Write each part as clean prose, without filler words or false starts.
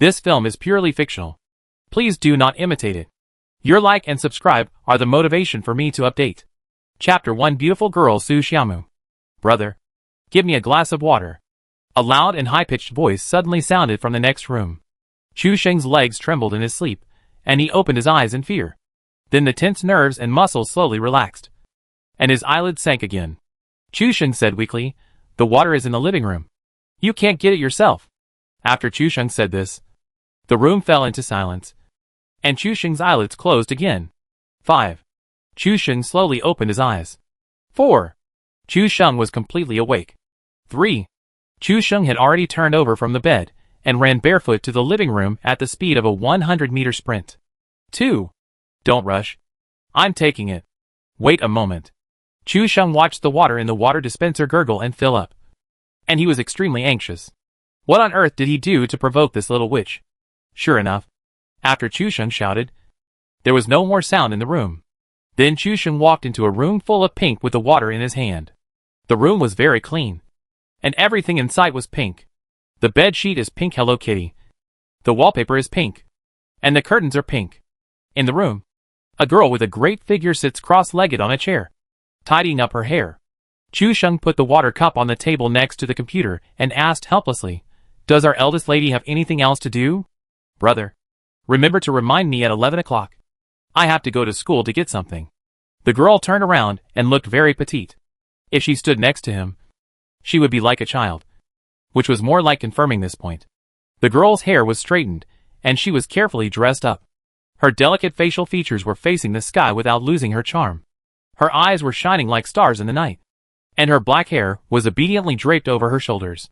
This film is purely fictional. Please do not imitate it. Your like and subscribe are the motivation for me to update. Chapter 1 Beautiful Girl Su Xiaomu. Brother, give me a glass of water. A loud and high-pitched voice suddenly sounded from the next room. Chu Sheng's legs trembled in his sleep, and he opened his eyes in fear. Then the tense nerves and muscles slowly relaxed, and his eyelids sank again. Chu Sheng said weakly, "The water is in the living room. You can't get it yourself." After Chu Sheng said this, the room fell into silence, and Chu Sheng's eyelids closed again. 5. Chu Sheng slowly opened his eyes. 4. Chu Sheng was completely awake. 3. Chu Sheng had already turned over from the bed and ran barefoot to the living room at the speed of a 100-meter sprint. 2. Don't rush. I'm taking it. Wait a moment. Chu Sheng watched the water in the water dispenser gurgle and fill up, and he was extremely anxious. What on earth did he do to provoke this little witch? Sure enough, after Chu Sheng shouted, there was no more sound in the room. Then Chu Sheng walked into a room full of pink with the water in his hand. The room was very clean, and everything in sight was pink. The bed sheet is pink Hello Kitty. The wallpaper is pink, and the curtains are pink. In the room, a girl with a great figure sits cross-legged on a chair, tidying up her hair. Chu Sheng put the water cup on the table next to the computer and asked helplessly, "Does our eldest lady have anything else to do?" "Brother, remember to remind me at 11 o'clock. I have to go to school to get something." The girl turned around and looked very petite. If she stood next to him, she would be like a child, which was more like confirming this point. The girl's hair was straightened, and she was carefully dressed up. Her delicate facial features were facing the sky without losing her charm. Her eyes were shining like stars in the night, and her black hair was obediently draped over her shoulders,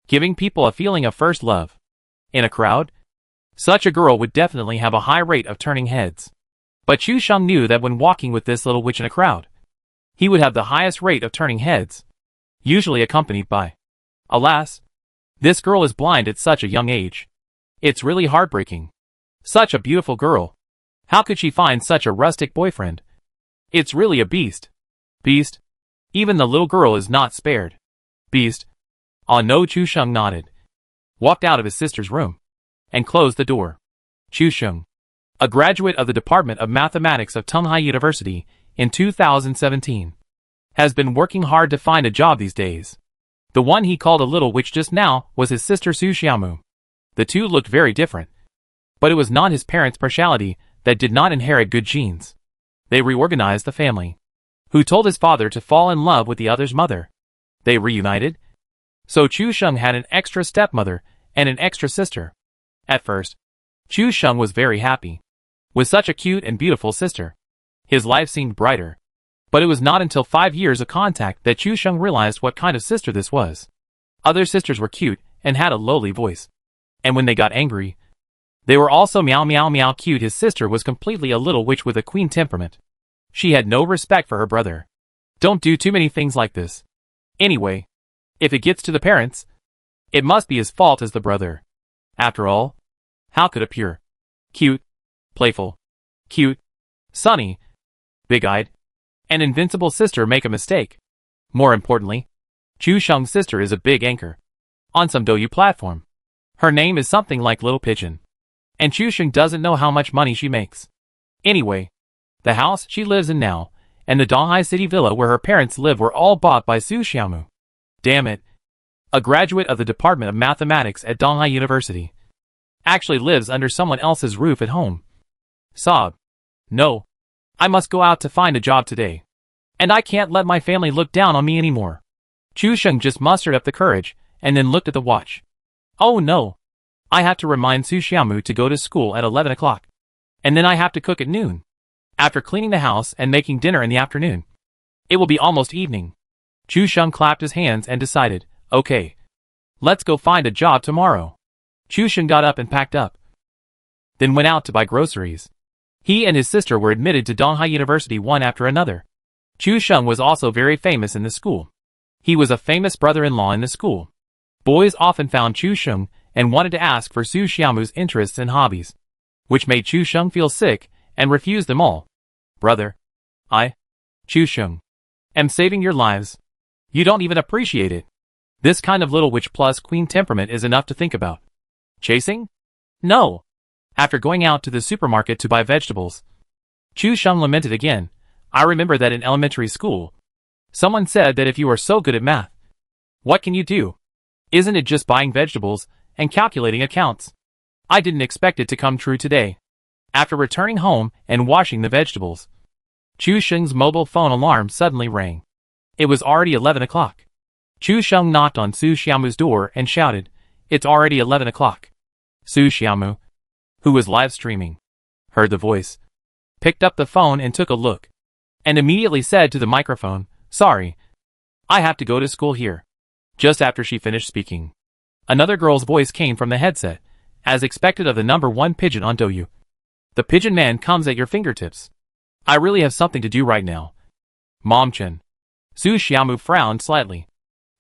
giving people a feeling of first love. In a crowd, such a girl would definitely have a high rate of turning heads. But Chu Sheng knew that when walking with this little witch in a crowd, he would have the highest rate of turning heads, usually accompanied by, "Alas, this girl is blind at such a young age. It's really heartbreaking. Such a beautiful girl. How could she find such a rustic boyfriend? It's really a beast." "Beast? Even the little girl is not spared." "Beast?" "Ah no." Chu Sheng nodded, walked out of his sister's room, and closed the door. Chu Sheng, a graduate of the Department of Mathematics of Donghai University in 2017, has been working hard to find a job these days. The one he called a little witch just now was his sister Su Xiaomu. The two looked very different, but it was not his parents' partiality that did not inherit good genes. They reorganized the family. Who told his father to fall in love with the other's mother? They reunited. So Chu Sheng had an extra stepmother and an extra sister. At first, Chu Sheng was very happy. With such a cute and beautiful sister, his life seemed brighter. But it was not until 5 years of contact that Chu Sheng realized what kind of sister this was. Other sisters were cute and had a lowly voice, and when they got angry, they were also meow meow meow cute. His sister was completely a little witch with a queen temperament. She had no respect for her brother. Don't do too many things like this. Anyway, if it gets to the parents, it must be his fault as the brother. After all, how could a pure, cute, playful, cute, sunny, big-eyed, and invincible sister make a mistake? More importantly, Chu Sheng's sister is a big anchor on some Douyu platform. Her name is something like Little Pigeon, and Chu Sheng doesn't know how much money she makes. Anyway, the house she lives in now and the Donghai City villa where her parents live were all bought by Su Xiaomu. Damn it. A graduate of the Department of Mathematics at Donghai University actually lives under someone else's roof at home. Sob. No. I must go out to find a job today, and I can't let my family look down on me anymore. Chu Sheng just mustered up the courage and then looked at the watch. Oh no. I have to remind Su Xiaomu to go to school at 11 o'clock, and then I have to cook at noon. After cleaning the house and making dinner in the afternoon, it will be almost evening. Chu Sheng clapped his hands and decided, okay, let's go find a job tomorrow. Chu Sheng got up and packed up, then went out to buy groceries. He and his sister were admitted to Donghai University one after another. Chu Sheng was also very famous in the school. He was a famous brother-in-law in the school. Boys often found Chu Sheng and wanted to ask for Su Xiaomu's interests and hobbies, which made Chu Sheng feel sick and refuse them all. Brother, Chu Sheng, am saving your lives. You don't even appreciate it. This kind of little witch plus queen temperament is enough to think about. Chasing? No. After going out to the supermarket to buy vegetables, Chu Sheng lamented again. I remember that in elementary school, someone said that if you are so good at math, what can you do? Isn't it just buying vegetables and calculating accounts? I didn't expect it to come true today. After returning home and washing the vegetables, Chu Sheng's mobile phone alarm suddenly rang. It was already 11 o'clock. Chu Sheng knocked on Su Xiaomu's door and shouted, "It's already 11 o'clock." Su Xiaomu, who was live streaming, heard the voice, picked up the phone and took a look, and immediately said to the microphone, "Sorry, I have to go to school here." Just after she finished speaking, another girl's voice came from the headset, as expected of the number 1 pigeon on Douyu. "The pigeon man comes at your fingertips. I really have something to do right now. Mom Chen." Su Xiaomu frowned slightly,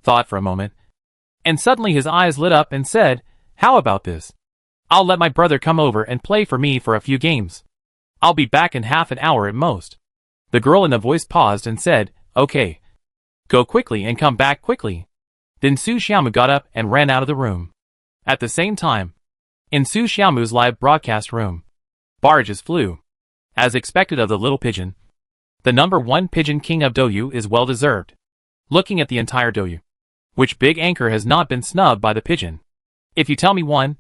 thought for a moment, and suddenly his eyes lit up and said, "How about this? I'll let my brother come over and play for me for a few games. I'll be back in half an hour at most." The girl in the voice paused and said, "Okay. Go quickly and come back quickly." Then Su Xiaomu got up and ran out of the room. At the same time, in Su Xiaomu's live broadcast room, barges flew. As expected of the little pigeon, the number 1 pigeon king of Douyu is well deserved. Looking at the entire Douyu, which big anchor has not been snubbed by the pigeon? If you tell me one,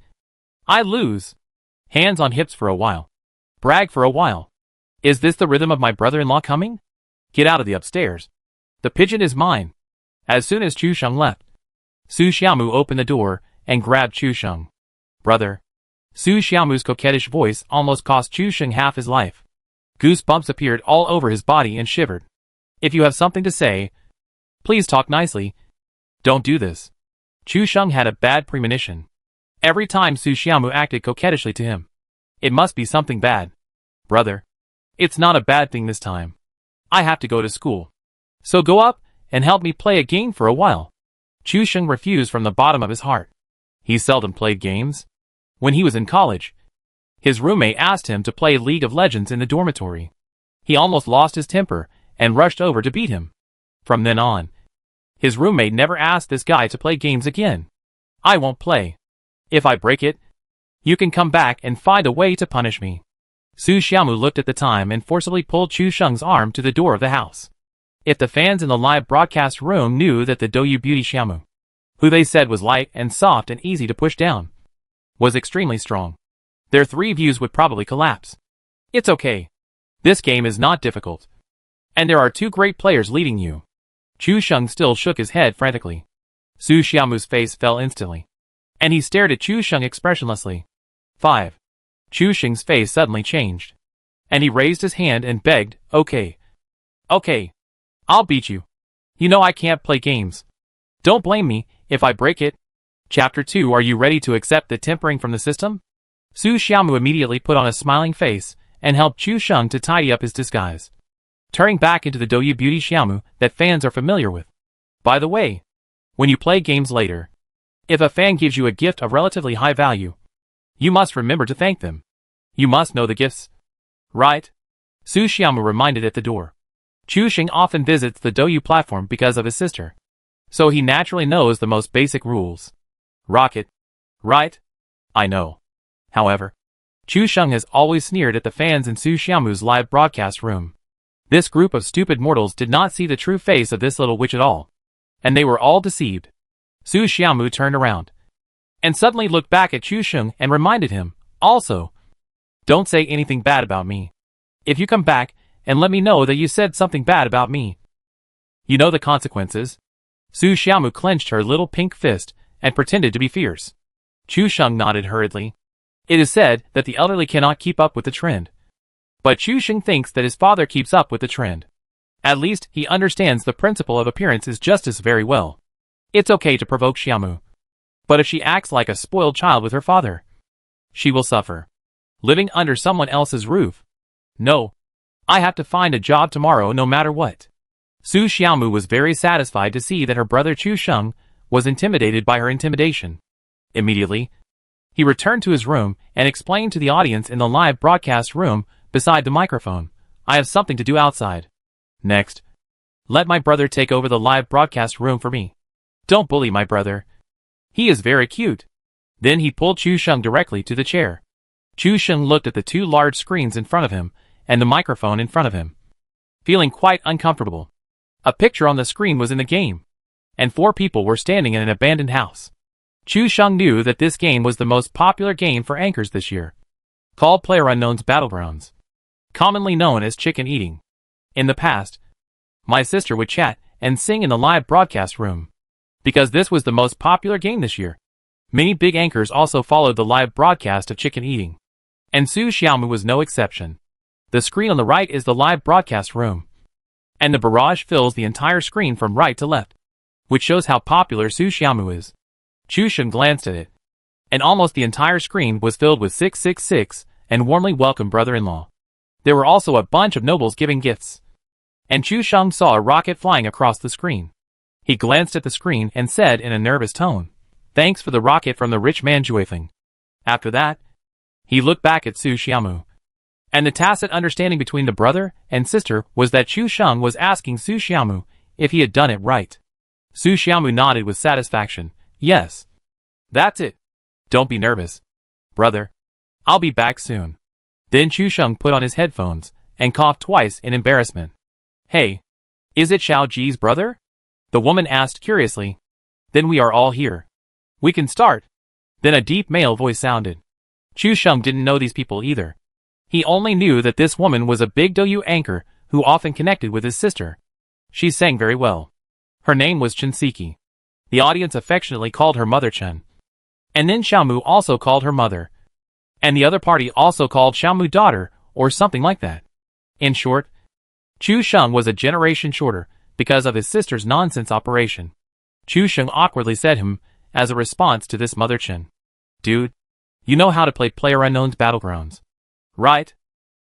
I lose. Hands on hips for a while. Brag for a while. Is this the rhythm of my brother-in-law coming? Get out of the upstairs. The pigeon is mine. As soon as Chu Sheng left, Su Xiaomu opened the door and grabbed Chu Sheng. "Brother." Su Xiaomu's coquettish voice almost cost Chu Sheng half his life. Goosebumps appeared all over his body and shivered. "If you have something to say, please talk nicely. Don't do this." Chu Sheng had a bad premonition. Every time Su Xiaomu acted coquettishly to him, it must be something bad. "Brother, it's not a bad thing this time. I have to go to school. So go up and help me play a game for a while." Chu Sheng refused from the bottom of his heart. He seldom played games. When he was in college, his roommate asked him to play League of Legends in the dormitory. He almost lost his temper and rushed over to beat him. From then on, his roommate never asked this guy to play games again. "I won't play. If I break it, you can come back and find a way to punish me." Su Xiaomu looked at the time and forcibly pulled Chu Sheng's arm to the door of the house. If the fans in the live broadcast room knew that the Douyu beauty Xiaomu, who they said was light and soft and easy to push down, was extremely strong, their 3 views would probably collapse. It's okay. This game is not difficult. And there are 2 great players leading you. Chu Sheng still shook his head frantically. Su Xiaomu's face fell instantly, and he stared at Chu Sheng expressionlessly. 5. Chu Sheng's face suddenly changed, and he raised his hand and begged, "Okay. Okay. I'll beat you. You know I can't play games. Don't blame me if I break it." Chapter 2. Are you ready to accept the tempering from the system? Su Xiaomu immediately put on a smiling face and helped Chu Sheng to tidy up his disguise, turning back into the Douyu beauty Xiaomu that fans are familiar with. By the way, when you play games later, if a fan gives you a gift of relatively high value, you must remember to thank them. You must know the gifts, right? Su Xiaomu reminded at the door. Chu Sheng often visits the Douyu platform because of his sister, so he naturally knows the most basic rules. Rocket, right? I know. However, Chu Sheng has always sneered at the fans in Su Xiaomu's live broadcast room. This group of stupid mortals did not see the true face of this little witch at all, and they were all deceived. Su Xiaomu turned around, and suddenly looked back at Chu Sheng and reminded him, "Also, don't say anything bad about me. If you come back and let me know that you said something bad about me, you know the consequences." Su Xiaomu clenched her little pink fist and pretended to be fierce. Chu Sheng nodded hurriedly. It is said that the elderly cannot keep up with the trend, but Chu Sheng thinks that his father keeps up with the trend. At least he understands the principle of appearance is justice very well. It's okay to provoke Xiaomu, but if she acts like a spoiled child with her father, she will suffer. Living under someone else's roof? No. I have to find a job tomorrow no matter what. Su Xiaomu was very satisfied to see that her brother Chu Sheng was intimidated by her intimidation. Immediately, he returned to his room and explained to the audience in the live broadcast room beside the microphone, "I have something to do outside. Next, let my brother take over the live broadcast room for me. Don't bully my brother. He is very cute. Then he pulled Chu Sheng directly to the chair. Chu Sheng looked at the two large screens in front of him and the microphone in front of him, feeling quite uncomfortable. A picture on the screen was in the game, and 4 people were standing in an abandoned house. Chu Sheng knew that this game was the most popular game for anchors this year, called PlayerUnknown's Battlegrounds, commonly known as chicken eating. In the past, my sister would chat and sing in the live broadcast room, because this was the most popular game this year. Many big anchors also followed the live broadcast of chicken eating, and Su Xiaomu was no exception. The screen on the right is the live broadcast room, and the barrage fills the entire screen from right to left, which shows how popular Su Xiaomu is. Chu Sheng glanced at it, and almost the entire screen was filled with 666 and warmly welcomed brother-in-law. There were also a bunch of nobles giving gifts, and Chu Sheng saw a rocket flying across the screen. He glanced at the screen and said in a nervous tone, "Thanks for the rocket from the rich man Juefeng." After that, he looked back at Su Xiaomu, and the tacit understanding between the brother and sister was that Chu Sheng was asking Su Xiaomu if he had done it right. Su Xiaomu nodded with satisfaction. "Yes. That's it. Don't be nervous, brother. I'll be back soon." Then Chu Sheng put on his headphones and coughed twice in embarrassment. "Hey, is it Xiao Ji's brother?" the woman asked curiously. "Then we are all here. We can start." Then a deep male voice sounded. Chu Sheng didn't know these people either. He only knew that this woman was a big Douyu anchor who often connected with his sister. She sang very well. Her name was Chen Siki. The audience affectionately called her Mother Chen. And then Xiaomu also called her mother. And the other party also called Xiaomu daughter, or something like that. In short, Chu Sheng was a generation shorter because of his sister's nonsense operation. Chu Sheng awkwardly said him as a response to this Mother Chen. "Dude, you know how to play PlayerUnknown's Battlegrounds, right?"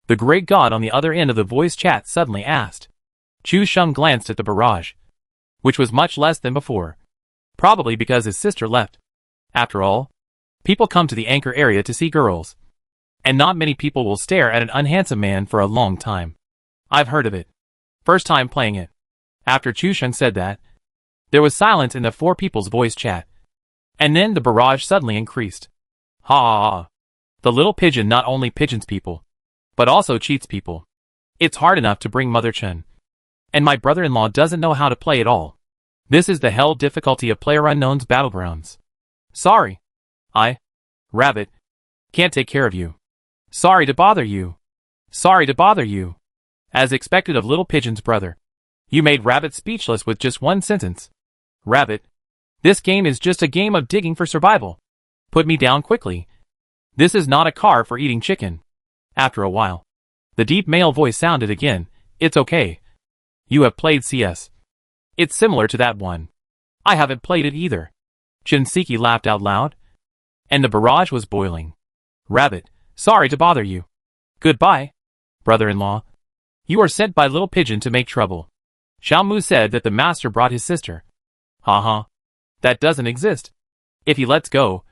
The great god on the other end of the voice chat suddenly asked. Chu Sheng glanced at the barrage, which was much less than before, probably because his sister left. After all, people come to the anchor area to see girls, and not many people will stare at an unhandsome man for a long time. I've heard of it. First time playing it. After Chu Sheng said that, there was silence in the 4 people's voice chat, and then the barrage suddenly increased. Ha ha ha. The little pigeon not only pigeons people, but also cheats people. It's hard enough to bring Mother Chen, and my brother-in-law doesn't know how to play at all. This is the hell difficulty of PlayerUnknown's Battlegrounds. Sorry. Rabbit, can't take care of you. Sorry to bother you. Sorry to bother you. As expected of Little Pigeon's brother, you made Rabbit speechless with just one sentence. Rabbit, this game is just a game of digging for survival. Put me down quickly. This is not a car for eating chicken. After a while, the deep male voice sounded again. It's okay. You have played CS. It's similar to that one. I haven't played it either. Shinseki laughed out loud, and the barrage was boiling. Rabbit, sorry to bother you. Goodbye, brother-in-law. You are sent by Little Pigeon to make trouble. Xiaomu said that the master brought his sister. Haha. That doesn't exist. If he lets go,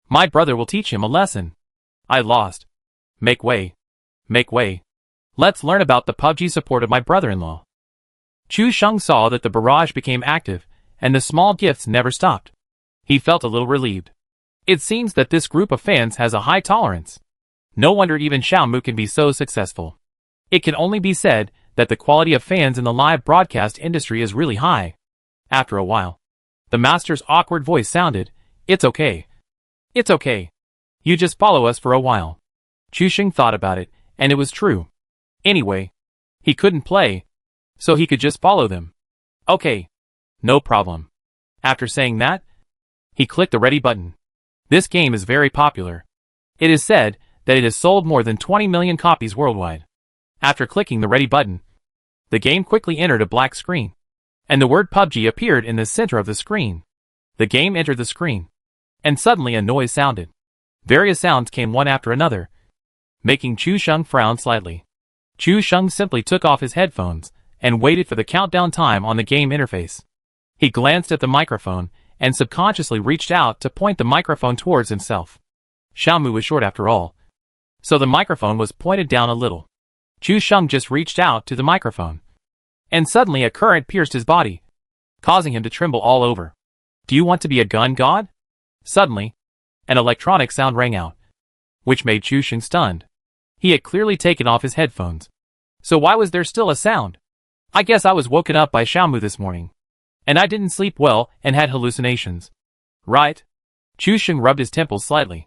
my brother will teach him a lesson. I lost. Make way. Make way. Let's learn about the PUBG support of my brother-in-law. Chu Sheng saw that the barrage became active, and the small gifts never stopped. He felt a little relieved. It seems that this group of fans has a high tolerance. No wonder even Xiaomu can be so successful. It can only be said that the quality of fans in the live broadcast industry is really high. After a while, the master's awkward voice sounded. It's okay. It's okay. You just follow us for a while. Chu Sheng thought about it, and it was true. Anyway, he couldn't play, so he could just follow them. Okay. No problem. After saying that, he clicked the ready button. This game is very popular. It is said that it has sold more than 20 million copies worldwide. After clicking the ready button, the game quickly entered a black screen, and the word PUBG appeared in the center of the screen. The game entered the screen, and suddenly a noise sounded. Various sounds came one after another, making Chu Sheng frown slightly. Chu Sheng simply took off his headphones and waited for the countdown time on the game interface. He glanced at the microphone and subconsciously reached out to point the microphone towards himself. Xiaomu was short after all, so the microphone was pointed down a little. Chu Sheng just reached out to the microphone, and suddenly a current pierced his body, causing him to tremble all over. Do you want to be a gun god? Suddenly, An electronic sound rang out, which made Chu Sheng stunned. He had clearly taken off his headphones. So why was there still a sound? I guess I was woken up by Xiaomu this morning. And I didn't sleep well and had hallucinations. Right? Chu Sheng rubbed his temples slightly.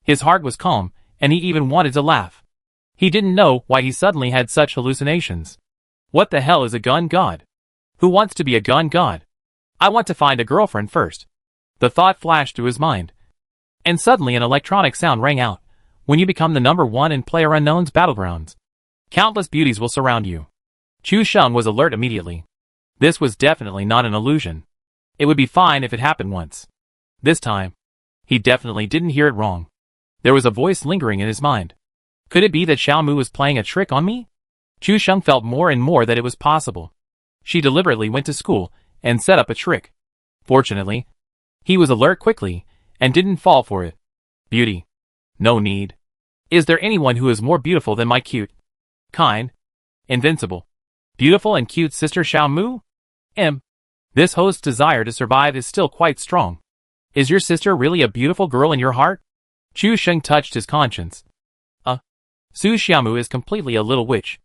His heart was calm, and he even wanted to laugh. He didn't know why he suddenly had such hallucinations. What the hell is a gun god? Who wants to be a gun god? I want to find a girlfriend first. The thought flashed through his mind. And suddenly an electronic sound rang out. When you become the #1 in PlayerUnknown's Battlegrounds, countless beauties will surround you. Chu Sheng was alert immediately. This was definitely not an illusion. It would be fine if it happened once. This time, he definitely didn't hear it wrong. There was a voice lingering in his mind. Could it be that Xiaomu was playing a trick on me? Chu Sheng felt more and more that it was possible. She deliberately went to school and set up a trick. Fortunately, he was alert quickly and didn't fall for it. Beauty. No need. Is there anyone who is more beautiful than my cute, kind, invincible, beautiful and cute sister Xiaomu? This host's desire to survive is still quite strong. Is your sister really a beautiful girl in your heart? Chu Sheng touched his conscience. Su Xiaomu is completely a little witch.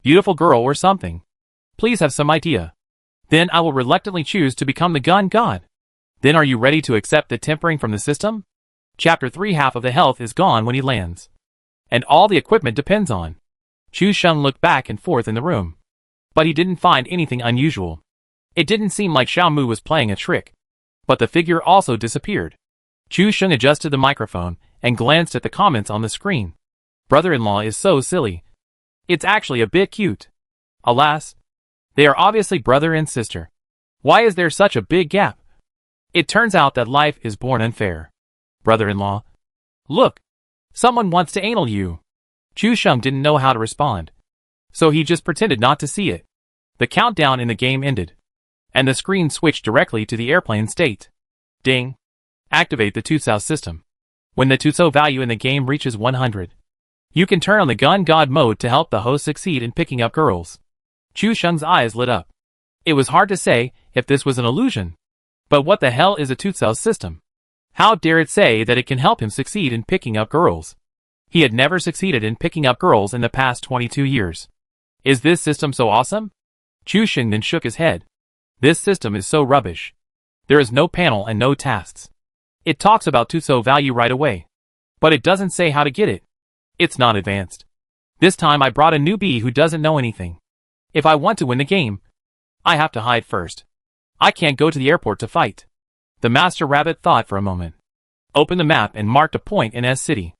Beautiful girl or something. Please have some idea. Then I will reluctantly choose to become the gun god. Then are you ready to accept the tempering from the system? Chapter 3. Half of the health is gone when he lands. And all the equipment depends on. Chu Sheng looked back and forth in the room. But he didn't find anything unusual. It didn't seem like Xiaomu was playing a trick. But the figure also disappeared. Chu Sheng adjusted the microphone and glanced at the comments on the screen. Brother-in-law is so silly. It's actually a bit cute. Alas, they are obviously brother and sister. Why is there such a big gap? It turns out that life is born unfair. Brother-in-law. Look! Someone wants to anal you. Chu Sheng didn't know how to respond. So he just pretended not to see it. The countdown in the game ended. And the screen switched directly to the airplane state. Ding. Activate the Tutsao system. When the Tutsao value in the game reaches 100, you can turn on the gun god mode to help the host succeed in picking up girls. Chu Sheng's eyes lit up. It was hard to say if this was an illusion. But what the hell is a Tutsao system? How dare it say that it can help him succeed in picking up girls? He had never succeeded in picking up girls in the past 22 years. Is this system so awesome? Chu Sheng then shook his head. This system is so rubbish. There is no panel and no tasks. It talks about Tutsao value right away. But it doesn't say how to get it. It's not advanced. This time I brought a newbie who doesn't know anything. If I want to win the game, I have to hide first. I can't go to the airport to fight. The Master Rabbit thought for a moment. Opened the map and marked a point in S City.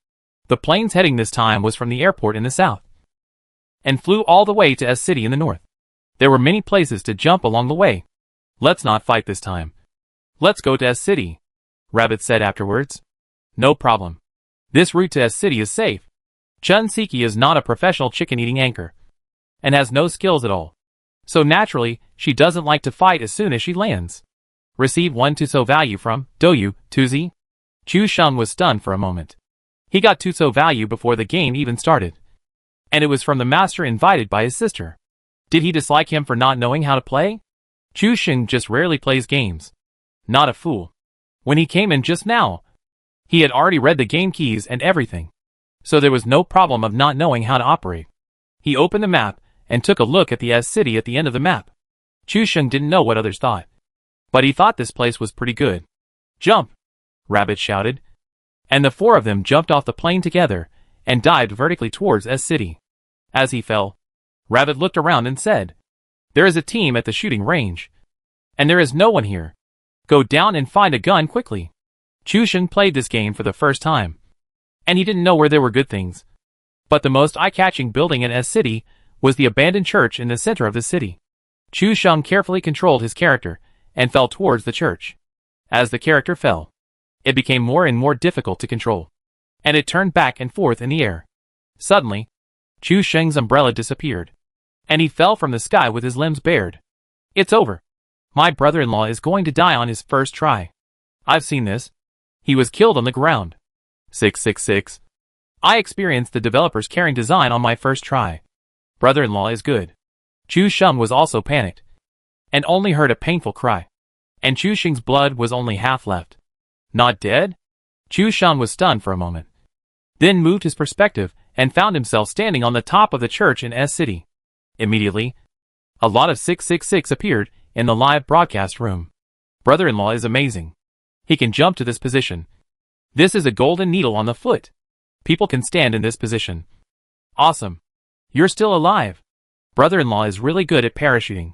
The plane's heading this time was from the airport in the south, and flew all the way to S City in the north. There were many places to jump along the way. Let's not fight this time. Let's go to S City, Rabbit said afterwards. No problem. This route to S City is safe. Chun Siki is not a professional chicken-eating anchor, and has no skills at all. So naturally, she doesn't like to fight as soon as she lands. Receive 1 Tutsao value from Doyu, Tuzi. Chu Sheng was stunned for a moment. He got Tutsao value before the game even started. And it was from the master invited by his sister. Did he dislike him for not knowing how to play? Chu Sheng just rarely plays games. Not a fool. When he came in just now, he had already read the game keys and everything. So there was no problem of not knowing how to operate. He opened the map and took a look at the S City at the end of the map. Chu Sheng didn't know what others thought, but he thought this place was pretty good. Jump! Rabbit shouted. And the 4 of them jumped off the plane together and dived vertically towards S City. As he fell, Rabbit looked around and said, There is a team at the shooting range, and there is no one here. Go down and find a gun quickly. Chu Sheng played this game for the first time, and he didn't know where there were good things. But the most eye-catching building in S City was the abandoned church in the center of the city. Chu Sheng carefully controlled his character and fell towards the church. As the character fell, it became more and more difficult to control, and it turned back and forth in the air. Suddenly, Chu Sheng's umbrella disappeared, and he fell from the sky with his limbs bared. It's over. My brother-in-law is going to die on his first try. I've seen this. He was killed on the ground. 666. I experienced the developer's caring design on my first try. Brother-in-law is good. Chu Sheng was also panicked, and only heard a painful cry. And Chu Sheng's blood was only half left. Not dead? Chu Sheng was stunned for a moment, then moved his perspective and found himself standing on the top of the church in S City. Immediately, a lot of 666 appeared in the live broadcast room. Brother-in-law is amazing. He can jump to this position. This is a golden needle on the foot. People can stand in this position. Awesome. You're still alive. Brother-in-law is really good at parachuting.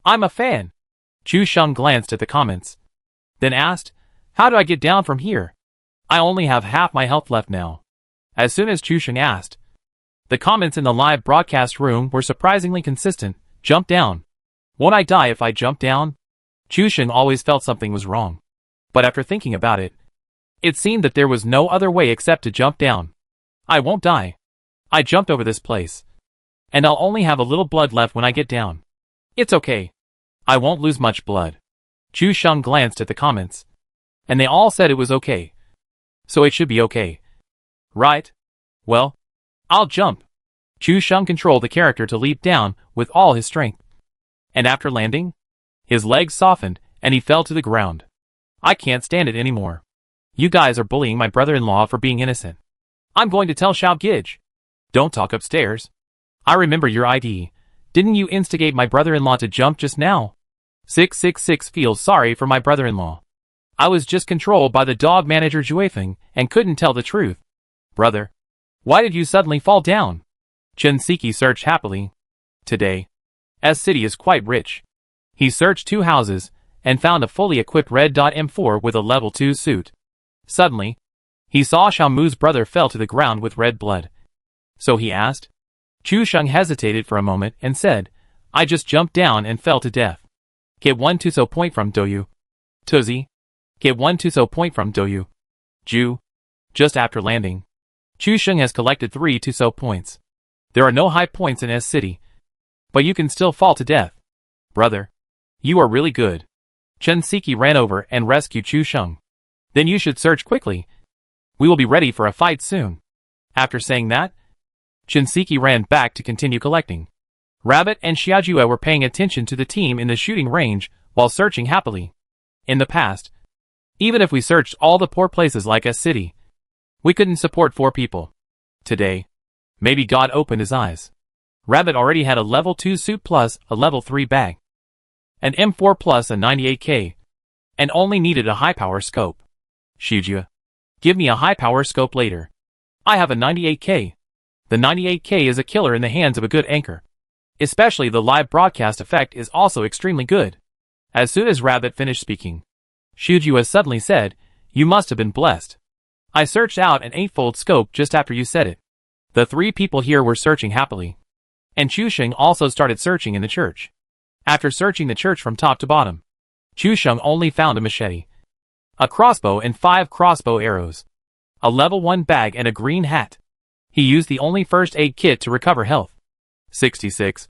I'm a fan. Chu Sheng glanced at the comments, then asked, how do I get down from here? I only have half my health left now. As soon as Chu Sheng asked, the comments in the live broadcast room were surprisingly consistent. Jump down. Won't I die if I jump down? Chu Sheng always felt something was wrong. But after thinking about it, it seemed that there was no other way except to jump down. I won't die. I jumped over this place. And I'll only have a little blood left when I get down. It's okay. I won't lose much blood. Chu Sheng glanced at the comments, and they all said it was okay. So it should be okay. Right? Well, I'll jump. Chu Sheng controlled the character to leap down with all his strength. And after landing, his legs softened and he fell to the ground. I can't stand it anymore. You guys are bullying my brother-in-law for being innocent. I'm going to tell Xiao Gij. Don't talk upstairs. I remember your ID. Didn't you instigate my brother-in-law to jump just now? 666 feels sorry for my brother-in-law. I was just controlled by the dog manager Juefeng and couldn't tell the truth. Brother, why did you suddenly fall down? Chen Siki searched happily. Today, S City is quite rich. He searched 2 houses and found a fully equipped red dot M4 with a level 2 suit. Suddenly, he saw Xiaomu's brother fell to the ground with red blood. So he asked. Chu Sheng hesitated for a moment and said, I just jumped down and fell to death. Get 1 Tuso point from Douyu. Tuzi. Get 1 Tuso point from Douyu. Ju. Just after landing, Chu Sheng has collected 3 Tuso points. There are no high points in S City, but you can still fall to death. Brother, you are really good. Chen Siki ran over and rescued Chu Sheng. Then you should search quickly. We will be ready for a fight soon. After saying that, Chen Siki ran back to continue collecting. Rabbit and Xiaojue were paying attention to the team in the shooting range while searching happily. In the past, even if we searched all the poor places like S City, we couldn't support 4 people. Today, maybe God opened his eyes. Rabbit already had a level 2 suit plus a level 3 bag, an M4 plus a 98k, and only needed a high-power scope. Xiaojue, give me a high-power scope later. I have a 98k. The 98k is a killer in the hands of a good anchor. Especially the live broadcast effect is also extremely good. As soon as Rabbit finished speaking, Xiaojue suddenly said, you must have been blessed. I searched out an 8-fold scope just after you said it. The 3 people here were searching happily. And Chu Sheng also started searching in the church. After searching the church from top to bottom, Chu Sheng only found a machete, a crossbow and 5 crossbow arrows, a level 1 bag and a green hat. He used the only first aid kit to recover health. 66.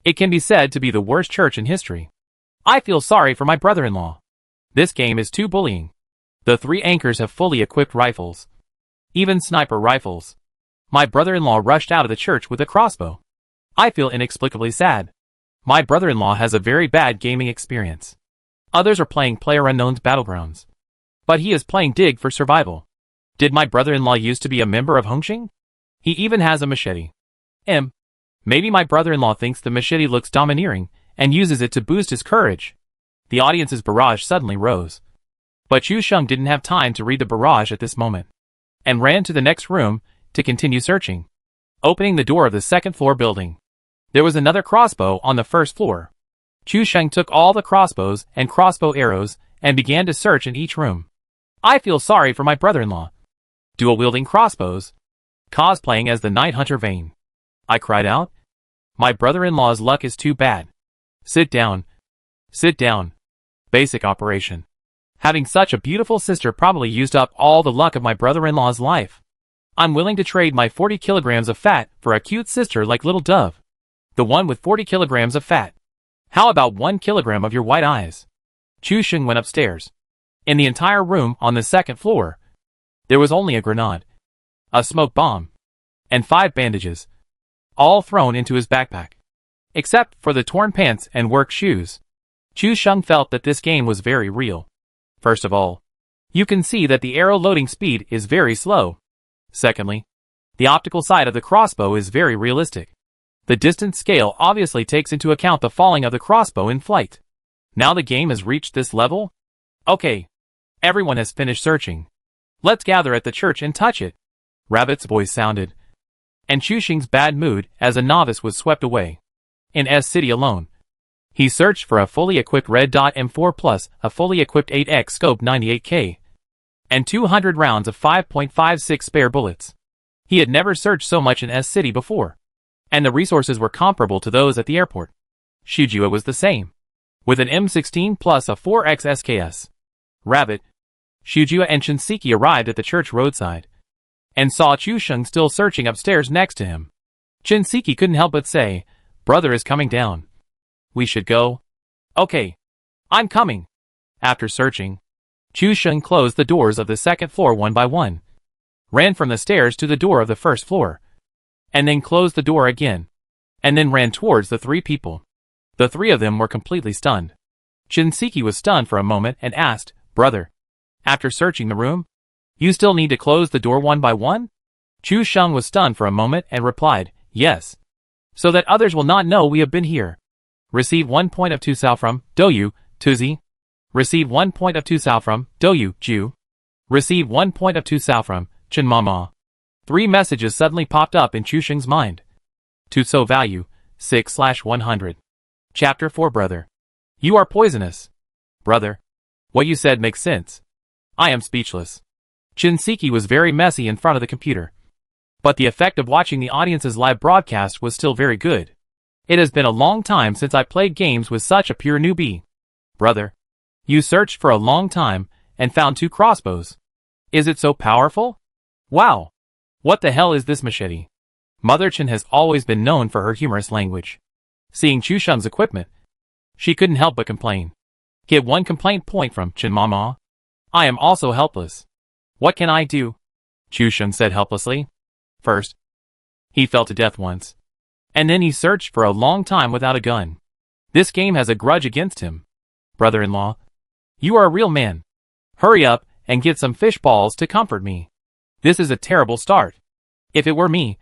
It can be said to be the worst church in history. I feel sorry for my brother-in-law. This game is too bullying. The 3 anchors have fully equipped rifles. Even sniper rifles. My brother-in-law rushed out of the church with a crossbow. I feel inexplicably sad. My brother-in-law has a very bad gaming experience. Others are playing PlayerUnknown's Battlegrounds. But he is playing Dig for survival. Did my brother-in-law used to be a member of Hongqing? He even has a machete. Maybe my brother-in-law thinks the machete looks domineering and uses it to boost his courage. The audience's barrage suddenly rose. But Chu Sheng didn't have time to read the barrage at this moment, and ran to the next room to continue searching. Opening the door of the 2nd floor building, there was another crossbow on the 1st floor. Chu Sheng took all the crossbows and crossbow arrows and began to search in each room. I feel sorry for my brother-in-law. Dual-wielding crossbows. Cosplaying as the Night Hunter Vane. I cried out. My brother-in-law's luck is too bad. Sit down. Sit down. Basic operation. Having such a beautiful sister probably used up all the luck of my brother-in-law's life. I'm willing to trade my 40 kilograms of fat for a cute sister like Little Dove. The one with 40 kilograms of fat. How about 1 kilogram of your white eyes? Chu Sheng went upstairs. In the entire room on the 2nd floor, there was only a grenade, a smoke bomb, and 5 bandages, all thrown into his backpack. Except for the torn pants and work shoes. Chu Sheng felt that this game was very real. First of all, You can see that the arrow loading speed is very slow. Secondly, the optical side of the crossbow is very realistic. The distance scale obviously takes into account the falling of the crossbow in flight. Now the game has reached this level? Okay. Everyone has finished searching. Let's gather at the church and touch it. Rabbit's voice sounded. And Chushing's bad mood as a novice was swept away. In S City alone, he searched for a fully equipped Red Dot M4 Plus, a fully equipped 8x scope 98K, and 200 rounds of 5.56 spare bullets. He had never searched so much in S City before, and the resources were comparable to those at the airport. Shujua was the same, with an M16 plus a 4x SKS. Rabbit, Shujua and Shinseki arrived at the church roadside, and saw Chusheng still searching upstairs next to him. Shinseki couldn't help but say, "Brother is coming down. We should go." "Okay. I'm coming." After searching, Chusheng closed the doors of the second floor one by one, ran from the stairs to the door of the first floor, and then closed the door again, and then ran towards the three people. The three of them were completely stunned. Shinseki was stunned for a moment and asked, "Brother, after searching the room, you still need to close the door one by one?" Chusheng was stunned for a moment and replied, "Yes. So that others will not know we have been here." Receive 1 point of 2 sao from Doyu, Tuzi. Receive 1 point of 2 sao from Doyu, Ju. Receive 1 point of 2 sao from Chinmama. 3 messages suddenly popped up in Chusheng's mind. Tutso value, 6/100. Chapter 4 Brother. You are poisonous. Brother. What you said makes sense. I am speechless. Shinseki was very messy in front of the computer, but the effect of watching the audience's live broadcast was still very good. It has been a long time since I played games with such a pure newbie. Brother. You searched for a long time and found 2 crossbows. Is it so powerful? Wow. What the hell is this machete? Mother Chen has always been known for her humorous language. Seeing Chusheng's equipment, she couldn't help but complain. Get 1 complaint point from Chen Mama. I am also helpless. What can I do? Chusheng said helplessly. First, he fell to death once, and then he searched for a long time without a gun. This game has a grudge against him. Brother-in-law, you are a real man. Hurry up and get some fish balls to comfort me. This is a terrible start. If it were me,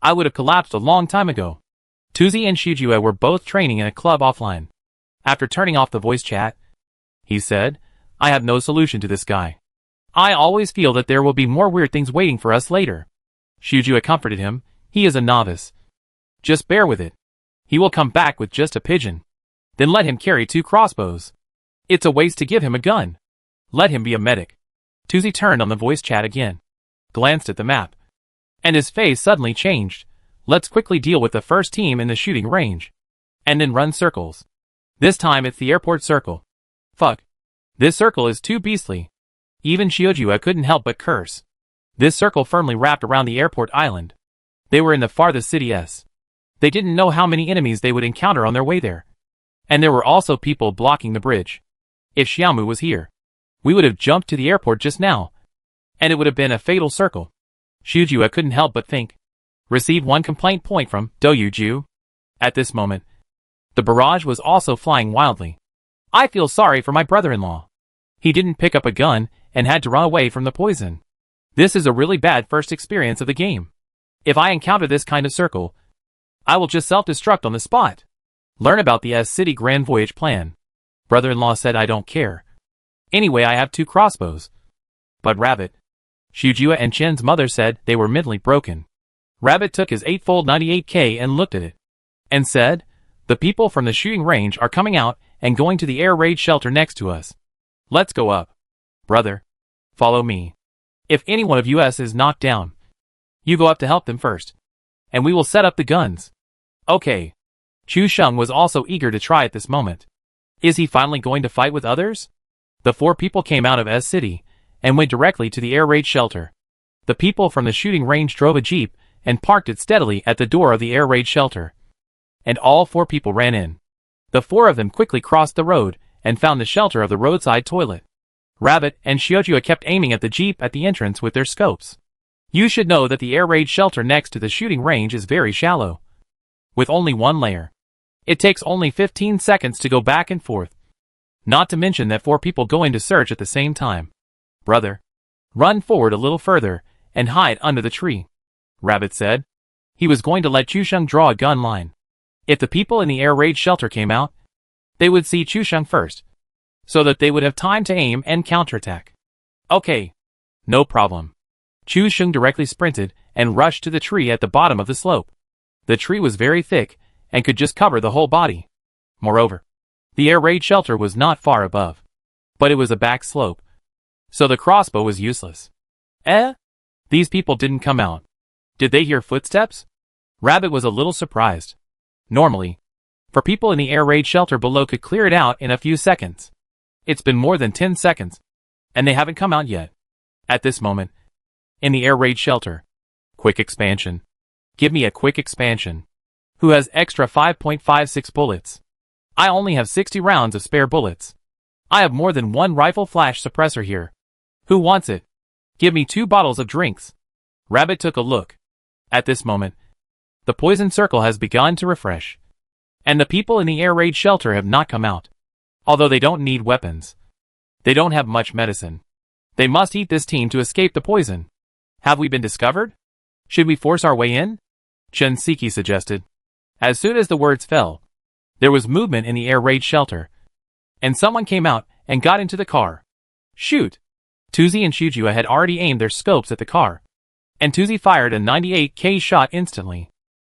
I would have collapsed a long time ago. Tuzi and Shujua were both training in a club offline. After turning off the voice chat, he said, I have no solution to this guy. I always feel that there will be more weird things waiting for us later. Shujua comforted him. He is a novice. Just bear with it. He will come back with just a pigeon. Then let him carry 2 crossbows. It's a waste to give him a gun. Let him be a medic. Tuzi turned on the voice chat again, glanced at the map, and his face suddenly changed. Let's quickly deal with the first team in the shooting range, and then run circles. This time it's the airport circle. Fuck. This circle is too beastly. Even Shiojua couldn't help but curse. This circle firmly wrapped around the airport island. They were in the farthest city S. They didn't know how many enemies they would encounter on their way there. And there were also people blocking the bridge. If Xiaomu was here, we would have jumped to the airport just now, and it would have been a fatal circle. Shujua couldn't help but think. Received 1 complaint point from Doyu-ju. At this moment, the barrage was also flying wildly. I feel sorry for my brother-in-law. He didn't pick up a gun and had to run away from the poison. This is a really bad first experience of the game. If I encounter this kind of circle, I will just self-destruct on the spot. Learn about the S-City Grand Voyage plan. Brother-in-law said I don't care. Anyway, I have 2 crossbows. But Rabbit. Shujua and Chen's mother said they were mentally broken. Rabbit took his 8-fold 98K and looked at it, and said, the people from the shooting range are coming out and going to the air raid shelter next to us. Let's go up. Brother. Follow me. If any one of us is knocked down, you go up to help them first, and we will set up the guns. Okay. Chusheng was also eager to try at this moment. Is he finally going to fight with others? The 4 people came out of S City and went directly to the air raid shelter. The people from the shooting range drove a jeep and parked it steadily at the door of the air raid shelter. And all 4 people ran in. The 4 of them quickly crossed the road and found the shelter of the roadside toilet. Rabbit and Shiojua kept aiming at the jeep at the entrance with their scopes. You should know that the air raid shelter next to the shooting range is very shallow, with only 1 layer. It takes only 15 seconds to go back and forth. Not to mention that 4 people go into search at the same time. Brother, run forward a little further and hide under the tree, Rabbit said. He was going to let Chusheng draw a gun line. If the people in the air raid shelter came out, they would see Chusheng first, so that they would have time to aim and counterattack. Okay, no problem. Chusheng directly sprinted and rushed to the tree at the bottom of the slope. The tree was very thick and could just cover the whole body. Moreover, the air raid shelter was not far above, but it was a back slope, so the crossbow was useless. These people didn't come out. Did they hear footsteps? Rabbit was a little surprised. Normally, for people in the air raid shelter below could clear it out in a few seconds. It's been more than 10 seconds, and they haven't come out yet. At this moment, in the air raid shelter. Quick expansion. Give me a quick expansion. Who has extra 5.56 bullets? I only have 60 rounds of spare bullets. I have more than one rifle flash suppressor here. Who wants it? Give me 2 bottles of drinks. Rabbit took a look. At this moment, the poison circle has begun to refresh, and the people in the air raid shelter have not come out. Although they don't need weapons, they don't have much medicine. They must eat this team to escape the poison. Have we been discovered? Should we force our way in? Chen Siki suggested. As soon as the words fell, there was movement in the air raid shelter, and someone came out and got into the car. Shoot! Tuzi and Shujua had already aimed their scopes at the car, and Tuzi fired a 98K shot instantly.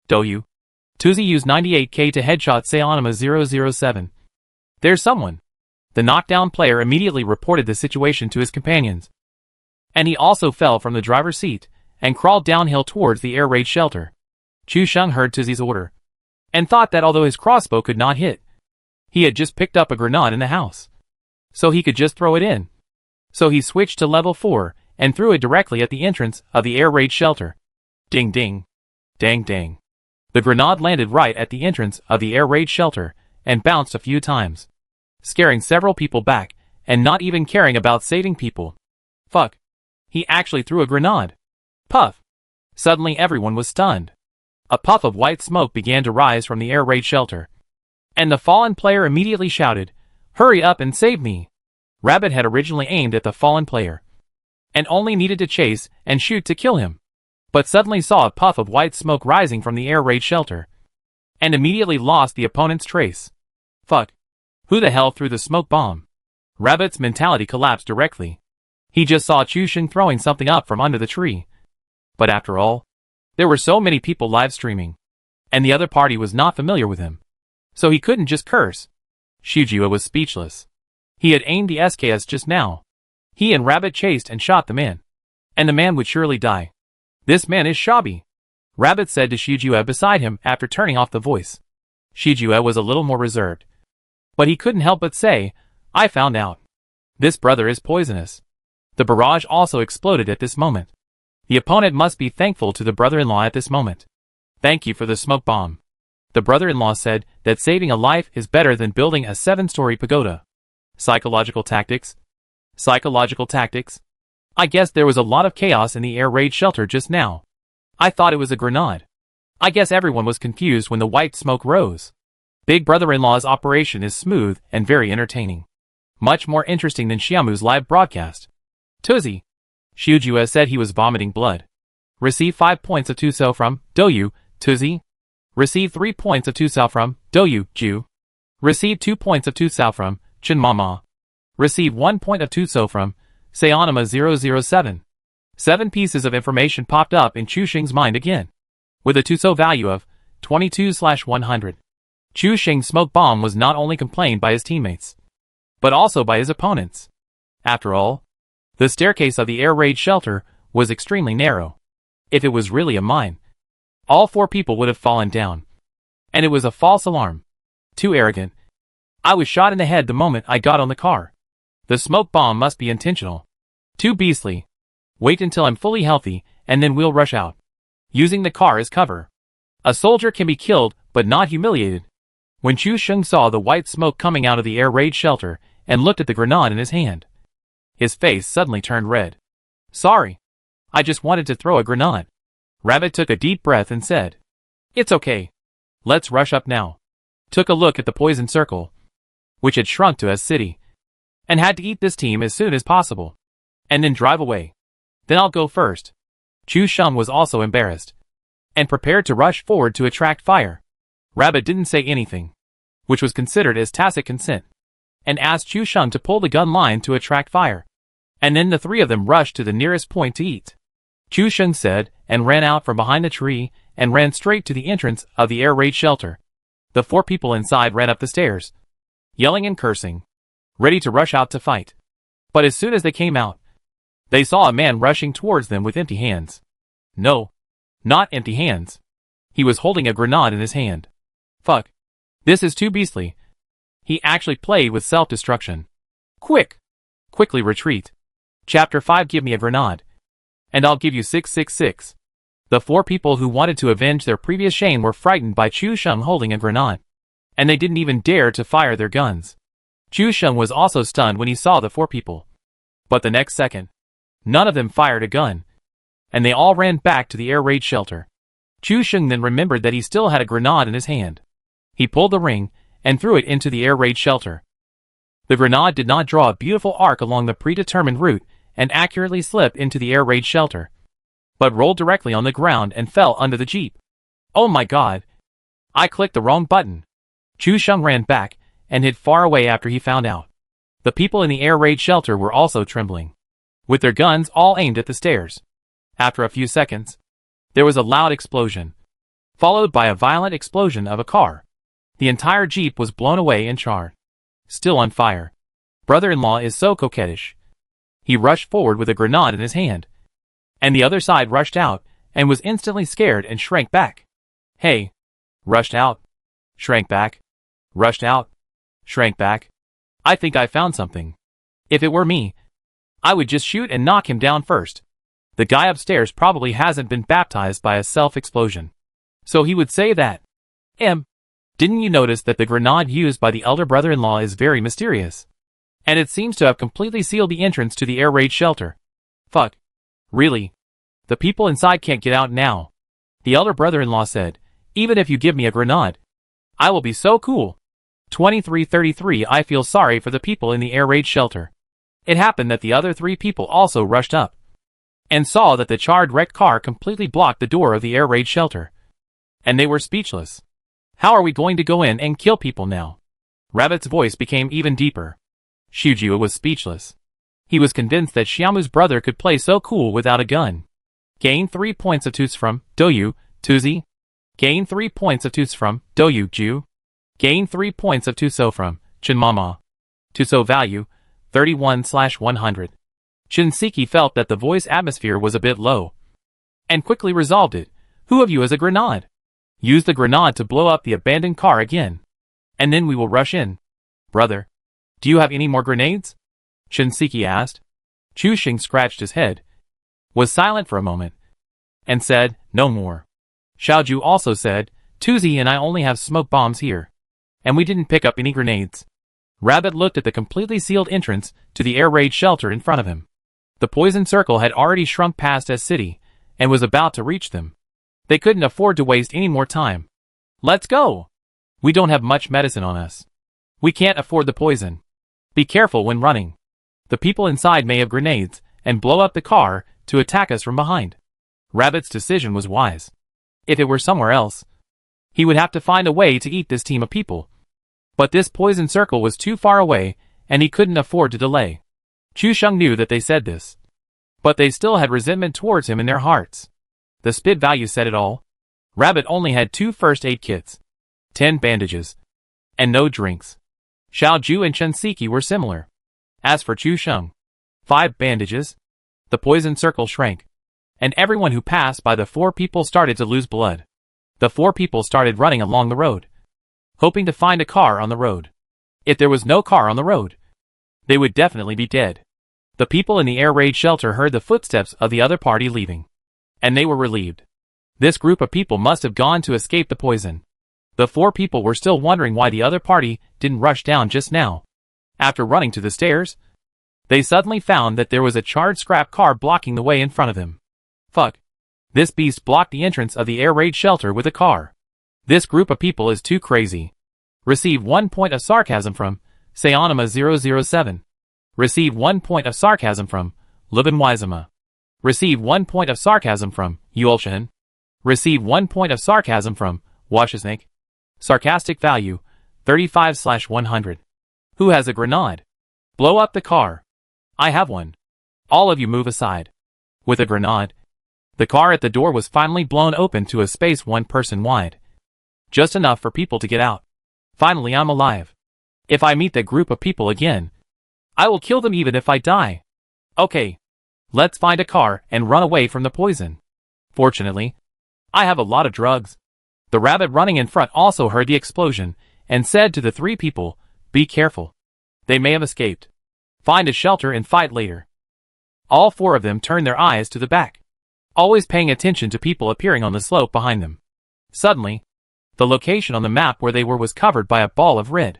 Doyu. Tuzi used 98K to headshot Sayonama 007. There's someone. The knockdown player immediately reported the situation to his companions, and he also fell from the driver's seat and crawled downhill towards the air raid shelter. Chusheng heard Tuzi's order, and thought that although his crossbow could not hit, he had just picked up a grenade in the house, so he could just throw it in. So he switched to level 4 and threw it directly at the entrance of the air raid shelter. Ding ding. Dang dang. The grenade landed right at the entrance of the air raid shelter and bounced a few times, scaring several people back and not even caring about saving people. Fuck. He actually threw a grenade. Puff. Suddenly everyone was stunned. A puff of white smoke began to rise from the air raid shelter, and the fallen player immediately shouted, "Hurry up and save me!" Rabbit had originally aimed at the fallen player, and only needed to chase and shoot to kill him, but suddenly saw a puff of white smoke rising from the air raid shelter, and immediately lost the opponent's trace. Fuck. Who the hell threw the smoke bomb? Rabbit's mentality collapsed directly. He just saw Chusheng throwing something up from under the tree. But after all, there were so many people live streaming, and the other party was not familiar with him, so he couldn't just curse. Shujua was speechless. He had aimed the SKS just now. He and Rabbit chased and shot the man, and the man would surely die. This man is Shabi, Rabbit said to Shujua beside him after turning off the voice. Shujua was a little more reserved, but he couldn't help but say, "I found out. This brother is poisonous." The barrage also exploded at this moment. The opponent must be thankful to the brother-in-law at this moment. "Thank you for the smoke bomb." The brother-in-law said that saving a life is better than building a 7-story pagoda. Psychological tactics? Psychological tactics? I guess there was a lot of chaos in the air raid shelter just now. I thought it was a grenade. I guess everyone was confused when the white smoke rose. Big brother-in-law's operation is smooth and very entertaining. Much more interesting than Xiaomu's live broadcast. Tuzi. Shujua said he was vomiting blood. Receive 5 points of Tusao from Doyu, Tuzi. Receive 3 points of Tusao from Doyu, Ju. Receive 2 points of Tusao from Chen Mama. Receive 1 point of Tusao from Sayonama 007. 7 pieces of information popped up in Chusheng's mind again, with a Tusao value of 22/100. Chusheng's smoke bomb was not only complained by his teammates, but also by his opponents. After all, the staircase of the air raid shelter was extremely narrow. If it was really a mine, all 4 people would have fallen down. And it was a false alarm. Too arrogant. I was shot in the head the moment I got on the car. The smoke bomb must be intentional. Too beastly. Wait until I'm fully healthy, and then we'll rush out, using the car as cover. A soldier can be killed, but not humiliated. When Chusheng saw the white smoke coming out of the air raid shelter, and looked at the grenade in his hand, his face suddenly turned red. "Sorry. I just wanted to throw a grenade." Rabbit took a deep breath and said, "It's okay. Let's rush up now." Took a look at the poison circle, which had shrunk to a city, and had to eat this team as soon as possible. and then drive away. Then I'll go first. Chu Sheng was also embarrassed and prepared to rush forward to attract fire. Rabbit didn't say anything, which was considered as tacit consent, and asked Chu Sheng to pull the gun line to attract fire. And then the three of them rushed to the nearest point to eat. Chu Sheng said, and ran out from behind the tree, and ran straight to the entrance of the air raid shelter. The four people inside ran up the stairs, yelling and cursing, ready to rush out to fight. But as soon as they came out, they saw a man rushing towards them with empty hands. No, not empty hands. He was holding a grenade in his hand. Fuck. This is too beastly. He actually played with self-destruction. Quickly retreat. Chapter 5. Give me a grenade, and I'll give you 666. The four people who wanted to avenge their previous shame were frightened by Chu Sheng holding a grenade, and they didn't even dare to fire their guns. Chu Sheng was also stunned when he saw the four people. But the next second, none of them fired a gun, and they all ran back to the air raid shelter. Chu Sheng then remembered that he still had a grenade in his hand. He pulled the ring and threw it into the air raid shelter. The grenade did not draw a beautiful arc along the predetermined route and accurately slip into the air raid shelter, but rolled directly on the ground and fell under the jeep. Oh my god! I clicked the wrong button. Chu Sheng ran back and hid far away after he found out. The people in the air raid shelter were also trembling, with their guns all aimed at the stairs. After a few seconds, there was a loud explosion, followed by a violent explosion of a car. The entire jeep was blown away and charred, still on fire. Brother-in-law is so coquettish. He rushed forward with a grenade in his hand, and the other side rushed out and was instantly scared and shrank back. Hey! Rushed out. Shrank back. Rushed out. Shrank back. I think I found something. If it were me, I would just shoot and knock him down first. The guy upstairs probably hasn't been baptized by a self-explosion, so he would say that. Didn't you notice that the grenade used by the elder brother-in-law is very mysterious? And it seems to have completely sealed the entrance to the air raid shelter. Fuck. Really? The people inside can't get out now. The elder brother-in-law said, even if you give me a grenade, I will be so cool. 2333. I feel sorry for the people in the air raid shelter. It happened that the other three people also rushed up and saw that the charred wrecked car completely blocked the door of the air raid shelter, and they were speechless. How are we going to go in and kill people now? Rabbit's voice became even deeper. Shujia was speechless. He was convinced that Xiaomu's brother could play so cool without a gun. Gain 3 points of Toots from Douyu, Tuzi. Gain 3 points of Toots from Douyu, Ju. Gain 3 points of Tuso from Chinmama. Tuso value 31/100. Shinseki felt that the voice atmosphere was a bit low, and quickly resolved it. Who of you has a grenade? Use the grenade to blow up the abandoned car again, and then we will rush in. Brother, do you have any more grenades? Shinseki asked. Chu Sheng scratched his head, was silent for a moment, and said, no more. Xiaoju also said, Tuzi and I only have smoke bombs here, and we didn't pick up any grenades. Rabbit looked at the completely sealed entrance to the air raid shelter in front of him. The poison circle had already shrunk past S City, and was about to reach them. They couldn't afford to waste any more time. Let's go! We don't have much medicine on us. We can't afford the poison. Be careful when running. The people inside may have grenades, and blow up the car to attack us from behind. Rabbit's decision was wise. If it were somewhere else, he would have to find a way to eat this team of people. But this poison circle was too far away, and he couldn't afford to delay. Chu Sheng knew that they said this, but they still had resentment towards him in their hearts. The spit value said it all. Rabbit only had 2 first aid kits, 10 bandages, and no drinks. Xiaoju and Shinseki were similar. As for Chu Sheng, 5 bandages. The poison circle shrank, and everyone who passed by the 4 people started to lose blood. The 4 people started running along the road, hoping to find a car on the road. If there was no car on the road, they would definitely be dead. The people in the air raid shelter heard the footsteps of the other party leaving, and they were relieved. This group of people must have gone to escape the poison. The 4 people were still wondering why the other party didn't rush down just now. After running to the stairs, they suddenly found that there was a charred scrap car blocking the way in front of them. Fuck. This beast blocked the entrance of the air raid shelter with a car. This group of people is too crazy. Receive 1 point of sarcasm from Sayonama 007. Receive 1 point of sarcasm from Lubin Wizema. Receive 1 point of sarcasm from Yulshin. Receive 1 point of sarcasm from Washasnake. Sarcastic value 35/100. Who has a grenade? Blow up the car. I have one. All of you move aside. With a grenade. The car at the door was finally blown open to a space 1 person wide. Just enough for people to get out. Finally I'm alive. If I meet that group of people again, I will kill them even if I die. Okay. Let's find a car and run away from the poison. Fortunately, I have a lot of drugs. The rabbit running in front also heard the explosion and said to the 3 people, be careful. They may have escaped. Find a shelter and fight later. All 4 of them turned their eyes to the back, always paying attention to people appearing on the slope behind them. Suddenly, the location on the map where they were was covered by a ball of red.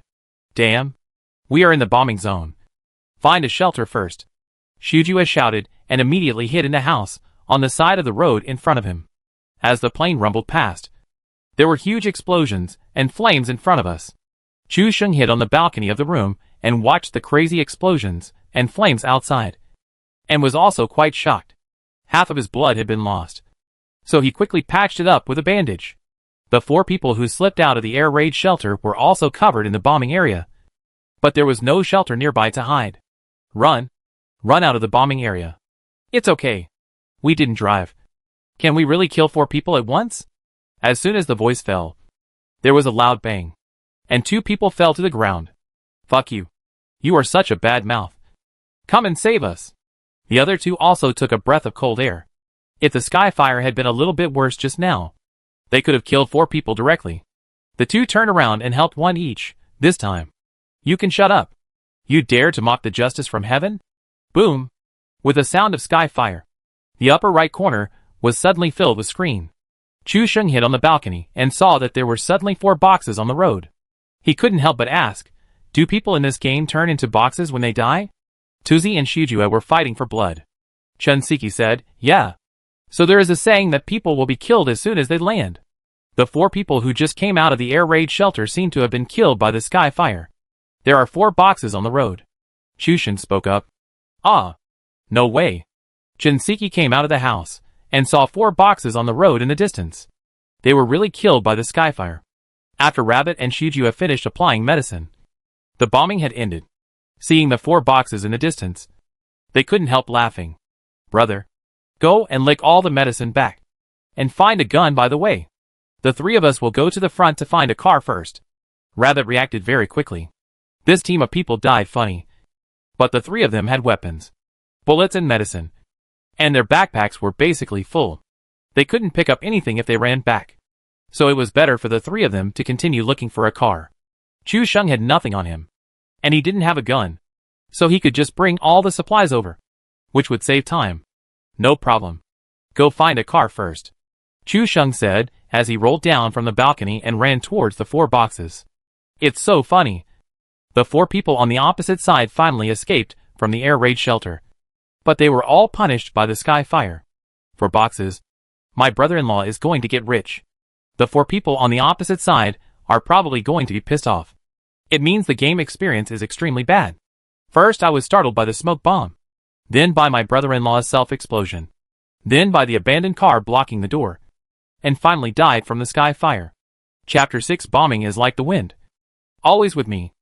Damn. We are in the bombing zone. Find a shelter first. Shujua shouted and immediately hid in a house on the side of the road in front of him. As the plane rumbled past, there were huge explosions and flames in front of us. Chu Sheng hid on the balcony of the room and watched the crazy explosions and flames outside, and was also quite shocked. Half of his blood had been lost, so he quickly patched it up with a bandage. The 4 people who slipped out of the air raid shelter were also covered in the bombing area, but there was no shelter nearby to hide. Run. Run out of the bombing area. It's okay. We didn't drive. Can we really kill 4 people at once? As soon as the voice fell, there was a loud bang, and 2 people fell to the ground. Fuck you. You are such a bad mouth. Come and save us. The other 2 also took a breath of cold air. If the sky fire had been a little bit worse just now, they could have killed 4 people directly. The 2 turned around and helped 1 each, this time. You can shut up. You dare to mock the justice from heaven? Boom. With a sound of sky fire, the upper right corner was suddenly filled with screen. Chu Sheng hid on the balcony and saw that there were suddenly 4 boxes on the road. He couldn't help but ask, do people in this game turn into boxes when they die? Tuzi and Shujua were fighting for blood. Chen Siki said, yeah. So there is a saying that people will be killed as soon as they land. The 4 people who just came out of the air raid shelter seem to have been killed by the sky fire. There are 4 boxes on the road. Shushin spoke up. Ah. No way. Jinsiki came out of the house and saw 4 boxes on the road in the distance. They were really killed by the skyfire. After Rabbit and Shujua finished applying medicine, the bombing had ended. Seeing the 4 boxes in the distance, they couldn't help laughing. Brother, go and lick all the medicine back. And find a gun by the way. The 3 of us will go to the front to find a car first. Rabbit reacted very quickly. This team of people died funny. But the 3 of them had weapons, bullets and medicine, and their backpacks were basically full. They couldn't pick up anything if they ran back. So it was better for the 3 of them to continue looking for a car. Chu Sheng had nothing on him, and he didn't have a gun, so he could just bring all the supplies over, which would save time. No problem. Go find a car first, Chu Sheng said as he rolled down from the balcony and ran towards the 4 boxes. It's so funny. The 4 people on the opposite side finally escaped from the air raid shelter, but they were all punished by the sky fire. 4 boxes. My brother-in-law is going to get rich. The 4 people on the opposite side are probably going to be pissed off. It means the game experience is extremely bad. First I was startled by the smoke bomb, then by my brother-in-law's self-explosion, then by the abandoned car blocking the door, and finally died from the sky fire. Chapter 6 Bombing is like the wind. Always with me.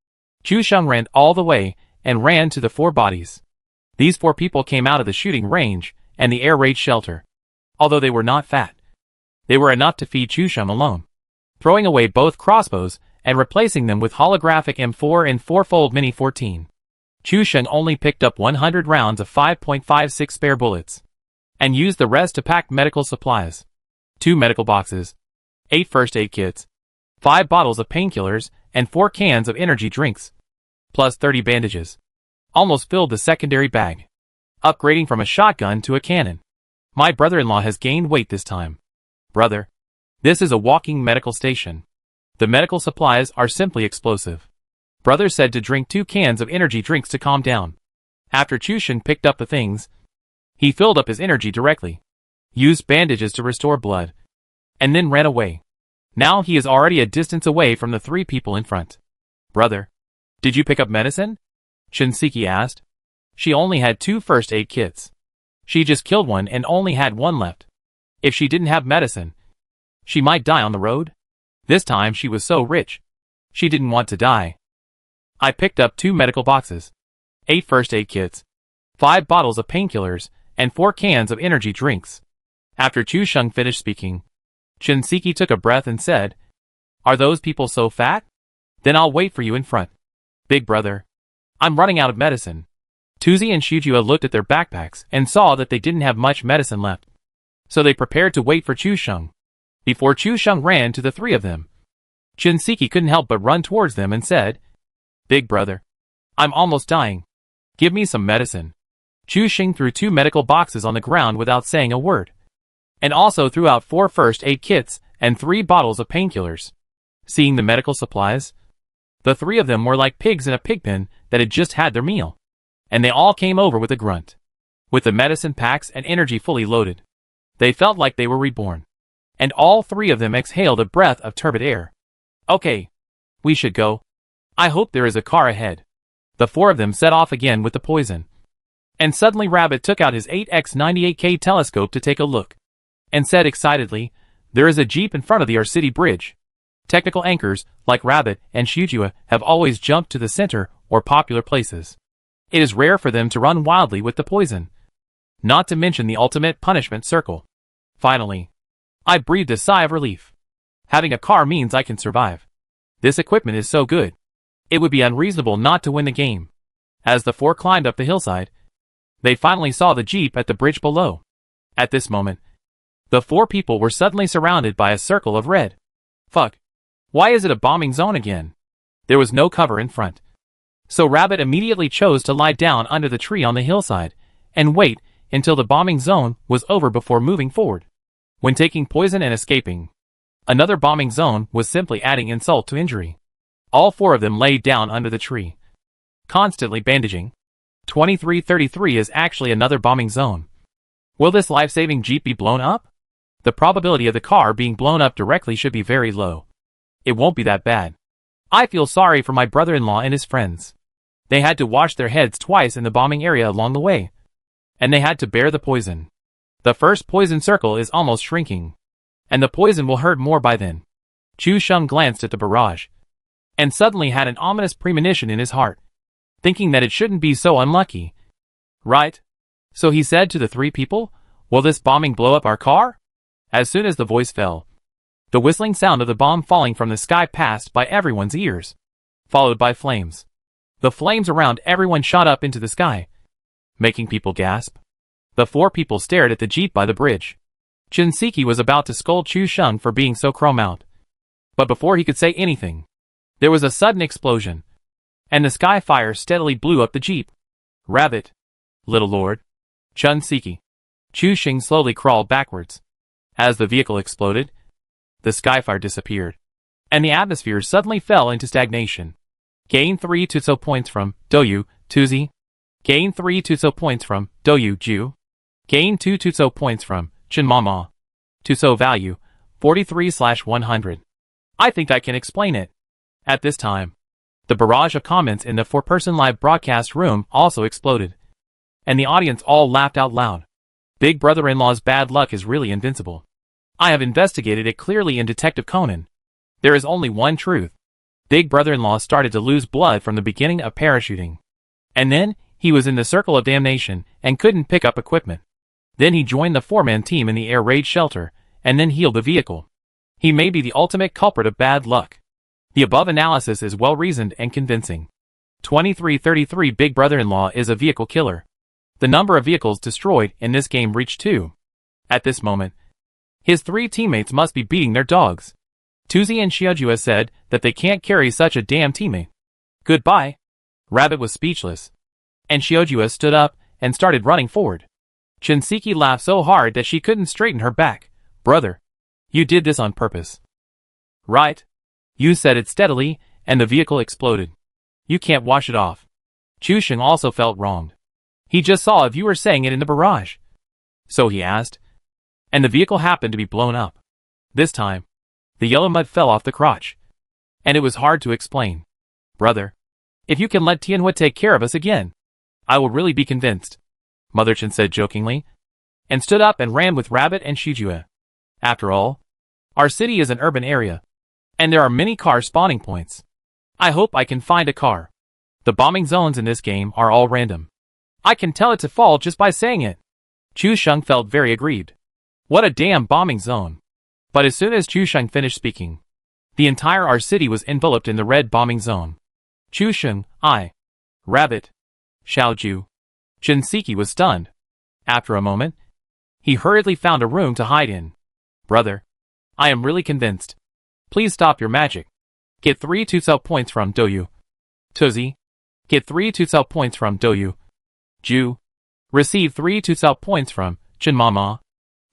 Chu Sheng ran all the way and ran to the 4 bodies. These 4 people came out of the shooting range and the air raid shelter. Although they were not fat, they were enough to feed Chu Sheng alone. Throwing away both crossbows and replacing them with holographic M4 and 4-fold Mini 14. Chu Sheng only picked up 100 rounds of 5.56 spare bullets, and used the rest to pack medical supplies. 2 medical boxes, 8 first aid kits, 5 bottles of painkillers, and 4 cans of energy drinks, plus 30 bandages. Almost filled the secondary bag. Upgrading from a shotgun to a cannon. My brother-in-law has gained weight this time. Brother, this is a walking medical station. The medical supplies are simply explosive. Brother said to drink 2 cans of energy drinks to calm down. After Chushin picked up the things, he filled up his energy directly, used bandages to restore blood, and then ran away. Now he is already a distance away from the 3 people in front. Brother, did you pick up medicine? Shinseki asked. She only had 2 first aid kits. She just killed one and only had one left. If she didn't have medicine, she might die on the road. This time she was so rich. She didn't want to die. I picked up 2 medical boxes, 8 first aid kits, 5 bottles of painkillers, and 4 cans of energy drinks. After Chu Sheng finished speaking, Shinseki took a breath and said, "Are those people so fat? Then I'll wait for you in front. Big brother, I'm running out of medicine." Tuzi and Shujua looked at their backpacks and saw that they didn't have much medicine left. So they prepared to wait for Chu Sheng. Before Chu Sheng ran to the 3 of them, Shinseki couldn't help but run towards them and said, "Big brother, I'm almost dying. Give me some medicine." Chu Sheng threw 2 medical boxes on the ground without saying a word, and also threw out 4 first aid kits and 3 bottles of painkillers. Seeing the medical supplies, the 3 of them were like pigs in a pig pen that had just had their meal, and they all came over with a grunt. With the medicine packs and energy fully loaded, they felt like they were reborn, and all 3 of them exhaled a breath of turbid air. "Okay, we should go. I hope there is a car ahead." The 4 of them set off again with the poison. And suddenly Rabbit took out his 8x98K telescope to take a look, and said excitedly, "There is a jeep in front of the our city bridge." Technical anchors, like Rabbit and Shujua, have always jumped to the center or popular places. It is rare for them to run wildly with the poison. Not to mention the ultimate punishment circle. Finally, I breathed a sigh of relief. Having a car means I can survive. This equipment is so good. It would be unreasonable not to win the game. As the 4 climbed up the hillside, they finally saw the jeep at the bridge below. At this moment, the 4 people were suddenly surrounded by a circle of red. Fuck. Why is it a bombing zone again? There was no cover in front. So Rabbit immediately chose to lie down under the tree on the hillside and wait until the bombing zone was over before moving forward. When taking poison and escaping, another bombing zone was simply adding insult to injury. All 4 of them laid down under the tree, constantly bandaging. 2333 is actually another bombing zone. Will this life-saving jeep be blown up? The probability of the car being blown up directly should be very low. It won't be that bad. I feel sorry for my brother-in-law and his friends. They had to wash their heads twice in the bombing area along the way, and they had to bear the poison. The first poison circle is almost shrinking, and the poison will hurt more by then. Chu Sheng glanced at the barrage, and suddenly had an ominous premonition in his heart, thinking that it shouldn't be so unlucky. Right? So he said to the 3 people, "Will this bombing blow up our car?" As soon as the voice fell, the whistling sound of the bomb falling from the sky passed by everyone's ears, followed by flames. The flames around everyone shot up into the sky, making people gasp. The 4 people stared at the jeep by the bridge. Shinseki was about to scold Chu Sheng for being so chrome out, but before he could say anything, there was a sudden explosion, and the sky fire steadily blew up the jeep. "Rabbit, little lord." Shinseki. Chu Sheng slowly crawled backwards. As the vehicle exploded, the skyfire disappeared, and the atmosphere suddenly fell into stagnation. Gain 3 Tutso points from Doyu, Tuzi. Gain 3 Tutso points from Doyu, Ju. Gain 2 Tutso points from Chinmama. Tutso value, 43/100. I think I can explain it. At this time, the barrage of comments in the 4-person live broadcast room also exploded, and the audience all laughed out loud. Big brother-in-law's bad luck is really invincible. I have investigated it clearly in Detective Conan. There is only one truth. Big brother-in-law started to lose blood from the beginning of parachuting. And then, he was in the circle of damnation and couldn't pick up equipment. Then he joined the 4-man team in the air raid shelter, and then healed the vehicle. He may be the ultimate culprit of bad luck. The above analysis is well-reasoned and convincing. 2333 Big brother-in-law is a vehicle killer. The number of vehicles destroyed in this game reached 2. At this moment, his 3 teammates must be beating their dogs. Tuzi and Shiojua said that they can't carry such a damn teammate. Goodbye. Rabbit was speechless, and Shiojua stood up and started running forward. Shinseki laughed so hard that she couldn't straighten her back. "Brother, you did this on purpose." "Right. You said it steadily, and the vehicle exploded. You can't wash it off." Chu Sheng also felt wronged. He just saw a viewer saying it in the barrage. So he asked, and the vehicle happened to be blown up. This time, the yellow mud fell off the crotch, and it was hard to explain. "Brother, if you can let Tianhua take care of us again, I will really be convinced," Mother Chen said jokingly. and stood up and ran with Rabbit and Shijue. After all, our city is an urban area, and there are many car spawning points. I hope I can find a car. The bombing zones in this game are all random. I can tell it to fall just by saying it. Chu Sheng felt very aggrieved. What a damn bombing zone. But as soon as Chu Sheng finished speaking, the entire our city was enveloped in the red bombing zone. Chu Sheng, Rabbit, Xiaoju, Shinseki was stunned. After a moment, he hurriedly found a room to hide in. Brother, I am really convinced. Please stop your magic. Get 3 Tutsao points from Douyu. Tuzi, get 3 Tutsao points from Douyu. Ju, receive 3 Tutsao points from Chenmama.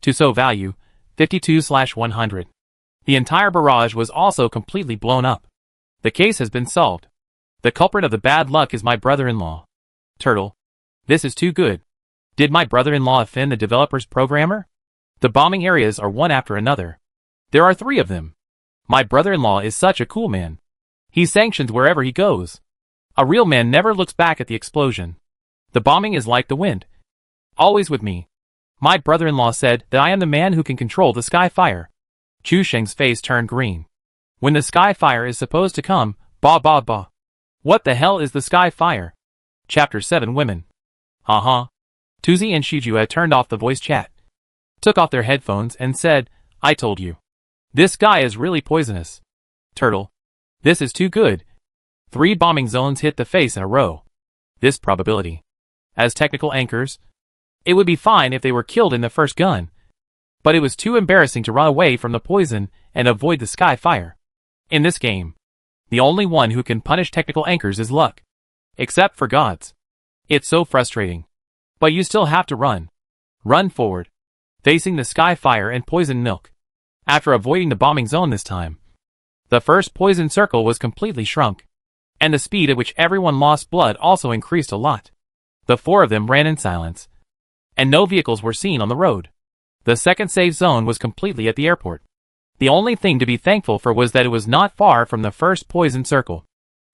Tutsao value, 52/100. The entire barrage was also completely blown up. The case has been solved. The culprit of the bad luck is my brother-in-law. Turtle, this is too good. Did my brother-in-law offend the developer's programmer? The bombing areas are one after another. There are 3 of them. My brother-in-law is such a cool man. He sanctions wherever he goes. A real man never looks back at the explosion. The bombing is like the wind. Always with me. My brother-in-law said that I am the man who can control the sky fire. Chu Sheng's face turned green. When the sky fire is supposed to come, bah. What the hell is the sky fire? Chapter 7 Women. Tuzi and Shijue had turned off the voice chat, took off their headphones and said, I told you. This guy is really poisonous. Turtle, this is too good. 3 bombing zones hit the face in a row. This probability. As technical anchors, it would be fine if they were killed in the first gun, but it was too embarrassing to run away from the poison and avoid the sky fire. In this game, the only one who can punish technical anchors is luck. Except for gods. It's so frustrating. But you still have to run. Run forward, facing the sky fire and poison milk. After avoiding the bombing zone this time, the first poison circle was completely shrunk, and the speed at which everyone lost blood also increased a lot. The 4 of them ran in silence, and no vehicles were seen on the road. The second safe zone was completely at the airport. The only thing to be thankful for was that it was not far from the first poison circle.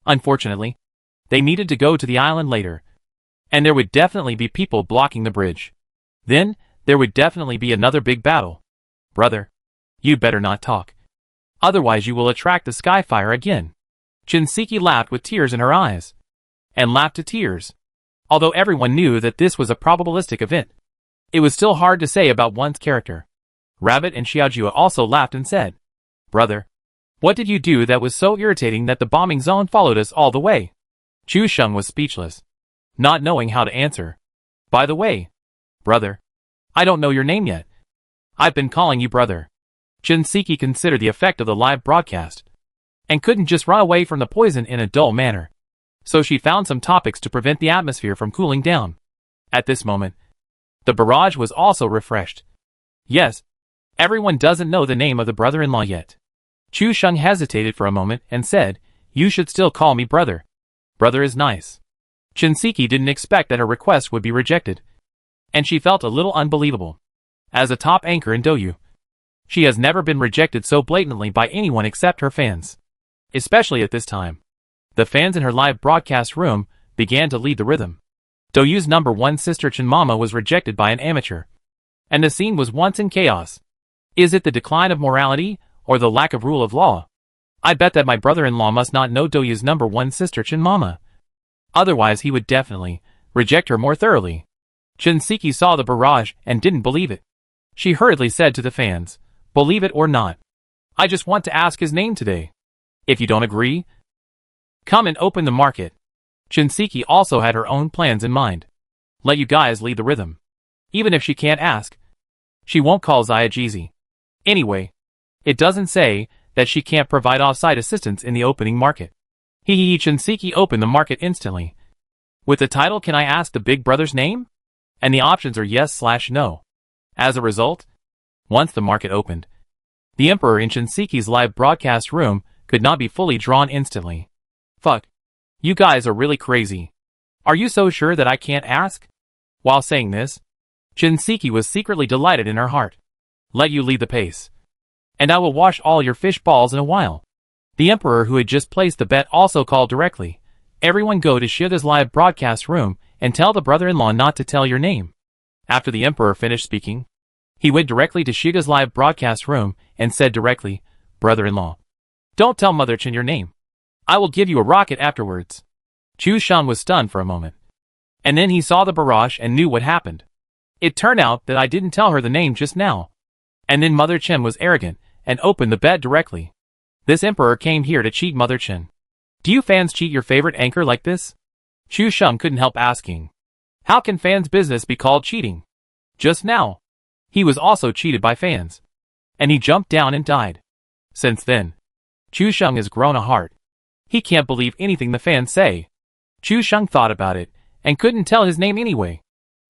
Unfortunately, they needed to go to the island later, and there would definitely be people blocking the bridge. Then, there would definitely be another big battle. Brother, you better not talk. Otherwise you will attract the sky fire again. Shinseki laughed with tears in her eyes. And laughed to tears. Although everyone knew that this was a probabilistic event, it was still hard to say about one's character. Rabbit and Xiaojue also laughed and said, Brother, what did you do that was so irritating that the bombing zone followed us all the way? Chu Sheng was speechless, not knowing how to answer. By the way, brother, I don't know your name yet. I've been calling you brother. Shinseki considered the effect of the live broadcast, and couldn't just run away from the poison in a dull manner. So she found some topics to prevent the atmosphere from cooling down. At this moment, the barrage was also refreshed. Yes, everyone doesn't know the name of the brother-in-law yet. Chu Sheng hesitated for a moment and said, You should still call me brother. Brother is nice. Shinseki didn't expect that her request would be rejected, and she felt a little unbelievable. As a top anchor in Douyu, she has never been rejected so blatantly by anyone except her fans. Especially at this time. The fans in her live broadcast room began to lead the rhythm. Douyu's #1 sister Chenmama was rejected by an amateur, and the scene was once in chaos. Is it the decline of morality, or the lack of rule of law? I bet that my brother-in-law must not know Douyu's #1 sister Chenmama. Otherwise he would definitely reject her more thoroughly. Shinseki saw the barrage and didn't believe it. She hurriedly said to the fans, Believe it or not, I just want to ask his name today. If you don't agree, come and open the market. Shinseki also had her own plans in mind. Let you guys lead the rhythm. Even if she can't ask, she won't call Xiaojizi. Anyway, it doesn't say that she can't provide off-site assistance in the opening market. Shinseki opened the market instantly. With the title Can I Ask the Big Brother's Name? And the options are yes/no. As a result, once the market opened, the Emperor in Shinseki's live broadcast room could not be fully drawn instantly. Fuck. You guys are really crazy. Are you so sure that I can't ask? While saying this, Shinseki was secretly delighted in her heart. Let you lead the pace, and I will wash all your fish balls in a while. The Emperor who had just placed the bet also called directly. Everyone go to Shida's live broadcast room and tell the brother-in-law not to tell your name. After the Emperor finished speaking, he went directly to Shiga's live broadcast room and said directly, "Brother-in-law, don't tell Mother Chen your name. I will give you a rocket afterwards." Chu Sheng was stunned for a moment. And then he saw the barrage and knew what happened. It turned out that I didn't tell her the name just now. And then Mother Chen was arrogant and opened the bed directly. This Emperor came here to cheat Mother Chen. Do you fans cheat your favorite anchor like this? Chu Sheng couldn't help asking. How can fans' business be called cheating? Just now, he was also cheated by fans. And he jumped down and died. Since then, Chu Sheng has grown a heart. He can't believe anything the fans say. Chu Sheng thought about it, and couldn't tell his name anyway.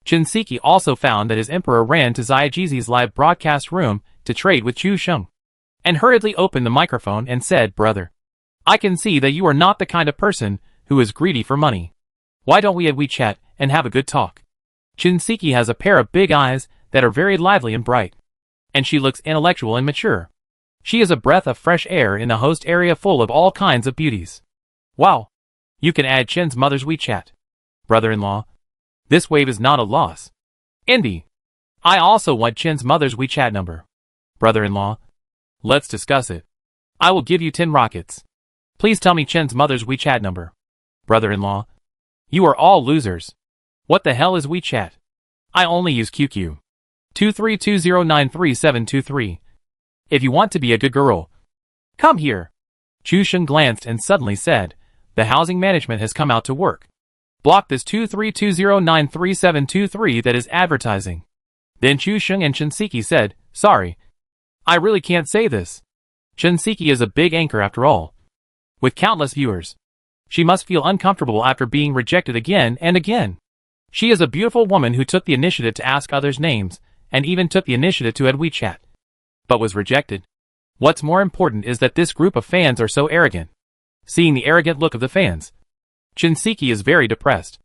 Shinseki also found that his Emperor ran to Ziajizi's live broadcast room to trade with Chu Sheng, and hurriedly opened the microphone and said, "Brother, I can see that you are not the kind of person who is greedy for money. Why don't we have WeChat and have a good talk?" Shinseki has a pair of big eyes that are very lively and bright, and she looks intellectual and mature. She is a breath of fresh air in a host area full of all kinds of beauties. Wow! You can add Chen's mother's WeChat. Brother-in-law, this wave is not a loss. Envy. I also want Chen's mother's WeChat number. Brother-in-law, let's discuss it. I will give you 10 rockets. Please tell me Chen's mother's WeChat number. Brother-in-law, you are all losers. What the hell is WeChat? I only use QQ. 2320937323. If you want to be a good girl, come here. Chu Sheng glanced and suddenly said, "The housing management has come out to work. Block this 2320937323 that is advertising." Then Chu Sheng and Shinseki said, "Sorry. I really can't say this." Shinseki is a big anchor after all. With countless viewers, she must feel uncomfortable after being rejected again and again. She is a beautiful woman who took the initiative to ask others' names, and even took the initiative to add WeChat, but was rejected. What's more important is that this group of fans are so arrogant. Seeing the arrogant look of the fans, Shinseki is very depressed.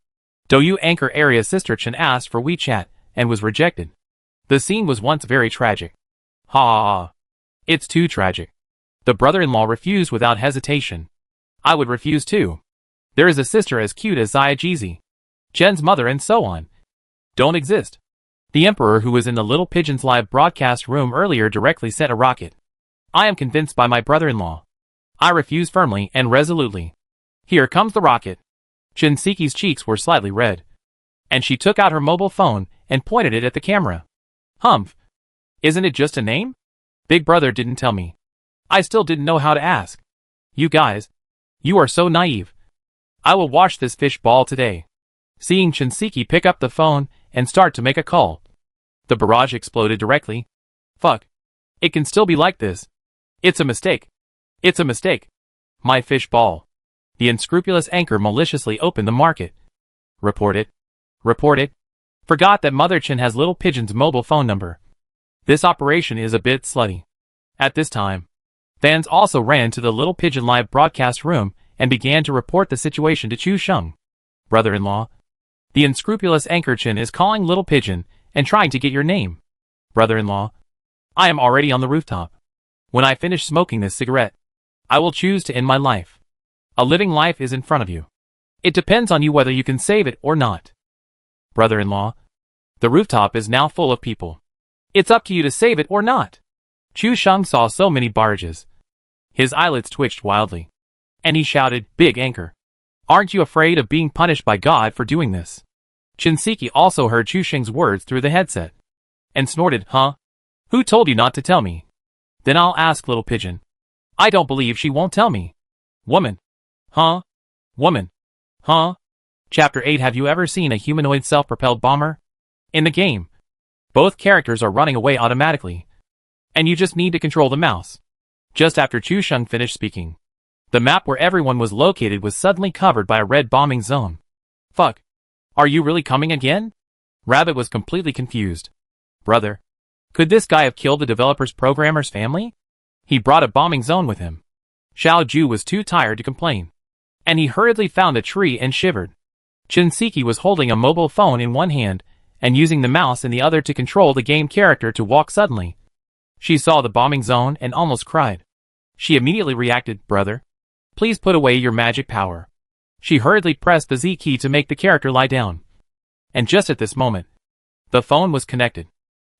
Douyu anchor area sister Chen asked for WeChat and was rejected. The scene was once very tragic. Ha ha ha. It's too tragic. The brother-in-law refused without hesitation. I would refuse too. There is a sister as cute as Ziajizi, Chen's mother, and so on. Don't exist. The Emperor, who was in the Little Pigeon's live broadcast room earlier, directly sent a rocket. I am convinced by my brother-in-law. I refuse firmly and resolutely. Here comes the rocket. Shinseki's cheeks were slightly red, and she took out her mobile phone and pointed it at the camera. Humph. Isn't it just a name? Big brother didn't tell me. I still didn't know how to ask. You guys, you are so naive. I will wash this fish ball today. Seeing Shinseki pick up the phone and start to make a call, the barrage exploded directly. Fuck. It can still be like this. It's a mistake. It's a mistake. My fish ball. The unscrupulous anchor maliciously opened the market. Report it. Report it. Forgot that Mother Chen has Little Pigeon's mobile phone number. This operation is a bit slutty. At this time, fans also ran to the Little Pigeon live broadcast room and began to report the situation to Chu Sheng. Brother-in-law, the unscrupulous anchor Chen is calling Little Pigeon and trying to get your name. Brother-in-law, I am already on the rooftop. When I finish smoking this cigarette, I will choose to end my life. A living life is in front of you. It depends on you whether you can save it or not. Brother-in-law, the rooftop is now full of people. It's up to you to save it or not. Chu Sheng saw so many barrages. His eyelids twitched wildly, and he shouted, "Big anchor, aren't you afraid of being punished by God for doing this?" Shinseki also heard Chu Sheng's words through the headset, and snorted, "Huh? Who told you not to tell me? Then I'll ask Little Pigeon. I don't believe she won't tell me. Woman. Huh? Woman. Huh?" Chapter 8. Have you ever seen a humanoid self-propelled bomber? In the game, both characters are running away automatically, and you just need to control the mouse. Just after Chu Sheng finished speaking, the map where everyone was located was suddenly covered by a red bombing zone. Fuck. Are you really coming again? Rabbit was completely confused. Brother, could this guy have killed the developer's programmer's family? He brought a bombing zone with him. Xiao Ju was too tired to complain, and he hurriedly found a tree and shivered. Shinseki was holding a mobile phone in one hand and using the mouse in the other to control the game character to walk suddenly. She saw the bombing zone and almost cried. She immediately reacted, "Brother, please put away your magic power." She hurriedly pressed the Z key to make the character lie down. And just at this moment, The phone was connected.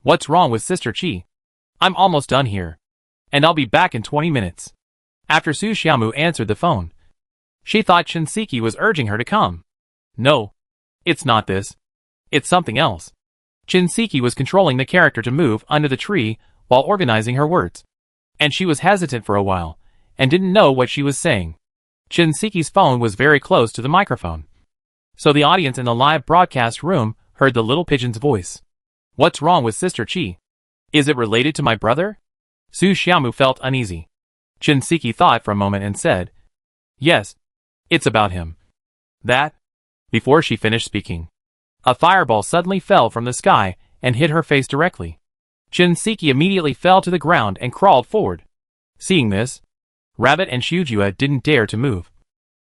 What's wrong with Sister Chi? I'm almost done here. And I'll be back in 20 minutes. After Su Xiaomu answered the phone, she thought Shinseki was urging her to come. No. It's not this. It's something else. Shinseki was controlling the character to move under the tree while organizing her words. And she was hesitant for a while, and didn't know what she was saying. Shinseki's phone was very close to the microphone. So the audience in the live broadcast room heard the little pigeon's voice. What's wrong with Sister Chi? Is it related to my brother? Su Xiaomu felt uneasy. Shinseki thought for a moment and said, Yes. It's about him. That? Before she finished speaking, a fireball suddenly fell from the sky and hit her face directly. Shinseki immediately fell to the ground and crawled forward. Seeing this, Rabbit and Shujua didn't dare to move,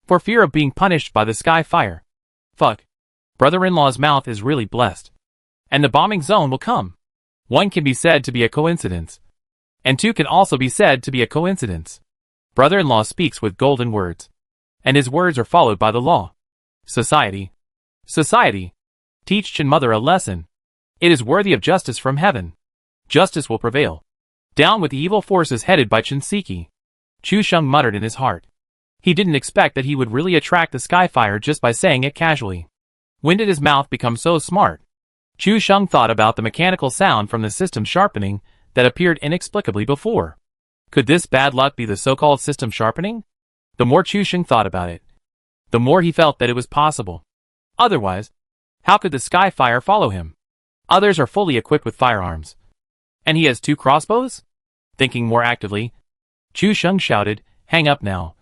for fear of being punished by the sky fire. Fuck. Brother-in-law's mouth is really blessed. And the bombing zone will come. One can be said to be a coincidence. And two can also be said to be a coincidence. Brother-in-law speaks with golden words. And his words are followed by the law. Society. Society. Teach Chin Mother a lesson. It is worthy of justice from heaven. Justice will prevail. Down with the evil forces headed by Shinseki. Chu Sheng muttered in his heart. He didn't expect that he would really attract the skyfire just by saying it casually. When did his mouth become so smart? Chu Sheng thought about the mechanical sound from the system sharpening that appeared inexplicably before. Could this bad luck be the so-called system sharpening? The more Chu Sheng thought about it, the more he felt that it was possible. Otherwise, how could the skyfire follow him? Others are fully equipped with firearms. And he has 2 crossbows? Thinking more actively, Chu Sheng shouted, Hang up now.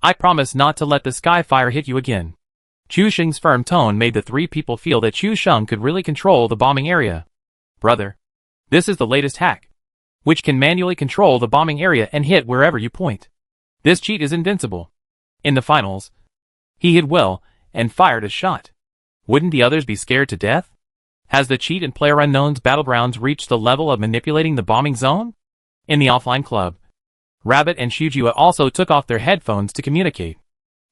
I promise not to let the skyfire hit you again. Chu Sheng's firm tone made the 3 people feel that Chu Sheng could really control the bombing area. Brother, this is the latest hack, which can manually control the bombing area and hit wherever you point. This cheat is invincible. In the finals, he hit well and fired a shot. Wouldn't the others be scared to death? Has the cheat in PlayerUnknown's Battlegrounds reached the level of manipulating the bombing zone? In the offline club, Rabbit and Shujua also took off their headphones to communicate.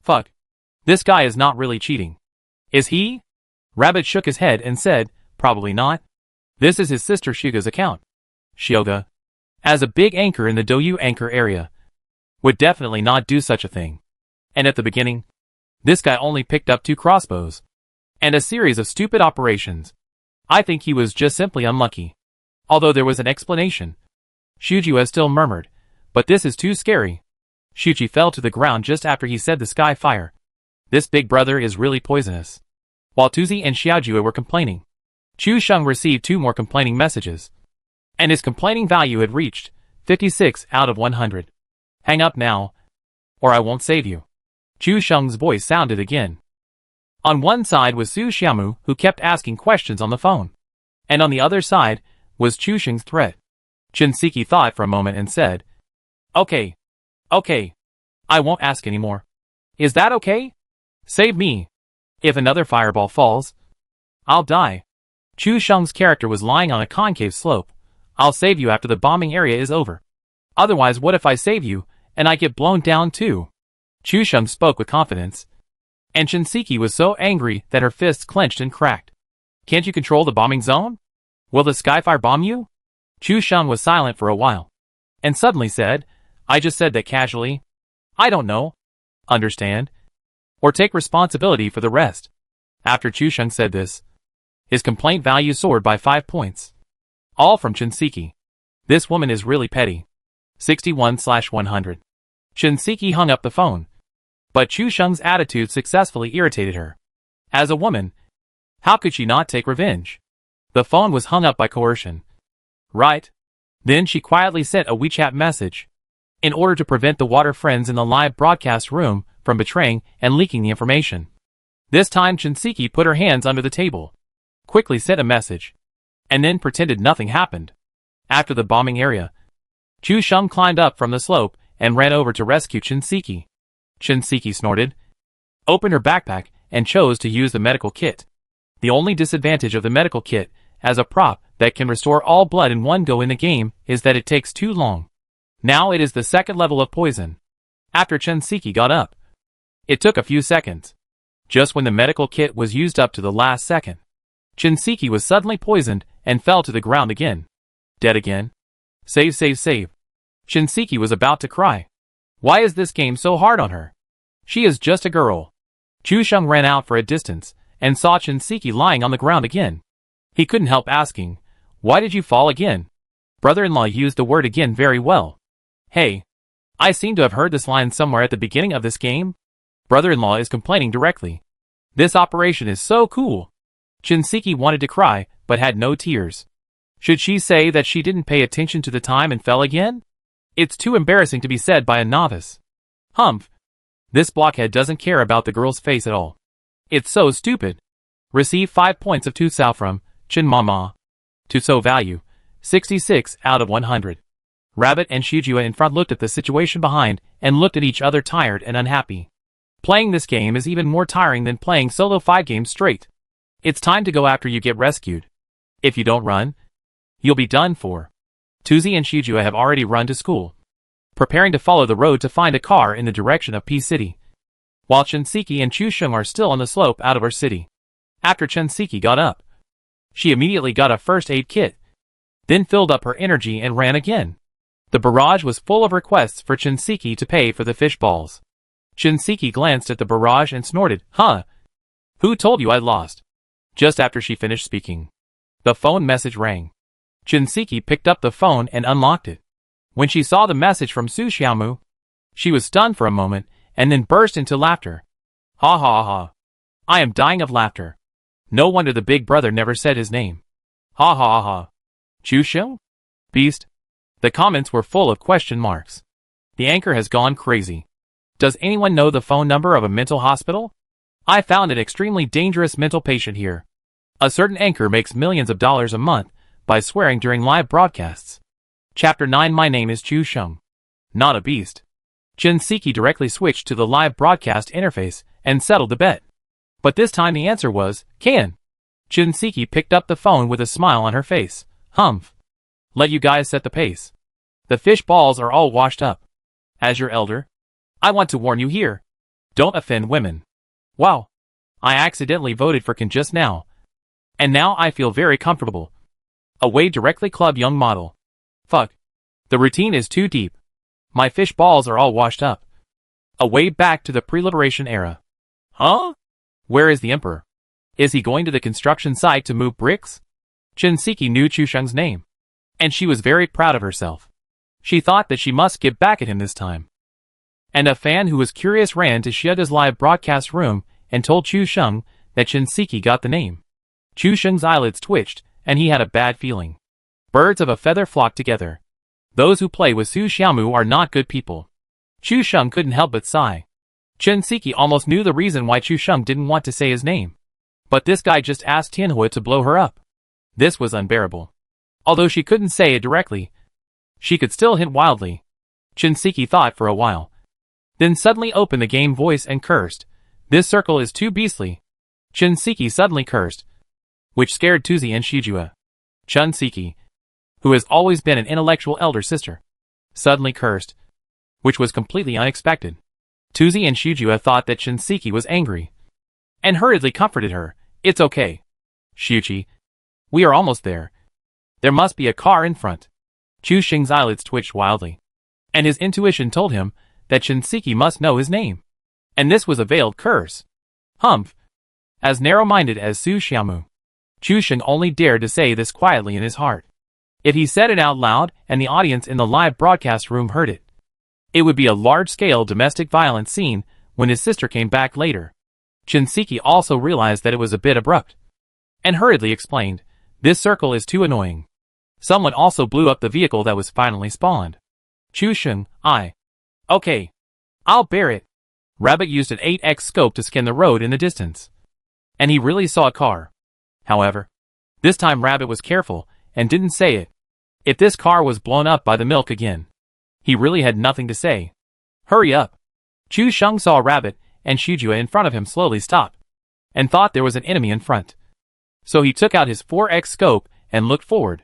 Fuck. This guy is not really cheating. Is he? Rabbit shook his head and said, Probably not. This is his sister Shuga's account. Shyoga, as a big anchor in the Douyu anchor area, would definitely not do such a thing. And at the beginning, this guy only picked up 2 crossbows. And a series of stupid operations. I think he was just simply unlucky. Although there was an explanation. Shujua still murmured, But this is too scary. Shuchi fell to the ground just after he said the sky fire. This big brother is really poisonous. While Tuzi and Xiaojue were complaining, Chu Sheng received 2 more complaining messages. And his complaining value had reached 56 out of 100. Hang up now, or I won't save you. Chu Sheng's voice sounded again. On one side was Su Xiaomu, who kept asking questions on the phone. And on the other side was Chu Sheng's threat. Shinseki thought for a moment and said, Okay. I won't ask anymore. Is that okay? Save me. If another fireball falls, I'll die. Chu Sheng's character was lying on a concave slope. I'll save you after the bombing area is over. Otherwise, what if I save you, and I get blown down too? Chu Sheng spoke with confidence. And Shinseki was so angry that her fists clenched and cracked. Can't you control the bombing zone? Will the skyfire bomb you? Chu Sheng was silent for a while. And suddenly said, I just said that casually. I don't know. Understand? Or take responsibility for the rest. After Chu Sheng said this, his complaint value soared by 5 points. All from Shinseki. This woman is really petty. 61/100. Shinseki hung up the phone. But Chu Sheng's attitude successfully irritated her. As a woman, how could she not take revenge? The phone was hung up by coercion. Right. Then she quietly sent a WeChat message. In order to prevent the water friends in the live broadcast room from betraying and leaking the information. This time Shinseki put her hands under the table, quickly sent a message, and then pretended nothing happened. After the bombing area, Chu Sheng climbed up from the slope and ran over to rescue Shinseki. Shinseki snorted, opened her backpack, and chose to use the medical kit. The only disadvantage of the medical kit, as a prop that can restore all blood in one go in the game, is that it takes too long. Now it is the 2nd level of poison. After Shinseki got up, it took a few seconds. Just when the medical kit was used up to the last second, Shinseki was suddenly poisoned and fell to the ground again. Dead again? Save, save, save. Shinseki was about to cry. Why is this game so hard on her? She is just a girl. Chu Sheng ran out for a distance and saw Shinseki lying on the ground again. He couldn't help asking, "Why did you fall again?" Brother-in-law used the word again very well. Hey, I seem to have heard this line somewhere at the beginning of this game. Brother-in-law is complaining directly. This operation is so cool. Shinseki wanted to cry, but had no tears. Should she say that she didn't pay attention to the time and fell again? It's too embarrassing to be said by a novice. Humph. This blockhead doesn't care about the girl's face at all. It's so stupid. Receive 5 points of Tusao from Chin Mama. Tusao value, 66 out of 100. Rabbit and Shijua in front looked at the situation behind and looked at each other tired and unhappy. Playing this game is even more tiring than playing solo 5 games straight. It's time to go after you get rescued. If you don't run, you'll be done for. Tuzi and Shijua have already run to school, preparing to follow the road to find a car in the direction of P City, while Shinseki and Chu Sheng are still on the slope out of our city. After Shinseki got up, she immediately got a first aid kit, then filled up her energy and ran again. The barrage was full of requests for Shinseki to pay for the fish balls. Shinseki glanced at the barrage and snorted, "Huh? Who told you I lost?" Just after she finished speaking, the phone message rang. Shinseki picked up the phone and unlocked it. When she saw the message from Su Xiaomu, she was stunned for a moment and then burst into laughter. Ha ha ha. I am dying of laughter. No wonder the big brother never said his name. Ha ha ha. Chu Sheng? Beast? The comments were full of question marks. The anchor has gone crazy. Does anyone know the phone number of a mental hospital? I found an extremely dangerous mental patient here. A certain anchor makes millions of dollars a month by swearing during live broadcasts. Chapter 9. My name is Chu Sheng. Not a beast. Shinseki directly switched to the live broadcast interface and settled the bet. But this time the answer was, can. Shinseki picked up the phone with a smile on her face. Humph. Let you guys set the pace. The fish balls are all washed up. As your elder, I want to warn you here. Don't offend women. Wow. I accidentally voted for Ken just now. And now I feel very comfortable. Away directly club young model. Fuck. The routine is too deep. My fish balls are all washed up. Away back to the pre-liberation era. Huh? Where is the emperor? Is he going to the construction site to move bricks? Shinseki knew Chu Sheng's name, and she was very proud of herself. She thought that she must get back at him this time. And a fan who was curious ran to Shieda's live broadcast room and told Chu Sheng that Shinseki got the name. Chu Sheng's eyelids twitched, and he had a bad feeling. Birds of a feather flock together. Those who play with Su Xiaomu are not good people. Chu Sheng couldn't help but sigh. Shinseki almost knew the reason why Chu Sheng didn't want to say his name. But this guy just asked Tianhua to blow her up. This was unbearable. Although she couldn't say it directly, she could still hint wildly. Shinseki thought for a while, then suddenly opened the game voice and cursed. This circle is too beastly. Shinseki suddenly cursed, which scared Tuzi and Shijua. Shinseki, who has always been an intellectual elder sister, suddenly cursed, which was completely unexpected. Tuzi and Shijua thought that Shinseki was angry, and hurriedly comforted her. It's okay. Shuchi, we are almost there. There must be a car in front. Chu Sheng's eyelids twitched wildly, and his intuition told him that Shinseki must know his name. And this was a veiled curse. Humph. As narrow-minded as Su Xiaomu, Chu Sheng only dared to say this quietly in his heart. If he said it out loud and the audience in the live broadcast room heard it, it would be a large-scale domestic violence scene when his sister came back later. Shinseki also realized that it was a bit abrupt, and hurriedly explained, this circle is too annoying. Someone also blew up the vehicle that was finally spawned. Chu Sheng, okay. I'll bear it. Rabbit used an 8x scope to scan the road in the distance, and he really saw a car. However, this time Rabbit was careful and didn't say it. If this car was blown up by the milk again, he really had nothing to say. Hurry up. Chu Sheng saw Rabbit and Shijua in front of him slowly stop, and thought there was an enemy in front. So he took out his 4x scope and looked forward.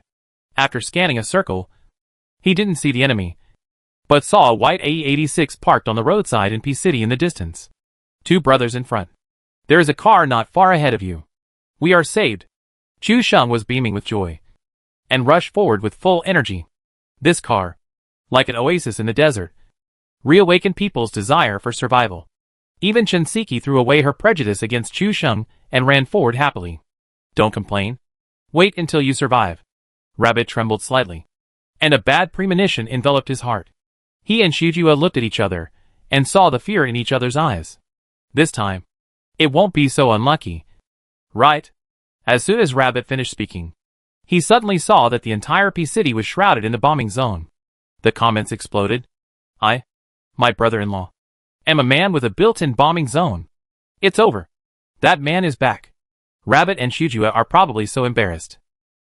After scanning a circle, he didn't see the enemy, but saw a white AE-86 parked on the roadside in P City in the distance. 2 brothers in front. There is a car not far ahead of you. We are saved. Chu Sheng was beaming with joy and rushed forward with full energy. This car, like an oasis in the desert, reawakened people's desire for survival. Even Shinseki threw away her prejudice against Chu Sheng and ran forward happily. Don't complain. Wait until you survive. Rabbit trembled slightly, and a bad premonition enveloped his heart. He and Shujua looked at each other and saw the fear in each other's eyes. This time, it won't be so unlucky. Right? As soon as Rabbit finished speaking, he suddenly saw that the entire P-City was shrouded in the bombing zone. The comments exploded. My brother-in-law, am a man with a built-in bombing zone. It's over. That man is back. Rabbit and Shujua are probably so embarrassed.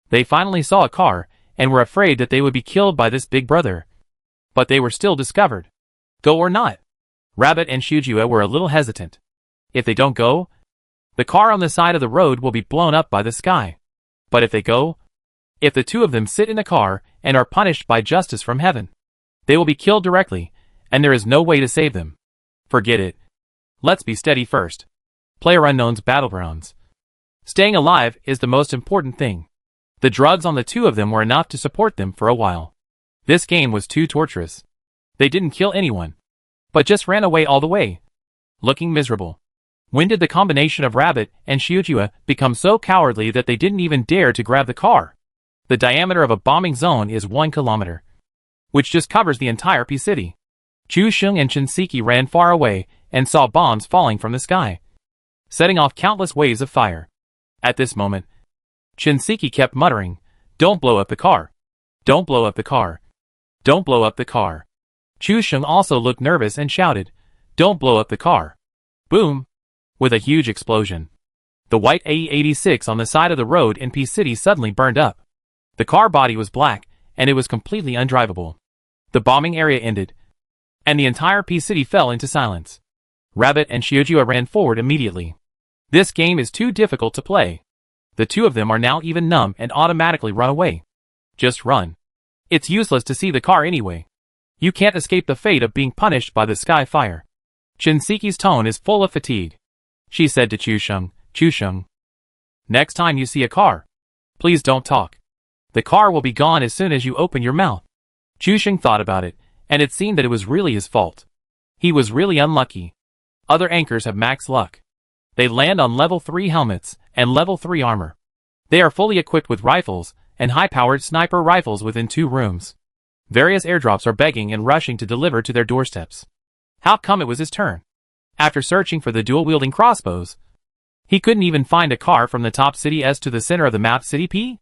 They finally saw a car and were afraid that they would be killed by this big brother. But they were still discovered. Go or not? Rabbit and Shujua were a little hesitant. If they don't go, the car on the side of the road will be blown up by the sky. But if they go, if the two of them sit in a car and are punished by justice from heaven, they will be killed directly, and there is no way to save them. Forget it. Let's be steady first. PlayerUnknown's Battlegrounds. Staying alive is the most important thing. The drugs on the two of them were enough to support them for a while. This game was too torturous. They didn't kill anyone, but just ran away all the way, looking miserable. When did the combination of Rabbit and Shujua become so cowardly that they didn't even dare to grab the car? The diameter of a bombing zone is 1 kilometer, which just covers the entire P-City. Chu Sheng and Shinseki ran far away and saw bombs falling from the sky, setting off countless waves of fire. At this moment, Shinseki kept muttering, "Don't blow up the car. Don't blow up the car. Don't blow up the car." Chu Sheng also looked nervous and shouted, "Don't blow up the car." Boom! With a huge explosion, the white AE-86 on the side of the road in P-City suddenly burned up. The car body was black, and it was completely undrivable. The bombing area ended, and the entire P-City fell into silence. Rabbit and Shujua ran forward immediately. This game is too difficult to play. The two of them are now even numb and automatically run away. Just run. It's useless to see the car anyway. You can't escape the fate of being punished by the sky fire. Shinseki's tone is full of fatigue. She said to Chu Sheng, next time you see a car, please don't talk. The car will be gone as soon as you open your mouth. Chu Sheng thought about it, and it seemed that it was really his fault. He was really unlucky. Other anchors have max luck. They land on level 3 helmets and level 3 armor. They are fully equipped with rifles and high-powered sniper rifles within 2 rooms. Various airdrops are begging and rushing to deliver to their doorsteps. How come it was his turn? After searching for the dual-wielding crossbows, he couldn't even find a car from the top city S to the center of the map City P?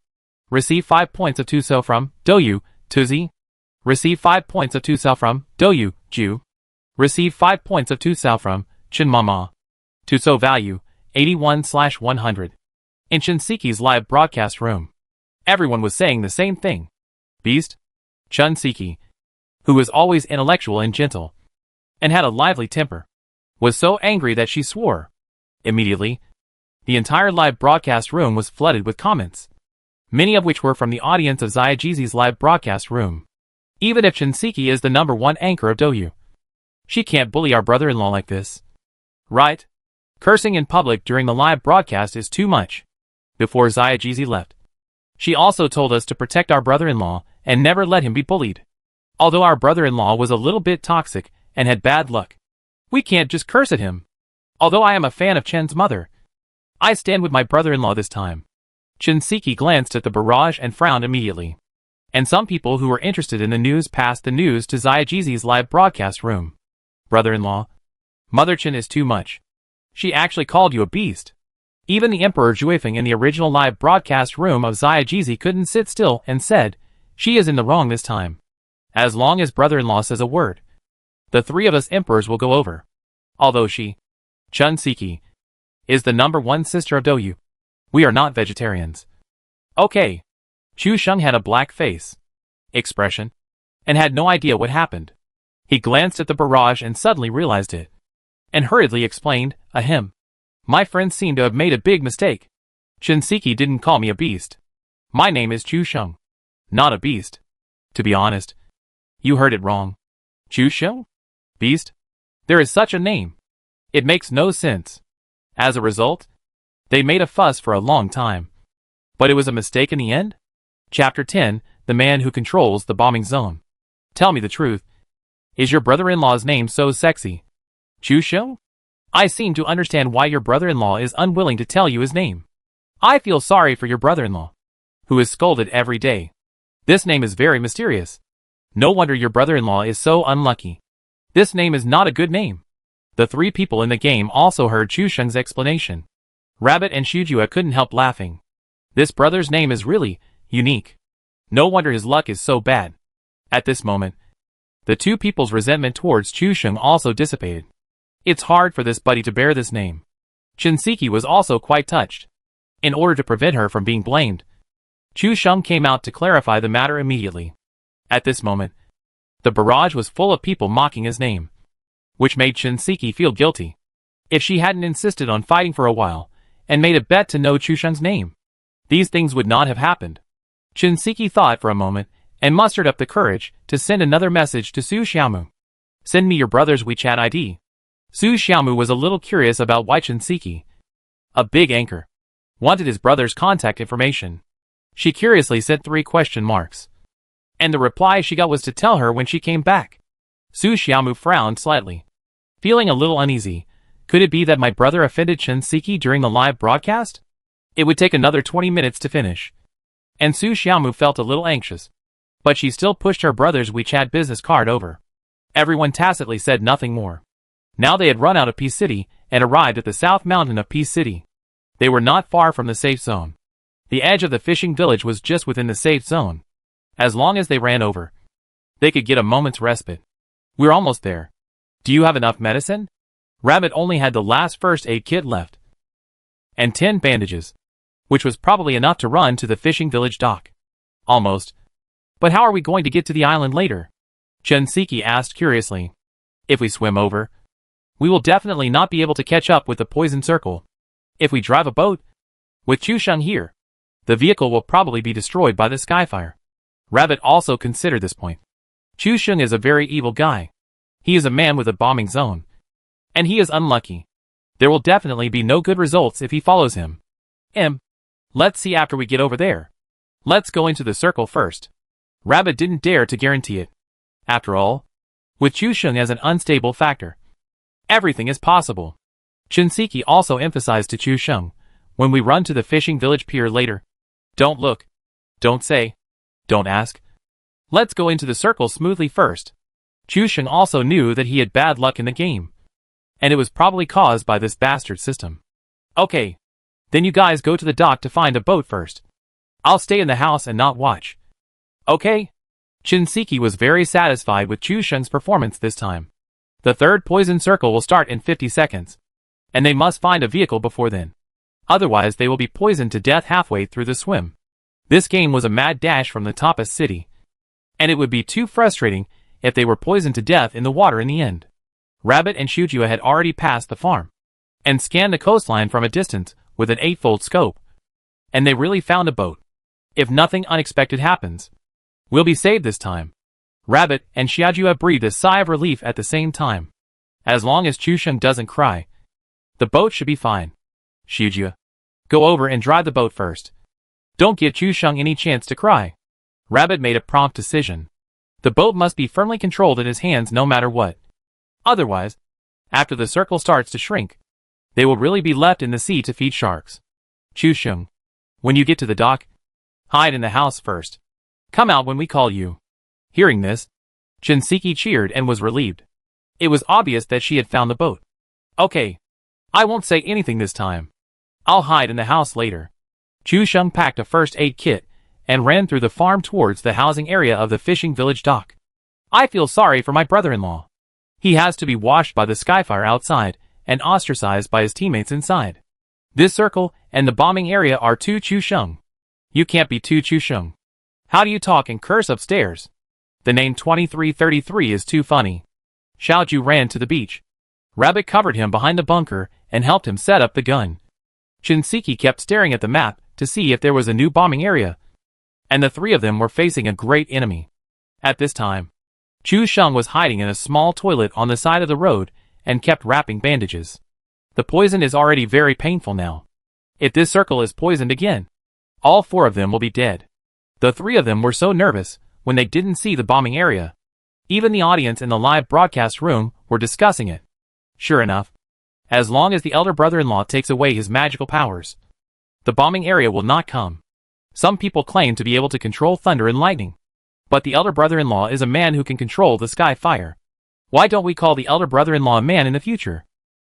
Receive 5 points of Tuso from Doyu, Tuzi. Receive 5 points of Tusao from Doyu, Ju. Receive 5 points of Tusao from Chinmama. Tuso value, 81/100. In Shinseki's live broadcast room, everyone was saying the same thing. Beast? Shinseki, who was always intellectual and gentle, and had a lively temper, was so angry that she swore. Immediately, the entire live broadcast room was flooded with comments, many of which were from the audience of Xiaojizi's live broadcast room. Even if Shinseki is the #1 anchor of Doyu, she can't bully our brother-in-law like this. Right? Cursing in public during the live broadcast is too much. Before Xiaojizi left, she also told us to protect our brother-in-law and never let him be bullied. Although our brother-in-law was a little bit toxic and had bad luck, we can't just curse at him. Although I am a fan of Chen's mother, I stand with my brother-in-law this time. Shinseki glanced at the barrage and frowned immediately. And some people who were interested in the news passed the news to Xiaojizi's live broadcast room. Brother-in-law, Mother Chen is too much. She actually called you a beast. Even the Emperor Juefeng in the original live broadcast room of Xiaojizi couldn't sit still and said, she is in the wrong this time. As long as brother-in-law says a word, the 3 of us emperors will go over. Although she, Shinseki, is the #1 sister of Doyu, we are not vegetarians. Okay. Chu Sheng had a black face, expression, and had no idea what happened. He glanced at the barrage and suddenly realized it, and hurriedly explained, ahem. My friends seem to have made a big mistake. Shinseki didn't call me a beast. My name is Chu Sheng, not a beast. To be honest, you heard it wrong. Chu Sheng? Beast? There is such a name. It makes no sense. As a result, they made a fuss for a long time. But it was a mistake in the end? Chapter 10, The Man Who Controls the Bombing Zone. Tell me the truth. Is your brother-in-law's name so sexy? Chu Xiong? I seem to understand why your brother-in-law is unwilling to tell you his name. I feel sorry for your brother-in-law, who is scolded every day. This name is very mysterious. No wonder your brother-in-law is so unlucky. This name is not a good name. The three people in the game also heard Chu Xiong's explanation. Rabbit and Shujua couldn't help laughing. This brother's name is really unique. No wonder his luck is so bad. At this moment, the two people's resentment towards Chu Xiong also dissipated. It's hard for this buddy to bear this name. Shinseki was also quite touched. In order to prevent her from being blamed, Chu Xiong came out to clarify the matter immediately. At this moment, the barrage was full of people mocking his name, which made Shinseki feel guilty. If she hadn't insisted on fighting for a while, and made a bet to know Chu Xiong's name, these things would not have happened. Shinseki thought for a moment, and mustered up the courage to send another message to Su Xiaomu. Send me your brother's WeChat ID. Su Xiaomu was a little curious about why Shinseki, a big anchor, wanted his brother's contact information. She curiously sent 3 question marks. And the reply she got was to tell her when she came back. Su Xiaomu frowned slightly, feeling a little uneasy. Could it be that my brother offended Shinseki during the live broadcast? It would take another 20 minutes to finish. And Su Xiaomu felt a little anxious. But she still pushed her brother's WeChat business card over. Everyone tacitly said nothing more. Now they had run out of Peace City and arrived at the south mountain of Peace City. They were not far from the safe zone. The edge of the fishing village was just within the safe zone. As long as they ran over, they could get a moment's respite. We're almost there. Do you have enough medicine? Rabbit only had the last first aid kit left. And 10 bandages, which was probably enough to run to the fishing village dock. Almost. But how are we going to get to the island later? Shinseki asked curiously. If we swim over, we will definitely not be able to catch up with the poison circle. If we drive a boat, with Chu Xiong here, the vehicle will probably be destroyed by the skyfire. Rabbit also considered this point. Chu Xiong is a very evil guy. He is a man with a bombing zone. And he is unlucky. There will definitely be no good results if he follows him. Let's see after we get over there. Let's go into the circle first. Rabbit didn't dare to guarantee it. After all, with Chu Xiong as an unstable factor, everything is possible. Shinseki also emphasized to Chu Xiong, when we run to the fishing village pier later, don't look, don't say, don't ask. Let's go into the circle smoothly first. Chu Xiong also knew that he had bad luck in the game, and it was probably caused by this bastard system. Okay, then you guys go to the dock to find a boat first. I'll stay in the house and not watch. Okay? Shinseki was very satisfied with Chu Xiong's performance this time. The third poison circle will start in 50 seconds. And they must find a vehicle before then. Otherwise they will be poisoned to death halfway through the swim. This game was a mad dash from the topest city. And it would be too frustrating if they were poisoned to death in the water in the end. Rabbit and Shujua had already passed the farm, and scanned the coastline from a distance with an 8-fold scope. And they really found a boat. If nothing unexpected happens, we'll be saved this time. Rabbit and Shujua breathed a sigh of relief at the same time. As long as Chu Xiong doesn't cry, the boat should be fine. Shujua, go over and drive the boat first. Don't give Chu Xiong any chance to cry. Rabbit made a prompt decision. The boat must be firmly controlled in his hands no matter what. Otherwise, after the circle starts to shrink, they will really be left in the sea to feed sharks. Chu Xiong, when you get to the dock, hide in the house first. Come out when we call you. Hearing this, Shinseki cheered and was relieved. It was obvious that she had found the boat. Okay. I won't say anything this time. I'll hide in the house later. Chu Xiong packed a first aid kit and ran through the farm towards the housing area of the fishing village dock. I feel sorry for my brother-in-law. He has to be washed by the skyfire outside and ostracized by his teammates inside. This circle and the bombing area are too Chu Xiong. You can't be too Chu Xiong. How do you talk and curse upstairs? The name 2333 is too funny. Xiaoju ran to the beach. Rabbit covered him behind the bunker and helped him set up the gun. Shinseki kept staring at the map to see if there was a new bombing area, and the three of them were facing a great enemy. At this time, Chu Xiong was hiding in a small toilet on the side of the road and kept wrapping bandages. The poison is already very painful now. If this circle is poisoned again, All 4 of them will be dead. The 3 of them were so nervous when they didn't see the bombing area. Even the audience in the live broadcast room were discussing it. Sure enough, as long as the elder brother-in-law takes away his magical powers, the bombing area will not come. Some people claim to be able to control thunder and lightning. But the elder brother-in-law is a man who can control the sky fire. Why don't we call the elder brother-in-law a man in the future?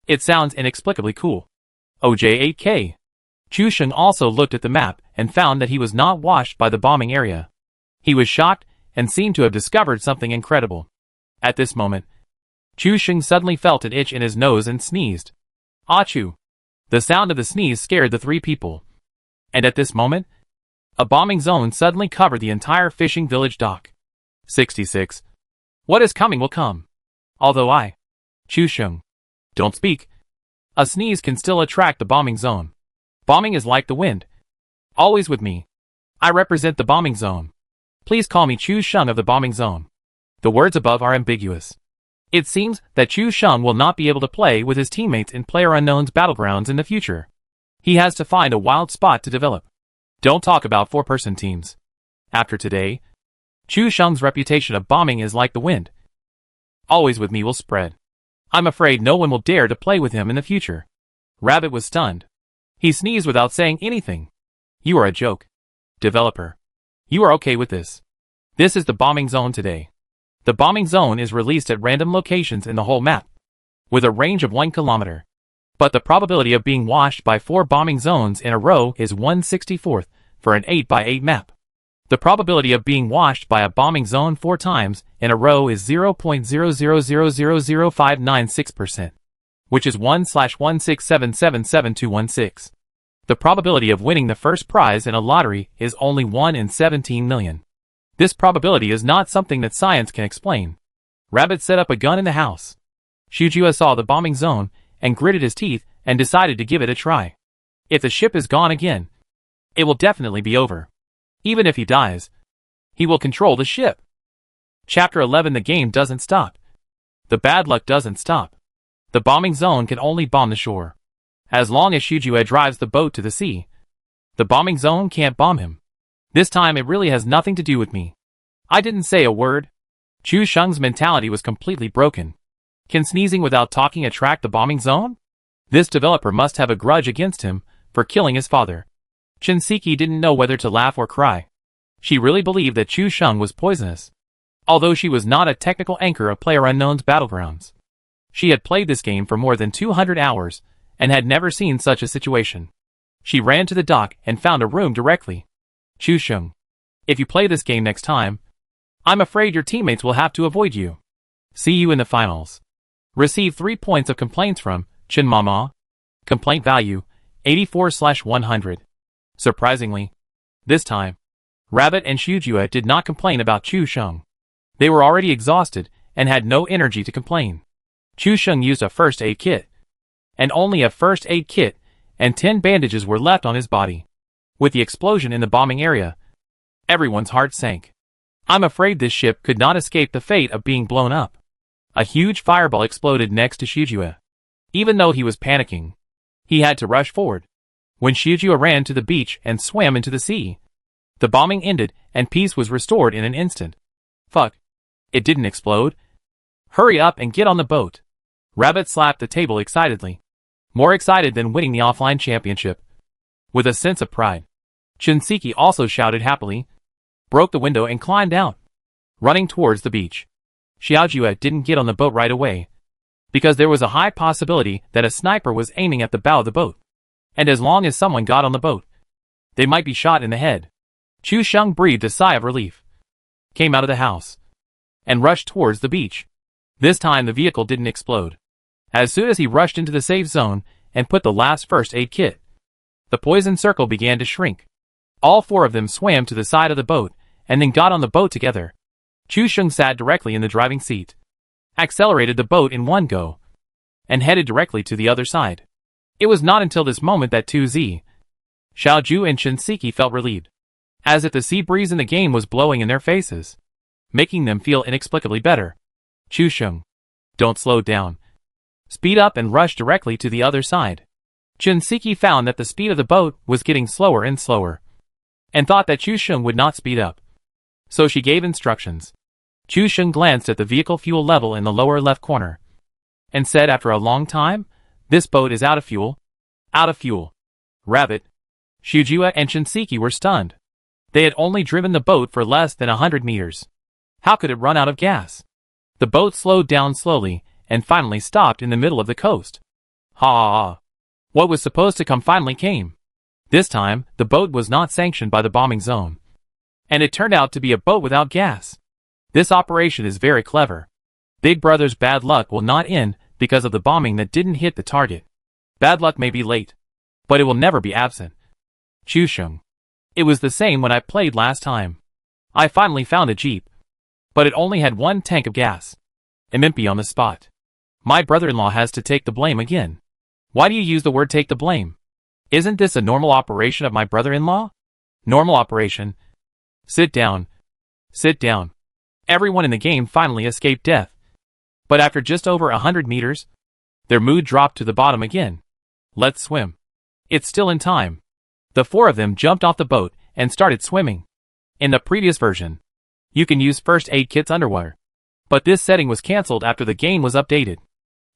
It sounds inexplicably cool. OJ8K. Chu Sheng also looked at the map and found that he was not washed by the bombing area. He was shocked and seemed to have discovered something incredible. At this moment, Chu Sheng suddenly felt an itch in his nose and sneezed. Achoo! The sound of the sneeze scared the 3 people. And at this moment, a bombing zone suddenly covered the entire fishing village dock. 66. What is coming will come. Although Chu Sheng, don't speak. A sneeze can still attract the bombing zone. Bombing is like the wind. Always with me. I represent the bombing zone. Please call me Chu Sheng of the bombing zone. The words above are ambiguous. It seems that Chu Sheng will not be able to play with his teammates in PlayerUnknown's Battlegrounds in the future. He has to find a wild spot to develop. Don't talk about 4-person teams. After today, Chu Sheng's reputation of bombing is like the wind. Always with me will spread. I'm afraid no one will dare to play with him in the future. Rabbit was stunned. He sneezed without saying anything. You are a joke. Developer. You are okay with this. This is the bombing zone today. The bombing zone is released at random locations in the whole map, with a range of 1 kilometer. But the probability of being washed by 4 bombing zones in a row is 1/64th for an 8x8 map. The probability of being washed by a bombing zone 4 times in a row is 0.00000596%, which is 1/167777216. The probability of winning the first prize in a lottery is only 1 in 17 million. This probability is not something that science can explain. Rabbit set up a gun in the house. Shujua saw the bombing zone and gritted his teeth and decided to give it a try. If the ship is gone again, it will definitely be over. Even if he dies, he will control the ship. Chapter 11. The game doesn't stop. The bad luck doesn't stop. The bombing zone can only bomb the shore. As long as Shujua drives the boat to the sea, the bombing zone can't bomb him. This time it really has nothing to do with me. I didn't say a word. Chu Sheng's mentality was completely broken. Can sneezing without talking attract the bombing zone? This developer must have a grudge against him for killing his father. Shinseki didn't know whether to laugh or cry. She really believed that Chu Sheng was poisonous. Although she was not a technical anchor of PlayerUnknown's Battlegrounds, she had played this game for more than 200 hours and had never seen such a situation. She ran to the dock and found a room directly. Chu Sheng, if you play this game next time, I'm afraid your teammates will have to avoid you. See you in the finals. Receive 3 points of complaints from Chin Mama. Complaint value 84/100. Surprisingly, this time, Rabbit and Shujua did not complain about Chu Sheng. They were already exhausted and had no energy to complain. Chu Sheng used a first aid kit, and only a first aid kit and 10 bandages were left on his body. With the explosion in the bombing area, everyone's heart sank. I'm afraid this ship could not escape the fate of being blown up. A huge fireball exploded next to Shujua. Even though he was panicking, he had to rush forward. When Shujua ran to the beach and swam into the sea, the bombing ended and peace was restored in an instant. Fuck. It didn't explode. Hurry up and get on the boat. Rabbit slapped the table excitedly. More excited than winning the offline championship. With a sense of pride, Shinseki also shouted happily, broke the window and climbed out, running towards the beach. Xiaojue didn't get on the boat right away, because there was a high possibility that a sniper was aiming at the bow of the boat. And as long as someone got on the boat, they might be shot in the head. Chu Sheng breathed a sigh of relief, came out of the house, and rushed towards the beach. This time the vehicle didn't explode. As soon as he rushed into the safe zone and put the last first aid kit, the poison circle began to shrink. All 4 of them swam to the side of the boat and then got on the boat together. Chu Sheng sat directly in the driving seat, accelerated the boat in one go, and headed directly to the other side. It was not until this moment that 2Z, Xiaoju and Shinseki felt relieved, as if the sea breeze in the game was blowing in their faces, making them feel inexplicably better. Chu Sheng, don't slow down. Speed up and rush directly to the other side. Shinseki found that the speed of the boat was getting slower and slower. and thought that Chu Sheng would not speed up. So she gave instructions. Chu Sheng glanced at the vehicle fuel level in the lower left corner, and said after a long time, "This boat is out of fuel." Out of fuel. Rabbit, Shujua and Shinseki were stunned. They had only driven the boat for less than 100 meters. How could it run out of gas? The boat slowed down slowly, and finally stopped in the middle of the coast. Ha ha ha. What was supposed to come finally came. This time, the boat was not sanctioned by the bombing zone. And it turned out to be a boat without gas. This operation is very clever. Big Brother's bad luck will not end because of the bombing that didn't hit the target. Bad luck may be late, but it will never be absent. Chu Sheng. It was the same when I played last time. I finally found a jeep, but it only had one tank of gas. Empty on the spot. My brother-in-law has to take the blame again. Why do you use the word take the blame? Isn't this a normal operation of my brother-in-law? Normal operation. Sit down. Sit down. Everyone in the game finally escaped death. But after just over 100 meters, their mood dropped to the bottom again. Let's swim. It's still in time. The four of them jumped off the boat and started swimming. In the previous version, you can use first aid kits underwater. But this setting was cancelled after the game was updated.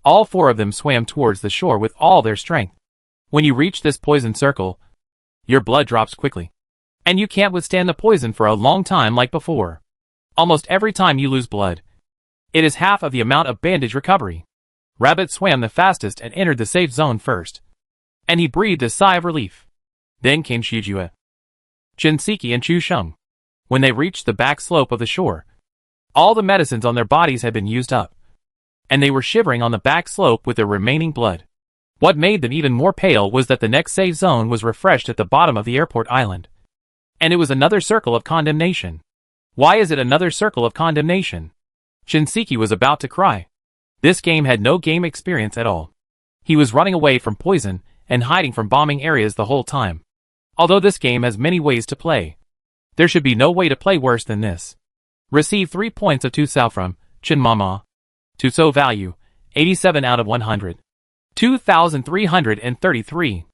All four of them swam towards the shore with all their strength. When you reach this poison circle, your blood drops quickly. And you can't withstand the poison for a long time like before. Almost every time you lose blood, it is half of the amount of bandage recovery. Rabbit swam the fastest and entered the safe zone first. And he breathed a sigh of relief. Then came Shujua, Shinseki and Chu Sheng. When they reached the back slope of the shore, all the medicines on their bodies had been used up, and they were shivering on the back slope with their remaining blood. What made them even more pale was that the next safe zone was refreshed at the bottom of the airport island. And it was another circle of condemnation. Why is it another circle of condemnation? Shinseki was about to cry. This game had no game experience at all. He was running away from poison and hiding from bombing areas the whole time. Although this game has many ways to play, there should be no way to play worse than this. Receive 3 points of 2 sao from Chin Mama. Tuso value, 87 out of 100. 2,333.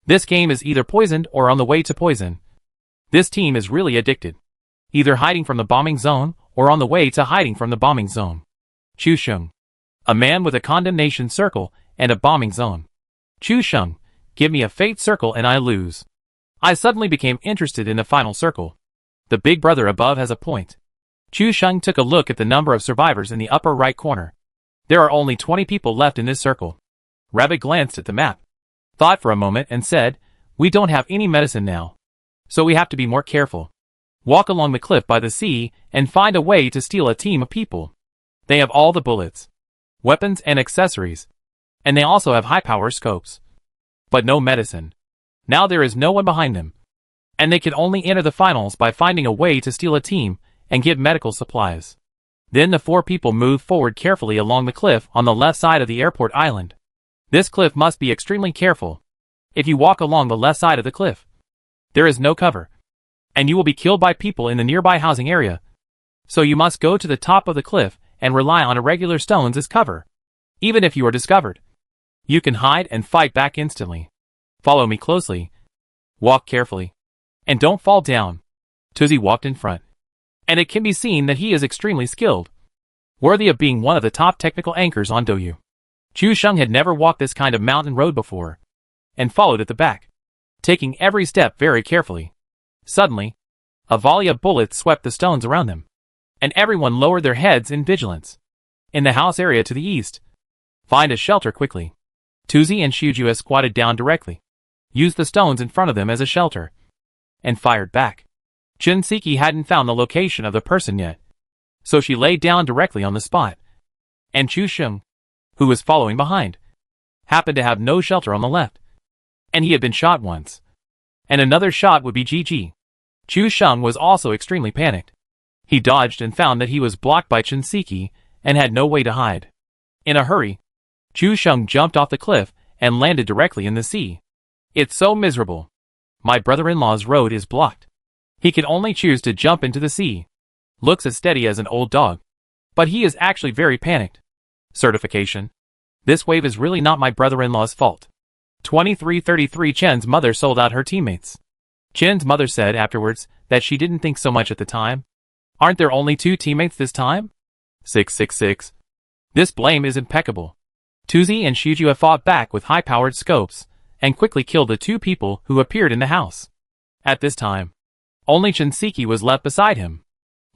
This game is either poisoned or on the way to poison. This team is really addicted. Either hiding from the bombing zone or on the way to hiding from the bombing zone. Chu Sheng. A man with a condemnation circle and a bombing zone. Chu Sheng, give me a fate circle and I lose. I suddenly became interested in the final circle. The big brother above has a point. Chu Sheng took a look at the number of survivors in the upper right corner. There are only 20 people left in this circle. Rabbit glanced at the map, thought for a moment and said, "We don't have any medicine now. So we have to be more careful. Walk along the cliff by the sea and find a way to steal a team of people. They have all the bullets, weapons and accessories. And they also have high-power scopes. But no medicine. Now there is no one behind them. And they can only enter the finals by finding a way to steal a team and get medical supplies." Then the four people moved forward carefully along the cliff on the left side of the airport island. This cliff must be extremely careful. If you walk along the left side of the cliff, there is no cover, and you will be killed by people in the nearby housing area. So you must go to the top of the cliff and rely on irregular stones as cover. Even if you are discovered, you can hide and fight back instantly. Follow me closely. Walk carefully. And don't fall down. Tuzi walked in front. And it can be seen that he is extremely skilled, worthy of being one of the top technical anchors on Douyu. Chu Sheng had never walked this kind of mountain road before, and followed at the back, taking every step very carefully. Suddenly, a volley of bullets swept the stones around them, and everyone lowered their heads in vigilance. In the house area to the east, find a shelter quickly. Tuzi and Shujua squatted down directly, used the stones in front of them as a shelter, and fired back. Shinseki hadn't found the location of the person yet, so she lay down directly on the spot. And Chu Sheng, who was following behind, happened to have no shelter on the left. And he had been shot once. And another shot would be GG. Chu Sheng was also extremely panicked. He dodged and found that he was blocked by Shinseki and had no way to hide. In a hurry, Chu Sheng jumped off the cliff and landed directly in the sea. It's so miserable. My brother-in-law's road is blocked. He can only choose to jump into the sea. Looks as steady as an old dog. But he is actually very panicked. Certification. This wave is really not my brother-in-law's fault. 2333 Chen's mother sold out her teammates. Chen's mother said afterwards that she didn't think so much at the time. Aren't there only 2 teammates this time? 666. This blame is impeccable. Tuzi and Shujua fought back with high-powered scopes and quickly killed the 2 people who appeared in the house. At this time, only Shinseki was left beside him,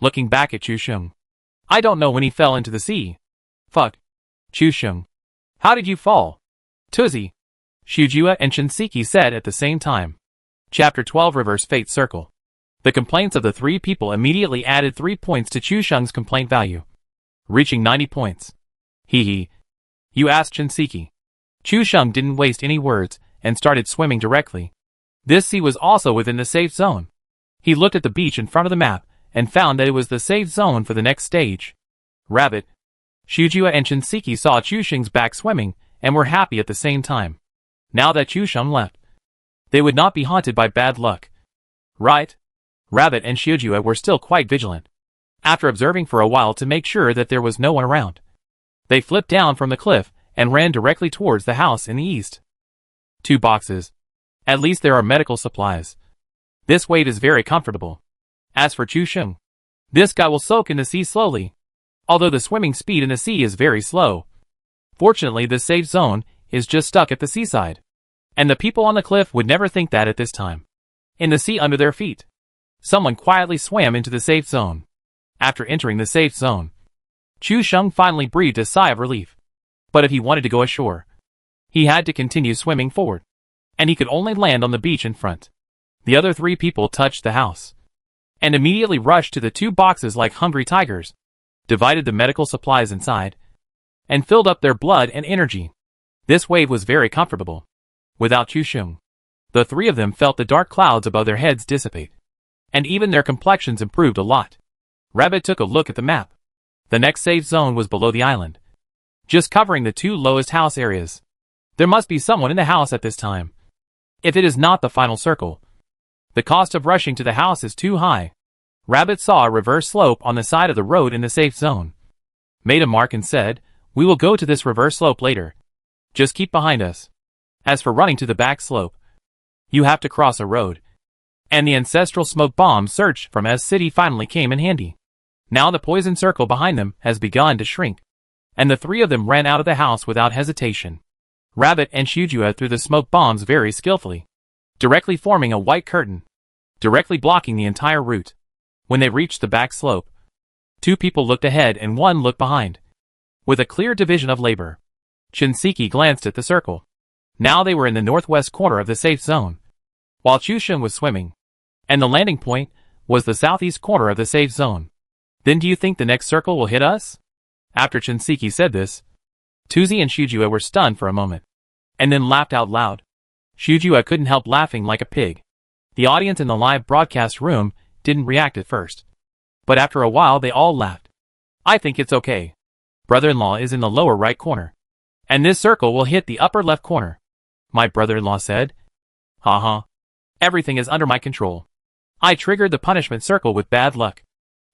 looking back at Chusheng. I don't know when he fell into the sea. Fuck. Chusheng. How did you fall? Tuzi. Shujua and Shinseki said at the same time. Chapter 12 Reverse Fate Circle. The complaints of the 3 people immediately added 3 points to Chusheng's complaint value, reaching 90 points. Hee. You asked Shinseki. Chusheng didn't waste any words and started swimming directly. This sea was also within the safe zone. He looked at the beach in front of the map and found that it was the safe zone for the next stage. Rabbit. Shujua and Shinseki saw Chusheng's back swimming and were happy at the same time. Now that Chusheng left, they would not be haunted by bad luck. Right? Rabbit and Shujua were still quite vigilant. After observing for a while to make sure that there was no one around, they flipped down from the cliff and ran directly towards the house in the east. 2 boxes. At least there are medical supplies. This weight is very comfortable. As for Chusheng, this guy will soak in the sea slowly, although the swimming speed in the sea is very slow. Fortunately, the safe zone is just stuck at the seaside, and the people on the cliff would never think that at this time. In the sea under their feet, someone quietly swam into the safe zone. After entering the safe zone, Chusheng finally breathed a sigh of relief. But if he wanted to go ashore, he had to continue swimming forward, and he could only land on the beach in front. The other 3 people touched the house, and immediately rushed to the 2 boxes like hungry tigers, divided the medical supplies inside, and filled up their blood and energy. This wave was very comfortable. Without Chusheng, the 3 of them felt the dark clouds above their heads dissipate, and even their complexions improved a lot. Rabbit took a look at the map. The next safe zone was below the island, just covering the 2 lowest house areas. There must be someone in the house at this time. If it is not the final circle, the cost of rushing to the house is too high. Rabbit saw a reverse slope on the side of the road in the safe zone, made a mark and said, "We will go to this reverse slope later. Just keep behind us. As for running to the back slope, you have to cross a road." And the ancestral smoke bomb search from S City finally came in handy. Now the poison circle behind them has begun to shrink, and the 3 of them ran out of the house without hesitation. Rabbit and Shujua threw the smoke bombs very skillfully, directly forming a white curtain, directly blocking the entire route. When they reached the back slope, 2 people looked ahead and 1 looked behind, with a clear division of labor. Shinseki glanced at the circle. Now they were in the northwest corner of the safe zone, while Chusheng was swimming, and the landing point was the southeast corner of the safe zone. Then do you think the next circle will hit us? After Shinseki said this, Tuzi and Shujua were stunned for a moment, and then laughed out loud. Shujua couldn't help laughing like a pig. The audience in the live broadcast room didn't react at first, but after a while they all laughed. I think it's okay. Brother-in-law is in the lower right corner, and this circle will hit the upper left corner, my brother-in-law said. Haha. Everything is under my control. I triggered the punishment circle with bad luck,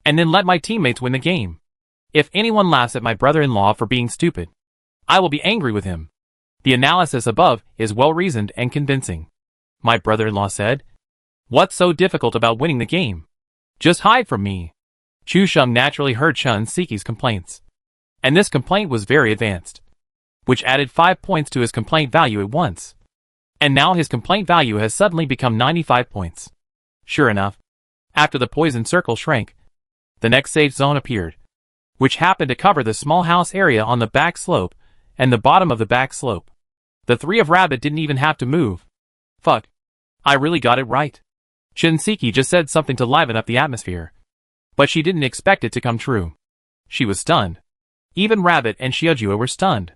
and then let my teammates win the game. If anyone laughs at my brother-in-law for being stupid, I will be angry with him. The analysis above is well-reasoned and convincing, my brother-in-law said. What's so difficult about winning the game? Just hide from me. Chusheng naturally heard Shinseki's complaints, and this complaint was very advanced, which added 5 points to his complaint value at once. And now his complaint value has suddenly become 95 points. Sure enough, after the poison circle shrank, the next safe zone appeared, which happened to cover the small house area on the back slope and the bottom of the back slope. The 3 of Rabbit didn't even have to move. Fuck. I really got it right. Shinseki just said something to liven up the atmosphere, but she didn't expect it to come true. She was stunned. Even Rabbit and Shujua were stunned.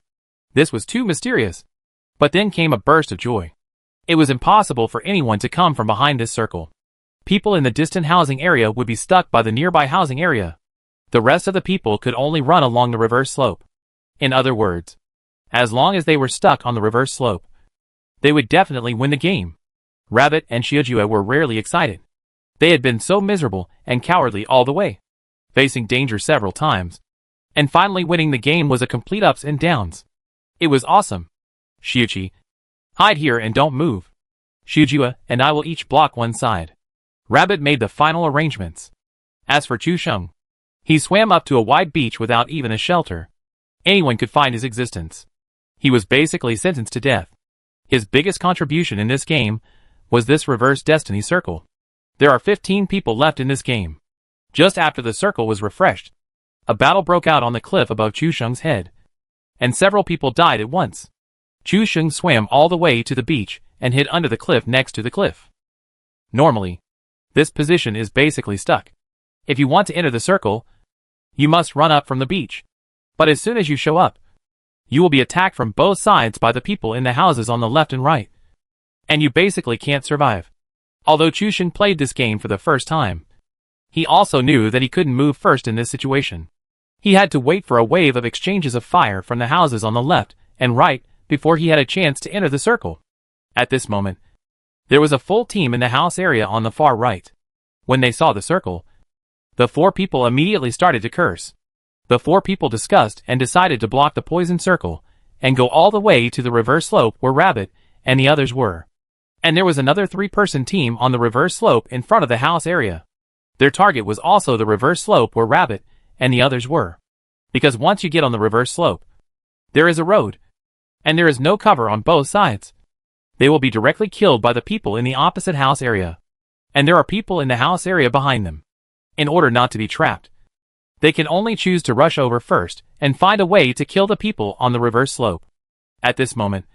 This was too mysterious. But then came a burst of joy. It was impossible for anyone to come from behind this circle. People in the distant housing area would be stuck by the nearby housing area. The rest of the people could only run along the reverse slope. In other words, as long as they were stuck on the reverse slope, they would definitely win the game. Rabbit and Shujua were rarely excited. They had been so miserable and cowardly all the way, facing danger several times, and finally winning the game was a complete ups and downs. It was awesome. Shiuchi, hide here and don't move. Shujua and I will each block one side. Rabbit made the final arrangements. As for Chu Sheng, he swam up to a wide beach without even a shelter. Anyone could find his existence. He was basically sentenced to death. His biggest contribution in this game was this reverse destiny circle. There are 15 people left in this game. Just after the circle was refreshed, a battle broke out on the cliff above Chu Sheng's head, and several people died at once. Chu Sheng swam all the way to the beach and hid under the cliff next to the cliff. Normally, this position is basically stuck. If you want to enter the circle, you must run up from the beach. But as soon as you show up, you will be attacked from both sides by the people in the houses on the left and right. And you basically can't survive. Although Chu Sheng played this game for the first time, he also knew that he couldn't move first in this situation. He had to wait for a wave of exchanges of fire from the houses on the left and right before he had a chance to enter the circle. At this moment, there was a full team in the house area on the far right. When they saw the circle, the 4 people immediately started to curse. The 4 people discussed and decided to block the poison circle and go all the way to the reverse slope where Rabbit and the others were. And there was another 3-person team on the reverse slope in front of the house area. Their target was also the reverse slope where Rabbit and the others were. Because once you get on the reverse slope, there is a road, and there is no cover on both sides. They will be directly killed by the people in the opposite house area. And there are people in the house area behind them. In order not to be trapped, they can only choose to rush over first and find a way to kill the people on the reverse slope. At this moment,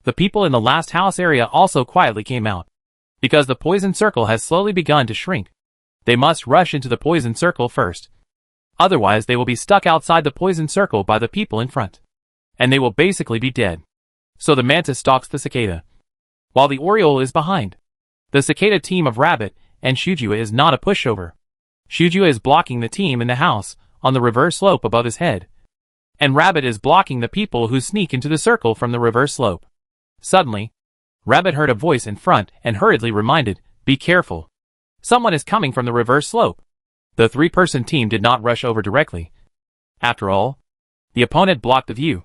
the people in the last house area also quietly came out. Because the poison circle has slowly begun to shrink, they must rush into the poison circle first. Otherwise they will be stuck outside the poison circle by the people in front. And they will basically be dead. So the mantis stalks the cicada, while the oriole is behind. The cicada team of Rabbit and Shujua is not a pushover. Shujua is blocking the team in the house on the reverse slope above his head. And Rabbit is blocking the people who sneak into the circle from the reverse slope. Suddenly, Rabbit heard a voice in front and hurriedly reminded, "Be careful. Someone is coming from the reverse slope." The 3-person team did not rush over directly. After all, the opponent blocked the view.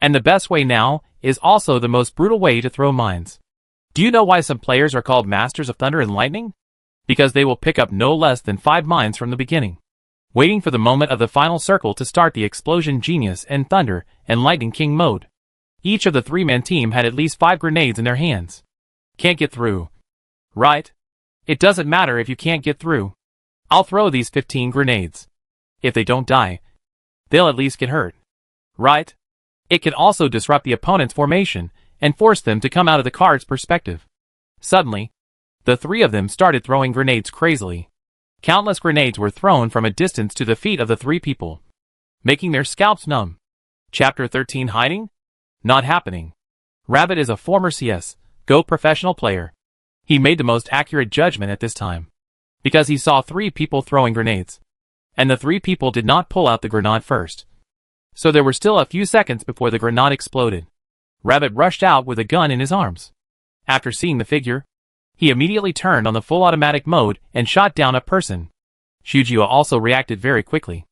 And the best way now is also the most brutal way to throw mines. Do you know why some players are called Masters of Thunder and Lightning? Because they will pick up no less than 5 mines from the beginning, waiting for the moment of the final circle to start the Explosion Genius and Thunder and Lightning King mode. Each of the 3-man team had at least 5 grenades in their hands. Can't get through. Right? It doesn't matter if you can't get through. I'll throw these 15 grenades. If they don't die, they'll at least get hurt. Right? It can also disrupt the opponent's formation and force them to come out of the card's perspective. Suddenly, the 3 of them started throwing grenades crazily. Countless grenades were thrown from a distance to the feet of the 3 people, making their scalps numb. Chapter 13 Hiding? Not happening. Rabbit is a former CS:GO professional player. He made the most accurate judgment at this time, because he saw 3 people throwing grenades, and the 3 people did not pull out the grenade first. So there were still a few seconds before the grenade exploded. Rabbit rushed out with a gun in his arms. After seeing the figure, he immediately turned on the full automatic mode and shot down a person. Shujua also reacted very quickly.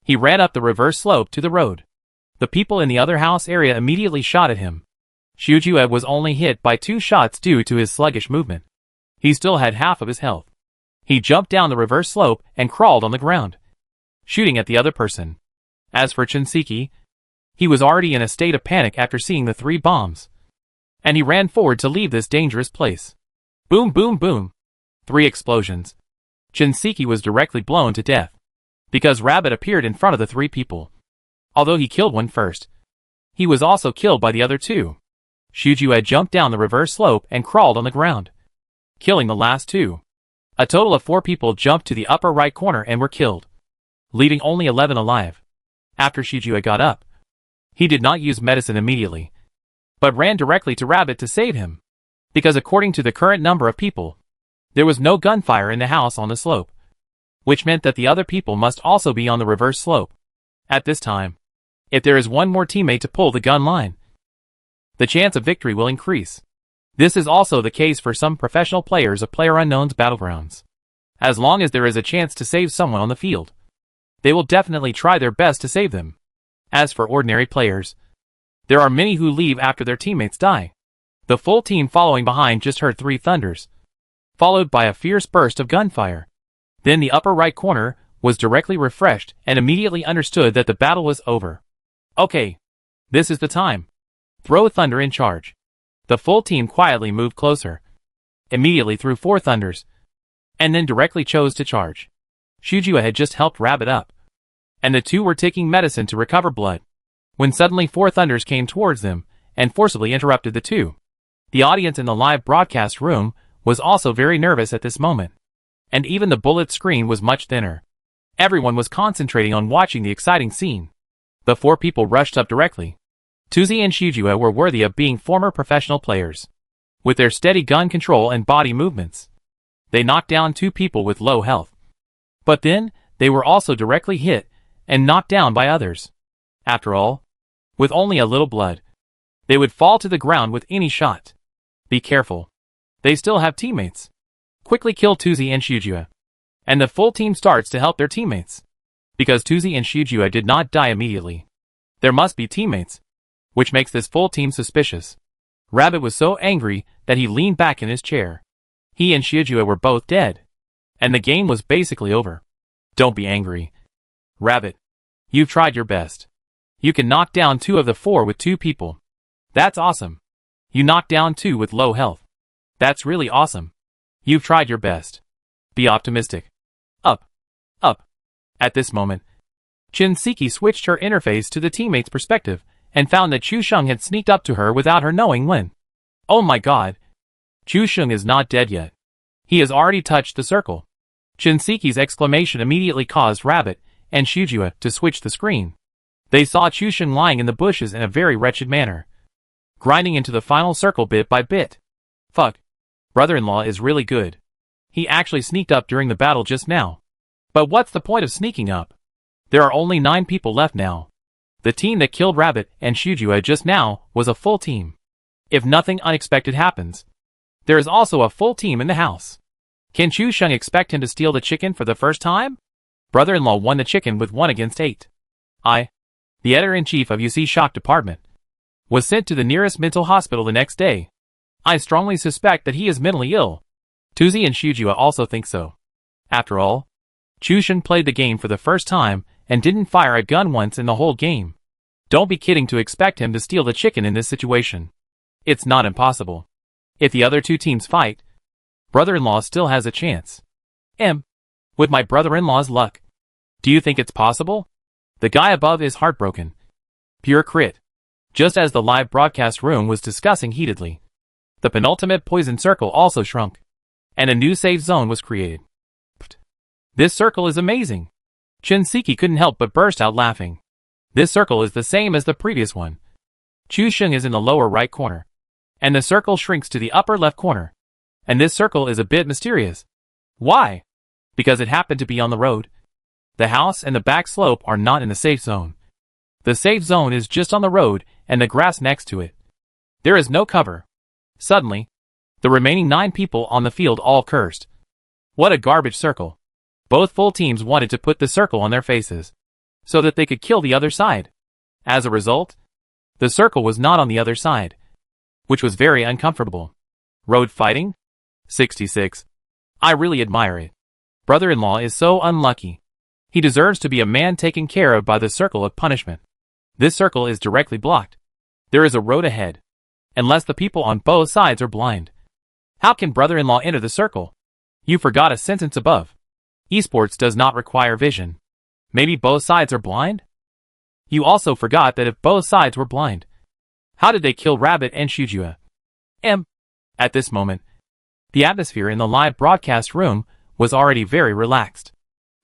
He ran up the reverse slope to the road. The people in the other house area immediately shot at him. Shujua was only hit by 2 shots due to his sluggish movement. He still had half of his health. He jumped down the reverse slope and crawled on the ground, shooting at the other person. As for Chinseki, he was already in a state of panic after seeing the 3 bombs, and he ran forward to leave this dangerous place. Boom, boom, boom. 3 explosions. Chinseki was directly blown to death, because Rabbit appeared in front of the 3 people. Although he killed one first, he was also killed by the other 2. Shujua had jumped down the reverse slope and crawled on the ground, killing the last 2. A total of 4 people jumped to the upper right corner and were killed, leaving only 11 alive. After Shujua got up, he did not use medicine immediately, but ran directly to Rabbit to save him, because according to the current number of people, there was no gunfire in the house on the slope, which meant that the other people must also be on the reverse slope. At this time, if there is one more teammate to pull the gun line, the chance of victory will increase. This is also the case for some professional players of PlayerUnknown's Battlegrounds. As long as there is a chance to save someone on the field, they will definitely try their best to save them. As for ordinary players, there are many who leave after their teammates die. The full team following behind just heard 3 thunders, followed by a fierce burst of gunfire. Then the upper right corner was directly refreshed and immediately understood that the battle was over. Okay, this is the time. Throw thunder in charge. The full team quietly moved closer, immediately threw 4 thunders, and then directly chose to charge. Shujua had just helped Rabbit up, and the two were taking medicine to recover blood, when suddenly 4 thunders came towards them and forcibly interrupted the two. The audience in the live broadcast room was also very nervous at this moment, and even the bullet screen was much thinner. Everyone was concentrating on watching the exciting scene. The 4 people rushed up directly. Tuzi and Shujua were worthy of being former professional players. With their steady gun control and body movements, they knocked down 2 people with low health. But then, they were also directly hit and knocked down by others. After all, with only a little blood, they would fall to the ground with any shot. Be careful. They still have teammates. Quickly kill Tuzi and Shujua. And the full team starts to help their teammates. Because Tuzi and Shujua did not die immediately, there must be teammates, which makes this full team suspicious. Rabbit was so angry that he leaned back in his chair. He and Shujua were both dead, and the game was basically over. Don't be angry, Rabbit. You've tried your best. You can knock down 2 of the 4 with 2 people. That's awesome. You knocked down 2 with low health. That's really awesome. You've tried your best. Be optimistic. Up. Up. At this moment, Shinseki switched her interface to the teammate's perspective and found that Chu Sheng had sneaked up to her without her knowing when. Oh my god. Chu Sheng is not dead yet. He has already touched the circle. Shinseki's exclamation immediately caused Rabbit and Shujua to switch the screen. They saw Chu Sheng lying in the bushes in a very wretched manner, grinding into the final circle bit by bit. Fuck. Brother-in-law is really good. He actually sneaked up during the battle just now. But what's the point of sneaking up? There are only 9 people left now. The team that killed Rabbit and Shujua just now was a full team. If nothing unexpected happens, there is also a full team in the house. Can Chu Sheng expect him to steal the chicken for the first time? Brother-in-law won the chicken with 1 against 8. The editor-in-chief of UC Shock Department, was sent to the nearest mental hospital the next day. I strongly suspect that he is mentally ill. Tuzi and Shujua also think so. After all, Chu Sheng played the game for the first time and didn't fire a gun once in the whole game. Don't be kidding to expect him to steal the chicken in this situation. It's not impossible. If the other 2 teams fight, brother-in-law still has a chance. With my brother-in-law's luck, do you think it's possible? The guy above is heartbroken. Pure crit. Just as the live broadcast room was discussing heatedly, the penultimate poison circle also shrunk, and a new safe zone was created. This circle is amazing. Shinseki couldn't help but burst out laughing. This circle is the same as the previous one. Chu Sheng is in the lower right corner, and the circle shrinks to the upper left corner. And this circle is a bit mysterious. Why? Because it happened to be on the road. The house and the back slope are not in the safe zone. The safe zone is just on the road and the grass next to it. There is no cover. Suddenly, the remaining 9 people on the field all cursed. What a garbage circle. Both full teams wanted to put the circle on their faces, so that they could kill the other side. As a result, the circle was not on the other side, which was very uncomfortable. Road fighting? 66. I really admire it. Brother-in-law is so unlucky. He deserves to be a man taken care of by the circle of punishment. This circle is directly blocked. There is a road ahead, unless the people on both sides are blind. How can brother-in-law enter the circle? You forgot a sentence above. Esports does not require vision. Maybe both sides are blind? You also forgot that if both sides were blind, how did they kill Rabbit and Shujua? At this moment, the atmosphere in the live broadcast room was already very relaxed.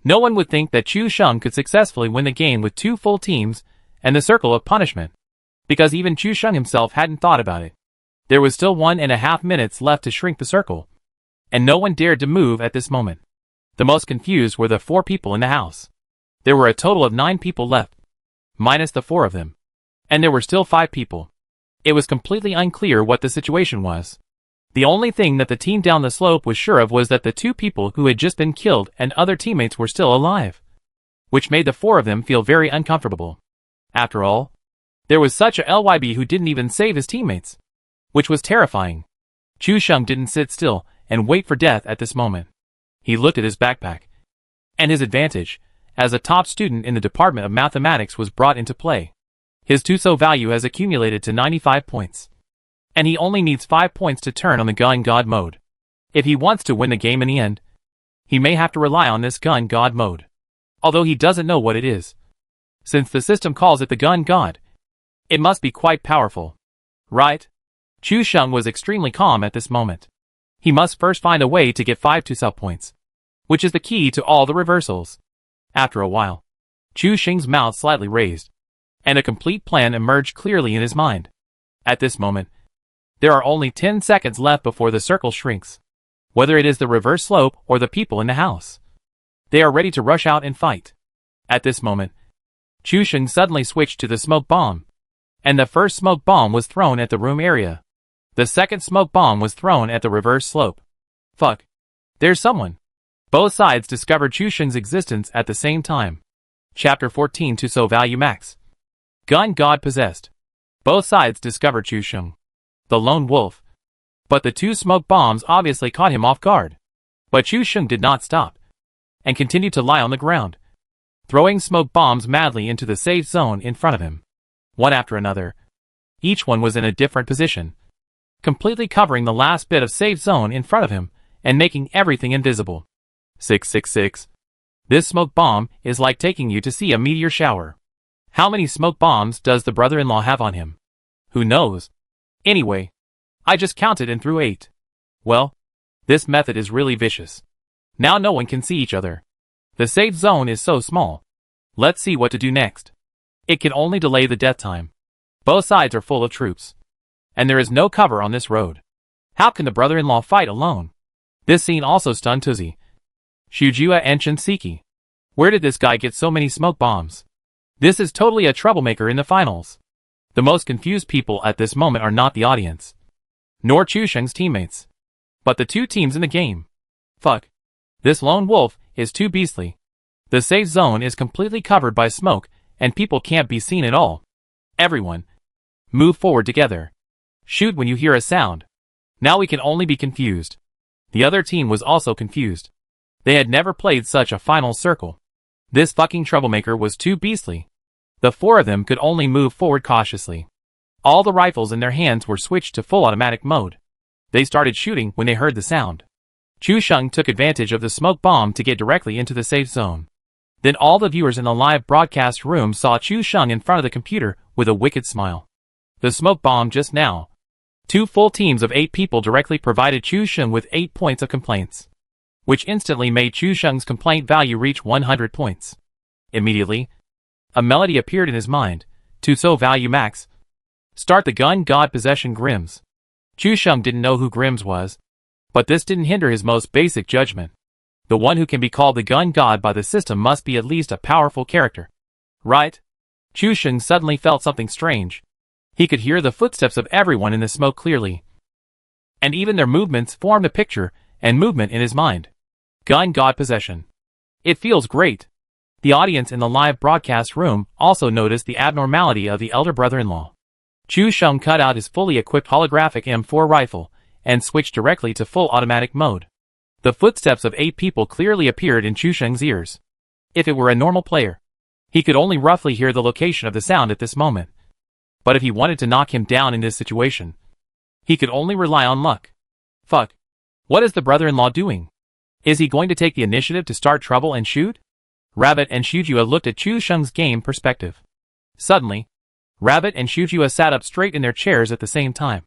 No one would think that Chu Sheng could successfully win the game with 2 full teams and the circle of punishment, because even Chu Sheng himself hadn't thought about it. There was still 1.5 minutes left to shrink the circle, and no one dared to move at this moment. The most confused were the 4 people in the house. There were a total of 9 people left, minus the 4 of them, and there were still 5 people. It was completely unclear what the situation was. The only thing that the team down the slope was sure of was that the 2 people who had just been killed and other teammates were still alive, which made the 4 of them feel very uncomfortable. After all, there was such a LYB who didn't even save his teammates. which was terrifying. Chu Sheng didn't sit still and wait for death at this moment. He looked at his backpack. And his advantage, as a top student in the Department of Mathematics, was brought into play. His TUSO value has accumulated to 95 points. And he only needs 5 points to turn on the Gun God mode. If he wants to win the game in the end, he may have to rely on this Gun God mode. Although he doesn't know what it is. Since the system calls it the Gun God, it must be quite powerful. Right? Chu Sheng was extremely calm at this moment. He must first find a way to get 5 TUSO points, which is the key to all the reversals. After a while, Chu Sheng's mouth slightly raised, and a complete plan emerged clearly in his mind. At this moment, there are only 10 seconds left before the circle shrinks. Whether it is the reverse slope or the people in the house, they are ready to rush out and fight. At this moment, Chu Sheng suddenly switched to the smoke bomb, and the first smoke bomb was thrown at the room area. The second smoke bomb was thrown at the reverse slope. Fuck. There's someone. Both sides discovered Chu Sheng's existence at the same time. Chapter 14 TUSO Value Max. Gun God Possessed. Both sides discovered Chu Sheng, the lone wolf. But the two smoke bombs obviously caught him off guard. But Chu Sheng did not stop, and continued to lie on the ground, throwing smoke bombs madly into the safe zone in front of him. One after another. Each one was in a different position, completely covering the last bit of safe zone in front of him, and making everything invisible. 666. This smoke bomb is like taking you to see a meteor shower. How many smoke bombs does the brother-in-law have on him? Who knows? Anyway, I just counted and threw 8. Well, this method is really vicious. Now no one can see each other. The safe zone is so small. Let's see what to do next. It can only delay the death time. Both sides are full of troops, and there is no cover on this road. How can the brother-in-law fight alone? This scene also stunned Tuzi, Shujua and Shinseki. Where did this guy get so many smoke bombs? This is totally a troublemaker in the finals. The most confused people at this moment are not the audience, nor Chu Sheng's teammates, but the two teams in the game. Fuck. This lone wolf is too beastly. The safe zone is completely covered by smoke, and people can't be seen at all. Everyone, move forward together. Shoot when you hear a sound. Now we can only be confused. The other team was also confused. They had never played such a final circle. This fucking troublemaker was too beastly. The 4 of them could only move forward cautiously. All the rifles in their hands were switched to full automatic mode. They started shooting when they heard the sound. Chu Sheng took advantage of the smoke bomb to get directly into the safe zone. Then all the viewers in the live broadcast room saw Chu Sheng in front of the computer with a wicked smile. The smoke bomb just now. 2 full teams of 8 people directly provided Chu Sheng with 8 points of complaints, which instantly made Chu Sheng's complaint value reach 100 points. Immediately, a melody appeared in his mind. TUSO Value Max. Start the Gun God Possession Grims. Chu Sheng didn't know who Grims was, but this didn't hinder his most basic judgment. The one who can be called the Gun God by the system must be at least a powerful character. Right? Chu Sheng suddenly felt something strange. He could hear the footsteps of everyone in the smoke clearly, and even their movements formed a picture and movement in his mind. Gun God Possession. It feels great. The audience in the live broadcast room also noticed the abnormality of the elder brother-in-law. Chu Sheng cut out his fully equipped holographic M4 rifle and switched directly to full automatic mode. The footsteps of 8 people clearly appeared in Chu Sheng's ears. If it were a normal player, he could only roughly hear the location of the sound at this moment. But if he wanted to knock him down in this situation, he could only rely on luck. Fuck. What is the brother-in-law doing? Is he going to take the initiative to start trouble and shoot? Rabbit and Shujua looked at Chu Sheng's game perspective. Suddenly, Rabbit and Shujua sat up straight in their chairs at the same time,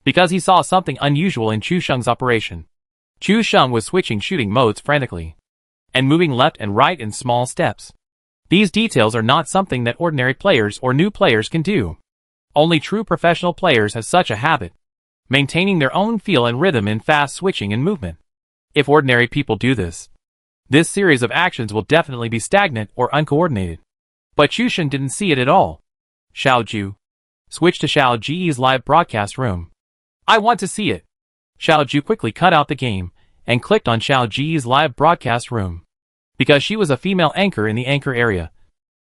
because he saw something unusual in Chu Sheng's operation. Chu Sheng was switching shooting modes frantically, and moving left and right in small steps. These details are not something that ordinary players or new players can do. Only true professional players have such a habit, maintaining their own feel and rhythm in fast switching and movement. If ordinary people do this series of actions will definitely be stagnant or uncoordinated. But Chu Sheng didn't see it at all. Xiaoju. Switch to Xiaoji's live broadcast room. I want to see it. Xiaoju quickly cut out the game and clicked on Xiaoji's live broadcast room. Because she was a female anchor in the anchor area,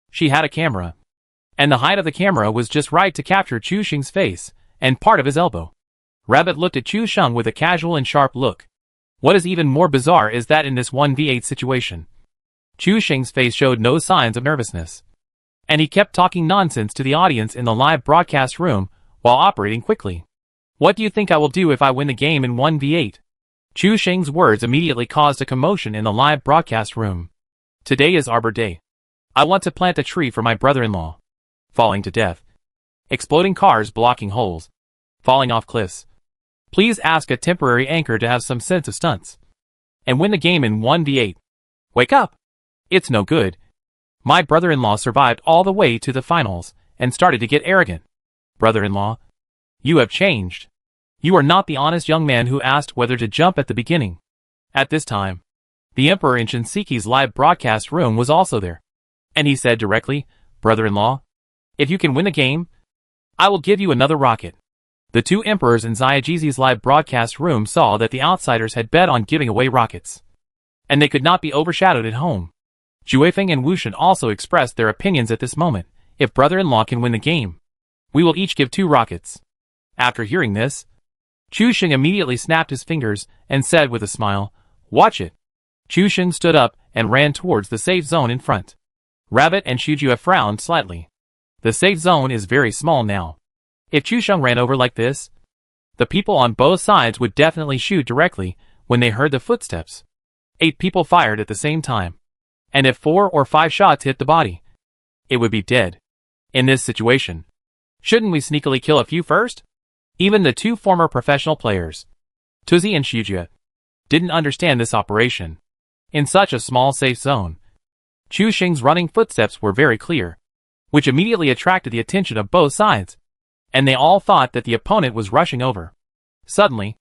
she had a camera, and the height of the camera was just right to capture Chu Sheng's face and part of his elbow. Rabbit looked at Chu Sheng with a casual and sharp look. What is even more bizarre is that in this 1v8 situation, Chu Sheng's face showed no signs of nervousness, and he kept talking nonsense to the audience in the live broadcast room while operating quickly. What do you think I will do if I win the game in 1v8? Chu Sheng's words immediately caused a commotion in the live broadcast room. Today is Arbor Day. I want to plant a tree for my brother-in-law. Falling to death. Exploding cars blocking holes. Falling off cliffs. Please ask a temporary anchor to have some sense of stunts. And win the game in 1v8. Wake up! It's no good. My brother-in-law survived all the way to the finals and started to get arrogant. Brother-in-law, you have changed. You are not the honest young man who asked whether to jump at the beginning. At this time, the Emperor in Shinseki's live broadcast room was also there. And he said directly, brother-in-law, if you can win the game, I will give you another rocket. The two emperors in Xiaojizi's live broadcast room saw that the outsiders had bet on giving away rockets, and they could not be overshadowed at home. Juefeng and Wushan also expressed their opinions at this moment. If brother-in-law can win the game, we will each give 2 rockets. After hearing this, Chu Sheng immediately snapped his fingers and said with a smile, watch it. Chu Sheng stood up and ran towards the safe zone in front. Rabbit and Shujia frowned slightly. The safe zone is very small now. If Chu Sheng ran over like this, the people on both sides would definitely shoot directly when they heard the footsteps. 8 people fired at the same time. And if 4 or 5 shots hit the body, it would be dead. In this situation, shouldn't we sneakily kill a few first? Even the 2 former professional players, Tuzi and Shujia, didn't understand this operation. In such a small safe zone, Chu Sheng's running footsteps were very clear, which immediately attracted the attention of both sides, and they all thought that the opponent was rushing over. Suddenly,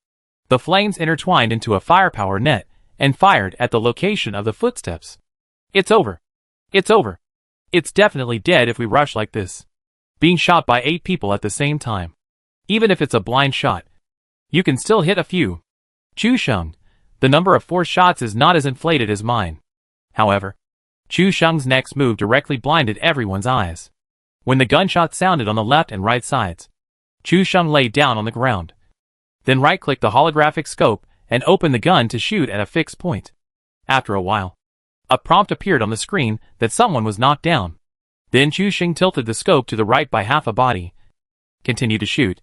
the flames intertwined into a firepower net and fired at the location of the footsteps. It's over. It's over. It's definitely dead if we rush like this. Being shot by 8 people at the same time. Even if it's a blind shot, you can still hit a few. Chu Sheng, the number of forced shots is not as inflated as mine. However, Chu Sheng's next move directly blinded everyone's eyes. When the gunshot sounded on the left and right sides, Chu Sheng lay down on the ground. Then right-clicked the holographic scope and opened the gun to shoot at a fixed point. After a while, a prompt appeared on the screen that someone was knocked down. Then Chu Sheng tilted the scope to the right by half a body, continued to shoot,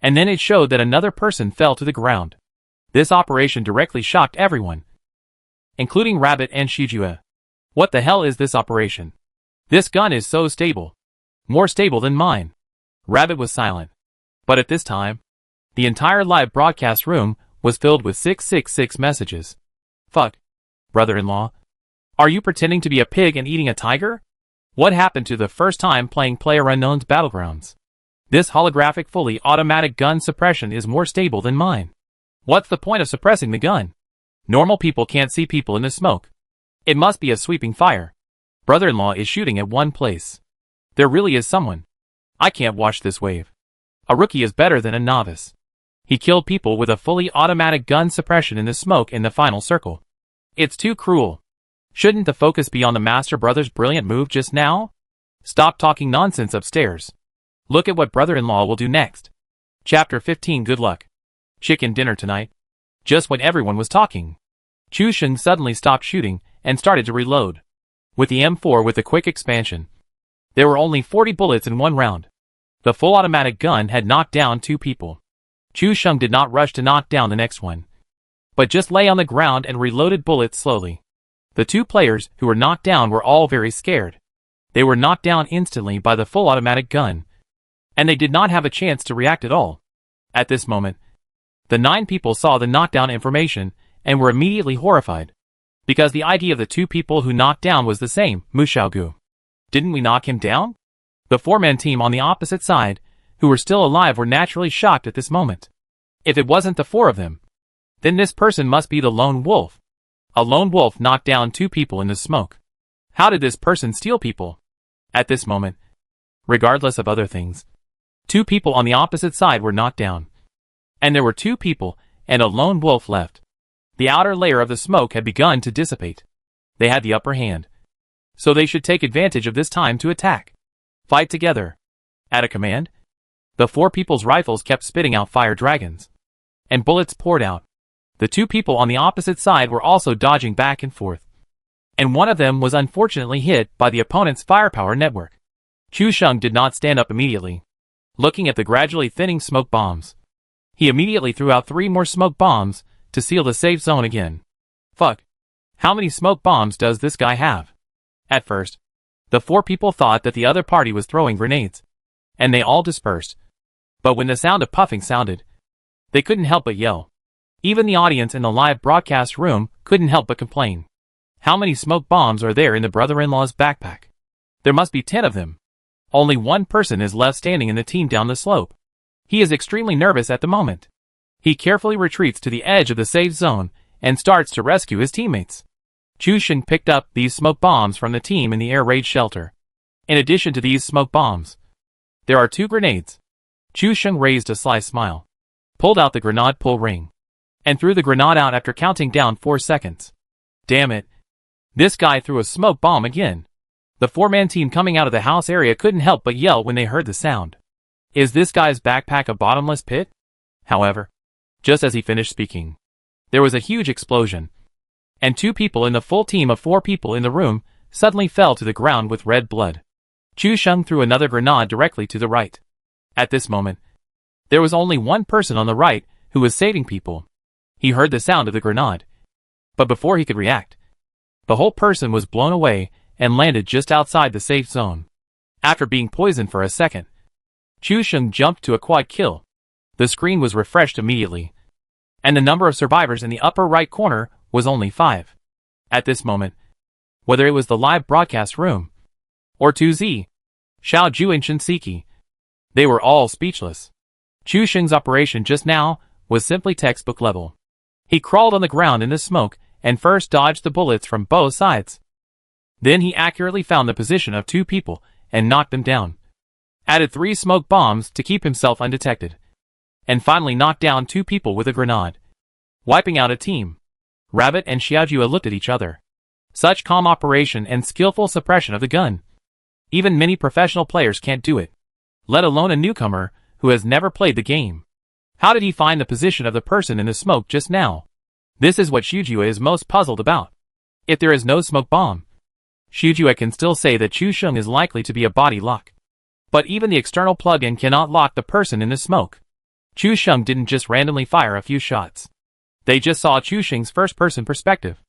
and then it showed that another person fell to the ground. This operation directly shocked everyone, including Rabbit and Shijua. What the hell is this operation? This gun is so stable. More stable than mine. Rabbit was silent. But at this time, the entire live broadcast room was filled with 666 messages. Fuck. Brother-in-law. Are you pretending to be a pig and eating a tiger? What happened to the first time playing PlayerUnknown's Battlegrounds? This holographic fully automatic gun suppression is more stable than mine. What's the point of suppressing the gun? Normal people can't see people in the smoke. It must be a sweeping fire. Brother-in-law is shooting at one place. There really is someone. I can't watch this wave. A rookie is better than a novice. He killed people with a fully automatic gun suppression in the smoke in the final circle. It's too cruel. Shouldn't the focus be on the Master Brother's brilliant move just now? Stop talking nonsense upstairs. Look at what brother-in-law will do next. Chapter 15. Good luck. Chicken dinner tonight. Just when everyone was talking, Chu Sheng suddenly stopped shooting and started to reload. With the M4 with the quick expansion, there were only 40 bullets in one round. The full automatic gun had knocked down 2 people. Chu Sheng did not rush to knock down the next one, but just lay on the ground and reloaded bullets slowly. The 2 players who were knocked down were all very scared. They were knocked down instantly by the full automatic gun, and they did not have a chance to react at all. At this moment, the 9 people saw the knockdown information and were immediately horrified, because the ID of the 2 people who knocked down was the same, Mu Xiaogu. Didn't we knock him down? The 4-man team on the opposite side, who were still alive, were naturally shocked at this moment. If it wasn't the 4 of them, then this person must be the lone wolf. A lone wolf knocked down 2 people in the smoke. How did this person steal people? At this moment, regardless of other things, 2 people on the opposite side were knocked down, and there were 2 people and a lone wolf left. The outer layer of the smoke had begun to dissipate. They had the upper hand, so they should take advantage of this time to attack. Fight together. At a command, The 4 people's rifles kept spitting out fire dragons, and bullets poured out. The 2 people on the opposite side were also dodging back and forth, and one of them was unfortunately hit by the opponent's firepower network. Chu Sheng did not stand up immediately, looking at the gradually thinning smoke bombs. He immediately threw out 3 more smoke bombs to seal the safe zone again. Fuck. How many smoke bombs does this guy have? At first, the 4 people thought that the other party was throwing grenades, and they all dispersed. But when the sound of puffing sounded, they couldn't help but yell. Even the audience in the live broadcast room couldn't help but complain. How many smoke bombs are there in the brother-in-law's backpack? There must be 10 of them. Only 1 person is left standing in the team down the slope. He is extremely nervous at the moment. He carefully retreats to the edge of the safe zone and starts to rescue his teammates. Chu Sheng picked up these smoke bombs from the team in the air raid shelter. In addition to these smoke bombs, there are 2 grenades. Chu Sheng raised a sly smile, pulled out the grenade pull ring, and threw the grenade out after counting down 4 seconds. Damn it. This guy threw a smoke bomb again. The 4-man team coming out of the house area couldn't help but yell when they heard the sound. Is this guy's backpack a bottomless pit? However, just as he finished speaking, there was a huge explosion, and 2 people in the full team of 4 people in the room suddenly fell to the ground with red blood. Chu Sheng threw another grenade directly to the right. At this moment, there was only 1 person on the right who was saving people. He heard the sound of the grenade, but before he could react, the whole person was blown away and landed just outside the safe zone. After being poisoned for a second, Chu Sheng jumped to a quad kill. The screen was refreshed immediately, and the number of survivors in the upper right corner was only 5. At this moment, whether it was the live broadcast room, or 2Z, Xiao Ju and Shinseki, they were all speechless. Chu Sheng's operation just now was simply textbook level. He crawled on the ground in the smoke and first dodged the bullets from both sides. Then he accurately found the position of 2 people and knocked them down. Added 3 smoke bombs to keep himself undetected, and finally knocked down 2 people with a grenade, wiping out a team. Rabbit and Xiaojue looked at each other. Such calm operation and skillful suppression of the gun. Even many professional players can't do it, let alone a newcomer who has never played the game. How did he find the position of the person in the smoke just now? This is what Xiaojue is most puzzled about. If there is no smoke bomb, Xiaojue can still say that Chu Sheng is likely to be a body lock. But even the external plug-in cannot lock the person in the smoke. Chu Sheng didn't just randomly fire a few shots. They just saw Chu Sheng's first-person perspective.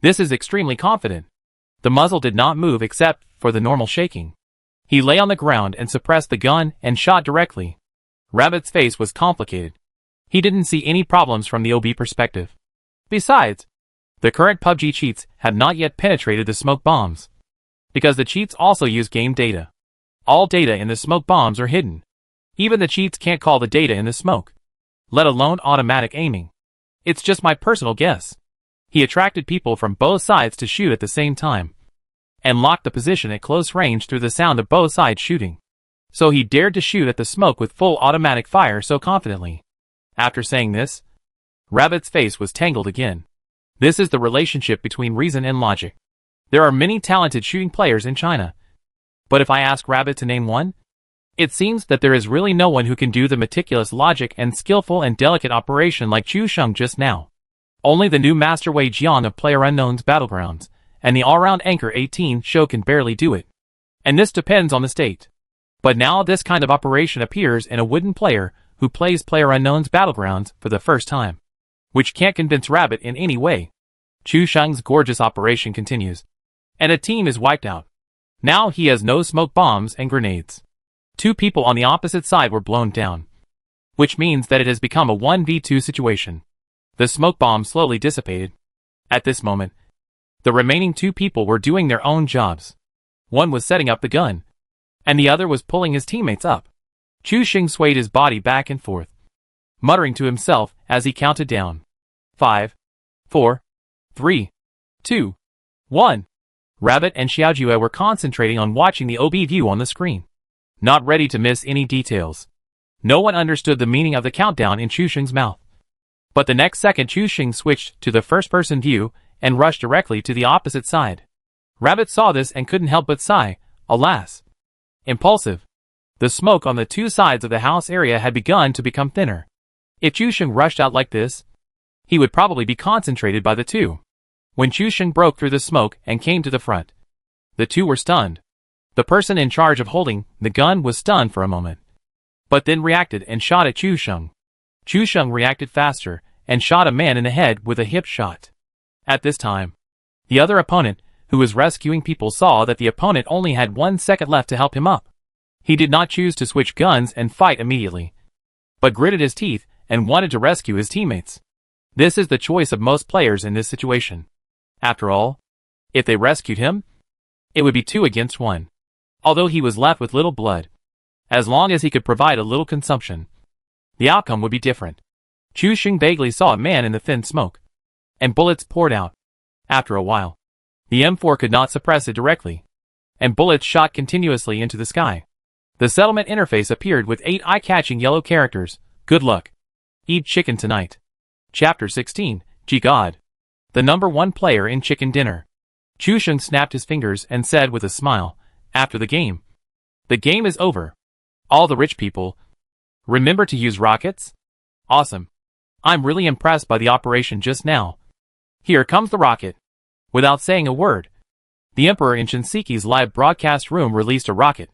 This is extremely confident. The muzzle did not move except for the normal shaking. He lay on the ground and suppressed the gun and shot directly. Rabbit's face was complicated. He didn't see any problems from the OB perspective. Besides, the current PUBG cheats had not yet penetrated the smoke bombs, because the cheats also use game data. All data in the smoke bombs are hidden. Even the cheats can't call the data in the smoke, let alone automatic aiming. It's just my personal guess. He attracted people from both sides to shoot at the same time, and locked the position at close range through the sound of both sides shooting. So he dared to shoot at the smoke with full automatic fire so confidently. After saying this, Rabbit's face was tangled again. This is the relationship between reason and logic. There are many talented shooting players in China, but if I ask Rabbit to name one, it seems that there is really no one who can do the meticulous logic and skillful and delicate operation like Chu Sheng just now. Only the new Master Wei Jiang of PlayerUnknown's Battlegrounds and the all-round Anchor 18 show can barely do it. And this depends on the state. But now this kind of operation appears in a wooden player who plays PlayerUnknown's Battlegrounds for the first time, which can't convince Rabbit in any way. Chu Sheng's gorgeous operation continues, and a team is wiped out. Now he has no smoke bombs and grenades. 2 people on the opposite side were blown down, which means that it has become a 1v2 situation. The smoke bomb slowly dissipated. At this moment, the remaining 2 people were doing their own jobs. One was setting up the gun, and the other was pulling his teammates up. Chu Sheng swayed his body back and forth, muttering to himself as he counted down. 5, 4, 3, 2, 1. Rabbit and Xiaojue were concentrating on watching the OB view on the screen, not ready to miss any details. No one understood the meaning of the countdown in Chu Sheng's mouth. But the next second Chu Sheng switched to the first-person view and rushed directly to the opposite side. Rabbit saw this and couldn't help but sigh, alas. Impulsive. The smoke on the two sides of the house area had begun to become thinner. If Chu Sheng rushed out like this, he would probably be concentrated by the two. When Chu Sheng broke through the smoke and came to the front, the two were stunned. The person in charge of holding the gun was stunned for a moment, but then reacted and shot at Chu Sheng. Chu Sheng reacted faster and shot a man in the head with a hip shot. At this time, the other opponent, who was rescuing people, saw that the opponent only had 1 second left to help him up. He did not choose to switch guns and fight immediately, but gritted his teeth and wanted to rescue his teammates. This is the choice of most players in this situation. After all, if they rescued him, it would be 2 against 1. Although he was left with little blood, as long as he could provide a little consumption, the outcome would be different. Chu Sheng vaguely saw a man in the thin smoke, and bullets poured out. After a while, the M4 could not suppress it directly, and bullets shot continuously into the sky. The settlement interface appeared with 8 eye-catching yellow characters. Good luck. Eat chicken tonight. Chapter 16, Gee God. The number 1 player in chicken dinner. Chu Sheng snapped his fingers and said with a smile, after the game. The game is over. All the rich people. Remember to use rockets? Awesome. I'm really impressed by the operation just now. Here comes the rocket. Without saying a word, the Emperor in Shinseki's live broadcast room released a rocket.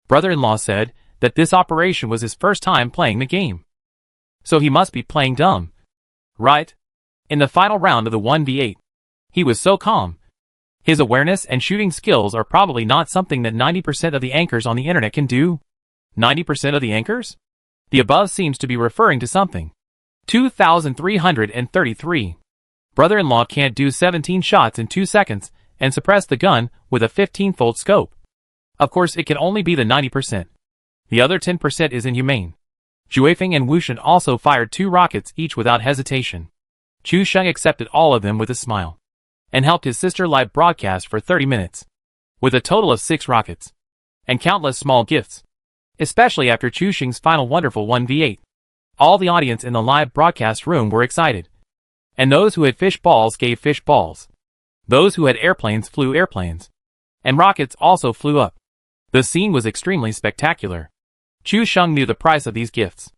Brother-in-law said that this operation was his first time playing the game. So he must be playing dumb. Right? In the final round of the 1v8, he was so calm. His awareness and shooting skills are probably not something that 90% of the anchors on the internet can do. 90% of the anchors? The above seems to be referring to something. 2,333. Brother-in-law can't do 17 shots in 2 seconds and suppress the gun with a 15-fold scope. Of course, it can only be the 90%. The other 10% is inhumane. Juefeng and Wushan also fired 2 rockets each without hesitation. Chu Sheng accepted all of them with a smile, and helped his sister live broadcast for 30 minutes, with a total of 6 rockets, and countless small gifts, especially after Chu Sheng's final wonderful 1v8. All the audience in the live broadcast room were excited, and those who had fish balls gave fish balls. Those who had airplanes flew airplanes, and rockets also flew up. The scene was extremely spectacular. Chu Sheng knew the price of these gifts.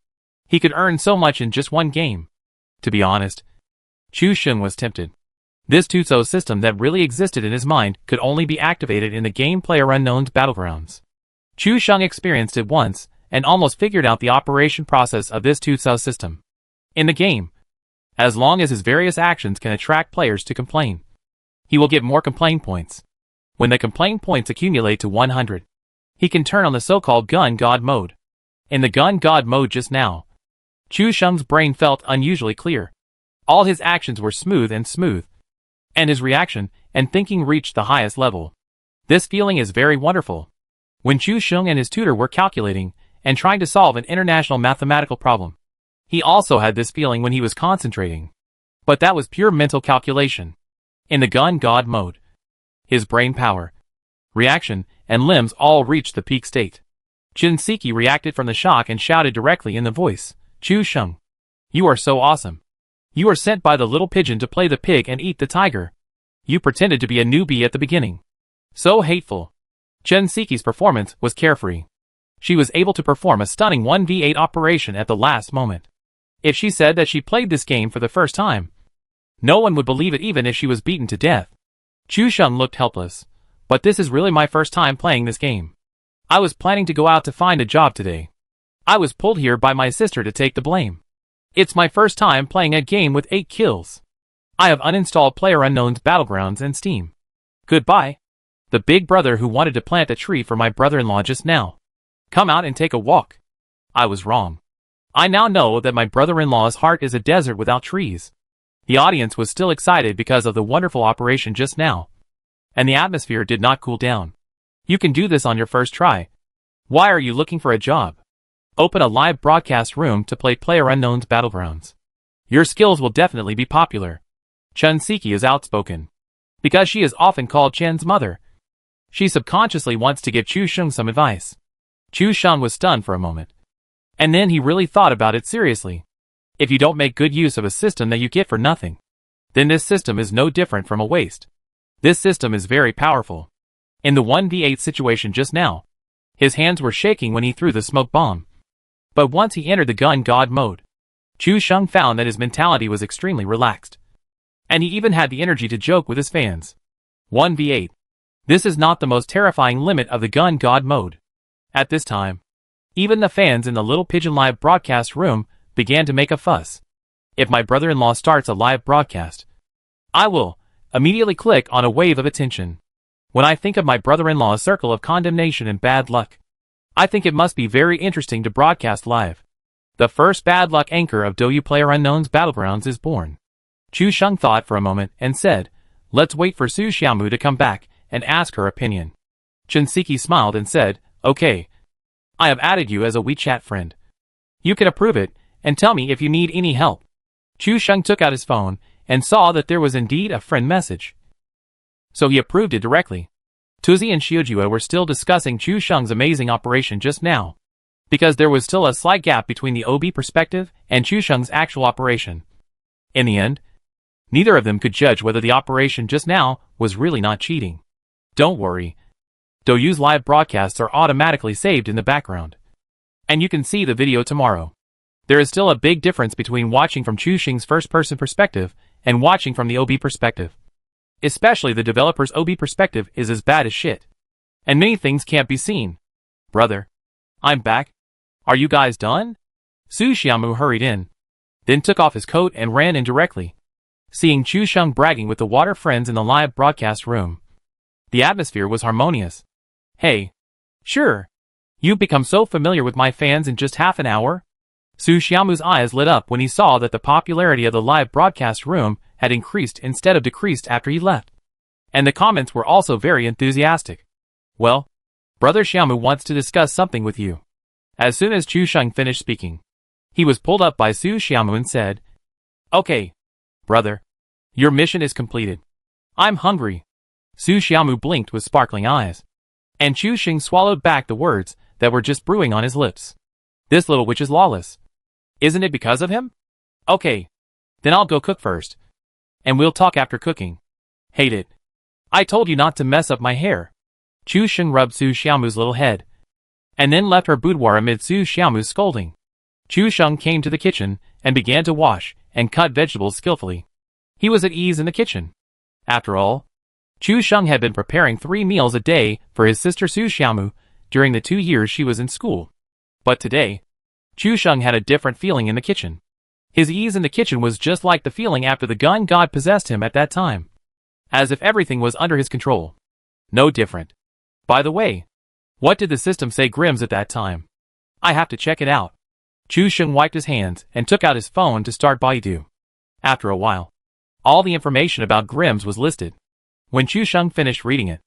He could earn so much in just 1 game. To be honest, Chu Sheng was tempted. This Tutso system that really existed in his mind could only be activated in the game PlayerUnknown's Battlegrounds. Chu Sheng experienced it once, and almost figured out the operation process of this Tutso system. In the game, as long as his various actions can attract players to complain, he will get more complaint points. When the complaint points accumulate to 100, he can turn on the so-called Gun God mode. In the Gun God mode just now, Chu Sheng's brain felt unusually clear. All his actions were smooth, and his reaction and thinking reached the highest level. This feeling is very wonderful. When Chu Sheng and his tutor were calculating and trying to solve an international mathematical problem, he also had this feeling when he was concentrating. But that was pure mental calculation. In the Gun God mode, his brain power, reaction, and limbs all reached the peak state. Shinseki reacted from the shock and shouted directly in the voice, Chu Sheng, you are so awesome. You are sent by the little pigeon to play the pig and eat the tiger. You pretended to be a newbie at the beginning. So hateful. Shinseki's performance was carefree. She was able to perform a stunning 1v8 operation at the last moment. If she said that she played this game for the first time, no one would believe it even if she was beaten to death. Chu Sheng looked helpless. But this is really my first time playing this game. I was planning to go out to find a job today. I was pulled here by my sister to take the blame. It's my first time playing a game with 8 kills. I have uninstalled PlayerUnknown's Battlegrounds and Steam. Goodbye. The big brother who wanted to plant a tree for my brother-in-law just now. Come out and take a walk. I was wrong. I now know that my brother-in-law's heart is a desert without trees. The audience was still excited because of the wonderful operation just now, and the atmosphere did not cool down. You can do this on your first try. Why are you looking for a job? Open a live broadcast room to play PlayerUnknown's Battlegrounds. Your skills will definitely be popular. Shinseki is outspoken. Because she is often called Chen's mother, she subconsciously wants to give Chu Sheng some advice. Chu Sheng was stunned for a moment, and then he really thought about it seriously. If you don't make good use of a system that you get for nothing, then this system is no different from a waste. This system is very powerful. In the 1v8 situation just now, His hands were shaking when he threw the smoke bomb. But once he entered the gun god mode, Chu Sheng found that his mentality was extremely relaxed. And he even had the energy to joke with his fans. 1v8. This is not the most terrifying limit of the gun god mode. At this time, even the fans in the Little Pigeon live broadcast room began to make a fuss. If my brother-in-law starts a live broadcast, I will immediately click on a wave of attention. When I think of my brother-in-law's circle of condemnation and bad luck, I think it must be very interesting to broadcast live. The first bad luck anchor of Douyu PlayerUnknown's Battlegrounds is born. Chu Sheng thought for a moment and said, let's wait for Su Xiaomu to come back and ask her opinion. Chen Siki smiled and said, okay. I have added you as a WeChat friend. You can approve it and tell me if you need any help. Chu Sheng took out his phone and saw that there was indeed a friend message. So he approved it directly. Tuzi and Xiujue were still discussing Chu Sheng's amazing operation just now, because there was still a slight gap between the OB perspective and Chu Sheng's actual operation. In the end, neither of them could judge whether the operation just now was really not cheating. Don't worry. Douyu's live broadcasts are automatically saved in the background. And you can see the video tomorrow. There is still a big difference between watching from Chu Sheng's first-person perspective and watching from the OB perspective. Especially the developer's OB perspective is as bad as shit. And many things can't be seen. Brother, I'm back. Are you guys done? Su Xiaomu hurried in, then took off his coat and ran in directly, seeing Chu Sheng bragging with the water friends in the live broadcast room. The atmosphere was harmonious. Hey. Sure. You've become so familiar with my fans in just half an hour? Su Xiaomu's eyes lit up when he saw that the popularity of the live broadcast room had increased instead of decreased after he left. And the comments were also very enthusiastic. Well, Brother Xiaomu wants to discuss something with you. As soon as Chu Sheng finished speaking, he was pulled up by Su Xiaomu and said, okay, brother, your mission is completed. I'm hungry. Su Xiaomu blinked with sparkling eyes, and Chu Sheng swallowed back the words that were just brewing on his lips. This little witch is lawless. Isn't it because of him? Okay, then I'll go cook first. And we'll talk after cooking. Hate it. I told you not to mess up my hair. Chu Sheng rubbed Su Xiaomu's little head, and then left her boudoir amid Su Xiaomu's scolding. Chu Sheng came to the kitchen and began to wash and cut vegetables skillfully. He was at ease in the kitchen. After all, Chu Sheng had been preparing 3 meals a day for his sister Su Xiaomu during the 2 years she was in school. But today, Chu Sheng had a different feeling in the kitchen. His ease in the kitchen was just like the feeling after the gun god possessed him at that time. As if everything was under his control. No different. By the way, what did the system say Grimm's at that time? I have to check it out. Chu Sheng wiped his hands and took out his phone to start Baidu. After a while, all the information about Grimm's was listed. When Chu Sheng finished reading it,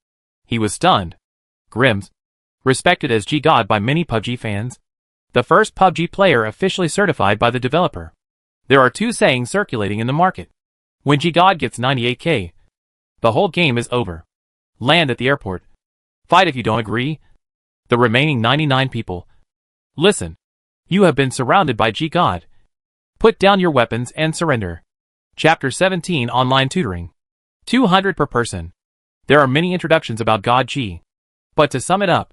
he was stunned. Grimm's, respected as G-God by many PUBG fans, the first PUBG player officially certified by the developer. There are 2 sayings circulating in the market. When G-God gets 98k, the whole game is over. Land at the airport. Fight if you don't agree. The remaining 99 people. Listen. You have been surrounded by G-God. Put down your weapons and surrender. Chapter 17 Online Tutoring. 200 per person. There are many introductions about God G. But to sum it up,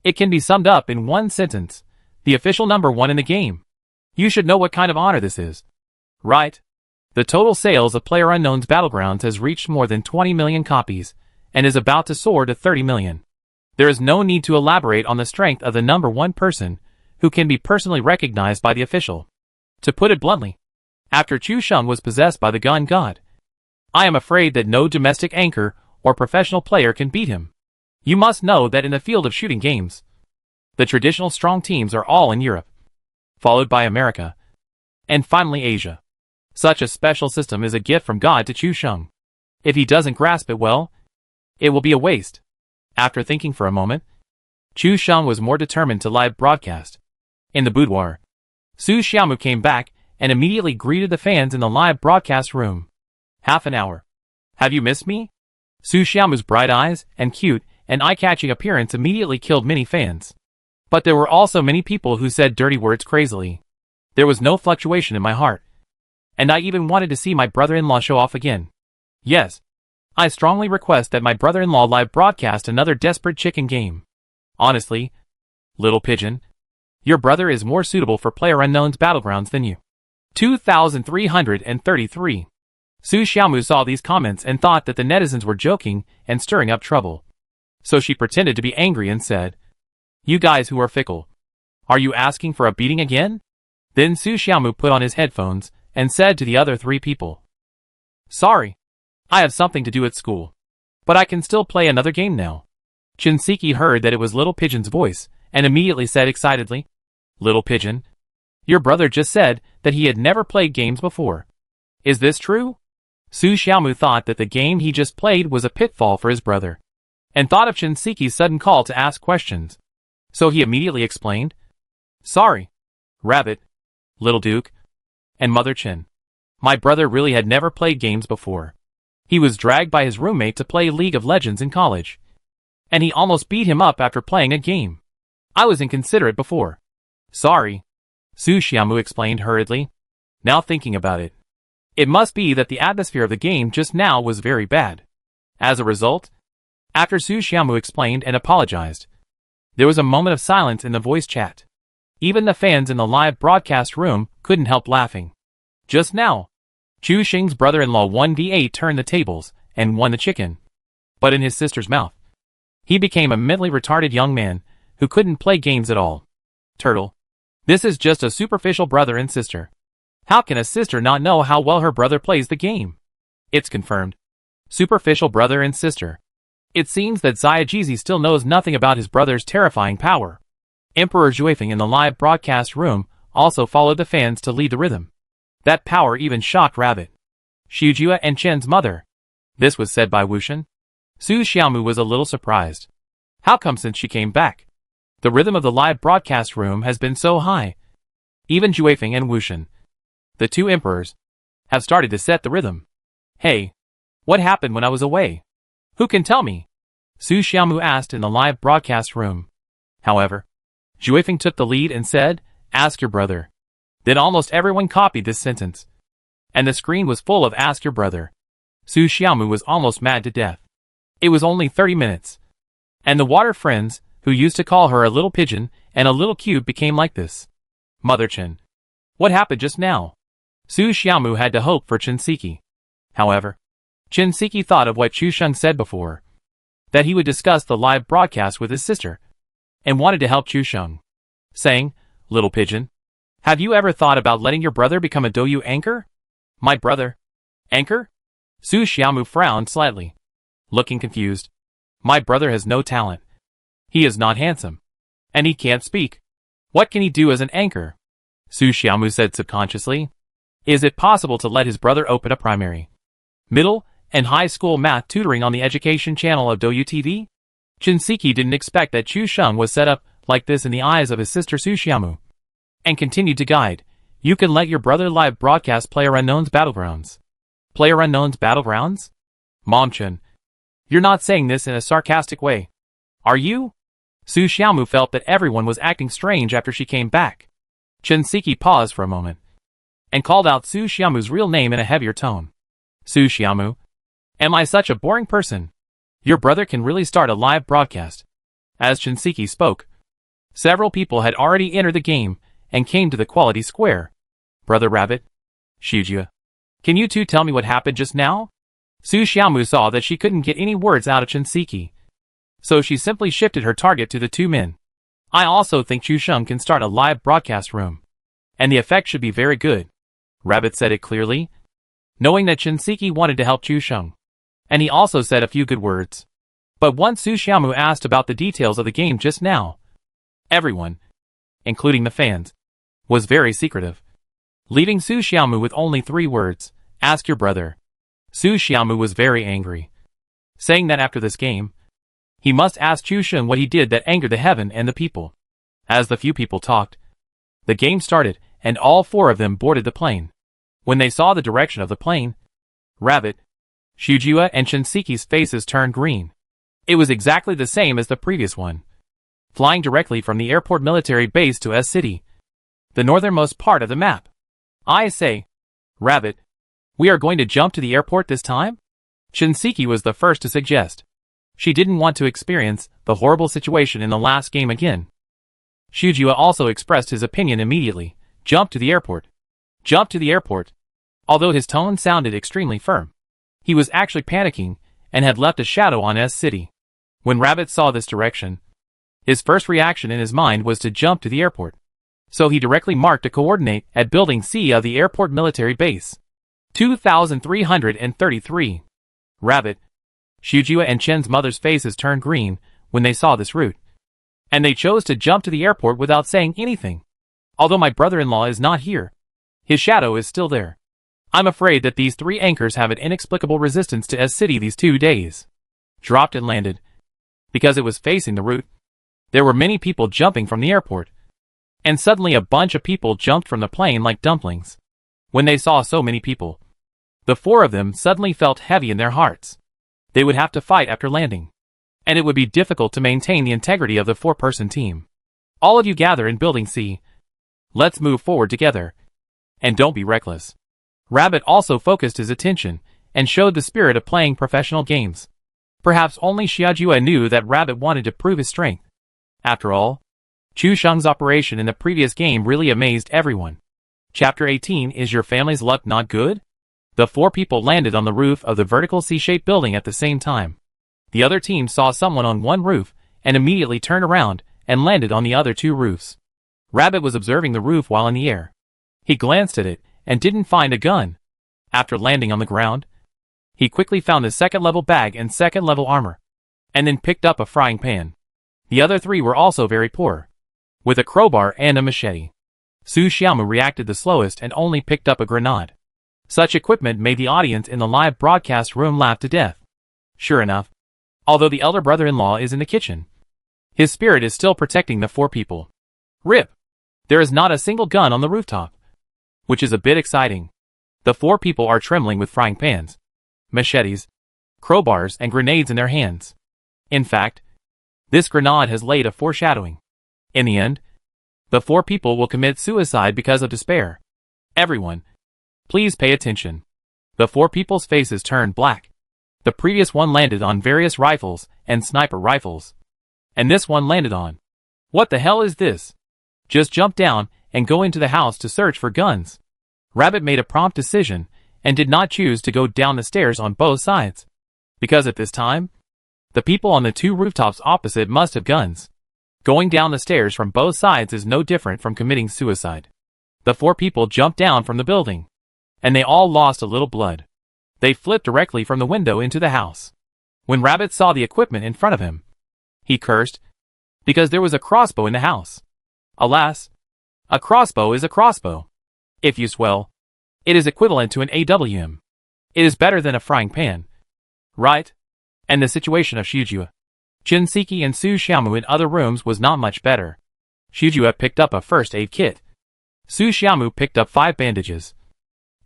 it can be summed up in one sentence. The official number 1 in the game. You should know what kind of honor this is. Right? The total sales of PlayerUnknown's Battlegrounds has reached more than 20 million copies, and is about to soar to 30 million. There is no need to elaborate on the strength of the number 1 person, who can be personally recognized by the official. To put it bluntly, after Chu Sheng was possessed by the gun god, I am afraid that no domestic anchor or professional player can beat him. You must know that in the field of shooting games, the traditional strong teams are all in Europe, followed by America, and finally Asia. Such a special system is a gift from God to Chu Sheng. If he doesn't grasp it well, it will be a waste. After thinking for a moment, Chu Sheng was more determined to live broadcast. In the boudoir, Su Xiaomu came back and immediately greeted the fans in the live broadcast room. Half an hour. Have you missed me? Su Xiaomu's bright eyes and cute and eye-catching appearance immediately killed many fans. But there were also many people who said dirty words crazily. There was no fluctuation in my heart. And I even wanted to see my brother-in-law show off again. Yes. I strongly request that my brother-in-law live broadcast another Desperate Chicken game. Honestly, Little Pigeon. Your brother is more suitable for PlayerUnknown's Battlegrounds than you. 2333. Su Xiaomu saw these comments and thought that the netizens were joking and stirring up trouble. So she pretended to be angry and said, "You guys who are fickle. Are you asking for a beating again?" Then Su Xiaomu put on his headphones and said to the other three people, "Sorry. I have something to do at school. But I can still play another game now." Shinseki heard that it was Little Pigeon's voice and immediately said excitedly, "Little Pigeon, your brother just said that he had never played games before. Is this true?" Su Xiaomu thought that the game he just played was a pitfall for his brother, and thought of Shinseki's sudden call to ask questions. So he immediately explained, "Sorry, Rabbit, Little Duke, and Mother Chin. My brother really had never played games before. He was dragged by his roommate to play League of Legends in college, and he almost beat him up after playing a game. I was inconsiderate before. Sorry," Su Xiaomu explained hurriedly. Now thinking about it, it must be that the atmosphere of the game just now was very bad. As a result, after Su Xiaomu explained and apologized, there was a moment of silence in the voice chat. Even the fans in the live broadcast room couldn't help laughing. Just now, Chu Xing's brother-in-law 1v8 turned the tables and won the chicken. But in his sister's mouth, he became a mentally retarded young man who couldn't play games at all. Turtle. This is just a superficial brother and sister. How can a sister not know how well her brother plays the game? It's confirmed. Superficial brother and sister. It seems that Xiaojizi still knows nothing about his brother's terrifying power. Emperor Zhuifeng in the live broadcast room also followed the fans to lead the rhythm. That power even shocked Rabbit, Shujia and Chen's mother. This was said by Wushan. Su Xiaomu was a little surprised. How come since she came back, the rhythm of the live broadcast room has been so high? Even Zhuifeng and Wushan, the two emperors, have started to set the rhythm. Hey, what happened when I was away? Who can tell me? Su Xiaomu asked in the live broadcast room. However, Zhuifeng took the lead and said, "Ask your brother." Then almost everyone copied this sentence, and the screen was full of "Ask your brother." Su Xiaomu was almost mad to death. It was only 30 minutes, and the water friends, who used to call her a little pigeon and a little cube, became like this. Mother Chin. What happened just now? Su Xiaomu had to hope for Shinseki. However, Shinseki thought of what Chu Sheng said before, that he would discuss the live broadcast with his sister, and wanted to help Chu Sheng, saying, "Little Pigeon, have you ever thought about letting your brother become a Douyu anchor?" My brother? Anchor? Su Xiaomu frowned slightly, looking confused. My brother has no talent. He is not handsome, and he can't speak. What can he do as an anchor? Su Xiaomu said subconsciously. Is it possible to let his brother open a primary, middle, and high school math tutoring on the education channel of Douyu TV? Shinseki didn't expect that Chu Sheng was set up like this in the eyes of his sister Su Xiaomu, and continued to guide. You can let your brother live broadcast PlayerUnknown's Battlegrounds. PlayerUnknown's Battlegrounds? Mom Chen, you're not saying this in a sarcastic way, are you? Su Xiaomu felt that everyone was acting strange after she came back. Shinseki paused for a moment, and called out Su Xiaomu's real name in a heavier tone. Su Xiaomu, am I such a boring person? Your brother can really start a live broadcast. As Shinseki spoke, several people had already entered the game and came to the quality square. Brother Rabbit, Shujia, can you two tell me what happened just now? Su Xiaomu saw that she couldn't get any words out of Shinseki, so she simply shifted her target to the two men. I also think Chu Sheng can start a live broadcast room, and the effect should be very good. Rabbit said it clearly, knowing that Shinseki wanted to help Chu Sheng, and he also said a few good words. But once Su Xiaomu asked about the details of the game just now, everyone, including the fans, was very secretive, leaving Su Xiaomu with only 3 words, ask your brother. Su Xiaomu was very angry, saying that after this game, he must ask Chu Sheng what he did that angered the heaven and the people. As the few people talked, the game started, and all 4 of them boarded the plane. When they saw the direction of the plane, Rabbit, Shujia and Shinseki's faces turned green. It was exactly the same as the previous one, flying directly from the airport military base to S City, the northernmost part of the map. I say, Rabbit, we are going to jump to the airport this time? Shinseki was the first to suggest. She didn't want to experience the horrible situation in the last game again. Shujua also expressed his opinion immediately. Jump to the airport. Jump to the airport. Although his tone sounded extremely firm, he was actually panicking and had left a shadow on S City. When Rabbit saw this direction, his first reaction in his mind was to jump to the airport. So he directly marked a coordinate at Building C of the airport military base. 2333. Rabbit, Shujua and Chen's mother's faces turned green when they saw this route, and they chose to jump to the airport without saying anything. Although my brother-in-law is not here, his shadow is still there. I'm afraid that these three anchors have an inexplicable resistance to S City these 2 days. Dropped and landed. Because it was facing the route, there were many people jumping from the airport. And suddenly a bunch of people jumped from the plane like dumplings. When they saw so many people, the four of them suddenly felt heavy in their hearts. They would have to fight after landing, and it would be difficult to maintain the integrity of the four-person team. All of you gather in Building C. Let's move forward together. And don't be reckless. Rabbit also focused his attention and showed the spirit of playing professional games. Perhaps only Xiaojua knew that Rabbit wanted to prove his strength. After all, Chu Sheng's operation in the previous game really amazed everyone. Chapter 18. Is your family's luck not good? The four people landed on the roof of the vertical C-shaped building at the same time. The other team saw someone on one roof and immediately turned around and landed on the other two roofs. Rabbit was observing the roof while in the air. He glanced at it and didn't find a gun. After landing on the ground, he quickly found the second-level bag and second-level armor, and then picked up a frying pan. The other three were also very poor, with a crowbar and a machete. Su Xiaomu reacted the slowest and only picked up a grenade. Such equipment made the audience in the live broadcast room laugh to death. Sure enough, although the elder brother-in-law is in the kitchen, his spirit is still protecting the four people. Rip! There is not a single gun on the rooftop, which is a bit exciting. The four people are trembling with frying pans, machetes, crowbars, and grenades in their hands. In fact, this grenade has laid a foreshadowing. In the end, the four people will commit suicide because of despair. Everyone, please pay attention. The four people's faces turned black. The previous one landed on various rifles and sniper rifles. And this one landed on. What the hell is this? Just jump down and go into the house to search for guns. Rabbit made a prompt decision and did not choose to go down the stairs on both sides, because at this time, the people on the two rooftops opposite must have guns. Going down the stairs from both sides is no different from committing suicide. The four people jumped down from the building, and they all lost a little blood. They flipped directly from the window into the house. When Rabbit saw the equipment in front of him, he cursed, because there was a crossbow in the house. Alas, a crossbow is a crossbow. If used well, it is equivalent to an AWM. It is better than a frying pan. Right? And the situation of Shujua, Shinseki and Su Xiaomu in other rooms was not much better. Shujua picked up a first aid kit. Su Xiaomu picked up 5 bandages.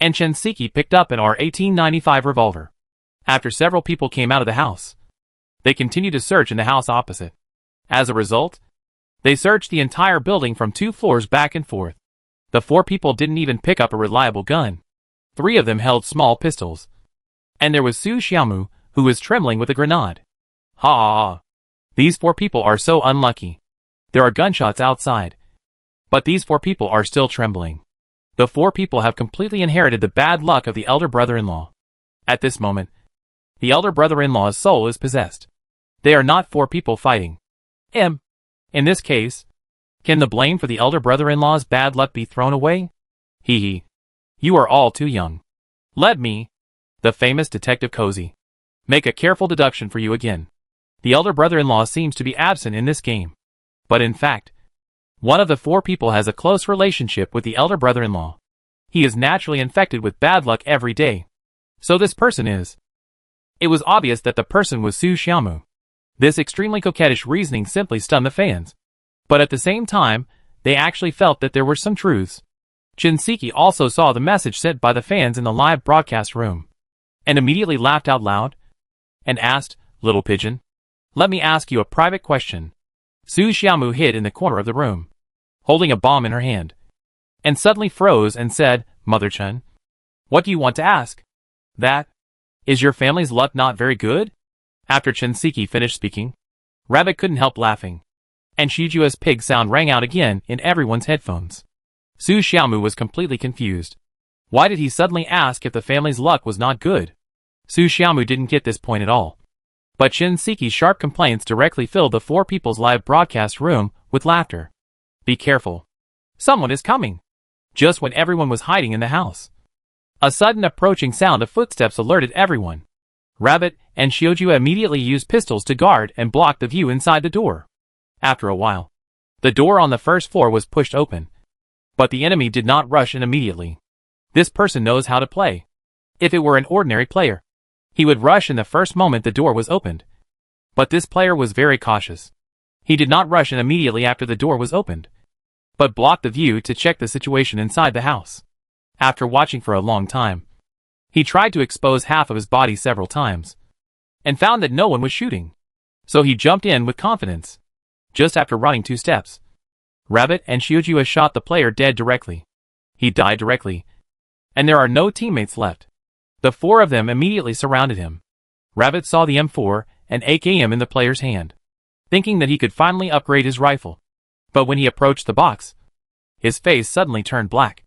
And Shinseki picked up an R1895 revolver. After several people came out of the house, they continued to search in the house opposite. As a result, they searched the entire building from 2 floors back and forth. The 4 people didn't even pick up a reliable gun. 3 of them held small pistols. And there was Su Xiaomu, who was trembling with a grenade. Ha! These 4 people are so unlucky. There are gunshots outside, but these 4 people are still trembling. The 4 people have completely inherited the bad luck of the elder brother-in-law. At this moment, the elder brother-in-law's soul is possessed. They are not 4 people fighting. In this case, can the blame for the elder brother-in-law's bad luck be thrown away? Hee hee. You are all too young. Let me, the famous Detective Cozy, make a careful deduction for you again. The elder brother-in-law seems to be absent in this game. But in fact, one of the 4 people has a close relationship with the elder brother-in-law. He is naturally infected with bad luck every day. So this person is. It was obvious that the person was Su Xiaomu. This extremely coquettish reasoning simply stunned the fans. But at the same time, they actually felt that there were some truths. Shinseki also saw the message sent by the fans in the live broadcast room, and immediately laughed out loud, and asked, "Little pigeon, let me ask you a private question." Su Xiaomu hid in the corner of the room, holding a bomb in her hand, and suddenly froze and said, "Mother Chen, what do you want to ask?" "That, is your family's luck not very good?" After Shinseki finished speaking, Rabbit couldn't help laughing. and Shijua's pig sound rang out again in everyone's headphones. Su Xiaomu was completely confused. Why did he suddenly ask if the family's luck was not good? Su Xiaomu didn't get this point at all. But Qin Siki's sharp complaints directly filled the four people's live broadcast room with laughter. Be careful. Someone is coming. Just when everyone was hiding in the house. A sudden approaching sound of footsteps alerted everyone. Rabbit and Xiujua immediately used pistols to guard and block the view inside the door. After a while, the door on the first floor was pushed open. But the enemy did not rush in immediately. This person knows how to play. If it were an ordinary player, he would rush in the first moment the door was opened. But this player was very cautious. He did not rush in immediately after the door was opened, but blocked the view to check the situation inside the house. After watching for a long time, he tried to expose half of his body several times, and found that no one was shooting. So he jumped in with confidence. Just after running 2 steps, Rabbit and Xiujua shot the player dead directly. He died directly, and there are no teammates left. The 4 of them immediately surrounded him. Rabbit saw the M4 and AKM in the player's hand, thinking that he could finally upgrade his rifle. But when he approached the box, his face suddenly turned black.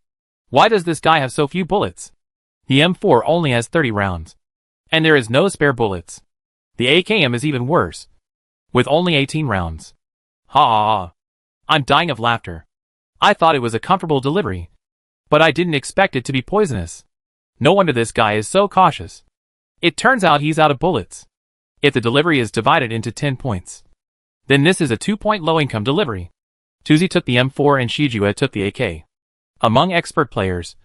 Why does this guy have so few bullets? The M4 only has 30 rounds, and there is no spare bullets. The AKM is even worse, with only 18 rounds. Ha ha ha. I'm dying of laughter. I thought it was a comfortable delivery, but I didn't expect it to be poisonous. No wonder this guy is so cautious. It turns out he's out of bullets. If the delivery is divided into 10 points, then this is a 2-point low-income delivery. Tuzi took the M4 and Shijua took the AK. Among expert players,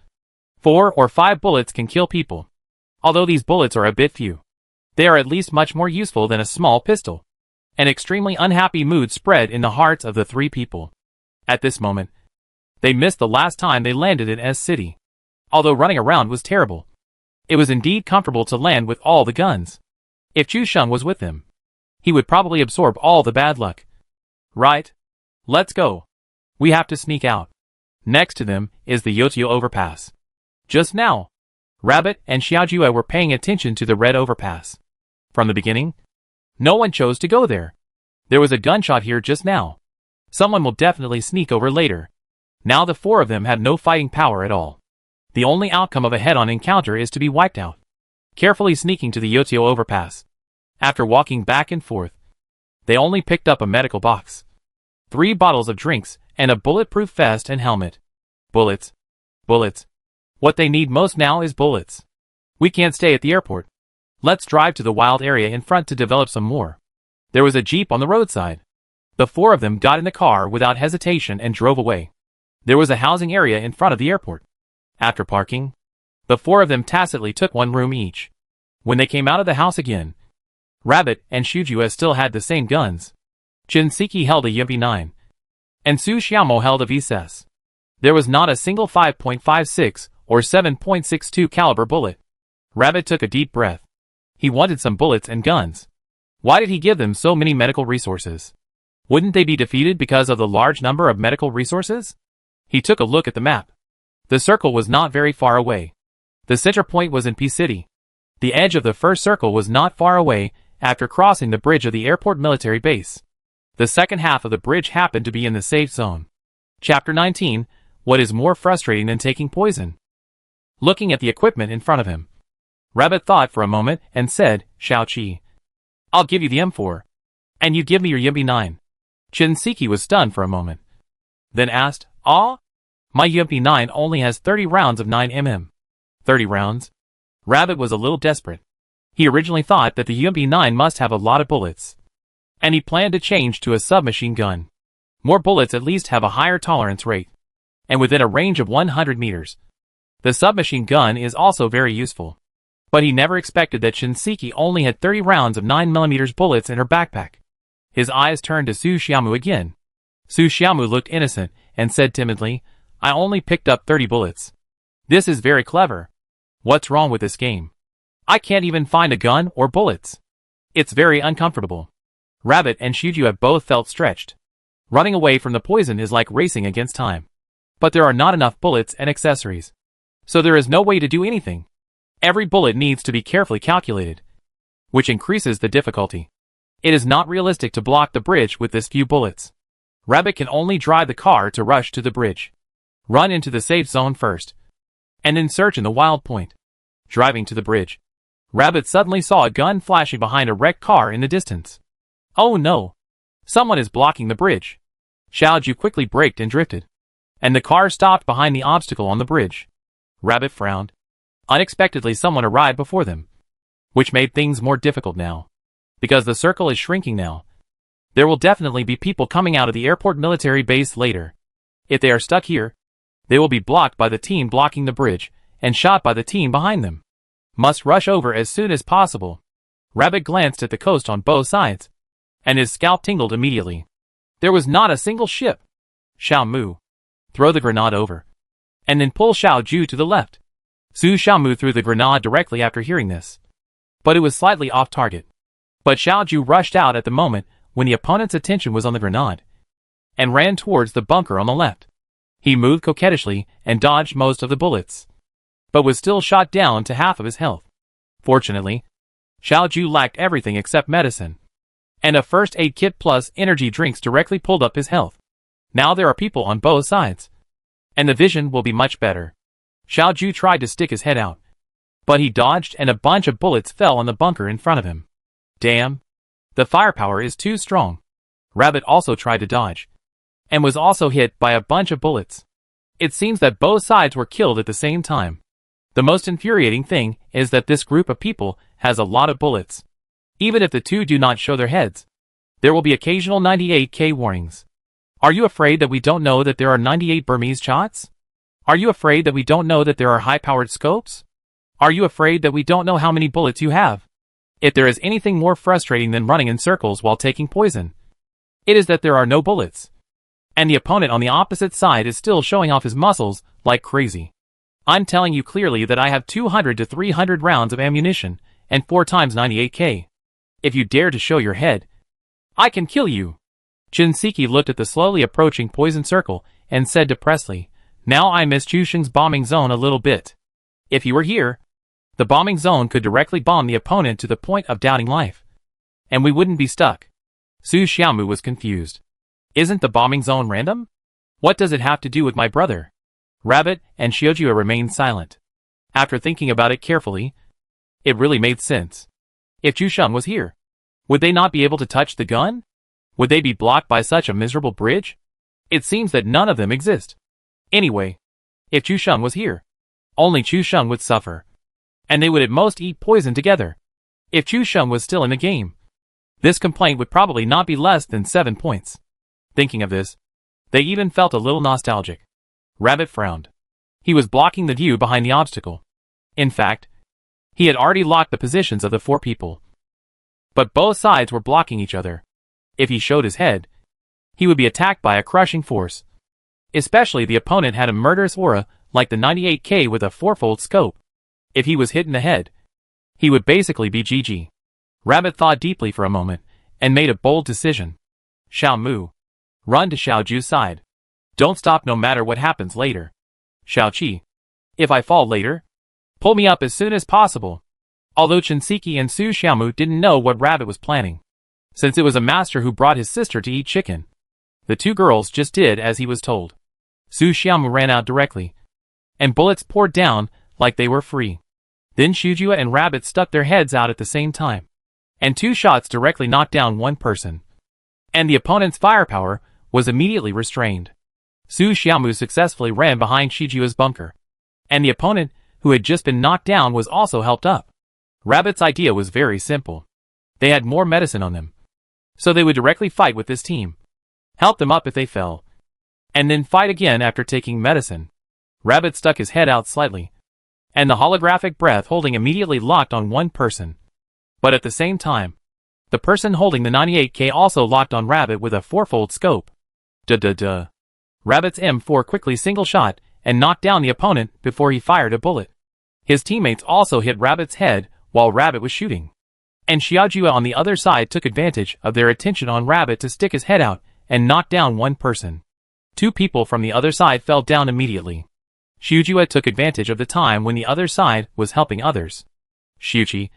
4 or 5 bullets can kill people. Although these bullets are a bit few, they are at least much more useful than a small pistol. An extremely unhappy mood spread in the hearts of the 3 people. At this moment, they missed the last time they landed in S City. Although running around was terrible, it was indeed comfortable to land with all the guns. If Chu Sheng was with them, he would probably absorb all the bad luck. Right? Let's go. We have to sneak out. Next to them is the Yotio overpass. Just now, Rabbit and Xiaojue were paying attention to the red overpass. From the beginning, no one chose to go there. There was a gunshot here just now. Someone will definitely sneak over later. Now the 4 of them had no fighting power at all. The only outcome of a head-on encounter is to be wiped out. Carefully sneaking to the Yotio overpass. After walking back and forth, they only picked up a medical box, 3 bottles of drinks, and a bulletproof vest and helmet. Bullets. Bullets. What they need most now is bullets. We can't stay at the airport. Let's drive to the wild area in front to develop some more. There was a jeep on the roadside. The 4 of them got in the car without hesitation and drove away. There was a housing area in front of the airport. After parking, the 4 of them tacitly took 1 room each. When they came out of the house again, Rabbit and Shujua still had the same guns. Shinseki held a MP9, and Su Xiaomo held a VSS. There was not a single 5.56 or 7.62 caliber bullet. Rabbit took a deep breath. He wanted some bullets and guns. Why did he give them so many medical resources? Wouldn't they be defeated because of the large number of medical resources? He took a look at the map. The circle was not very far away. The center point was in P City. The edge of the first circle was not far away after crossing the bridge of the airport military base. The second half of the bridge happened to be in the safe zone. Chapter 19, What is more frustrating than taking poison? Looking at the equipment in front of him, Rabbit thought for a moment and said, Xiaoqi, I'll give you the M4, and you give me your MP9. Shinseki was stunned for a moment, then asked, Ah? My MP9 only has 30 rounds of 9mm. 30 rounds? Rabbit was a little desperate. He originally thought that the MP9 must have a lot of bullets, and he planned to change to a submachine gun. More bullets at least have a higher tolerance rate, and within a range of 100 meters. The submachine gun is also very useful. But he never expected that Shinseki only had 30 rounds of 9mm bullets in her backpack. His eyes turned to Su Xiaomu again. Su Xiaomu looked innocent and said timidly, I only picked up 30 bullets. This is very clever. What's wrong with this game? I can't even find a gun or bullets. It's very uncomfortable. Rabbit and Shujua both felt stretched. Running away from the poison is like racing against time. But there are not enough bullets and accessories. So there is no way to do anything. Every bullet needs to be carefully calculated, which increases the difficulty. It is not realistic to block the bridge with this few bullets. Rabbit can only drive the car to rush to the bridge. Run into the safe zone first. And then search in the wild point. Driving to the bridge. Rabbit suddenly saw a gun flashing behind a wrecked car in the distance. Oh no! Someone is blocking the bridge. Xiaoju quickly braked and drifted. And the car stopped behind the obstacle on the bridge. Rabbit frowned. Unexpectedly someone arrived before them. Which made things more difficult now. Because the circle is shrinking now. There will definitely be people coming out of the airport military base later. If they are stuck here, they will be blocked by the team blocking the bridge, and shot by the team behind them. Must rush over as soon as possible. Rabbit glanced at the coast on both sides. And his scalp tingled immediately. There was not a single ship. Xiaomu. Throw the grenade over. And then pull Xiaoju to the left. Su Xiaomu threw the grenade directly after hearing this. But it was slightly off target. But Xiaoju rushed out at the moment when the opponent's attention was on the grenade. And ran towards the bunker on the left. He moved coquettishly and dodged most of the bullets. But was still shot down to half of his health. Fortunately, Xiaoju lacked everything except medicine. And a first aid kit plus energy drinks directly pulled up his health. Now there are people on both sides. And the vision will be much better. Xiaoju tried to stick his head out. But he dodged and a bunch of bullets fell on the bunker in front of him. Damn. The firepower is too strong. Rabbit also tried to dodge. And was also hit by a bunch of bullets. It seems that both sides were killed at the same time. The most infuriating thing is that this group of people has a lot of bullets. Even if the two do not show their heads, there will be occasional 98k warnings. Are you afraid that we don't know that there are 98 Burmese shots? Are you afraid that we don't know that there are high-powered scopes? Are you afraid that we don't know how many bullets you have? If there is anything more frustrating than running in circles while taking poison, it is that there are no bullets. And the opponent on the opposite side is still showing off his muscles like crazy. I'm telling you clearly that I have 200 to 300 rounds of ammunition and 4 times 98k. If you dare to show your head, I can kill you. Shinseki looked at the slowly approaching poison circle and said depressedly, now I miss Chusheng's bombing zone a little bit. If he were here, the bombing zone could directly bomb the opponent to the point of doubting life. And we wouldn't be stuck. Su Xiaomu was confused. Isn't the bombing zone random? What does it have to do with my brother? Rabbit and Xiaoju remained silent. After thinking about it carefully, it really made sense. If Chusheng was here, would they not be able to touch the gun? Would they be blocked by such a miserable bridge? It seems that none of them exist. Anyway, if Chusheng was here, only Chusheng would suffer. And they would at most eat poison together. If Chusheng was still in the game, this complaint would probably not be less than 7 points. Thinking of this, they even felt a little nostalgic. Rabbit frowned. He was blocking the view behind the obstacle. In fact, he had already locked the positions of the 4 people. But both sides were blocking each other. If he showed his head, he would be attacked by a crushing force. Especially the opponent had a murderous aura like the 98k with a 4-fold scope. If he was hit in the head, he would basically be GG. Rabbit thought deeply for a moment and made a bold decision. Xiaomu. Run to Xiaoju's side. Don't stop no matter what happens later. Xiaoqi. If I fall later, pull me up as soon as possible. Although Shinseki and Su Xiaomu didn't know what Rabbit was planning, since it was a master who brought his sister to eat chicken, the 2 girls just did as he was told. Su Xiaomu ran out directly, and bullets poured down like they were free. Then Shujua and Rabbit stuck their heads out at the same time, and 2 shots directly knocked down 1 person. And the opponent's firepower was immediately restrained. Su Xiaomu successfully ran behind Shijua's bunker, and the opponent, who had just been knocked down, was also helped up. Rabbit's idea was very simple. They had more medicine on them, so they would directly fight with this team, help them up if they fell, and then fight again after taking medicine. Rabbit stuck his head out slightly, and the holographic breath holding immediately locked on 1 person. But at the same time, the person holding the 98k also locked on Rabbit with a 4-fold scope. Duh. Rabbit's M4 quickly single shot and knocked down the opponent before he fired a bullet. His teammates also hit Rabbit's head while Rabbit was shooting. And Xiaojua on the other side took advantage of their attention on Rabbit to stick his head out and knock down 1 person. 2 people from the other side fell down immediately. Xiaojua took advantage of the time when the other side was helping others. Xiuqi,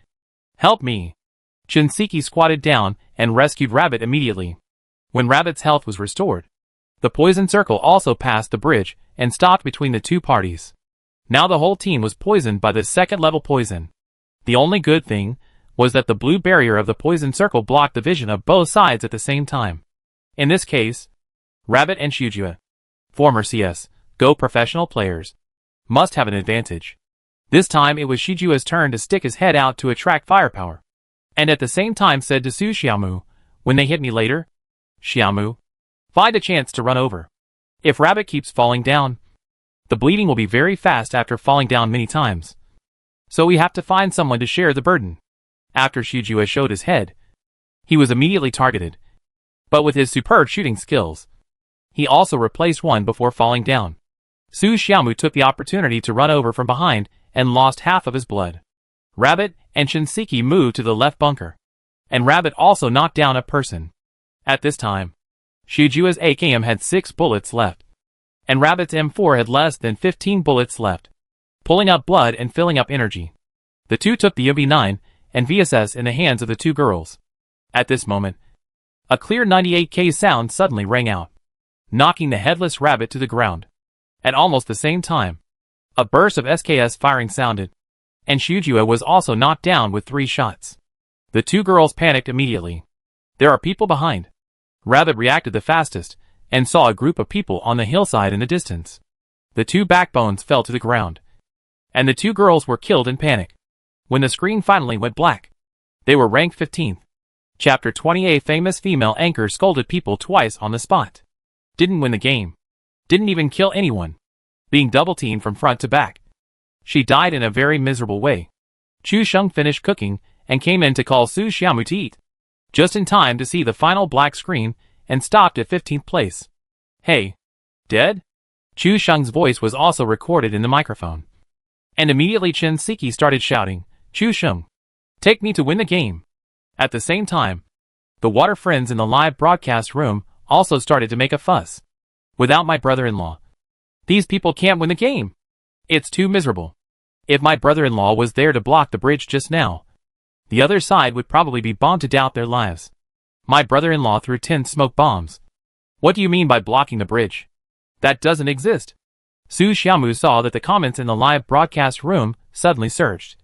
help me. Shinseki squatted down and rescued Rabbit immediately. When Rabbit's health was restored, The poison circle also passed the bridge and stopped between the two parties. Now the whole team was poisoned by the second-level poison. The only good thing was that the blue barrier of the poison circle blocked the vision of both sides at the same time. In this case, Rabbit and Shujua, former CS:GO professional players, must have an advantage. This time it was Shijua's turn to stick his head out to attract firepower, and at the same time said to Su Xiaomu, "When they hit me later, Xiaomu, find a chance to run over. If Rabbit keeps falling down, the bleeding will be very fast after falling down many times. So we have to find someone to share the burden." After Shujua showed his head, he was immediately targeted. But with his superb shooting skills, he also replaced one before falling down. Su Xiaomu took the opportunity to run over from behind and lost half of his blood. Rabbit and Shinseki moved to the left bunker, and Rabbit also knocked down a person. At this time, Shujua's AKM had 6 bullets left, and Rabbit's M4 had less than 15 bullets left, pulling up blood and filling up energy. The two took the EP1 and VSS in the hands of the two girls. At this moment, a clear 98K sound suddenly rang out, knocking the headless Rabbit to the ground. At almost the same time, a burst of SKS firing sounded, and Shujua was also knocked down with 3 shots. The two girls panicked immediately. "There are people behind." Rabbit reacted the fastest, and saw a group of people on the hillside in the distance. The two backbones fell to the ground, and the two girls were killed in panic. When the screen finally went black, they were ranked 15th. Chapter 28. Famous female anchor scolded people twice on the spot. Didn't win the game. Didn't even kill anyone. Being double-teamed from front to back. She died in a very miserable way. Chu Sheng finished cooking and came in to call Su Xiaomu to eat, just in time to see the final black screen, and stopped at 15th place. "Hey, dead?" Chu Sheng's voice was also recorded in the microphone. And immediately Shinseki started shouting, "Chu Sheng, take me to win the game." At the same time, the water friends in the live broadcast room also started to make a fuss. "Without my brother-in-law, these people can't win the game. It's too miserable. If my brother-in-law was there to block the bridge just now, the other side would probably be bombed to doubt their lives. My brother-in-law threw 10 smoke bombs. What do you mean by blocking the bridge? That doesn't exist." Su Xiaomu saw that the comments in the live broadcast room suddenly surged,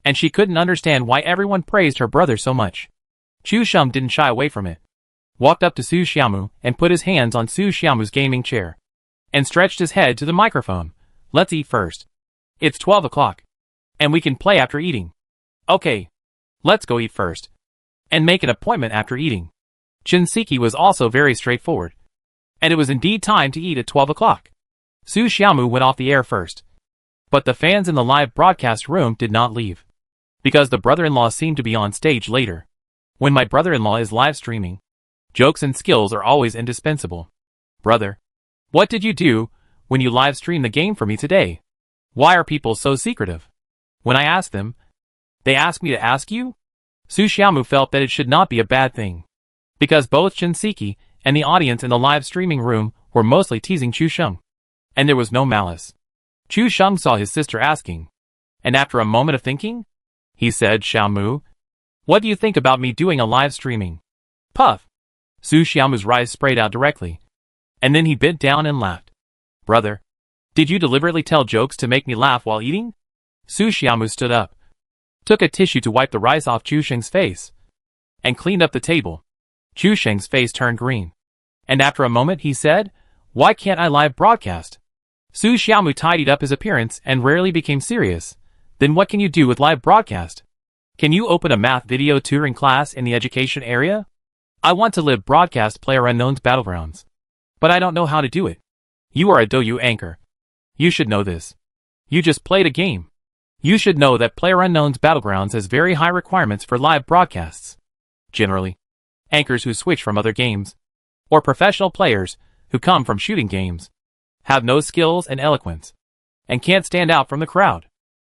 and she couldn't understand why everyone praised her brother so much. Chu Sheng didn't shy away from it, walked up to Su Xiaomu and put his hands on Su Xiaomu's gaming chair, and stretched his head to the microphone. "Let's eat first. It's 12 o'clock, and we can play after eating. Okay, let's go eat first, and make an appointment after eating." Shinseki was also very straightforward, and it was indeed time to eat at 12 o'clock. Su Xiaomu went off the air first, but the fans in the live broadcast room did not leave, because the brother-in-law seemed to be on stage later. When my brother-in-law is live streaming, jokes and skills are always indispensable. "Brother, what did you do when you live streamed the game for me today? Why are people so secretive? When I ask them, they ask me to ask you?" Su Xiaomu felt that it should not be a bad thing, because both Shinseki and the audience in the live streaming room were mostly teasing Chu Sheng, and there was no malice. Chu Sheng saw his sister asking, and after a moment of thinking, he said, "Xiaomu, what do you think about me doing a live streaming?" Puff! Su Xiaomu's rice sprayed out directly, and then he bent down and laughed. "Brother, did you deliberately tell jokes to make me laugh while eating?" Su Xiaomu stood up, took a tissue to wipe the rice off Chu Sheng's face, and cleaned up the table. Chu Sheng's face turned green, and after a moment he said, "Why can't I live broadcast?" Su Xiaomu tidied up his appearance and rarely became serious. "Then what can you do with live broadcast? Can you open a math video tutoring class in the education area? I want to live broadcast PlayerUnknown's Battlegrounds, but I don't know how to do it. You are a DouYu anchor. You should know this. You just played a game. You should know that PlayerUnknown's Battlegrounds has very high requirements for live broadcasts. Generally, anchors who switch from other games, or professional players who come from shooting games, have no skills and eloquence, and can't stand out from the crowd.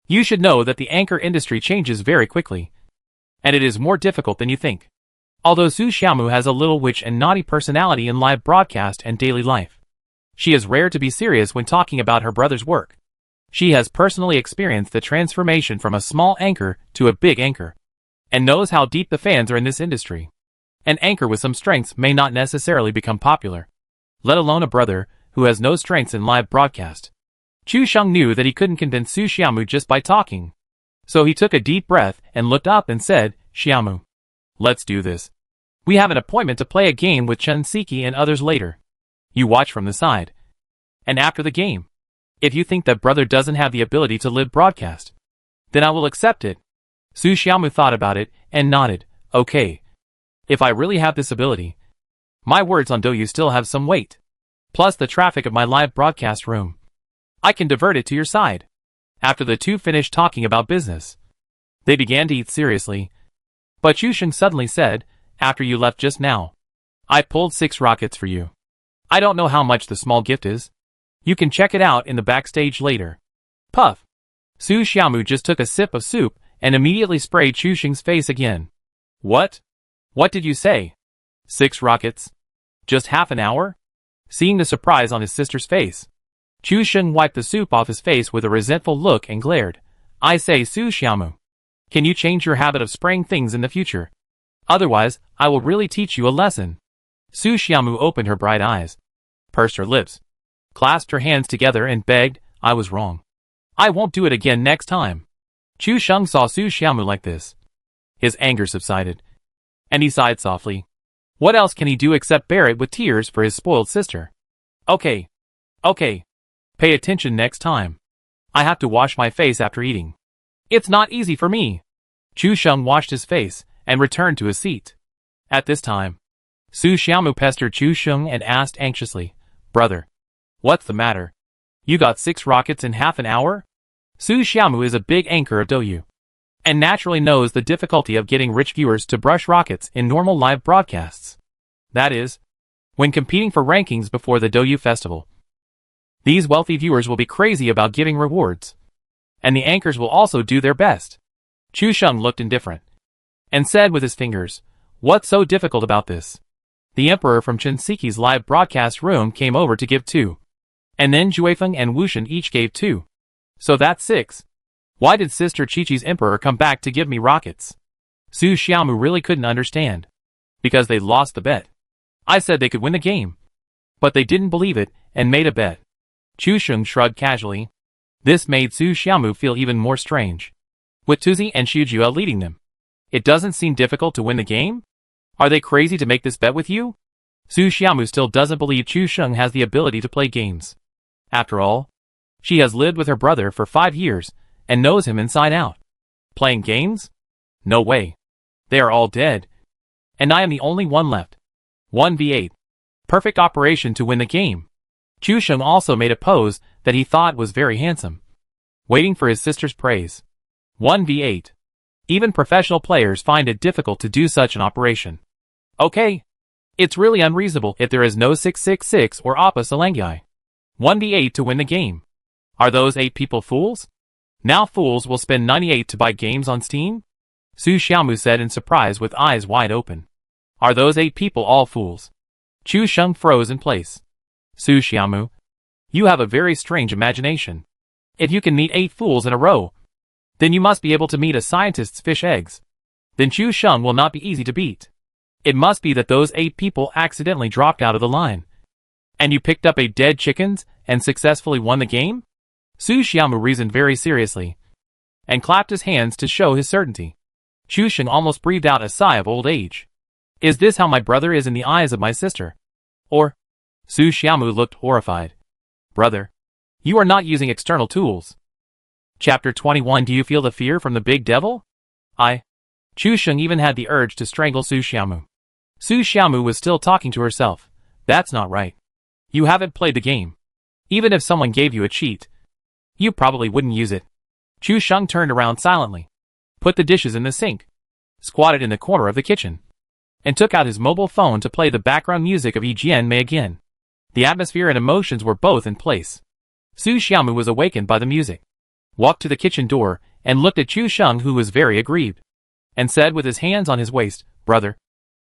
You should know that the anchor industry changes very quickly, and it is more difficult than you think." Although Su Xiaomu has a little witch and naughty personality in live broadcast and daily life, she is rare to be serious when talking about her brother's work. She has personally experienced the transformation from a small anchor to a big anchor, and knows how deep the fans are in this industry. An anchor with some strengths may not necessarily become popular. let alone a brother who has no strengths in live broadcast. Chu Sheng knew that he couldn't convince Su Xiaomu just by talking. So he took a deep breath and looked up and said, Xiaomu, let's do this. We have an appointment to play a game with Chen Siki and others later. You watch from the side. And after the game, if you think that brother doesn't have the ability to live broadcast, then I will accept it. Su Xiaomu thought about it and nodded. Okay. If I really have this ability, my words on Douyu still have some weight. Plus the traffic of my live broadcast room. I can divert it to your side. After the two finished talking about business, they began to eat seriously. But Chu Sheng suddenly said, after you left just now, I pulled 6 rockets for you. I don't know how much the small gift is. You can check it out in the backstage later. Puff. Su Xiaomu just took a sip of soup and immediately sprayed Chu Sheng's face again. What? What did you say? 6 rockets? Just half an hour? Seeing the surprise on his sister's face, Chu Sheng wiped the soup off his face with a resentful look and glared. I say, Su Xiaomu, can you change your habit of spraying things in the future? Otherwise, I will really teach you a lesson. Su Xiaomu opened her bright eyes, pursed her lips, clasped her hands together and begged, I was wrong. I won't do it again next time. Chu Sheng saw Su Xiaomu like this. His anger subsided, and he sighed softly. What else can he do except bear it with tears for his spoiled sister? Okay. Pay attention next time. I have to wash my face after eating. It's not easy for me. Chu Sheng washed his face and returned to his seat. At this time, Su Xiaomu pestered Chu Sheng and asked anxiously, Brother, what's the matter? You got 6 rockets in half an hour? Su Xiaomu is a big anchor of Douyu, and naturally knows the difficulty of getting rich viewers to brush rockets in normal live broadcasts. That is, when competing for rankings before the Douyu festival. These wealthy viewers will be crazy about giving rewards, and the anchors will also do their best. Chu Sheng looked indifferent, and said with his fingers, What's so difficult about this? The emperor from Chen Siki's live broadcast room came over to give 2. And then Juefeng and Wushan each gave 2. So that's 6. Why did Sister Qiqi's emperor come back to give me rockets? Su Xiaomu really couldn't understand. Because they lost the bet. I said they could win the game. But they didn't believe it, and made a bet. Chu Sheng shrugged casually. This made Su Xiaomu feel even more strange. With Tuzi and Xujua leading them, it doesn't seem difficult to win the game? Are they crazy to make this bet with you? Su Xiaomu still doesn't believe Chu Sheng has the ability to play games. After all, she has lived with her brother for 5 years, and knows him inside out. Playing games? No way. They are all dead. And I am the only one left. 1v8. Perfect operation to win the game. Chu Sheng also made a pose that he thought was very handsome, waiting for his sister's praise. 1v8. Even professional players find it difficult to do such an operation. Okay. It's really unreasonable if there is no 666 or Appa Salangai. 1v8 to win the game. Are those 8 people fools? Now fools will spend 98 to buy games on Steam? Su Xiaomu said in surprise with eyes wide open. Are those 8 people all fools? Chu Sheng froze in place. Su Xiaomu, you have a very strange imagination. If you can meet 8 fools in a row, then you must be able to meet a scientist's fish eggs. Then Chu Sheng will not be easy to beat. It must be that those 8 people accidentally dropped out of the line. And you picked up 8 dead chickens and successfully won the game? Su Xiaomu reasoned very seriously, and clapped his hands to show his certainty. Chu Sheng almost breathed out a sigh of old age. Is this how my brother is in the eyes of my sister? Or? Su Xiaomu looked horrified. Brother, you are not using external tools. Chapter 21. Do you feel the fear from the big devil? Chu Sheng even had the urge to strangle Su Xiaomu. Su Xiaomu was still talking to herself. That's not right. You haven't played the game. Even if someone gave you a cheat, you probably wouldn't use it. Chu Sheng turned around silently, put the dishes in the sink, squatted in the corner of the kitchen, and took out his mobile phone to play the background music of Yijian Mei again. The atmosphere and emotions were both in place. Su Xiaomu was awakened by the music, walked to the kitchen door, and looked at Chu Sheng, who was very aggrieved, and said with his hands on his waist, Brother,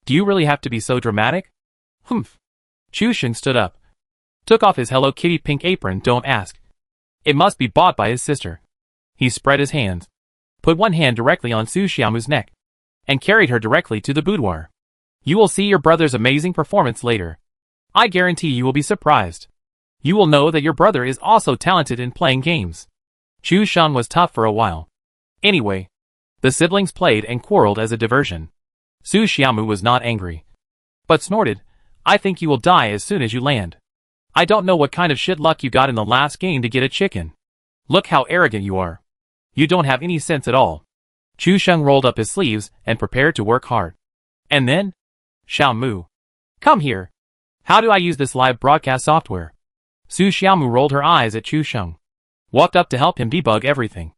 do you really have to be so dramatic? Humph. Chu Sheng stood up, took off his Hello Kitty pink apron. Don't ask. It must be bought by his sister. He spread his hands, put one hand directly on Su Xiaomu's neck, and carried her directly to the boudoir. You will see your brother's amazing performance later. I guarantee you will be surprised. You will know that your brother is also talented in playing games. Chu Sheng was tough for a while. Anyway, the siblings played and quarreled as a diversion. Su Xiaomu was not angry, but snorted, I think you will die as soon as you land. I don't know what kind of shit luck you got in the last game to get a chicken. Look how arrogant you are. You don't have any sense at all. Chu Sheng rolled up his sleeves and prepared to work hard. And then? Xiaomu. Come here. How do I use this live broadcast software? Su Xiaomu rolled her eyes at Chu Sheng, walked up to help him debug everything,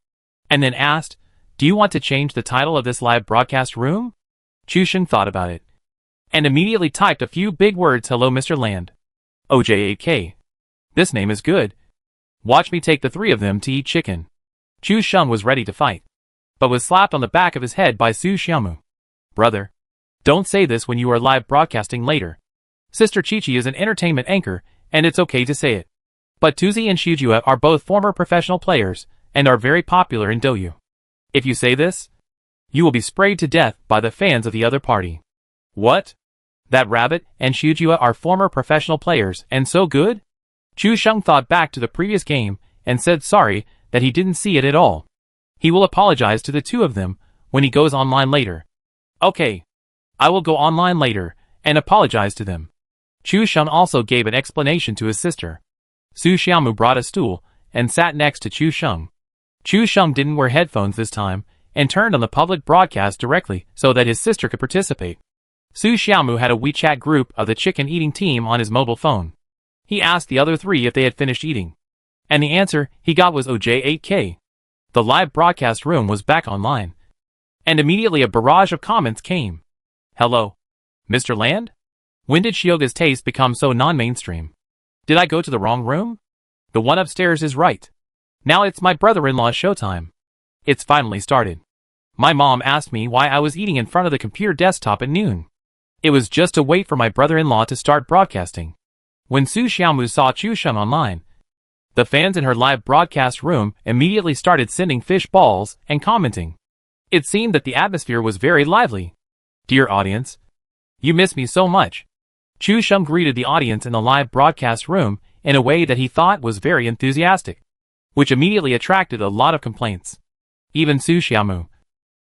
and then asked, do you want to change the title of this live broadcast room? Chu Sheng thought about it, and immediately typed a few big words. Hello Mr. Land. OJ8K. This name is good. Watch me take the three of them to eat chicken. Chu Sheng was ready to fight, but was slapped on the back of his head by Su Xiaomu. Brother, don't say this when you are live broadcasting later. Sister Chi-Chi is an entertainment anchor, and it's okay to say it. But Tuzi and Shujua are both former professional players, and are very popular in Douyu. If you say this, you will be sprayed to death by the fans of the other party. What? That Rabbit and Shujua are former professional players, and so good? Chu Sheng thought back to the previous game, and said sorry that he didn't see it at all. He will apologize to the two of them when he goes online later. Okay. I will go online later, and apologize to them. Chu Sheng also gave an explanation to his sister. Su Xiaomu brought a stool, and sat next to Chu Sheng. Chu Sheng didn't wear headphones this time, and turned on the public broadcast directly so that his sister could participate. Su Xiaomu had a WeChat group of the chicken eating team on his mobile phone. He asked the other three if they had finished eating, and the answer he got was OJ8K. The live broadcast room was back online, and immediately a barrage of comments came. Hello, Mr. Land? When did Shioga's taste become so non-mainstream? Did I go to the wrong room? The one upstairs is right. Now it's my brother-in-law's showtime. It's finally started. My mom asked me why I was eating in front of the computer desktop at noon. It was just to wait for my brother-in-law to start broadcasting. When Su Xiaomu saw Chu Sheng online, the fans in her live broadcast room immediately started sending fish balls and commenting. It seemed that the atmosphere was very lively. Dear audience, you miss me so much. Chu Sheng greeted the audience in the live broadcast room in a way that he thought was very enthusiastic, which immediately attracted a lot of complaints. Even Su Xiaomu,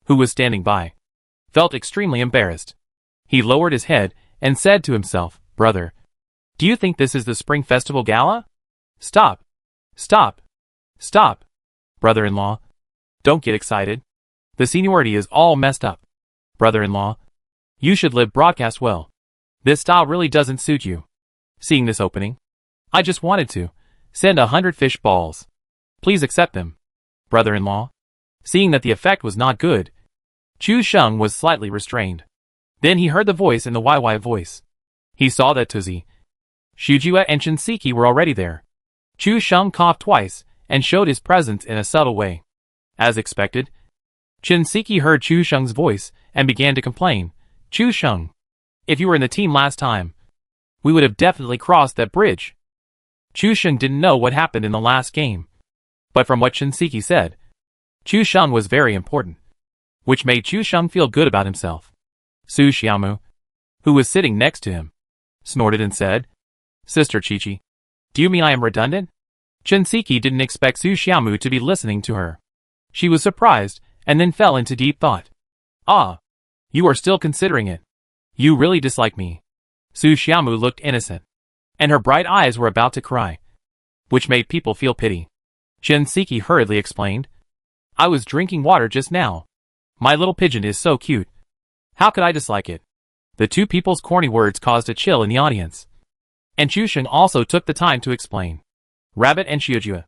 who was standing by, felt extremely embarrassed. He lowered his head and said to himself, Brother, do you think this is the Spring Festival Gala? Stop. Stop. Stop. Brother-in-law, don't get excited. The seniority is all messed up. Brother-in-law, you should live broadcast well. This style really doesn't suit you. Seeing this opening, I just wanted to send 100 fish balls. Please accept them. Brother-in-law, seeing that the effect was not good, Chu Sheng was slightly restrained. Then he heard the voice in the YY voice. He saw that Tuzi, Shujua and Shinseki were already there. Chu Sheng coughed twice and showed his presence in a subtle way. As expected, Shinseki heard Chu Sheng's voice and began to complain. Chu Sheng, if you were in the team last time, we would have definitely crossed that bridge. Chu Sheng didn't know what happened in the last game, but from what Shinseki said, Chu Sheng was very important, which made Chu Sheng feel good about himself. Su Xiaomu, who was sitting next to him, snorted and said, Sister Chi-Chi, do you mean I am redundant? Shinseki didn't expect Su Xiaomu to be listening to her. She was surprised and then fell into deep thought. Ah, you are still considering it. You really dislike me. Su Xiaomu looked innocent, and her bright eyes were about to cry, which made people feel pity. Shinseki hurriedly explained, I was drinking water just now. My little pigeon is so cute. How could I dislike it? The two people's corny words caused a chill in the audience. And Chu Sheng also took the time to explain. Rabbit and Shujua,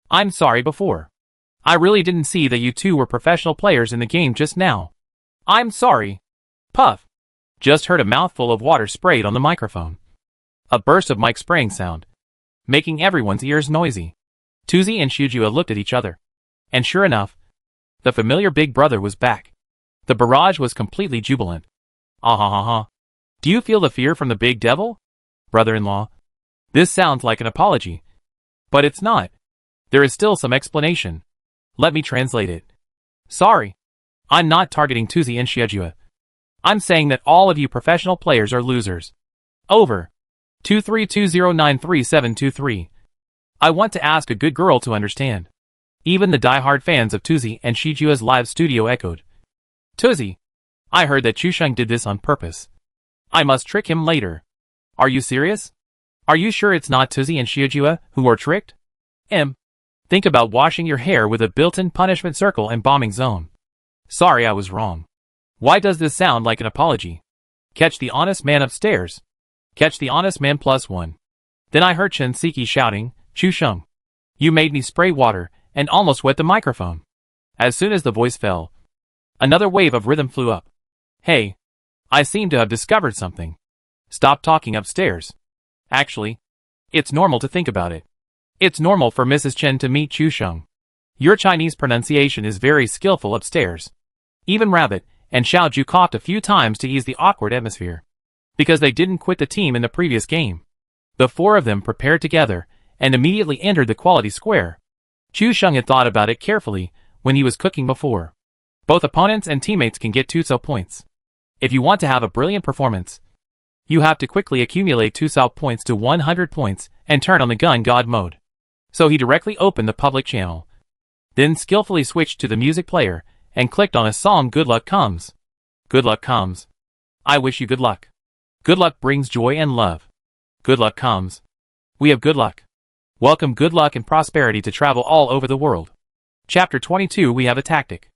I'm sorry before. I really didn't see that you two were professional players in the game just now. I'm sorry. Puff. Just heard a mouthful of water sprayed on the microphone. A burst of mic spraying sound, making everyone's ears noisy. Tuzi and Shujua looked at each other. And sure enough, the familiar big brother was back. The barrage was completely jubilant. Ah ha ha ha. Do you feel the fear from the big devil? Brother-in-law, this sounds like an apology. But it's not. There is still some explanation. Let me translate it. Sorry. I'm not targeting Tuzi and Shujua. I'm saying that all of you professional players are losers. Over. 2320933723. I want to ask a good girl to understand. Even the die-hard fans of Tuzi and Shijua's live studio echoed. Tuzi, I heard that Chusheng did this on purpose. I must trick him later. Are you serious? Are you sure it's not Tuzi and Shijua who were tricked? Think about washing your hair with a built-in punishment circle and bombing zone. Sorry, I was wrong. Why does this sound like an apology? Catch the honest man upstairs. Catch the honest man +1. Then I heard Chen Siki shouting, Chusheng, you made me spray water and almost wet the microphone. As soon as the voice fell, another wave of rhythm flew up. Hey, I seem to have discovered something. Stop talking upstairs. Actually, it's normal to think about it. It's normal for Mrs. Chen to meet Chusheng. Your Chinese pronunciation is very skillful upstairs. Even Rabbit and Xiaoju coughed a few times to ease the awkward atmosphere. Because they didn't quit the team in the previous game. The four of them prepared together and immediately entered the quality square. Chusheng had thought about it carefully when he was cooking before. Both opponents and teammates can get Tusao points. If you want to have a brilliant performance, you have to quickly accumulate Tusao points to 100 points and turn on the gun god mode. So he directly opened the public channel. Then skillfully switched to the music player and clicked on a song Good Luck Comes. Good luck comes. I wish you good luck. Good luck brings joy and love. Good luck comes. We have good luck. Welcome good luck and prosperity to travel all over the world. Chapter 22. We have a tactic.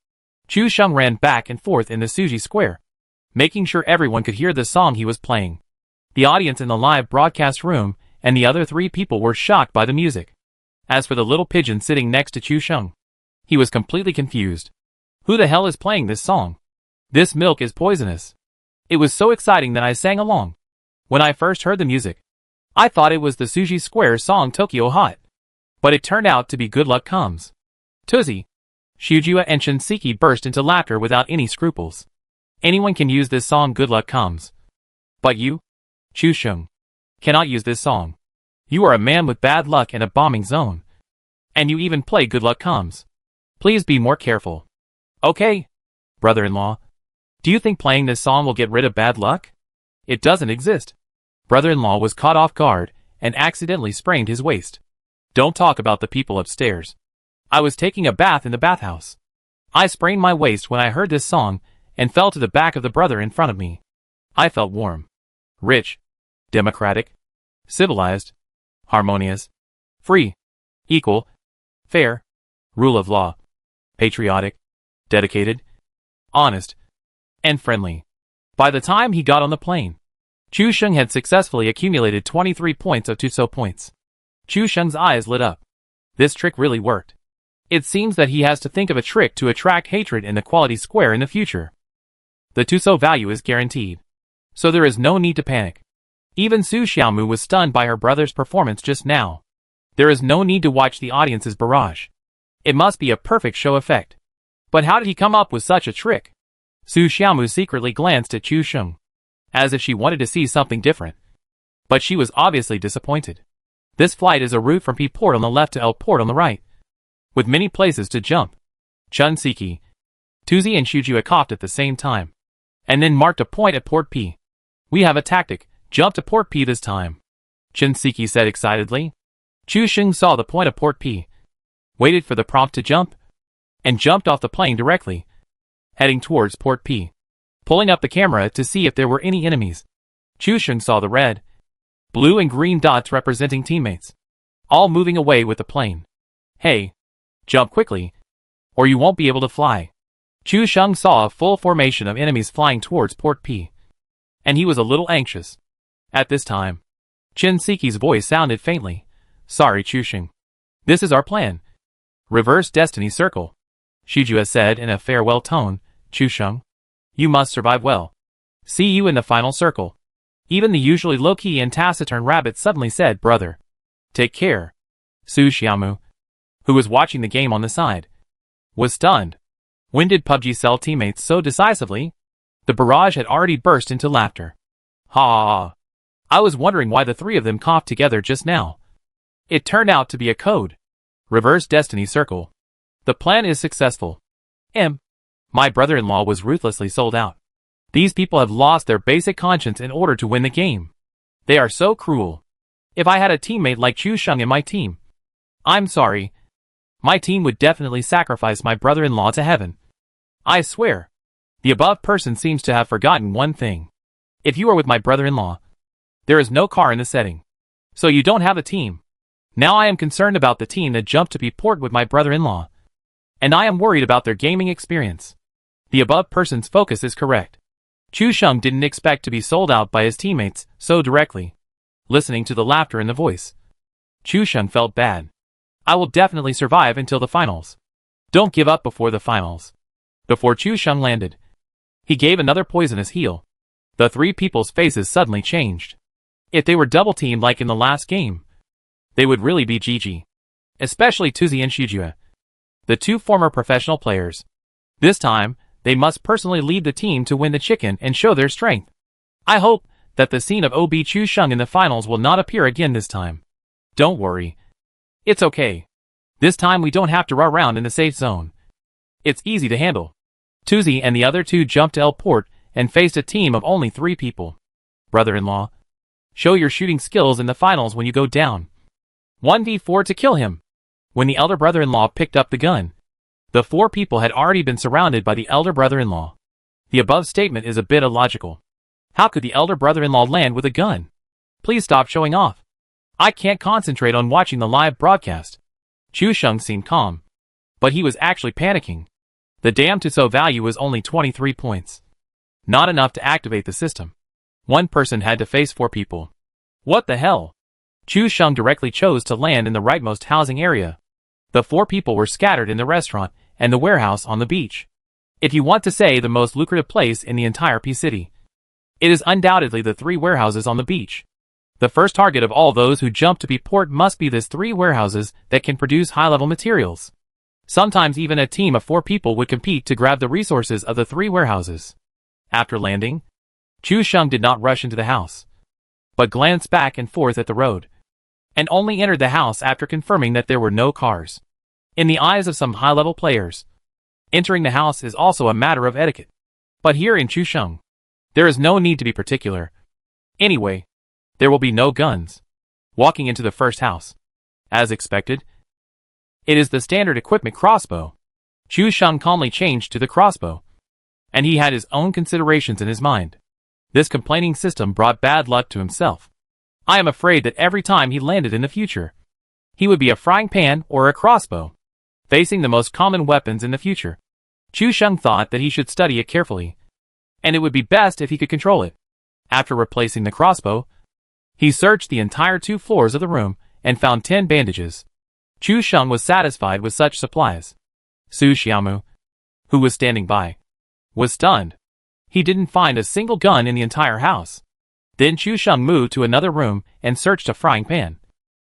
Chusheng ran back and forth in the Suji Square, making sure everyone could hear the song he was playing. The audience in the live broadcast room and the other three people were shocked by the music. As for the little pigeon sitting next to Chusheng, he was completely confused. Who the hell is playing this song? This milk is poisonous. It was so exciting that I sang along. When I first heard the music, I thought it was the Suji Square song Tokyo Hot. But it turned out to be Good Luck Comes. Tuzi, Shijua and Shinseki burst into laughter without any scruples. Anyone can use this song Good Luck Comes. But you, Chusheng, cannot use this song. You are a man with bad luck and a bombing zone. And you even play Good Luck Comes. Please be more careful. Okay, brother-in-law. Do you think playing this song will get rid of bad luck? It doesn't exist. Brother-in-law was caught off guard and accidentally sprained his waist. Don't talk about the people upstairs. I was taking a bath in the bathhouse. I sprained my waist when I heard this song and fell to the back of the brother in front of me. I felt warm, rich, democratic, civilized, harmonious, free, equal, fair, rule of law, patriotic, dedicated, honest, and friendly. By the time he got on the plane, Chusheng had successfully accumulated 23 points of Tusao points. Chusheng's eyes lit up. This trick really worked. It seems that he has to think of a trick to attract hatred in the quality square in the future. The Tusao value is guaranteed, so there is no need to panic. Even Su Xiaomu was stunned by her brother's performance just now. There is no need to watch the audience's barrage. It must be a perfect show effect. But how did he come up with such a trick? Su Xiaomu secretly glanced at Chusheng, as if she wanted to see something different. But she was obviously disappointed. This flight is a route from P port on the left to L port on the right, with many places to jump. Chun Siki, Tuzi and Shujua coughed at the same time, and then marked a point at port P. We have a tactic, jump to port P this time, Chun Siki said excitedly. Chusheng saw the point of port P, waited for the prompt to jump, and jumped off the plane directly, heading towards port P, pulling up the camera to see if there were any enemies. Chusheng saw the red, blue and green dots representing teammates, all moving away with the plane. Hey, jump quickly, or you won't be able to fly. Chusheng saw a full formation of enemies flying towards port P, and he was a little anxious. At this time, Chinseki's voice sounded faintly. Sorry, Chusheng. This is our plan. Reverse Destiny Circle. Shijua said in a farewell tone. Chusheng, you must survive well. See you in the final circle. Even the usually low-key and taciturn Rabbit suddenly said, brother. Take care. Su Xiaomu, who was watching the game on the side, was stunned. When did PUBG sell teammates so decisively? The barrage had already burst into laughter. Ha ha ha. I was wondering why the three of them coughed together just now. It turned out to be a code. Reverse Destiny Circle. The plan is successful. My brother-in-law was ruthlessly sold out. These people have lost their basic conscience in order to win the game. They are so cruel. If I had a teammate like Chu Sheng in my team, I'm sorry, my team would definitely sacrifice my brother-in-law to heaven. I swear. The above person seems to have forgotten one thing. If you are with my brother-in-law, there is no car in the setting. So you don't have a team. Now I am concerned about the team that jumped to be port with my brother-in-law. And I am worried about their gaming experience. The above person's focus is correct. Chu Sheng didn't expect to be sold out by his teammates so directly. Listening to the laughter in the voice, Chu Sheng felt bad. I will definitely survive until the finals. Don't give up before the finals. Before Chu Sheng landed, he gave another poisonous heal. The three people's faces suddenly changed. If they were double-teamed like in the last game, they would really be GG. Especially Tuzi and Shijue, the two former professional players. This time, they must personally lead the team to win the chicken and show their strength. I hope that the scene of OB Chu Sheng in the finals will not appear again this time. Don't worry. It's okay. This time we don't have to run around in the safe zone. It's easy to handle. Tuzi and the other two jumped to L Port and faced a team of only 3 people. Brother-in-law, show your shooting skills in the finals when you go down. 1v4 to kill him. When the elder brother-in-law picked up the gun, the 4 people had already been surrounded by the elder brother-in-law. The above statement is a bit illogical. How could the elder brother-in-law land with a gun? Please stop showing off. I can't concentrate on watching the live broadcast. Chu Sheng seemed calm, but he was actually panicking. The damn Tissot value was only 23 points. Not enough to activate the system. One person had to face 4 people. What the hell? Chu Sheng directly chose to land in the rightmost housing area. The 4 people were scattered in the restaurant and the warehouse on the beach. If you want to say the most lucrative place in the entire P city, it is undoubtedly the 3 warehouses on the beach. The first target of all those who jump to be port must be these 3 warehouses that can produce high-level materials. Sometimes even a team of 4 people would compete to grab the resources of the 3 warehouses. After landing, Chu Sheng did not rush into the house, but glanced back and forth at the road, and only entered the house after confirming that there were no cars. In the eyes of some high-level players, entering the house is also a matter of etiquette. But here in Chu Sheng, there is no need to be particular. Anyway, there will be no guns. Walking into the first house, as expected, it is the standard equipment crossbow. Chu Sheng calmly changed to the crossbow, and he had his own considerations in his mind. This complaining system brought bad luck to himself. I am afraid that every time he landed in the future, he would be a frying pan or a crossbow, facing the most common weapons in the future. Chu Sheng thought that he should study it carefully, and it would be best if he could control it. After replacing the crossbow, he searched the entire 2 floors of the room and found 10 bandages. Chu Sheng was satisfied with such supplies. Su Xiaomu, who was standing by, was stunned. He didn't find a single gun in the entire house. Then Chu Sheng moved to another room and searched a frying pan,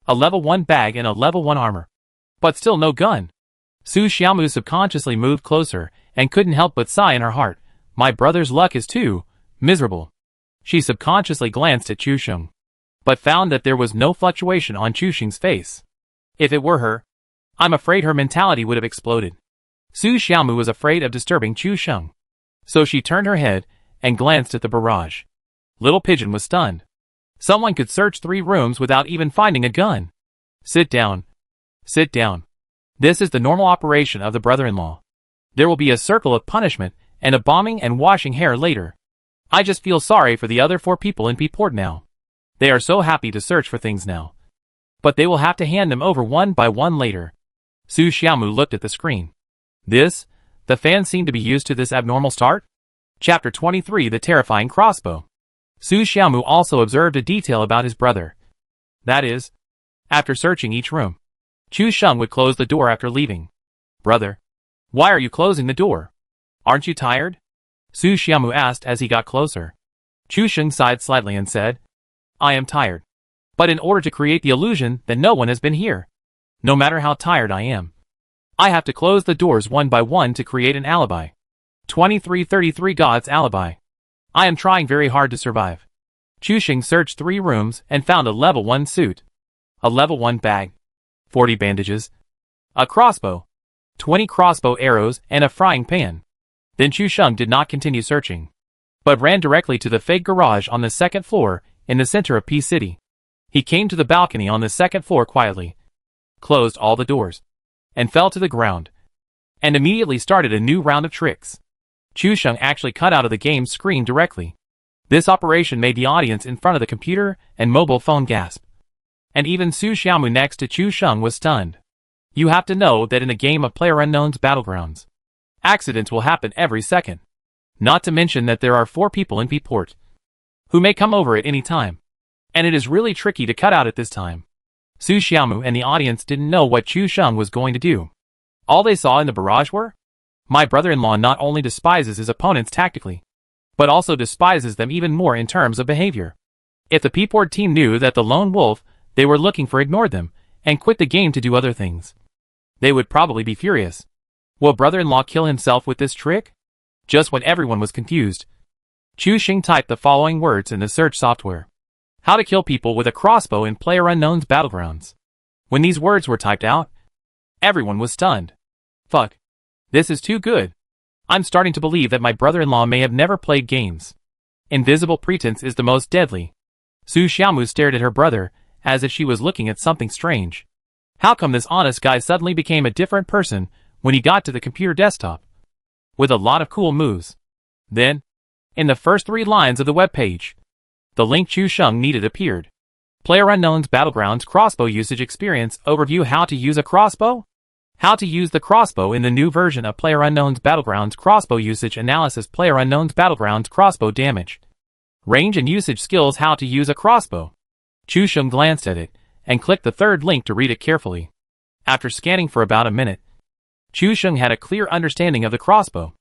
a level 1 bag and a level 1 armor. But still no gun. Su Xiaomu subconsciously moved closer and couldn't help but sigh in her heart. My brother's luck is too miserable. She subconsciously glanced at Chu Sheng, but found that there was no fluctuation on Chu Sheng's face. If it were her, I'm afraid her mentality would have exploded. Su Xiaomu was afraid of disturbing Chu Sheng, so she turned her head and glanced at the barrage. Little Pigeon was stunned. Someone could search 3 rooms without even finding a gun. Sit down. Sit down. This is the normal operation of the brother-in-law. There will be a circle of punishment and a bombing and washing hair later. I just feel sorry for the other 4 people in P-Port now. They are so happy to search for things now, but they will have to hand them over one by one later. Su Xiaomu looked at the screen. The fans seem to be used to this abnormal start? Chapter 23 The Terrifying Crossbow. Su Xiaomu also observed a detail about his brother. That is, after searching each room, Chu Sheng would close the door after leaving. Brother, why are you closing the door? Aren't you tired? Su Xiaomu asked as he got closer. Chu Sheng sighed slightly and said, I am tired, but in order to create the illusion that no one has been here, no matter how tired I am, I have to close the doors one by one to create an alibi. 2333 God's alibi. I am trying very hard to survive. Chu Sheng searched 3 rooms and found a level 1 suit, a level 1 bag, 40 bandages, a crossbow, 20 crossbow arrows and a frying pan. Then Chu Sheng did not continue searching, but ran directly to the fake garage on the 2nd floor in the center of P City. He came to the balcony on the second floor quietly, closed all the doors, and fell to the ground, and immediately started a new round of tricks. Chu Sheng actually cut out of the game's screen directly. This operation made the audience in front of the computer and mobile phone gasp. And even Su Xiaomu next to Chu Sheng was stunned. You have to know that in a game of PlayerUnknown's Battlegrounds, accidents will happen every second. Not to mention that there are 4 people in P-port who may come over at any time. And it is really tricky to cut out at this time. Su Xiaomu and the audience didn't know what Chu Sheng was going to do. All they saw in the barrage were, my brother-in-law not only despises his opponents tactically, but also despises them even more in terms of behavior. If the P-port team knew that the lone wolf they were looking for ignored them and quit the game to do other things, they would probably be furious. Will brother-in-law kill himself with this trick? Just when everyone was confused, Chu Sheng typed the following words in the search software. How to kill people with a crossbow in PlayerUnknown's Battlegrounds. When these words were typed out, everyone was stunned. Fuck. This is too good. I'm starting to believe that my brother-in-law may have never played games. Invisible pretense is the most deadly. Su Xiaomu stared at her brother, as if she was looking at something strange. How come this honest guy suddenly became a different person when he got to the computer desktop? With a lot of cool moves. Then, in the first 3 lines of the web page, the link Chu Sheng needed appeared. PlayerUnknown's Battlegrounds Crossbow Usage Experience Overview. How to use a crossbow? How to use the crossbow in the new version of PlayerUnknown's Battlegrounds Crossbow Usage Analysis. PlayerUnknown's Battlegrounds Crossbow Damage, Range and Usage Skills. How to use a crossbow. Chu Sheng glanced at it, and clicked the 3rd link to read it carefully. After scanning for about a minute, Chu Sheng had a clear understanding of the crossbow.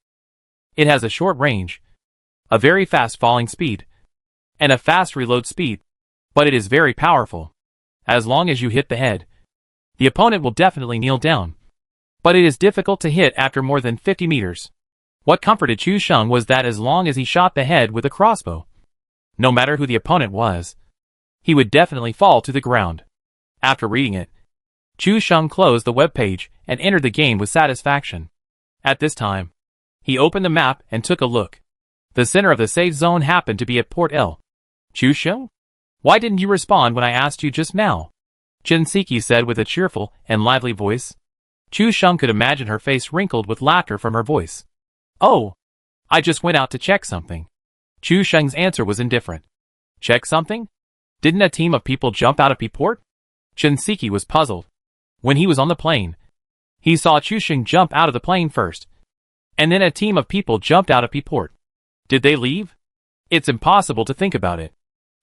It has a short range, a very fast falling speed, and a fast reload speed, but it is very powerful. As long as you hit the head, the opponent will definitely kneel down. But it is difficult to hit after more than 50 meters. What comforted Chu Sheng was that as long as he shot the head with a crossbow, no matter who the opponent was, he would definitely fall to the ground. After reading it, Chu Sheng closed the web page and entered the game with satisfaction. At this time, he opened the map and took a look. The center of the safe zone happened to be at Port L. Chu Sheng? Why didn't you respond when I asked you just now? Chen Siki said with a cheerful and lively voice. Chu Sheng could imagine her face wrinkled with laughter from her voice. Oh, I just went out to check something. Chu Sheng's answer was indifferent. Check something? Didn't a team of people jump out of P-port? Chen Siki was puzzled. When he was on the plane, he saw Chu Sheng jump out of the plane first, and then a team of people jumped out of P-port. Did they leave? It's impossible to think about it.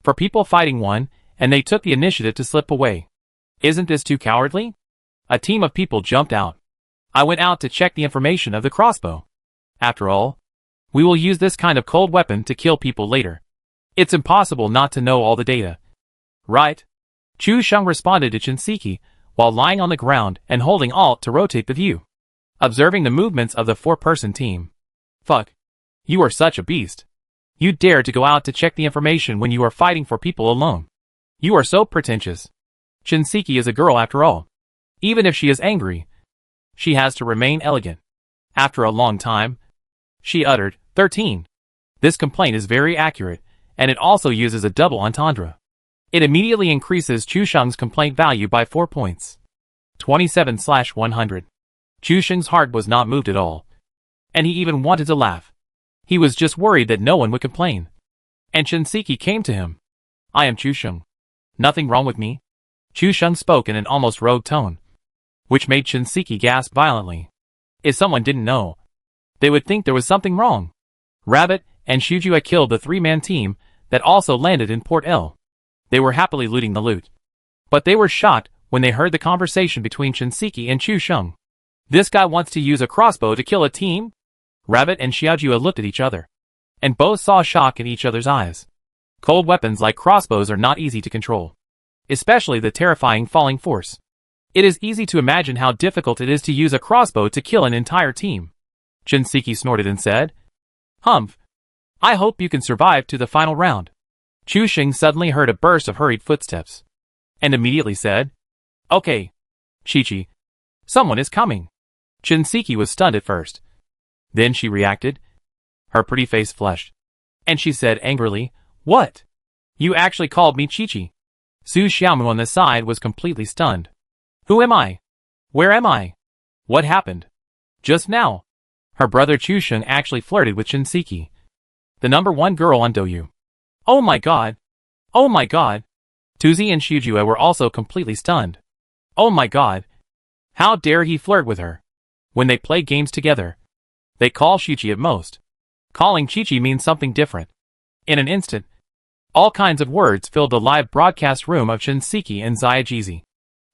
For people fighting one, and they took the initiative to slip away. Isn't this too cowardly? A team of people jumped out. I went out to check the information of the crossbow. After all, we will use this kind of cold weapon to kill people later. It's impossible not to know all the data. Right? Chu Sheng responded to Chen Siki, while lying on the ground and holding Alt to rotate the view, observing the movements of the 4-person team. Fuck. You are such a beast. You dared to go out to check the information when you are fighting for people alone. You are so pretentious. Chen Siki is a girl after all. Even if she is angry, she has to remain elegant. After a long time, she uttered, 13. This complaint is very accurate, and it also uses a double entendre. It immediately increases Chu Sheng's complaint value by 4 points. 27/100. Chu Sheng's heart was not moved at all, and he even wanted to laugh. He was just worried that no one would complain. And Chen Siki came to him. I am Chu Sheng. Nothing wrong with me? Chu Sheng spoke in an almost rogue tone, which made Chen Siki gasp violently. If someone didn't know, they would think there was something wrong. Rabbit and Shuju had killed the 3-man team that also landed in Port L. They were happily looting the loot. But they were shocked when they heard the conversation between Chen Siki and Chu Sheng. This guy wants to use a crossbow to kill a team? Rabbit and Xiaojua looked at each other, and both saw shock in each other's eyes. Cold weapons like crossbows are not easy to control, especially the terrifying falling force. It is easy to imagine how difficult it is to use a crossbow to kill an entire team. Chen Siki snorted and said, Humph. I hope you can survive to the final round. Chu Sheng suddenly heard a burst of hurried footsteps, and immediately said, Okay. Chi-Chi. Someone is coming. Chen Siki was stunned at first. Then she reacted. Her pretty face flushed, and she said angrily, What? You actually called me Chi-Chi. Su Xiaomu on the side was completely stunned. Who am I? Where am I? What happened? Just now. Her brother Chusheng actually flirted with Shinseki, the #1 girl on Douyu. Oh my god. Oh my god. Tuzi and Shujua were also completely stunned. Oh my god. How dare he flirt with her? When they play games together, they call Chi-Chi at most. Calling Chi-Chi means something different. In an instant, all kinds of words filled the live broadcast room of Shinseki and Xiajizi.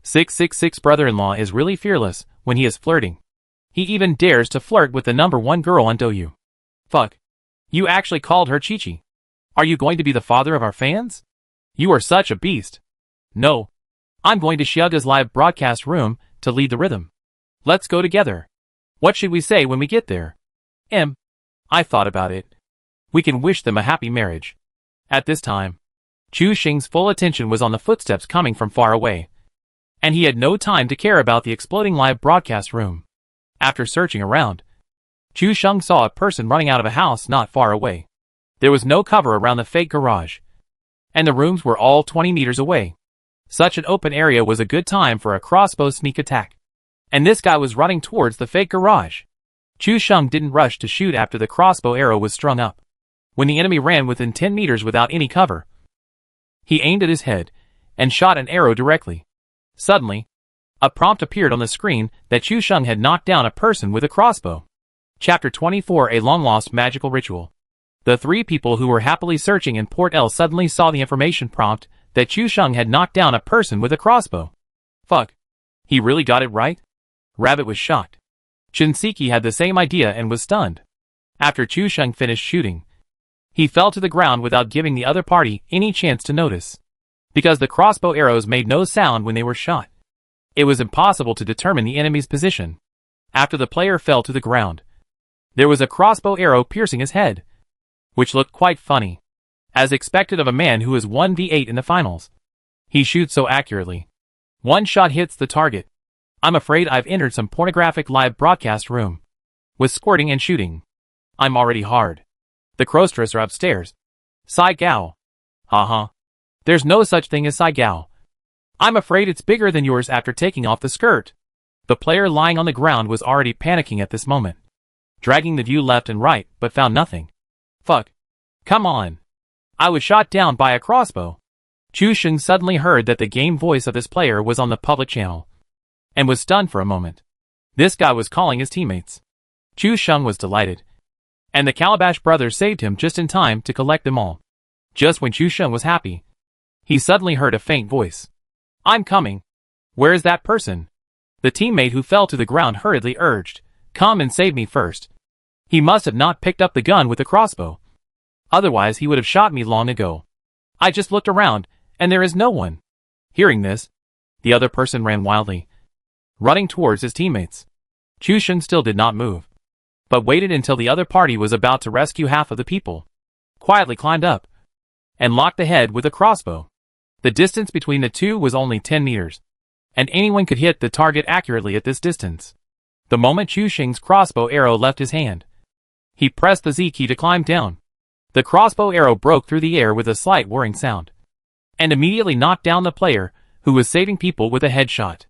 666 brother-in-law is really fearless when he is flirting. He even dares to flirt with the #1 girl on Douyu. Fuck. You actually called her Chi-Chi. Are you going to be the father of our fans? You are such a beast. No. I'm going to Xiaga's live broadcast room to lead the rhythm. Let's go together. What should we say when we get there? I thought about it. We can wish them a happy marriage. At this time, Chu Xing's full attention was on the footsteps coming from far away, and he had no time to care about the exploding live broadcast room. After searching around, Chu Xing saw a person running out of a house not far away. There was no cover around the fake garage, and the rooms were all 20 meters away. Such an open area was a good time for a crossbow sneak attack. And this guy was running towards the fake garage. Chu Xing didn't rush to shoot after the crossbow arrow was strung up. When the enemy ran within 10 meters without any cover, he aimed at his head and shot an arrow directly. Suddenly, a prompt appeared on the screen that Chu Xing had knocked down a person with a crossbow. Chapter 24: A long-lost magical ritual. The three people who were happily searching in Port L suddenly saw the information prompt that Chu Xing had knocked down a person with a crossbow. Fuck. He really got it right? Rabbit was shocked. Shinseki had the same idea and was stunned. After Chu Xing finished shooting, he fell to the ground without giving the other party any chance to notice. Because the crossbow arrows made no sound when they were shot, it was impossible to determine the enemy's position. After the player fell to the ground, there was a crossbow arrow piercing his head, which looked quite funny, as expected of a man who is 1v8 in the finals. He shoots so accurately. One shot hits the target. I'm afraid I've entered some pornographic live broadcast room, with squirting and shooting. I'm already hard. The Crostras are upstairs. Sai Gao. Haha. There's no such thing as Sai Gao. I'm afraid it's bigger than yours after taking off the skirt. The player lying on the ground was already panicking at this moment, dragging the view left and right, but found nothing. Fuck. Come on. I was shot down by a crossbow. Chu Xing suddenly heard that the game voice of this player was on the public channel, and was stunned for a moment. This guy was calling his teammates. Chu Xing was delighted, and the Calabash brothers saved him just in time to collect them all. Just when Chu Xing was happy, he suddenly heard a faint voice. I'm coming. Where is that person? The teammate who fell to the ground hurriedly urged, come and save me first. He must have not picked up the gun with the crossbow. Otherwise he would have shot me long ago. I just looked around, and there is no one. Hearing this, the other person ran wildly, running towards his teammates. Chu Xing still did not move, but waited until the other party was about to rescue half of the people, quietly climbed up, and locked the head with a crossbow. The distance between the two was only 10 meters, and anyone could hit the target accurately at this distance. The moment Chu Xing's crossbow arrow left his hand, he pressed the Z key to climb down. The crossbow arrow broke through the air with a slight whirring sound, and immediately knocked down the player, who was saving people with a headshot.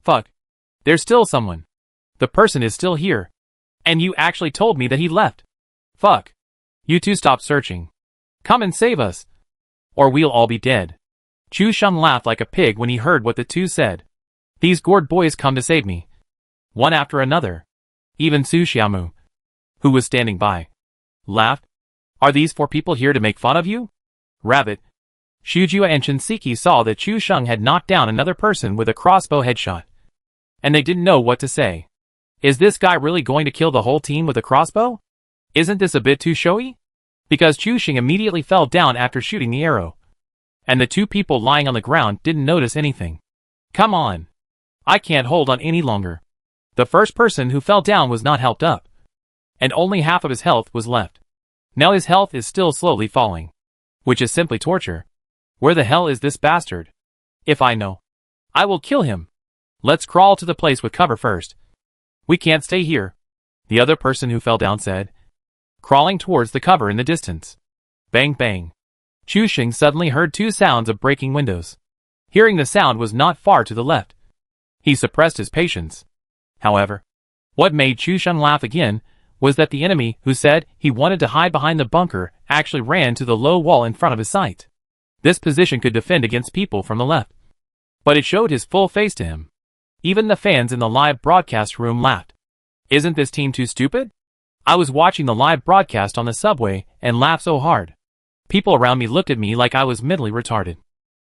Fuck. There's still someone. The person is still here. And you actually told me that he left. Fuck. You two stop searching. Come and save us, or we'll all be dead. Chu Xing laughed like a pig when he heard what the two said. These gourd boys come to save me. One after another. Even Su Xiaomu, who was standing by, laughed. Are these 4 people here to make fun of you? Rabbit. Shujua and Shinseki saw that Chu Xing had knocked down another person with a crossbow headshot, and they didn't know what to say. Is this guy really going to kill the whole team with a crossbow? Isn't this a bit too showy? Because Chu Xing immediately fell down after shooting the arrow, and the 2 people lying on the ground didn't notice anything. Come on. I can't hold on any longer. The first person who fell down was not helped up, and only half of his health was left. Now his health is still slowly falling, which is simply torture. Where the hell is this bastard? If I know, I will kill him. Let's crawl to the place with cover first. We can't stay here, the other person who fell down said, crawling towards the cover in the distance. Bang bang. Chu Xing suddenly heard two sounds of breaking windows. Hearing the sound was not far to the left. He suppressed his patience. However, what made Chu Xing laugh again was that the enemy who said he wanted to hide behind the bunker actually ran to the low wall in front of his sight. This position could defend against people from the left. But it showed his full face to him. Even the fans in the live broadcast room laughed. Isn't this team too stupid? I was watching the live broadcast on the subway and laughed so hard. People around me looked at me like I was mentally retarded.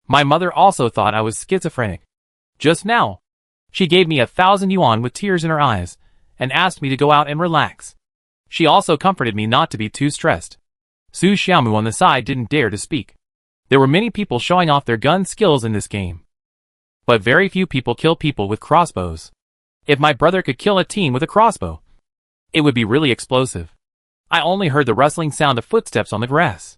My mother also thought I was schizophrenic. Just now, she gave me 1,000 yuan with tears in her eyes and asked me to go out and relax. She also comforted me not to be too stressed. Su Xiaomu on the side didn't dare to speak. There were many people showing off their gun skills in this game. But very few people kill people with crossbows. If my brother could kill a team with a crossbow, it would be really explosive. I only heard the rustling sound of footsteps on the grass.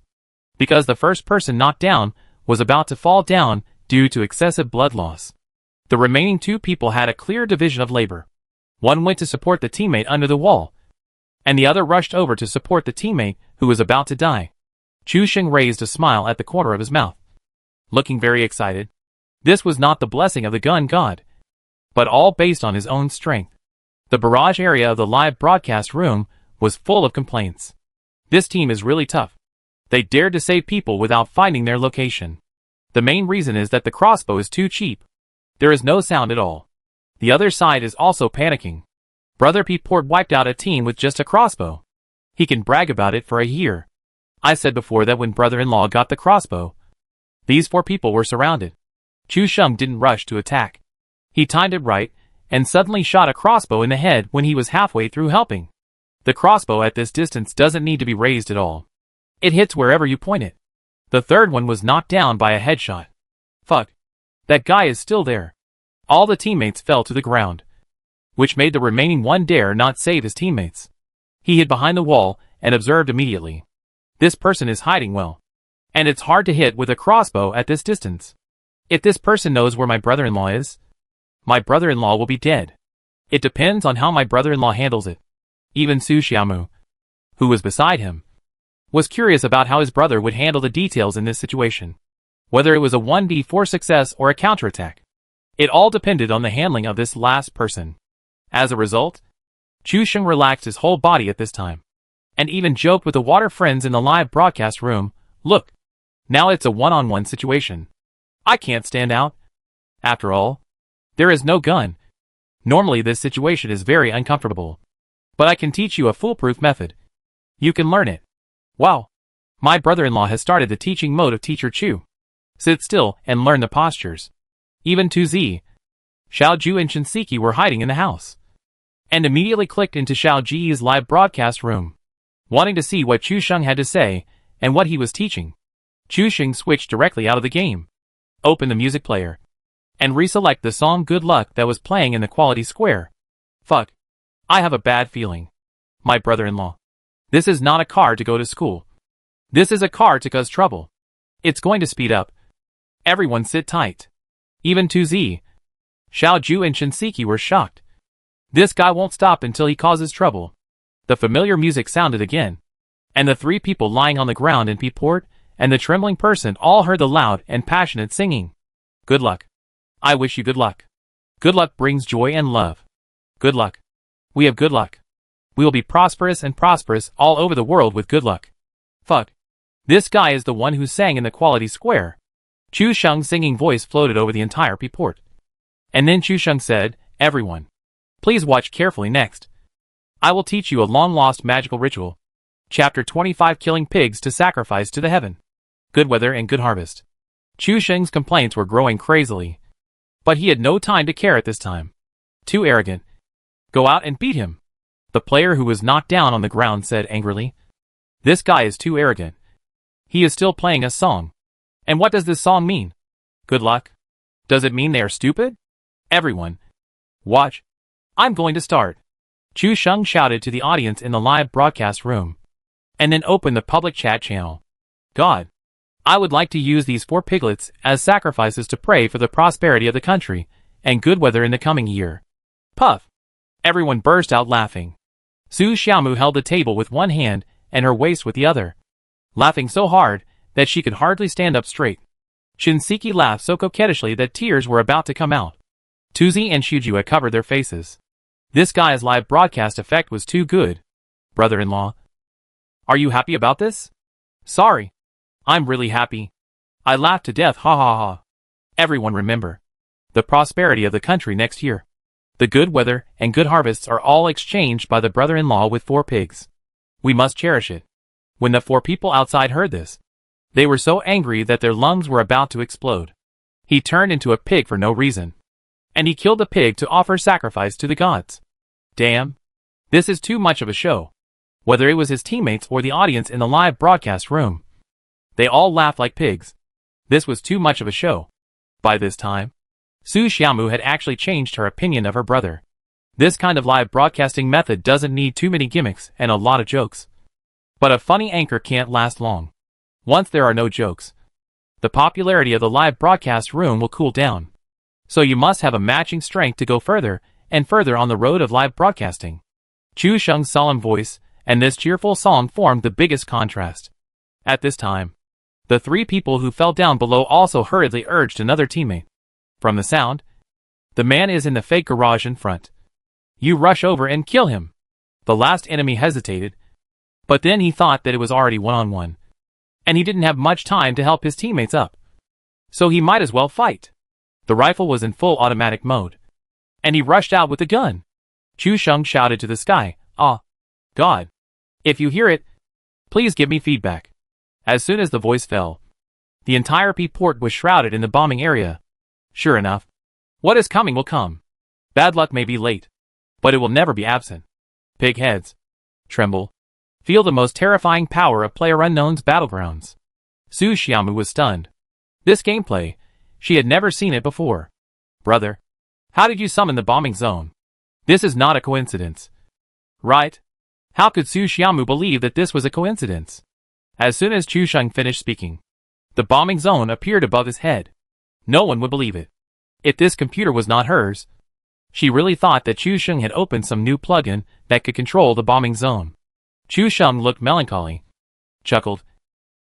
Because the first person knocked down was about to fall down due to excessive blood loss. The remaining two people had a clear division of labor. One went to support the teammate under the wall, and the other rushed over to support the teammate who was about to die. Chu Xing raised a smile at the corner of his mouth, looking very excited. This was not the blessing of the gun god, but all based on his own strength. The barrage area of the live broadcast room was full of complaints. This team is really tough. They dared to save people without finding their location. The main reason is that the crossbow is too cheap. There is no sound at all. The other side is also panicking. Brother P-Port wiped out a team with just a crossbow. He can brag about it for a year. I said before that when brother-in-law got the crossbow, these 4 people were surrounded. Chu Xing didn't rush to attack. He timed it right, and suddenly shot a crossbow in the head when he was halfway through helping. The crossbow at this distance doesn't need to be raised at all. It hits wherever you point it. The third one was knocked down by a headshot. Fuck. That guy is still there. All the teammates fell to the ground, which made the remaining one dare not save his teammates. He hid behind the wall and observed immediately. This person is hiding well, and it's hard to hit with a crossbow at this distance. If this person knows where my brother-in-law is, my brother-in-law will be dead. It depends on how my brother-in-law handles it. Even Su Xiaomu, who was beside him, was curious about how his brother would handle the details in this situation. Whether it was a 1v4 success or a counterattack, it all depended on the handling of this last person. As a result, Chu Xing relaxed his whole body at this time, and even joked with the water friends in the live broadcast room, look, now it's a one-on-one situation. I can't stand out. After all, there is no gun. Normally this situation is very uncomfortable. But I can teach you a foolproof method. You can learn it. Wow. My brother-in-law has started the teaching mode of Teacher Chu. Sit still and learn the postures. Even Tu Zi, Xiao Ju and Shinseki were hiding in the house, and immediately clicked into Xiao Ji's live broadcast room, wanting to see what Chu Xing had to say and what he was teaching. Chu Xing switched directly out of the game, open the music player, and reselect the song Good Luck that was playing in the quality square. Fuck. I have a bad feeling. My brother-in-law. This is not a car to go to school. This is a car to cause trouble. It's going to speed up. Everyone sit tight. Even Tu Zi, Xiao Ju and Shinseki were shocked. This guy won't stop until he causes trouble. The familiar music sounded again, and the 3 people lying on the ground in P-Port and the trembling person all heard the loud and passionate singing. Good luck. I wish you good luck. Good luck brings joy and love. Good luck. We have good luck. We will be prosperous and prosperous all over the world with good luck. Fuck. This guy is the one who sang in the quality square. Chu Xing's singing voice floated over the entire P-Port. And then Chu Xing said, everyone, please watch carefully next. I will teach you a long-lost magical ritual. Chapter 25 Killing Pigs to Sacrifice to the Heaven. Good weather and good harvest. Chu Xing's complaints were growing crazily, but he had no time to care at this time. Too arrogant. Go out and beat him. The player who was knocked down on the ground said angrily. This guy is too arrogant. He is still playing a song. And what does this song mean? Good luck? Does it mean they are stupid? Everyone, watch. I'm going to start. Chu Xing shouted to the audience in the live broadcast room, and then opened the public chat channel. God, I would like to use these 4 piglets as sacrifices to pray for the prosperity of the country and good weather in the coming year. Puff. Everyone burst out laughing. Su Xiaomu held the table with one hand and her waist with the other, laughing so hard that she could hardly stand up straight. Shinseki laughed so coquettishly that tears were about to come out. Tuzi and Shujua covered their faces. This guy's live broadcast effect was too good. Brother-in-law. Are you happy about this? Sorry. I'm really happy. I laughed to death, ha ha ha. Everyone remember. The prosperity of the country next year. The good weather and good harvests are all exchanged by the brother-in-law with 4 pigs. We must cherish it. When the 4 people outside heard this, they were so angry that their lungs were about to explode. He turned into a pig for no reason. And he killed the pig to offer sacrifice to the gods. Damn. This is too much of a show. Whether it was his teammates or the audience in the live broadcast room, they all laughed like pigs. This was too much of a show. By this time, Su Xiaomu had actually changed her opinion of her brother. This kind of live broadcasting method doesn't need too many gimmicks and a lot of jokes. But a funny anchor can't last long. Once there are no jokes, the popularity of the live broadcast room will cool down. So you must have a matching strength to go further and further on the road of live broadcasting. Chu Sheng's solemn voice and this cheerful song formed the biggest contrast. At this time, the 3 people who fell down below also hurriedly urged another teammate. From the sound, the man is in the fake garage in front. You rush over and kill him. The last enemy hesitated, but then he thought that it was already one-on-one, and he didn't have much time to help his teammates up. So he might as well fight. The rifle was in full automatic mode, and he rushed out with the gun. Chu Sheng shouted to the sky, "Ah, God. If you hear it, please give me feedback." As soon as the voice fell, the entire P port was shrouded in the bombing area. Sure enough, what is coming will come. Bad luck may be late, but it will never be absent. Pig heads. Tremble. Feel the most terrifying power of PlayerUnknown's Battlegrounds. Su Xiaomu was stunned. This gameplay, she had never seen it before. Brother, how did you summon the bombing zone? This is not a coincidence. Right? How could Su Xiaomu believe that this was a coincidence? As soon as Chu Sheng finished speaking, the bombing zone appeared above his head. No one would believe it. If this computer was not hers, she really thought that Chu Sheng had opened some new plugin that could control the bombing zone. Chu Sheng looked melancholy, chuckled,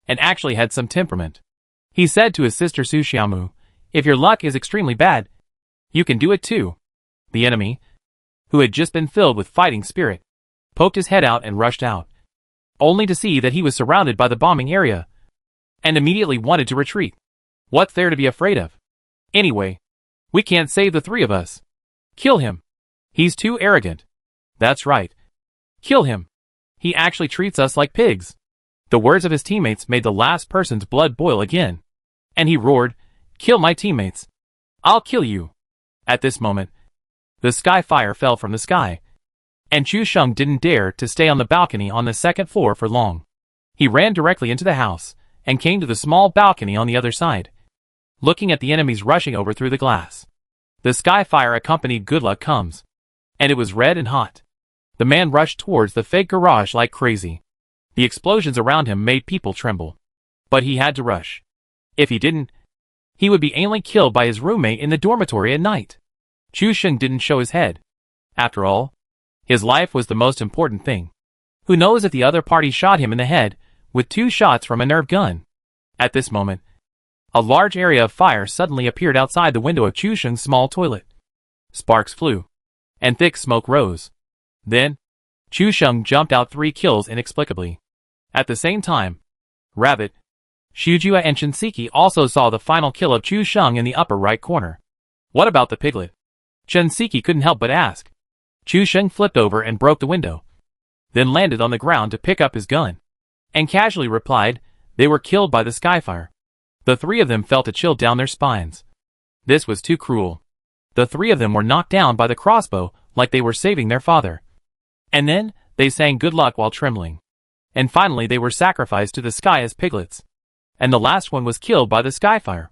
and actually had some temperament. He said to his sister Su Xiaomu, "If your luck is extremely bad, you can do it too." The enemy, who had just been filled with fighting spirit, poked his head out and rushed out, only to see that he was surrounded by the bombing area, and immediately wanted to retreat. What's there to be afraid of? Anyway, we can't save the 3 of us. Kill him. He's too arrogant. That's right. Kill him. He actually treats us like pigs. The words of his teammates made the last person's blood boil again. And he roared, "Kill my teammates. I'll kill you." At this moment, the sky fire fell from the sky, and Chu Sheng didn't dare to stay on the balcony on the 2nd floor for long. He ran directly into the house, and came to the small balcony on the other side, looking at the enemies rushing over through the glass. The sky fire accompanied "Good Luck Comes," and it was red and hot. The man rushed towards the fake garage like crazy. The explosions around him made people tremble. But he had to rush. If he didn't, he would be anally killed by his roommate in the dormitory at night. Chu Sheng didn't show his head. After all, his life was the most important thing. Who knows if the other party shot him in the head with 2 shots from a nerve gun? At this moment, a large area of fire suddenly appeared outside the window of Chu Sheng's small toilet. Sparks flew, and thick smoke rose. Then, Chu Sheng jumped out 3 kills inexplicably. At the same time, Rabbit, Shujua and Shinseki also saw the final kill of Chu Sheng in the upper right corner. What about the piglet? Shinseki couldn't help but ask. Chu Sheng flipped over and broke the window, then landed on the ground to pick up his gun, and casually replied, "They were killed by the skyfire." The 3 of them felt a chill down their spines. This was too cruel. The 3 of them were knocked down by the crossbow like they were saving their father. And then, they sang "Good Luck" while trembling. And finally they were sacrificed to the sky as piglets. And the last one was killed by the skyfire.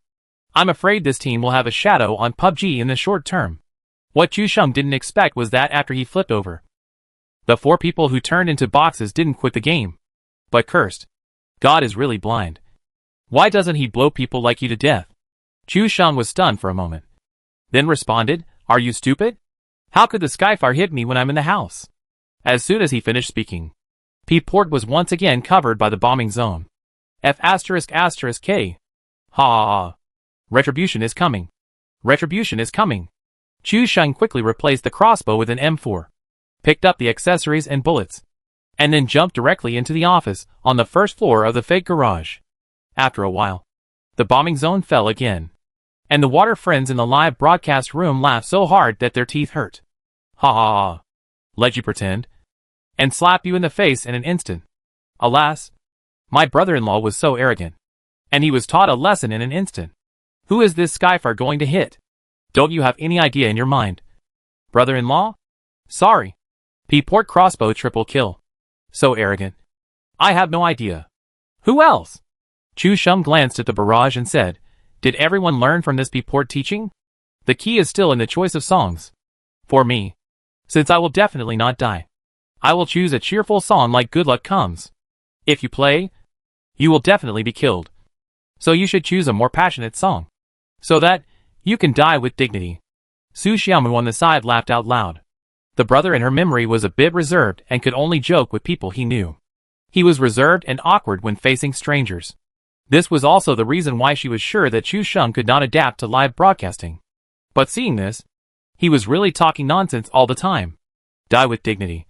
I'm afraid this team will have a shadow on PUBG in the short term. What Chu Sheng didn't expect was that after he flipped over, the 4 people who turned into boxes didn't quit the game, but cursed. God is really blind. Why doesn't he blow people like you to death? Chu Sheng was stunned for a moment, then responded, "Are you stupid? How could the skyfire hit me when I'm in the house?" As soon as he finished speaking, P port was once again covered by the bombing zone. F asterisk asterisk K. Ha ha ha. Retribution is coming. Retribution is coming. Chu Sheng quickly replaced the crossbow with an M4, picked up the accessories and bullets, and then jumped directly into the office on the first floor of the fake garage. After a while, the bombing zone fell again, and the water friends in the live broadcast room laughed so hard that their teeth hurt. Ha ha ha. Let you pretend, and slap you in the face in an instant. Alas, my brother-in-law was so arrogant, and he was taught a lesson in an instant. Who is this Skyfire going to hit? Don't you have any idea in your mind? Brother-in-law? Sorry. P-port crossbow triple kill. So arrogant. I have no idea. Who else? Chu Sheng glanced at the barrage and said, did everyone learn from this P-port teaching? The key is still in the choice of songs. For me, since I will definitely not die, I will choose a cheerful song like Good Luck Comes. If you play, you will definitely be killed. So you should choose a more passionate song, so that you can die with dignity. Su Xiaomu on the side laughed out loud. The brother in her memory was a bit reserved and could only joke with people he knew. He was reserved and awkward when facing strangers. This was also the reason why she was sure that Chu Sheng could not adapt to live broadcasting. But seeing this, he was really talking nonsense all the time. Die with dignity.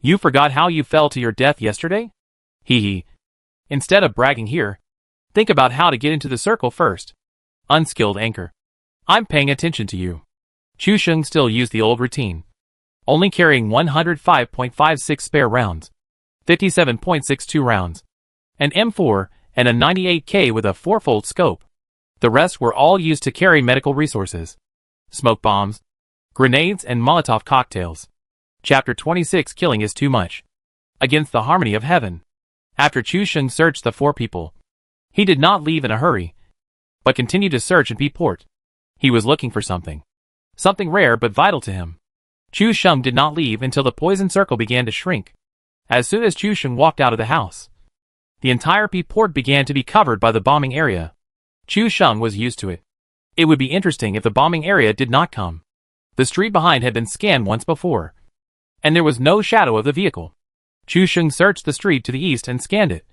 You forgot how you fell to your death yesterday? Hee hee. Instead of bragging here, think about how to get into the circle first. Unskilled anchor. I'm paying attention to you. Chu Sheng still used the old routine, only carrying 105.56 spare rounds, 57.62 rounds, an M4, and a 98K with a 4-fold scope. The rest were all used to carry medical resources, smoke bombs, grenades, and Molotov cocktails. Chapter 26. Killing is too much. Against the harmony of heaven. After Chu Sheng searched the 4 people, he did not leave in a hurry, but continued to search in P-port. He was looking for something rare but vital to him. Chu Sheng did not leave until the poison circle began to shrink. As soon as Chu Sheng walked out of the house, the entire P-port began to be covered by the bombing area. Chu Sheng was used to it. It would be interesting if the bombing area did not come. The street behind had been scanned once before, and there was no shadow of the vehicle. Chu Sheng searched the street to the east and scanned it,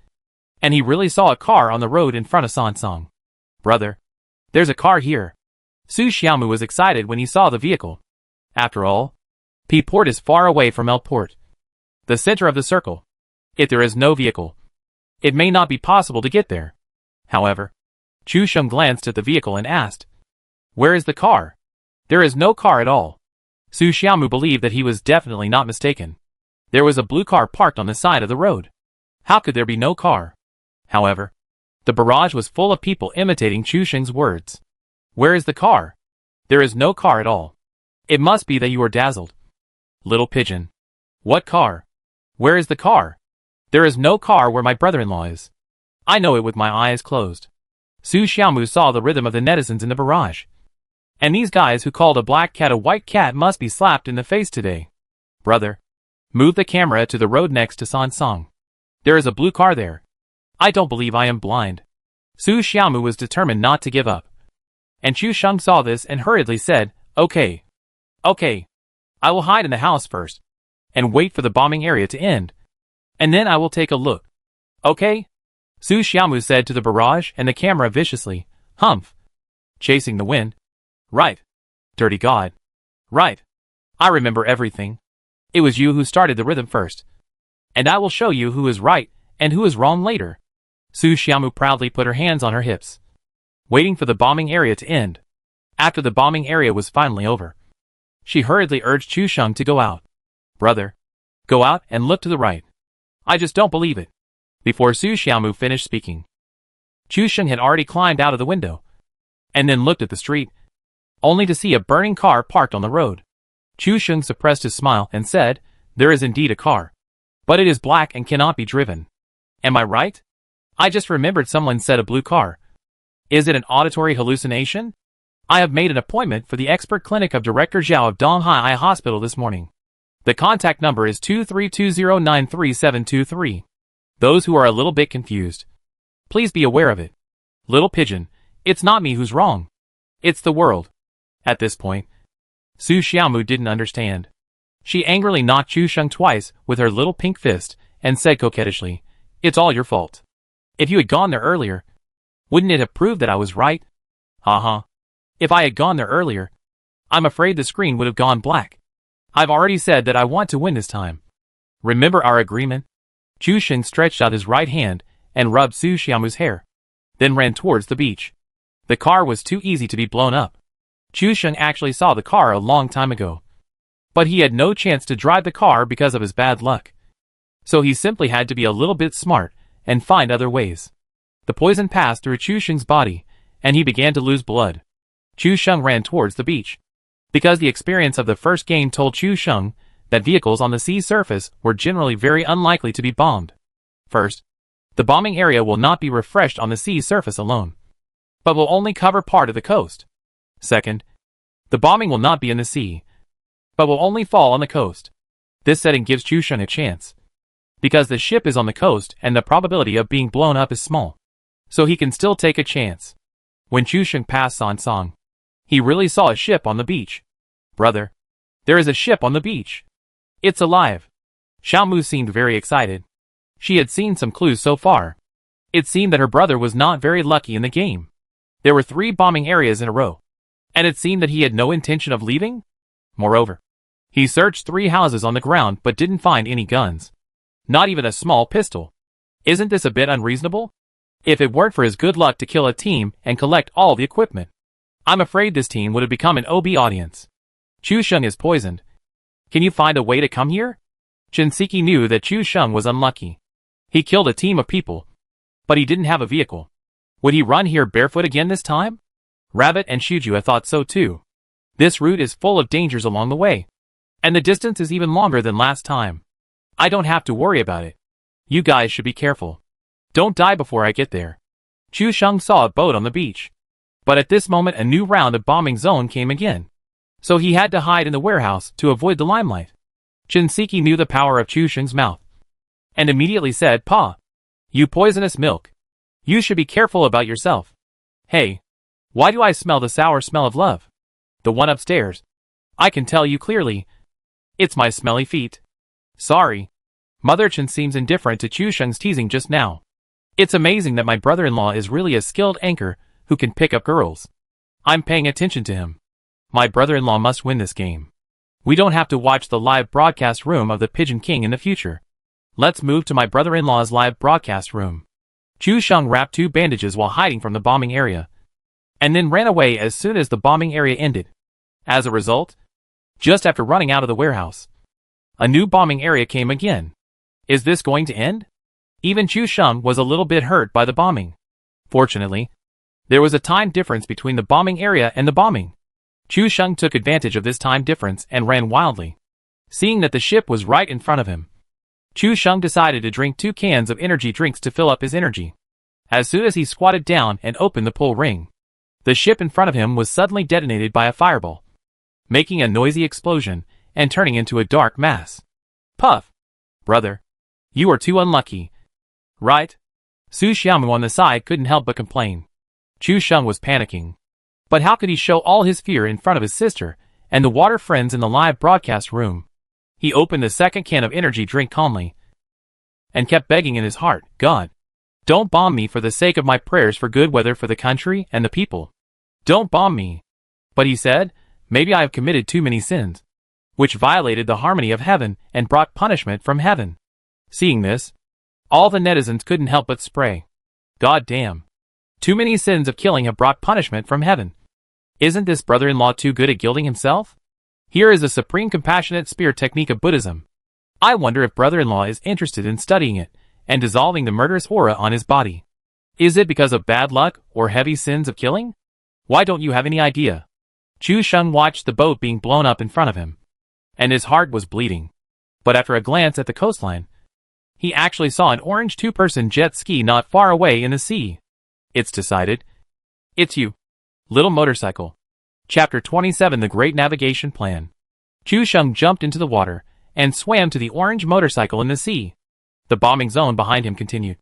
and he really saw a car on the road in front of Sansong. Brother, there's a car here. Su Xiaomu was excited when he saw the vehicle. After all, P-port is far away from L-port, the center of the circle. If there is no vehicle, it may not be possible to get there. However, Chu Sheng glanced at the vehicle and asked, where is the car? There is no car at all. Su Xiaomu believed that he was definitely not mistaken. There was a blue car parked on the side of the road. How could there be no car? However, the barrage was full of people imitating Chu Sheng's words. Where is the car? There is no car at all. It must be that you are dazzled. Little pigeon. What car? Where is the car? There is no car where my brother-in-law is. I know it with my eyes closed. Su Xiaomu saw the rhythm of the netizens in the barrage. And these guys who called a black cat a white cat must be slapped in the face today. Brother, move the camera to the road next to Sansong. There is a blue car there. I don't believe I am blind. Su Xiaomu was determined not to give up. And Chu Sheng saw this and hurriedly said, okay. Okay. I will hide in the house first, and wait for the bombing area to end. And then I will take a look. Okay? Su Xiaomu said to the barrage and the camera viciously, humph. Chasing the wind. Right. Dirty God. Right. I remember everything. It was you who started the rhythm first. And I will show you who is right and who is wrong later. Su Xiaomu proudly put her hands on her hips, waiting for the bombing area to end. After the bombing area was finally over, she hurriedly urged Chu Sheng to go out. Brother, go out and look to the right. I just don't believe it. Before Su Xiaomu finished speaking, Chu Sheng had already climbed out of the window, and then looked at the street, only to see a burning car parked on the road. Chu Sheng suppressed his smile and said, there is indeed a car, but it is black and cannot be driven. Am I right? I just remembered someone said a blue car. Is it an auditory hallucination? I have made an appointment for the expert clinic of Director Zhao of Donghai Eye Hospital this morning. The contact number is 2320933723. Those who are a little bit confused, please be aware of it. Little pigeon, it's not me who's wrong. It's the world. At this point, Su Xiaomu didn't understand. She angrily knocked Chu Sheng twice with her little pink fist and said coquettishly, it's all your fault. If you had gone there earlier, wouldn't it have proved that I was right? Uh-huh. If I had gone there earlier, I'm afraid the screen would have gone black. I've already said that I want to win this time. Remember our agreement? Chu Sheng stretched out his right hand and rubbed Su Xiaomu's hair, then ran towards the beach. The car was too easy to be blown up. Chu Sheng actually saw the car a long time ago, but he had no chance to drive the car because of his bad luck. So he simply had to be a little bit smart and find other ways. The poison passed through Chu Sheng's body, and he began to lose blood. Chu Sheng ran towards the beach, because the experience of the first game told Chu Sheng that vehicles on the sea surface were generally very unlikely to be bombed. First, the bombing area will not be refreshed on the sea surface alone, but will only cover part of the coast. Second, the bombing will not be in the sea, but will only fall on the coast. This setting gives Chu Sheng a chance, because the ship is on the coast and the probability of being blown up is small, so he can still take a chance. When Chu Sheng passed San Song, he really saw a ship on the beach. Brother, there is a ship on the beach. It's alive. Xiaomu seemed very excited. She had seen some clues so far. It seemed that her brother was not very lucky in the game. There were 3 bombing areas in a row, and it seemed that he had no intention of leaving. Moreover, he searched 3 houses on the ground but didn't find any guns. Not even a small pistol. Isn't this a bit unreasonable? If it weren't for his good luck to kill a team and collect all the equipment, I'm afraid this team would have become an OB audience. Chu Sheng is poisoned. Can you find a way to come here? Shinseki knew that Chu Sheng was unlucky. He killed a team of people, but he didn't have a vehicle. Would he run here barefoot again this time? Rabbit and Shujua thought so too. This route is full of dangers along the way, and the distance is even longer than last time. I don't have to worry about it. You guys should be careful. Don't die before I get there. Chu Sheng saw a boat on the beach, but at this moment a new round of bombing zone came again, so he had to hide in the warehouse to avoid the limelight. Shinseki knew the power of Chu Sheng's mouth, and immediately said, "Pa, you poisonous milk. You should be careful about yourself. Hey, why do I smell the sour smell of love? The one upstairs. I can tell you clearly. It's my smelly feet. Sorry." Mother Chen seems indifferent to Chu Sheng's teasing just now. It's amazing that my brother-in-law is really a skilled anchor who can pick up girls. I'm paying attention to him. My brother-in-law must win this game. We don't have to watch the live broadcast room of the Pigeon King in the future. Let's move to my brother-in-law's live broadcast room. Chu Sheng wrapped 2 bandages while hiding from the bombing area, and then ran away as soon as the bombing area ended. As a result, just after running out of the warehouse, a new bombing area came again. Is this going to end? Even Chu Sheng was a little bit hurt by the bombing. Fortunately, there was a time difference between the bombing area and the bombing. Chu Sheng took advantage of this time difference and ran wildly. Seeing that the ship was right in front of him, Chu Sheng decided to drink 2 cans of energy drinks to fill up his energy. As soon as he squatted down and opened the pull ring, the ship in front of him was suddenly detonated by a fireball, making a noisy explosion and turning into a dark mass. Puff! Brother, you are too unlucky. Right? Su Xiaomu on the side couldn't help but complain. Chu Sheng was panicking. But how could he show all his fear in front of his sister and the water friends in the live broadcast room? He opened the second can of energy drink calmly and kept begging in his heart, "God, don't bomb me for the sake of my prayers for good weather for the country and the people. Don't bomb me." But he said, "Maybe I have committed too many sins, which violated the harmony of heaven and brought punishment from heaven." Seeing this, all the netizens couldn't help but spray, "God damn. Too many sins of killing have brought punishment from heaven. Isn't this brother-in-law too good at gilding himself? Here is the supreme compassionate spear technique of Buddhism. I wonder if brother-in-law is interested in studying it and dissolving the murderous aura on his body. Is it because of bad luck or heavy sins of killing? Why don't you have any idea?" Chu Sheng watched the boat being blown up in front of him, and his heart was bleeding. But after a glance at the coastline, he actually saw an orange 2-person jet ski not far away in the sea. It's decided. It's you. Little motorcycle. Chapter 27 The Great Navigation Plan. Chu Sheng jumped into the water and swam to the orange motorcycle in the sea. The bombing zone behind him continued.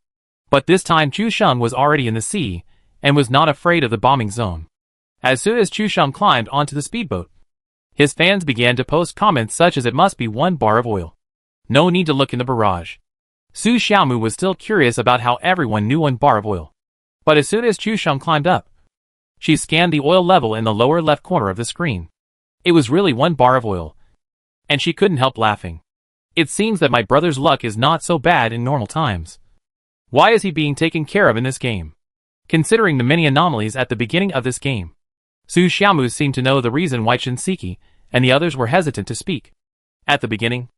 But this time Chu Sheng was already in the sea and was not afraid of the bombing zone. As soon as Chu Sheng climbed onto the speedboat, his fans began to post comments such as "It must be 1 bar of oil. No need to look in the barrage. Su Xiaomu was still curious about how everyone knew 1 bar of oil. But as soon as Chu Sheng climbed up, she scanned the oil level in the lower left corner of the screen. It was really 1 bar of oil. And she couldn't help laughing. It seems that my brother's luck is not so bad in normal times. Why is he being taken care of in this game? Considering the many anomalies at the beginning of this game, Su Xiaomu seemed to know the reason why Shinseki and the others were hesitant to speak. At the beginning,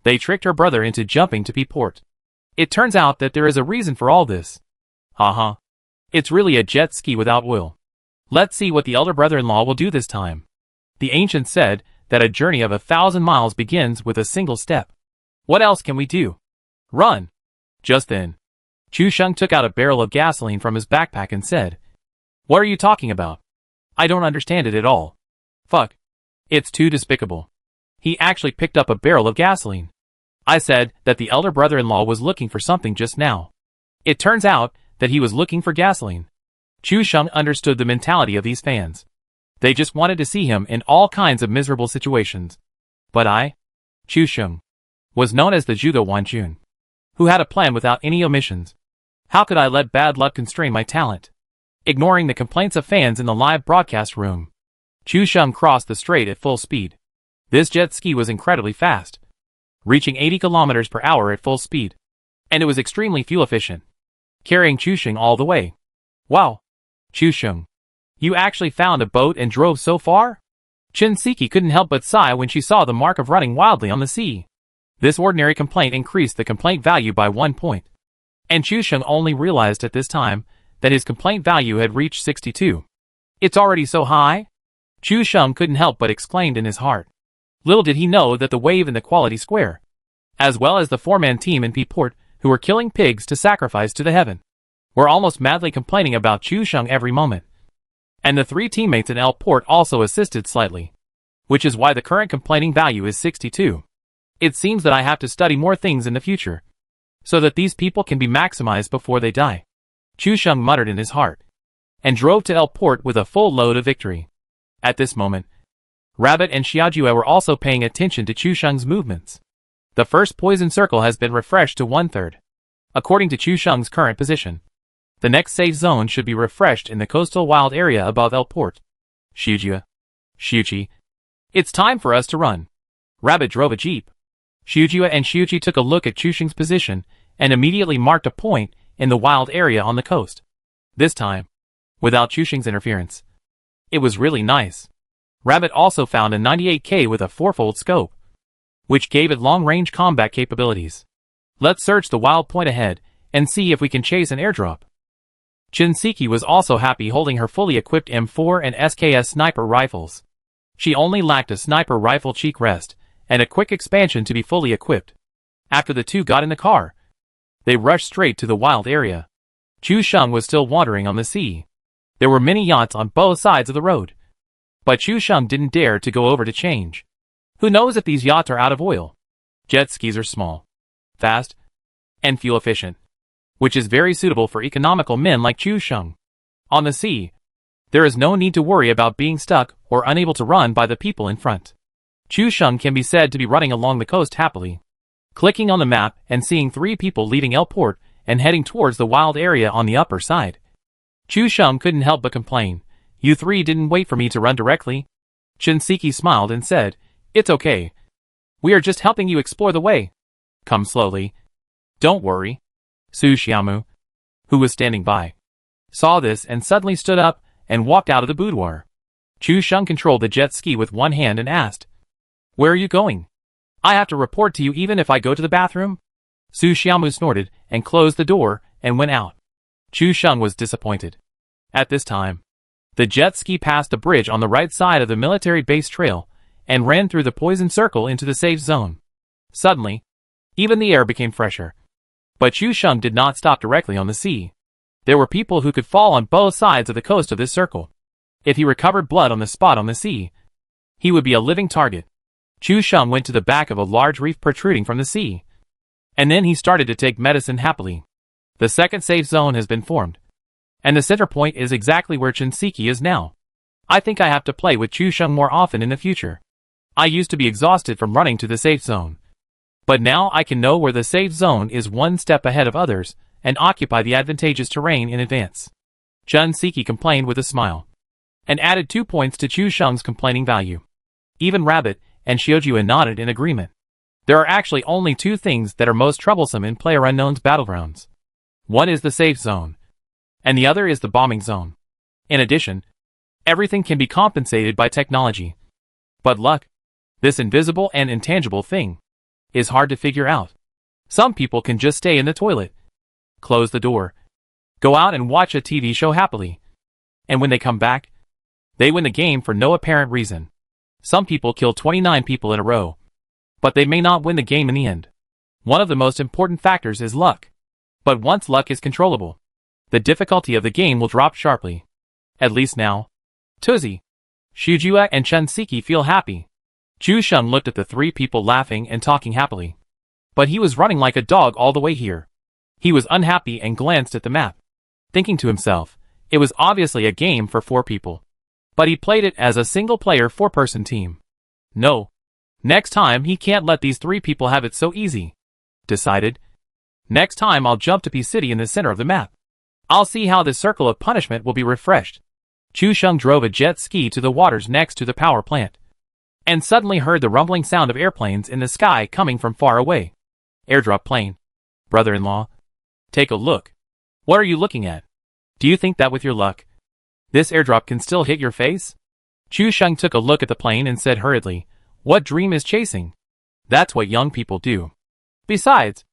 they tricked her brother into jumping to P-port. It turns out that there is a reason for all this. Haha. It's really a jet ski without oil. Let's see what the elder brother-in-law will do this time. The ancient said that a journey of 1,000 miles begins with a single step. What else can we do? Run! Just then, Chu Sheng took out a barrel of gasoline from his backpack and said, "What are you talking about? I don't understand it at all. Fuck. It's too despicable." He actually picked up a barrel of gasoline. I said that the elder brother-in-law was looking for something just now. It turns out that he was looking for gasoline. Chu Sheng understood the mentality of these fans. They just wanted to see him in all kinds of miserable situations. But I, Chu Sheng, was known as the Zhuge Wanjun, who had a plan without any omissions. How could I let bad luck constrain my talent? Ignoring the complaints of fans in the live broadcast room, Chu Sheng crossed the strait at full speed. This jet ski was incredibly fast, reaching 80 kilometers per hour at full speed. And it was extremely fuel efficient, carrying Chu Sheng all the way. Wow! Chu Sheng, you actually found a boat and drove so far? Shinseki couldn't help but sigh when she saw the mark of running wildly on the sea. This ordinary complaint increased the complaint value by 1 point. And Chu Sheng only realized at this time that his complaint value had reached 62. It's already so high? Chu Sheng couldn't help but exclaimed in his heart. Little did he know that the wave in the quality square, as well as the 4-man team in P-port who were killing pigs to sacrifice to the heaven, were almost madly complaining about Chu Sheng every moment. And the 3 teammates in L-port also assisted slightly, which is why the current complaining value is 62. It seems that I have to study more things in the future, so that these people can be maximized before they die. Chu Sheng muttered in his heart, and drove to L-port with a full load of victory. At this moment, Rabbit and Xiaojue were also paying attention to Chu Sheng's movements. The first poison circle has been refreshed to 1/3. According to Chu Sheng's current position, the next safe zone should be refreshed in the coastal wild area above L-port. Xiaojue. Xiuqi. It's time for us to run. Rabbit drove a jeep. Xiaojue and Xiuqi took a look at Chu Sheng's position and immediately marked a point in the wild area on the coast. This time, without Chu Sheng's interference. It was really nice. Rabbit also found a 98K with a 4-fold scope, which gave it long-range combat capabilities. Let's search the wild point ahead and see if we can chase an airdrop. Shinseki was also happy holding her fully equipped M4 and SKS sniper rifles. She only lacked a sniper rifle cheek rest and a quick expansion to be fully equipped. After the two got in the car, they rushed straight to the wild area. Chu Sheng was still wandering on the sea. There were many yachts on both sides of the road. But Chu Sheng didn't dare to go over to change. Who knows if these yachts are out of oil? Jet skis are small, fast, and fuel efficient, which is very suitable for economical men like Chu Sheng. On the sea, there is no need to worry about being stuck or unable to run by the people in front. Chu Sheng can be said to be running along the coast happily, clicking on the map and seeing 3 people leaving L-port and heading towards the wild area on the upper side. Chu Sheng couldn't help but complain. You 3 didn't wait for me to run directly. Shinseki smiled and said, It's okay. We are just helping you explore the way. Come slowly. Don't worry. Su Xiaomu, who was standing by, saw this and suddenly stood up and walked out of the boudoir. Chu Sheng controlled the jet ski with one hand and asked, Where are you going? I have to report to you even if I go to the bathroom? Su Xiaomu snorted and closed the door and went out. Chu Sheng was disappointed. At this time, the jet ski passed a bridge on the right side of the military base trail and ran through the poison circle into the safe zone. Suddenly, even the air became fresher. But Chu Sheng did not stop directly on the sea. There were people who could fall on both sides of the coast of this circle. If he recovered blood on the spot on the sea, he would be a living target. Chu Sheng went to the back of a large reef protruding from the sea. And then he started to take medicine happily. The second safe zone has been formed. And the center point is exactly where Shinseki is now. I think I have to play with Chu Sheng more often in the future. I used to be exhausted from running to the safe zone. But now I can know where the safe zone is one step ahead of others, and occupy the advantageous terrain in advance. Chun Siki complained with a smile, and added 2 points to Chu Sheng's complaining value. Even Rabbit and Xiaojua nodded in agreement. There are actually only 2 things that are most troublesome in PlayerUnknown's battlegrounds. One is the safe zone, and the other is the bombing zone. In addition, everything can be compensated by technology. But luck, this invisible and intangible thing, is hard to figure out. Some people can just stay in the toilet, close the door, go out and watch a TV show happily. And when they come back, they win the game for no apparent reason. Some people kill 29 people in a row, but they may not win the game in the end. One of the most important factors is luck. But once luck is controllable, the difficulty of the game will drop sharply. At least now. Tuzi, Xiaojua and Chun Siki feel happy. Chu Sheng looked at the 3 people laughing and talking happily. But he was running like a dog all the way here. He was unhappy and glanced at the map, thinking to himself, it was obviously a game for 4 people. But he played it as a single-player 4-person team. No. Next time he can't let these 3 people have it so easy. Decided. Next time I'll jump to P City in the center of the map. I'll see how this circle of punishment will be refreshed. Chu Sheng drove a jet ski to the waters next to the power plant, and suddenly heard the rumbling sound of airplanes in the sky coming from far away. Airdrop plane. Brother-in-law. Take a look. What are you looking at? Do you think that with your luck, this airdrop can still hit your face? Chu Sheng took a look at the plane and said hurriedly, what dream is chasing? That's what young people do. Besides,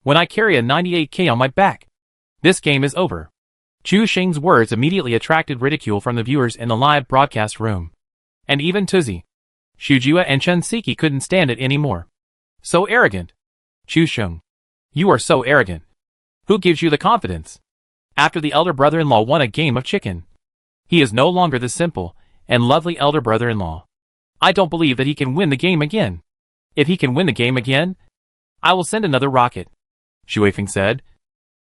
when I carry a 98K on my back, this game is over. Chu Sheng's words immediately attracted ridicule from the viewers in the live broadcast room. And even Tuzi, Xiaojua and Chun Siki couldn't stand it anymore. So arrogant. Chu Sheng, you are so arrogant. Who gives you the confidence? After the elder brother-in-law won a game of chicken, he is no longer the simple and lovely elder brother-in-law. I don't believe that he can win the game again. If he can win the game again, I will send another rocket, Shuifeng said.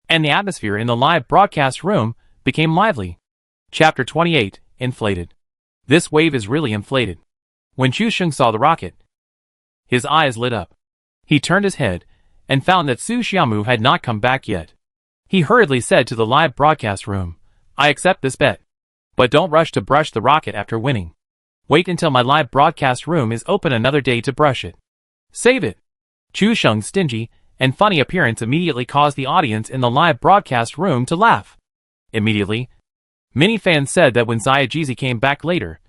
And the atmosphere in the live broadcast room became lively. Chapter 28, Inflated. This wave is really inflated. When Chu Sheng saw the rocket, his eyes lit up. He turned his head and found that Su Xiaomu had not come back yet. He hurriedly said to the live broadcast room, I accept this bet. But don't rush to brush the rocket after winning. Wait until my live broadcast room is open another day to brush it. Save it. Chu Sheng's stingy and funny appearance immediately caused the audience in the live broadcast room to laugh. Immediately, many fans said that when Xiaojizi came back later,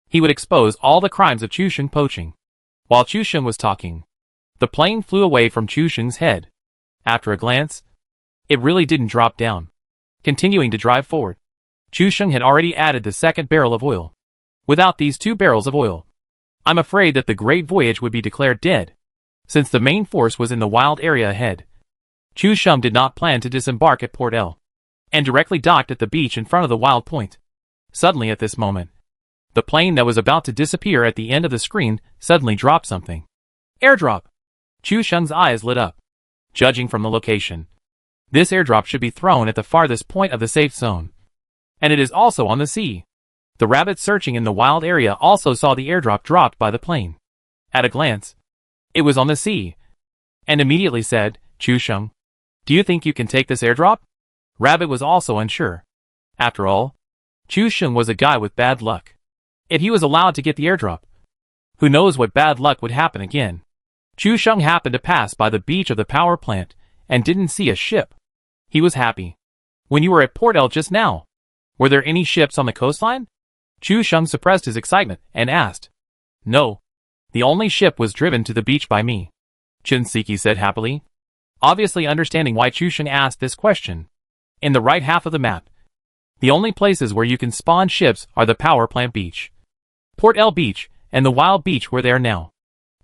he would expose all the crimes of Chu Sheng poaching. While Chu Sheng was talking, the plane flew away from Chu Sheng's head. After a glance, it really didn't drop down. Continuing to drive forward, Chu Sheng had already added the 2nd barrel of oil. Without these 2 barrels of oil, I'm afraid that the great voyage would be declared dead, since the main force was in the wild area ahead. Chu Sheng did not plan to disembark at Port L, and directly docked at the beach in front of the wild point. Suddenly at this moment, the plane that was about to disappear at the end of the screen suddenly dropped something. Airdrop! Chu Sheng's eyes lit up. Judging from the location, this airdrop should be thrown at the farthest point of the safe zone. And it is also on the sea. The rabbit searching in the wild area also saw the airdrop dropped by the plane. At a glance, it was on the sea, and immediately said, Chu Sheng, do you think you can take this airdrop? Rabbit was also unsure. After all, Chu Sheng was a guy with bad luck. If he was allowed to get the airdrop, who knows what bad luck would happen again. Chu Sheng happened to pass by the beach of the power plant and didn't see a ship. He was happy. When you were at Port L just now, were there any ships on the coastline? Chu Sheng suppressed his excitement and asked. No. The only ship was driven to the beach by me, Chun Siki said happily, obviously understanding why Chu Sheng asked this question. In the right half of the map, the only places where you can spawn ships are the power plant beach, Port L beach, and the wild beach where they are now.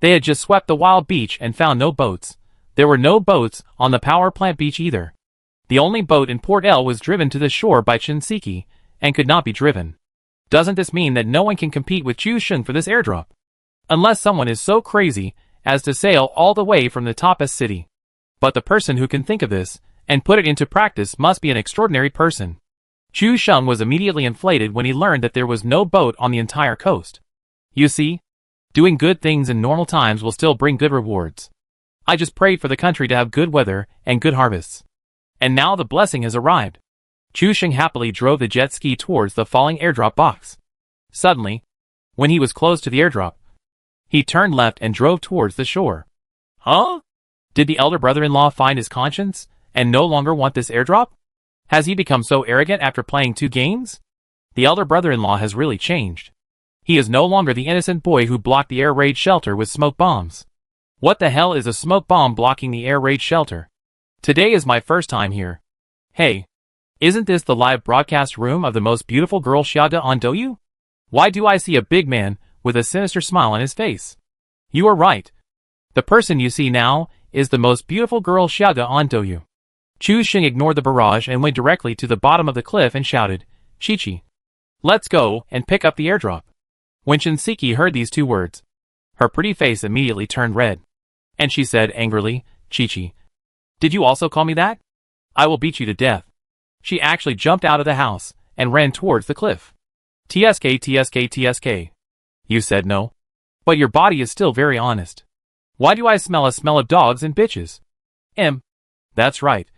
They had just swept the wild beach and found no boats. There were no boats on the power plant beach either. The only boat in Port L was driven to the shore by Chun Siki, and could not be driven. Doesn't this mean that no one can compete with Chu Sheng for this airdrop? Unless someone is so crazy as to sail all the way from the toppest city. But the person who can think of this and put it into practice must be an extraordinary person. Chu Sheng was immediately inflated when he learned that there was no boat on the entire coast. You see, doing good things in normal times will still bring good rewards. I just prayed for the country to have good weather and good harvests. And now the blessing has arrived. Chu Sheng happily drove the jet ski towards the falling airdrop box. Suddenly, when he was close to the airdrop, he turned left and drove towards the shore. Huh? Did the elder brother-in-law find his conscience and no longer want this airdrop? Has he become so arrogant after playing 2 games? The elder brother-in-law has really changed. He is no longer the innocent boy who blocked the air raid shelter with smoke bombs. What the hell is a smoke bomb blocking the air raid shelter? Today is my first time here. Hey, isn't this the live broadcast room of the most beautiful girl Xiaoda on Douyu? Why do I see a big man with a sinister smile on his face? You are right. The person you see now is the most beautiful girl Xiaoda on Douyu. Chu Sheng ignored the barrage and went directly to the bottom of the cliff and shouted, Chi-Chi, let's go and pick up the airdrop. When Shinseki heard these 2 words, her pretty face immediately turned red. And she said angrily, Chi-Chi, did you also call me that? I will beat you to death. She actually jumped out of the house and ran towards the cliff. TSK, TSK, TSK. You said no. But your body is still very honest. Why do I smell a smell of dogs and bitches? That's right.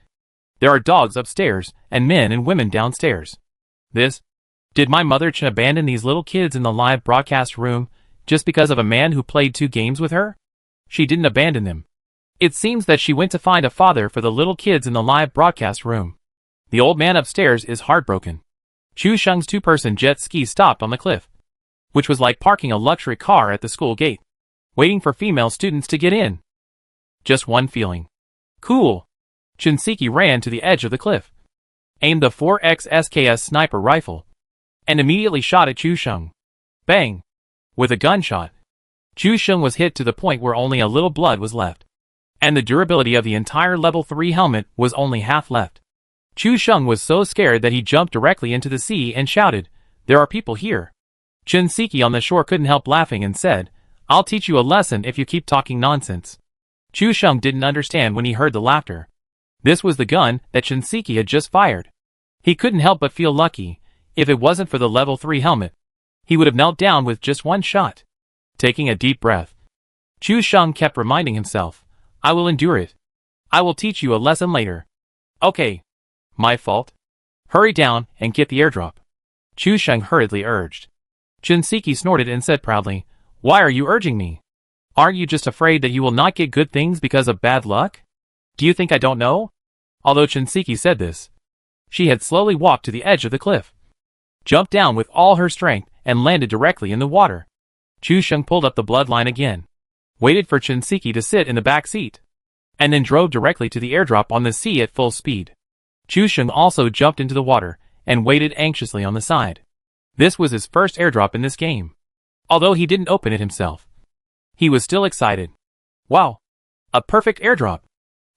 There are dogs upstairs and men and women downstairs. Did my mother abandon these little kids in the live broadcast room just because of a man who played 2 games with her? She didn't abandon them. It seems that she went to find a father for the little kids in the live broadcast room. The old man upstairs is heartbroken. Chu Sheng's 2-person jet ski stopped on the cliff, which was like parking a luxury car at the school gate, waiting for female students to get in. Just one feeling. Cool. Shinseki ran to the edge of the cliff, aimed the 4X SKS sniper rifle, and immediately shot at Chu Sheng. Bang! With a gunshot, Chu Sheng was hit to the point where only a little blood was left, and the durability of the entire level 3 helmet was only half left. Chu Sheng was so scared that he jumped directly into the sea and shouted, there are people here. Shinseki on the shore couldn't help laughing and said, I'll teach you a lesson if you keep talking nonsense. Chu Sheng didn't understand when he heard the laughter. This was the gun that Shinseki had just fired. He couldn't help but feel lucky. If it wasn't for the level 3 helmet, he would have knelt down with just 1 shot. Taking a deep breath, Chu Sheng kept reminding himself, I will endure it. I will teach you a lesson later. Okay. My fault. Hurry down and get the airdrop. Chu Sheng hurriedly urged. Shinseki snorted and said proudly, Why are you urging me? Aren't you just afraid that you will not get good things because of bad luck? Do you think I don't know? Although Shinseki said this, she had slowly walked to the edge of the cliff, jumped down with all her strength, and landed directly in the water. Chu Sheng pulled up the bloodline again, waited for Shinseki to sit in the back seat, and then drove directly to the airdrop on the sea at full speed. Chu Sheng also jumped into the water and waited anxiously on the side. This was his first airdrop in this game. Although he didn't open it himself, he was still excited. Wow! A perfect airdrop!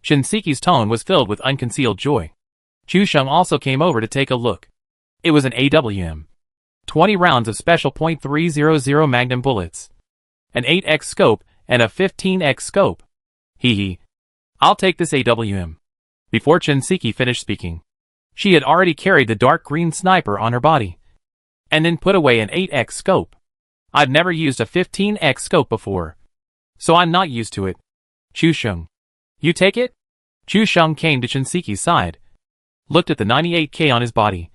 Shinseki's tone was filled with unconcealed joy. Chu Sheng also came over to take a look. It was an AWM. 20 rounds of special .300 Magnum bullets, an 8x scope, and a 15x scope. Hee hee. I'll take this AWM. Before Shinseki finished speaking, she had already carried the dark green sniper on her body, and then put away an 8x scope. I've never used a 15x scope before, so I'm not used to it. Chu Sheng, you take it? Chu Sheng came to Shinseki's side, looked at the 98K on his body,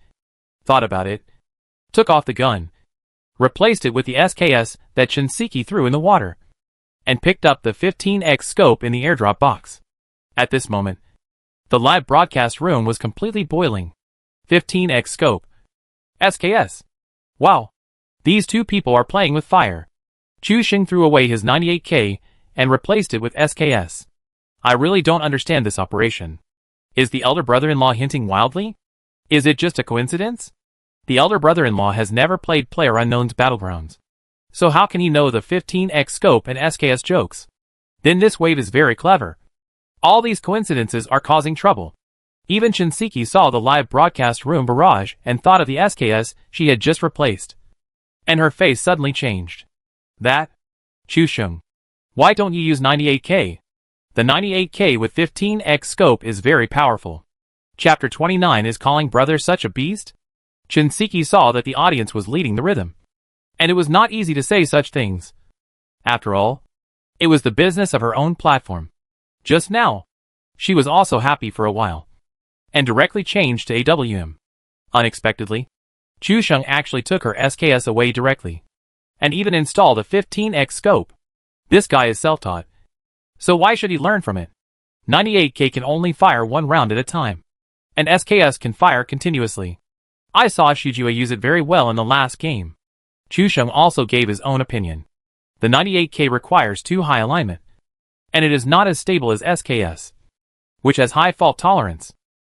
thought about it, took off the gun, replaced it with the SKS that Shinseki threw in the water, and picked up the 15x scope in the airdrop box. At this moment, the live broadcast room was completely boiling. 15x scope. SKS. Wow. These 2 people are playing with fire. Chu Sheng threw away his 98K and replaced it with SKS. I really don't understand this operation. Is the elder brother-in-law hinting wildly? Is it just a coincidence? The elder brother-in-law has never played PlayerUnknown's Battlegrounds, so how can he know the 15x scope and SKS jokes? Then this wave is very clever. All these coincidences are causing trouble. Even Shinseki saw the live broadcast room barrage and thought of the SKS she had just replaced, and her face suddenly changed. That? Chu Sheng, why don't you use 98K? The 98K with 15x scope is very powerful. Chapter 29 is calling brother such a beast? Shinseki saw that the audience was leading the rhythm, and it was not easy to say such things. After all, it was the business of her own platform. Just now. She was also happy for a while. And directly changed to AWM. Unexpectedly, Chu Sheng actually took her SKS away directly. And even installed a 15x scope. This guy is self-taught. So why should he learn from it? 98K can only fire one round at a time. And SKS can fire continuously. I saw Shijua use it very well in the last game. Chu Sheng also gave his own opinion. The 98K requires too high alignment. And it is not as stable as SKS, which has high fault tolerance.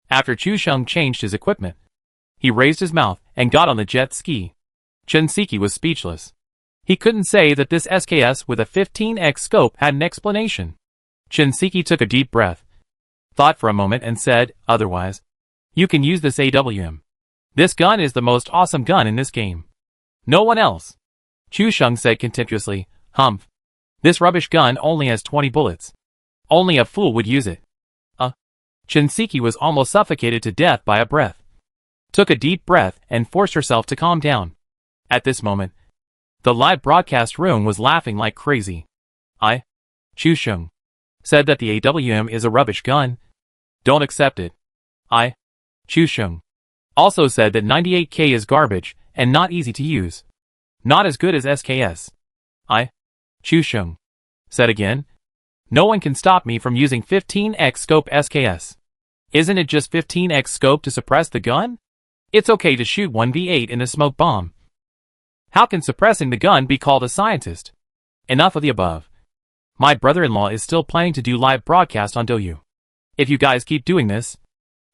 After Chu Sheng changed his equipment, he raised his mouth and got on the jet ski. Chen Siki was speechless. He couldn't say that this SKS with a 15x scope had an explanation. Chen Siki took a deep breath, thought for a moment and said, otherwise, you can use this AWM. This gun is the most awesome gun in this game. No one else. Chu Sheng said contemptuously, humph. This rubbish gun only has 20 bullets. Only a fool would use it. Chen Siki was almost suffocated to death by a breath. Took a deep breath and forced herself to calm down. At this moment, the live broadcast room was laughing like crazy. Chu Sheng, said that the AWM is a rubbish gun. Don't accept it. Chu Sheng, also said that 98K is garbage and not easy to use. Not as good as SKS. Chu Sheng, said again. No one can stop me from using 15x scope SKS. Isn't it just 15x scope to suppress the gun? It's okay to shoot 1v8 in a smoke bomb. How can suppressing the gun be called a scientist? Enough of the above. My brother-in-law is still planning to do live broadcast on Douyu. If you guys keep doing this,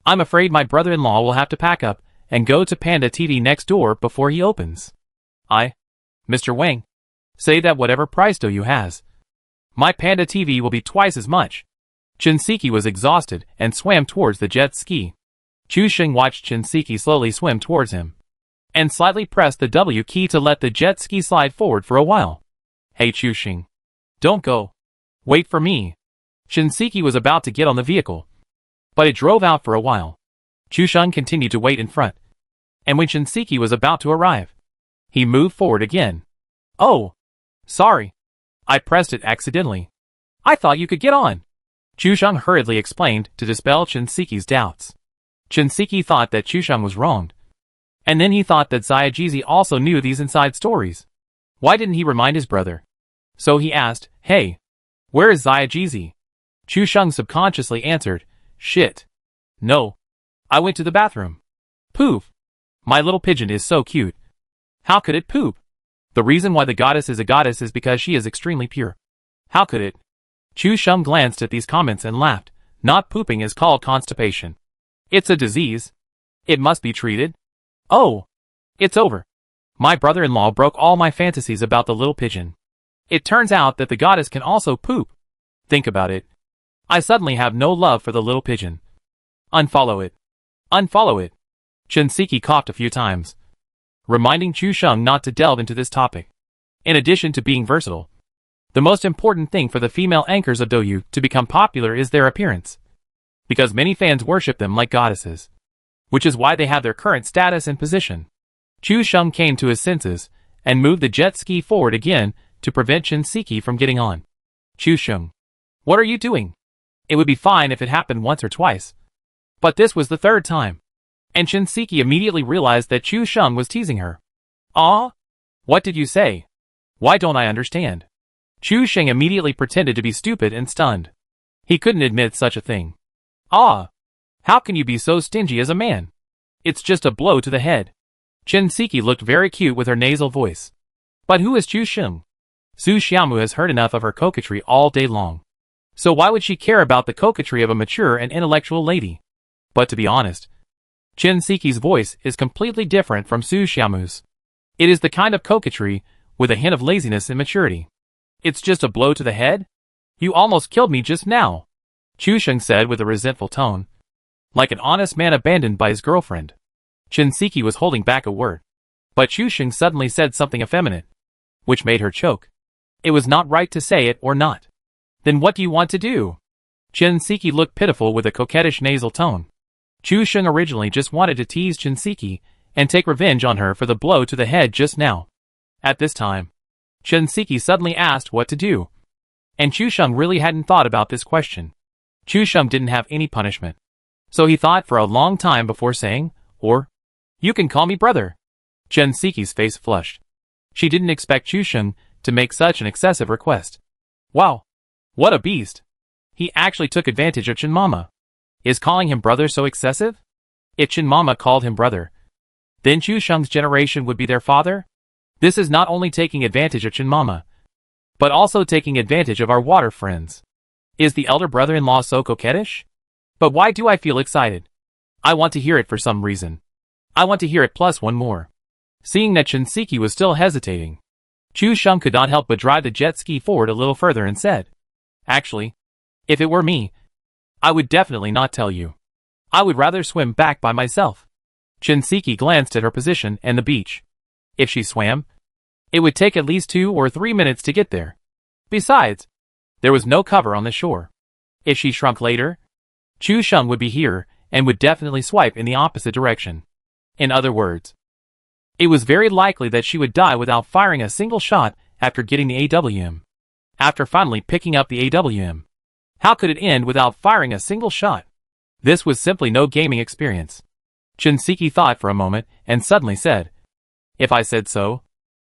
I'm afraid my brother-in-law will have to pack up and go to Panda TV next door before he opens. Mr. Wang, say that whatever price Douyu has, my Panda TV will be twice as much. Chen Siki was exhausted and swam towards the jet ski. Chu Sheng watched Chen Siki slowly swim towards him, and slightly pressed the W key to let the jet ski slide forward for a while. Hey Chu Sheng, don't go. Wait for me. Chen Siki was about to get on the vehicle, but it drove out for a while. Chu Sheng continued to wait in front, and when Chen Siki was about to arrive, he moved forward again. Oh, sorry. I pressed it accidentally. I thought you could get on. Chu Sheng hurriedly explained to dispel Chen Siki's doubts. Chen Siki thought that Chu Sheng was wronged. And then he thought that Xiajizi also knew these inside stories. Why didn't he remind his brother? So he asked, hey, where is Xiajizi? Chu Sheng subconsciously answered, shit. No. I went to the bathroom. Poof. My little pigeon is so cute. How could it poop? The reason why the goddess is a goddess is because she is extremely pure. How could it? Chu Sheng glanced at these comments and laughed. Not pooping is called constipation. It's a disease. It must be treated. Oh. It's over. My brother-in-law broke all my fantasies about the little pigeon. It turns out that the goddess can also poop. Think about it. I suddenly have no love for the little pigeon. Unfollow it. Unfollow it. Chen Siki coughed a few times, reminding Chu Sheng not to delve into this topic. In addition to being versatile, the most important thing for the female anchors of Douyu to become popular is their appearance. Because many fans worship them like goddesses, which is why they have their current status and position. Chu Sheng came to his senses and moved the jet ski forward again to prevent Chen Siki from getting on. Chu Sheng, what are you doing? It would be fine if it happened once or twice, but this was the third time. And Chen Siki immediately realized that Chu Sheng was teasing her. What did you say? Why don't I understand? Chu Sheng immediately pretended to be stupid and stunned. He couldn't admit such a thing. How can you be so stingy as a man? It's just a blow to the head. Chen Siki looked very cute with her nasal voice. But who is Chu Sheng? Su Xiaomu has heard enough of her coquetry all day long. So why would she care about the coquetry of a mature and intellectual lady? But to be honest, Chen Siki's voice is completely different from Su Xiaomu's. It is the kind of coquetry with a hint of laziness and maturity. It's just a blow to the head? You almost killed me just now, Chu Sheng said with a resentful tone, like an honest man abandoned by his girlfriend. Chen Siki was holding back a word, but Chu Sheng suddenly said something effeminate, which made her choke. It was not right to say it or not. Then what do you want to do? Chen Siki looked pitiful with a coquettish nasal tone. Chu Sheng originally just wanted to tease Chen Siki and take revenge on her for the blow to the head just now. At this time, Chen Siki suddenly asked what to do. And Chu Sheng really hadn't thought about this question. Chu Sheng didn't have any punishment, so he thought for a long time before saying, or, "You can call me brother." Chen Siki's face flushed. She didn't expect Chu Sheng to make such an excessive request. Wow. What a beast. He actually took advantage of Chen Mama. Is calling him brother so excessive? If Chen Mama called him brother, then Chu Sheng's generation would be their father? This is not only taking advantage of Chen Mama, but also taking advantage of our water friends. Is the elder brother-in-law so coquettish? But why do I feel excited? I want to hear it for some reason. I want to hear it plus one more. Seeing that Chen Siki was still hesitating, Chu Sheng could not help but drive the jet ski forward a little further and said, "Actually, if it were me, I would definitely not tell you. I would rather swim back by myself." Chen Siki glanced at her position and the beach. If she swam, it would take at least 2 or 3 minutes to get there. Besides, there was no cover on the shore. If she shrunk later, Chu Sheng would be here and would definitely swipe in the opposite direction. In other words, it was very likely that she would die without firing a single shot after getting the AWM. After finally picking up the AWM, how could it end without firing a single shot? This was simply no gaming experience. Chen Siki thought for a moment and suddenly said, "If I said so,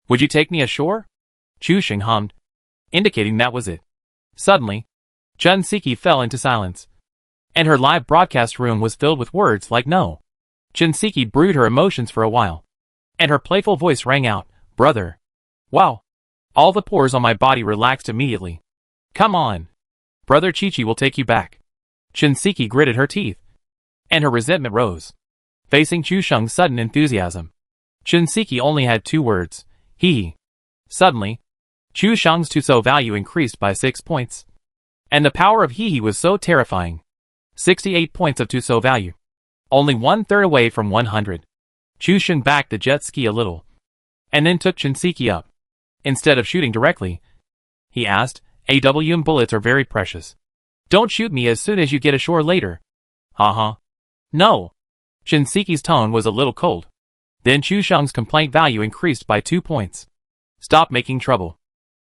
would you take me ashore?" Chu Sheng hummed, indicating that was it. Suddenly, Chen Siki fell into silence, and her live broadcast room was filled with words like no. Chen Siki brewed her emotions for a while, and her playful voice rang out, "Brother." Wow. All the pores on my body relaxed immediately. Come on. Brother Chi-Chi will take you back. Chen Siki gritted her teeth, and her resentment rose. Facing Chu Sheng's sudden enthusiasm, Chen Siki only had 2 words, hee. Suddenly, Chu Sheng's Tuso value increased by 6 points. And the power of hee was so terrifying. 68 points of Tuso value. Only 1/3 away from 100. Chu Sheng backed the jet ski a little, and then took Chen Siki up. Instead of shooting directly, he asked, "AWM bullets are very precious. Don't shoot me as soon as you get ashore later." "Uh-huh. No." Chen Siki's tone was a little cold. Then Chu Sheng's complaint value increased by 2 points. "Stop making trouble.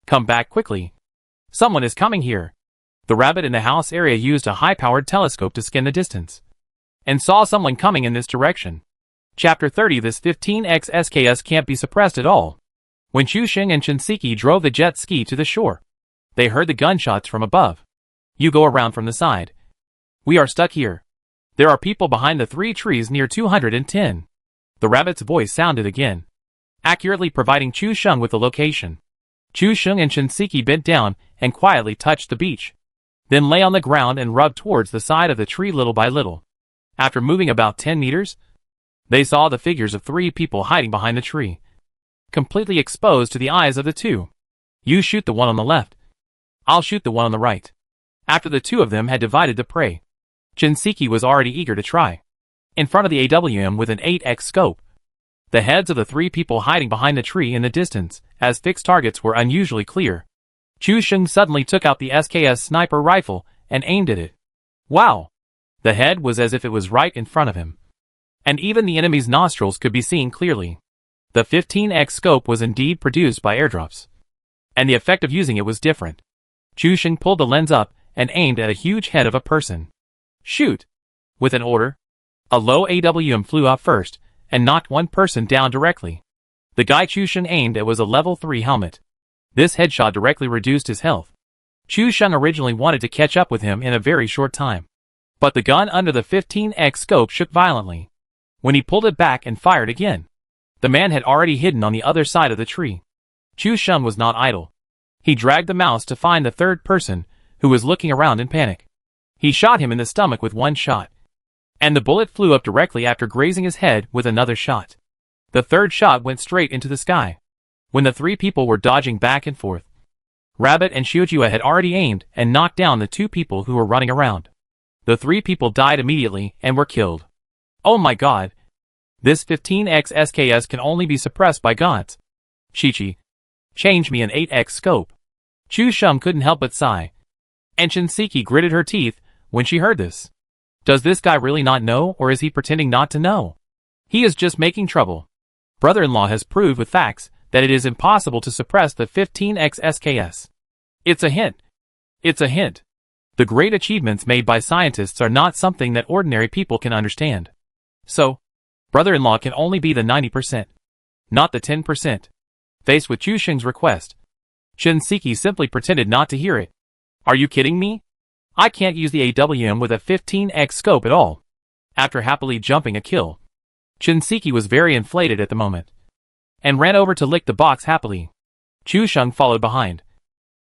Come back quickly. Someone is coming here." The rabbit in the house area used a high-powered telescope to scan the distance, and saw someone coming in this direction. Chapter 30. This 15x SKS can't be suppressed at all. When Chu Sheng and Chen Siki drove the jet ski to the shore, they heard the gunshots from above. "You go around from the side. We are stuck here. There are people behind the 3 trees near 210. The rabbit's voice sounded again, accurately providing Chu Sheng with the location. Chu Sheng and Chen Siki bent down and quietly touched the beach, then lay on the ground and rubbed towards the side of the tree little by little. After moving about 10 meters, they saw the figures of 3 people hiding behind the tree, completely exposed to the eyes of the 2. "You shoot the one on the left. I'll shoot the one on the right." After the 2 of them had divided the prey, Chen Siki was already eager to try. In front of the AWM with an 8x scope, the heads of the 3 people hiding behind the tree in the distance, as fixed targets, were unusually clear. Chu Sheng suddenly took out the SKS sniper rifle and aimed at it. Wow! The head was as if it was right in front of him, and even the enemy's nostrils could be seen clearly. The 15x scope was indeed produced by airdrops, and the effect of using it was different. Chu Sheng pulled the lens up and aimed at a huge head of a person. "Shoot!" With an order, a low AWM flew up first and knocked one person down directly. The guy Chu Sheng aimed at was a level 3 helmet. This headshot directly reduced his health. Chu Sheng originally wanted to catch up with him in a very short time, but the gun under the 15x scope shook violently. When he pulled it back and fired again, the man had already hidden on the other side of the tree. Chu Sheng was not idle. He dragged the mouse to find the 3rd person, who was looking around in panic. He shot him in the stomach with 1 shot, and the bullet flew up directly after grazing his head with another shot. The 3rd shot went straight into the sky. When the 3 people were dodging back and forth, Rabbit and Xiujia had already aimed and knocked down the 2 people who were running around. The 3 people died immediately and were killed. Oh my god! This 15x SKS can only be suppressed by gods. Chi-Chi, change me an 8x scope. Chu Sheng couldn't help but sigh, and Chen Siki gritted her teeth when she heard this. Does this guy really not know, or is he pretending not to know? He is just making trouble. Brother-in-law has proved with facts that it is impossible to suppress the 15x SKS. It's a hint. It's a hint. The great achievements made by scientists are not something that ordinary people can understand. So, brother-in-law can only be the 90%, not the 10%. Faced with Chu Sheng's request, Shinseki simply pretended not to hear it. Are you kidding me? I can't use the AWM with a 15x scope at all. After happily jumping a kill, Shinseki was very inflated at the moment, and ran over to lick the box happily. Chu Sheng followed behind,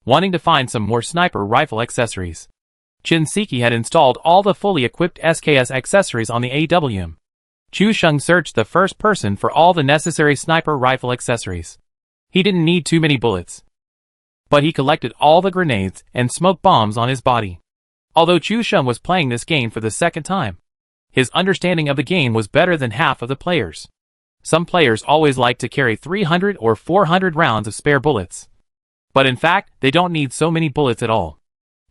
wanting to find some more sniper rifle accessories. Shinseki had installed all the fully equipped SKS accessories on the AWM. Chu Sheng searched the first person for all the necessary sniper rifle accessories. He didn't need too many bullets, but he collected all the grenades and smoke bombs on his body. Although Chu Sheng was playing this game for the second time, his understanding of the game was better than half of the players. Some players always like to carry 300 or 400 rounds of spare bullets. But in fact, they don't need so many bullets at all.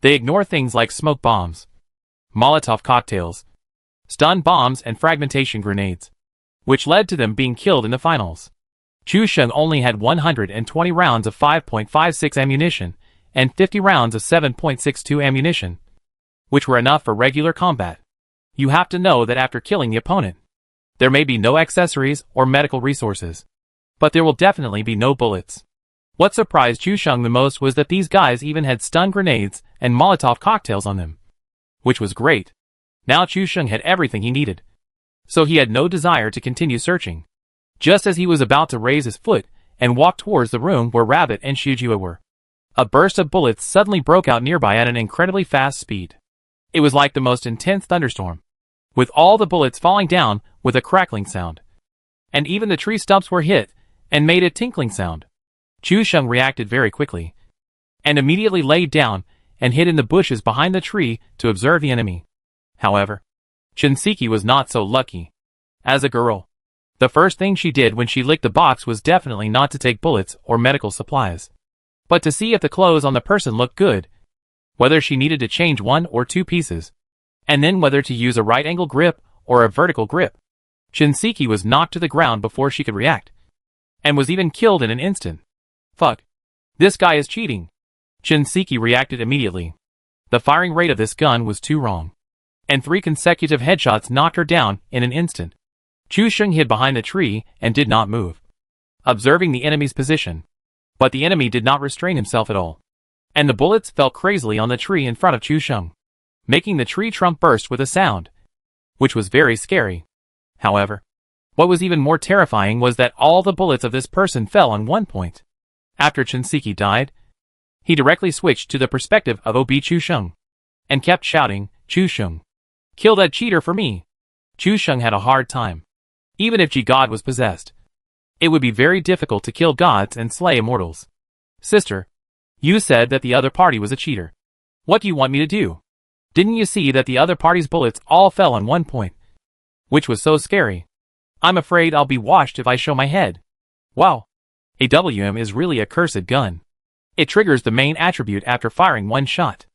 They ignore things like smoke bombs, Molotov cocktails, stun bombs and fragmentation grenades, which led to them being killed in the finals. Chu Sheng only had 120 rounds of 5.56 ammunition and 50 rounds of 7.62 ammunition, which were enough for regular combat. You have to know that after killing the opponent, there may be no accessories or medical resources, but there will definitely be no bullets. What surprised Chu Sheng the most was that these guys even had stun grenades and Molotov cocktails on them, which was great. Now Chu Sheng had everything he needed, so he had no desire to continue searching. Just as he was about to raise his foot and walk towards the room where Rabbit and Shujua were, a burst of bullets suddenly broke out nearby at an incredibly fast speed. It was like the most intense thunderstorm, with all the bullets falling down with a crackling sound. And even the tree stumps were hit and made a tinkling sound. Chu Sheng reacted very quickly, and immediately laid down and hid in the bushes behind the tree to observe the enemy. However, Shinseki was not so lucky. As a girl, the first thing she did when she licked the box was definitely not to take bullets or medical supplies, but to see if the clothes on the person looked good, whether she needed to change 1 or 2 pieces, and then whether to use a right-angle grip or a vertical grip. Shinseki was knocked to the ground before she could react, and was even killed in an instant. Fuck. This guy is cheating. Shinseki reacted immediately. The firing rate of this gun was too wrong, and 3 consecutive headshots knocked her down in an instant. Chu Sheng hid behind the tree and did not move, observing the enemy's position. But the enemy did not restrain himself at all, and the bullets fell crazily on the tree in front of Chu Sheng, making the tree trunk burst with a sound, which was very scary. However, what was even more terrifying was that all the bullets of this person fell on one point. After Shinseki died, he directly switched to the perspective of OB Chu Sheng, and kept shouting, "Chu Sheng, kill that cheater for me." Chu Sheng had a hard time. Even if G-God was possessed, it would be very difficult to kill gods and slay immortals. Sister, you said that the other party was a cheater. What do you want me to do? Didn't you see that the other party's bullets all fell on one point? Which was so scary. I'm afraid I'll be washed if I show my head. Wow. AWM is really a cursed gun. It triggers the main attribute after firing 1 shot.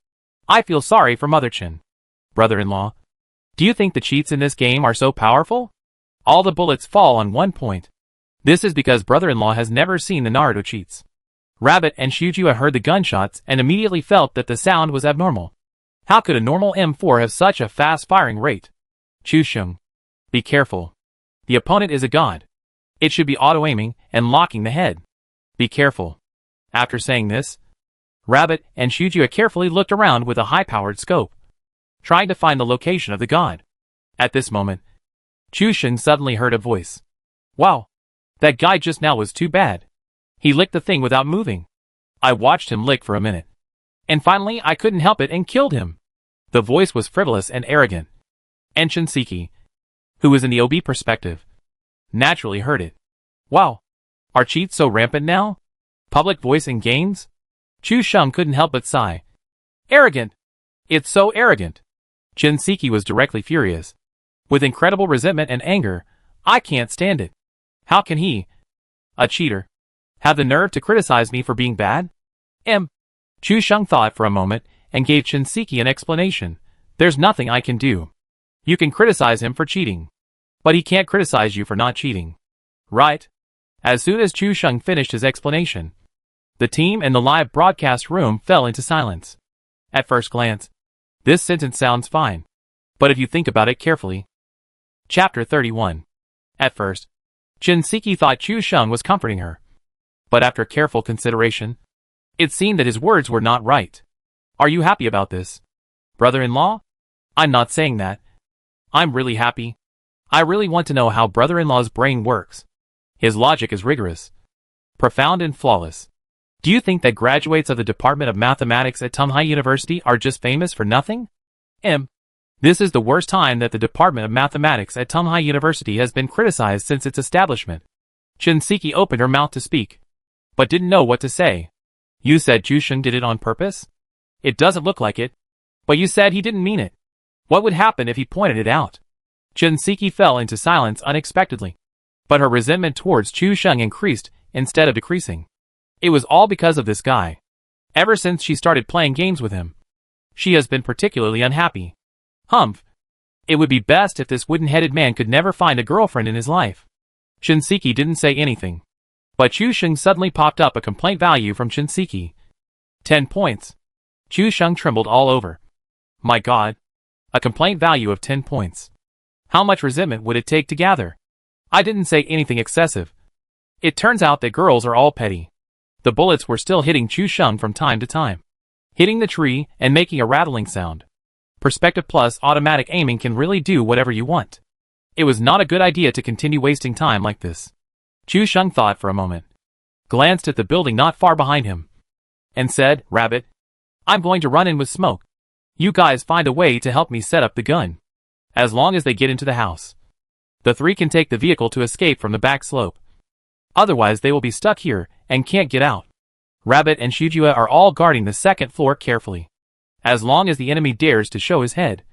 I feel sorry for Motherchin. Brother-in-law, do you think the cheats in this game are so powerful? All the bullets fall on one point. This is because brother-in-law has never seen the Naruto cheats. Rabbit and Shujua heard the gunshots and immediately felt that the sound was abnormal. How could a normal M4 have such a fast firing rate? Chu Sheng, be careful. The opponent is a god. It should be auto-aiming and locking the head. Be careful. After saying this, Rabbit and Shujua carefully looked around with a high-powered scope, trying to find the location of the god. At this moment, Chu Sheng suddenly heard a voice. Wow, that guy just now was too bad. He licked the thing without moving. I watched him lick for a minute, and finally I couldn't help it and killed him. The voice was frivolous and arrogant, and Shinseki, who was in the OB perspective, naturally heard it. Wow, are cheats so rampant now? Public voice in games? Chu Sheng couldn't help but sigh. Arrogant! It's so arrogant! Shinseki was directly furious. With incredible resentment and anger, I can't stand it. How can he, a cheater, have the nerve to criticize me for being bad? Chu Sheng thought for a moment and gave Shinseki an explanation. There's nothing I can do. You can criticize him for cheating, but he can't criticize you for not cheating. Right? As soon as Chu Sheng finished his explanation, the team in the live broadcast room fell into silence. At first glance, This sentence sounds fine. But if you think about it carefully. Chapter 31. At first, Shinseki thought Chu Sheng was comforting her. But after careful consideration, it seemed that his words were not right. Are you happy about this, brother-in-law? I'm not saying that. I'm really happy. I really want to know how brother-in-law's brain works. His logic is rigorous, profound and flawless. Do you think that graduates of the Department of Mathematics at Tonghai University are just famous for nothing? This is the worst time that the Department of Mathematics at Tonghai University has been criticized since its establishment. Shinseki opened her mouth to speak, but didn't know what to say. You said Chu Sheng did it on purpose? It doesn't look like it. But you said he didn't mean it. What would happen if he pointed it out? Shinseki fell into silence unexpectedly. But her resentment towards Chu Sheng increased instead of decreasing. It was all because of this guy. Ever since she started playing games with him, she has been particularly unhappy. Humph. It would be best if this wooden-headed man could never find a girlfriend in his life. Shinseki didn't say anything. But Chu Sheng suddenly popped up a complaint value from Shinseki. 10 points. Chu Sheng trembled all over. My God. A complaint value of 10 points. How much resentment would it take to gather? I didn't say anything excessive. It turns out that girls are all petty. The bullets were still hitting Chu Sheng from time to time, hitting the tree and making a rattling sound. Perspective plus automatic aiming can really do whatever you want. It was not a good idea to continue wasting time like this. Chu Sheng thought for a moment, glanced at the building not far behind him, and said, Rabbit, I'm going to run in with smoke. You guys find a way to help me set up the gun. As long as they get into the house, the three can take the vehicle to escape from the back slope. Otherwise they will be stuck here and can't get out. Rabbit and Shujua are all guarding the second floor carefully. As long as the enemy dares to show his head,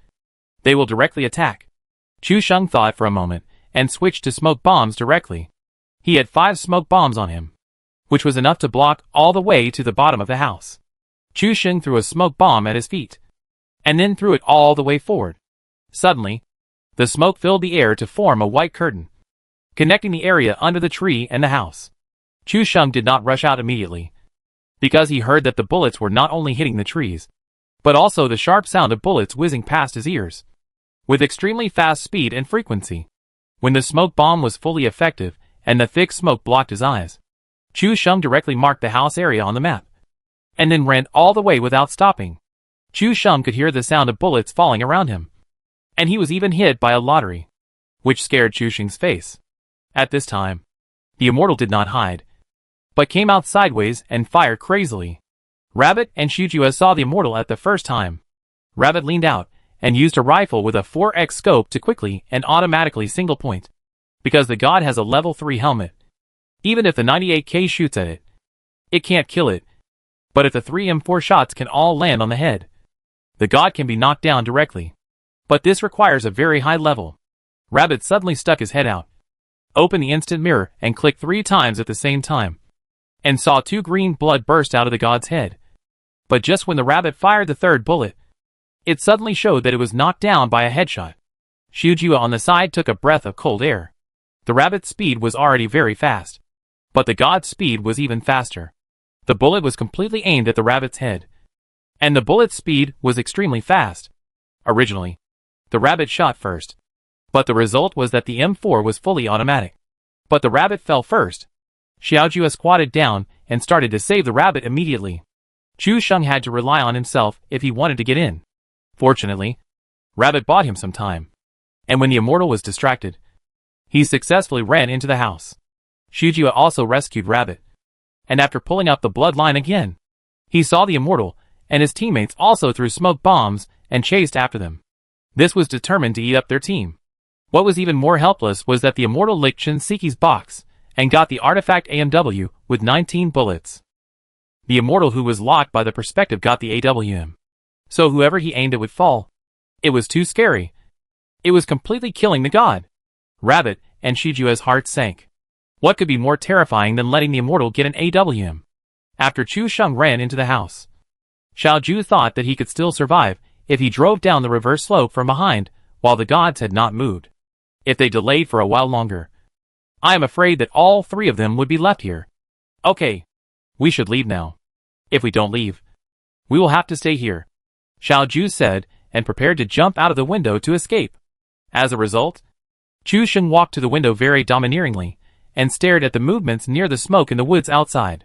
they will directly attack. Chu Sheng thought for a moment and switched to smoke bombs directly. He had 5 smoke bombs on him, which was enough to block all the way to the bottom of the house. Chu Sheng threw a smoke bomb at his feet, and then threw it all the way forward. Suddenly, the smoke filled the air to form a white curtain, connecting the area under the tree and the house. Chu Sheng did not rush out immediately, because he heard that the bullets were not only hitting the trees, but also the sharp sound of bullets whizzing past his ears, with extremely fast speed and frequency. When the smoke bomb was fully effective, and the thick smoke blocked his eyes, Chu Sheng directly marked the house area on the map, and then ran all the way without stopping. Chu Sheng could hear the sound of bullets falling around him, and he was even hit by a lottery, which scared Chu Sheng's face. At this time, the immortal did not hide, but came out sideways and fired crazily. Rabbit and Shujua saw the immortal at the first time. Rabbit leaned out and used a rifle with a 4x scope to quickly and automatically single point, because the god has a level 3 helmet. Even if the 98K shoots at it, it can't kill it. But if the 3 M4 shots can all land on the head, the god can be knocked down directly. But this requires a very high level. Rabbit suddenly stuck his head out, opened the instant mirror and clicked 3 times at the same time, and saw 2 green blood burst out of the god's head. But just when the rabbit fired the 3rd bullet, it suddenly showed that it was knocked down by a headshot. Shujua on the side took a breath of cold air. The rabbit's speed was already very fast, but the god's speed was even faster. The bullet was completely aimed at the rabbit's head, and the bullet's speed was extremely fast. Originally, the rabbit shot first, but the result was that the M4 was fully automatic. But the rabbit fell first. Xiaojua squatted down and started to save the rabbit immediately. Chu Sheng had to rely on himself if he wanted to get in. Fortunately, Rabbit bought him some time, and when the immortal was distracted, he successfully ran into the house. Shujua also rescued Rabbit, and after pulling up the bloodline again, he saw the immortal and his teammates also threw smoke bombs and chased after them. This was determined to eat up their team. What was even more helpless was that the immortal licked Shinseki's box and got the artifact AMW with 19 bullets. The immortal who was locked by the perspective got the AWM. So whoever he aimed at would fall. It was too scary. It was completely killing the god. Rabbit and Shijua's heart sank. What could be more terrifying than letting the immortal get an AWM? After Chu Sheng ran into the house, Xiaoju thought that he could still survive if he drove down the reverse slope from behind while the gods had not moved. If they delayed for a while longer, I am afraid that all 3 of them would be left here. Okay, we should leave now. If we don't leave, we will have to stay here, Xiaoju said, and prepared to jump out of the window to escape. As a result, Chu Sheng walked to the window very domineeringly and stared at the movements near the smoke in the woods outside.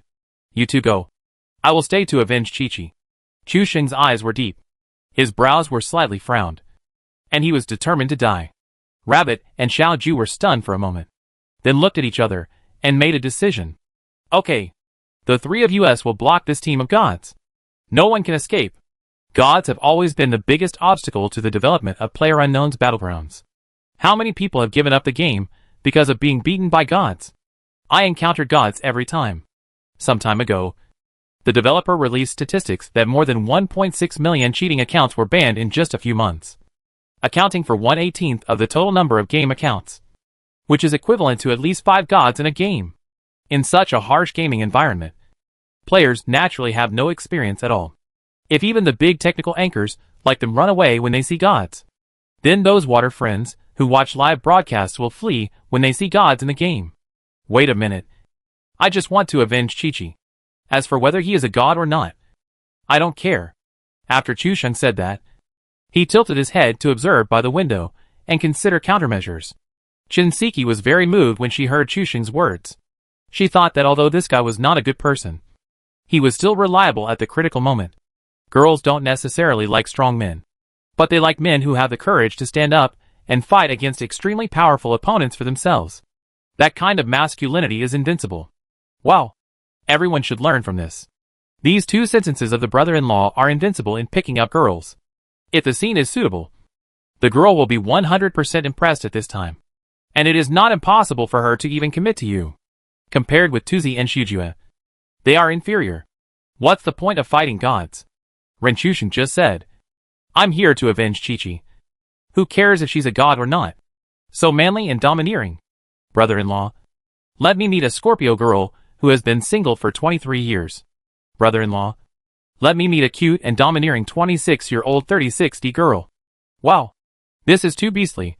You two go. I will stay to avenge Chi-Chi. Chu Sheng's eyes were deep. His brows were slightly frowned. And he was determined to die. Rabbit and Xiao Ju were stunned for a moment, then looked at each other and made a decision. Okay. The three of us will block this team of gods. No one can escape. Gods have always been the biggest obstacle to the development of PlayerUnknown's Battlegrounds. How many people have given up the game because of being beaten by gods? I encountered gods every time. Some time ago, the developer released statistics that more than 1.6 million cheating accounts were banned in just a few months, accounting for 1/18 of the total number of game accounts, which is equivalent to at least 5 gods in a game. In such a harsh gaming environment, players naturally have no experience at all. If even the big technical anchors like them run away when they see gods, then those water friends who watch live broadcasts will flee when they see gods in the game. Wait a minute. I just want to avenge Chi-Chi. As for whether he is a god or not, I don't care. After Chu Sheng said that, he tilted his head to observe by the window and consider countermeasures. Shinseki was very moved when she heard Chu Sheng's words. She thought that although this guy was not a good person, he was still reliable at the critical moment. Girls don't necessarily like strong men, but they like men who have the courage to stand up and fight against extremely powerful opponents for themselves. That kind of masculinity is invincible. Wow. Everyone should learn from this. These 2 sentences of the brother-in-law are invincible in picking up girls. If the scene is suitable, the girl will be 100% impressed at this time. And it is not impossible for her to even commit to you. Compared with Tuzi and Shujue, they are inferior. What's the point of fighting gods? Ren Chusheng just said, I'm here to avenge Chi-Chi. Who cares if she's a god or not? So manly and domineering. Brother-in-law, let me meet a Scorpio girl who has been single for 23 years. Brother-in-law, let me meet a cute and domineering 26-year-old 3060 girl. Wow. This is too beastly.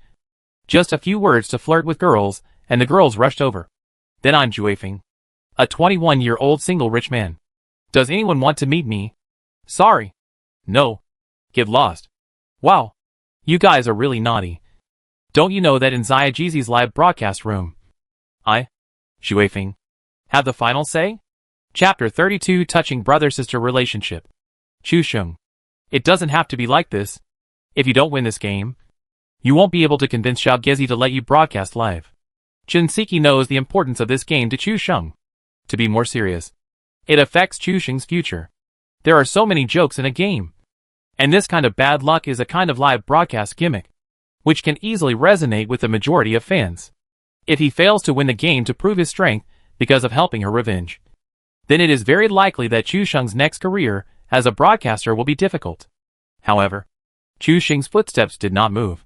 Just a few words to flirt with girls, and the girls rushed over. Then I'm Juefeng, a 21-year-old single rich man. Does anyone want to meet me? Sorry. No. Get lost. Wow. You guys are really naughty. Don't you know that in Xiajizi's live broadcast room, Juefeng, have the final say? Chapter 32 Touching Brother-Sister Relationship. Chu Sheng. It doesn't have to be like this. If you don't win this game, you won't be able to convince Xiaogezi to let you broadcast live. Shinseki knows the importance of this game to Chu Sheng. To be more serious, it affects Chu Sheng's future. There are so many jokes in a game. And this kind of bad luck is a kind of live broadcast gimmick, which can easily resonate with the majority of fans. If he fails to win the game to prove his strength because of helping her revenge, then it is very likely that Chu Sheng's next career as a broadcaster will be difficult. However, Chu Sheng's footsteps did not move,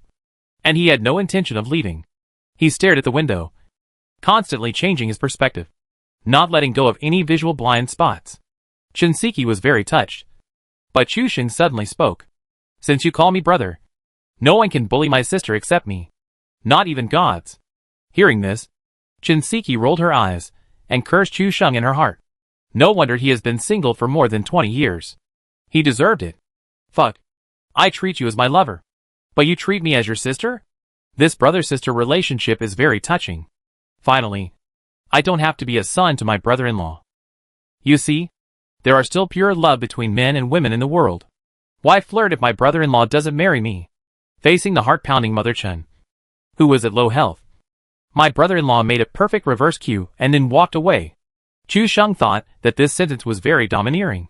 and he had no intention of leaving. He stared at the window, constantly changing his perspective, not letting go of any visual blind spots. Shinseki was very touched, but Chu Sheng suddenly spoke. Since you call me brother, no one can bully my sister except me. Not even gods. Hearing this, Shinseki rolled her eyes and cursed Chu Sheng in her heart. No wonder he has been single for more than 20 years. He deserved it. Fuck. I treat you as my lover, but you treat me as your sister? This brother-sister relationship is very touching. Finally, I don't have to be a son to my brother-in-law. You see, there are still pure love between men and women in the world. Why flirt if my brother-in-law doesn't marry me? Facing the heart-pounding Mother Chen, who was at low health, my brother-in-law made a perfect reverse Q and then walked away. Chu Sheng thought that this sentence was very domineering,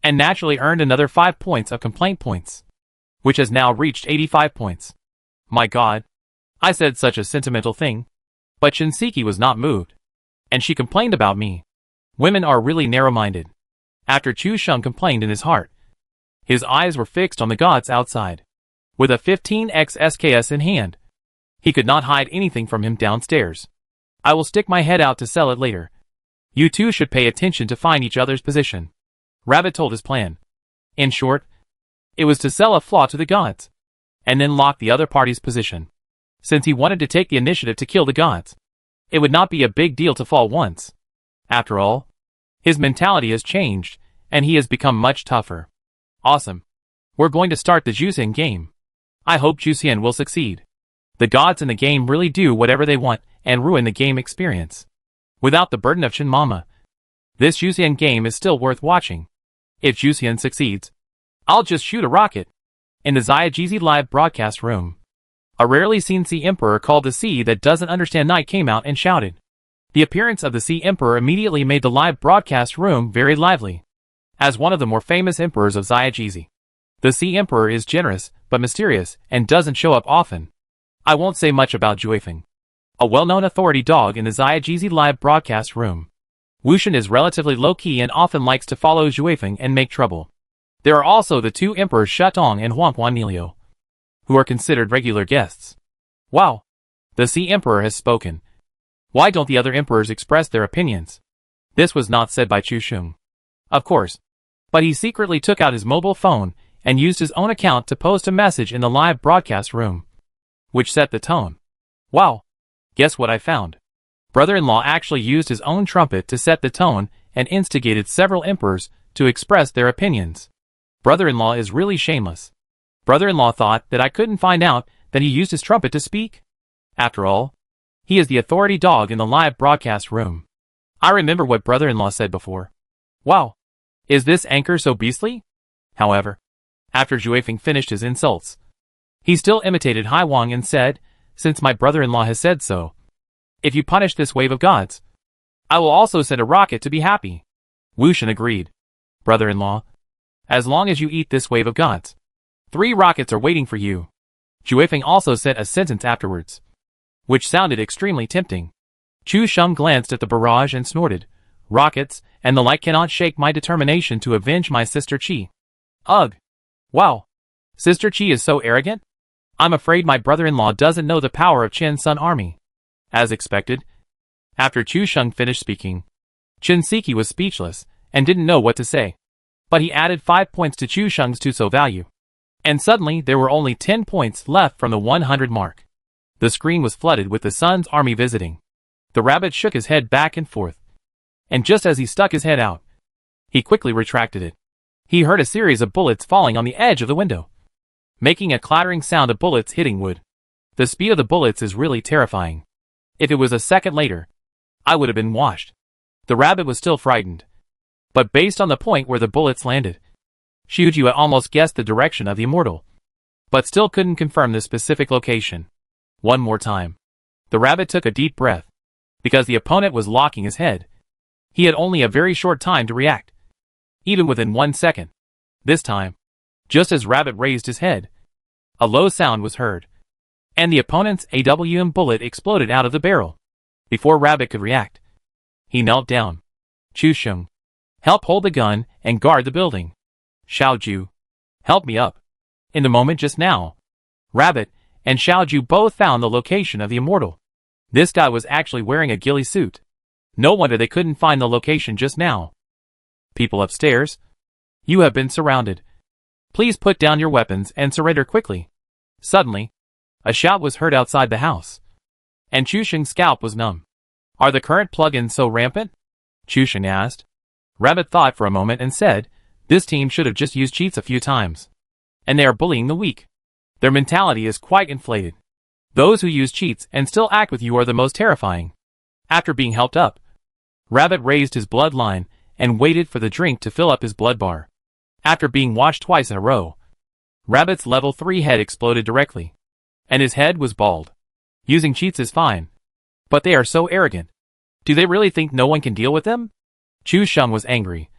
and naturally earned another 5 points of complaint points, which has now reached 85 points. My god, I said such a sentimental thing. But Shinseki was not moved, and she complained about me. Women are really narrow-minded. After Chu Sheng complained in his heart, his eyes were fixed on the gods outside. With a 15x SKS in hand, he could not hide anything from him downstairs. I will stick my head out to sell it later. You two should pay attention to find each other's position. Rabbit told his plan. In short, it was to sell a flaw to the gods, and then lock the other party's position. Since he wanted to take the initiative to kill the gods, it would not be a big deal to fall once. After all, his mentality has changed, and he has become much tougher. Awesome. We're going to start the Jusian game. I hope Jusian will succeed. The gods in the game really do whatever they want and ruin the game experience. Without the burden of Chin Mama, this Jusian game is still worth watching. If Jusian succeeds, I'll just shoot a rocket. In the Xiajizi live broadcast room, a rarely seen Sea Emperor called the sea that doesn't understand night came out and shouted. The appearance of the Sea Emperor immediately made the live broadcast room very lively. As one of the more famous emperors of Xiajizi, the Sea Emperor is generous but mysterious and doesn't show up often. I won't say much about Juefeng, a well-known authority dog in the Xiajizi live broadcast room. Wushan is relatively low-key and often likes to follow Juefeng and make trouble. There are also the two emperors Shatong and Huanghuanilio, who are considered regular guests. Wow! The Sea Emperor has spoken. Why don't the other emperors express their opinions? This was not said by Chu Sheng, of course, but he secretly took out his mobile phone and used his own account to post a message in the live broadcast room, which set the tone. Wow! Guess what I found? Brother-in-law actually used his own trumpet to set the tone and instigated several emperors to express their opinions. Brother-in-law is really shameless. Brother-in-law thought that I couldn't find out that he used his trumpet to speak? After all, he is the authority dog in the live broadcast room. I remember what brother-in-law said before. Wow! Is this anchor so beastly? However, after Juefeng finished his insults, he still imitated Hai Wang and said, since my brother-in-law has said so, if you punish this wave of gods, I will also send a rocket to be happy. Wushan agreed. Brother-in-law, as long as you eat this wave of gods, 3 rockets are waiting for you. Juefeng also said a sentence afterwards, which sounded extremely tempting. Chu Sheng glanced at the barrage and snorted, rockets and the like cannot shake my determination to avenge my sister Qi. Ugh! Wow! Sister Qi is so arrogant? I'm afraid my brother-in-law doesn't know the power of Chen Sun army. As expected, after Chu Sheng finished speaking, Chen Siki was speechless and didn't know what to say. But he added 5 points to Chu Sheng's Tuso value. And suddenly there were only 10 points left from the 100 mark. The screen was flooded with the Sun's army visiting. The rabbit shook his head back and forth. And just as he stuck his head out, he quickly retracted it. He heard a series of bullets falling on the edge of the window, making a clattering sound of bullets hitting wood. The speed of the bullets is really terrifying. If it was a second later, I would have been washed. The rabbit was still frightened. But based on the point where the bullets landed, Xiujia almost guessed the direction of the immortal, but still couldn't confirm the specific location. One more time. The rabbit took a deep breath. Because the opponent was locking his head, he had only a very short time to react. Even within 1 second. This time, just as rabbit raised his head, a low sound was heard, and the opponent's AWM bullet exploded out of the barrel. Before rabbit could react, he knelt down. Chu Sheng, help hold the gun and guard the building. Xiaoju, help me up. In the moment just now, rabbit and Xiaoju both found the location of the immortal. This guy was actually wearing a ghillie suit. No wonder they couldn't find the location just now. People upstairs, you have been surrounded. Please put down your weapons and surrender quickly. Suddenly, a shout was heard outside the house, and Chu Sheng's scalp was numb. Are the current plugins so rampant? Chu Sheng asked. Rabbit thought for a moment and said, this team should have just used cheats a few times. And they are bullying the weak. Their mentality is quite inflated. Those who use cheats and still act with you are the most terrifying. After being helped up, Rabbit raised his bloodline and waited for the drink to fill up his blood bar. After being washed twice in a row, Rabbit's level 3 head exploded directly, and his head was bald. Using cheats is fine, but they are so arrogant. Do they really think no one can deal with them? Chu Sheng was angry,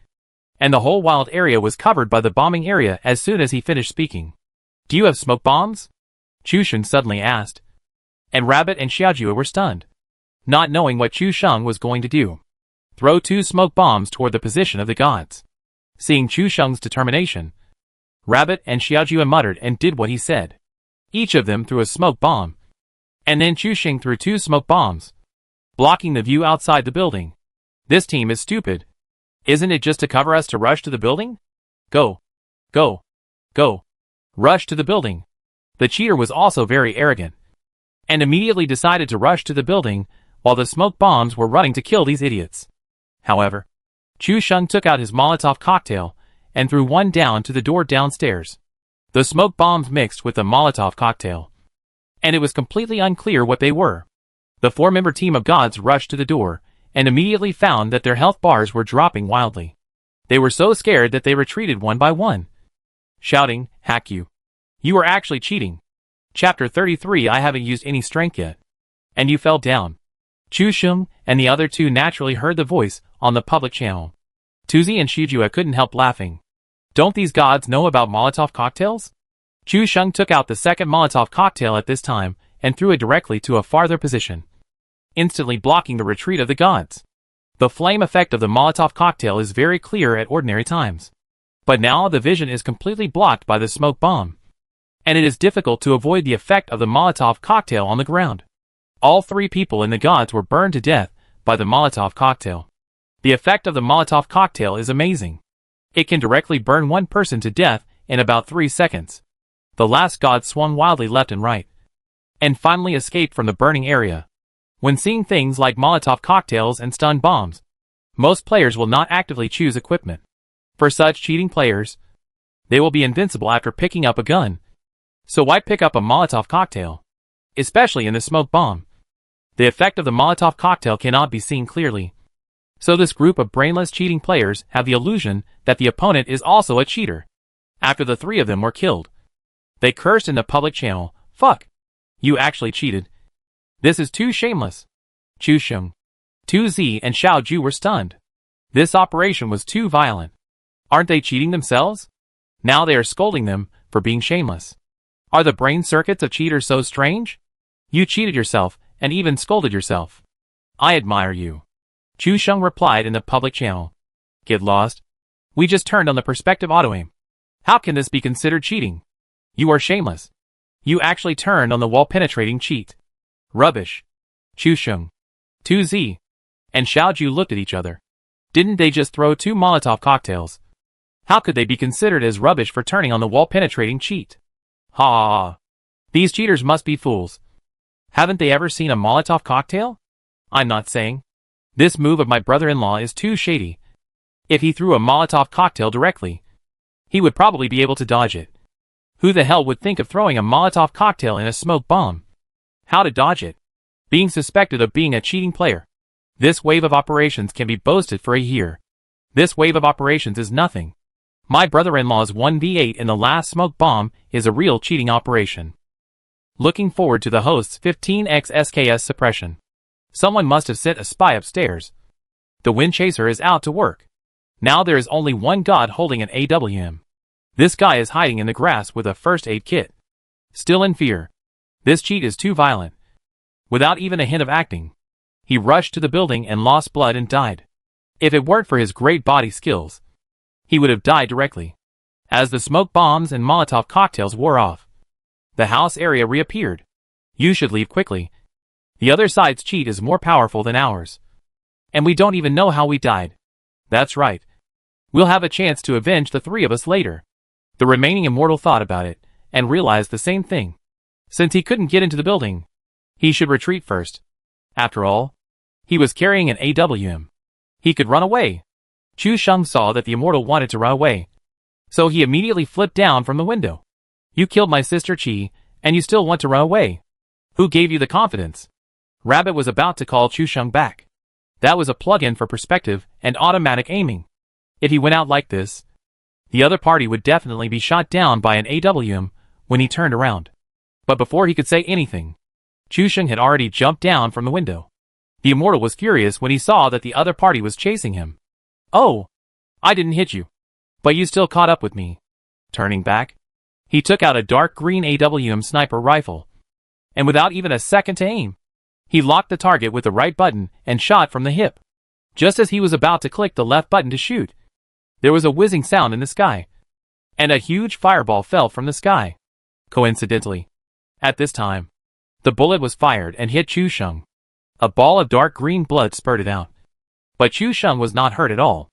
and the whole wild area was covered by the bombing area as soon as he finished speaking. Do you have smoke bombs? Chu Sheng suddenly asked, and Rabbit and Xiaojue were stunned, not knowing what Chu Sheng was going to do. Throw 2 smoke bombs toward the position of the gods. Seeing Chu Sheng's determination, Rabbit and Xiaojue muttered and did what he said. Each of them threw a smoke bomb, and then Chu Sheng threw 2 smoke bombs, blocking the view outside the building. This team is stupid. Isn't it just to cover us to rush to the building? Go. Go. Go. Rush to the building. The cheater was also very arrogant, and immediately decided to rush to the building while the smoke bombs were running to kill these idiots. However, Chu Sheng took out his Molotov cocktail and threw one down to the door downstairs. The smoke bombs mixed with the Molotov cocktail, and it was completely unclear what they were. The 4-member team of gods rushed to the door, and immediately found that their health bars were dropping wildly. They were so scared that they retreated one by one, shouting, "Hack you! You are actually cheating! Chapter 33 I haven't used any strength yet. And you fell down." Chu Sheng and the other two naturally heard the voice on the public channel. Tuzi and Shijua couldn't help laughing. Don't these gods know about Molotov cocktails? Chu Sheng took out the second Molotov cocktail at this time and threw it directly to a farther position, instantly blocking the retreat of the gods. The flame effect of the Molotov cocktail is very clear at ordinary times, but now the vision is completely blocked by the smoke bomb, and it is difficult to avoid the effect of the Molotov cocktail on the ground. All 3 people in the gods were burned to death by the Molotov cocktail. The effect of the Molotov cocktail is amazing. It can directly burn one person to death in about 3 seconds. The last god swung wildly left and right, and finally escaped from the burning area. When seeing things like Molotov cocktails and stun bombs, most players will not actively choose equipment. For such cheating players, they will be invincible after picking up a gun. So why pick up a Molotov cocktail? Especially in the smoke bomb. The effect of the Molotov cocktail cannot be seen clearly. So this group of brainless cheating players have the illusion that the opponent is also a cheater. After the 3 of them were killed, they cursed in the public channel, "Fuck! You actually cheated. This is too shameless." Chu Sheng, Tu Zi and Xiao Ju were stunned. This operation was too violent. Aren't they cheating themselves? Now they are scolding them for being shameless. Are the brain circuits of cheaters so strange? You cheated yourself and even scolded yourself. I admire you. Chu Sheng replied in the public channel. Get lost. We just turned on the perspective auto-aim. How can this be considered cheating? You are shameless. You actually turned on the wall-penetrating cheat. Rubbish. Chu Sheng, Tu Zi, and Xiao Ju looked at each other. Didn't they just throw 2 Molotov cocktails? How could they be considered as rubbish for turning on the wall-penetrating cheat? Ha ha ha. These cheaters must be fools. Haven't they ever seen a Molotov cocktail? I'm not saying. This move of my brother-in-law is too shady. If he threw a Molotov cocktail directly, he would probably be able to dodge it. Who the hell would think of throwing a Molotov cocktail in a smoke bomb? How to dodge it? Being suspected of being a cheating player. This wave of operations can be boasted for a year. This wave of operations is nothing. My brother-in-law's 1v8 in the last smoke bomb is a real cheating operation. Looking forward to the host's 15x SKS suppression. Someone must have sent a spy upstairs. The wind chaser is out to work. Now there is only one god holding an AWM. This guy is hiding in the grass with a first aid kit. Still in fear. This cheat is too violent. Without even a hint of acting, he rushed to the building and lost blood and died. If it weren't for his great body skills, he would have died directly. As the smoke bombs and Molotov cocktails wore off, the house area reappeared. You should leave quickly. The other side's cheat is more powerful than ours. And we don't even know how we died. That's right. We'll have a chance to avenge the 3 of us later. The remaining immortal thought about it, and realized the same thing. Since he couldn't get into the building, he should retreat first. After all, he was carrying an AWM. He could run away. Chu Sheng saw that the immortal wanted to run away, so he immediately flipped down from the window. You killed my sister Qi, and you still want to run away. Who gave you the confidence? Rabbit was about to call Chu Sheng back. That was a plug-in for perspective and automatic aiming. If he went out like this, the other party would definitely be shot down by an AWM when he turned around. But before he could say anything, Chu Sheng had already jumped down from the window. The immortal was furious when he saw that the other party was chasing him. Oh, I didn't hit you, but you still caught up with me. Turning back, he took out a dark green AWM sniper rifle, and without even a second to aim, he locked the target with the right button and shot from the hip. Just as he was about to click the left button to shoot, there was a whizzing sound in the sky, and a huge fireball fell from the sky. Coincidentally, at this time, the bullet was fired and hit Chu Sheng. A ball of dark green blood spurted out. But Chu Sheng was not hurt at all.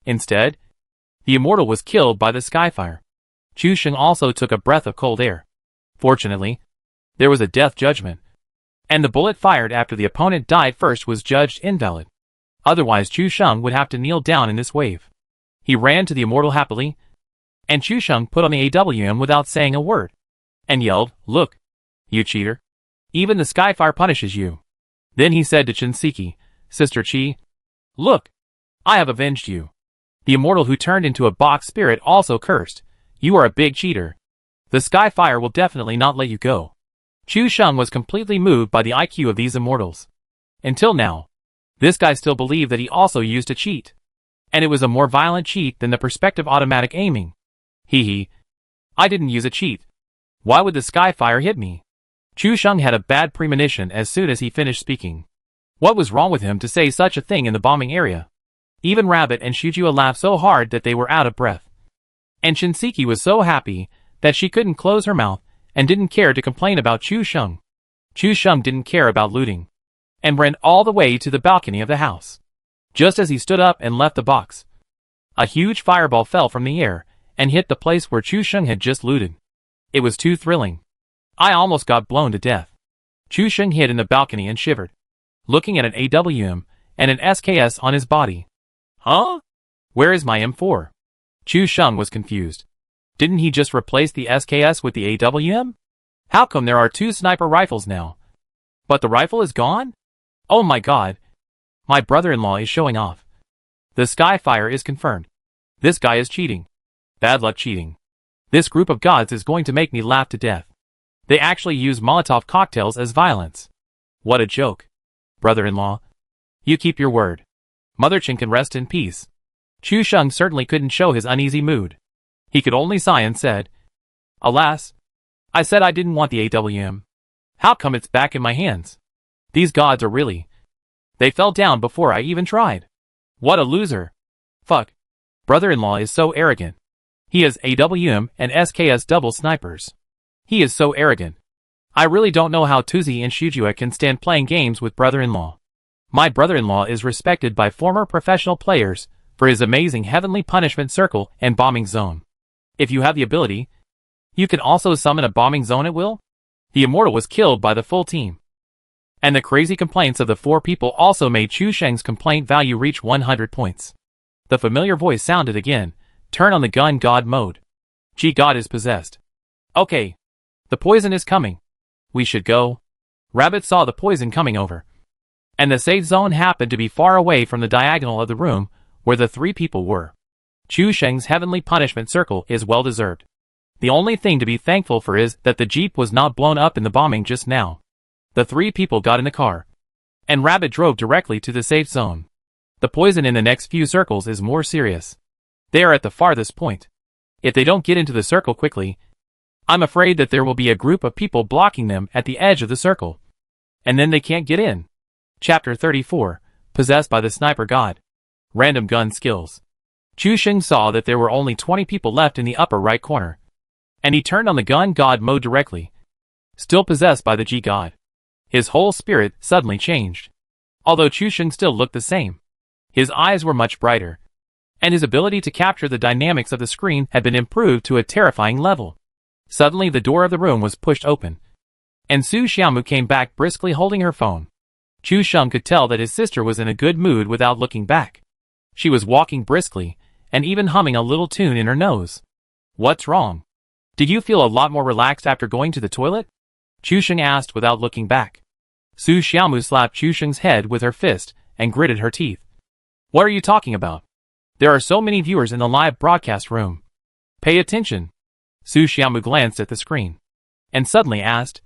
Instead, the immortal was killed by the skyfire. Chu Sheng also took a breath of cold air. Fortunately, there was a death judgment, and the bullet fired after the opponent died first was judged invalid. Otherwise Chu Sheng would have to kneel down in this wave. He ran to the immortal happily, And Chu Sheng put on the AWM without saying a word, and yelled, "Look, you cheater. Even the Skyfire punishes you." Then he said to Shinseki, "Sister Chi, look, I have avenged you." The immortal who turned into a box spirit also cursed, "You are a big cheater. The Skyfire will definitely not let you go." Chu Sheng was completely moved by the IQ of these immortals. Until now, this guy still believed that he also used a cheat. And it was a more violent cheat than the perspective automatic aiming. Hee. I didn't use a cheat. Why would the Skyfire hit me? Chu Sheng had a bad premonition as soon as he finished speaking. What was wrong with him to say such a thing in the bombing area? Even Rabbit and Shujua laughed so hard that they were out of breath. And Shinseki was so happy that she couldn't close her mouth and didn't care to complain about Chu Sheng. Chu Sheng didn't care about looting, and ran all the way to the balcony of the house. Just as he stood up and left the box, a huge fireball fell from the air and hit the place where Chu Sheng had just looted. It was too thrilling. I almost got blown to death. Chu Sheng hid in the balcony and shivered, looking at an AWM and an SKS on his body. Huh? Where is my M4? Chu Sheng was confused. Didn't he just replace the SKS with the AWM? How come there are 2 sniper rifles now? But the rifle is gone? Oh my god. My brother-in-law is showing off. The Skyfire is confirmed. This guy is cheating. Bad luck cheating. This group of gods is going to make me laugh to death. They actually use Molotov cocktails as violence. What a joke. Brother-in-law, you keep your word. Mother Chin can rest in peace. Chu Sheng certainly couldn't show his uneasy mood. He could only sigh and said, "Alas, I said I didn't want the AWM. How come it's back in my hands? These gods are really... They fell down before I even tried. What a loser. Fuck. Brother-in-law is so arrogant. He has AWM and SKS double snipers. He is so arrogant. I really don't know how Tuzi and Shujua can stand playing games with brother-in-law. My brother-in-law is respected by former professional players for his amazing heavenly punishment circle and bombing zone. If you have the ability, you can also summon a bombing zone at will." The immortal was killed by the full team. And the crazy complaints of the 4 people also made Chu Sheng's complaint value reach 100 points. The familiar voice sounded again. "Turn on the gun god mode. G god is possessed. Okay. The poison is coming. We should go." Rabbit saw the poison coming over. And the safe zone happened to be far away from the diagonal of the room where the 3 people were. Chu Sheng's heavenly punishment circle is well deserved. The only thing to be thankful for is that the Jeep was not blown up in the bombing just now. The 3 people got in the car, and Rabbit drove directly to the safe zone. The poison in the next few circles is more serious. They are at the farthest point. If they don't get into the circle quickly, I'm afraid that there will be a group of people blocking them at the edge of the circle. And then they can't get in. Chapter 34, Possessed by the Sniper God. Random Gun Skills. Chu Sheng saw that there were only 20 people left in the upper right corner, and he turned on the gun god mode directly. Still possessed by the G god. His whole spirit suddenly changed. Although Chu Sheng still looked the same, his eyes were much brighter, and his ability to capture the dynamics of the screen had been improved to a terrifying level. Suddenly the door of the room was pushed open, and Su Xiaomu came back briskly holding her phone. Chu Sheng could tell that his sister was in a good mood without looking back. She was walking briskly, and even humming a little tune in her nose. "What's wrong? Did you feel a lot more relaxed after going to the toilet?" Chu Sheng asked without looking back. Su Xiaomu slapped Chu Sheng's head with her fist and gritted her teeth. "What are you talking about? There are so many viewers in the live broadcast room. Pay attention." Su Xiaomu glanced at the screen, and suddenly asked,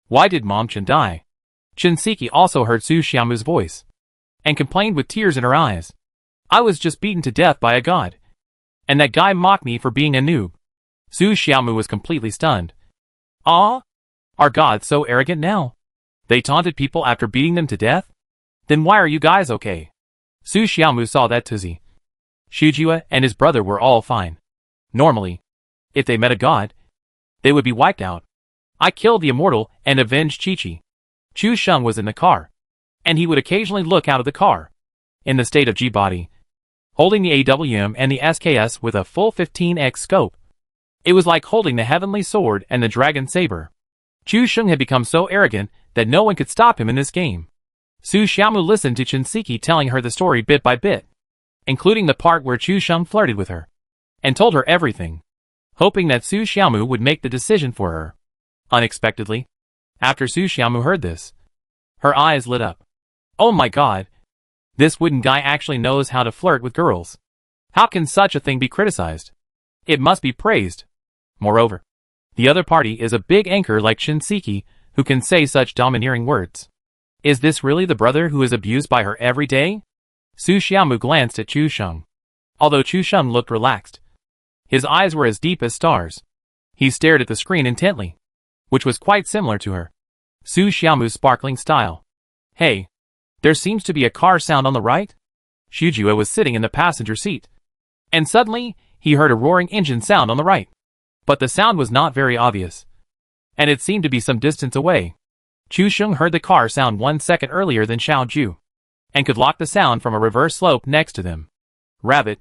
"Why did Mom Chen die?" Shinseki also heard Su Xiaomu's voice, and complained with tears in her eyes. "I was just beaten to death by a god, and that guy mocked me for being a noob." Su Xiaomu was completely stunned. "Ah? Are gods so arrogant now? They taunted people after beating them to death? Then why are you guys okay?" Su Xiaomu saw that Tuzi, Shujua, and his brother were all fine. Normally, if they met a god, they would be wiped out. "I killed the immortal and avenged Chi-Chi." Chu Sheng was in the car, and he would occasionally look out of the car, in the state of G-body, holding the AWM and the SKS with a full 15x scope. It was like holding the heavenly sword and the dragon saber. Chu Sheng had become so arrogant that no one could stop him in this game. Su Xiaomu listened to Shinseki telling her the story bit by bit, including the part where Chu Sheng flirted with her, and told her everything. hoping that Su Xiaomu would make the decision for her. Unexpectedly, after Su Xiaomu heard this, her eyes lit up. Oh my god! This wooden guy actually knows how to flirt with girls. How can such a thing be criticized? It must be praised. Moreover, the other party is a big anchor like Shinseki, who can say such domineering words. Is this really the brother who is abused by her every day? Su Xiaomu glanced at Chu Sheng. Although Chu Sheng looked relaxed, his eyes were as deep as stars. He stared at the screen intently, which was quite similar to her. Su Xiaomu's sparkling style. Hey, there seems to be a car sound on the right? Shujua was sitting in the passenger seat, and suddenly, he heard a roaring engine sound on the right. But the sound was not very obvious, and it seemed to be some distance away. Chu Sheng heard the car sound 1 second earlier than Xiao Ju, and could lock the sound from a reverse slope next to them. Rabbit,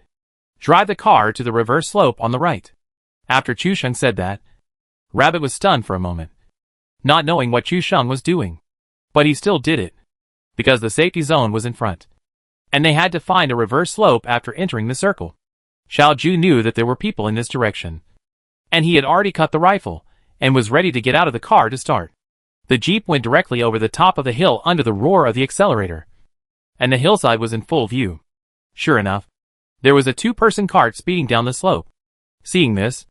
drive the car to the reverse slope on the right. After Chu Sheng said that, Rabbit was stunned for a moment, not knowing what Chu Sheng was doing. But he still did it, because the safety zone was in front, and they had to find a reverse slope after entering the circle. Xiao Ju knew that there were people in this direction, and he had already cut the rifle, and was ready to get out of the car to start. The jeep went directly over the top of the hill under the roar of the accelerator, and the hillside was in full view. Sure enough, there was a 2-person cart speeding down the slope. Seeing this,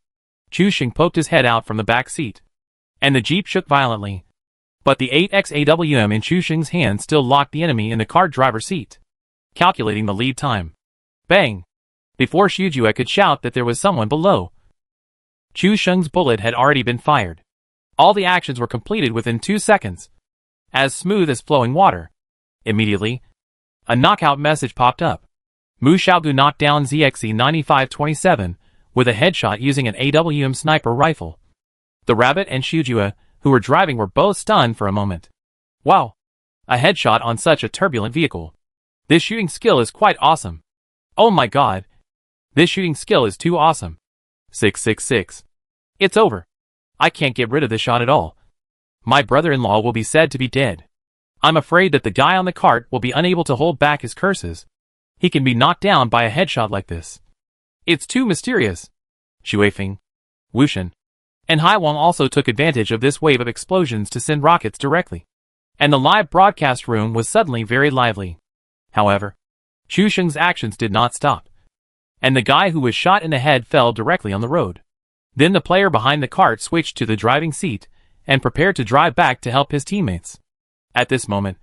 Chu Sheng poked his head out from the back seat, and the jeep shook violently. But the 8X AWM in Chu Sheng's hand still locked the enemy in the cart driver's seat. Calculating the lead time. Bang! Before Shujua could shout that there was someone below, Chu Sheng's bullet had already been fired. All the actions were completed within 2 seconds, as smooth as flowing water. Immediately, a knockout message popped up. Mu Xiaogu knocked down ZXE 9527 with a headshot using an AWM sniper rifle. The Rabbit and Shujua, who were driving, were both stunned for a moment. Wow! A headshot on such a turbulent vehicle. This shooting skill is quite awesome. Oh my god! This shooting skill is too awesome. 666. It's over. I can't get rid of this shot at all. My brother-in-law will be said to be dead. I'm afraid that the guy on the cart will be unable to hold back his curses. He can be knocked down by a headshot like this. It's too mysterious. Xuefeng, Wushan, and Haiwang also took advantage of this wave of explosions to send rockets directly, and the live broadcast room was suddenly very lively. However, Chu Sheng's actions did not stop, and the guy who was shot in the head fell directly on the road. Then the player behind the cart switched to the driving seat and prepared to drive back to help his teammates. At this moment,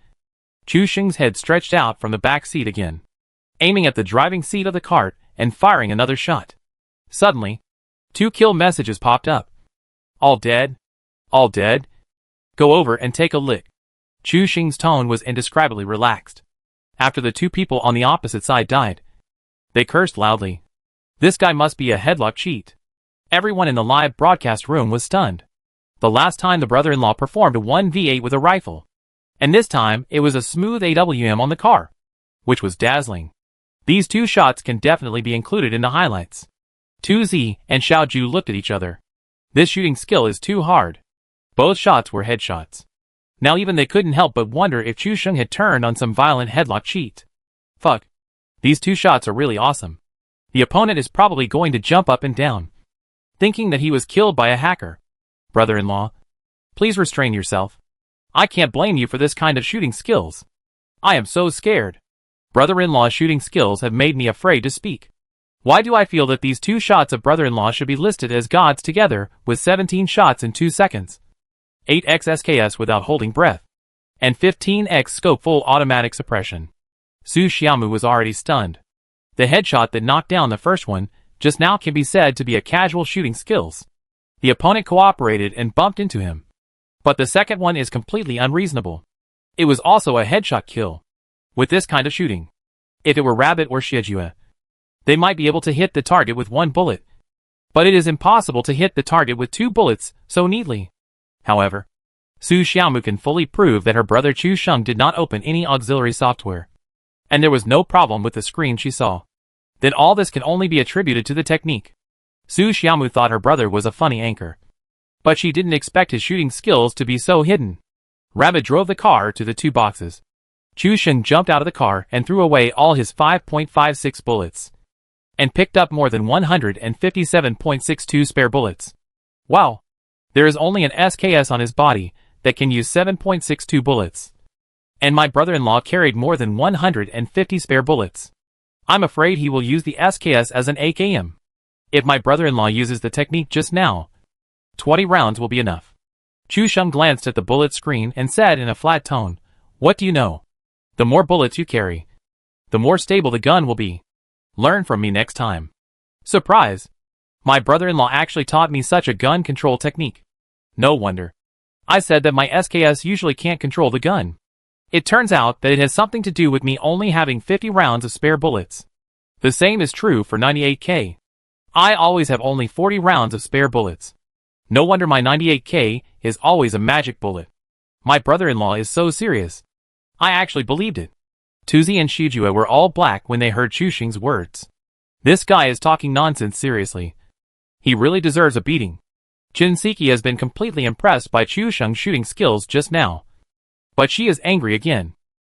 Chu Sheng's head stretched out from the back seat again, aiming at the driving seat of the cart and firing another shot. Suddenly, 2 kill messages popped up. All dead? All dead? Go over and take a lick. Chu Sheng's tone was indescribably relaxed. After the 2 people on the opposite side died, they cursed loudly. This guy must be a headlock cheat. Everyone in the live broadcast room was stunned. The last time the brother-in-law performed a 1v8 with a rifle, and this time it was a smooth AWM on the car, which was dazzling. These 2 shots can definitely be included in the highlights. 2Z and Xiao Ju looked at each other. This shooting skill is too hard. Both shots were headshots. Now even they couldn't help but wonder if Chu Sheng had turned on some violent headlock cheat. Fuck. These 2 shots are really awesome. The opponent is probably going to jump up and down, thinking that he was killed by a hacker. Brother-in-law, please restrain yourself. I can't blame you for this kind of shooting skills. I am so scared. Brother-in-law's shooting skills have made me afraid to speak. Why do I feel that these 2 shots of brother-in-law should be listed as gods together with 17 shots in 2 seconds? 8x SKS without holding breath, and 15x scope full automatic suppression. Su Xiaomu was already stunned. The headshot that knocked down the first one just now can be said to be a casual shooting skills. The opponent cooperated and bumped into him. But the second one is completely unreasonable. It was also a headshot kill. With this kind of shooting, if it were Rabbit or Shijua, they might be able to hit the target with 1 bullet. But it is impossible to hit the target with 2 bullets so neatly. However, Su Xiaomu can fully prove that her brother Chu Sheng did not open any auxiliary software, and there was no problem with the screen she saw. Then all this can only be attributed to the technique. Su Xiaomu thought her brother was a funny anchor, but she didn't expect his shooting skills to be so hidden. Rabbit drove the car to the 2 boxes. Chu Sheng jumped out of the car and threw away all his 5.56 bullets. and picked up more than 157.62 spare bullets. Wow! There is only an SKS on his body that can use 7.62 bullets. And my brother-in-law carried more than 150 spare bullets. I'm afraid he will use the SKS as an AKM. If my brother-in-law uses the technique just now, 20 rounds will be enough. Chu Sheng glanced at the bullet screen and said in a flat tone, "What do you know? The more bullets you carry, the more stable the gun will be. Learn from me next time." Surprise! My brother-in-law actually taught me such a gun control technique. No wonder. I said that my SKS usually can't control the gun. It turns out that it has something to do with me only having 50 rounds of spare bullets. The same is true for 98K. I always have only 40 rounds of spare bullets. No wonder my 98K is always a magic bullet. My brother-in-law is so serious. I actually believed it. Tuzi and Shijue were all black when they heard Chu Sheng's words. This guy is talking nonsense seriously. He really deserves a beating. Shinseki has been completely impressed by Chu Sheng's shooting skills just now. But she is angry again.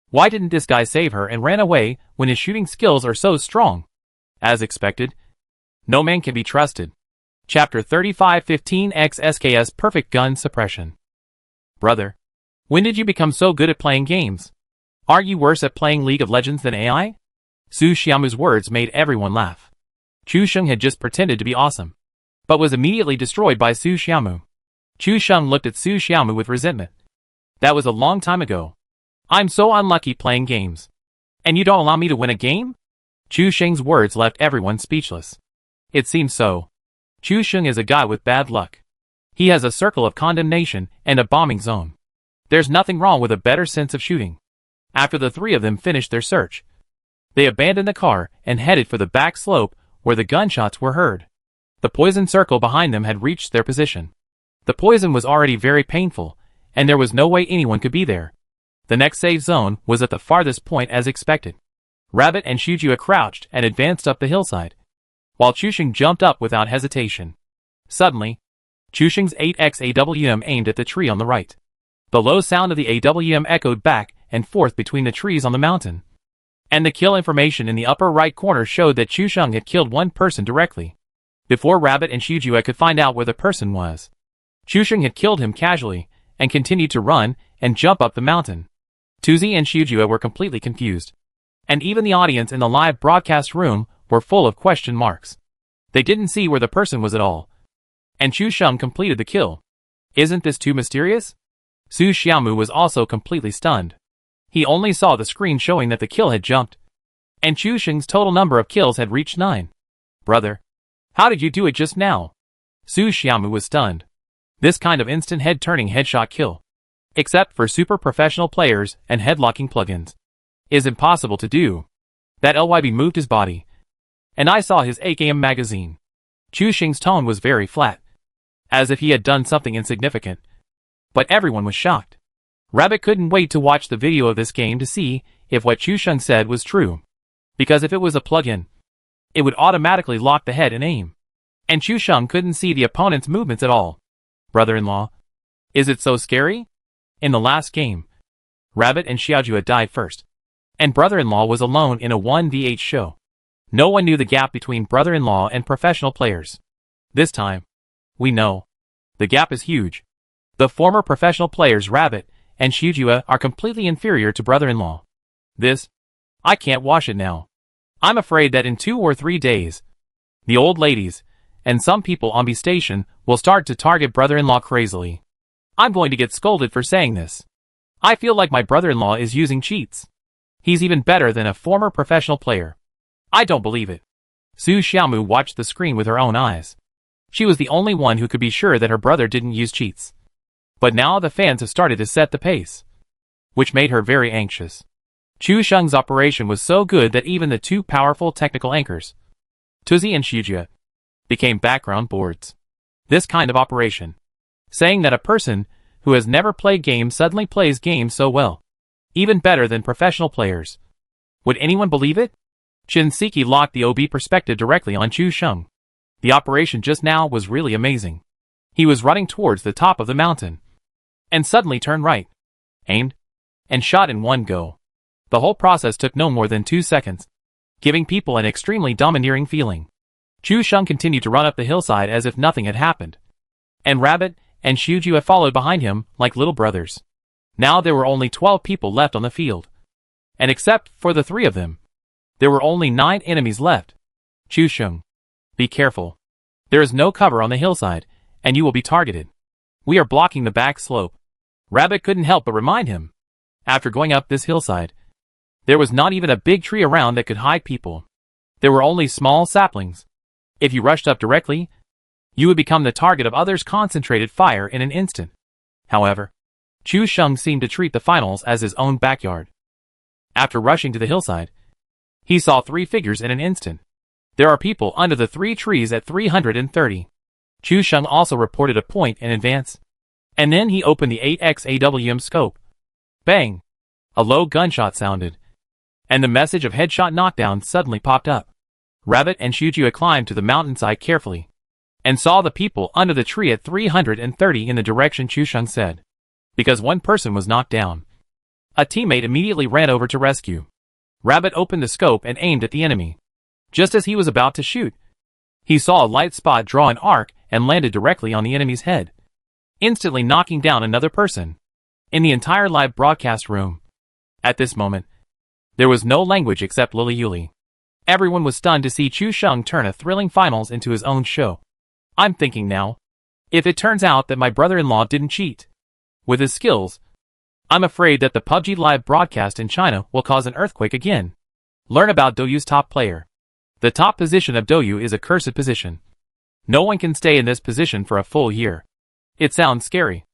Why didn't this guy save her and ran away when his shooting skills are so strong? As expected, no man can be trusted. Chapter 35:15x SKS Perfect Gun Suppression. Brother, when did you become so good at playing games? Aren't you worse at playing League of Legends than AI? Su Xiaomu's words made everyone laugh. Chu Sheng had just pretended to be awesome, but was immediately destroyed by Su Xiaomu. Chu Sheng looked at Su Xiaomu with resentment. That was a long time ago. I'm so unlucky playing games. And you don't allow me to win a game? Chu Sheng's words left everyone speechless. It seems so. Chu Sheng is a guy with bad luck. He has a circle of condemnation and a bombing zone. There's nothing wrong with a better sense of shooting. After the three of them finished their search, they abandoned the car and headed for the back slope where the gunshots were heard. The poison circle behind them had reached their position. The poison was already very painful, and there was no way anyone could be there. The next safe zone was at the farthest point as expected. Rabbit and Shijue crouched and advanced up the hillside, while Chu Sheng jumped up without hesitation. Suddenly, Chu Sheng's 8x AWM aimed at the tree on the right. The low sound of the AWM echoed back and forth between the trees on the mountain. And the kill information in the upper right corner showed that Chu Sheng had killed one person directly, before Rabbit and Shijue could find out where the person was. Chu Sheng had killed him casually, and continued to run and jump up the mountain. Tuzi and Shijue were completely confused. And even the audience in the live broadcast room were full of question marks. They didn't see where the person was at all. And Chu Sheng completed the kill. Isn't this too mysterious? Su Xiaomu was also completely stunned. He only saw the screen showing that the kill had jumped. And Chu Sheng's total number of kills had reached 9. Brother, how did you do it just now? Su Xiaomu was stunned. This kind of instant head-turning headshot kill, except for super professional players and headlocking plugins, is impossible to do. That LYB moved his body, and I saw his AKM magazine. Chu Sheng's tone was very flat, as if he had done something insignificant. But everyone was shocked. Rabbit couldn't wait to watch the video of this game to see if what Chu Sheng said was true. Because if it was a plugin, it would automatically lock the head and aim. And Chu Sheng couldn't see the opponent's movements at all. Brother-in-law, is it so scary? In the last game, Rabbit and Xiaojue died first, and brother-in-law was alone in a 1v8 show. No one knew the gap between brother-in-law and professional players. This time, we know. The gap is huge. The former professional players Rabbit and Xiaojue are completely inferior to brother-in-law. I can't watch it now. I'm afraid that in 2 or 3 days, the old ladies and some people on B Station will start to target brother-in-law crazily. I'm going to get scolded for saying this. I feel like my brother-in-law is using cheats. He's even better than a former professional player. I don't believe it. Su Xiaomu watched the screen with her own eyes. She was the only one who could be sure that her brother didn't use cheats. But now the fans have started to set the pace, which made her very anxious. Chu Sheng's operation was so good that even the two powerful technical anchors, Tuzi and Shijue, became background boards. This kind of operation, saying that a person who has never played games suddenly plays games so well, even better than professional players. Would anyone believe it? Shinseki locked the OB perspective directly on Chu Sheng. The operation just now was really amazing. He was running towards the top of the mountain, and suddenly turned right, aimed, and shot in one go. The whole process took no more than 2 seconds. giving people an extremely domineering feeling. Chu Sheng continued to run up the hillside as if nothing had happened. And Rabbit and Shujue followed behind him like little brothers. Now there were only 12 people left on the field. And except for the 3 of them, there were only 9 enemies left. Chu Sheng, be careful. There is no cover on the hillside, and you will be targeted. We are blocking the back slope. Rabbit couldn't help but remind him. After going up this hillside, there was not even a big tree around that could hide people. There were only small saplings. If you rushed up directly, you would become the target of others' concentrated fire in an instant. However, Chu Sheng seemed to treat the finals as his own backyard. After rushing to the hillside, he saw 3 figures in an instant. There are people under the 3 trees at 330. Chu Sheng also reported a point in advance. And then he opened the 8x AWM scope. Bang! A low gunshot sounded. And the message of headshot knockdown suddenly popped up. Rabbit and Shujue climbed to the mountainside carefully, and saw the people under the tree at 330 in the direction Chu Sheng said. Because one person was knocked down, a teammate immediately ran over to rescue. Rabbit opened the scope and aimed at the enemy. Just as he was about to shoot, he saw a light spot draw an arc and landed directly on the enemy's head, instantly knocking down another person in the entire live broadcast room. At this moment, there was no language except Lily Yuli. Everyone was stunned to see Chu Sheng turn a thrilling finals into his own show. I'm thinking now, if it turns out that my brother-in-law didn't cheat with his skills, I'm afraid that the PUBG live broadcast in China will cause an earthquake again. Learn about Douyu's top player. The top position of Douyu is a cursed position. No one can stay in this position for a full year. It sounds scary.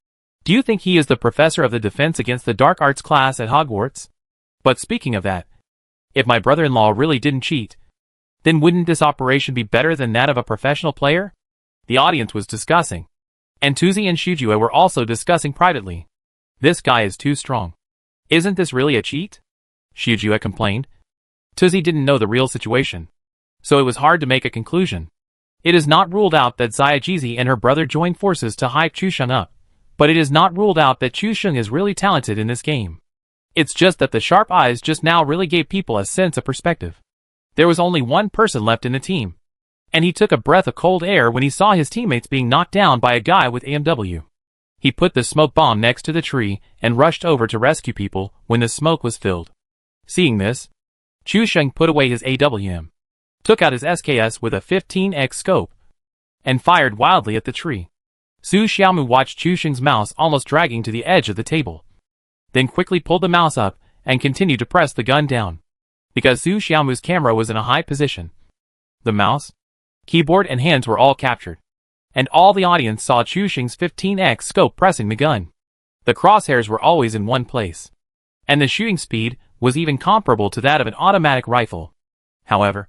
Do you think he is the professor of the defense against the dark arts class at Hogwarts? But speaking of that, if my brother-in-law really didn't cheat, then wouldn't this operation be better than that of a professional player? The audience was discussing. And Tuzi and Shujue were also discussing privately. This guy is too strong. Isn't this really a cheat? Shujue complained. Tuzi didn't know the real situation, so it was hard to make a conclusion. It is not ruled out that Xiaojizi and her brother joined forces to hype Chu Sheng up, but it is not ruled out that Chu Sheng is really talented in this game. It's just that the sharp eyes just now really gave people a sense of perspective. There was only one person left in the team, and he took a breath of cold air when he saw his teammates being knocked down by a guy with AMW. He put the smoke bomb next to the tree and rushed over to rescue people when the smoke was filled. Seeing this, Chu Sheng put away his AWM, took out his SKS with a 15x scope, and fired wildly at the tree. Su Xiaomu watched Chu Sheng's mouse almost dragging to the edge of the table, then quickly pulled the mouse up and continued to press the gun down, because Su Xiaomu's camera was in a high position. The mouse, keyboard and hands were all captured, and all the audience saw Chu Sheng's 15x scope pressing the gun. The crosshairs were always in one place, and the shooting speed was even comparable to that of an automatic rifle. However,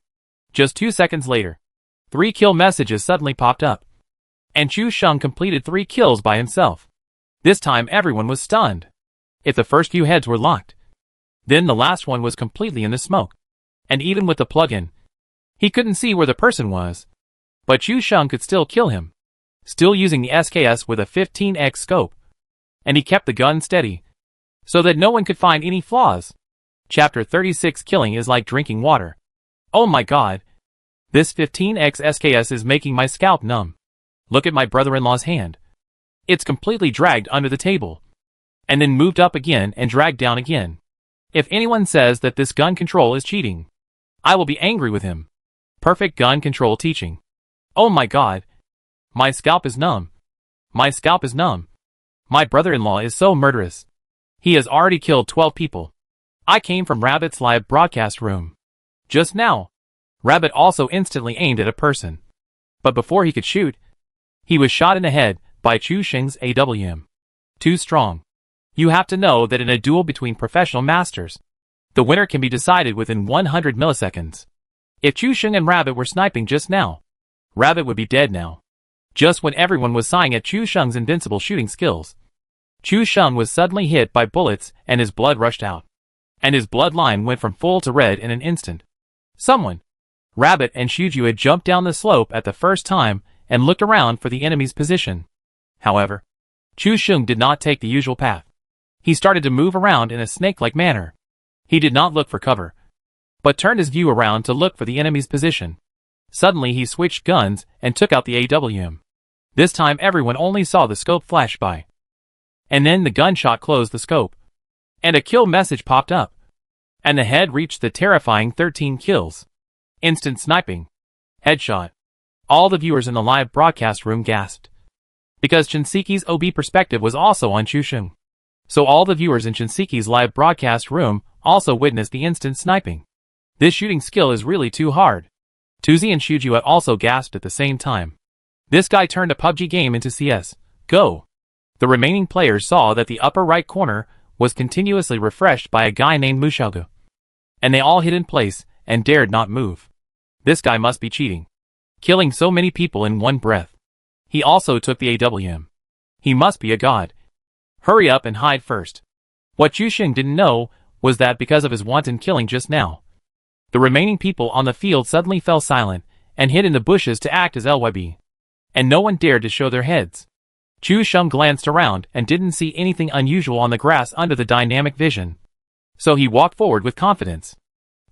just 2 seconds later, 3 kill messages suddenly popped up, and Chu Sheng completed 3 kills by himself. This time everyone was stunned. If the first few heads were locked, then the last one was completely in the smoke, and even with the plug-in, he couldn't see where the person was. But Chu Sheng could still kill him, still using the SKS with a 15x scope, and he kept the gun steady, so that no one could find any flaws. Chapter 36. Killing is like drinking water. Oh my god. This 15x SKS is making my scalp numb. Look at my brother-in-law's hand. It's completely dragged under the table, and then moved up again and dragged down again. If anyone says that this gun control is cheating, I will be angry with him. Perfect gun control teaching. Oh my god. My scalp is numb. My scalp is numb. My brother-in-law is so murderous. He has already killed 12 people. I came from Rabbit's live broadcast room just now. Rabbit also instantly aimed at a person, but before he could shoot, he was shot in the head by Chu Sheng's AWM. Too strong. You have to know that in a duel between professional masters, the winner can be decided within 100 milliseconds. If Chu Sheng and Rabbit were sniping just now, Rabbit would be dead now. Just when everyone was sighing at Chu Sheng's invincible shooting skills, Chu Sheng was suddenly hit by bullets and his blood rushed out, and his bloodline went from full to red in an instant. Someone, Rabbit and Shujue had jumped down the slope at the first time and looked around for the enemy's position. However, Chu Sheng did not take the usual path. He started to move around in a snake-like manner. He did not look for cover, but turned his view around to look for the enemy's position. Suddenly he switched guns and took out the AWM. This time everyone only saw the scope flash by. And then the gunshot closed the scope. And a kill message popped up. And the head reached the terrifying 13 kills. Instant sniping. Headshot. All the viewers in the live broadcast room gasped. Because Shinseki's OB perspective was also on Chusheng. So all the viewers in Shinseki's live broadcast room also witnessed the instant sniping. This shooting skill is really too hard. Tuzi and Shujua also gasped at the same time. This guy turned a PUBG game into CS. Go! The remaining players saw that the upper right corner was continuously refreshed by a guy named Mushogu. And they all hid in place and dared not move. This guy must be cheating. Killing so many people in one breath. He also took the AWM. He must be a god. Hurry up and hide first. What Chusheng didn't know was that because of his wanton killing just now, the remaining people on the field suddenly fell silent and hid in the bushes to act as LYB. And no one dared to show their heads. Chusheng glanced around and didn't see anything unusual on the grass under the dynamic vision. So he walked forward with confidence.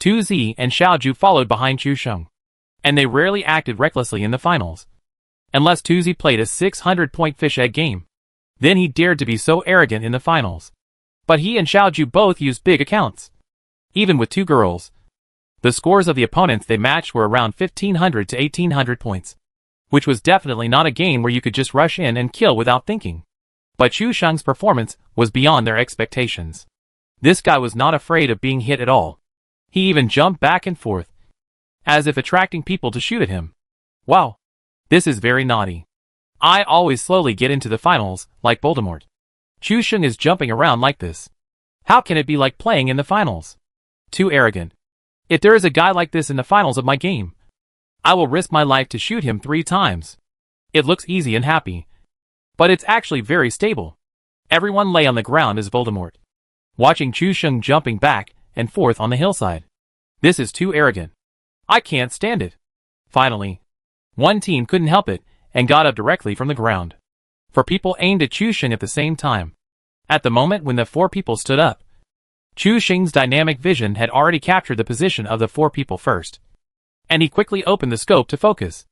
Tuzi and Xiaoju followed behind Chusheng. And they rarely acted recklessly in the finals. Unless Tuzi played a 600-point fish egg game. Then he dared to be so arrogant in the finals. But he and Xiaoju both used big accounts. Even with two girls. The scores of the opponents they matched were around 1500 to 1800 points. Which was definitely not a game where you could just rush in and kill without thinking. But Chusheng's performance was beyond their expectations. This guy was not afraid of being hit at all. He even jumped back and forth, as if attracting people to shoot at him. Wow. This is very naughty. I always slowly get into the finals, like Voldemort. Chusheng is jumping around like this. How can it be like playing in the finals? Too arrogant. If there is a guy like this in the finals of my game, I will risk my life to shoot him 3 times. It looks easy and happy. But it's actually very stable. Everyone lay on the ground as Voldemort, watching Chusheng jumping back and forth on the hillside. This is too arrogant. I can't stand it. Finally, one team couldn't help it and got up directly from the ground. 4 people aimed at Chusheng at the same time. At the moment when the 4 people stood up, Chusheng's dynamic vision had already captured the position of the 4 people first. And he quickly opened the scope to focus.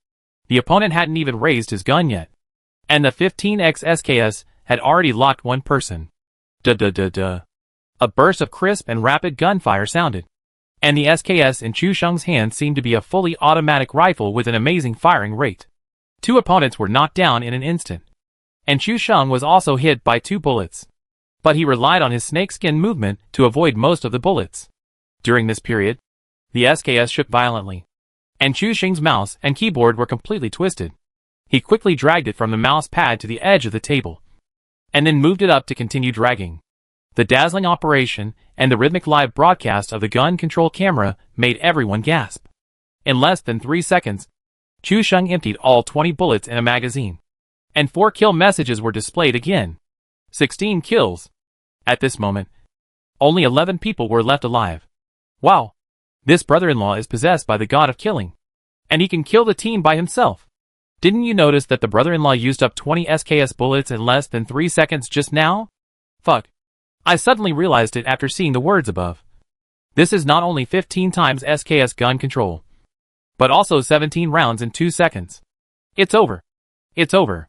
The opponent hadn't even raised his gun yet. And the 15x SKS had already locked one person. Duh. A burst of crisp and rapid gunfire sounded. And the SKS in Chusheng's hand seemed to be a fully automatic rifle with an amazing firing rate. 2 opponents were knocked down in an instant. And Chusheng was also hit by 2 bullets. But he relied on his snakeskin movement to avoid most of the bullets. During this period, the SKS shook violently. And Chusheng's mouse and keyboard were completely twisted. He quickly dragged it from the mouse pad to the edge of the table. And then moved it up to continue dragging. The dazzling operation and the rhythmic live broadcast of the gun control camera made everyone gasp. In less than 3 seconds, Chusheng emptied all 20 bullets in a magazine. And 4 kill messages were displayed again. 16 kills. At this moment, only 11 people were left alive. Wow. This brother-in-law is possessed by the god of killing. And he can kill the team by himself. Didn't you notice that the brother-in-law used up 20 SKS bullets in less than 3 seconds just now? Fuck. I suddenly realized it after seeing the words above. This is not only 15 times SKS gun control, but also 17 rounds in 2 seconds. It's over. It's over.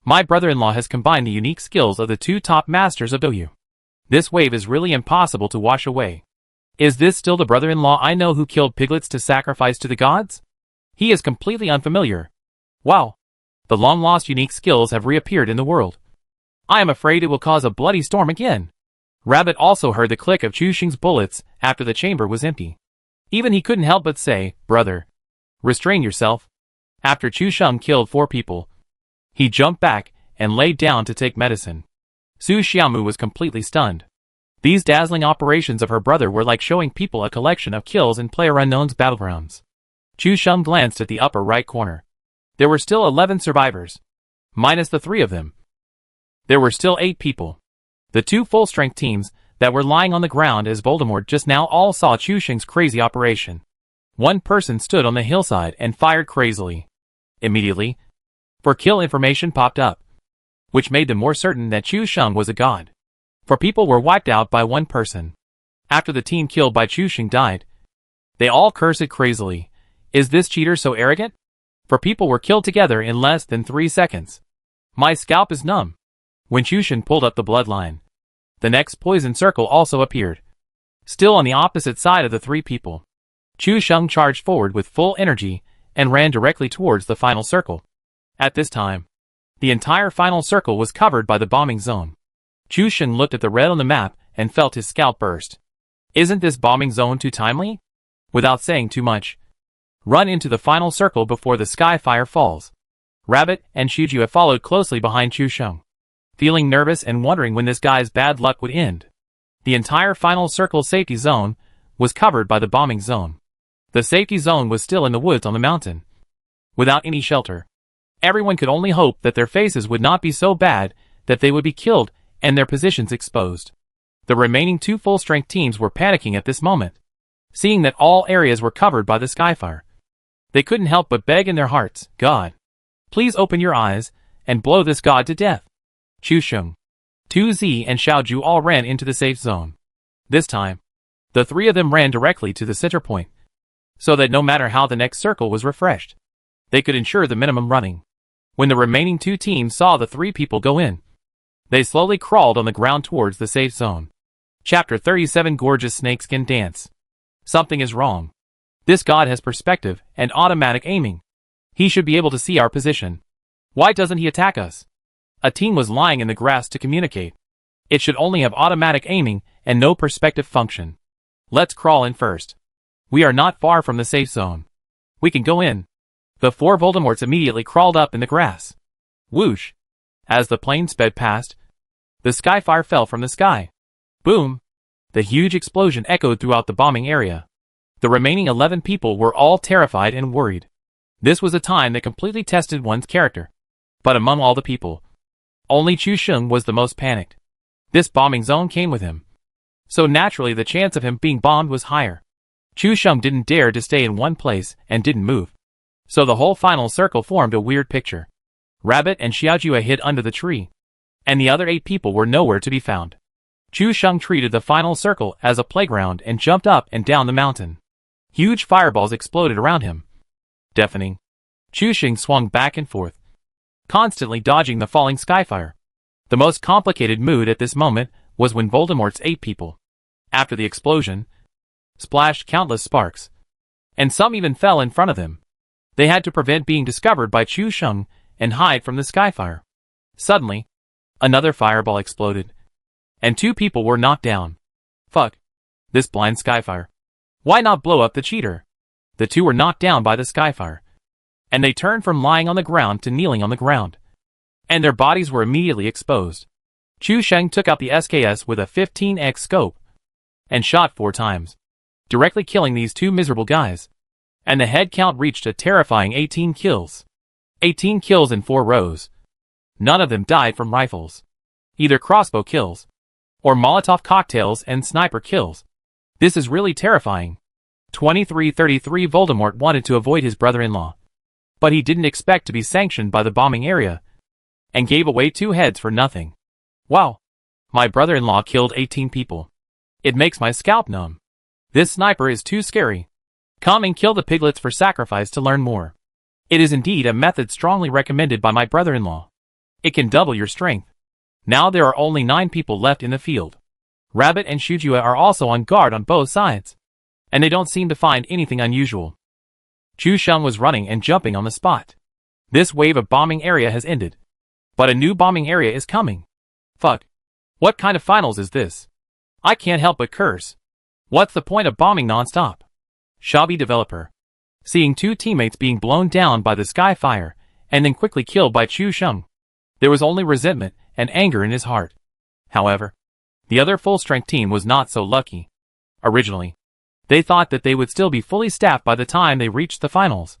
My brother-in-law has combined the unique skills of the 2 top masters of Doyu. This wave is really impossible to wash away. Is this still the brother-in-law I know who killed piglets to sacrifice to the gods? He is completely unfamiliar. Wow. The long-lost unique skills have reappeared in the world. I am afraid it will cause a bloody storm again. Rabbit also heard the click of Chusheng's bullets after the chamber was empty. Even he couldn't help but say, "Brother, restrain yourself." After Chusheng killed 4 people, he jumped back and laid down to take medicine. Su Xiaomu was completely stunned. These dazzling operations of her brother were like showing people a collection of kills in PlayerUnknown's Battlegrounds. Chusheng glanced at the upper right corner. There were still 11 survivors. Minus the 3 of them. There were still 8 people. The 2 full-strength teams that were lying on the ground as Voldemort just now all saw Chusheng's crazy operation. One person stood on the hillside and fired crazily. Immediately, 4 kill information popped up, which made them more certain that Chusheng was a god. 4 people were wiped out by 1 person. After the team killed by Chusheng died, They all cursed crazily. Is this cheater so arrogant? For people were killed together in less than 3 seconds. My scalp is numb. When Chushan pulled up the bloodline, the next poison circle also appeared. Still on the opposite side of the 3 people. Chushan charged forward with full energy and ran directly towards the final circle. At this time, the entire final circle was covered by the bombing zone. Chushan looked at the red on the map and felt his scalp burst. Isn't this bombing zone too timely? Without saying too much, run into the final circle before the skyfire falls. Rabbit and Shujua followed closely behind Chushan, feeling nervous and wondering when this guy's bad luck would end. The entire final circle safety zone was covered by the bombing zone. The safety zone was still in the woods on the mountain, without any shelter. Everyone could only hope that their faces would not be so bad that they would be killed and their positions exposed. The remaining 2 full-strength teams were panicking at this moment, seeing that all areas were covered by the skyfire. They couldn't help but beg in their hearts, God, please open your eyes and blow this god to death. Chushan, 2Z and Xiaoju all ran into the safe zone. This time, the 3 of them ran directly to the center point, so that no matter how the next circle was refreshed, they could ensure the minimum running. When the remaining 2 teams saw the 3 people go in, they slowly crawled on the ground towards the safe zone. Chapter 37 Gorgeous Snakeskin Dance. Something is wrong. This god has perspective and automatic aiming. He should be able to see our position. Why doesn't he attack us? A team was lying in the grass to communicate. It should only have automatic aiming and no perspective function. Let's crawl in first. We are not far from the safe zone. We can go in. The 4 Voldemorts immediately crawled up in the grass. Whoosh! As the plane sped past, the skyfire fell from the sky. Boom! The huge explosion echoed throughout the bombing area. The remaining 11 people were all terrified and worried. This was a time that completely tested one's character. But among all the people, only Chushan was the most panicked. This bombing zone came with him, so naturally the chance of him being bombed was higher. Chushan didn't dare to stay in one place and didn't move. So the whole final circle formed a weird picture. Rabbit and Xiaojue hid under the tree, and the other 8 people were nowhere to be found. Chushan treated the final circle as a playground and jumped up and down the mountain. Huge fireballs exploded around him, deafening. Chushan swung back and forth, constantly dodging the falling skyfire. The most complicated mood at this moment was when Voldemort's 8 people, after the explosion, splashed countless sparks, and some even fell in front of them. They had to prevent being discovered by Chushan and hide from the skyfire. Suddenly, another fireball exploded, and 2 people were knocked down. Fuck. This blind skyfire. Why not blow up the cheater? The 2 were knocked down by the skyfire, and they turned from lying on the ground to kneeling on the ground, and their bodies were immediately exposed. Chushan took out the SKS with a 15x scope and shot 4 times, directly killing these 2 miserable guys, and the head count reached a terrifying 18 kills. 18 kills in 4 rows. None of them died from rifles, either crossbow kills, or Molotov cocktails and sniper kills. This is really terrifying. 2333 Voldemort wanted to avoid his brother-in-law, but he didn't expect to be sanctioned by the bombing area, and gave away 2 heads for nothing. Wow. My brother-in-law killed 18 people. It makes my scalp numb. This sniper is too scary. Come and kill the piglets for sacrifice to learn more. It is indeed a method strongly recommended by my brother-in-law. It can double your strength. Now there are only 9 people left in the field. Rabbit and Shujua are also on guard on both sides, and they don't seem to find anything unusual. Chushan was running and jumping on the spot. This wave of bombing area has ended, but a new bombing area is coming. Fuck. What kind of finals is this? I can't help but curse. What's the point of bombing non-stop? Shabby developer. Seeing 2 teammates being blown down by the skyfire and then quickly killed by Chushan, there was only resentment and anger in his heart. However, the other full-strength team was not so lucky. Originally, they thought that they would still be fully staffed by the time they reached the finals,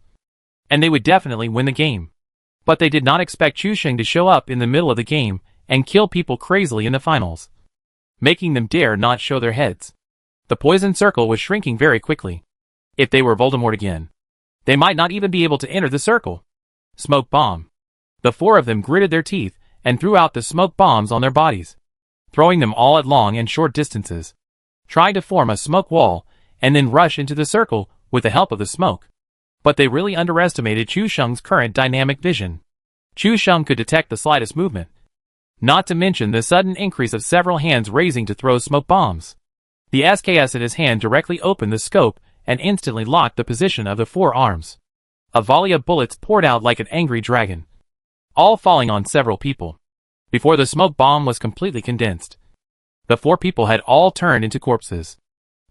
and they would definitely win the game. But they did not expect Chushan to show up in the middle of the game and kill people crazily in the finals, making them dare not show their heads. The poison circle was shrinking very quickly. If they were Voldemort again, they might not even be able to enter the circle. Smoke bomb. The 4 of them gritted their teeth and threw out the smoke bombs on their bodies, throwing them all at long and short distances, trying to form a smoke wall and then rush into the circle with the help of the smoke. But they really underestimated Chu Sheng's current dynamic vision. Chu Sheng could detect the slightest movement, not to mention the sudden increase of several hands raising to throw smoke bombs. The SKS in his hand directly opened the scope and instantly locked the position of the 4 arms. A volley of bullets poured out like an angry dragon, all falling on several people. Before the smoke bomb was completely condensed, the 4 people had all turned into corpses,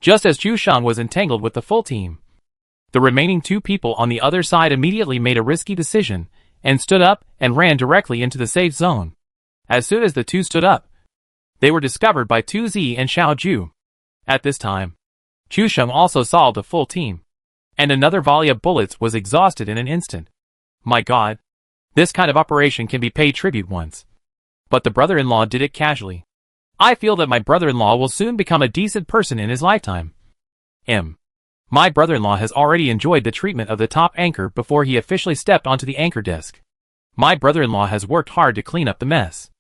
just as Chu Sheng was entangled with the full team. The remaining 2 people on the other side immediately made a risky decision and stood up and ran directly into the safe zone. As soon as the 2 stood up, they were discovered by 2Z and Xiao Ju. At this time, Chu Sheng also saw the full team, and another volley of bullets was exhausted in an instant. My god, this kind of operation can be paid tribute once. But the brother-in-law did it casually. I feel that my brother-in-law will soon become a decent person in his lifetime. My brother-in-law has already enjoyed the treatment of the top anchor before he officially stepped onto the anchor desk. My brother-in-law has worked hard to clean up the mess.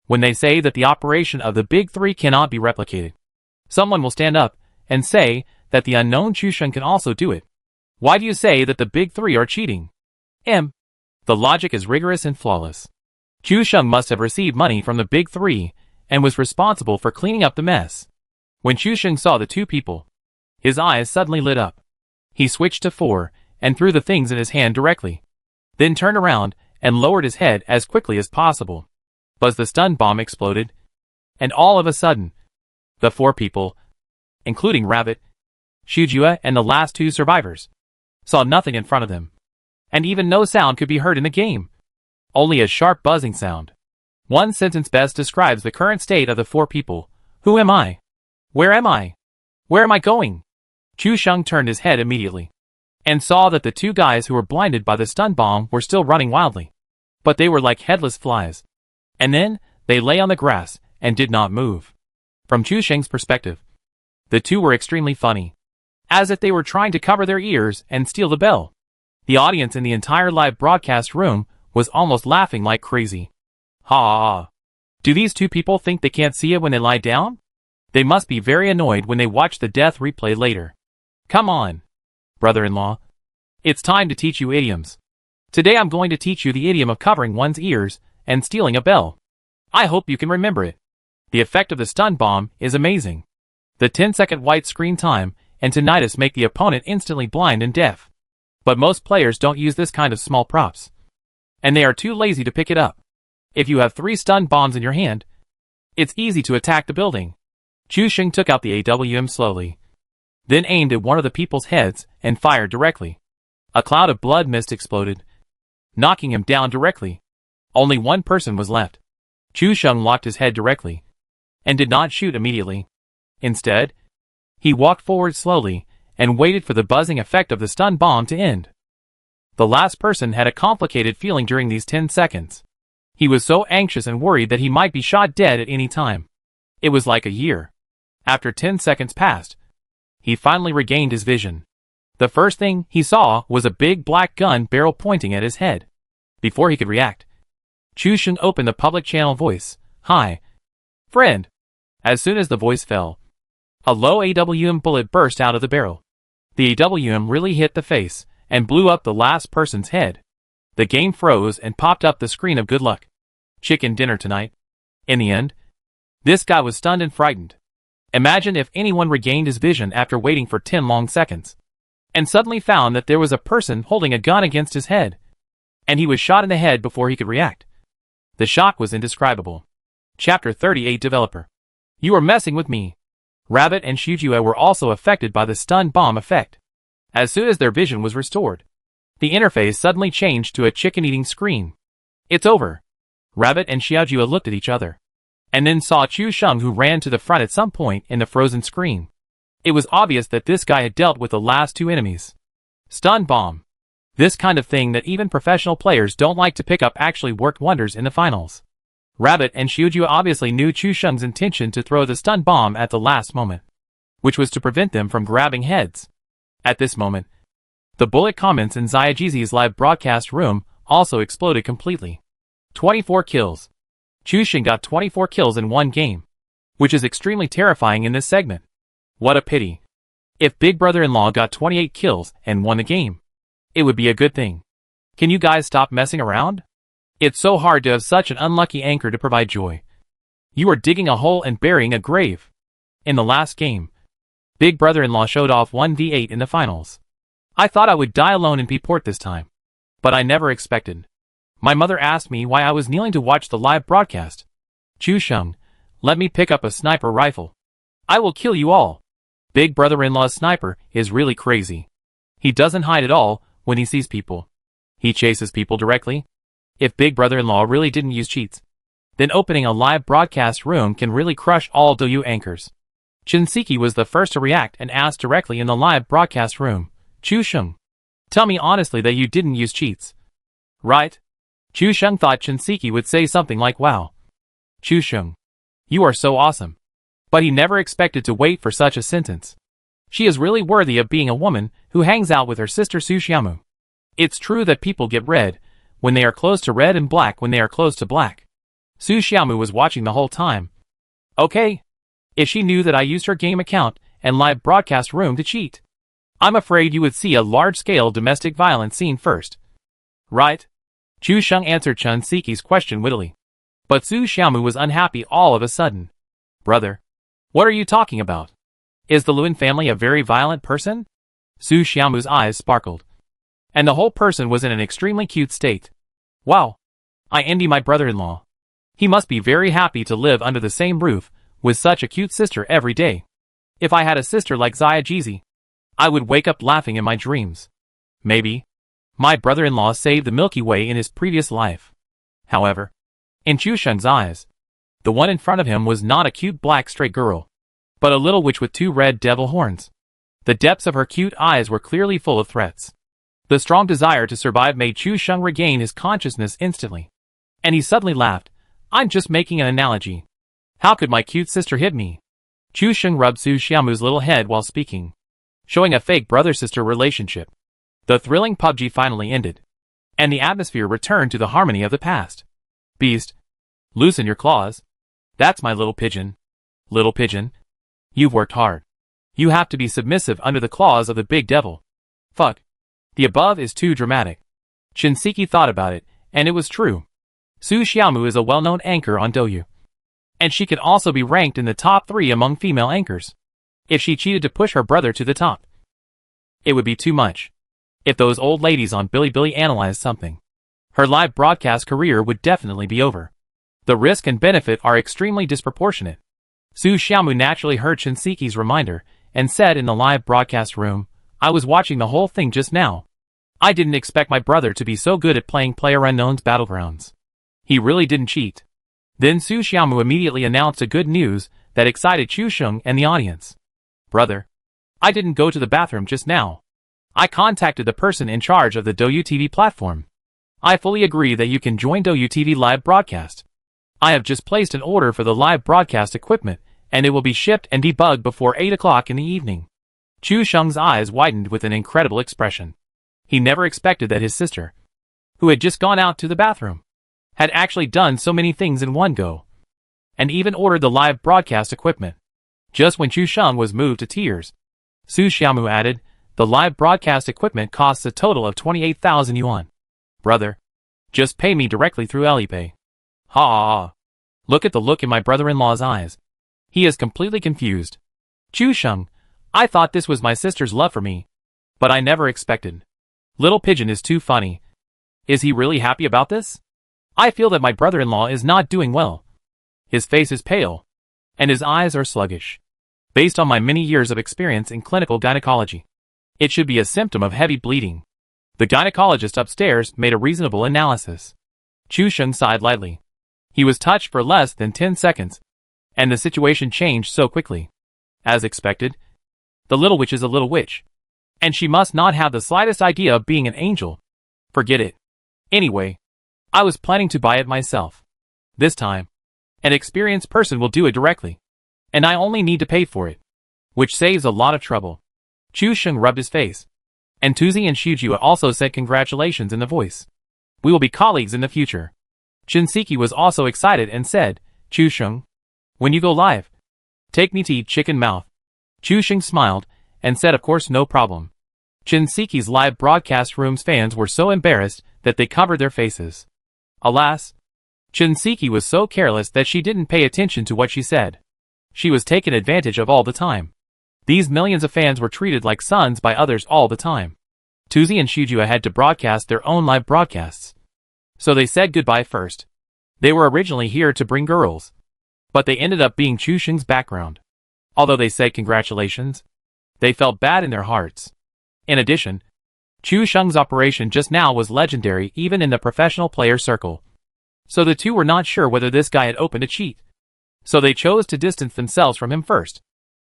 When they say that the operation of the Big 3 cannot be replicated, someone will stand up and say that the unknown Chu Sheng can also do it. Why do you say that the Big 3 are cheating? The logic is rigorous and flawless. Chu Sheng must have received money from the Big 3 and was responsible for cleaning up the mess. When Chu Sheng saw the 2 people, his eyes suddenly lit up. He switched to 4 and threw the things in his hand directly, then turned around and lowered his head as quickly as possible. Buzz, the stun bomb exploded, and all of a sudden, the 4 people, including Rabbit, Shujua and the last 2 survivors, saw nothing in front of them. And even no sound could be heard in the game. Only a sharp buzzing sound. One sentence best describes the current state of the 4 people. Who am I? Where am I? Where am I going? Chu Sheng turned his head immediately, and saw that the 2 guys who were blinded by the stun bomb were still running wildly. But they were like headless flies. And then, they lay on the grass, and did not move. From Chu Sheng's perspective, the 2 were extremely funny, as if they were trying to cover their ears and steal the bell. The audience in the entire live broadcast room was almost laughing like crazy. Ha! Do these 2 people think they can't see it when they lie down? They must be very annoyed when they watch the death replay later. Come on, brother-in-law. It's time to teach you idioms. Today I'm going to teach you the idiom of covering one's ears and stealing a bell. I hope you can remember it. The effect of the stun bomb is amazing. The 10-second white screen time and tinnitus make the opponent instantly blind and deaf. But most players don't use this kind of small props, and they are too lazy to pick it up. If you have 3 stun bombs in your hand, it's easy to attack the building. Chu Sheng took out the AWM slowly, then aimed at one of the people's heads and fired directly. A cloud of blood mist exploded, knocking him down directly. Only one person was left. Chu Sheng locked his head directly, and did not shoot immediately. Instead, he walked forward slowly, and waited for the buzzing effect of the stun bomb to end. The last person had a complicated feeling during these 10 seconds. He was so anxious and worried that he might be shot dead at any time. It was like a year. After 10 seconds passed, he finally regained his vision. The first thing he saw was a big black gun barrel pointing at his head. Before he could react, Chu Sheng opened the public channel voice. Hi, friend. As soon as the voice fell, a low AWM bullet burst out of the barrel. The AWM really hit the face and blew up the last person's head. The game froze and popped up the screen of good luck. Chicken dinner tonight. In the end, this guy was stunned and frightened. Imagine if anyone regained his vision after waiting for 10 long seconds, and suddenly found that there was a person holding a gun against his head, and he was shot in the head before he could react. The shock was indescribable. Chapter 38 Developer. You are messing with me. Rabbit and Shujua were also affected by the stun bomb effect. As soon as their vision was restored, the interface suddenly changed to a chicken-eating screen. It's over. Rabbit and Xiaojua looked at each other, and then saw Chu Sheng, who ran to the front at some point in the frozen screen. It was obvious that this guy had dealt with the last 2 enemies. Stun bomb. This kind of thing that even professional players don't like to pick up actually worked wonders in the finals. Rabbit and Xiaojua obviously knew Chu Sheng's intention to throw the stun bomb at the last moment, which was to prevent them from grabbing heads. At this moment, the bullet comments in Xiaojizi's live broadcast room also exploded completely. 24 kills. Chu Sheng got 24 kills in one game, which is extremely terrifying in this segment. What a pity. If big brother-in-law got 28 kills and won the game, it would be a good thing. Can you guys stop messing around? It's so hard to have such an unlucky anchor to provide joy. You are digging a hole and burying a grave. In the last game, big brother-in-law showed off 1v8 in the finals. I thought I would die alone in P-Port this time. But I never expected. My mother asked me why I was kneeling to watch the live broadcast. Chu Sheng, let me pick up a sniper rifle. I will kill you all. Big brother-in-law's sniper is really crazy. He doesn't hide at all when he sees people. He chases people directly. If big brother-in-law really didn't use cheats, then opening a live broadcast room can really crush all Douyu anchors. Shinseki was the first to react and asked directly in the live broadcast room, Chu Sheng, tell me honestly that you didn't use cheats. Right? Chu Sheng thought Shinseki would say something like wow. Chu Sheng, you are so awesome. But he never expected to wait for such a sentence. She is really worthy of being a woman who hangs out with her sister Su Xiaomu. It's true that people get red when they are close to red and black when they are close to black. Su Xiaomu was watching the whole time. Okay. If she knew that I used her game account and live broadcast room to cheat, I'm afraid you would see a large-scale domestic violence scene first. Right? Chu Sheng answered Chenseki's question wittily. But Su Xiaomu was unhappy all of a sudden. Brother, what are you talking about? Is the Luan family a very violent person? Su Xiaomu's eyes sparkled. And the whole person was in an extremely cute state. Wow. I envy my brother-in-law. He must be very happy to live under the same roof with such a cute sister every day. If I had a sister like Xia Jizi, I would wake up laughing in my dreams. Maybe my brother-in-law saved the Milky Way in his previous life. However, in Chu Sheng's eyes, the one in front of him was not a cute black stray girl, but a little witch with 2 red devil horns. The depths of her cute eyes were clearly full of threats. The strong desire to survive made Chu Sheng regain his consciousness instantly. And he suddenly laughed. I'm just making an analogy. How could my cute sister hit me? Chu Sheng rubbed Su Xiaomu's little head while speaking, showing a fake brother-sister relationship. The thrilling PUBG finally ended, and the atmosphere returned to the harmony of the past. Beast, loosen your claws. That's my little pigeon. Little pigeon, you've worked hard. You have to be submissive under the claws of the big devil. Fuck. The above is too dramatic. Shinseki thought about it, and it was true. Su Xiaomu is a well-known anchor on Douyu, and she could also be ranked in the top 3 among female anchors. If she cheated to push her brother to the top, it would be too much. If those old ladies on Bilibili analyzed something, her live broadcast career would definitely be over. The risk and benefit are extremely disproportionate. Su Xiaomu naturally heard Shinseki's reminder and said in the live broadcast room, I was watching the whole thing just now. I didn't expect my brother to be so good at playing PlayerUnknown's Battlegrounds. He really didn't cheat. Then Su Xiaomu immediately announced a good news that excited Chu Sheng and the audience. Brother, I didn't go to the bathroom just now. I contacted the person in charge of the Douyu TV platform. I fully agree that you can join Douyu TV live broadcast. I have just placed an order for the live broadcast equipment, and it will be shipped and debugged before 8 o'clock in the evening. Chu Sheng's eyes widened with an incredible expression. He never expected that his sister, who had just gone out to the bathroom, had actually done so many things in one go, and even ordered the live broadcast equipment. Just when Chu Sheng was moved to tears, Su Xiaomu added, the live broadcast equipment costs a total of 28,000 yuan. Brother, just pay me directly through Alipay. Ha ha ha. Look at the look in my brother-in-law's eyes. He is completely confused. Chu Sheng, I thought this was my sister's love for me, but I never expected. Little pigeon is too funny. Is he really happy about this? I feel that my brother-in-law is not doing well. His face is pale, and his eyes are sluggish. Based on my many years of experience in clinical gynecology, it should be a symptom of heavy bleeding. The gynecologist upstairs made a reasonable analysis. Chu Sheng sighed lightly. He was touched for less than 10 seconds, and the situation changed so quickly. As expected, the little witch is a little witch, and she must not have the slightest idea of being an angel. Forget it. Anyway, I was planning to buy it myself. This time, an experienced person will do it directly, and I only need to pay for it, which saves a lot of trouble. Chu Sheng rubbed his face, and Tuzi and Shujua also said congratulations in the voice. We will be colleagues in the future. Shinseki was also excited and said, Chu Sheng, when you go live, take me to eat chicken mouth. Chu Sheng smiled, and said of course no problem. Shinseki's live broadcast room's fans were so embarrassed that they covered their faces. Alas, Shinseki was so careless that she didn't pay attention to what she said. She was taken advantage of all the time. These millions of fans were treated like sons by others all the time. Tuzi and Shujua had to broadcast their own live broadcasts. So they said goodbye first. They were originally here to bring girls. But they ended up being Chu Sheng's background. Although they said congratulations, they felt bad in their hearts. In addition, Chu Sheng's operation just now was legendary even in the professional player circle. So the two were not sure whether this guy had opened a cheat. So they chose to distance themselves from him first.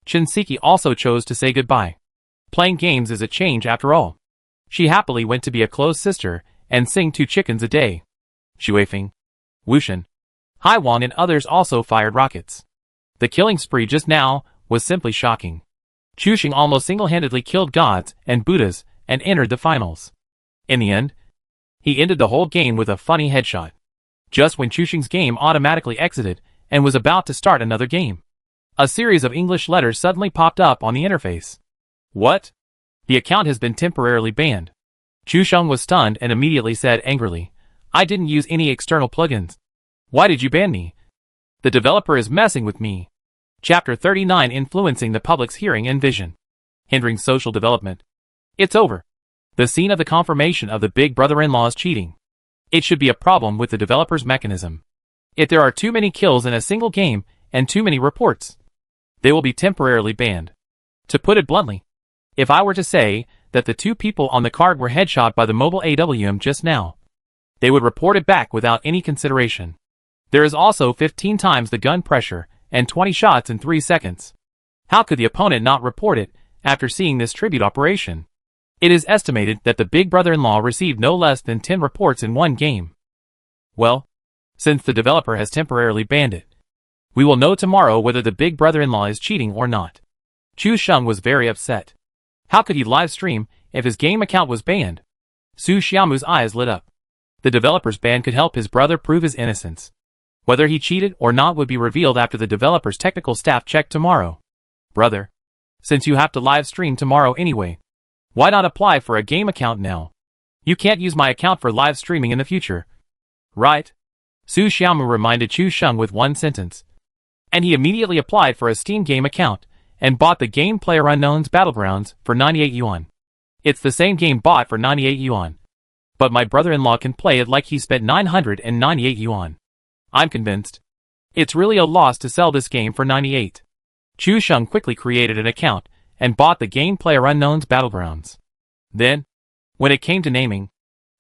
Shinseki also chose to say goodbye. Playing games is a change after all. She happily went to be a close sister and sing 2 chickens a day. Xuefeng, Wushan, Haiwan and others also fired rockets. The killing spree just now was simply shocking. Chu Sheng almost single-handedly killed gods and Buddhas and entered the finals. In the end, he ended the whole game with a funny headshot. Just when Chu Sheng's game automatically exited and was about to start another game, a series of English letters suddenly popped up on the interface. What? The account has been temporarily banned. Chu Sheng was stunned and immediately said angrily, I didn't use any external plugins. Why did you ban me? The developer is messing with me. Chapter 39 Influencing the public's hearing and vision. Hindering social development. It's over. The scene of the confirmation of the big brother-in-law's cheating. It should be a problem with the developer's mechanism. If there are too many kills in a single game and too many reports, they will be temporarily banned. To put it bluntly, if I were to say that the 2 people on the card were headshot by the mobile AWM just now, they would report it back without any consideration. There is also 15 times the gun pressure and 20 shots in 3 seconds. How could the opponent not report it after seeing this tribute operation? It is estimated that the big brother-in-law received no less than 10 reports in one game. Well, since the developer has temporarily banned it, we will know tomorrow whether the big brother-in-law is cheating or not. Chu Sheng was very upset. How could he live stream if his game account was banned? Su Xiaomu's eyes lit up. The developer's ban could help his brother prove his innocence. Whether he cheated or not would be revealed after the developer's technical staff checked tomorrow. Brother, since you have to live stream tomorrow anyway, why not apply for a game account now? You can't use my account for live streaming in the future. Right? Su Xiaomu reminded Chu Sheng with one sentence. And he immediately applied for a Steam game account and bought the game PlayerUnknown's Battlegrounds for 98 yuan. It's the same game bought for 98 yuan. But my brother-in-law can play it like he spent 998 yuan. I'm convinced. It's really a loss to sell this game for 98. Chu Sheng quickly created an account and bought the game PlayerUnknown's Battlegrounds. Then, when it came to naming,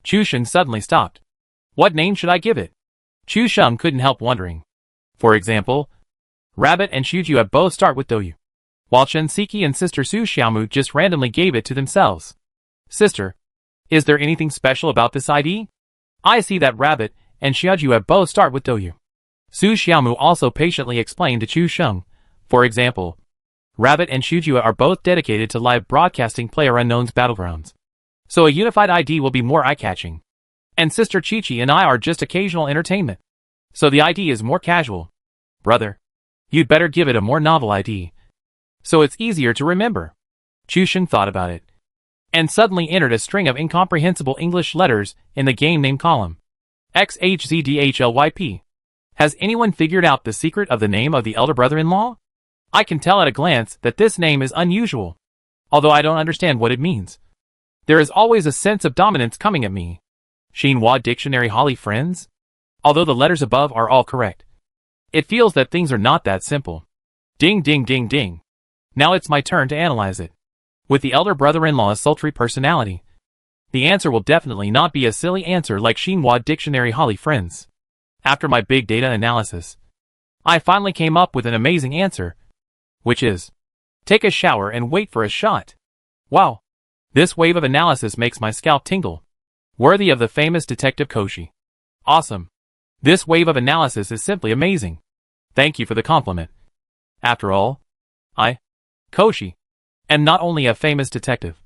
Chu Sheng suddenly stopped. What name should I give it? Chu Sheng couldn't help wondering. For example, Rabbit and Shujua both start with Douyu, while Shinseki and sister Su Xiaomu just randomly gave it to themselves. Sister, is there anything special about this ID? I see that Rabbit and Shujua both start with Douyu. Su Xiaomu also patiently explained to Chu Sheng. For example, Rabbit and Shujua are both dedicated to live broadcasting PlayerUnknown's Battlegrounds. So a unified ID will be more eye-catching. And Sister Chi-Chi and I are just occasional entertainment. So the ID is more casual. Brother, you'd better give it a more novel ID, so it's easier to remember. Chu Sheng thought about it, and suddenly entered a string of incomprehensible English letters in the game name column. XHZDHLYP. Has anyone figured out the secret of the name of the elder brother-in-law? I can tell at a glance that this name is unusual, although I don't understand what it means. There is always a sense of dominance coming at me. Xinhua Dictionary Holly Friends? Although the letters above are all correct, it feels that things are not that simple. Ding ding ding ding. Now it's my turn to analyze it. With the elder brother-in-law's sultry personality, the answer will definitely not be a silly answer like Xinhua Dictionary Holly Friends. After my big data analysis, I finally came up with an amazing answer, which is, take a shower and wait for a shot. Wow. This wave of analysis makes my scalp tingle. Worthy of the famous Detective Koshi. Awesome. This wave of analysis is simply amazing. Thank you for the compliment. After all, I, Koshi, am not only a famous detective,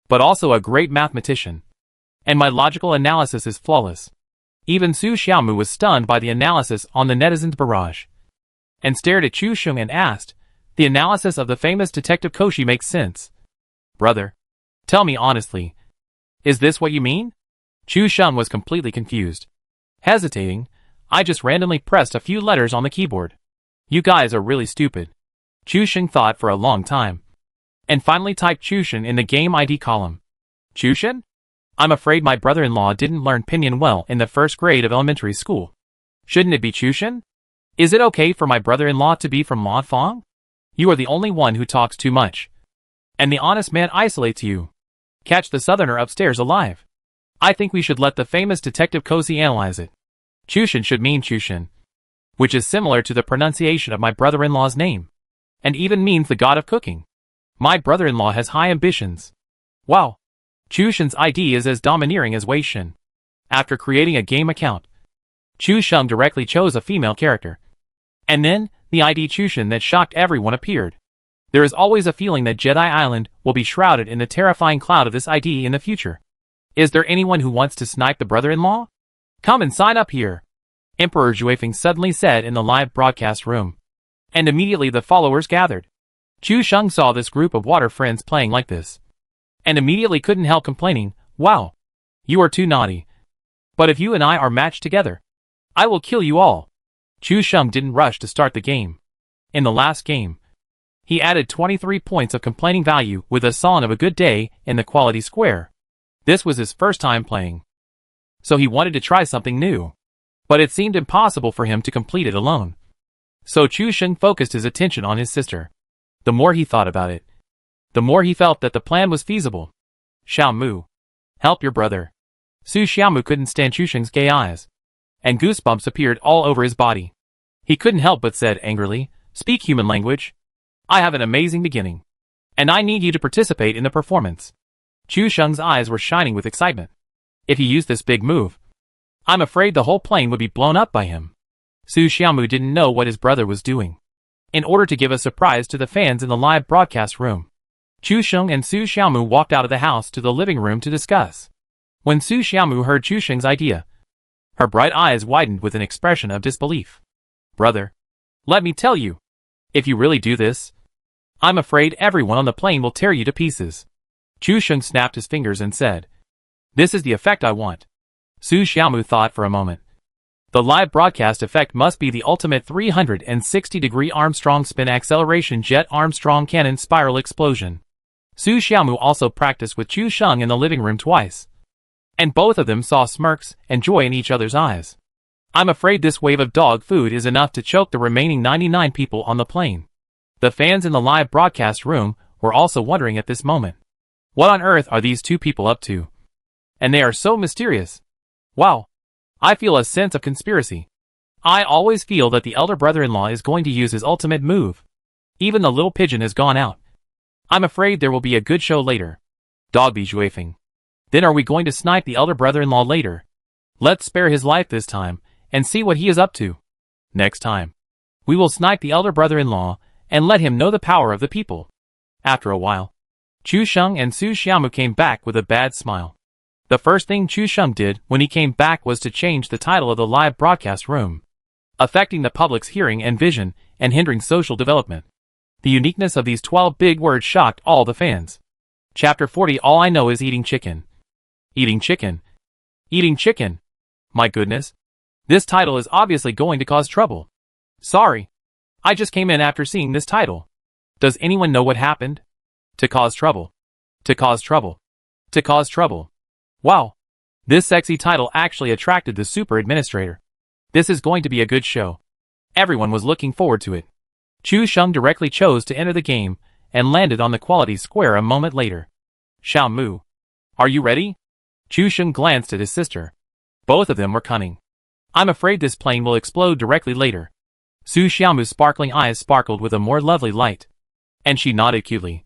but also a great mathematician. And my logical analysis is flawless. Even Su Xiaomu was stunned by the analysis on the netizens' barrage, and stared at Chu Sheng and asked, the analysis of the famous Detective Koshi makes sense. Brother, tell me honestly, is this what you mean? Chu Sheng was completely confused. Hesitating, I just randomly pressed a few letters on the keyboard. You guys are really stupid. Chu Sheng thought for a long time, and finally typed Chushin in the game ID column. Chushin? I'm afraid my brother-in-law didn't learn Pinyin well in the first grade of elementary school. Shouldn't it be Chushin? Is it okay for my brother-in-law to be from Langfang? You are the only one who talks too much. And the honest man isolates you. Catch the southerner upstairs alive. I think we should let the famous detective Kosi analyze it. Chushin should mean Chushin, which is similar to the pronunciation of my brother-in-law's name, and even means the god of cooking. My brother-in-law has high ambitions. Wow. Chushin's ID is as domineering as Wei Shin. After creating a game account, Chu Sheng directly chose a female character. And then, the ID Chushin that shocked everyone appeared. There is always a feeling that Jedi Island will be shrouded in the terrifying cloud of this ID in the future. Is there anyone who wants to snipe the brother-in-law? Come and sign up here, Emperor Juefeng suddenly said in the live broadcast room. And immediately the followers gathered. Chu Sheng saw this group of water friends playing like this, and immediately couldn't help complaining, wow, you are too naughty. But if you and I are matched together, I will kill you all. Chu Sheng didn't rush to start the game. In the last game, he added 23 points of complaining value with a song of a good day in the quality square. This was his first time playing, so he wanted to try something new. But it seemed impossible for him to complete it alone. So Chu Sheng focused his attention on his sister. The more he thought about it, the more he felt that the plan was feasible. Xiaomu, help your brother. Su Xiaomu couldn't stand Chu Sheng's gay eyes, and goosebumps appeared all over his body. He couldn't help but said angrily, speak human language. I have an amazing beginning, and I need you to participate in the performance. Chu Sheng's eyes were shining with excitement. If he used this big move, I'm afraid the whole plane would be blown up by him. Su Xiaomu didn't know what his brother was doing. In order to give a surprise to the fans in the live broadcast room, Chu Sheng and Su Xiaomu walked out of the house to the living room to discuss. When Su Xiaomu heard Chu Sheng's idea, her bright eyes widened with an expression of disbelief. Brother, let me tell you, if you really do this, I'm afraid everyone on the plane will tear you to pieces. Chu Sheng snapped his fingers and said, this is the effect I want. Su Xiaomu thought for a moment. The live broadcast effect must be the ultimate 360-degree Armstrong spin acceleration jet Armstrong cannon spiral explosion. Su Xiaomu also practiced with Chu Sheng in the living room twice, and both of them saw smirks and joy in each other's eyes. I'm afraid this wave of dog food is enough to choke the remaining 99 people on the plane. The fans in the live broadcast room were also wondering at this moment. What on earth are these two people up to? And they are so mysterious. Wow. I feel a sense of conspiracy. I always feel that the elder brother-in-law is going to use his ultimate move. Even the little pigeon has gone out. I'm afraid there will be a good show later. Dogby Juefeng. Then are we going to snipe the elder brother-in-law later? Let's spare his life this time, and see what he is up to. Next time, we will snipe the elder brother-in-law, and let him know the power of the people. After a while, Chu Sheng and Su Xiaomu came back with a bad smile. The first thing Chu Sheng did when he came back was to change the title of the live broadcast room, affecting the public's hearing and vision, and hindering social development. The uniqueness of these 12 big words shocked all the fans. Chapter 40 All I know is eating chicken. Eating chicken. Eating chicken. My goodness. This title is obviously going to cause trouble. Sorry. I just came in after seeing this title. Does anyone know what happened? To cause trouble. To cause trouble. To cause trouble. Wow. This sexy title actually attracted the super administrator. This is going to be a good show. Everyone was looking forward to it. Chu Sheng directly chose to enter the game, and landed on the quality square a moment later. Xiaomu. Are you ready? Chu Sheng glanced at his sister. Both of them were cunning. I'm afraid this plane will explode directly later. Su Xiaomu's sparkling eyes sparkled with a more lovely light, and she nodded cutely,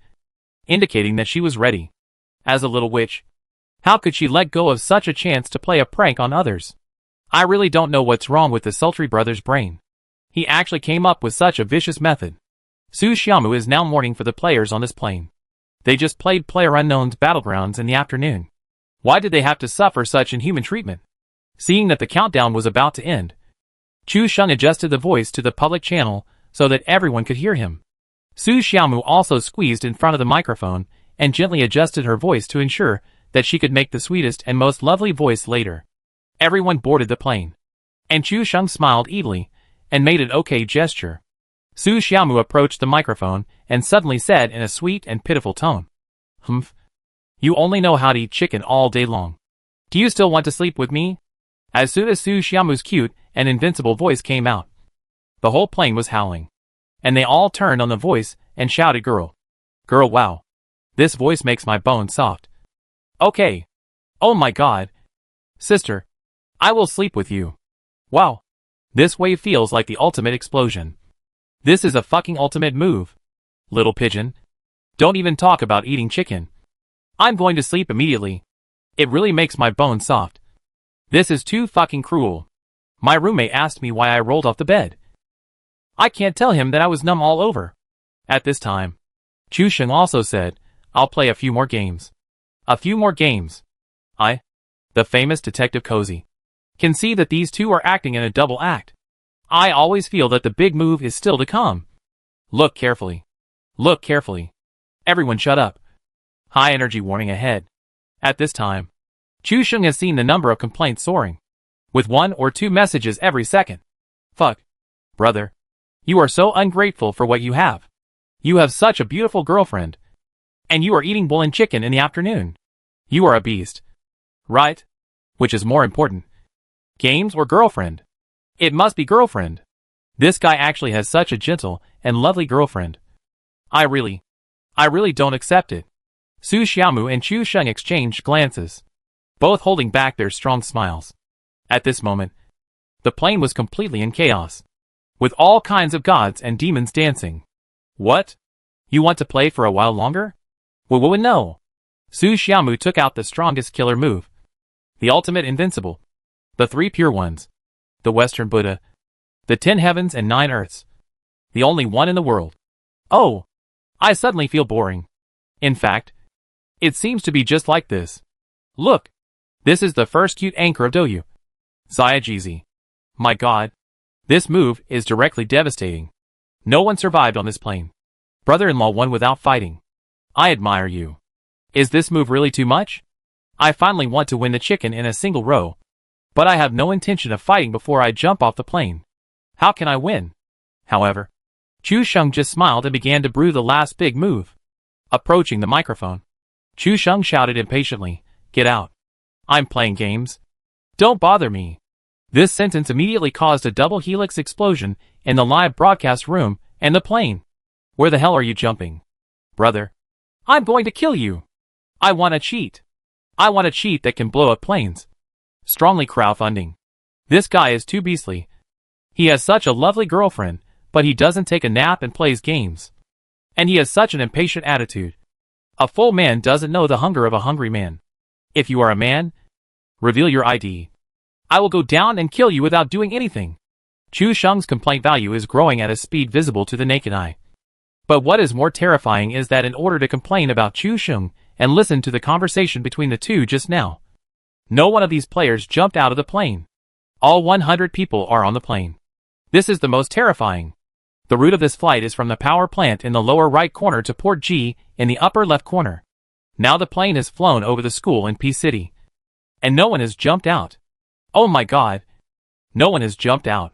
indicating that she was ready. As a little witch, how could she let go of such a chance to play a prank on others? I really don't know what's wrong with the sultry brother's brain. He actually came up with such a vicious method. Su Xiaomu is now mourning for the players on this plane. They just played PlayerUnknown's Battlegrounds in the afternoon. Why did they have to suffer such inhuman treatment? Seeing that the countdown was about to end, Chu Sheng adjusted the voice to the public channel so that everyone could hear him. Su Xiaomu also squeezed in front of the microphone and gently adjusted her voice to ensure that she could make the sweetest and most lovely voice later. Everyone boarded the plane. And Chu Sheng smiled evilly and made an okay gesture. Su Xiaomu approached the microphone and suddenly said in a sweet and pitiful tone, "Humph. You only know how to eat chicken all day long. Do you still want to sleep with me?" As soon as Su Xiaomu's cute and invincible voice came out, the whole plane was howling. And they all turned on the voice and shouted, "Girl. Girl, wow. This voice makes my bones soft. Okay. Oh my god. Sister. I will sleep with you. Wow. This wave feels like the ultimate explosion. This is a fucking ultimate move. Little pigeon. Don't even talk about eating chicken. I'm going to sleep immediately. It really makes my bones soft. This is too fucking cruel. My roommate asked me why I rolled off the bed. I can't tell him that I was numb all over." At this time, Chu Sheng also said, "I'll play a few more games. A few more games. I, the famous Detective Cozy, can see that these two are acting in a double act. I always feel that the big move is still to come. Look carefully. Look carefully. Everyone shut up. High energy warning ahead." At this time, Chu Sheng has seen the number of complaints soaring, with 1 or 2 messages every second. Fuck. Brother. You are so ungrateful for what you have. You have such a beautiful girlfriend. And you are eating bull and chicken in the afternoon. You are a beast. Right? Which is more important? Games or girlfriend? It must be girlfriend. This guy actually has such a gentle and lovely girlfriend. I really don't accept it. Su Xiaomu and Chu Sheng exchanged glances, both holding back their strong smiles. At this moment, the plane was completely in chaos, with all kinds of gods and demons dancing. What? You want to play for a while longer? Well, no. Su Xiaomu took out the strongest killer move. The ultimate invincible. The 3 pure ones. The Western Buddha. The 10 heavens and 9 earths. The only one in the world. Oh! I suddenly feel boring. In fact, it seems to be just like this. Look! This is the first cute anchor of Douyu. Xiaojizi. My god. This move is directly devastating. No one survived on this plane. Brother-in-law won without fighting. I admire you. Is this move really too much? I finally want to win the chicken in a single row. But I have no intention of fighting before I jump off the plane. How can I win? However, Chu Sheng just smiled and began to brew the last big move. Approaching the microphone, Chu Sheng shouted impatiently, "Get out. I'm playing games. Don't bother me." This sentence immediately caused a double helix explosion in the live broadcast room and the plane. Where the hell are you jumping? Brother. I'm going to kill you. I want a cheat. I want a cheat that can blow up planes. Strongly crowdfunding. This guy is too beastly. He has such a lovely girlfriend, but he doesn't take a nap and plays games. And he has such an impatient attitude. A full man doesn't know the hunger of a hungry man. If you are a man, reveal your ID. I will go down and kill you without doing anything. Chu Sheng's complaint value is growing at a speed visible to the naked eye. But what is more terrifying is that in order to complain about Chu Sheng and listen to the conversation between the two just now, no one of these players jumped out of the plane. All 100 people are on the plane. This is the most terrifying. The route of this flight is from the power plant in the lower right corner to Port G in the upper left corner. Now the plane has flown over the school in P City. And no one has jumped out. Oh my god. No one has jumped out.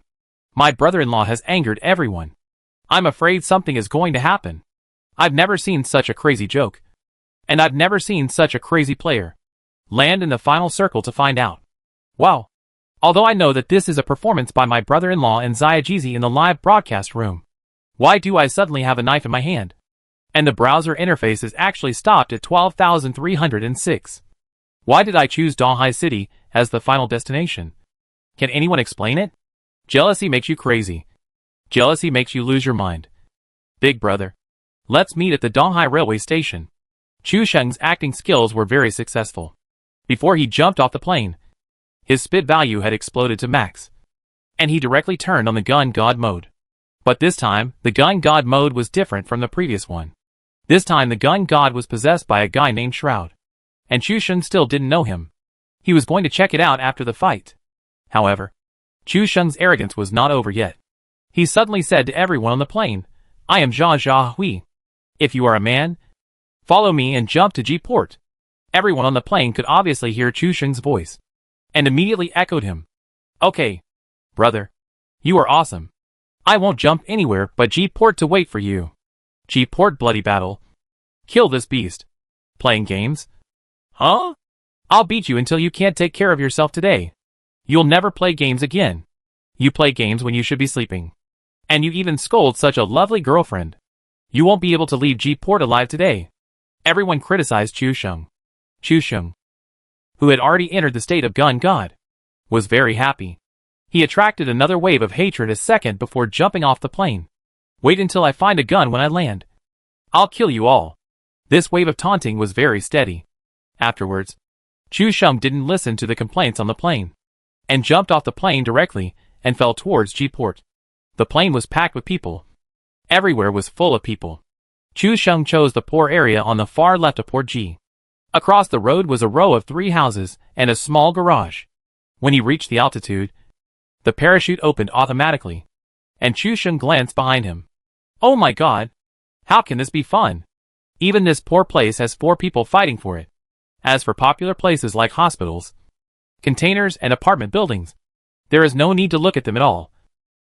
My brother-in-law has angered everyone. I'm afraid something is going to happen. I've never seen such a crazy joke. And I've never seen such a crazy player. Land in the final circle to find out. Wow. Although I know that this is a performance by my brother-in-law and Xiaojizi in the live broadcast room. Why do I suddenly have a knife in my hand? And the browser interface is actually stopped at 12,306. Why did I choose Donghai City as the final destination? Can anyone explain it? Jealousy makes you crazy. Jealousy makes you lose your mind. Big brother. Let's meet at the Donghai railway station. Chu Sheng's acting skills were very successful. Before he jumped off the plane, his spit value had exploded to max. And he directly turned on the gun god mode. But this time, the gun god mode was different from the previous one. This time the gun god was possessed by a guy named Shroud. And Chu Sheng still didn't know him. He was going to check it out after the fight. However, Chu Sheng's arrogance was not over yet. He suddenly said to everyone on the plane, I am Jia Hui. If you are a man, Follow me and jump to G-Port. Everyone on the plane could obviously hear Chu Sheng's voice, and immediately echoed him. Okay, brother. You are awesome. I won't jump anywhere but G-Port to wait for you. G-Port bloody battle. Kill this beast. Playing games? Huh? I'll beat you until you can't take care of yourself today. You'll never play games again. You play games when you should be sleeping. And you even scold such a lovely girlfriend. You won't be able to leave G-Port alive today. Everyone criticized Chu Sheng. Chu Sheng, who had already entered the state of gun god, was very happy. He attracted another wave of hatred a second before jumping off the plane. Wait until I find a gun when I land. I'll kill you all. This wave of taunting was very steady. Afterwards, Chu Sheng didn't listen to the complaints on the plane, and jumped off the plane directly and fell towards G-Port. The plane was packed with people. Everywhere was full of people. Chu Sheng chose the poor area on the far left of Port G. Across the road was a row of 3 houses and a small garage. When he reached the altitude, the parachute opened automatically, and Chu Sheng glanced behind him. Oh my god! How can this be fun? Even this poor place has 4 people fighting for it. As for popular places like hospitals, containers and apartment buildings, there is no need to look at them at all,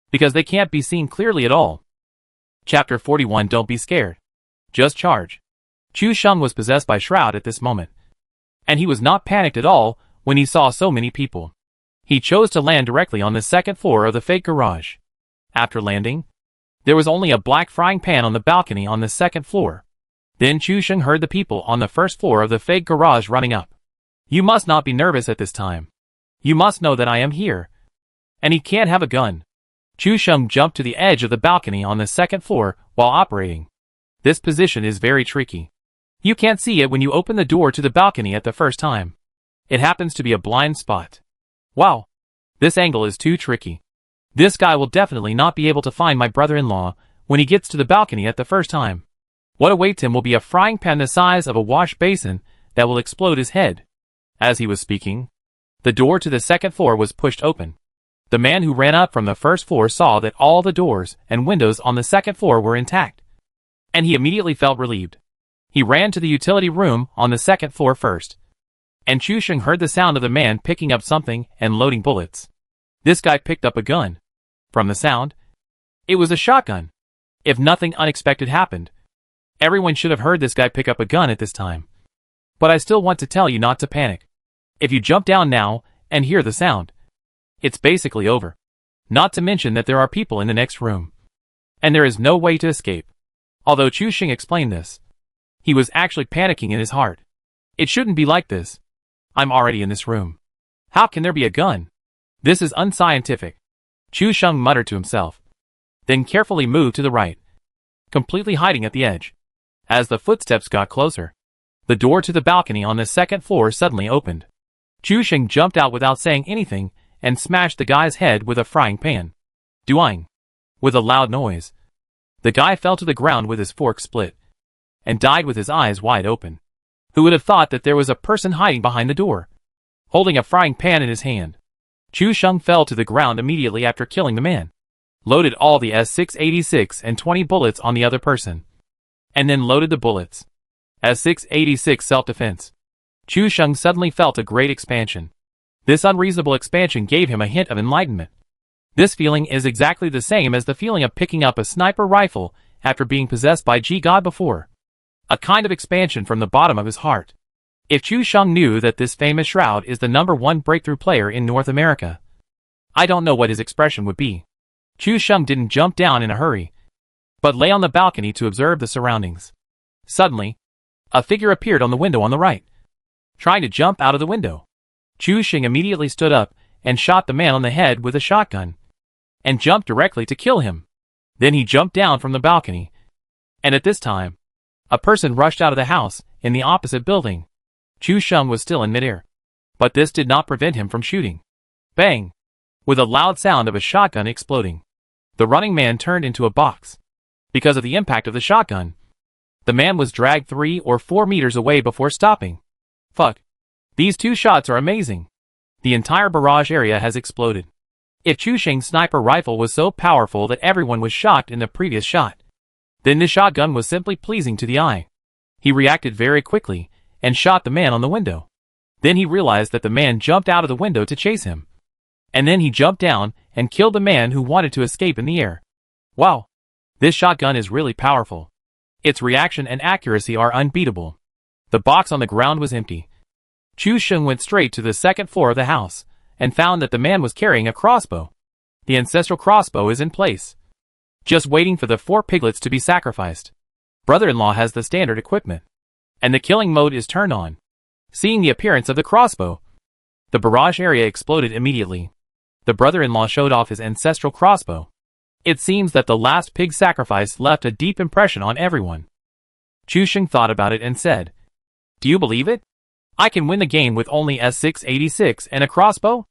because they can't be seen clearly at all. Chapter 41. Don't be scared. Just charge. Chu Sheng was possessed by Shroud at this moment, and he was not panicked at all when he saw so many people. He chose to land directly on the 2nd floor of the fake garage. After landing, there was only a black frying pan on the balcony on the 2nd floor. Then Chu Sheng heard the people on the 1st floor of the fake garage running up. You must not be nervous at this time. You must know that I am here, and he can't have a gun. Chu Sheng jumped to the edge of the balcony on the 2nd floor while operating. This position is very tricky. You can't see it when you open the door to the balcony at the first time. It happens to be a blind spot. Wow. This angle is too tricky. This guy will definitely not be able to find my brother-in-law when he gets to the balcony at the first time. What awaits him will be a frying pan the size of a wash basin that will explode his head. As he was speaking, the door to the 2nd floor was pushed open. The man who ran up from the 1st floor saw that all the doors and windows on the 2nd floor were intact, and he immediately felt relieved. He ran to the utility room on the 2nd floor first, and Chu Sheng heard the sound of the man picking up something and loading bullets. This guy picked up a gun. From the sound, it was a shotgun. If nothing unexpected happened, everyone should have heard this guy pick up a gun at this time. But I still want to tell you not to panic. If you jump down now and hear the sound, it's basically over. Not to mention that there are people in the next room, and there is no way to escape. Although Chu Sheng explained this, he was actually panicking in his heart. It shouldn't be like this. I'm already in this room. How can there be a gun? This is unscientific. Chu Sheng muttered to himself, then carefully moved to the right, completely hiding at the edge. As the footsteps got closer, the door to the balcony on the 2nd floor suddenly opened. Chu Sheng jumped out without saying anything and smashed the guy's head with a frying pan. Doing. With a loud noise, the guy fell to the ground with his fork split, and died with his eyes wide open. Who would have thought that there was a person hiding behind the door, holding a frying pan in his hand? Chu Sheng fell to the ground immediately after killing the man, loaded all the S686 and 20 bullets on the other person, and then loaded the bullets. S686 self-defense. Chu Sheng suddenly felt a great expansion. This unreasonable expansion gave him a hint of enlightenment. This feeling is exactly the same as the feeling of picking up a sniper rifle after being possessed by G-God before. A kind of expansion from the bottom of his heart. If Chu Sheng knew that this famous Shroud is the #1 breakthrough player in North America, I don't know what his expression would be. Chu Sheng didn't jump down in a hurry, but lay on the balcony to observe the surroundings. Suddenly, a figure appeared on the window on the right, trying to jump out of the window. Chu Sheng immediately stood up and shot the man on the head with a shotgun, and jumped directly to kill him. Then he jumped down from the balcony, and at this time, a person rushed out of the house in the opposite building. Chu Sheng was still in midair, but this did not prevent him from shooting. Bang! With a loud sound of a shotgun exploding, the running man turned into a box. Because of the impact of the shotgun, the man was dragged 3 or 4 meters away before stopping. Fuck. These 2 shots are amazing. The entire barrage area has exploded. If Chu Sheng's sniper rifle was so powerful that everyone was shocked in the previous shot, then this shotgun was simply pleasing to the eye. He reacted very quickly and shot the man on the window. Then he realized that the man jumped out of the window to chase him. And then he jumped down and killed the man who wanted to escape in the air. Wow! This shotgun is really powerful. Its reaction and accuracy are unbeatable. The box on the ground was empty. Chu Sheng went straight to the second floor of the house and found that the man was carrying a crossbow. The ancestral crossbow is in place, just waiting for the 4 piglets to be sacrificed. Brother-in-law has the standard equipment, and the killing mode is turned on. Seeing the appearance of the crossbow, the barrage area exploded immediately. The brother-in-law showed off his ancestral crossbow. It seems that the last pig sacrifice left a deep impression on everyone. Chu Sheng thought about it and said, "Do you believe it? I can win the game with only S686 and a crossbow?"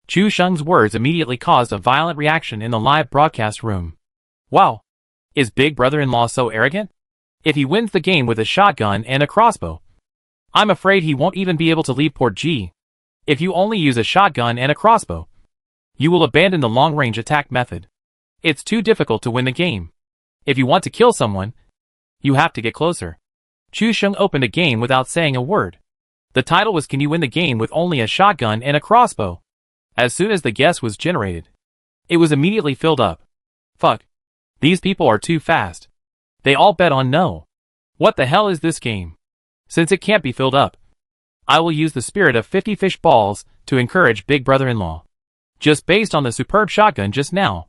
Chu Sheng's words immediately caused a violent reaction in the live broadcast room. Wow! Is big brother-in-law so arrogant? If he wins the game with a shotgun and a crossbow, I'm afraid he won't even be able to leave Port G. If you only use a shotgun and a crossbow, you will abandon the long-range attack method. It's too difficult to win the game. If you want to kill someone, you have to get closer. Chu Sheng opened a game without saying a word. The title was "Can you win the game with only a shotgun and a crossbow?" As soon as the guess was generated, it was immediately filled up. Fuck. These people are too fast. They all bet on no. What the hell is this game? Since it can't be filled up, I will use the spirit of 50 fish balls to encourage big brother-in-law. Just based on the superb shotgun just now,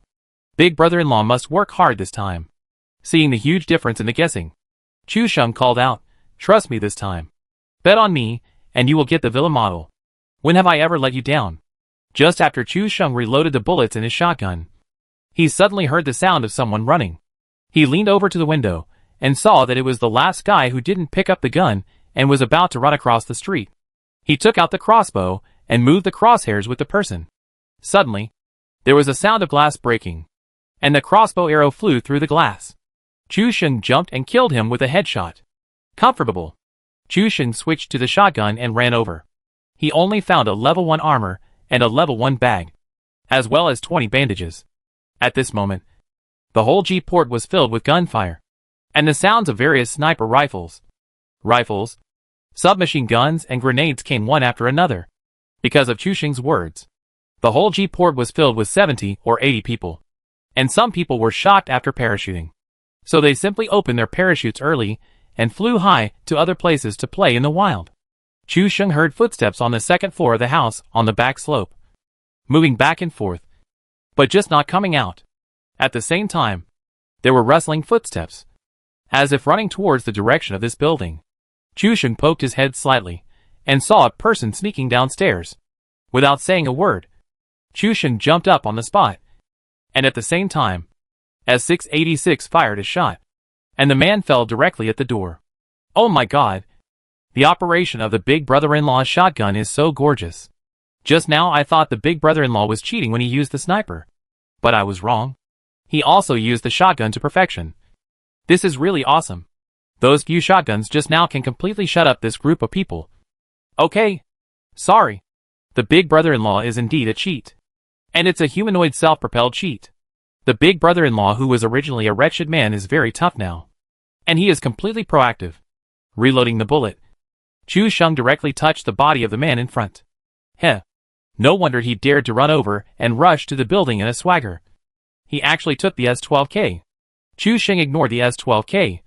big brother-in-law must work hard this time. Seeing the huge difference in the guessing, Chu Sheng called out, "Trust me this time. Bet on me, and you will get the Villa model. When have I ever let you down?" Just after Chu Sheng reloaded the bullets in his shotgun, he suddenly heard the sound of someone running. He leaned over to the window and saw that it was the last guy who didn't pick up the gun and was about to run across the street. He took out the crossbow and moved the crosshairs with the person. Suddenly, there was a sound of glass breaking, and the crossbow arrow flew through the glass. Chu Sheng jumped and killed him with a headshot. Comfortable. Chu Sheng switched to the shotgun and ran over. He only found a level 1 armor and a level 1 bag, as well as 20 bandages. At this moment, the whole G port was filled with gunfire, and the sounds of various sniper rifles, submachine guns and grenades came one after another. Because of Chu Sheng's words, the whole G port was filled with 70 or 80 people, and some people were shocked after parachuting. So they simply opened their parachutes early and flew high to other places to play in the wild. Chu Sheng heard footsteps on the second floor of the house on the back slope, moving back and forth, but just not coming out. At the same time, there were rustling footsteps, as if running towards the direction of this building. Chu Sheng poked his head slightly and saw a person sneaking downstairs. Without saying a word, Chu Sheng jumped up on the spot, and at the same time, S686 fired a shot, and the man fell directly at the door. Oh my god! The operation of the big brother-in-law's shotgun is so gorgeous. Just now I thought the big brother-in-law was cheating when he used the sniper, but I was wrong. He also used the shotgun to perfection. This is really awesome. Those few shotguns just now can completely shut up this group of people. Okay. Sorry. The big brother-in-law is indeed a cheat. And it's a humanoid self-propelled cheat. The big brother-in-law who was originally a wretched man is very tough now. And he is completely proactive. Reloading the bullet, Chu Sheng directly touched the body of the man in front. Heh. No wonder he dared to run over and rush to the building in a swagger. He actually took the S12K. Chu Sheng ignored the S12K,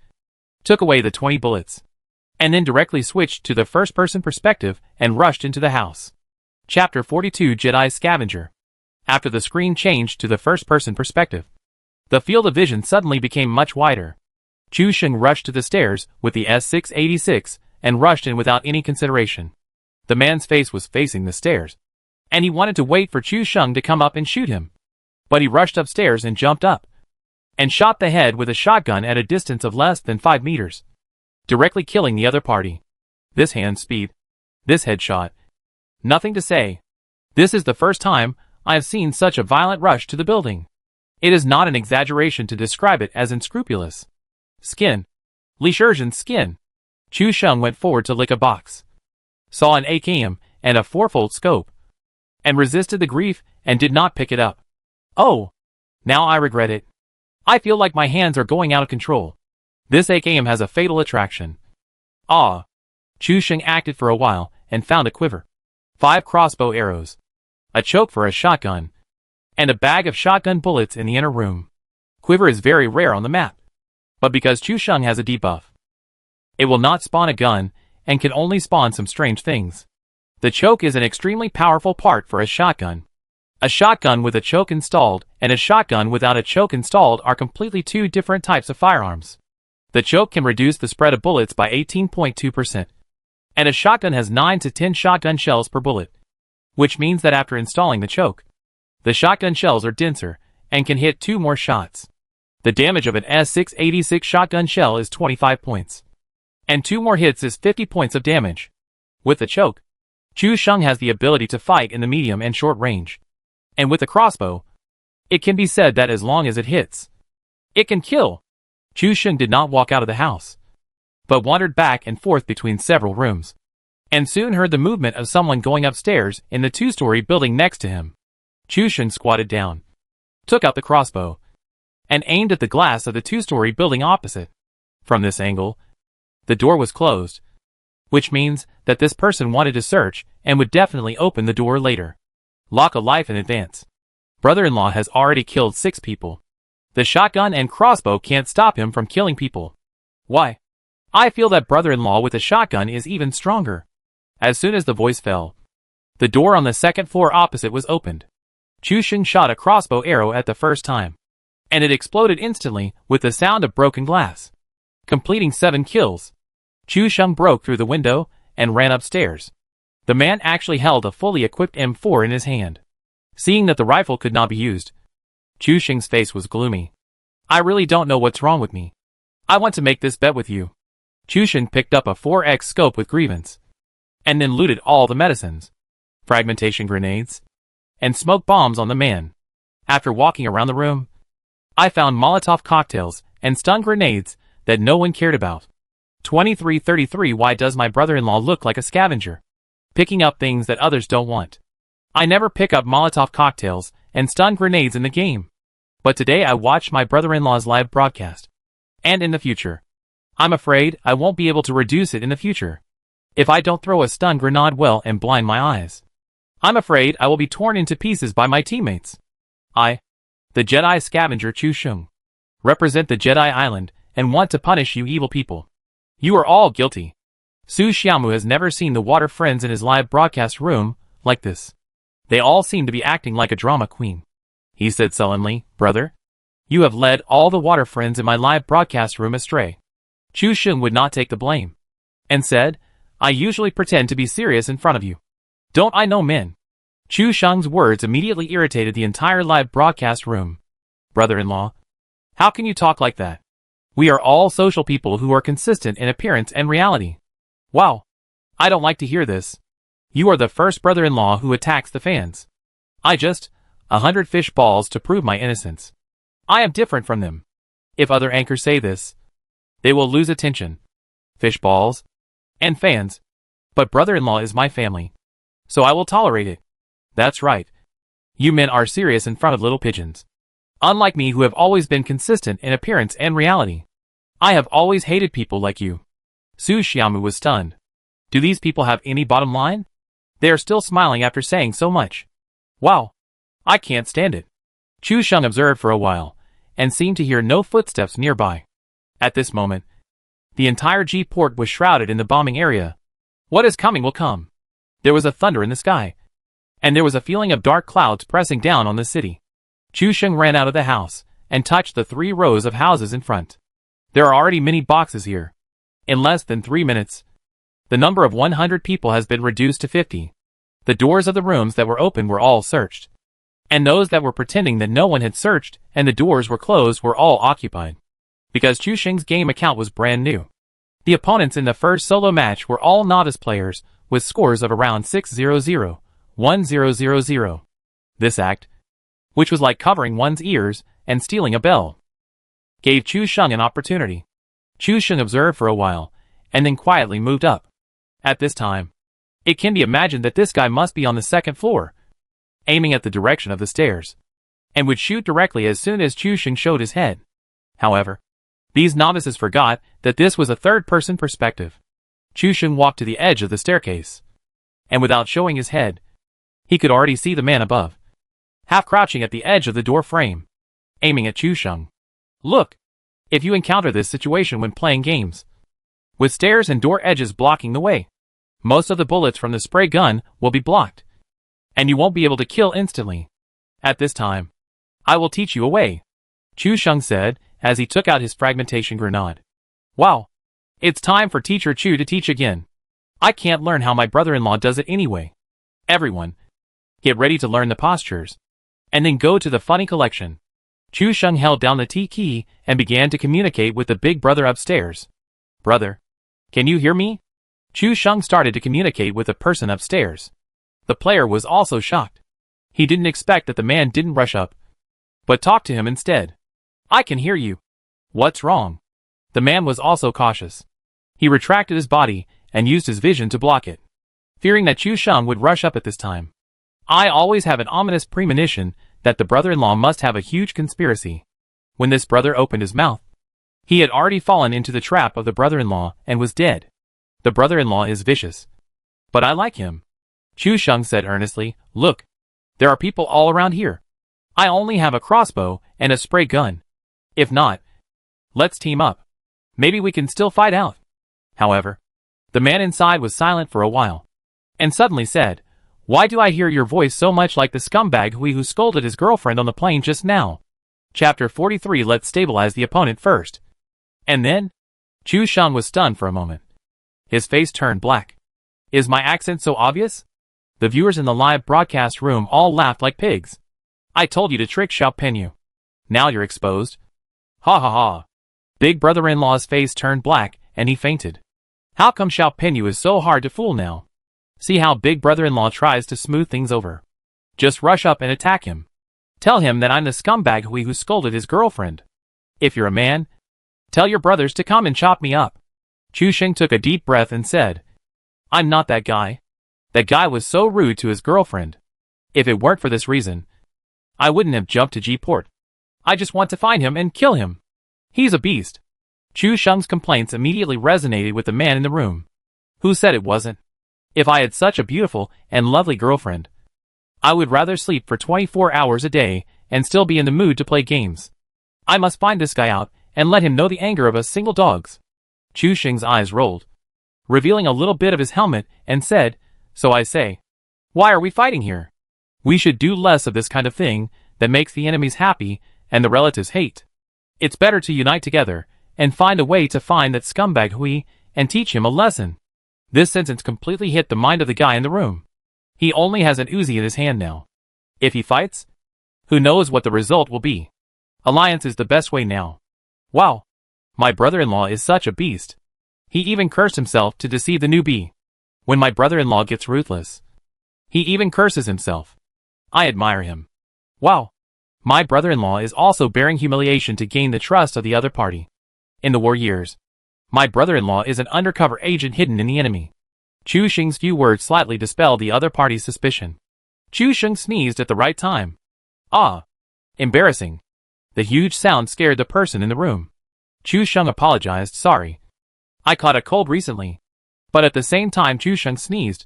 took away the 20 bullets, and then directly switched to the first-person perspective and rushed into the house. Chapter 42 Jedi Scavenger. After the screen changed to the first-person perspective, the field of vision suddenly became much wider. Chu Sheng rushed to the stairs with the S686 and rushed in without any consideration. The man's face was facing the stairs, and he wanted to wait for Chu Sheng to come up and shoot him. But he rushed upstairs and jumped up, and shot the head with a shotgun at a distance of less than 5 meters, directly killing the other party. This hand speed, this headshot. Nothing to say. This is the first time I have seen such a violent rush to the building. It is not an exaggeration to describe it as unscrupulous. Skin. Li Shizhen's skin. Chu Sheng went forward to lick a box, saw an AKM and a 4-fold scope, and resisted the grief and did not pick it up. Oh! Now I regret it. I feel like my hands are going out of control. This AKM has a fatal attraction. Ah! Chu Sheng acted for a while and found a quiver, 5 crossbow arrows, a choke for a shotgun, and a bag of shotgun bullets in the inner room. Quiver is very rare on the map, but because Chu Sheng has a debuff, it will not spawn a gun and can only spawn some strange things. The choke is an extremely powerful part for a shotgun. A shotgun with a choke installed and a shotgun without a choke installed are completely two different types of firearms. The choke can reduce the spread of bullets by 18.2%, and a shotgun has 9 to 10 shotgun shells per bullet, which means that after installing the choke, the shotgun shells are denser and can hit 2 more shots. The damage of an S686 shotgun shell is 25 points, and 2 more hits is 50 points of damage. With the choke, Chu Sheng has the ability to fight in the medium and short range. And with a crossbow, it can be said that as long as it hits, it can kill. Chu Sheng did not walk out of the house, but wandered back and forth between several rooms, and soon heard the movement of someone going upstairs in the 2-story building next to him. Chu Sheng squatted down, took out the crossbow, and aimed at the glass of the 2-story building opposite. From this angle, the door was closed, which means that this person wanted to search and would definitely open the door later. Lock a life in advance. Brother-in-law has already killed 6 people. The shotgun and crossbow can't stop him from killing people. Why? I feel that brother-in-law with a shotgun is even stronger. As soon as the voice fell, the door on the 2nd floor opposite was opened. Chu Sheng shot a crossbow arrow at the first time, and it exploded instantly with the sound of broken glass. Completing 7 kills, Chu Sheng broke through the window and ran upstairs. The man actually held a fully equipped M4 in his hand. Seeing that the rifle could not be used, Chu Sheng's face was gloomy. I really don't know what's wrong with me. I want to make this bet with you. Chu Sheng picked up a 4x scope with grievance, and then looted all the medicines, fragmentation grenades, and smoke bombs on the man. After walking around the room, I found Molotov cocktails and stun grenades that no one cared about. 2333 Why does my brother-in-law look like a scavenger, picking up things that others don't want? I never pick up Molotov cocktails and stun grenades in the game. But today I watched my brother-in-law's live broadcast. And in the future, I'm afraid I won't be able to reduce it in the future. If I don't throw a stun grenade well and blind my eyes, I'm afraid I will be torn into pieces by my teammates. I, the Jedi scavenger Chu Sheng, represent the Jedi Island and want to punish you evil people. You are all guilty. Su Xiaomu has never seen the water friends in his live broadcast room like this. They all seem to be acting like a drama queen. He said sullenly, Brother, you have led all the water friends in my live broadcast room astray. Chu Sheng would not take the blame, and said, I usually pretend to be serious in front of you. Don't I know men? Chu Sheng's words immediately irritated the entire live broadcast room. Brother-in-law, how can you talk like that? We are all social people who are consistent in appearance and reality. Wow. I don't like to hear this. You are the first brother-in-law who attacks the fans. I just, 100 fish balls to prove my innocence. I am different from them. If other anchors say this, they will lose attention. Fish balls and fans. But brother-in-law is my family, so I will tolerate it. That's right. You men are serious in front of little pigeons. Unlike me who have always been consistent in appearance and reality. I have always hated people like you. Su Xiaomu was stunned. Do these people have any bottom line? They are still smiling after saying so much. Wow. I can't stand it. Chu Sheng observed for a while, and seemed to hear no footsteps nearby. At this moment, the entire G-port was shrouded in the bombing area. What is coming will come. There was a thunder in the sky, and there was a feeling of dark clouds pressing down on the city. Chu Sheng ran out of the house, and touched the 3 rows of houses in front. There are already many boxes here. In less than 3 minutes, the number of 100 people has been reduced to 50. The doors of the rooms that were open were all searched, and those that were pretending that no one had searched and the doors were closed were all occupied. Because Chu Sheng's game account was brand new. The opponents in the first solo match were all novice players, with scores of around 600, 1000. This act, which was like covering one's ears and stealing a bell, gave Chu Sheng an opportunity. Chu Sheng observed for a while, and then quietly moved up. At this time, it can be imagined that this guy must be on the 2nd floor, aiming at the direction of the stairs, and would shoot directly as soon as Chu Sheng showed his head. However, these novices forgot that this was a third-person perspective. Chu Sheng walked to the edge of the staircase. And without showing his head, he could already see the man above, half crouching at the edge of the door frame, aiming at Chu Sheng. Look! If you encounter this situation when playing games, with stairs and door edges blocking the way, most of the bullets from the spray gun will be blocked, and you won't be able to kill instantly. At this time, I will teach you a way, Chu Sheng said as he took out his fragmentation grenade. Wow! It's time for Teacher Chu to teach again. I can't learn how my brother-in-law does it anyway. Everyone, get ready to learn the postures, and then go to the funny collection. Chu Sheng held down the T key and began to communicate with the big brother upstairs. Brother, can you hear me? Chu Sheng started to communicate with the person upstairs. The player was also shocked. He didn't expect that the man didn't rush up, but talked to him instead. I can hear you. What's wrong? The man was also cautious. He retracted his body and used his vision to block it, fearing that Chu Sheng would rush up at this time. I always have an ominous premonition that the brother-in-law must have a huge conspiracy. When this brother opened his mouth, he had already fallen into the trap of the brother-in-law and was dead. The brother-in-law is vicious, but I like him. Chu Sheng said earnestly, Look, there are people all around here. I only have a crossbow and a spray gun. If not, let's team up. Maybe we can still fight out. However, the man inside was silent for a while, and suddenly said, Why do I hear your voice so much like the scumbag who scolded his girlfriend on the plane just now? Chapter 43. Let's stabilize the opponent first. And then? Chu Sheng was stunned for a moment. His face turned black. Is my accent so obvious? The viewers in the live broadcast room all laughed like pigs. I told you to trick Xiao Penyu. Now you're exposed. Ha ha ha. Big brother-in-law's face turned black, and he fainted. How come Xiao Penyu is so hard to fool now? See how big brother-in-law tries to smooth things over. Just rush up and attack him. Tell him that I'm the scumbag who scolded his girlfriend. If you're a man, tell your brothers to come and chop me up. Chu Sheng took a deep breath and said, I'm not that guy. That guy was so rude to his girlfriend. If it weren't for this reason, I wouldn't have jumped to G-Port. I just want to find him and kill him. He's a beast. Chu Sheng's complaints immediately resonated with the man in the room. Who said it wasn't? If I had such a beautiful and lovely girlfriend, I would rather sleep for 24 hours a day and still be in the mood to play games. I must find this guy out and let him know the anger of us single dogs. Chu Sheng's eyes rolled, revealing a little bit of his helmet, and said, So I say, why are we fighting here? We should do less of this kind of thing that makes the enemies happy and the relatives hate. It's better to unite together and find a way to find that scumbag Hui and teach him a lesson. This sentence completely hit the mind of the guy in the room. He only has an Uzi in his hand now. If he fights, who knows what the result will be. Alliance is the best way now. Wow, my brother-in-law is such a beast. He even cursed himself to deceive the newbie. When my brother-in-law gets ruthless, he even curses himself. I admire him. Wow, my brother-in-law is also bearing humiliation to gain the trust of the other party. In the war years, my brother-in-law is an undercover agent hidden in the enemy. Chu Sheng's few words slightly dispelled the other party's suspicion. Chu Sheng sneezed at the right time. Ah! Embarrassing. The huge sound scared the person in the room. Chu Sheng apologized, Sorry. I caught a cold recently. But at the same time Chu Sheng sneezed,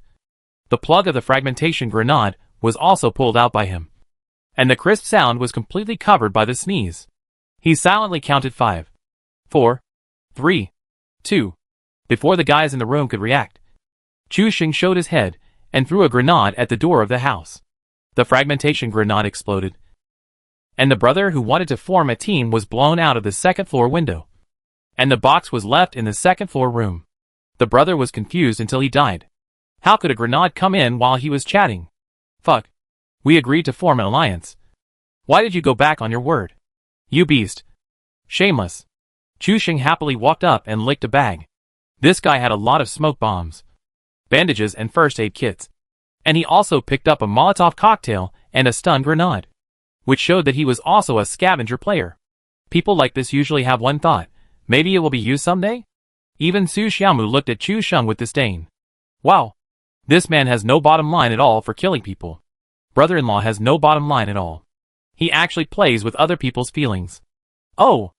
the plug of the fragmentation grenade was also pulled out by him, and the crisp sound was completely covered by the sneeze. He silently counted 5, 4, 3, 2. Before the guys in the room could react, Chu Sheng showed his head and threw a grenade at the door of the house. The fragmentation grenade exploded, and the brother who wanted to form a team was blown out of the second-floor window, and the box was left in the second-floor room. The brother was confused until he died. How could a grenade come in while he was chatting? Fuck. We agreed to form an alliance. Why did you go back on your word? You beast. Shameless. Chu Sheng happily walked up and licked a bag. This guy had a lot of smoke bombs, bandages and first aid kits. And he also picked up a Molotov cocktail and a stun grenade, which showed that he was also a scavenger player. People like this usually have one thought, maybe it will be used someday? Even Su Xiaomu looked at Chu Sheng with disdain. Wow. This man has no bottom line at all for killing people. Brother-in-law has no bottom line at all. He actually plays with other people's feelings. Oh.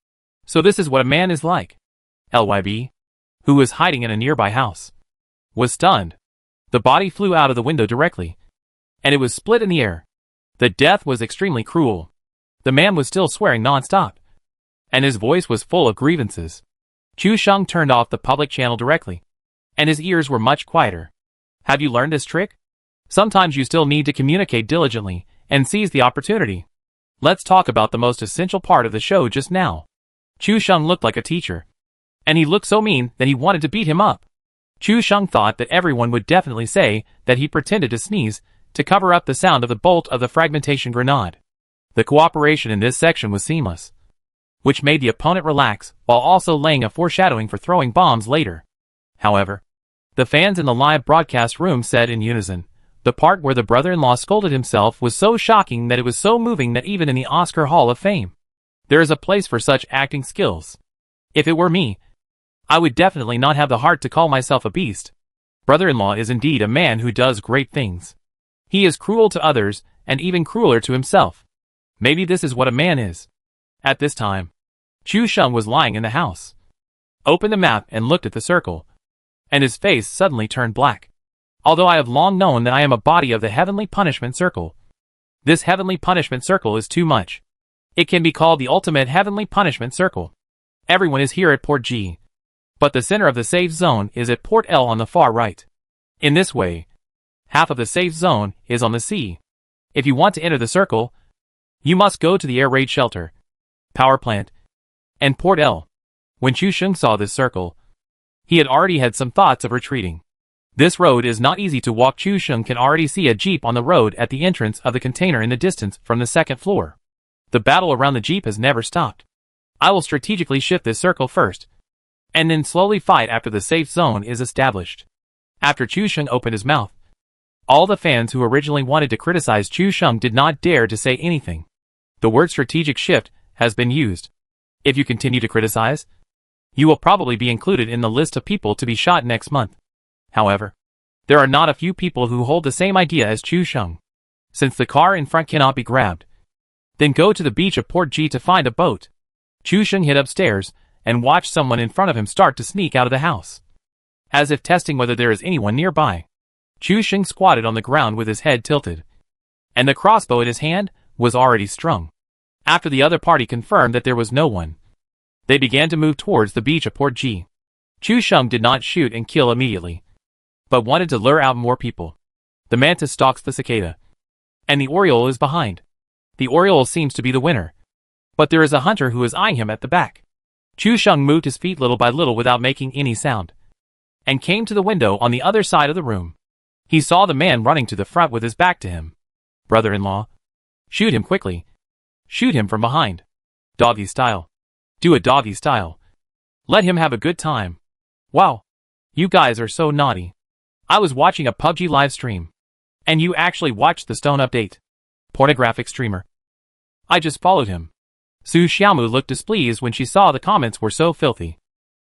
So this is what a man is like. LYB. Who was hiding in a nearby house. was stunned. The body flew out of the window directly, and it was split in the air. The death was extremely cruel. The man was still swearing non-stop, and his voice was full of grievances. Chu Sheng turned off the public channel directly, and his ears were much quieter. Have you learned this trick? Sometimes you still need to communicate diligently and seize the opportunity. Let's talk about the most essential part of the show just now. Chu Sheng looked like a teacher, and he looked so mean that he wanted to beat him up. Chu Sheng thought that everyone would definitely say that he pretended to sneeze to cover up the sound of the bolt of the fragmentation grenade. The cooperation in this section was seamless, which made the opponent relax while also laying a foreshadowing for throwing bombs later. However, the fans in the live broadcast room said in unison, the part where the brother-in-law scolded himself was so shocking that it was so moving that even in the Oscar Hall of Fame, there is a place for such acting skills. If it were me, I would definitely not have the heart to call myself a beast. Brother-in-law is indeed a man who does great things. He is cruel to others and even crueler to himself. Maybe this is what a man is. At this time, Chu Sheng was lying in the house, opened the map and looked at the circle, and his face suddenly turned black. Although I have long known that I am a body of the heavenly punishment circle, this heavenly punishment circle is too much. It can be called the ultimate heavenly punishment circle. Everyone is here at Port G, but the center of the safe zone is at Port L on the far right. In this way, half of the safe zone is on the sea. If you want to enter the circle, you must go to the air raid shelter, power plant, and Port L. When Chu Sheng saw this circle, he had already had some thoughts of retreating. This road is not easy to walk. Chu Sheng can already see a jeep on the road at the entrance of the container in the distance from the second floor. The battle around the jeep has never stopped. I will strategically shift this circle first, and then slowly fight after the safe zone is established. After Chu Sheng opened his mouth, all the fans who originally wanted to criticize Chu Sheng did not dare to say anything. The word strategic shift has been used. If you continue to criticize, you will probably be included in the list of people to be shot next month. However, there are not a few people who hold the same idea as Chu Sheng. Since the car in front cannot be grabbed, then go to the beach of Port G to find a boat. Chu Sheng hid upstairs and watched someone in front of him start to sneak out of the house. As if testing whether there is anyone nearby, Chu Sheng squatted on the ground with his head tilted, and the crossbow in his hand was already strung. After the other party confirmed that there was no one, they began to move towards the beach of Port G. Chu Sheng did not shoot and kill immediately, but wanted to lure out more people. The mantis stalks the cicada, and the oriole is behind. The oriole seems to be the winner, but there is a hunter who is eyeing him at the back. Chu Sheng moved his feet little by little without making any sound, and came to the window on the other side of the room. He saw the man running to the front with his back to him. Brother-in-law, shoot him quickly. Shoot him from behind. Doggy style. Do a doggy style. Let him have a good time. Wow. You guys are so naughty. I was watching a PUBG live stream, and you actually watched the Stone update. Pornographic streamer. I just followed him. Su Xiaomu looked displeased when she saw the comments were so filthy.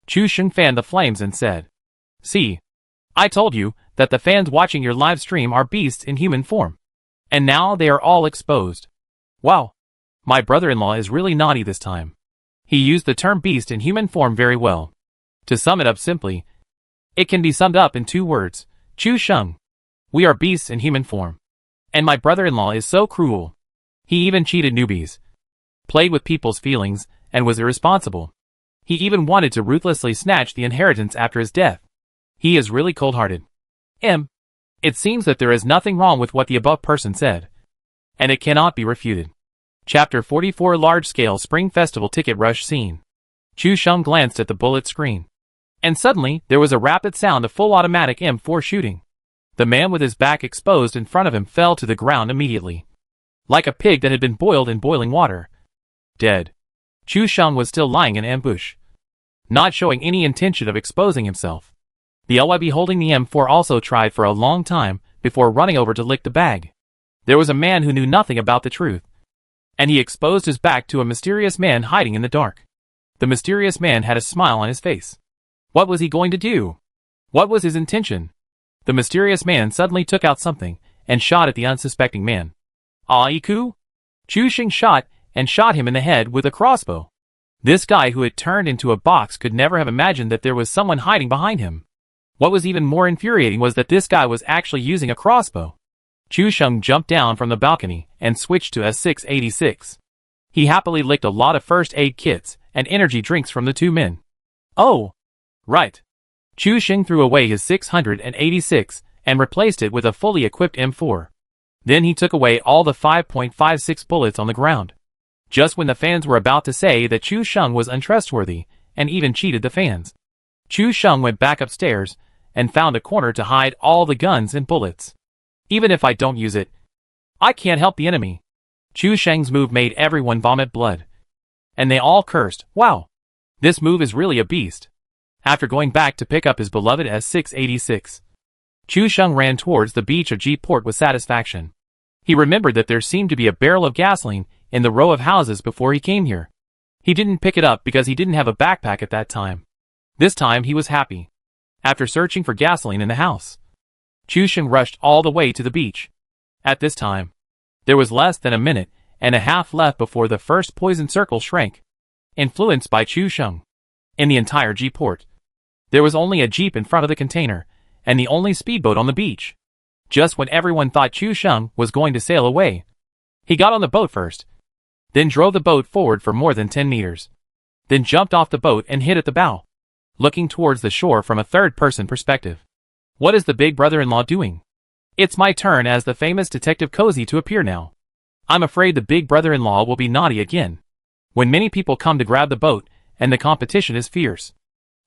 Chu Sheng fanned the flames and said, "See, I told you that the fans watching your live stream are beasts in human form. And now they are all exposed. Wow. My brother-in-law is really naughty this time." He used the term beast in human form very well. To sum it up simply, it can be summed up in 2 words. Chu Sheng. We are beasts in human form. And my brother-in-law is so cruel. He even cheated newbies, played with people's feelings, and was irresponsible. He even wanted to ruthlessly snatch the inheritance after his death. He is really cold-hearted. It seems that there is nothing wrong with what the above person said, and it cannot be refuted. Chapter 44 Large-Scale Spring Festival Ticket Rush Scene. Chu Sheng glanced at the bullet screen, and suddenly there was a rapid sound of full automatic M4 shooting. The man with his back exposed in front of him fell to the ground immediately, like a pig that had been boiled in boiling water. Dead. Chu Sheng was still lying in ambush, not showing any intention of exposing himself. The LYB holding the M4 also tried for a long time before running over to lick the bag. There was a man who knew nothing about the truth, and he exposed his back to a mysterious man hiding in the dark. The mysterious man had a smile on his face. What was he going to do? What was his intention? The mysterious man suddenly took out something and shot at the unsuspecting man. Aiku? Chu Sheng shot him in the head with a crossbow. This guy who had turned into a box could never have imagined that there was someone hiding behind him. What was even more infuriating was that this guy was actually using a crossbow. Chu Sheng jumped down from the balcony and switched to S686. He happily licked a lot of first aid kits and energy drinks from the two men. Oh, right. Chu Sheng threw away his 686 and replaced it with a fully equipped M4. Then he took away all the 5.56 bullets on the ground. Just when the fans were about to say that Chu Sheng was untrustworthy and even cheated the fans, Chu Sheng went back upstairs and found a corner to hide all the guns and bullets. Even if I don't use it, I can't help the enemy. Chu Sheng's move made everyone vomit blood. And they all cursed, wow, this move is really a beast. After going back to pick up his beloved S686, Chu Sheng ran towards the beach of G-Port with satisfaction. He remembered that there seemed to be a barrel of gasoline in the row of houses before he came here. He didn't pick it up because he didn't have a backpack at that time. This time he was happy. After searching for gasoline in the house, Chu Sheng rushed all the way to the beach. At this time, there was less than a minute and a half left before the first poison circle shrank. Influenced by Chu Sheng, in the entire G-Port, there was only a jeep in front of the container and the only speedboat on the beach. Just when everyone thought Chu Sheng was going to sail away, he got on the boat first, then drove the boat forward for more than 10 meters, then jumped off the boat and hid at the bow, looking towards the shore from a third-person perspective. What is the big brother-in-law doing? It's my turn as the famous Detective Cozy to appear now. I'm afraid the big brother-in-law will be naughty again. When many people come to grab the boat and the competition is fierce,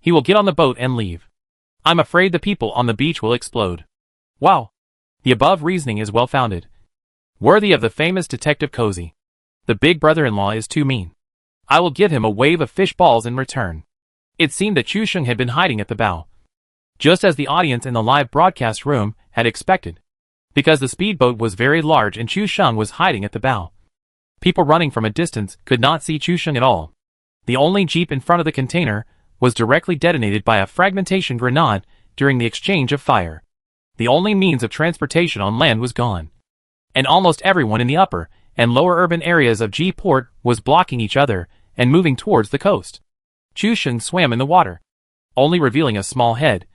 he will get on the boat and leave. I'm afraid the people on the beach will explode. Wow. The above reasoning is well-founded. Worthy of the famous Detective Cozy. The big brother-in-law is too mean. I will give him a wave of fish balls in return. It seemed that Chu Sheng had been hiding at the bow, just as the audience in the live broadcast room had expected, because the speedboat was very large and Chu Sheng was hiding at the bow. People running from a distance could not see Chu Sheng at all. The only jeep in front of the container was directly detonated by a fragmentation grenade during the exchange of fire. The only means of transportation on land was gone, and almost everyone in the upper and lower urban areas of G-Port was blocking each other and moving towards the coast. Chu Sheng swam in the water, only revealing a small head,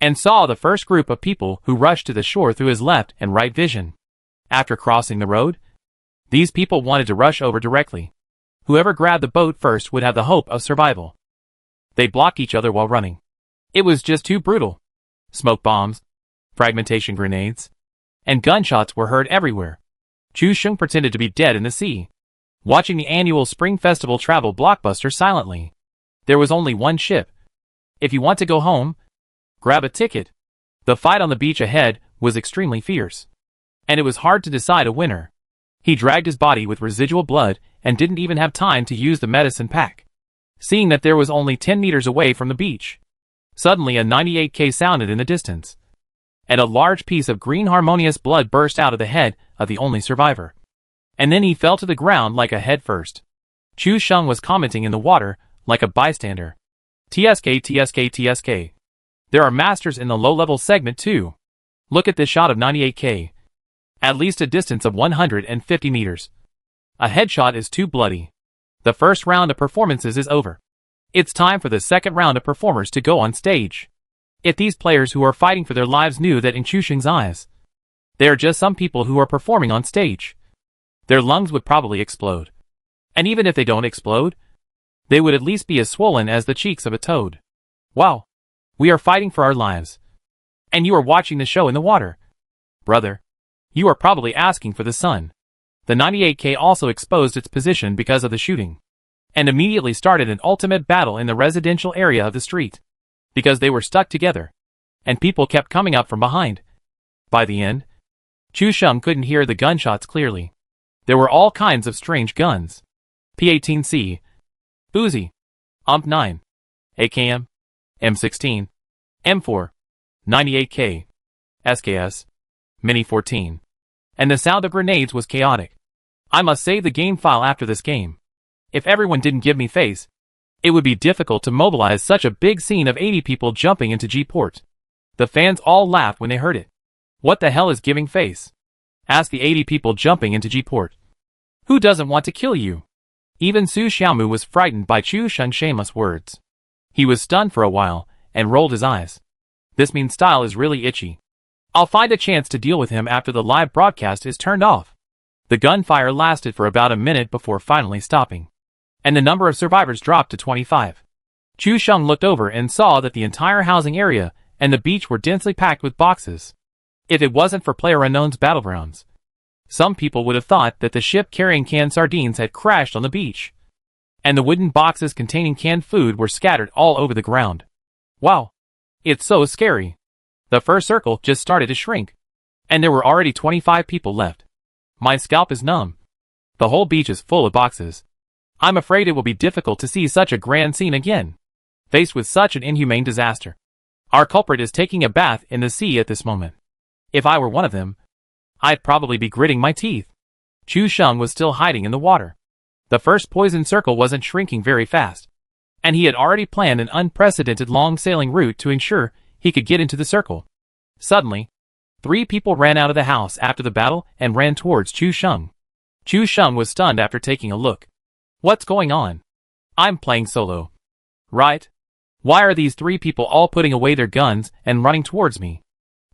and saw the first group of people who rushed to the shore through his left and right vision. After crossing the road, these people wanted to rush over directly. Whoever grabbed the boat first would have the hope of survival. They blocked each other while running. It was just too brutal. Smoke bombs, fragmentation grenades, and gunshots were heard everywhere. Chu Sheng pretended to be dead in the sea, watching the annual Spring Festival travel blockbuster silently. There was only one ship. If you want to go home, grab a ticket. The fight on the beach ahead was extremely fierce, and it was hard to decide a winner. He dragged his body with residual blood and didn't even have time to use the medicine pack. Seeing that there was only 10 meters away from the beach, suddenly a 98K sounded in the distance, and a large piece of green harmonious blood burst out of the head of the only survivor. And then he fell to the ground like a head first. Chu Sheng was commenting in the water like a bystander. TSK, TSK, TSK. There are masters in the low-level segment too. Look at this shot of 98K. At least a distance of 150 meters. A headshot is too bloody. The first round of performances is over. It's time for the second round of performers to go on stage. If these players who are fighting for their lives knew that in Chu Sheng's eyes, they are just some people who are performing on stage, their lungs would probably explode. And even if they don't explode, they would at least be as swollen as the cheeks of a toad. Wow. We are fighting for our lives. And you are watching the show in the water. Brother, you are probably asking for the sun. The 98K also exposed its position because of the shooting, and immediately started an ultimate battle in the residential area of the street, because they were stuck together, and people kept coming up from behind. By the end, Chu Sheng couldn't hear the gunshots clearly. There were all kinds of strange guns. P18C, Uzi, UMP9, AKM, M16, M4, 98K, SKS, Mini 14. And the sound of grenades was chaotic. I must save the game file after this game. If everyone didn't give me face, it would be difficult to mobilize such a big scene of 80 people jumping into G-Port. The fans all laughed when they heard it. What the hell is giving face? Asked the 80 people jumping into G-Port. Who doesn't want to kill you? Even Su Xiaomu was frightened by Chu Sheng's shameless words. He was stunned for a while and rolled his eyes. This means style is really itchy. I'll find a chance to deal with him after the live broadcast is turned off. The gunfire lasted for about a minute before finally stopping, and the number of survivors dropped to 25. Chu Sheng looked over and saw that the entire housing area and the beach were densely packed with boxes. If it wasn't for PlayerUnknown's battlegrounds, some people would have thought that the ship carrying canned sardines had crashed on the beach, and the wooden boxes containing canned food were scattered all over the ground. Wow. It's so scary. The first circle just started to shrink, and there were already 25 people left. My scalp is numb. The whole beach is full of boxes. I'm afraid it will be difficult to see such a grand scene again, faced with such an inhumane disaster. Our culprit is taking a bath in the sea at this moment. If I were one of them, I'd probably be gritting my teeth. Chu Sheng was still hiding in the water. The first poison circle wasn't shrinking very fast, and he had already planned an unprecedented long sailing route to ensure he could get into the circle. Suddenly, 3 people ran out of the house after the battle and ran towards Chu Sheng. Chu Sheng was stunned after taking a look. What's going on? I'm playing solo. Right? Why are these 3 people all putting away their guns and running towards me?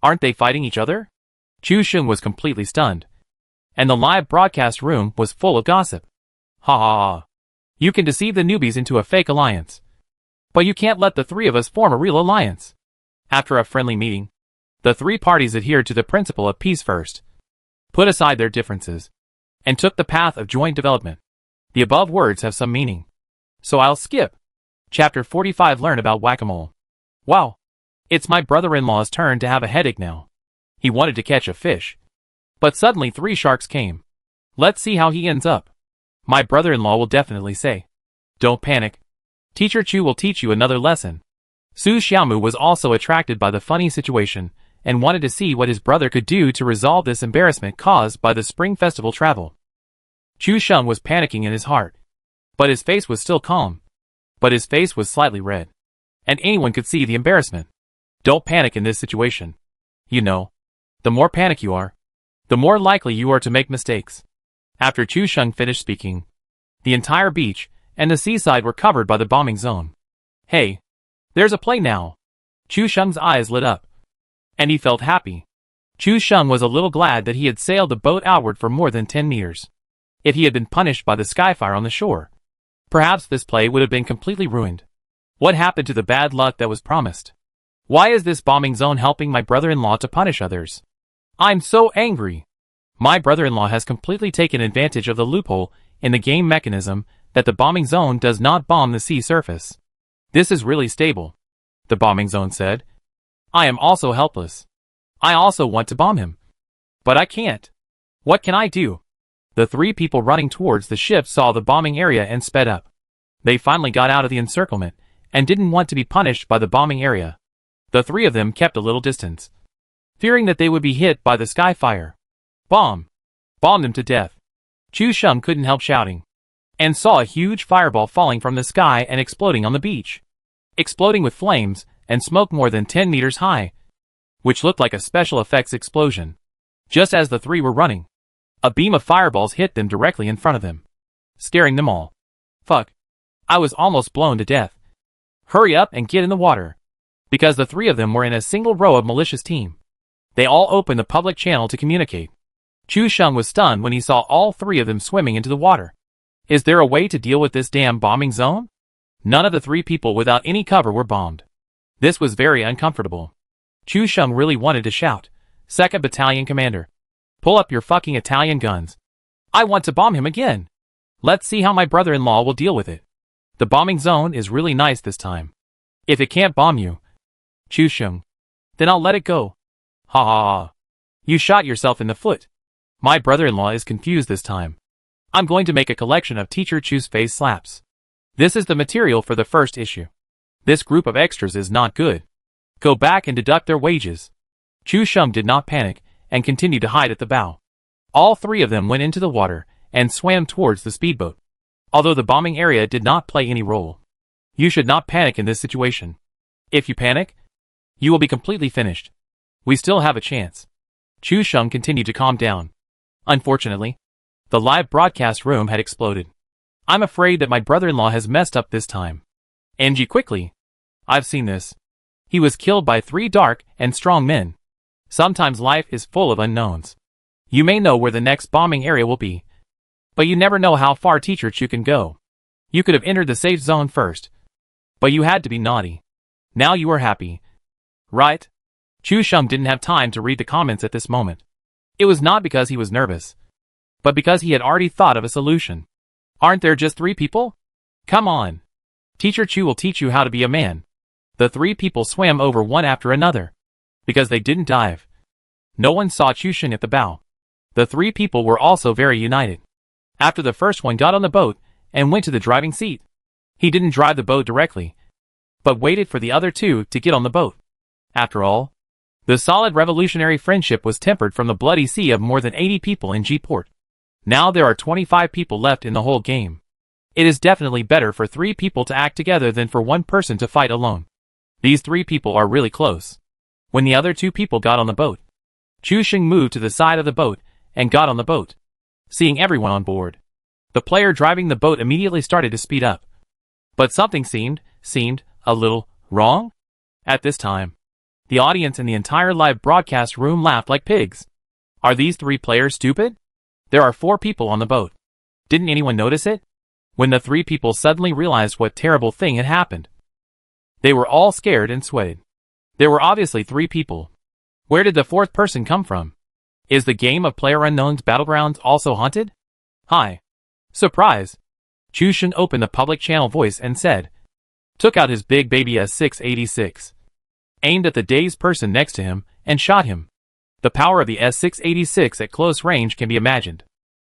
Aren't they fighting each other? Chu Sheng was completely stunned, and the live broadcast room was full of gossip. Ha ha ha. You can deceive the newbies into a fake alliance, but you can't let the 3 of us form a real alliance. After a friendly meeting, the 3 parties adhered to the principle of peace first, put aside their differences, and took the path of joint development. The above words have some meaning, so I'll skip. Chapter 45. Learn about whack-a-mole. Wow. It's my brother-in-law's turn to have a headache now. He wanted to catch a fish, but suddenly 3 sharks came. Let's see how he ends up. My brother-in-law will definitely say, "Don't panic. Teacher Chu will teach you another lesson." Su Xiaomu was also attracted by the funny situation and wanted to see what his brother could do to resolve this embarrassment caused by the Spring Festival travel. Chu Sheng was panicking in his heart, but his face was still calm. But his face was slightly red, and anyone could see the embarrassment. Don't panic in this situation. You know, the more panic you are, the more likely you are to make mistakes. After Chu Sheng finished speaking, the entire beach and the seaside were covered by the bombing zone. Hey, there's a play now. Chu Sheng's eyes lit up, and he felt happy. Chu Sheng was a little glad that he had sailed the boat outward for more than 10 meters. If he had been punished by the skyfire on the shore, perhaps this play would have been completely ruined. What happened to the bad luck that was promised? Why is this bombing zone helping my brother-in-law to punish others? I'm so angry. My brother-in-law has completely taken advantage of the loophole in the game mechanism that the bombing zone does not bomb the sea surface. This is really stable, the bombing zone said. I am also helpless. I also want to bomb him, but I can't. What can I do? The 3 people running towards the ship saw the bombing area and sped up. They finally got out of the encirclement and didn't want to be punished by the bombing area. The 3 of them kept a little distance, fearing that they would be hit by the skyfire. Bomb! Bomb them to death! Chu Sheng couldn't help shouting, and saw a huge fireball falling from the sky and exploding on the beach. Exploding with flames and smoke more than 10 meters high, which looked like a special effects explosion. Just as the 3 were running, a beam of fireballs hit them directly in front of them, scaring them all. Fuck. I was almost blown to death. Hurry up and get in the water. Because the 3 of them were in a single row of malicious team. They all opened the public channel to communicate. Chu Sheng was stunned when he saw all 3 of them swimming into the water. Is there a way to deal with this damn bombing zone? None of the 3 people without any cover were bombed. This was very uncomfortable. Chu Sheng really wanted to shout, "2nd Battalion Commander, pull up your fucking Italian guns. I want to bomb him again. Let's see how my brother-in-law will deal with it. The bombing zone is really nice this time. If it can't bomb you, Chu Sheng, then I'll let it go." Ha ha ha. You shot yourself in the foot. My brother-in-law is confused this time. I'm going to make a collection of Teacher Chu's face slaps. This is the material for the first issue. This group of extras is not good. Go back and deduct their wages. Chu Sheng did not panic and continued to hide at the bow. All 3 of them went into the water and swam towards the speedboat. Although the bombing area did not play any role, you should not panic in this situation. If you panic, you will be completely finished. We still have a chance. Chu Sheng continued to calm down. Unfortunately, the live broadcast room had exploded. I'm afraid that my brother-in-law has messed up this time. NG quickly. I've seen this. He was killed by 3 dark and strong men. Sometimes life is full of unknowns. You may know where the next bombing area will be, but you never know how far Teacher Chu can go. You could have entered the safe zone first, but you had to be naughty. Now you are happy, right? Chu Sheng didn't have time to read the comments at this moment. It was not because he was nervous, but because he had already thought of a solution. Aren't there just 3 people? Come on. Teacher Chu will teach you how to be a man. The 3 people swam over one after another, because they didn't dive. No one saw Chu Sheng at the bow. The 3 people were also very united. After the first one got on the boat and went to the driving seat, he didn't drive the boat directly, but waited for the other 2 to get on the boat. After all, the solid revolutionary friendship was tempered from the bloody sea of more than 80 people in G-Port. Now there are 25 people left in the whole game. It is definitely better for 3 people to act together than for 1 person to fight alone. These 3 people are really close. When the other 2 people got on the boat, Chu Sheng moved to the side of the boat and got on the boat. Seeing everyone on board, the player driving the boat immediately started to speed up. But something seemed a little wrong. At this time, the audience in the entire live broadcast room laughed like pigs. Are these 3 players stupid? There are 4 people on the boat. Didn't anyone notice it? When the 3 people suddenly realized what terrible thing had happened, they were all scared and sweated. There were obviously 3 people. Where did the 4th person come from? Is the game of PlayerUnknown's Battlegrounds also haunted? Hi. Surprise. Chu Sheng opened the public channel voice and said, took out his big baby S686, aimed at the dazed person next to him, and shot him. The power of the S686 at close range can be imagined.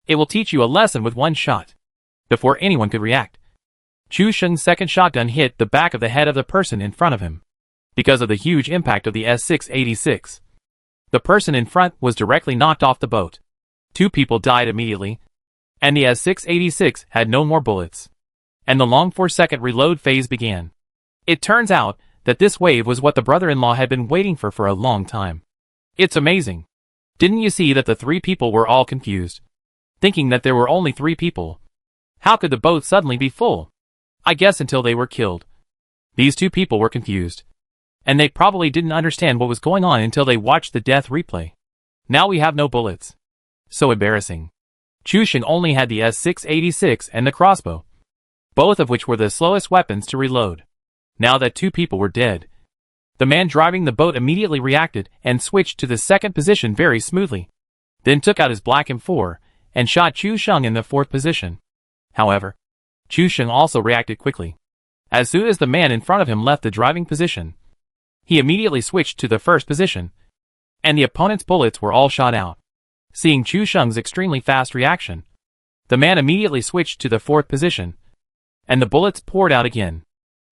It will teach you a lesson with 1 shot. Before anyone could react, Chu Sheng's second shotgun hit the back of the head of the person in front of him. Because of the huge impact of the S686, the person in front was directly knocked off the boat. 2 people died immediately, and the S686 had no more bullets. And the long 4-second reload phase began. It turns out that this wave was what the brother-in-law had been waiting for a long time. It's amazing. Didn't you see that the 3 people were all confused, thinking that there were only 3 people? How could the boat suddenly be full? I guess until they were killed. These 2 people were confused, and they probably didn't understand what was going on until they watched the death replay. Now we have no bullets. So embarrassing. Chu Sheng only had the S686 and the crossbow, both of which were the slowest weapons to reload. Now that 2 people were dead, the man driving the boat immediately reacted and switched to the second position very smoothly, then took out his black M4 and shot Chu Sheng in the 4th position. However, Chu Sheng also reacted quickly. As soon as the man in front of him left the driving position, he immediately switched to the 1st position, and the opponent's bullets were all shot out. Seeing Chu Sheng's extremely fast reaction, the man immediately switched to the 4th position, and the bullets poured out again.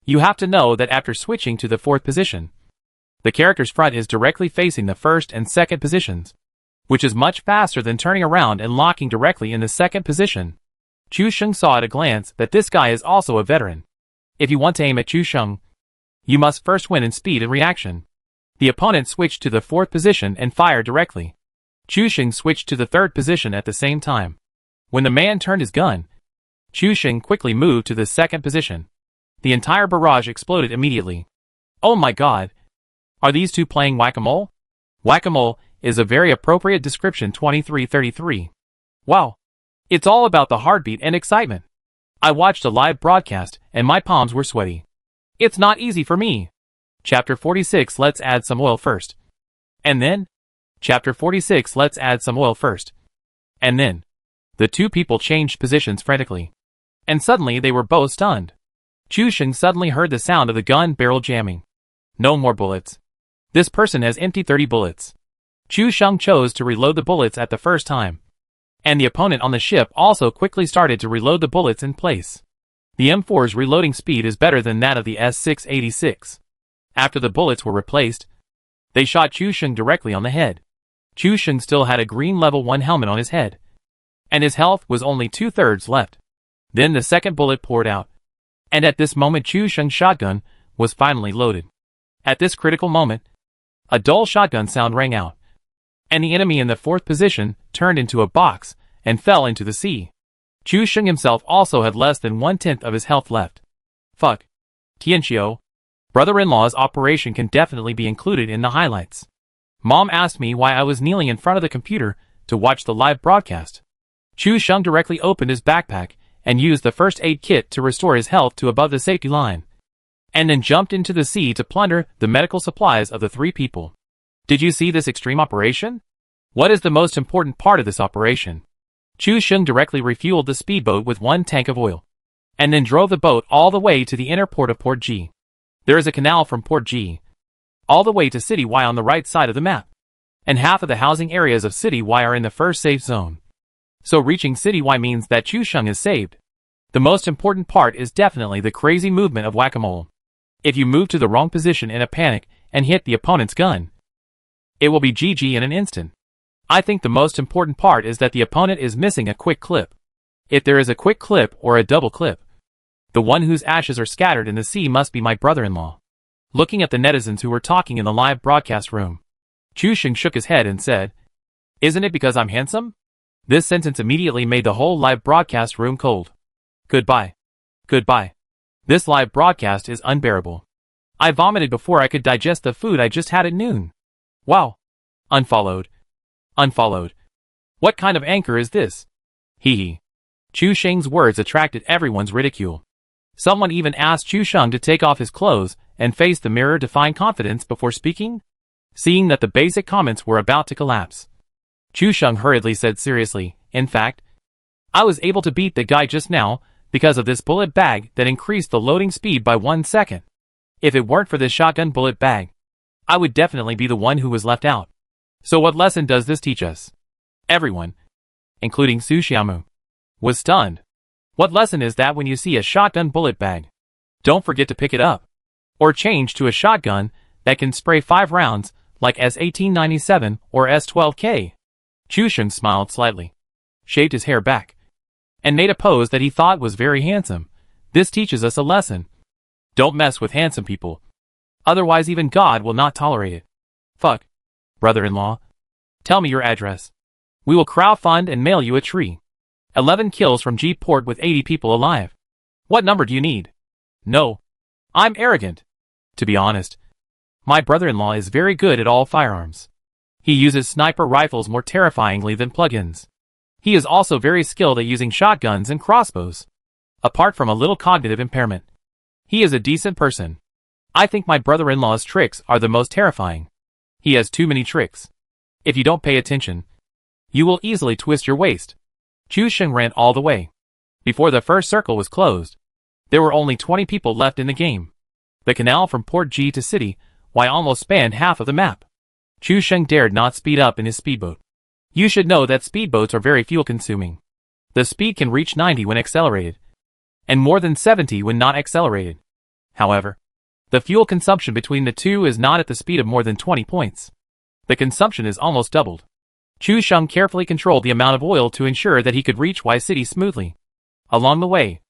You have to know that after switching to the 4th position, the character's front is directly facing the 1st and 2nd positions, which is much faster than turning around and locking directly in the 2nd position. Chu Sheng saw at a glance that this guy is also a veteran. If you want to aim at Chu Sheng, you must first win in speed and reaction. The opponent switched to the 4th position and fired directly. Chu Sheng switched to the 3rd position at the same time. When the man turned his gun, Chu Sheng quickly moved to the 2nd position. The entire barrage exploded immediately. Oh my god! Are these 2 playing whack-a-mole? Whack-a-mole is a very appropriate description. 2333. Wow! It's all about the heartbeat and excitement. I watched a live broadcast and my palms were sweaty. It's not easy for me. Chapter 46. Let's add some oil first. And then? Chapter 46. Let's add some oil first. And then? The 2 people changed positions frantically. And suddenly they were both stunned. Chu Sheng suddenly heard the sound of the gun barrel jamming. No more bullets. This person has empty 30 bullets. Chu Sheng chose to reload the bullets at the first time. And the opponent on the ship also quickly started to reload the bullets in place. The M4's reloading speed is better than that of the S686. After the bullets were replaced, they shot Chu Sheng directly on the head. Chu Sheng still had a green level 1 helmet on his head, and his health was only 2/3 left. Then the second bullet poured out, and at this moment Chu Sheng's shotgun was finally loaded. At this critical moment, a dull shotgun sound rang out, and the enemy in the 4th position turned into a box and fell into the sea. Chu Sheng himself also had less than 1/10 of his health left. Fuck. Tianxiu. Brother-in-law's operation can definitely be included in the highlights. Mom asked me why I was kneeling in front of the computer to watch the live broadcast. Chu Sheng directly opened his backpack and used the first aid kit to restore his health to above the safety line, and then jumped into the sea to plunder the medical supplies of the 3 people. Did you see this extreme operation? What is the most important part of this operation? Chu Sheng directly refueled the speedboat with 1 tank of oil, and then drove the boat all the way to the inner port of Port G. There is a canal from Port G all the way to City Y on the right side of the map, and half of the housing areas of City Y are in the first safe zone. So reaching City Y means that Chu Sheng is saved. The most important part is definitely the crazy movement of whack-a-mole. If you move to the wrong position in a panic and hit the opponent's gun, it will be GG in an instant. I think the most important part is that the opponent is missing a quick clip. If there is a quick clip or a double clip, the one whose ashes are scattered in the sea must be my brother-in-law. Looking at the netizens who were talking in the live broadcast room, Chu Sheng shook his head and said, "Isn't it because I'm handsome?" This sentence immediately made the whole live broadcast room cold. Goodbye. Goodbye. This live broadcast is unbearable. I vomited before I could digest the food I just had at noon. Wow. Unfollowed. Unfollowed. What kind of anchor is this? Hee hee. Chu Sheng's words attracted everyone's ridicule. Someone even asked Chu Sheng to take off his clothes and face the mirror to find confidence before speaking. Seeing that the basic comments were about to collapse, Chu Sheng hurriedly said seriously, "In fact, I was able to beat the guy just now because of this bullet bag that increased the loading speed by 1 second. If it weren't for this shotgun bullet bag, I would definitely be the one who was left out." So what lesson does this teach us? Everyone, including Su Xiaomu, was stunned. What lesson is that when you see a shotgun bullet bag? Don't forget to pick it up. Or change to a shotgun that can spray 5 rounds like S1897 or S12K. Chu Sheng smiled slightly, shaved his hair back, and made a pose that he thought was very handsome. This teaches us a lesson. Don't mess with handsome people. Otherwise even God will not tolerate it. Fuck. Brother-in-law, tell me your address. We will crowdfund and mail you a tree. 11 kills from G-Port with 80 people alive. What number do you need? No. I'm arrogant. To be honest, my brother-in-law is very good at all firearms. He uses sniper rifles more terrifyingly than plugins. He is also very skilled at using shotguns and crossbows. Apart from a little cognitive impairment, he is a decent person. I think my brother-in-law's tricks are the most terrifying. He has too many tricks. If you don't pay attention, you will easily twist your waist. Chu Sheng ran all the way. Before the first circle was closed, there were only 20 people left in the game. The canal from Port G to City Y almost spanned half of the map. Chu Sheng dared not speed up in his speedboat. You should know that speedboats are very fuel-consuming. The speed can reach 90 when accelerated, and more than 70 when not accelerated. However, the fuel consumption between the two is not at the speed of more than 20 points. The consumption is almost doubled. Chu Sheng carefully controlled the amount of oil to ensure that he could reach Y City smoothly. Along the way,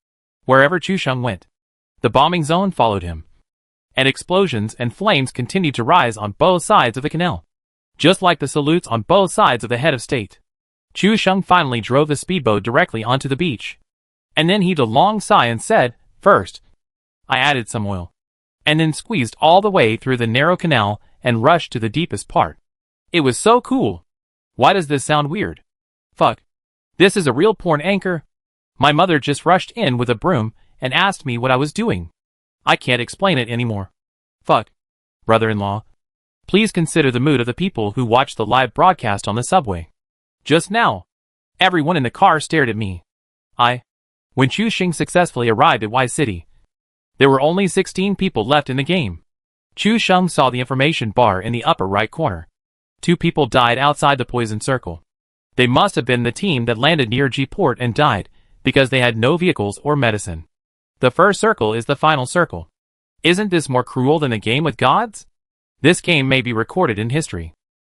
wherever Chu Sheng went, the bombing zone followed him, and explosions and flames continued to rise on both sides of the canal, just like the salutes on both sides of the head of state. Chu Sheng finally drove the speedboat directly onto the beach, and then heaved a long sigh and said, "First, I added some oil, and then squeezed all the way through the narrow canal and rushed to the deepest part. It was so cool. Why does this sound weird? Fuck. This is a real porn anchor. My mother just rushed in with a broom and asked me what I was doing. I can't explain it anymore. Fuck. Brother-in-law, please consider the mood of the people who watched the live broadcast on the subway. Just now, everyone in the car stared at me. When Chu Sheng successfully arrived at Y City, there were only 16 people left in the game. Chu Sheng saw the information bar in the upper right corner. 2 people died outside the poison circle. They must have been the team that landed near G-Port and died, because they had no vehicles or medicine. The first circle is the final circle. Isn't this more cruel than a game with gods? This game may be recorded in history.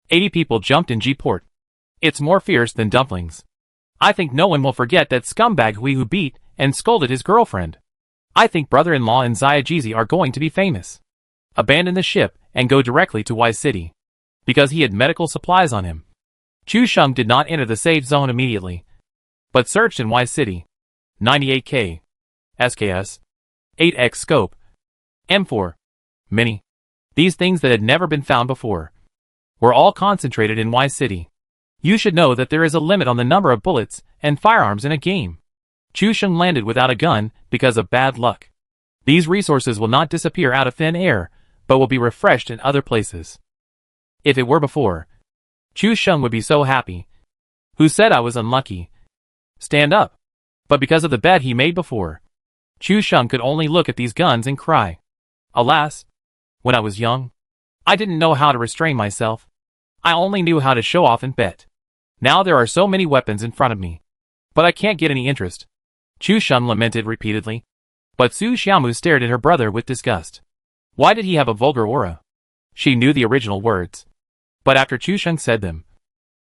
80 people jumped in G-Port. It's more fierce than dumplings. I think no one will forget that scumbag who beat and scolded his girlfriend. I think brother-in-law and Xiajizi are going to be famous. Abandon the ship and go directly to Y City, because he had medical supplies on him. Chu Sheng did not enter the safe zone immediately, but searched in Y City. 98K. SKS. 8X scope. M4. Many. These things that had never been found before were all concentrated in Y City. You should know that there is a limit on the number of bullets and firearms in a game. Chu Sheng landed without a gun because of bad luck. These resources will not disappear out of thin air, but will be refreshed in other places. If it were before, Chu Sheng would be so happy. Who said I was unlucky? Stand up. But because of the bet he made before, Chu Sheng could only look at these guns and cry. Alas, when I was young, I didn't know how to restrain myself. I only knew how to show off and bet. Now there are so many weapons in front of me, but I can't get any interest. Chu Sheng lamented repeatedly. But Su Xiaomu stared at her brother with disgust. Why did he have a vulgar aura? She knew the original words, but after Chu Sheng said them,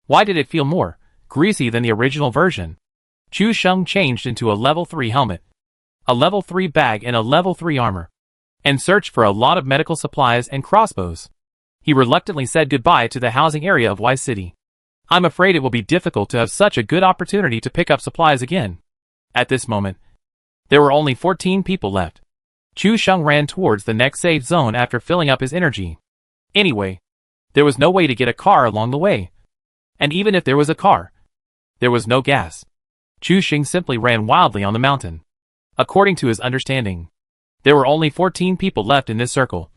why did it feel more greasy than the original version? Chu Sheng changed into a level 3 helmet, a level 3 bag and a level 3 armor, and searched for a lot of medical supplies and crossbows. He reluctantly said goodbye to the housing area of Y City. I'm afraid it will be difficult to have such a good opportunity to pick up supplies again. At this moment, there were only 14 people left. Chu Sheng ran towards the next safe zone after filling up his energy. Anyway, there was no way to get a car along the way. And even if there was a car, there was no gas. Chu Sheng simply ran wildly on the mountain. According to his understanding, there were only 14 people left in this circle,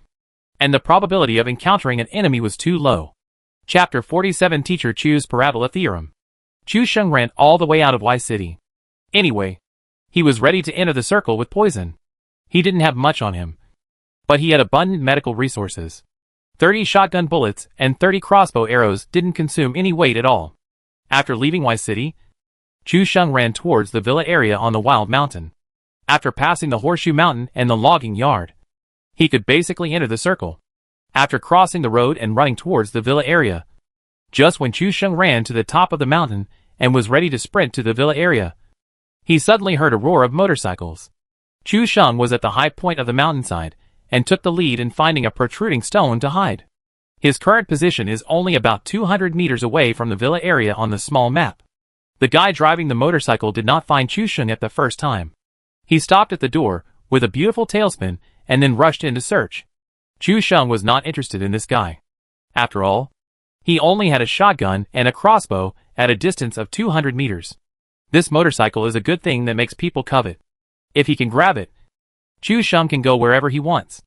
and the probability of encountering an enemy was too low. Chapter 47 Teacher Chu's Parabola Theorem. Chu Sheng ran all the way out of Y City. Anyway, he was ready to enter the circle with poison. He didn't have much on him, but he had abundant medical resources. 30 shotgun bullets and 30 crossbow arrows didn't consume any weight at all. After leaving Y City, Chu Sheng ran towards the villa area on the Wild Mountain. After passing the Horseshoe Mountain and the logging yard, he could basically enter the circle. After crossing the road and running towards the villa area, just when Chu Sheng ran to the top of the mountain and was ready to sprint to the villa area, he suddenly heard a roar of motorcycles. Chu Sheng was at the high point of the mountainside and took the lead in finding a protruding stone to hide. His current position is only about 200 meters away from the villa area on the small map. The guy driving the motorcycle did not find Chu Sheng at the first time. He stopped at the door with a beautiful tailspin and then rushed in to search. Chu Sheng was not interested in this guy. After all, he only had a shotgun and a crossbow at a distance of 200 meters. This motorcycle is a good thing that makes people covet. If he can grab it, Chu Sheng can go wherever he wants.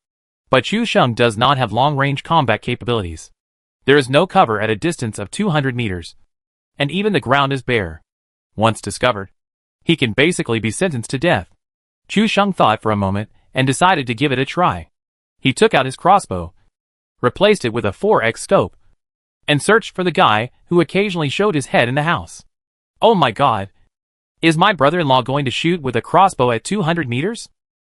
But Chu Sheng does not have long-range combat capabilities. There is no cover at a distance of 200 meters, and even the ground is bare. Once discovered, he can basically be sentenced to death. Chu Sheng thought for a moment and decided to give it a try. He took out his crossbow, replaced it with a 4x scope, and searched for the guy who occasionally showed his head in the house. Oh my god! Is my brother-in-law going to shoot with a crossbow at 200 meters?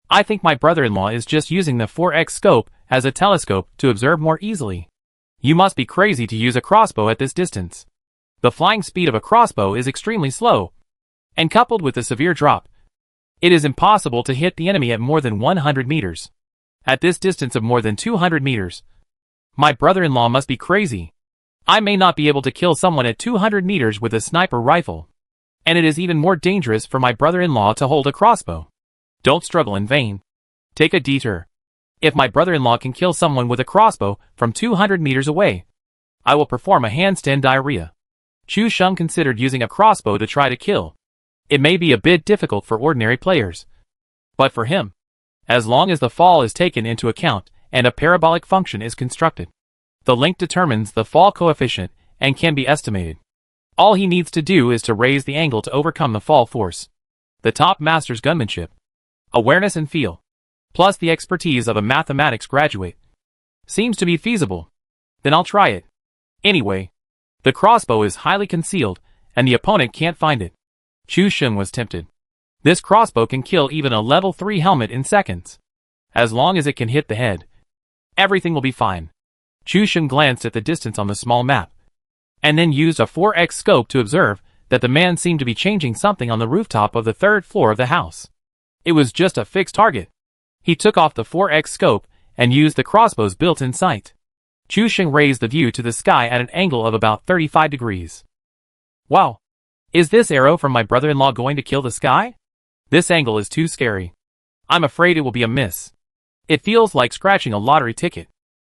I think my brother-in-law is just using the 4x scope as a telescope to observe more easily. You must be crazy to use a crossbow at this distance. The flying speed of a crossbow is extremely slow, and coupled with a severe drop, it is impossible to hit the enemy at more than 100 meters. At this distance of more than 200 meters, my brother-in-law must be crazy. I may not be able to kill someone at 200 meters with a sniper rifle, and it is even more dangerous for my brother-in-law to hold a crossbow. Don't struggle in vain. Take a detour. If my brother-in-law can kill someone with a crossbow from 200 meters away, I will perform a handstand diarrhea. Chu Sheng considered using a crossbow to try to kill. It may be a bit difficult for ordinary players, but for him, as long as the fall is taken into account and a parabolic function is constructed, the length determines the fall coefficient and can be estimated. All he needs to do is to raise the angle to overcome the fall force. The top master's gunmanship, awareness and feel, plus the expertise of a mathematics graduate, seems to be feasible. Then I'll try it. Anyway, the crossbow is highly concealed, and the opponent can't find it. Chu Sheng was tempted. This crossbow can kill even a level 3 helmet in seconds. As long as it can hit the head, everything will be fine. Chu Sheng glanced at the distance on the small map, and then used a 4x scope to observe that the man seemed to be changing something on the rooftop of the 3rd floor of the house. It was just a fixed target. He took off the 4x scope and used the crossbow's built-in sight. Chu Sheng raised the view to the sky at an angle of about 35 degrees. Wow! Is this arrow from my brother-in-law going to kill the sky? This angle is too scary. I'm afraid it will be a miss. It feels like scratching a lottery ticket.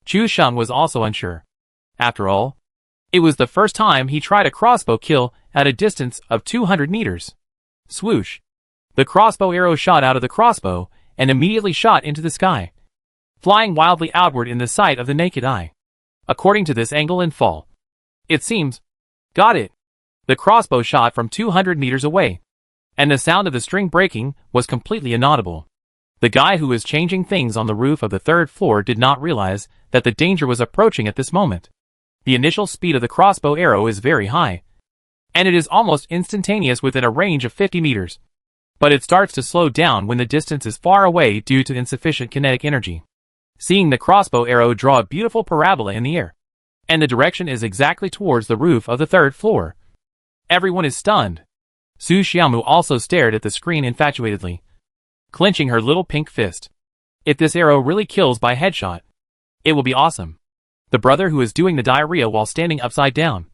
Chu Sheng was also unsure. After all, it was the first time he tried a crossbow kill at a distance of 200 meters. Swoosh! The crossbow arrow shot out of the crossbow and immediately shot into the sky, flying wildly outward in the sight of the naked eye. According to this angle and fall, it seems, got it. The crossbow shot from 200 meters away, and the sound of the string breaking was completely inaudible. The guy who was changing things on the roof of the third floor did not realize that the danger was approaching at this moment. The initial speed of the crossbow arrow is very high, and it is almost instantaneous within a range of 50 meters. But it starts to slow down when the distance is far away due to insufficient kinetic energy. Seeing the crossbow arrow draw a beautiful parabola in the air, and the direction is exactly towards the roof of the third floor. Everyone is stunned. Su Xiaomu also stared at the screen infatuatedly, clenching her little pink fist. If this arrow really kills by headshot, it will be awesome. The brother who is doing the diarrhea while standing upside down.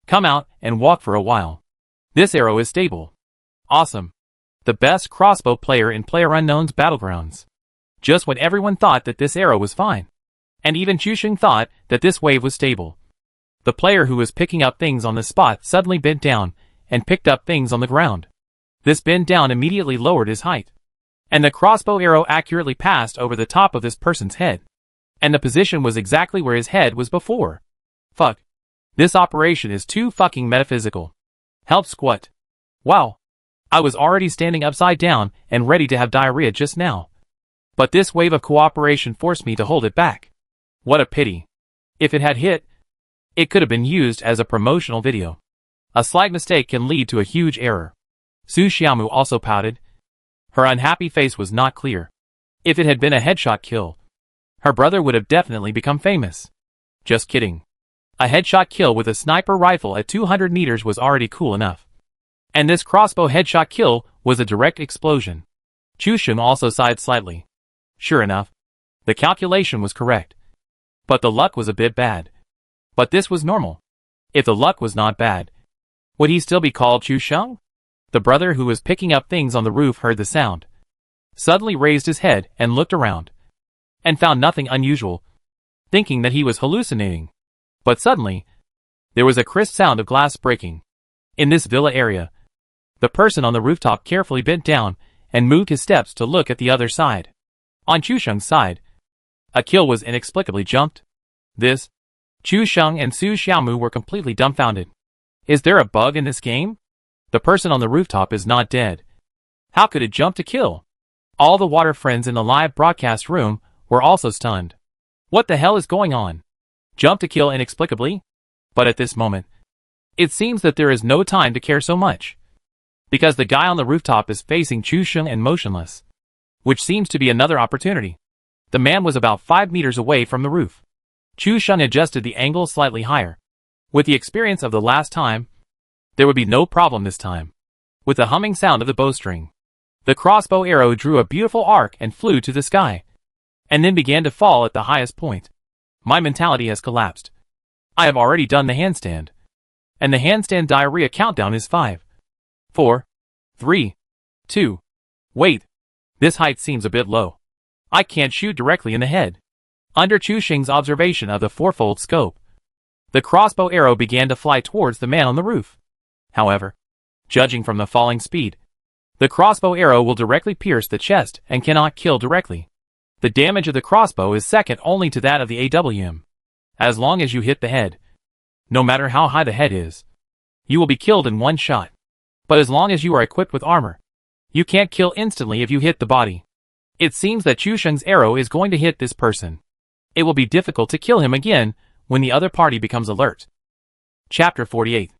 Come out and walk for a while. This arrow is stable. Awesome. The best crossbow player in PlayerUnknown's Battlegrounds. Just when everyone thought that this arrow was fine, and even Chu Sheng thought that this wave was stable, the player who was picking up things on the spot suddenly bent down and picked up things on the ground. This bend down immediately lowered his height, and the crossbow arrow accurately passed over the top of this person's head, and the position was exactly where his head was before. Fuck. This operation is too fucking metaphysical. Help squat. Wow. I was already standing upside down and ready to have diarrhea just now. But this wave of cooperation forced me to hold it back. What a pity. If it had hit, it could have been used as a promotional video. A slight mistake can lead to a huge error. Su Xiaomu also pouted. Her unhappy face was not clear. If it had been a headshot kill, her brother would have definitely become famous. Just kidding. A headshot kill with a sniper rifle at 200 meters was already cool enough. And this crossbow headshot kill was a direct explosion. Chu Sheng also sighed slightly. Sure enough, the calculation was correct. But the luck was a bit bad. But this was normal. If the luck was not bad, would he still be called Chu Sheng? The brother who was picking up things on the roof heard the sound, suddenly raised his head and looked around, and found nothing unusual, thinking that he was hallucinating. But suddenly, there was a crisp sound of glass breaking. In this villa area, the person on the rooftop carefully bent down and moved his steps to look at the other side. On Chu Sheng's side, a kill was inexplicably jumped. This, Chu Sheng and Su Xiaomu were completely dumbfounded. Is there a bug in this game? The person on the rooftop is not dead. How could it jump to kill? All the water friends in the live broadcast room were also stunned. What the hell is going on? Jump to kill inexplicably? But at this moment, it seems that there is no time to care so much, because the guy on the rooftop is facing Chu Sheng and motionless, which seems to be another opportunity. The man was about 5 meters away from the roof. Chu Sheng adjusted the angle slightly higher. With the experience of the last time, there would be no problem this time. With the humming sound of the bowstring, the crossbow arrow drew a beautiful arc and flew to the sky, and then began to fall at the highest point. My mentality has collapsed. I have already done the handstand, and the handstand diarrhea countdown is 5, 4, 3, 2. Wait, this height seems a bit low. I can't shoot directly in the head. Under Chu Sheng's observation of the fourfold scope, the crossbow arrow began to fly towards the man on the roof. However, judging from the falling speed, the crossbow arrow will directly pierce the chest and cannot kill directly. The damage of the crossbow is second only to that of the AWM. As long as you hit the head, no matter how high the head is, you will be killed in one shot. But as long as you are equipped with armor, you can't kill instantly if you hit the body. It seems that Chu Sheng's arrow is going to hit this person. It will be difficult to kill him again when the other party becomes alert. Chapter 48.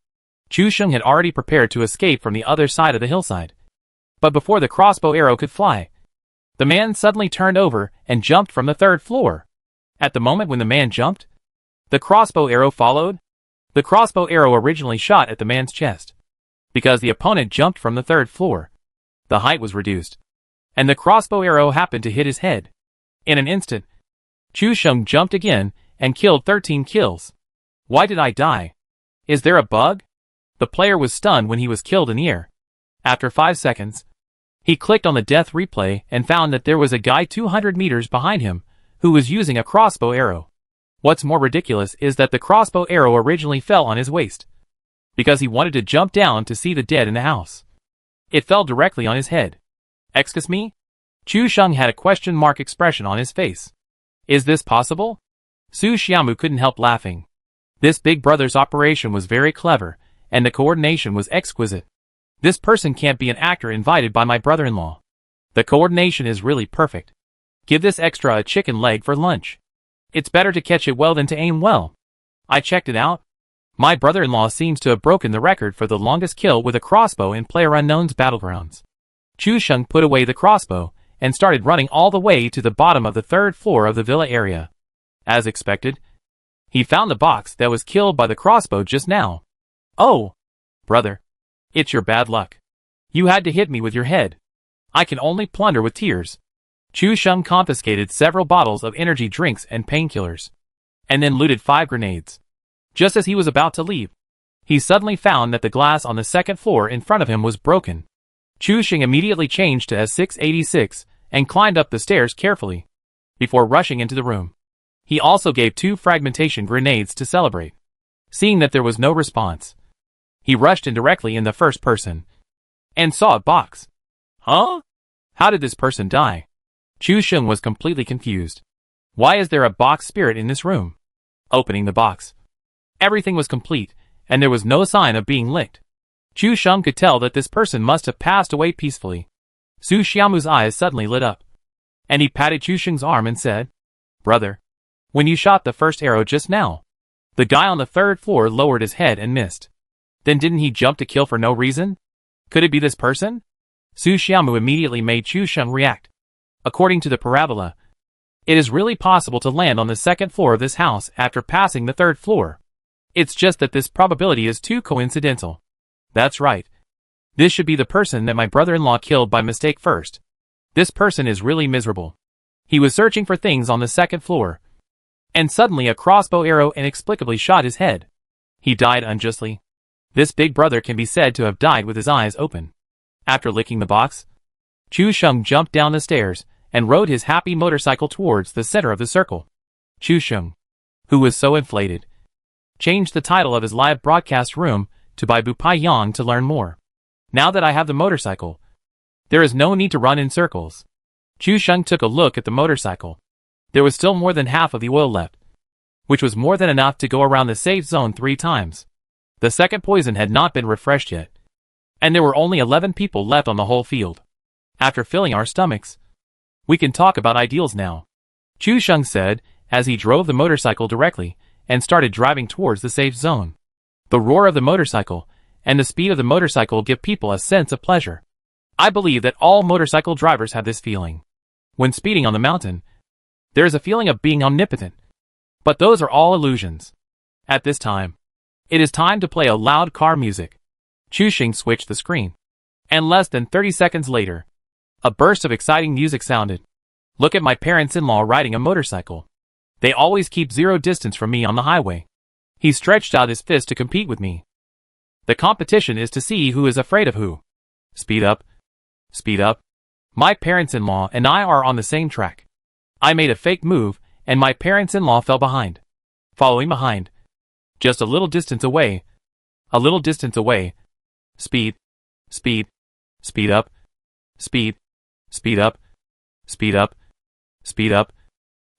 Chu Sheng had already prepared to escape from the other side of the hillside. But before the crossbow arrow could fly, the man suddenly turned over and jumped from the third floor. At the moment when the man jumped, the crossbow arrow followed. The crossbow arrow originally shot at the man's chest. Because the opponent jumped from the third floor, the height was reduced, and the crossbow arrow happened to hit his head. In an instant, Chu Sheng jumped again and killed 13 kills. Why did I die? Is there a bug? The player was stunned when he was killed in the air. After 5 seconds, He clicked on the death replay and found that there was a guy 200 meters behind him who was using a crossbow arrow. What's more ridiculous is that the crossbow arrow originally fell on his waist because he wanted to jump down to see the dead in the house. It fell directly on his head. Excuse me? Chu Sheng had a question mark expression on his face. Is this possible? Su Xiaomu couldn't help laughing. This big brother's operation was very clever, and the coordination was exquisite. This person can't be an actor invited by my brother-in-law. The coordination is really perfect. Give this extra a chicken leg for lunch. It's better to catch it well than to aim well. I checked it out. My brother-in-law seems to have broken the record for the longest kill with a crossbow in PlayerUnknown's Battlegrounds. Chu Sheng put away the crossbow and started running all the way to the bottom of the 3rd floor of the villa area. As expected, he found the box that was killed by the crossbow just now. Oh, brother. It's your bad luck. You had to hit me with your head. I can only plunder with tears. Chu Sheng confiscated several bottles of energy drinks and painkillers, and then looted 5 grenades. Just as he was about to leave, he suddenly found that the glass on the 2nd floor in front of him was broken. Chu Sheng immediately changed to S686 and climbed up the stairs carefully before rushing into the room. He also gave 2 fragmentation grenades to celebrate. Seeing that there was no response, he rushed in directly in the first person and saw a box. Huh? How did this person die? Chu Sheng was completely confused. Why is there a box spirit in this room? Opening the box, everything was complete, and there was no sign of being licked. Chu Sheng could tell that this person must have passed away peacefully. Su Xiaomu's eyes suddenly lit up, and he patted Chu Sheng's arm and said, Brother, when you shot the first arrow just now, the guy on the 3rd floor lowered his head and missed. Then didn't he jump to kill for no reason? Could it be this person? Su Xiaomu immediately made Chu Sheng react. According to the parabola, it is really possible to land on the 2nd floor of this house after passing the 3rd floor. It's just that this probability is too coincidental. That's right. This should be the person that my brother-in-law killed by mistake first. This person is really miserable. He was searching for things on the 2nd floor, and suddenly a crossbow arrow inexplicably shot his head. He died unjustly. This big brother can be said to have died with his eyes open. After licking the box, Chu Sheng jumped down the stairs and rode his happy motorcycle towards the center of the circle. Chu Sheng, who was so inflated, changed the title of his live broadcast room to Bai Bu Pai Yang to learn more. Now that I have the motorcycle, there is no need to run in circles. Chu Sheng took a look at the motorcycle. There was still more than half of the oil left, which was more than enough to go around the safe zone 3 times. The second poison had not been refreshed yet, and there were only 11 people left on the whole field. After filling our stomachs, we can talk about ideals now, Chu Sheng said as he drove the motorcycle directly and started driving towards the safe zone. The roar of the motorcycle and the speed of the motorcycle give people a sense of pleasure. I believe that all motorcycle drivers have this feeling. When speeding on the mountain, there is a feeling of being omnipotent. But those are all illusions. At this time, it is time to play a loud car music. Chu Sheng switched the screen, and less than 30 seconds later, a burst of exciting music sounded. Look at my parents-in-law riding a motorcycle. They always keep 0 distance from me on the highway. He stretched out his fist to compete with me. The competition is to see who is afraid of who. Speed up. Speed up. My parents-in-law and I are on the same track. I made a fake move, and my parents-in-law fell behind. Following behind. Just a little distance away. A little distance away. Speed. Speed. Speed up. Speed. Speed up. Speed up. Speed up.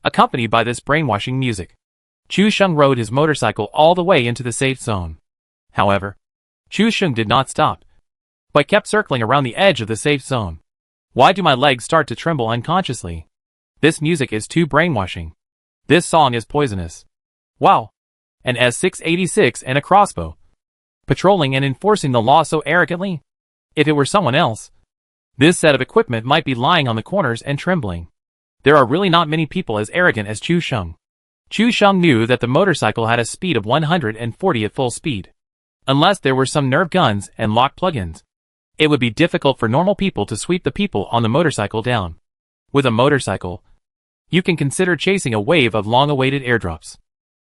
Accompanied by this brainwashing music, Chu Sheng rode his motorcycle all the way into the safe zone. However, Chu Sheng did not stop, but kept circling around the edge of the safe zone. Why do my legs start to tremble unconsciously? This music is too brainwashing. This song is poisonous. Wow! An S686 and a crossbow. Patrolling and enforcing the law so arrogantly? If it were someone else, this set of equipment might be lying on the corners and trembling. There are really not many people as arrogant as Chu Sheng. Chu Sheng knew that the motorcycle had a speed of 140 at full speed. Unless there were some nerve guns and lock plugins, it would be difficult for normal people to sweep the people on the motorcycle down. With a motorcycle, you can consider chasing a wave of long-awaited airdrops.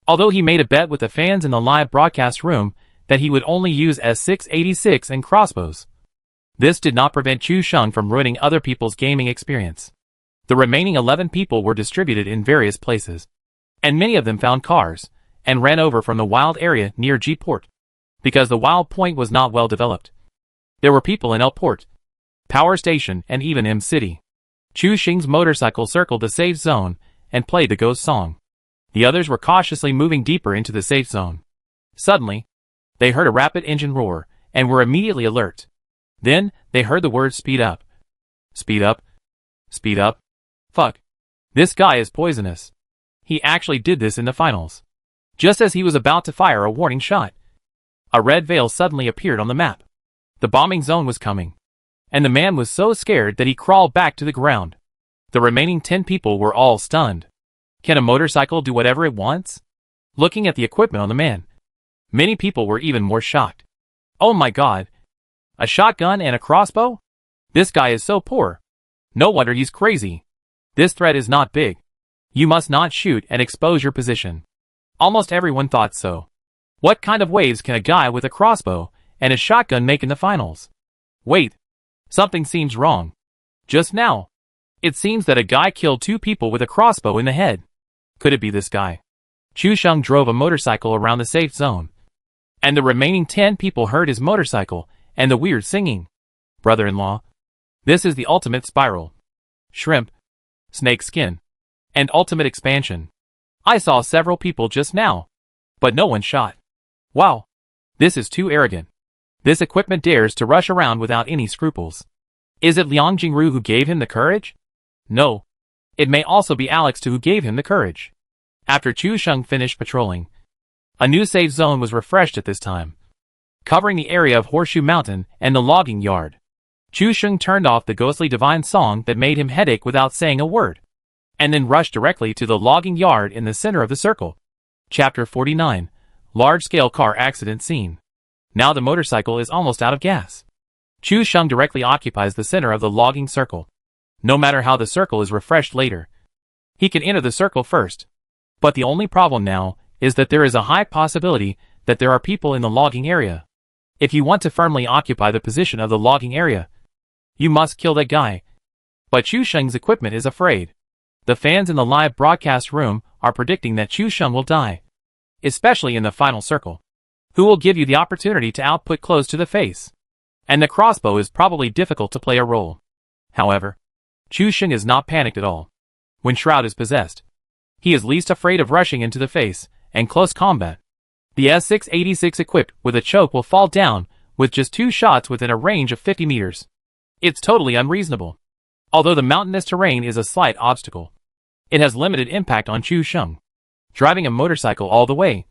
Although he made a bet with the fans in the live broadcast room that he would only use S686 and crossbows, This did not prevent Chu Sheng from ruining other people's gaming experience. The remaining 11 people were distributed in various places, and many of them found cars and ran over from the wild area near G Port, because the wild point was not well developed. There were people in L Port, Power Station, and even M City. Chu Sheng's motorcycle circled the safe zone and played the ghost song. The others were cautiously moving deeper into the safe zone. Suddenly, they heard a rapid engine roar and were immediately alert. Then, they heard the words speed up. Speed up. Speed up. Fuck. This guy is poisonous. He actually did this in the finals. Just as he was about to fire a warning shot, a red veil suddenly appeared on the map. The bombing zone was coming, and the man was so scared that he crawled back to the ground. The remaining 10 people were all stunned. Can a motorcycle do whatever it wants? Looking at the equipment on the man, many people were even more shocked. Oh my god. A shotgun and a crossbow? This guy is so poor. No wonder he's crazy. This threat is not big. You must not shoot and expose your position. Almost everyone thought so. What kind of waves can a guy with a crossbow and a shotgun make in the finals? Wait. Something seems wrong. Just now, it seems that a guy killed 2 people with a crossbow in the head. Could it be this guy? Chu Sheng drove a motorcycle around the safe zone, and the remaining 10 people heard his motorcycle and the weird singing. Brother-in-law. This is the ultimate spiral. Shrimp. Snake skin. And ultimate expansion. I saw several people just now, but no one shot. Wow. This is too arrogant. This equipment dares to rush around without any scruples. Is it Liang Jingru who gave him the courage? No. It may also be Alex who gave him the courage. After Chu Sheng finished patrolling, a new safe zone was refreshed at this time, covering the area of Horseshoe Mountain and the logging yard. Chu Sheng turned off the ghostly divine song that made him headache without saying a word, and then rushed directly to the logging yard in the center of the circle. Chapter 49. Large-scale car accident scene. Now the motorcycle is almost out of gas. Chu Sheng directly occupies the center of the logging circle. No matter how the circle is refreshed later, he can enter the circle first. But the only problem now is that there is a high possibility that there are people in the logging area. If you want to firmly occupy the position of the logging area, you must kill that guy. But Chu Sheng's equipment is afraid. The fans in the live broadcast room are predicting that Chu Sheng will die, especially in the final circle. Who will give you the opportunity to output close to the face? And the crossbow is probably difficult to play a role. However, Chu Sheng is not panicked at all. When Shroud is possessed, he is least afraid of rushing into the face and close combat. The S-686 equipped with a choke will fall down with just 2 shots within a range of 50 meters. It's totally unreasonable. Although the mountainous terrain is a slight obstacle, it has limited impact on Chu Sheng. Driving a motorcycle all the way,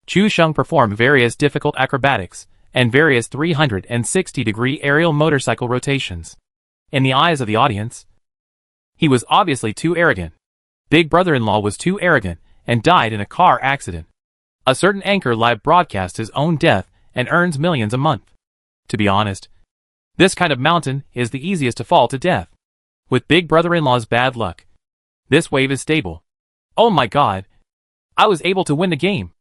Chu Sheng performed various difficult acrobatics and various 360-degree aerial motorcycle rotations. In the eyes of the audience, he was obviously too arrogant. Big brother-in-law was too arrogant and died in a car accident. A certain anchor live broadcasts his own death and earns millions a month. To be honest, this kind of mountain is the easiest to fall to death. With big brother-in-law's bad luck, this wave is stable. Oh my god. I was able to win the game.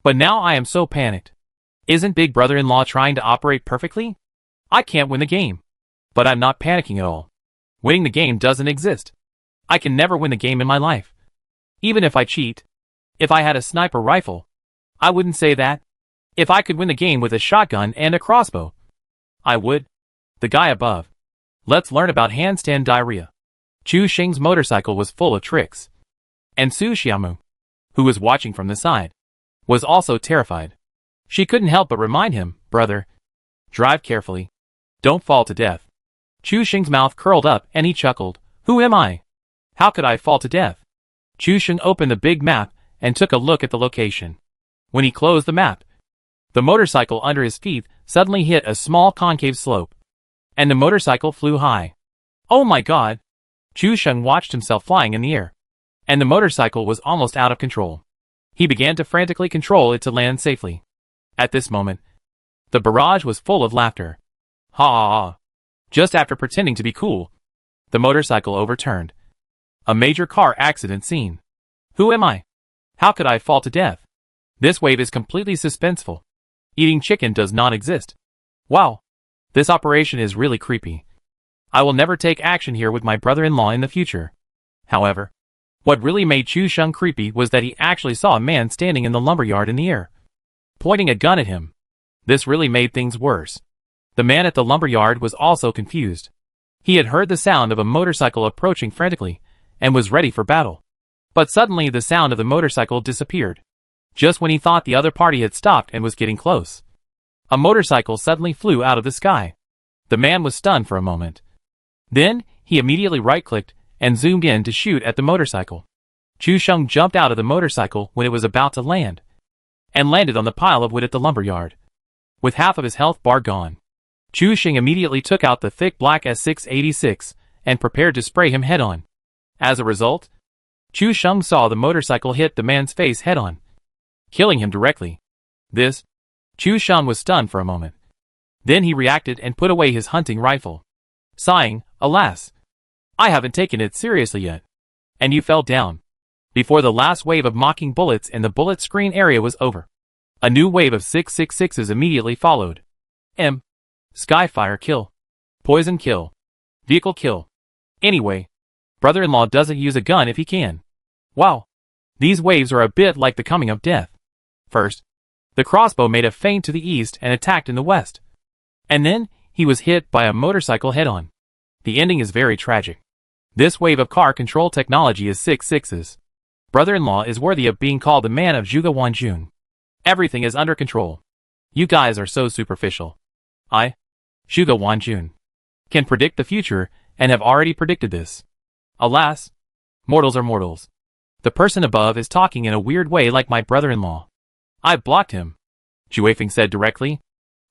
But now I am so panicked. Isn't big brother-in-law trying to operate perfectly? I can't win the game. But I'm not panicking at all. Winning the game doesn't exist. I can never win the game in my life. Even if I cheat. If I had a sniper rifle, I wouldn't say that. If I could win the game with a shotgun and a crossbow, I would. The guy above. Let's learn about handstand diarrhea. Chu Sheng's motorcycle was full of tricks. And Su Xiaomu, who was watching from the side, was also terrified. She couldn't help but remind him, brother, drive carefully. Don't fall to death. Chu Sheng's mouth curled up and he chuckled. Who am I? How could I fall to death? Chu Sheng opened the big map and took a look at the location. When he closed the map, the motorcycle under his feet suddenly hit a small concave slope, and the motorcycle flew high. Oh my god! Chu Sheng watched himself flying in the air, and the motorcycle was almost out of control. He began to frantically control it to land safely. At this moment, the barrage was full of laughter. Ha ha ha. Just after pretending to be cool, the motorcycle overturned. A major car accident scene. Who am I? How could I fall to death? This wave is completely suspenseful. Eating chicken does not exist. Wow. This operation is really creepy. I will never take action here with my brother-in-law in the future. However, what really made Chu Sheng creepy was that he actually saw a man standing in the lumberyard in the air, pointing a gun at him. This really made things worse. The man at the lumberyard was also confused. He had heard the sound of a motorcycle approaching frantically, and was ready for battle. But suddenly the sound of the motorcycle disappeared. Just when he thought the other party had stopped and was getting close, a motorcycle suddenly flew out of the sky. The man was stunned for a moment. Then, he immediately right-clicked and zoomed in to shoot at the motorcycle. Chu Sheng jumped out of the motorcycle when it was about to land, and landed on the pile of wood at the lumberyard. With half of his health bar gone, Chu Sheng immediately took out the thick black S686 and prepared to spray him head-on. As a result, Chu Sheng saw the motorcycle hit the man's face head-on, killing him directly. Chu Sheng was stunned for a moment. Then he reacted and put away his hunting rifle, sighing, "Alas, I haven't taken it seriously yet." And you fell down. Before the last wave of mocking bullets in the bullet screen area was over, a new wave of 666s immediately followed. Skyfire kill. Poison kill. Vehicle kill. Anyway, brother-in-law doesn't use a gun if he can. Wow. These waves are a bit like the coming of death. First, the crossbow made a feint to the east and attacked in the west. And then, he was hit by a motorcycle head-on. The ending is very tragic. This wave of car control technology is 6-6s. Brother-in-law is worthy of being called the man of Zhuge Wanjun. Everything is under control. You guys are so superficial. I, Zhuge Wanjun, can predict the future and have already predicted this. Alas, mortals are mortals. The person above is talking in a weird way like my brother-in-law. I blocked him, Juefeng said directly.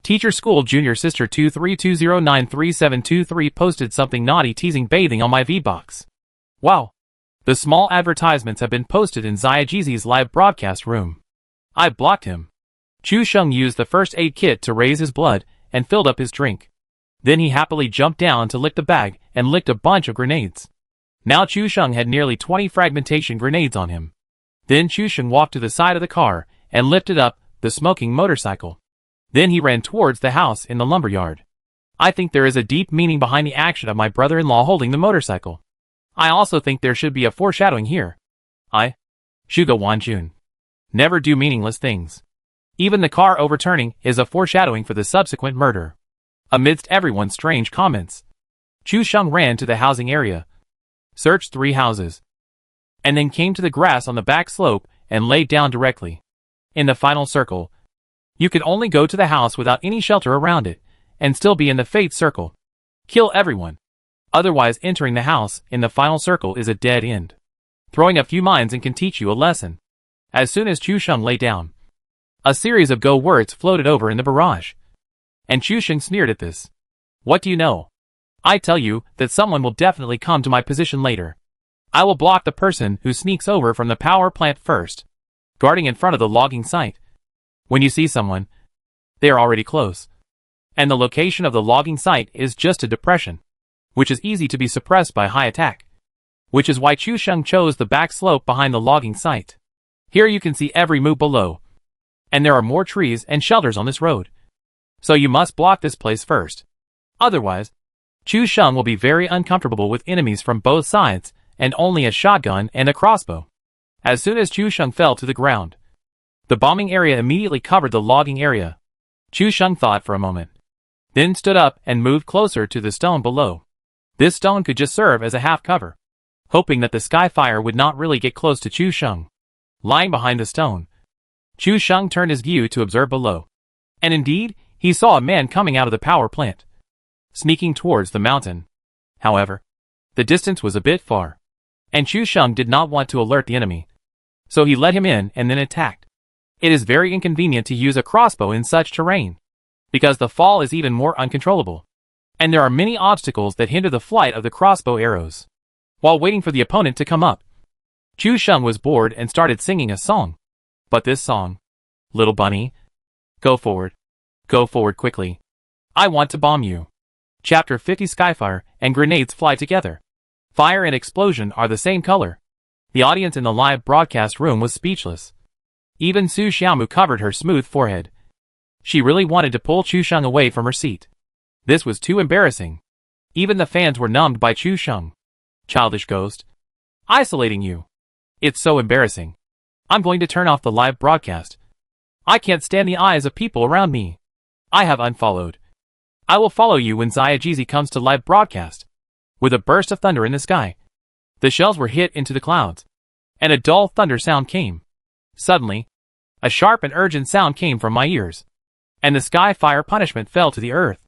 Teacher School Junior Sister 232093723 posted something naughty teasing bathing on my V-Box. Wow. The small advertisements have been posted in Xiajizi's live broadcast room. I blocked him. Chu Sheng used the first aid kit to raise his blood and filled up his drink. Then he happily jumped down to lick the bag and licked a bunch of grenades. Now Chu Sheng had nearly 20 fragmentation grenades on him. Then Chu Sheng walked to the side of the car and lifted up the smoking motorcycle. Then he ran towards the house in the lumberyard. I think there is a deep meaning behind the action of my brother-in-law holding the motorcycle. I also think there should be a foreshadowing here. I, Zhuge Wanjun, never do meaningless things. Even the car overturning is a foreshadowing for the subsequent murder. Amidst everyone's strange comments, Chu Sheng ran to the housing area, searched 3 houses, and then came to the grass on the back slope and laid down directly. In the final circle, you could only go to the house without any shelter around it, and still be in the fate circle. Kill everyone. Otherwise entering the house in the final circle is a dead end. Throwing a few mines and can teach you a lesson. As soon as Chu Sheng lay down, a series of go words floated over in the barrage. And Chu Sheng sneered at this. What do you know? I tell you that someone will definitely come to my position later. I will block the person who sneaks over from the power plant first, guarding in front of the logging site. When you see someone, they are already close. And the location of the logging site is just a depression, which is easy to be suppressed by high attack. Which is why Chu Sheng chose the back slope behind the logging site. Here you can see every move below. And there are more trees and shelters on this road. So you must block this place first. Otherwise, Chu Sheng will be very uncomfortable with enemies from both sides and only a shotgun and a crossbow. As soon as Chu Sheng fell to the ground, the bombing area immediately covered the logging area. Chu Sheng thought for a moment, then stood up and moved closer to the stone below. This stone could just serve as a half cover, hoping that the skyfire would not really get close to Chu Sheng. Lying behind the stone, Chu Sheng turned his view to observe below. And indeed, he saw a man coming out of the power plant, sneaking towards the mountain. However, the distance was a bit far, and Chu Sheng did not want to alert the enemy, so he let him in and then attacked. It is very inconvenient to use a crossbow in such terrain, because the fall is even more uncontrollable, and there are many obstacles that hinder the flight of the crossbow arrows. While waiting for the opponent to come up, Chu Sheng was bored and started singing a song. But this song, "Little Bunny, go forward quickly. I want to bomb you." Chapter 50 Skyfire and grenades fly together. Fire and explosion are the same color. The audience in the live broadcast room was speechless. Even Su Xiaomu covered her smooth forehead. She really wanted to pull Chu Sheng away from her seat. This was too embarrassing. Even the fans were numbed by Chu Sheng. Childish ghost. Isolating you. It's so embarrassing. I'm going to turn off the live broadcast. I can't stand the eyes of people around me. I have unfollowed. I will follow you when Xiaojizi comes to live broadcast. With a burst of thunder in the sky, the shells were hit into the clouds, and a dull thunder sound came. Suddenly, a sharp and urgent sound came from my ears, and the sky fire punishment fell to the earth.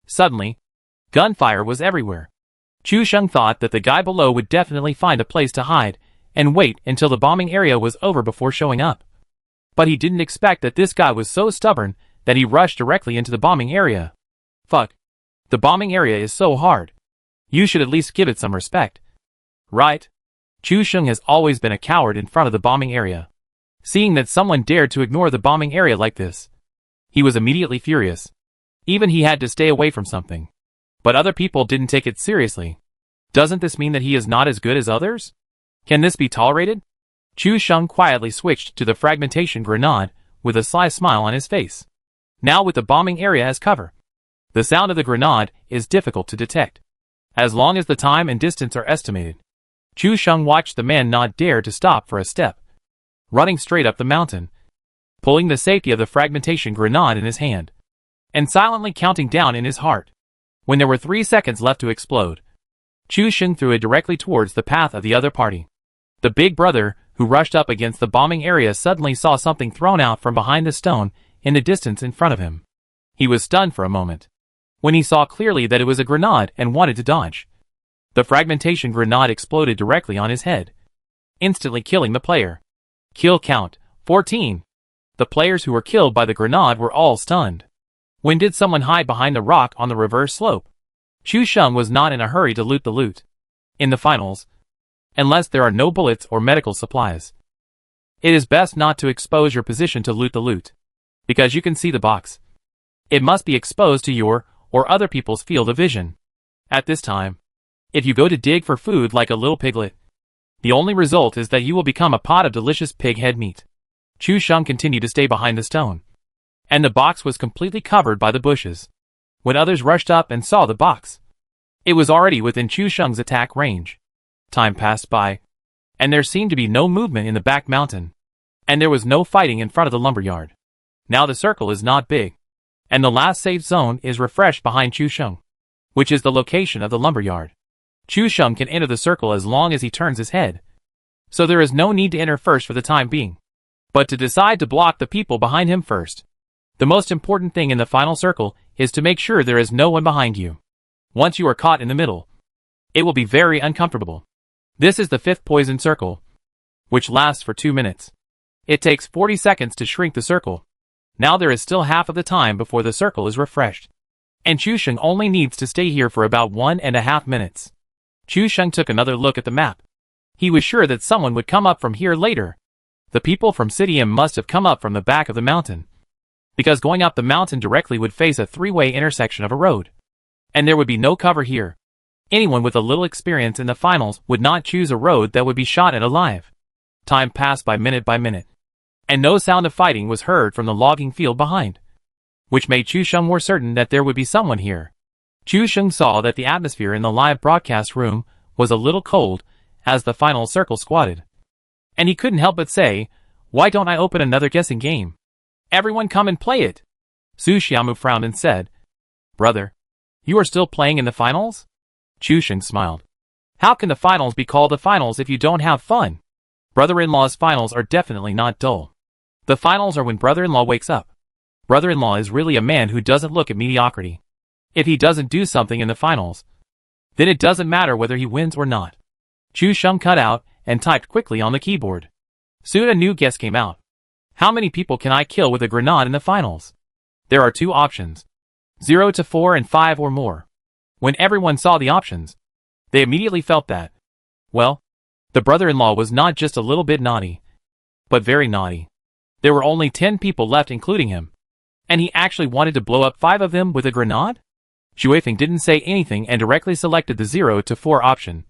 Suddenly, gunfire was everywhere. Chu Sheng thought that the guy below would definitely find a place to hide and wait until the bombing area was over before showing up. But he didn't expect that this guy was so stubborn that he rushed directly into the bombing area. Fuck. The bombing area is so hard. You should at least give it some respect. Right? Chu Sheng has always been a coward in front of the bombing area. Seeing that someone dared to ignore the bombing area like this, he was immediately furious. Even he had to stay away from something. But other people didn't take it seriously. Doesn't this mean that he is not as good as others? Can this be tolerated? Chu Sheng quietly switched to the fragmentation grenade with a sly smile on his face. Now with the bombing area as cover, the sound of the grenade is difficult to detect. As long as the time and distance are estimated, Chu Sheng watched the man not dare to stop for a step, running straight up the mountain, pulling the safety of the fragmentation grenade in his hand, and silently counting down in his heart. When there were 3 seconds left to explode, Chu Sheng threw it directly towards the path of the other party. The big brother, who rushed up against the bombing area, suddenly saw something thrown out from behind the stone in the distance in front of him. He was stunned for a moment, when he saw clearly that it was a grenade and wanted to dodge. The fragmentation grenade exploded directly on his head, instantly killing the player. Kill count, 14. The players who were killed by the grenade were all stunned. When did someone hide behind the rock on the reverse slope? Chu Sheng was not in a hurry to loot the loot. In the finals, unless there are no bullets or medical supplies, it is best not to expose your position to loot the loot, because you can see the box. It must be exposed to your or other people's field of vision. At this time, if you go to dig for food like a little piglet, the only result is that you will become a pot of delicious pig head meat. Chu Sheng continued to stay behind the stone, and the box was completely covered by the bushes. When others rushed up and saw the box, it was already within Chu Sheng's attack range. Time passed by, and there seemed to be no movement in the back mountain, and there was no fighting in front of the lumberyard. Now the circle is not big, and the last safe zone is refreshed behind Chu Sheng, which is the location of the lumberyard. Chu Sheng can enter the circle as long as he turns his head, so there is no need to enter first for the time being, but to decide to block the people behind him first. The most important thing in the final circle is to make sure there is no one behind you. Once you are caught in the middle, it will be very uncomfortable. This is the 5th poison circle, which lasts for 2 minutes. It takes 40 seconds to shrink the circle. Now there is still half of the time before the circle is refreshed, and Chu Sheng only needs to stay here for about 1.5 minutes. Chu Sheng took another look at the map. He was sure that someone would come up from here later. The people from City M must have come up from the back of the mountain, because going up the mountain directly would face a 3-way intersection of a road, and there would be no cover here. Anyone with a little experience in the finals would not choose a road that would be shot at alive. Time passed by minute, and no sound of fighting was heard from the logging field behind, which made Chu Sheng more certain that there would be someone here. Chu Sheng saw that the atmosphere in the live broadcast room was a little cold as the final circle squatted, and he couldn't help but say, "Why don't I open another guessing game? Everyone come and play it." Su Xiaomu frowned and said, "Brother, you are still playing in the finals?" Chu Sheng smiled. "How can the finals be called the finals if you don't have fun? Brother-in-law's finals are definitely not dull. The finals are when brother-in-law wakes up. Brother-in-law is really a man who doesn't look at mediocrity. If he doesn't do something in the finals, then it doesn't matter whether he wins or not." Chu Sheng cut out and typed quickly on the keyboard. Soon a new guess came out. How many people can I kill with a grenade in the finals? There are 2 options. 0 to 4 and 5 or more. When everyone saw the options, they immediately felt that, well, the brother-in-law was not just a little bit naughty, but very naughty. There were only 10 people left including him, and he actually wanted to blow up 5 of them with a grenade? Xuefeng didn't say anything and directly selected the 0 to 4 option,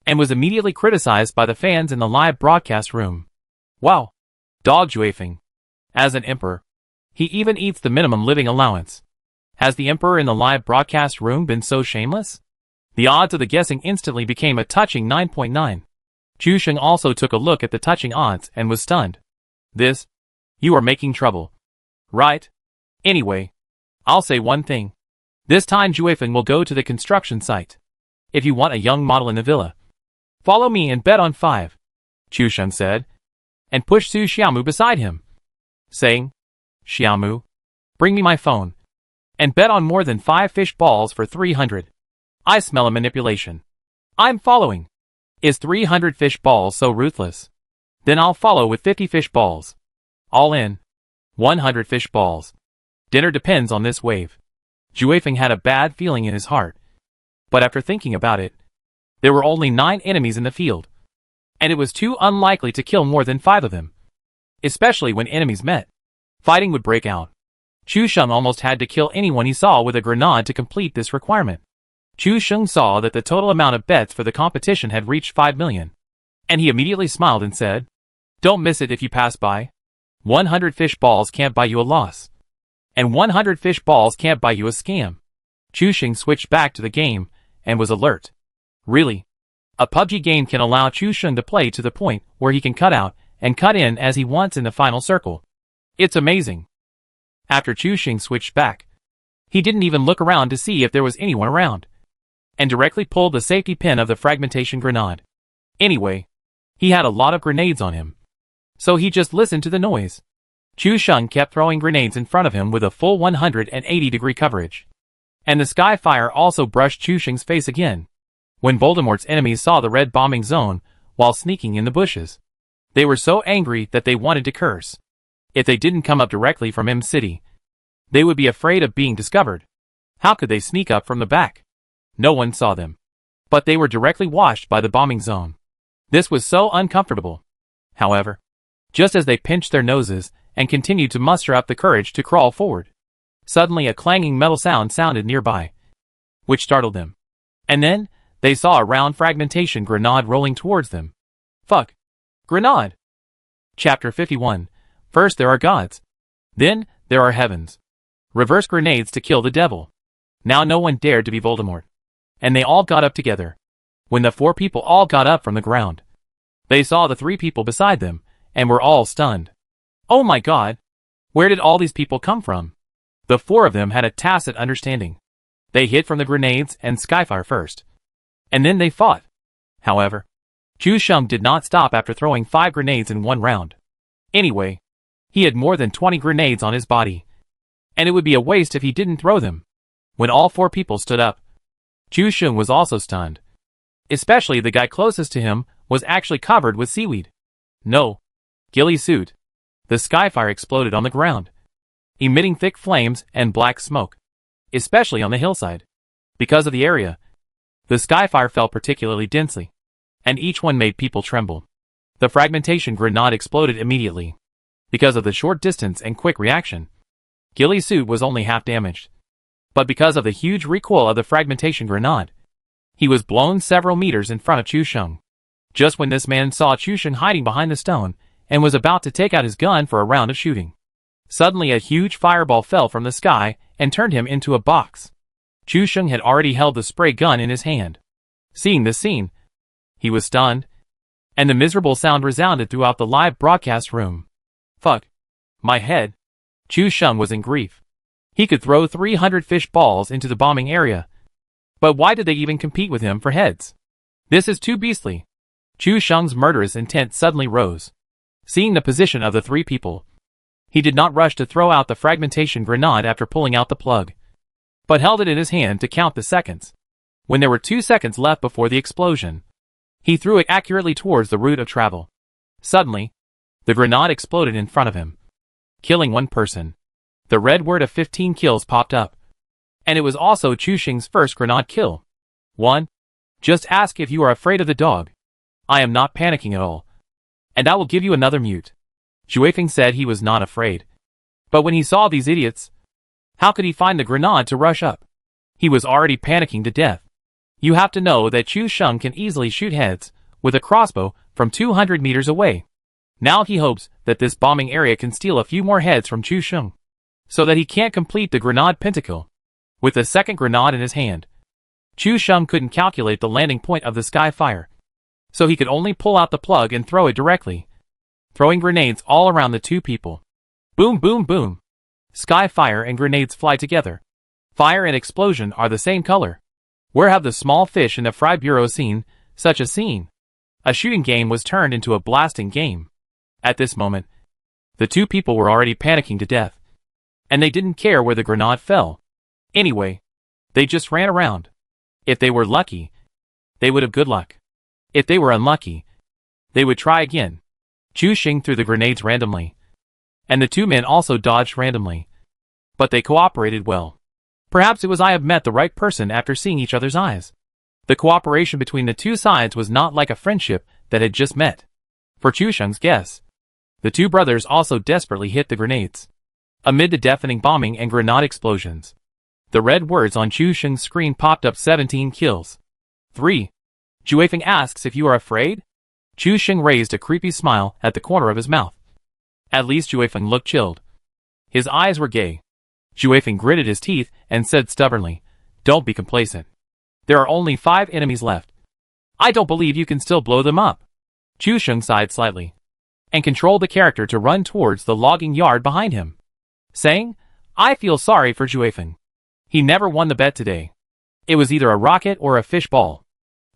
and was immediately criticized by the fans in the live broadcast room. Wow! Dog Xuefeng. As an emperor, he even eats the minimum living allowance. Has the Emperor in the live broadcast room been so shameless? The odds of the guessing instantly became a touching 9.9. Chu Sheng also took a look at the touching odds and was stunned. You are making trouble. Right? Anyway, I'll say one thing. This time Juefeng will go to the construction site. If you want a young model in the villa, follow me and bet on 5, Chu Sheng said, and pushed Su Xiaomu beside him, saying, Xiaomu, bring me my phone, and bet on more than 5 fish balls for 300. I smell a manipulation. I'm following. Is 300 fish balls so ruthless? Then I'll follow with 50 fish balls. All in. 100 fish balls. Dinner depends on this wave. Juefeng had a bad feeling in his heart. But after thinking about it, there were only 9 enemies in the field, and it was too unlikely to kill more than 5 of them. Especially when enemies met, fighting would break out. Chu Sheng almost had to kill anyone he saw with a grenade to complete this requirement. Chu Sheng saw that the total amount of bets for the competition had reached 5 million, and he immediately smiled and said, Don't miss it if you pass by. 100 fish balls can't buy you a loss, and 100 fish balls can't buy you a scam. Chu Sheng switched back to the game and was alert. Really? A PUBG game can allow Chu Sheng to play to the point where he can cut out and cut in as he wants in the final circle. It's amazing. After Chu Sheng switched back, he didn't even look around to see if there was anyone around, and directly pulled the safety pin of the fragmentation grenade. Anyway, he had a lot of grenades on him, so he just listened to the noise. Chu Sheng kept throwing grenades in front of him with a full 180-degree coverage, and the skyfire also brushed Chu Sheng's face again. When Voldemort's enemies saw the red bombing zone while sneaking in the bushes, they were so angry that they wanted to curse. If they didn't come up directly from M City, they would be afraid of being discovered. How could they sneak up from the back? No one saw them, but they were directly watched by the bombing zone. This was so uncomfortable. However, just as they pinched their noses and continued to muster up the courage to crawl forward, suddenly a clanging metal sound sounded nearby, which startled them. And then, they saw a round fragmentation grenade rolling towards them. Fuck. Grenade. Chapter 51. First there are gods. Then, there are heavens. Reverse grenades to kill the devil. Now no one dared to be Voldemort. And they all got up together. When the 4 people all got up from the ground, they saw the 3 people beside them, and were all stunned. Oh my god! Where did all these people come from? The 4 of them had a tacit understanding. They hid from the grenades and skyfire first, and then they fought. However, Chu Sheng did not stop after throwing 5 grenades in one round. Anyway, he had more than 20 grenades on his body, and it would be a waste if he didn't throw them. When all 4 people stood up, Chu Sheng was also stunned. Especially the guy closest to him was actually covered with seaweed. No. Ghillie suit. The skyfire exploded on the ground, emitting thick flames and black smoke, especially on the hillside. Because of the area, the skyfire fell particularly densely, and each one made people tremble. The fragmentation grenade exploded immediately. Because of the short distance and quick reaction, Ghillie suit was only half damaged. But because of the huge recoil of the fragmentation grenade, he was blown several meters in front of Chu Sheng. Just when this man saw Chu Sheng hiding behind the stone and was about to take out his gun for a round of shooting, suddenly a huge fireball fell from the sky and turned him into a box. Chu Sheng had already held the spray gun in his hand. Seeing this scene, he was stunned, and the miserable sound resounded throughout the live broadcast room. Fuck. My head. Chu Sheng was in grief. He could throw 300 fish balls into the bombing area. But why did they even compete with him for heads? This is too beastly. Chu Sheng's murderous intent suddenly rose. Seeing the position of the 3 people, he did not rush to throw out the fragmentation grenade after pulling out the plug, but held it in his hand to count the seconds. When there were 2 seconds left before the explosion, he threw it accurately towards the route of travel. Suddenly, the grenade exploded in front of him, killing 1 person. The red word of 15 kills popped up, and it was also Chu Sheng's first grenade kill. 1. Just ask if you are afraid of the dog. I am not panicking at all, and I will give you another mute. Juefeng said he was not afraid. But when he saw these idiots, how could he find the grenade to rush up? He was already panicking to death. You have to know that Chu Sheng can easily shoot heads with a crossbow from 200 meters away. Now he hopes that this bombing area can steal a few more heads from Chu Sheng, so that he can't complete the grenade pentakill. with the second grenade in his hand. Chu Sheng couldn't calculate the landing point of the sky fire, so he could only pull out the plug and throw it directly, throwing grenades all around the two people. Boom, boom, boom. Sky fire and grenades fly together. Fire and explosion are the same color. Where have the small fish in the Fry Bureau seen such a scene? A shooting game was turned into a blasting game. At this moment, the two people were already panicking to death, and they didn't care where the grenade fell. Anyway, they just ran around. If they were lucky, they would have good luck. If they were unlucky, they would try again. Chu Sheng threw the grenades randomly, and the two men also dodged randomly, but they cooperated well. Perhaps it was I have met the right person after seeing each other's eyes. The cooperation between the two sides was not like a friendship that had just met. For Chu Sheng's guess, the two brothers also desperately hit the grenades. Amid the deafening bombing and grenade explosions, the red words on Chu Sheng's screen popped up: 17 kills. 3. Juefeng asks if you are afraid? Chu Sheng raised a creepy smile at the corner of his mouth. At least Juefeng looked chilled. His eyes were gay. Juefeng gritted his teeth and said stubbornly, "Don't be complacent. There are only 5 enemies left. I don't believe you can still blow them up." Chu Sheng sighed slightly and controlled the character to run towards the logging yard behind him, saying, "I feel sorry for Juefeng. He never won the bet today. It was either a rocket or a fish ball.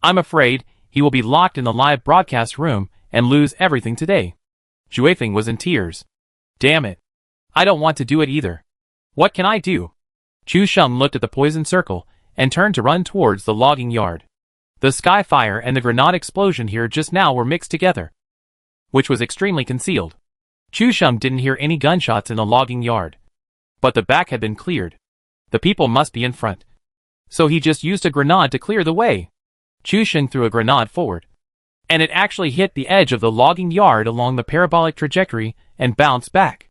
I'm afraid he will be locked in the live broadcast room and lose everything today." Juefeng was in tears. "Damn it. I don't want to do it either. What can I do?" Chu Sheng looked at the poison circle and turned to run towards the logging yard. The sky fire and the grenade explosion here just now were mixed together, which was extremely concealed. Chu Sheng didn't hear any gunshots in the logging yard, but the back had been cleared. The people must be in front, so he just used a grenade to clear the way. Chu Sheng threw a grenade forward, and it actually hit the edge of the logging yard along the parabolic trajectory and bounced back.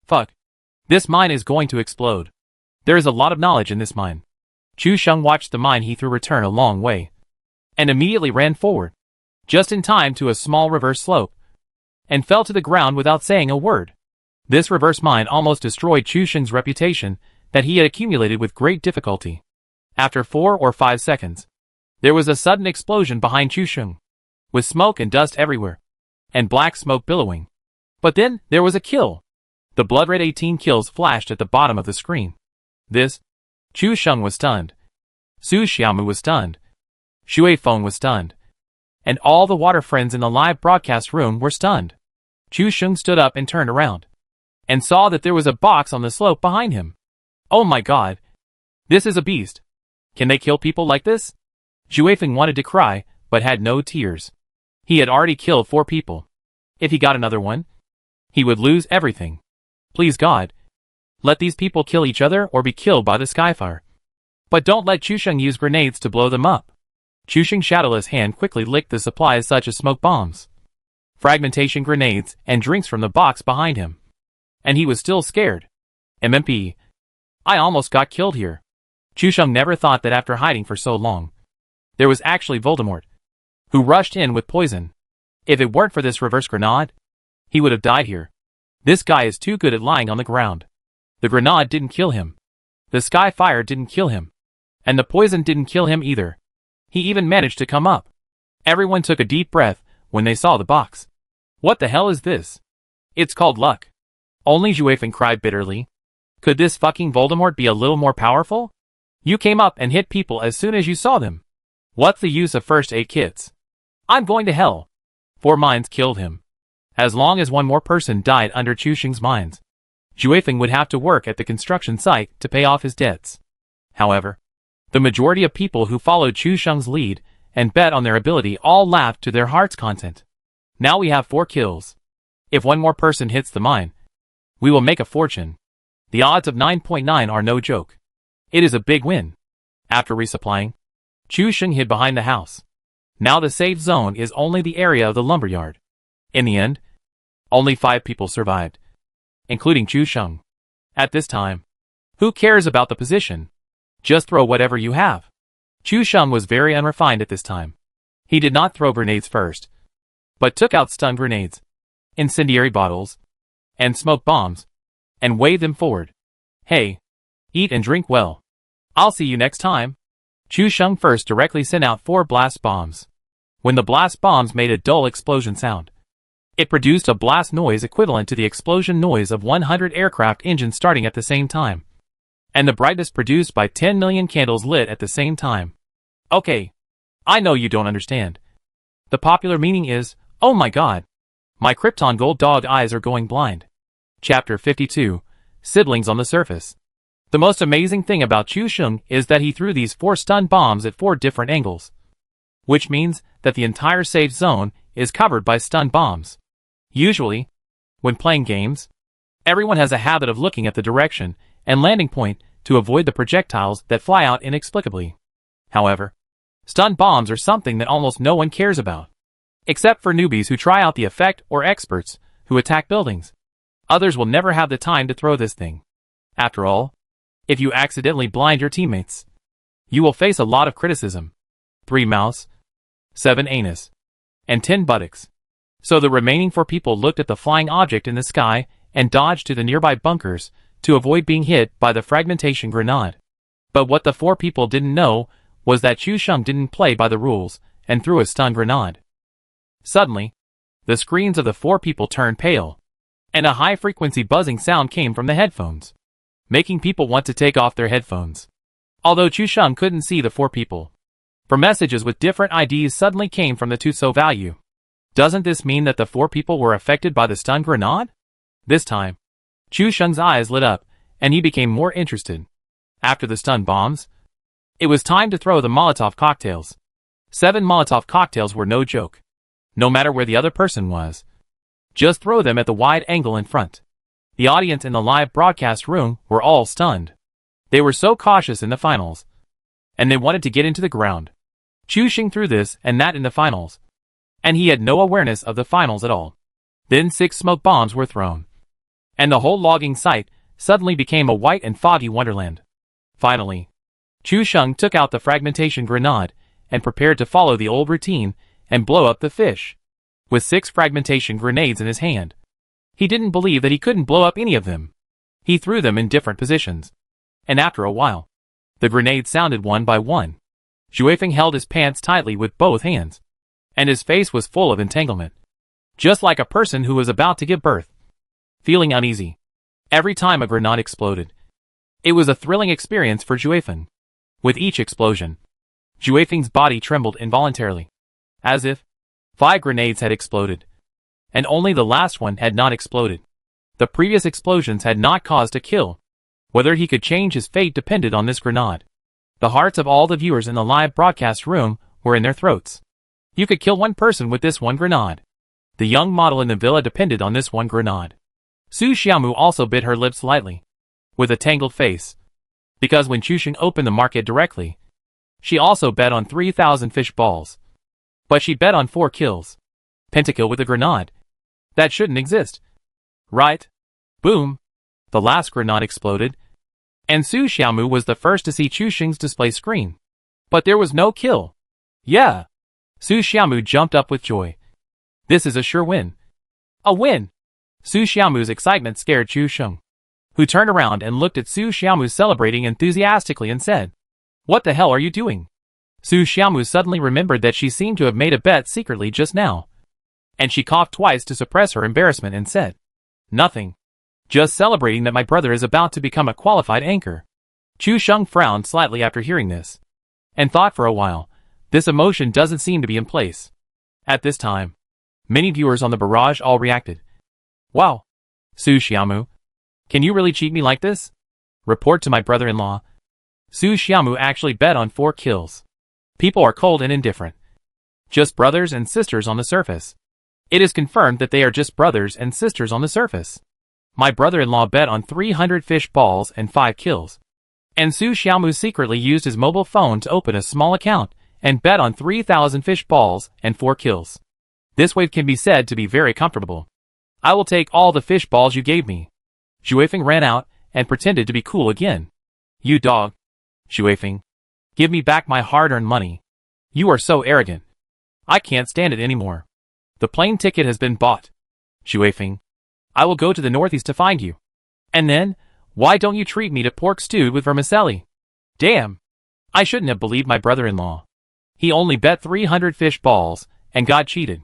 Fuck. This mine is going to explode. There is a lot of knowledge in this mine. Chu Sheng watched the mine he threw return a long way, and immediately ran forward, just in time to a small reverse slope, and fell to the ground without saying a word. This reverse mine almost destroyed Chu Sheng's reputation that he had accumulated with great difficulty. After 4 or 5 seconds, there was a sudden explosion behind Chu Sheng, with smoke and dust everywhere, and black smoke billowing. But then, there was a kill. The blood red 18 kills flashed at the bottom of the screen. Chu Sheng was stunned. Su Xiaomu was stunned. Xue Feng was stunned. And all the water friends in the live broadcast room were stunned. Chu Sheng stood up and turned around, and saw that there was a box on the slope behind him. Oh my god. This is a beast. Can they kill people like this? Juefeng wanted to cry, but had no tears. He had already killed 4 people. If he got another one, he would lose everything. Please God, let these people kill each other or be killed by the skyfire. But don't let Chu Sheng use grenades to blow them up. Chu Sheng's shadowless hand quickly licked the supplies such as smoke bombs, fragmentation grenades, and drinks from the box behind him. And he was still scared. MMP. I almost got killed here. Chu Sheng never thought that after hiding for so long, there was actually Voldemort, who rushed in with poison. If it weren't for this reverse grenade, he would have died here. This guy is too good at lying on the ground. The grenade didn't kill him. The sky fire didn't kill him. And the poison didn't kill him either. He even managed to come up. Everyone took a deep breath when they saw the box. What the hell is this? It's called luck. Only Juefeng cried bitterly. Could this fucking Voldemort be a little more powerful? You came up and hit people as soon as you saw them. What's the use of first aid kits? I'm going to hell. 4 mines killed him. As long as one more person died under Chu Sheng's mines, Juefeng would have to work at the construction site to pay off his debts. However, the majority of people who followed Chu Sheng's lead and bet on their ability all laughed to their heart's content. Now we have 4 kills. If one more person hits the mine, we will make a fortune. The odds of 9.9 are no joke. It is a big win. After resupplying, Chu Sheng hid behind the house. Now the safe zone is only the area of the lumberyard. In the end, only 5 people survived, including Chu Sheng. At this time, who cares about the position? Just throw whatever you have. Chu Sheng was very unrefined at this time. He did not throw grenades first, but took out stun grenades, incendiary bottles, and smoke bombs, and waved them forward. Hey, eat and drink well. I'll see you next time. Chu Sheng first directly sent out 4 blast bombs. When the blast bombs made a dull explosion sound, it produced a blast noise equivalent to the explosion noise of 100 aircraft engines starting at the same time, and the brightness produced by 10 million candles lit at the same time. Okay, I know you don't understand. The popular meaning is, oh my god, my Krypton gold dog eyes are going blind. Chapter 52, Siblings on the Surface. The most amazing thing about Chu Sheng is that he threw these 4 stun bombs at 4 different angles, which means that the entire safe zone is covered by stun bombs. Usually, when playing games, everyone has a habit of looking at the direction and landing point to avoid the projectiles that fly out inexplicably. However, stun bombs are something that almost no one cares about, except for newbies who try out the effect or experts who attack buildings. Others will never have the time to throw this thing. After all, if you accidentally blind your teammates, you will face a lot of criticism. 3 mouths, 7 anus, and 10 buttocks. So the remaining 4 people looked at the flying object in the sky and dodged to the nearby bunkers to avoid being hit by the fragmentation grenade. But what the 4 people didn't know was that Chu Sheng didn't play by the rules and threw a stun grenade. Suddenly, the screens of the 4 people turned pale, and a high-frequency buzzing sound came from the headphones, making people want to take off their headphones. Although Chu Sheng couldn't see the 4 people, for messages with different IDs suddenly came from the Tuso value. Doesn't this mean that the 4 people were affected by the stun grenade? This time, Chu Sheng's eyes lit up, and he became more interested. After the stun bombs, it was time to throw the Molotov cocktails. 7 Molotov cocktails were no joke, no matter where the other person was. Just throw them at the wide angle in front. The audience in the live broadcast room were all stunned. They were so cautious in the finals, and they wanted to get into the ground. Chu Sheng threw this and that in the finals, and he had no awareness of the finals at all. Then 6 smoke bombs were thrown, and the whole logging site suddenly became a white and foggy wonderland. Finally, Chu Sheng took out the fragmentation grenade and prepared to follow the old routine and blow up the fish. With 6 fragmentation grenades in his hand, he didn't believe that he couldn't blow up any of them. He threw them in different positions, and after a while, the grenades sounded one by one. Juefeng held his pants tightly with both hands, and his face was full of entanglement, just like a person who was about to give birth, feeling uneasy every time a grenade exploded. It was a thrilling experience for Juefeng. With each explosion, Juefeng's body trembled involuntarily, as if 5 grenades had exploded, and only the last one had not exploded. The previous explosions had not caused a kill. Whether he could change his fate depended on this grenade. The hearts of all the viewers in the live broadcast room were in their throats. You could kill 1 person with this 1 grenade. The young model in the villa depended on this 1 grenade. Su Xiaomu also bit her lips lightly, with a tangled face, because when Chu Sheng opened the market directly, she also bet on 3,000 fish balls. But she bet on 4 kills. Pentakill with a grenade. That shouldn't exist. Right? Boom. The last grenade exploded, and Su Xiaomu was the first to see Chu Sheng's display screen. But there was no kill. Yeah. Su Xiaomu jumped up with joy. This is a sure win. A win! Su Xiaomu's excitement scared Chu Sheng, who turned around and looked at Su Xiaomu celebrating enthusiastically and said, "What the hell are you doing?" Su Xiaomu suddenly remembered that she seemed to have made a bet secretly just now, and she coughed twice to suppress her embarrassment and said, "Nothing. Just celebrating that my brother is about to become a qualified anchor." Chu Sheng frowned slightly after hearing this, and thought for a while, this emotion doesn't seem to be in place. At this time, many viewers on the barrage all reacted. Wow. Su Xiaomu, can you really cheat me like this? Report to my brother-in-law. Su Xiaomu actually bet on 4 kills. People are cold and indifferent. Just brothers and sisters on the surface. It is confirmed that they are just brothers and sisters on the surface. My brother-in-law bet on 300 fish balls and 5 kills. And Su Xiaomu secretly used his mobile phone to open a small account and bet on 3,000 fish balls and 4 kills. This wave can be said to be very comfortable. I will take all the fish balls you gave me. Juefeng ran out and pretended to be cool again. You dog. Juefeng. Give me back my hard-earned money. You are so arrogant. I can't stand it anymore. The plane ticket has been bought. Juefeng. I will go to the northeast to find you. And then, why don't you treat me to pork stewed with vermicelli? Damn! I shouldn't have believed my brother-in-law. He only bet 300 fish balls, and got cheated.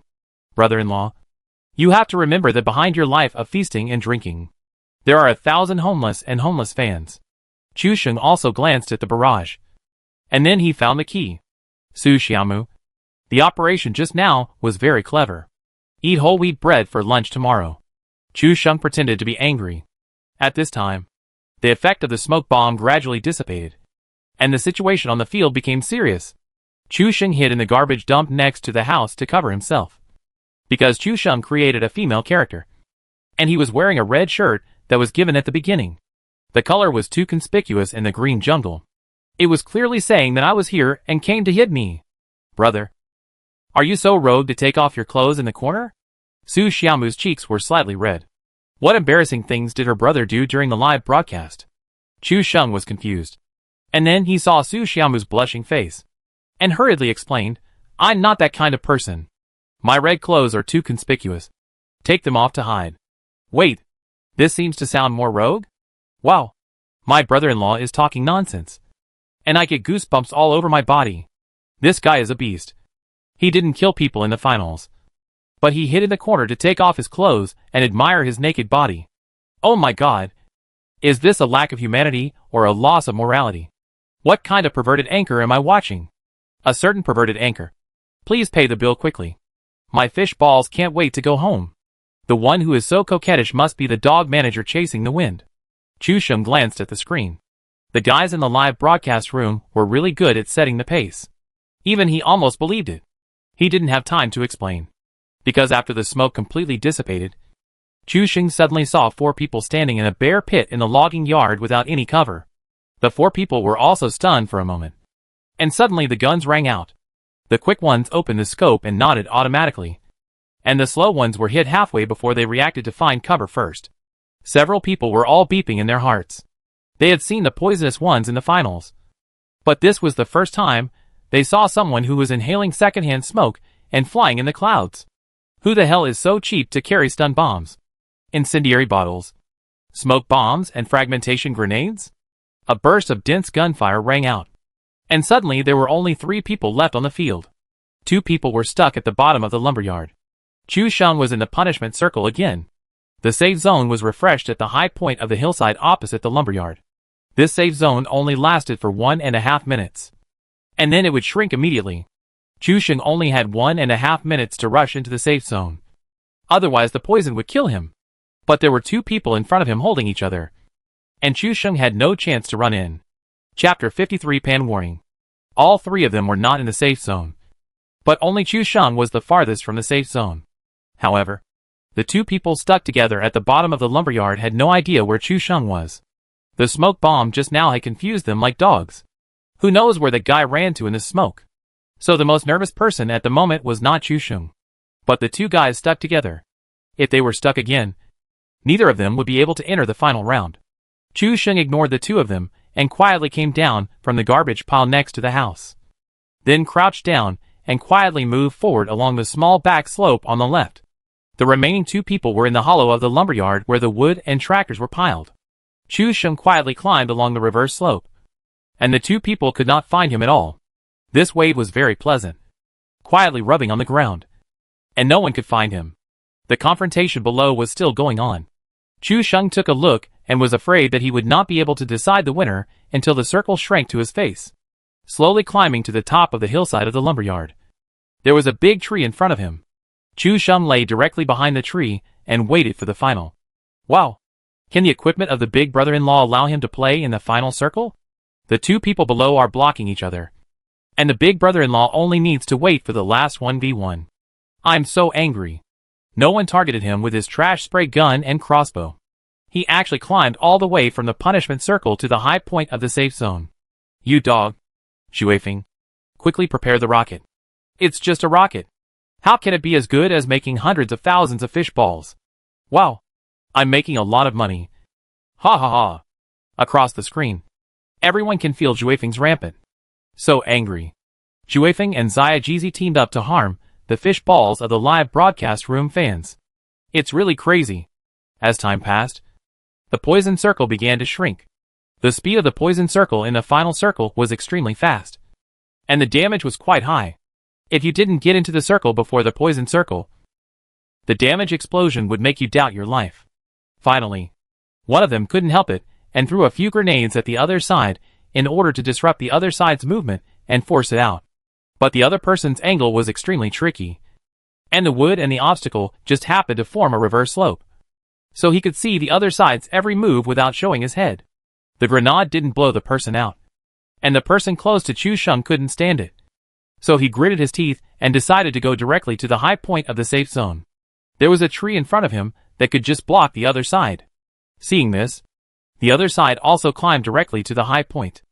Brother-in-law, you have to remember that behind your life of feasting and drinking, there are 1,000 homeless and homeless fans. Chu Sheng also glanced at the barrage. And then he found the key. Su Xiaomu, the operation just now was very clever. Eat whole wheat bread for lunch tomorrow. Chu Sheng pretended to be angry. At this time, the effect of the smoke bomb gradually dissipated, and the situation on the field became serious. Chu Sheng hid in the garbage dump next to the house to cover himself, because Chu Sheng created a female character, and he was wearing a red shirt that was given at the beginning. The color was too conspicuous in the green jungle. It was clearly saying that I was here and came to hit me. Brother, are you so rogue to take off your clothes in the corner? Su Xiaomu's cheeks were slightly red. What embarrassing things did her brother do during the live broadcast? Chu Sheng was confused. And then he saw Su Xiaomu's blushing face, and hurriedly explained, I'm not that kind of person. My red clothes are too conspicuous. Take them off to hide. Wait, this seems to sound more rogue? Wow, my brother-in-law is talking nonsense. And I get goosebumps all over my body. This guy is a beast. He didn't kill people in the finals, but he hid in the corner to take off his clothes and admire his naked body. Oh my god. Is this a lack of humanity or a loss of morality? What kind of perverted anchor am I watching? A certain perverted anchor. Please pay the bill quickly. My fish balls can't wait to go home. The one who is so coquettish must be the dog manager chasing the wind. Chu Sheng glanced at the screen. The guys in the live broadcast room were really good at setting the pace. Even he almost believed it. He didn't have time to explain, because after the smoke completely dissipated, Chu Sheng suddenly saw 4 people standing in a bare pit in the logging yard without any cover. The 4 people were also stunned for a moment. And suddenly the guns rang out. The quick ones opened the scope and nodded automatically, and the slow ones were hit halfway before they reacted to find cover first. Several people were all beeping in their hearts. They had seen the poisonous ones in the finals, but this was the first time they saw someone who was inhaling secondhand smoke and flying in the clouds. Who the hell is so cheap to carry stun bombs, incendiary bottles, smoke bombs, and fragmentation grenades? A burst of dense gunfire rang out, and suddenly there were only 3 people left on the field. 2 people were stuck at the bottom of the lumberyard. Chu Sheng was in the punishment circle again. The safe zone was refreshed at the high point of the hillside opposite the lumberyard. This safe zone only lasted for 1.5 minutes, and then it would shrink immediately. Chu Sheng only had 1.5 minutes to rush into the safe zone. Otherwise the poison would kill him. But there were 2 people in front of him holding each other, and Chu Sheng had no chance to run in. Chapter 53 Pan Warning. All 3 of them were not in the safe zone, but only Chu Sheng was the farthest from the safe zone. However, the 2 people stuck together at the bottom of the lumberyard had no idea where Chu Sheng was. The smoke bomb just now had confused them like dogs. Who knows where the guy ran to in the smoke? So the most nervous person at the moment was not Chu Sheng, but the 2 guys stuck together. If they were stuck again, neither of them would be able to enter the final round. Chu Sheng ignored the 2 of them and quietly came down from the garbage pile next to the house. Then crouched down and quietly moved forward along the small back slope on the left. The remaining 2 people were in the hollow of the lumberyard where the wood and tractors were piled. Chu Sheng quietly climbed along the reverse slope, and the 2 people could not find him at all. This wave was very pleasant, quietly rubbing on the ground, and no one could find him. The confrontation below was still going on. Chu Sheng took a look and was afraid that he would not be able to decide the winner until the circle shrank to his face. Slowly climbing to the top of the hillside of the lumberyard, there was a big tree in front of him. Chu Sheng lay directly behind the tree and waited for the final. Wow! Can the equipment of the big brother-in-law allow him to play in the final circle? The 2 people below are blocking each other, and the big brother-in-law only needs to wait for the last 1v1. I'm so angry. No one targeted him with his trash spray gun and crossbow. He actually climbed all the way from the punishment circle to the high point of the safe zone. You dog. Xuefeng, quickly prepare the rocket. It's just a rocket. How can it be as good as making hundreds of thousands of fish balls? Wow. I'm making a lot of money. Ha ha ha. Across the screen, everyone can feel Xuefeng's rampant. So angry. Xuefeng and Xia Jizi teamed up to harm the fish balls of the live broadcast room fans. It's really crazy. As time passed, the poison circle began to shrink. The speed of the poison circle in the final circle was extremely fast. And the damage was quite high. If you didn't get into the circle before the poison circle, the damage explosion would make you doubt your life. Finally, one of them couldn't help it and threw a few grenades at the other side in order to disrupt the other side's movement and force it out. But the other person's angle was extremely tricky, and the wood and the obstacle just happened to form a reverse slope, so he could see the other side's every move without showing his head. The grenade didn't blow the person out, and the person close to Chu Sheng couldn't stand it. So he gritted his teeth and decided to go directly to the high point of the safe zone. There was a tree in front of him that could just block the other side. Seeing this, the other side also climbed directly to the high point.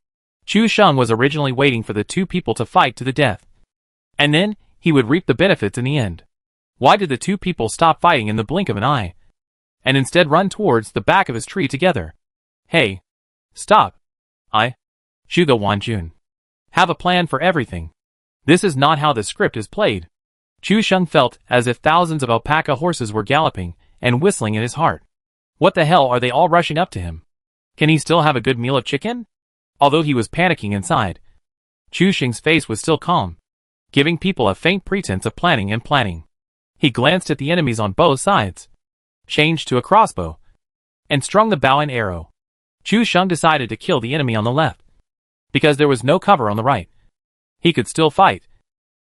Chu Sheng was originally waiting for the two people to fight to the death, and then he would reap the benefits in the end. Why did the two people stop fighting in the blink of an eye, and instead run towards the back of his tree together? Hey, stop. Shugo Wanjun. Have a plan for everything. This is not how the script is played. Chu Sheng felt as if thousands of alpaca horses were galloping and whistling in his heart. What the hell are they all rushing up to him? Can he still have a good meal of chicken? Although he was panicking inside, Chu Sheng's face was still calm, giving people a faint pretense of planning. He glanced at the enemies on both sides, changed to a crossbow, and strung the bow and arrow. Chu Sheng decided to kill the enemy on the left, because there was no cover on the right. He could still fight,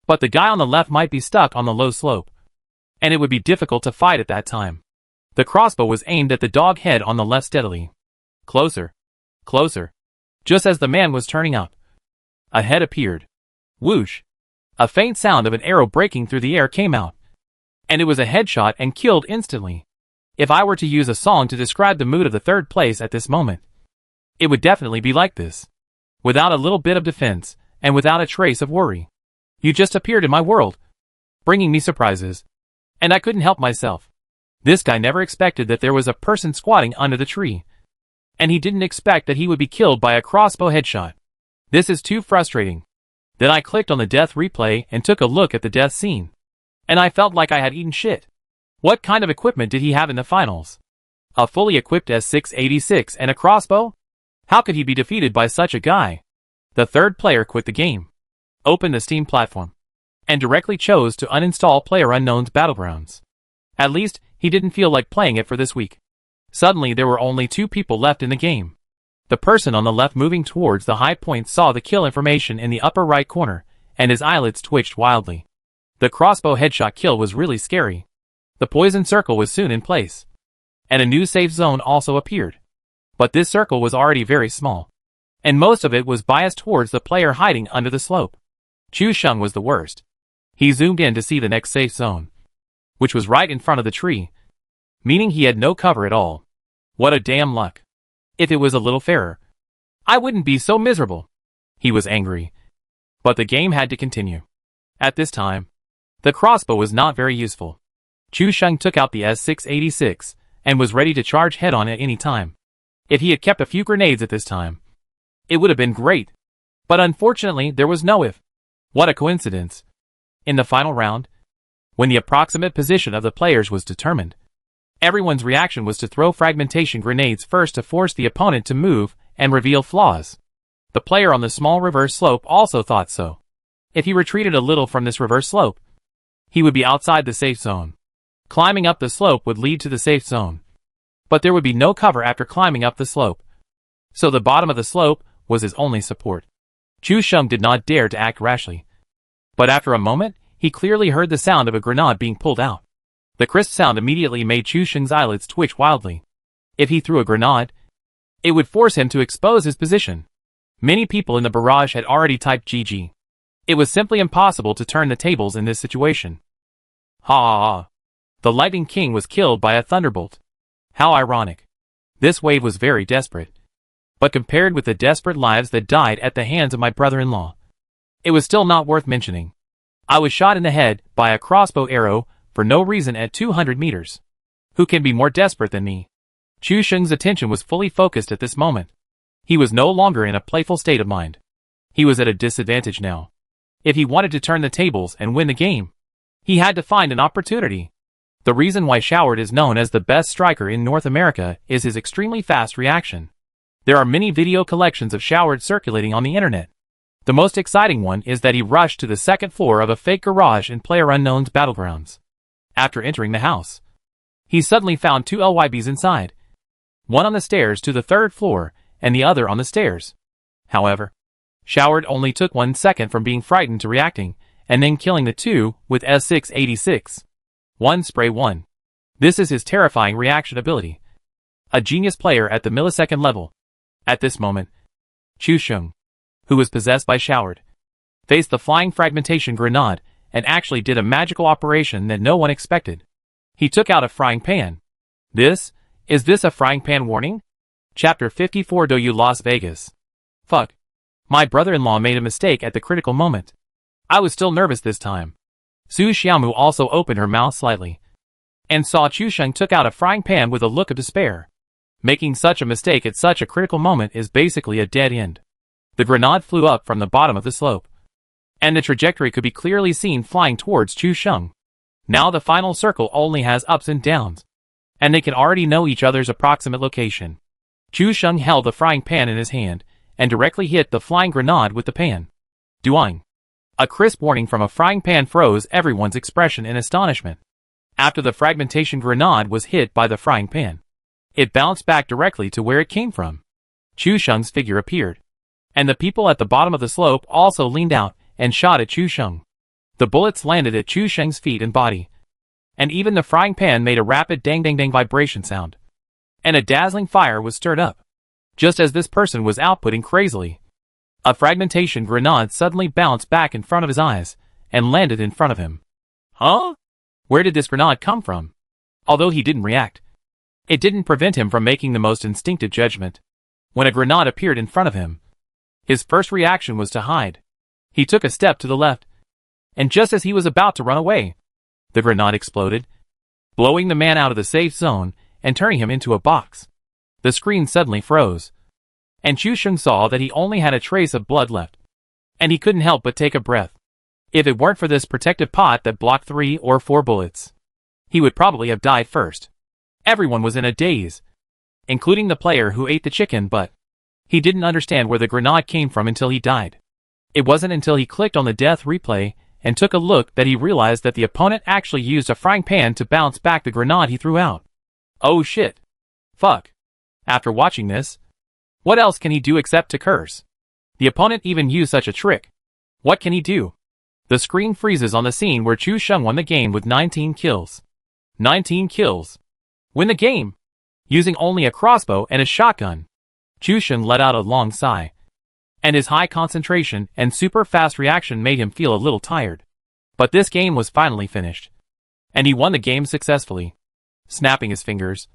but the guy on the left might be stuck on the low slope, and it would be difficult to fight at that time. The crossbow was aimed at the dog head on the left steadily. Closer. Closer. Just as the man was turning up, a head appeared. Whoosh! A faint sound of an arrow breaking through the air came out, and it was a headshot and killed instantly. If I were to use a song to describe the mood of the third place at this moment, it would definitely be like this. Without a little bit of defense, and without a trace of worry. You just appeared in my world, bringing me surprises, and I couldn't help myself. This guy never expected that there was a person squatting under the tree, and he didn't expect that he would be killed by a crossbow headshot. This is too frustrating. Then I clicked on the death replay and took a look at the death scene, and I felt like I had eaten shit. What kind of equipment did he have in the finals? A fully equipped S686 and a crossbow? How could he be defeated by such a guy? The third player quit the game, opened the Steam platform, and directly chose to uninstall PlayerUnknown's Battlegrounds. At least, he didn't feel like playing it for this week. Suddenly there were only two people left in the game. The person on the left moving towards the high point saw the kill information in the upper right corner, and his eyelids twitched wildly. The crossbow headshot kill was really scary. The poison circle was soon in place, and a new safe zone also appeared. But this circle was already very small, and most of it was biased towards the player hiding under the slope. Chu Sheng was the worst. He zoomed in to see the next safe zone, which was right in front of the tree, meaning he had no cover at all. What a damn luck. If it was a little fairer, I wouldn't be so miserable. He was angry, but the game had to continue. At this time, the crossbow was not very useful. Chu Sheng took out the S686 and was ready to charge head-on at any time. If he had kept a few grenades at this time, it would have been great. But unfortunately, there was no if. What a coincidence. In the final round, when the approximate position of the players was determined, everyone's reaction was to throw fragmentation grenades first to force the opponent to move and reveal flaws. The player on the small reverse slope also thought so. If he retreated a little from this reverse slope, he would be outside the safe zone. Climbing up the slope would lead to the safe zone, but there would be no cover after climbing up the slope. So the bottom of the slope was his only support. Chu Sheng did not dare to act rashly, but after a moment, he clearly heard the sound of a grenade being pulled out. The crisp sound immediately made Chu Sheng's eyelids twitch wildly. If he threw a grenade, it would force him to expose his position. Many people in the barrage had already typed GG. It was simply impossible to turn the tables in this situation. Ha ha ha. The Lightning King was killed by a thunderbolt. How ironic. This wave was very desperate. But compared with the desperate lives that died at the hands of my brother-in-law, it was still not worth mentioning. I was shot in the head by a crossbow arrow for no reason at 200 meters. Who can be more desperate than me? Chu Sheng's attention was fully focused at this moment. He was no longer in a playful state of mind. He was at a disadvantage now. If he wanted to turn the tables and win the game, he had to find an opportunity. The reason why Showard is known as the best striker in North America is his extremely fast reaction. There are many video collections of Showered circulating on the internet. The most exciting one is that he rushed to the second floor of a fake garage in PlayerUnknown's Battlegrounds. After entering the house, he suddenly found two LYBs inside, one on the stairs to the third floor and the other on the stairs. However, Showered only took 1 second from being frightened to reacting, and then killing the two with S686. 1 Spray 1. This is his terrifying reaction ability. A genius player at the millisecond level. At this moment, Chu Sheng, who was possessed by Showered, faced the flying fragmentation grenade and actually did a magical operation that no one expected. He took out a frying pan. Is this a frying pan warning? Chapter 54 Do You Las Vegas? Fuck. My brother-in-law made a mistake at the critical moment. I was still nervous this time. Su Xiaomu also opened her mouth slightly and saw Chu Sheng took out a frying pan with a look of despair. Making such a mistake at such a critical moment is basically a dead end. The grenade flew up from the bottom of the slope, and the trajectory could be clearly seen flying towards Chu Sheng. Now the final circle only has ups and downs, and they can already know each other's approximate location. Chu Sheng held the frying pan in his hand and directly hit the flying grenade with the pan. Duang. A crisp warning from a frying pan froze everyone's expression in astonishment. After the fragmentation grenade was hit by the frying pan, it bounced back directly to where it came from. Chu Sheng's figure appeared, and the people at the bottom of the slope also leaned out and shot at Chu Sheng. The bullets landed at Chu Sheng's feet and body, and even the frying pan made a rapid dang-dang-dang vibration sound, and a dazzling fire was stirred up. Just as this person was outputting crazily, a fragmentation grenade suddenly bounced back in front of his eyes and landed in front of him. Huh? Where did this grenade come from? Although he didn't react, it didn't prevent him from making the most instinctive judgment. When a grenade appeared in front of him, his first reaction was to hide. He took a step to the left, and just as he was about to run away, the grenade exploded, blowing the man out of the safe zone and turning him into a box. The screen suddenly froze, and Chu Sheng saw that he only had a trace of blood left, and he couldn't help but take a breath. If it weren't for this protective pot that blocked 3 or 4 bullets, he would probably have died first. Everyone was in a daze, including the player who ate the chicken, but he didn't understand where the grenade came from until he died. It wasn't until he clicked on the death replay and took a look that he realized that the opponent actually used a frying pan to bounce back the grenade he threw out. Oh shit. Fuck. After watching this, what else can he do except to curse? The opponent even used such a trick. What can he do? The screen freezes on the scene where Chu Sheng won the game with 19 kills. 19 kills. Win the game! Using only a crossbow and a shotgun. Chu Sheng let out a long sigh, and his high concentration and super fast reaction made him feel a little tired. But this game was finally finished, and he won the game successfully. Snapping his fingers,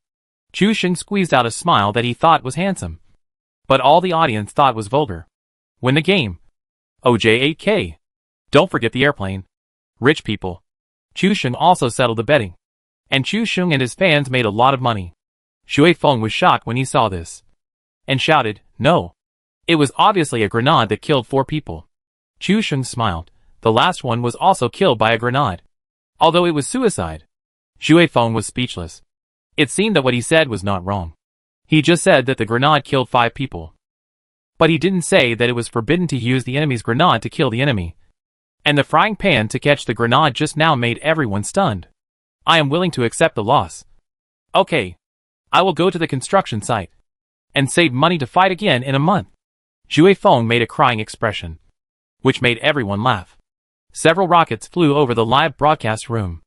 Chu Sheng squeezed out a smile that he thought was handsome, but all the audience thought was vulgar. Win the game. OJ8K. Don't forget the airplane. Rich people. Chu Sheng also settled the betting, and Chu Sheng and his fans made a lot of money. Shui Feng was shocked when he saw this, and shouted, "No. It was obviously a grenade that killed 4 people." Chu Sheng smiled. The last one was also killed by a grenade, although it was suicide. Shui Feng was speechless. It seemed that what he said was not wrong. He just said that the grenade killed 5 people. But he didn't say that it was forbidden to use the enemy's grenade to kill the enemy. And the frying pan to catch the grenade just now made everyone stunned. I am willing to accept the loss. Okay. I will go to the construction site and save money to fight again in a month. Shui Feng made a crying expression, which made everyone laugh. Several rockets flew over the live broadcast room.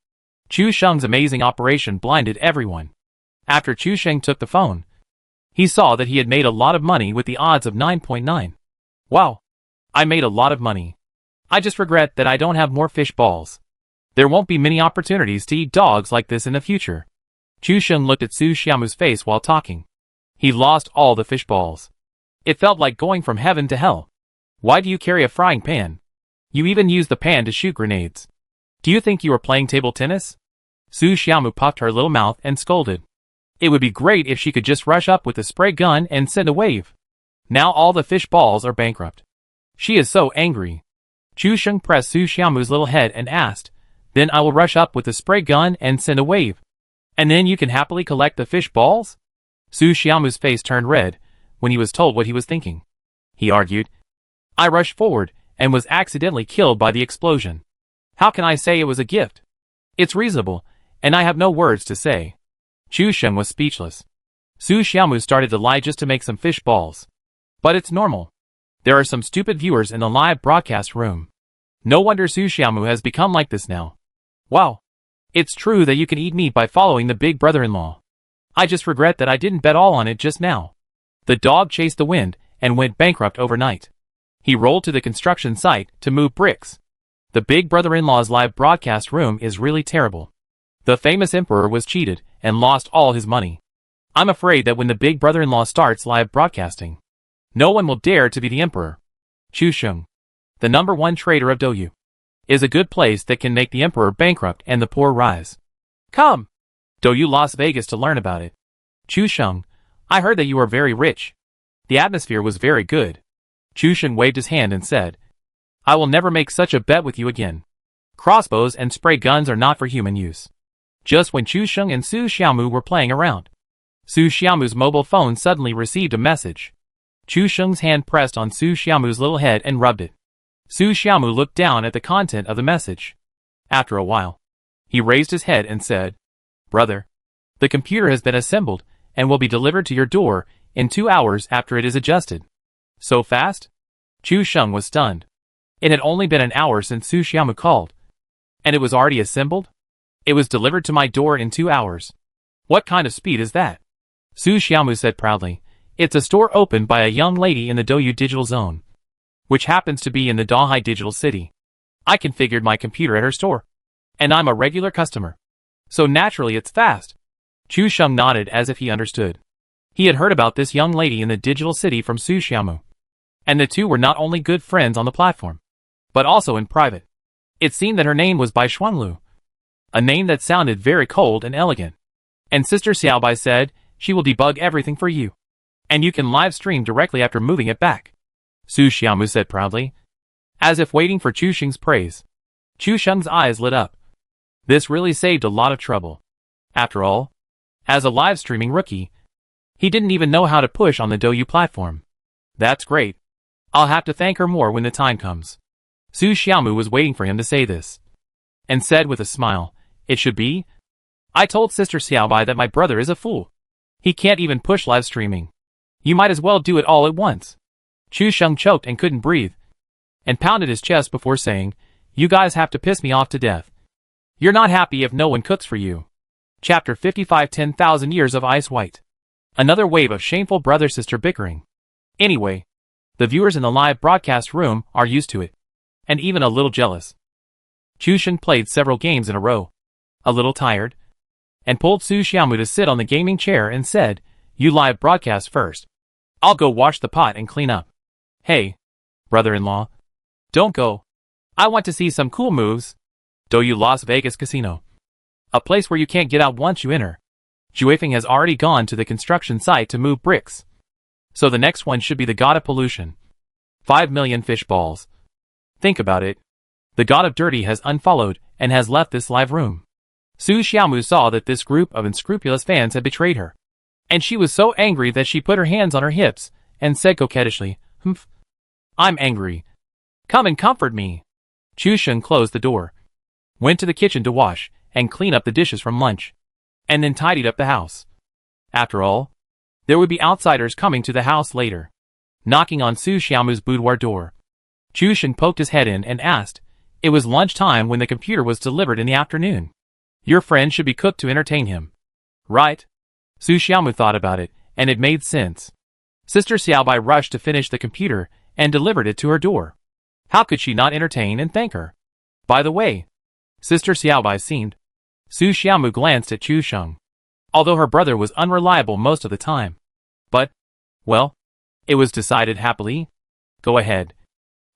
Chu Sheng's amazing operation blinded everyone. After Chu Sheng took the phone, he saw that he had made a lot of money with the odds of 9.9. Wow. I made a lot of money. I just regret that I don't have more fish balls. There won't be many opportunities to eat dogs like this in the future. Chu Sheng looked at Su Xiaomu's face while talking. He lost all the fish balls. It felt like going from heaven to hell. Why do you carry a frying pan? You even use the pan to shoot grenades. Do you think you are playing table tennis? Su Xiaomu puffed her little mouth and scolded. It would be great if she could just rush up with a spray gun and send a wave. Now all the fish balls are bankrupt. She is so angry. Chu Sheng pressed Su Xiaomu's little head and asked, "Then I will rush up with a spray gun and send a wave. And then you can happily collect the fish balls?" Su Xiaomu's face turned red, when he was told what he was thinking. He argued. I rushed forward and was accidentally killed by the explosion. How can I say it was a gift? It's reasonable, and I have no words to say. Chu Sheng was speechless. Su Xiaomu started to lie just to make some fish balls. But it's normal. There are some stupid viewers in the live broadcast room. No wonder Su Xiaomu has become like this now. Wow. It's true that you can eat meat by following the big brother-in-law. I just regret that I didn't bet all on it just now. The dog chased the wind and went bankrupt overnight. He rolled to the construction site to move bricks. The big brother-in-law's live broadcast room is really terrible. The famous emperor was cheated and lost all his money. I'm afraid that when the big brother-in-law starts live broadcasting, no one will dare to be the emperor. Chu Sheng, the #1 trader of Douyu, is a good place that can make the emperor bankrupt and the poor rise. Come! Douyu Las Vegas to learn about it. Chu Sheng, I heard that you are very rich. The atmosphere was very good. Chu Sheng waved his hand and said, I will never make such a bet with you again. Crossbows and spray guns are not for human use. Just when Chu Sheng and Su Xiaomu were playing around, Su Xiaomu's mobile phone suddenly received a message. Chu Sheng's hand pressed on Su Xiaomu's little head and rubbed it. Su Xiaomu looked down at the content of the message. After a while, he raised his head and said, Brother, the computer has been assembled and will be delivered to your door in 2 hours after it is adjusted. So fast? Chu Sheng was stunned. It had only been an hour since Su Xiaomu called, and it was already assembled? It was delivered to my door in 2 hours. What kind of speed is that? Su Xiaomu said proudly, It's a store opened by a young lady in the Douyu Digital Zone, which happens to be in the Dahai Digital City. I configured my computer at her store, and I'm a regular customer. So naturally it's fast. Chu Sheng nodded as if he understood. He had heard about this young lady in the digital city from Su Xiaomu, and the two were not only good friends on the platform, but also in private. It seemed that her name was Bai Xuanlu, a name that sounded very cold and elegant. And Sister Xiaobai said, she will debug everything for you, and you can live stream directly after moving it back. Su Xiaomu said proudly, as if waiting for Chu Sheng's praise. Chu Sheng's eyes lit up. This really saved a lot of trouble. After all, as a live streaming rookie, he didn't even know how to push on the Douyu platform. That's great. I'll have to thank her more when the time comes. Su Xiaomu was waiting for him to say this, and said with a smile, It should be. I told Sister Xiaobai that my brother is a fool. He can't even push live streaming. You might as well do it all at once. Chu Sheng choked and couldn't breathe, and pounded his chest before saying, You guys have to piss me off to death. You're not happy if no one cooks for you. Chapter 55 10,000 Years of Ice White. Another wave of shameful brother-sister bickering. Anyway, the viewers in the live broadcast room are used to it, and even a little jealous. Chu Sheng played several games in a row, a little tired, and pulled Su Xiaomu to sit on the gaming chair and said, You live broadcast first. I'll go wash the pot and clean up. Hey, brother-in-law, don't go. I want to see some cool moves. Douyu Las Vegas Casino, a place where you can't get out once you enter. Juefeng has already gone to the construction site to move bricks, so the next one should be the god of pollution. 5 million fish balls. Think about it. The god of dirty has unfollowed and has left this live room. Su Xiaomu saw that this group of unscrupulous fans had betrayed her, and she was so angry that she put her hands on her hips and said coquettishly, Humph. I'm angry. Come and comfort me. Chu Sheng closed the door, went to the kitchen to wash and clean up the dishes from lunch, and then tidied up the house. After all, there would be outsiders coming to the house later, knocking on Su Xiaomu's boudoir door. Chu Sheng poked his head in and asked, It was lunchtime when the computer was delivered in the afternoon. Your friend should be cooked to entertain him. Right? Su Xiaomu thought about it, and it made sense. Sister Xiaobai rushed to finish the computer and delivered it to her door. How could she not entertain and thank her? By the way, Sister Xiaobai seemed. Su Xiaomu glanced at Chu Sheng, although her brother was unreliable most of the time. But, well, it was decided happily. Go ahead.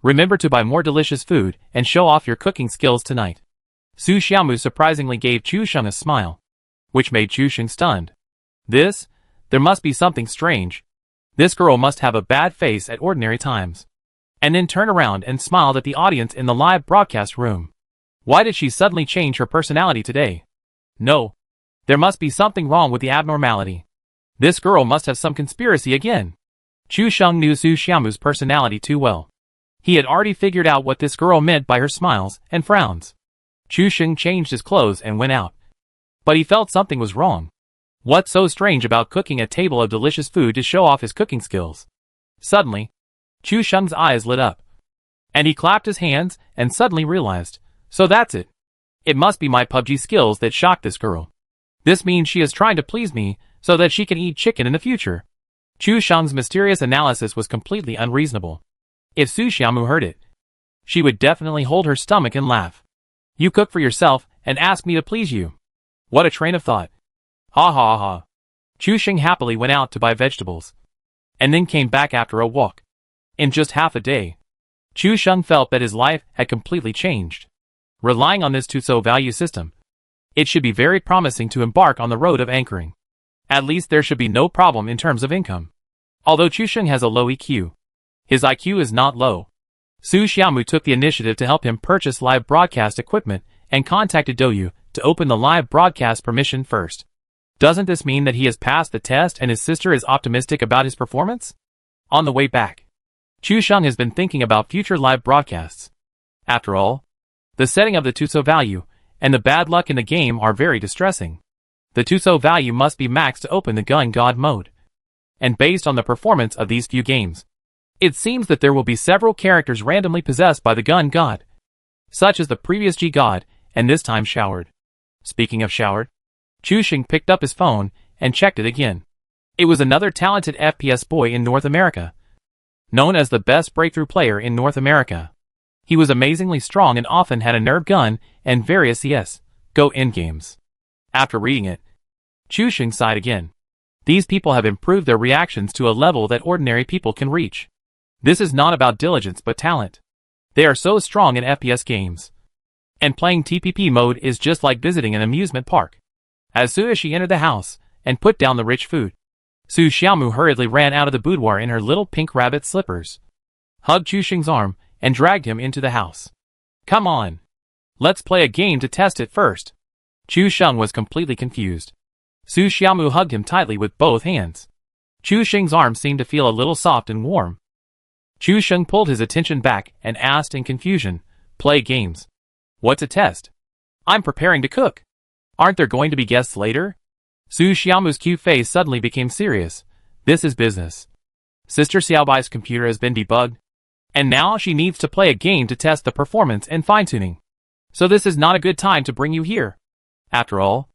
Remember to buy more delicious food and show off your cooking skills tonight. Su Xiaomu surprisingly gave Chu Sheng a smile, which made Chu Sheng stunned. There must be something strange. This girl must have a bad face at ordinary times. And then turned around and smiled at the audience in the live broadcast room. Why did she suddenly change her personality today? No. There must be something wrong with the abnormality. This girl must have some conspiracy again. Chu Sheng knew Su Xiamu's personality too well. He had already figured out what this girl meant by her smiles and frowns. Chu Sheng changed his clothes and went out. But he felt something was wrong. What's so strange about cooking a table of delicious food to show off his cooking skills? Suddenly, Chu Sheng's eyes lit up. And he clapped his hands and suddenly realized, so that's it. It must be my PUBG skills that shocked this girl. This means she is trying to please me so that she can eat chicken in the future. Chu Sheng's mysterious analysis was completely unreasonable. If Su Xiamu heard it, she would definitely hold her stomach and laugh. You cook for yourself and ask me to please you. What a train of thought. Ha ha ha. Chu Sheng happily went out to buy vegetables. And then came back after a walk. In just half a day, Chu Sheng felt that his life had completely changed. Relying on this Tuso value system, it should be very promising to embark on the road of anchoring. At least there should be no problem in terms of income. Although Chu Sheng has a low EQ, his IQ is not low. Su Xiamu took the initiative to help him purchase live broadcast equipment and contacted Douyu to open the live broadcast permission first. Doesn't this mean that he has passed the test and his sister is optimistic about his performance? On the way back, Chu Sheng has been thinking about future live broadcasts. After all, the setting of the Tuso value and the bad luck in the game are very distressing. The Tuso value must be maxed to open the Gun God mode. And based on the performance of these few games, it seems that there will be several characters randomly possessed by the Gun God, such as the previous G God and this time showered. Speaking of showered, Chu Sheng picked up his phone and checked it again. It was another talented FPS boy in North America, known as the best breakthrough player in North America. He was amazingly strong and often had a nerve gun and various CS::GO endgames. After reading it, Chu Sheng sighed again. These people have improved their reactions to a level that ordinary people can reach. This is not about diligence but talent. They are so strong in FPS games. And playing TPP mode is just like visiting an amusement park. As soon as she entered the house and put down the rich food, Su Xiamu hurriedly ran out of the boudoir in her little pink rabbit slippers, hugged Chu Sheng's arm, and dragged him into the house. Come on. Let's play a game to test it first. Chu Sheng was completely confused. Su Xiamu hugged him tightly with both hands. Chu Sheng's arm seemed to feel a little soft and warm. Chu Sheng pulled his attention back and asked in confusion, play games? What's a test? I'm preparing to cook. Aren't there going to be guests later? Su Xiamu's cute face suddenly became serious. This is business. Sister Xiaobai's computer has been debugged, and now she needs to play a game to test the performance and fine-tuning. So this is not a good time to bring you here. After all,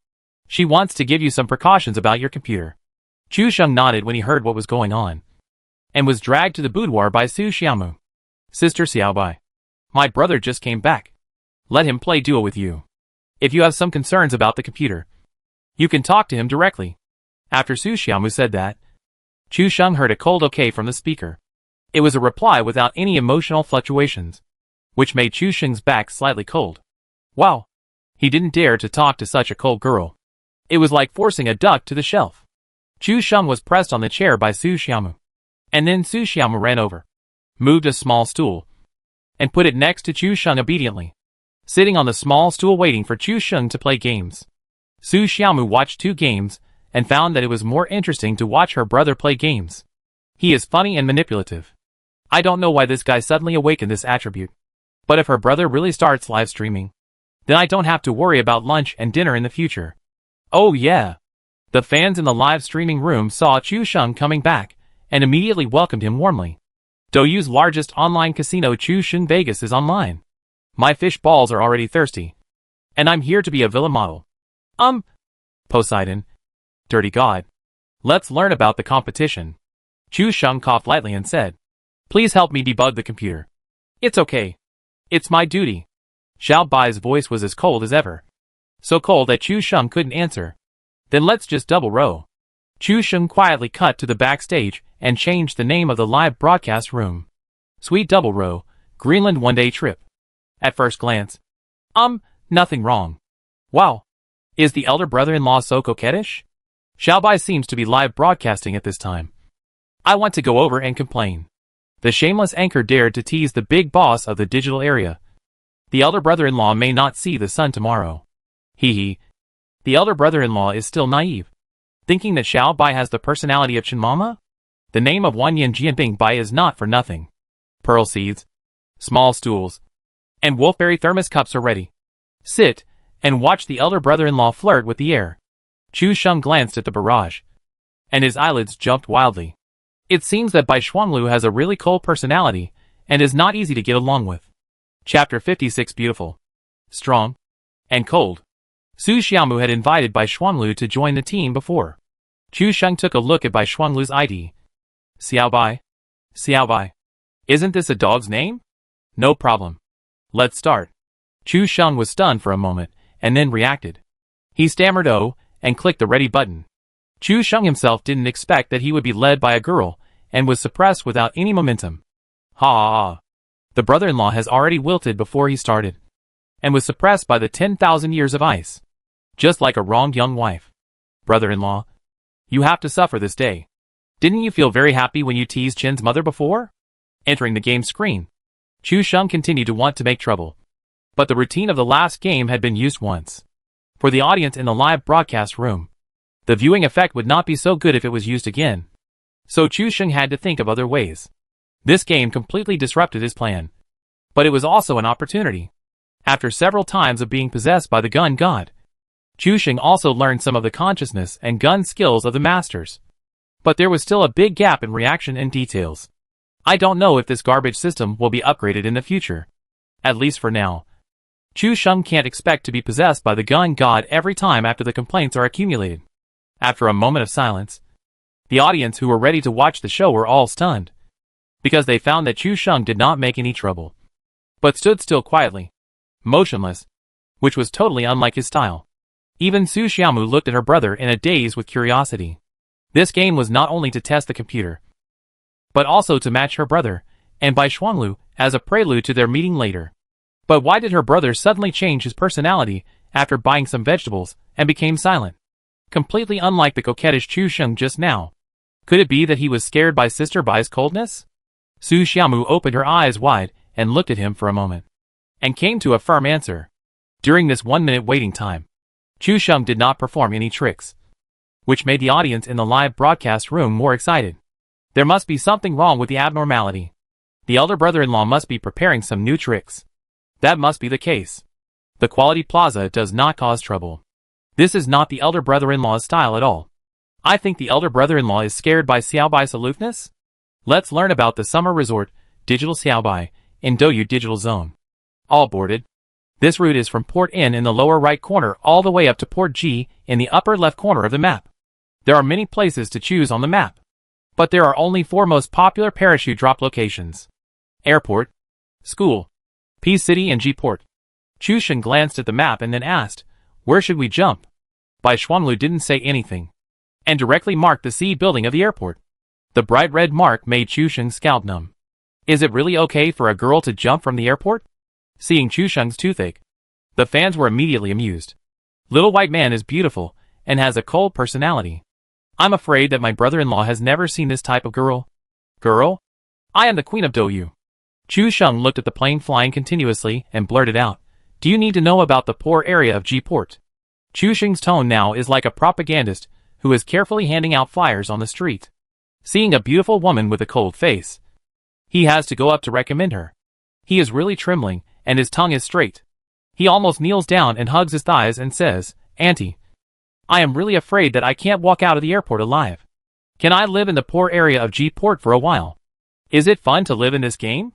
she wants to give you some precautions about your computer. Chu Sheng nodded when he heard what was going on, and was dragged to the boudoir by Su Xiamu. Sister Xiaobai, my brother just came back. Let him play duo with you. If you have some concerns about the computer, you can talk to him directly. After Su Xiamu said that, Chu Sheng heard a cold okay from the speaker. It was a reply without any emotional fluctuations, which made Chu Sheng's back slightly cold. Wow! He didn't dare to talk to such a cold girl. It was like forcing a duck to the shelf. Chu Sheng was pressed on the chair by Su Xiamu. And then Su Xiamu ran over, moved a small stool, and put it next to Chu Sheng obediently, sitting on the small stool waiting for Chu Sheng to play games. Su Xiamu watched 2 games and found that it was more interesting to watch her brother play games. He is funny and manipulative. I don't know why this guy suddenly awakened this attribute. But if her brother really starts live streaming, then I don't have to worry about lunch and dinner in the future. Oh yeah! The fans in the live streaming room saw Chu Sheng coming back and immediately welcomed him warmly. Douyu's largest online casino Chu Sheng Vegas is online. My fish balls are already thirsty. And I'm here to be a villa model. Poseidon. Dirty God. Let's learn about the competition. Chu Sheng coughed lightly and said, please help me debug the computer. It's okay. It's my duty. Xiao Bai's voice was as cold as ever. So cold that Chu Sheng couldn't answer. Then let's just double row. Chu Sheng quietly cut to the backstage and changed the name of the live broadcast room. Sweet double row, Greenland one-day trip. At first glance, nothing wrong. Wow. Is the elder brother-in-law so coquettish? Xiao Bai seems to be live broadcasting at this time. I want to go over and complain. The shameless anchor dared to tease the big boss of the digital area. The elder brother-in-law may not see the sun tomorrow. Hee. The elder brother-in-law is still naive, thinking that Xiao Bai has the personality of Chin Mama? The name of Wanyan Jianbing Bai is not for nothing. Pearl seeds, small stools, and wolfberry thermos cups are ready. Sit, and watch the elder brother-in-law flirt with the air. Chu Sheng glanced at the barrage, and his eyelids jumped wildly. It seems that Bai Shuanglu has a really cold personality, and is not easy to get along with. Chapter 56 Beautiful, strong, and cold. Su Xiaomu had invited Bai Shuanglu to join the team before. Chu Sheng took a look at Bai Shuanglu's ID. Xiao Bai? Xiao Bai. Isn't this a dog's name? No problem. Let's start. Chu Sheng was stunned for a moment, and then reacted. He stammered "oh," and clicked the ready button. Chu Sheng himself didn't expect that he would be led by a girl, and was suppressed without any momentum. Ha ha ha. The brother-in-law has already wilted before he started, and was suppressed by the 10,000 years of ice. Just like a wronged young wife. Brother-in-law, you have to suffer this day. Didn't you feel very happy when you teased Chen's mother before? Entering the game screen, Chu Sheng continued to want to make trouble. But the routine of the last game had been used once. For the audience in the live broadcast room, the viewing effect would not be so good if it was used again. So Chu Sheng had to think of other ways. This game completely disrupted his plan. But it was also an opportunity. After several times of being possessed by the gun god, Chu Sheng also learned some of the consciousness and gun skills of the masters. But there was still a big gap in reaction and details. I don't know if this garbage system will be upgraded in the future. At least for now. Chu Sheng can't expect to be possessed by the gun god every time after the complaints are accumulated. After a moment of silence, the audience who were ready to watch the show were all stunned, because they found that Chu Sheng did not make any trouble, but stood still quietly, motionless, which was totally unlike his style. Even Su Xiaomu looked at her brother in a daze with curiosity. This game was not only to test the computer, but also to match her brother, and Bai Shuanglu, as a prelude to their meeting later. But why did her brother suddenly change his personality after buying some vegetables, and became silent? Completely unlike the coquettish Chu Sheng just now. Could it be that he was scared by Sister Bai's coldness? Su Xiaomu opened her eyes wide, and looked at him for a moment, and came to a firm answer. During this 1-minute waiting time, Chu Sheng did not perform any tricks, which made the audience in the live broadcast room more excited. There must be something wrong with the abnormality. The elder brother-in-law must be preparing some new tricks. That must be the case. The Quality Plaza does not cause trouble. This is not the elder brother-in-law's style at all. I think the elder brother-in-law is scared by Xiao Bai's aloofness? Let's learn about the Summer Resort, Digital Xiao Bai, in Douyu Digital Zone. All boarded. This route is from Port N in the lower right corner all the way up to Port G in the upper left corner of the map. There are many places to choose on the map, but there are only 4 most popular parachute drop locations: Airport, School, P City and G Port. Chu Sheng glanced at the map and then asked, "Where should we jump?" Bai Shuanglu didn't say anything, and directly marked the C building of the airport. The bright red mark made Chu Sheng's scalp numb. Is it really okay for a girl to jump from the airport? Seeing Chu Sheng's toothache, the fans were immediately amused. Little white man is beautiful, and has a cold personality. I'm afraid that my brother-in-law has never seen this type of girl. Girl? I am the queen of Douyu. Chu Sheng looked at the plane flying continuously and blurted out, "Do you need to know about the poor area of G-Port?" Chu Sheng's tone now is like a propagandist who is carefully handing out flyers on the street. Seeing a beautiful woman with a cold face, he has to go up to recommend her. He is really trembling, and his tongue is straight. He almost kneels down and hugs his thighs and says, "Auntie, I am really afraid that I can't walk out of the airport alive. Can I live in the poor area of G-Port for a while? Is it fun to live in this game?"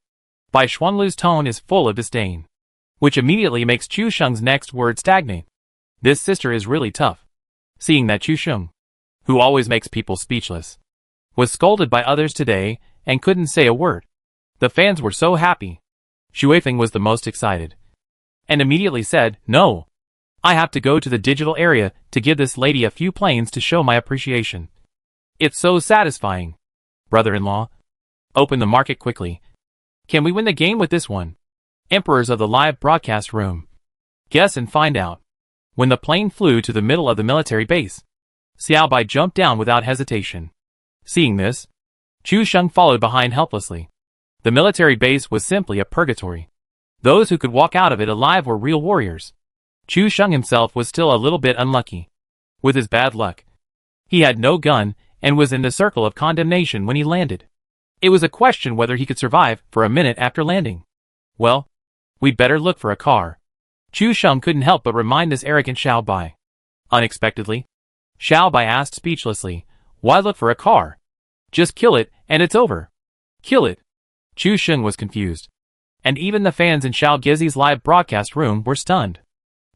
Bai Shuanglu's tone is full of disdain, which immediately makes Chu Sheng's next word stagnate. This sister is really tough. Seeing that Chu Sheng, who always makes people speechless, was scolded by others today and couldn't say a word. The fans were so happy. Xuefeng was the most excited, and immediately said, "No. I have to go to the digital area to give this lady a few planes to show my appreciation. It's so satisfying." Brother-in-law, open the market quickly. Can we win the game with this one? Emperors of the live broadcast room. Guess and find out. When the plane flew to the middle of the military base, Xiao Bai jumped down without hesitation. Seeing this, Chu Sheng followed behind helplessly. The military base was simply a purgatory. Those who could walk out of it alive were real warriors. Chu Sheng himself was still a little bit unlucky with his bad luck. He had no gun, and was in the circle of condemnation when he landed. It was a question whether he could survive for a minute after landing. Well, we'd better look for a car. Chu Sheng couldn't help but remind this arrogant Xiao Bai. Unexpectedly, Xiao Bai asked speechlessly, "Why look for a car? Just kill it, and it's over." Kill it? Chu Sheng was confused. And even the fans in Xiao Gizi's live broadcast room were stunned.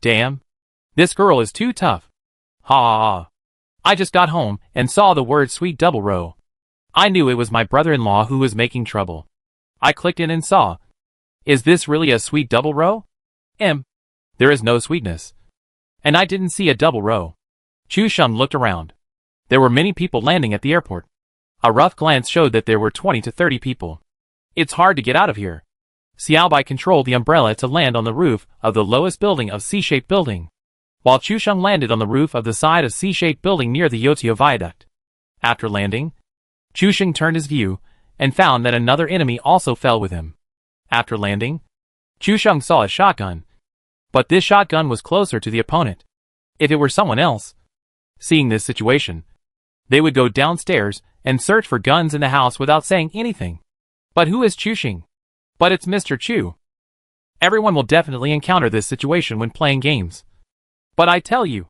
Damn. This girl is too tough. Ha ha ha. I just got home and saw the word sweet double row. I knew it was my brother-in-law who was making trouble. I clicked in and saw. Is this really a sweet double row? There is no sweetness. And I didn't see a double row. Chu Sheng looked around. There were many people landing at the airport. A rough glance showed that there were 20 to 30 people. It's hard to get out of here. Xiao Bai controlled the umbrella to land on the roof of the lowest building of C-shaped building, while Chu Sheng landed on the roof of the side of C-shaped building near the Yotio viaduct. After landing, Chu Sheng turned his view and found that another enemy also fell with him. After landing, Chu Sheng saw a shotgun, but this shotgun was closer to the opponent. If it were someone else, seeing this situation, they would go downstairs and search for guns in the house without saying anything. But who is Chu Sheng? But it's Mr. Chu. Everyone will definitely encounter this situation when playing games. But I tell you,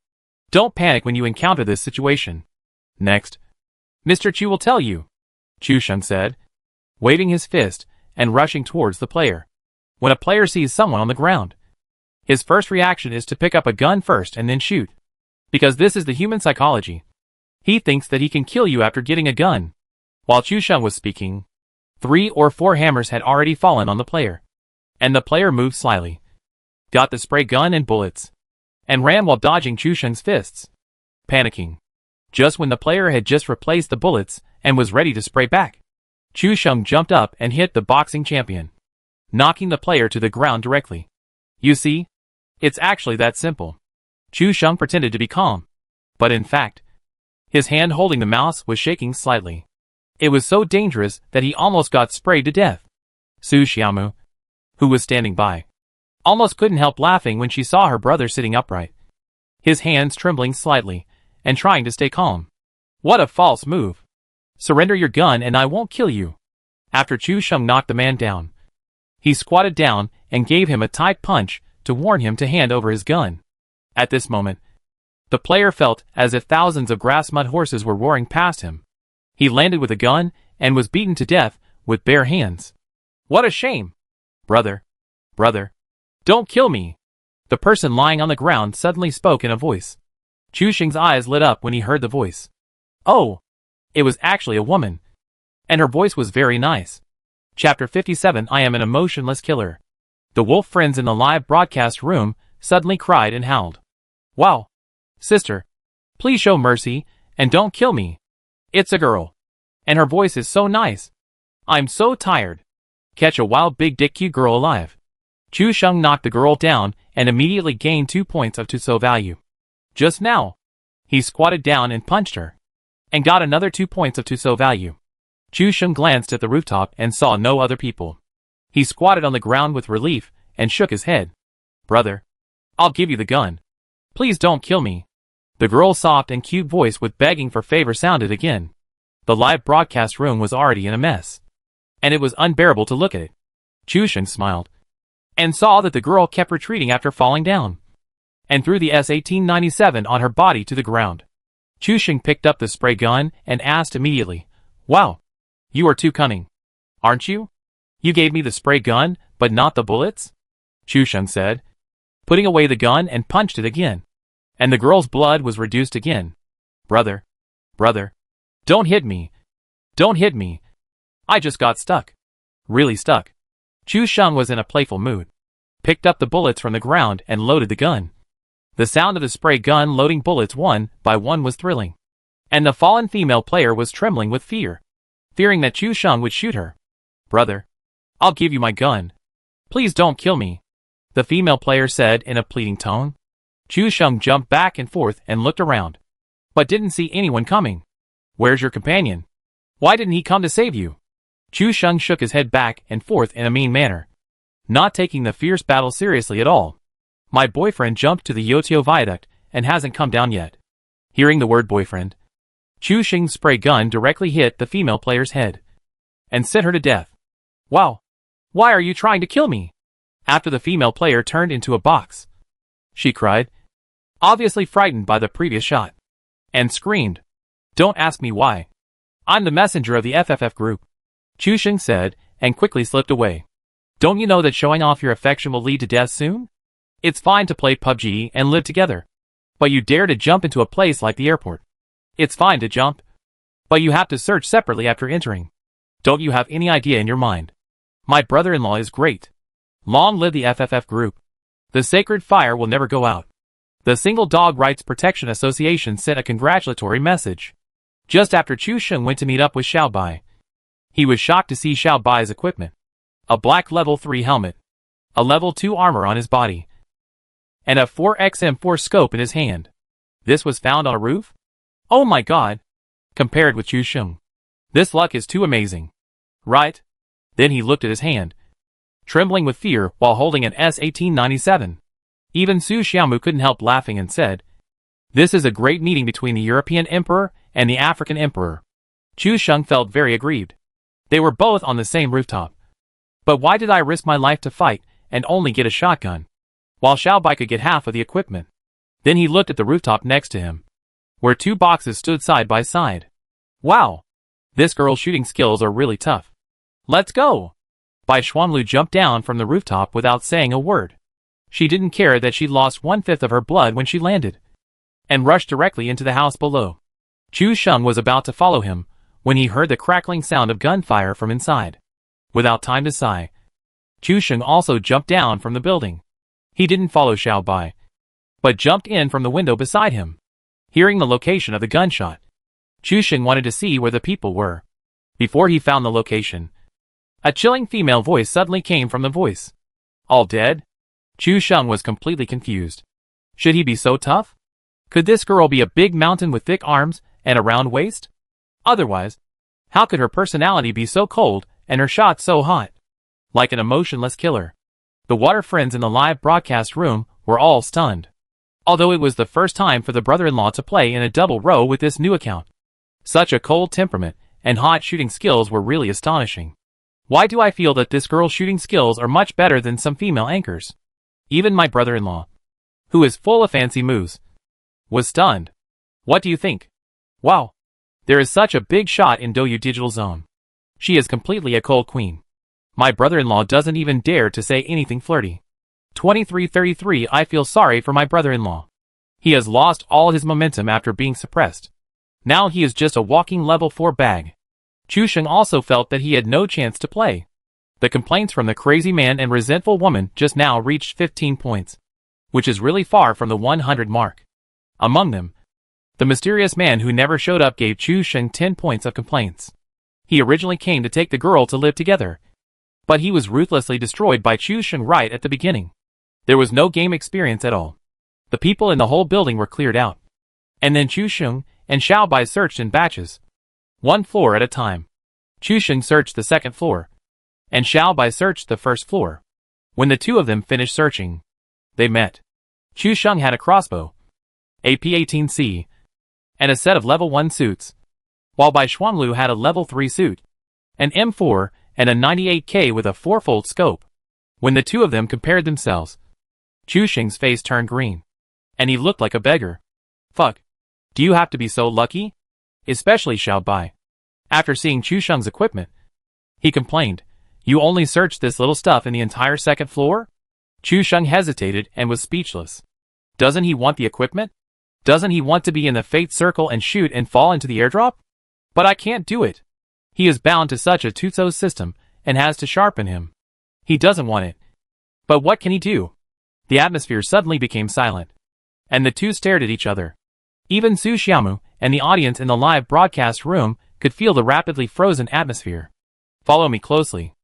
don't panic when you encounter this situation. Next, Mr. Chu will tell you, Chu Sheng said, waving his fist and rushing towards the player. When a player sees someone on the ground, his first reaction is to pick up a gun first and then shoot. Because this is the human psychology. He thinks that he can kill you after getting a gun. While Chu Sheng was speaking, 3 or 4 hammers had already fallen on the player. And the player moved slyly, got the spray gun and bullets, and ran while dodging Chu Sheng's fists. Panicking. Just when the player had just replaced the bullets and was ready to spray back, Chu Sheng jumped up and hit the boxing champion, knocking the player to the ground directly. You see? It's actually that simple. Chu Sheng pretended to be calm, but in fact, his hand holding the mouse was shaking slightly. It was so dangerous that he almost got sprayed to death. Su Xiaomu, who was standing by, almost couldn't help laughing when she saw her brother sitting upright, his hands trembling slightly, and trying to stay calm. What a false move. Surrender your gun and I won't kill you. After Chu Sheng knocked the man down, he squatted down and gave him a tight punch to warn him to hand over his gun. At this moment, the player felt as if thousands of grass mud horses were roaring past him. He landed with a gun and was beaten to death with bare hands. What a shame! Brother, don't kill me! The person lying on the ground suddenly spoke in a voice. Chu Sheng's eyes lit up when he heard the voice. Oh! It was actually a woman. And her voice was very nice. Chapter 57 I am an emotionless killer. The wolf friends in the live broadcast room suddenly cried and howled. Wow! Sister, please show mercy and don't kill me. It's a girl. And her voice is so nice. I'm so tired. Catch a wild big dick cute girl alive. Chu Sheng knocked the girl down and immediately gained 2 points of Tuso value. Just now, he squatted down and punched her, and got another 2 points of Tuso value. Chu Sheng glanced at the rooftop and saw no other people. He squatted on the ground with relief and shook his head. Brother, I'll give you the gun. Please don't kill me. The girl's soft and cute voice with begging for favor sounded again. The live broadcast room was already in a mess, and it was unbearable to look at it. Chu Sheng smiled, and saw that the girl kept retreating after falling down, and threw the S-1897 on her body to the ground. Chu Sheng picked up the spray gun and asked immediately, Wow, you are too cunning, aren't you? You gave me the spray gun, but not the bullets? Chu Sheng said, putting away the gun and punched it again. And the girl's blood was reduced again. Brother, don't hit me. Don't hit me. I just got stuck. Really stuck. Chu Sheng was in a playful mood, picked up the bullets from the ground and loaded the gun. The sound of the spray gun loading bullets one by one was thrilling, and the fallen female player was trembling with fear, fearing that Chu Sheng would shoot her. Brother, I'll give you my gun. Please don't kill me, the female player said in a pleading tone. Chu Sheng jumped back and forth and looked around, but didn't see anyone coming. Where's your companion? Why didn't he come to save you? Chu Sheng shook his head back and forth in a mean manner, not taking the fierce battle seriously at all. My boyfriend jumped to the Yotio viaduct and hasn't come down yet. Hearing the word boyfriend, Chu Xing's spray gun directly hit the female player's head and sent her to death. Wow! Why are you trying to kill me? After the female player turned into a box, she cried, obviously frightened by the previous shot, and screamed, "Don't ask me why. I'm the messenger of the FFF group," Chu Xing said, and quickly slipped away. Don't you know that showing off your affection will lead to death soon? It's fine to play PUBG and live together, but you dare to jump into a place like the airport. It's fine to jump, but you have to search separately after entering. Don't you have any idea in your mind? My brother-in-law is great. Long live the FFF group. The sacred fire will never go out. The Single Dog Rights Protection Association sent a congratulatory message just after Chu Xing went to meet up with Xiao Bai. He was shocked to see Xiao Bai's equipment. A black level 3 helmet, a level 2 armor on his body, and a 4xM4 scope in his hand. This was found on a roof? Oh my god! Compared with Chu Xing, this luck is too amazing. Right? Then he looked at his hand, trembling with fear while holding an S-1897. Even Su Xiaomu couldn't help laughing and said, "This is a great meeting between the European Emperor and the African Emperor." Chu Xing felt very aggrieved. They were both on the same rooftop. But why did I risk my life to fight and only get a shotgun, while Xiao Bai could get half of the equipment? Then he looked at the rooftop next to him, where 2 boxes stood side by side. Wow! This girl's shooting skills are really tough. Let's go! Bai Xuanlu jumped down from the rooftop without saying a word. She didn't care that she'd lost 1/5 of her blood when she landed, and rushed directly into the house below. Chu Xing was about to follow him when he heard the crackling sound of gunfire from inside. Without time to sigh, Chu Xing also jumped down from the building. He didn't follow Xiao Bai, but jumped in from the window beside him. Hearing the location of the gunshot, Chu Xing wanted to see where the people were. Before he found the location, a chilling female voice suddenly came from the voice. All dead? Chu Xing was completely confused. Should he be so tough? Could this girl be a big mountain with thick arms and a round waist? Otherwise, how could her personality be so cold and her shots so hot? Like an emotionless killer. The water friends in the live broadcast room were all stunned. Although it was the first time for the brother-in-law to play in a double row with this new account. Such a cold temperament and hot shooting skills were really astonishing. Why do I feel that this girl's shooting skills are much better than some female anchors? Even my brother-in-law, who is full of fancy moves, was stunned. What do you think? Wow! There is such a big shot in Douyu Digital Zone. She is completely a cold queen. My brother-in-law doesn't even dare to say anything flirty. 2333 I feel sorry for my brother-in-law. He has lost all his momentum after being suppressed. Now he is just a walking level 4 bag. Chu Xing also felt that he had no chance to play. The complaints from the crazy man and resentful woman just now reached 15 points, which is really far from the 100 mark. Among them, the mysterious man who never showed up gave Chu Xing 10 points of complaints. He originally came to take the girl to live together, but he was ruthlessly destroyed by Chu Xing right at the beginning. There was no game experience at all. The people in the whole building were cleared out. And then Chu Xing and Xiao Bai searched in batches, 1 floor at a time. Chu Xing searched the second floor, and Xiao Bai searched the first floor. When the two of them finished searching, they met. Chu Xing had a crossbow, AP-18C, and a set of level 1 suits, while Bai Xuanlu had a level 3 suit, an M4, and a 98K with a 4-fold scope. When the two of them compared themselves, Chu Xing's face turned green, and he looked like a beggar. Fuck. Do you have to be so lucky? Especially Xiao Bai. After seeing Chu Xing's equipment, he complained, "You only searched this little stuff in the entire second floor?" Chu Xing hesitated and was speechless. Doesn't he want the equipment? Doesn't he want to be in the fate circle and shoot and fall into the airdrop? But I can't do it. He is bound to such a Tutso system and has to sharpen him. He doesn't want it. But what can he do? The atmosphere suddenly became silent, and the two stared at each other. Even Su Xiaomu and the audience in the live broadcast room could feel the rapidly frozen atmosphere. Follow me closely.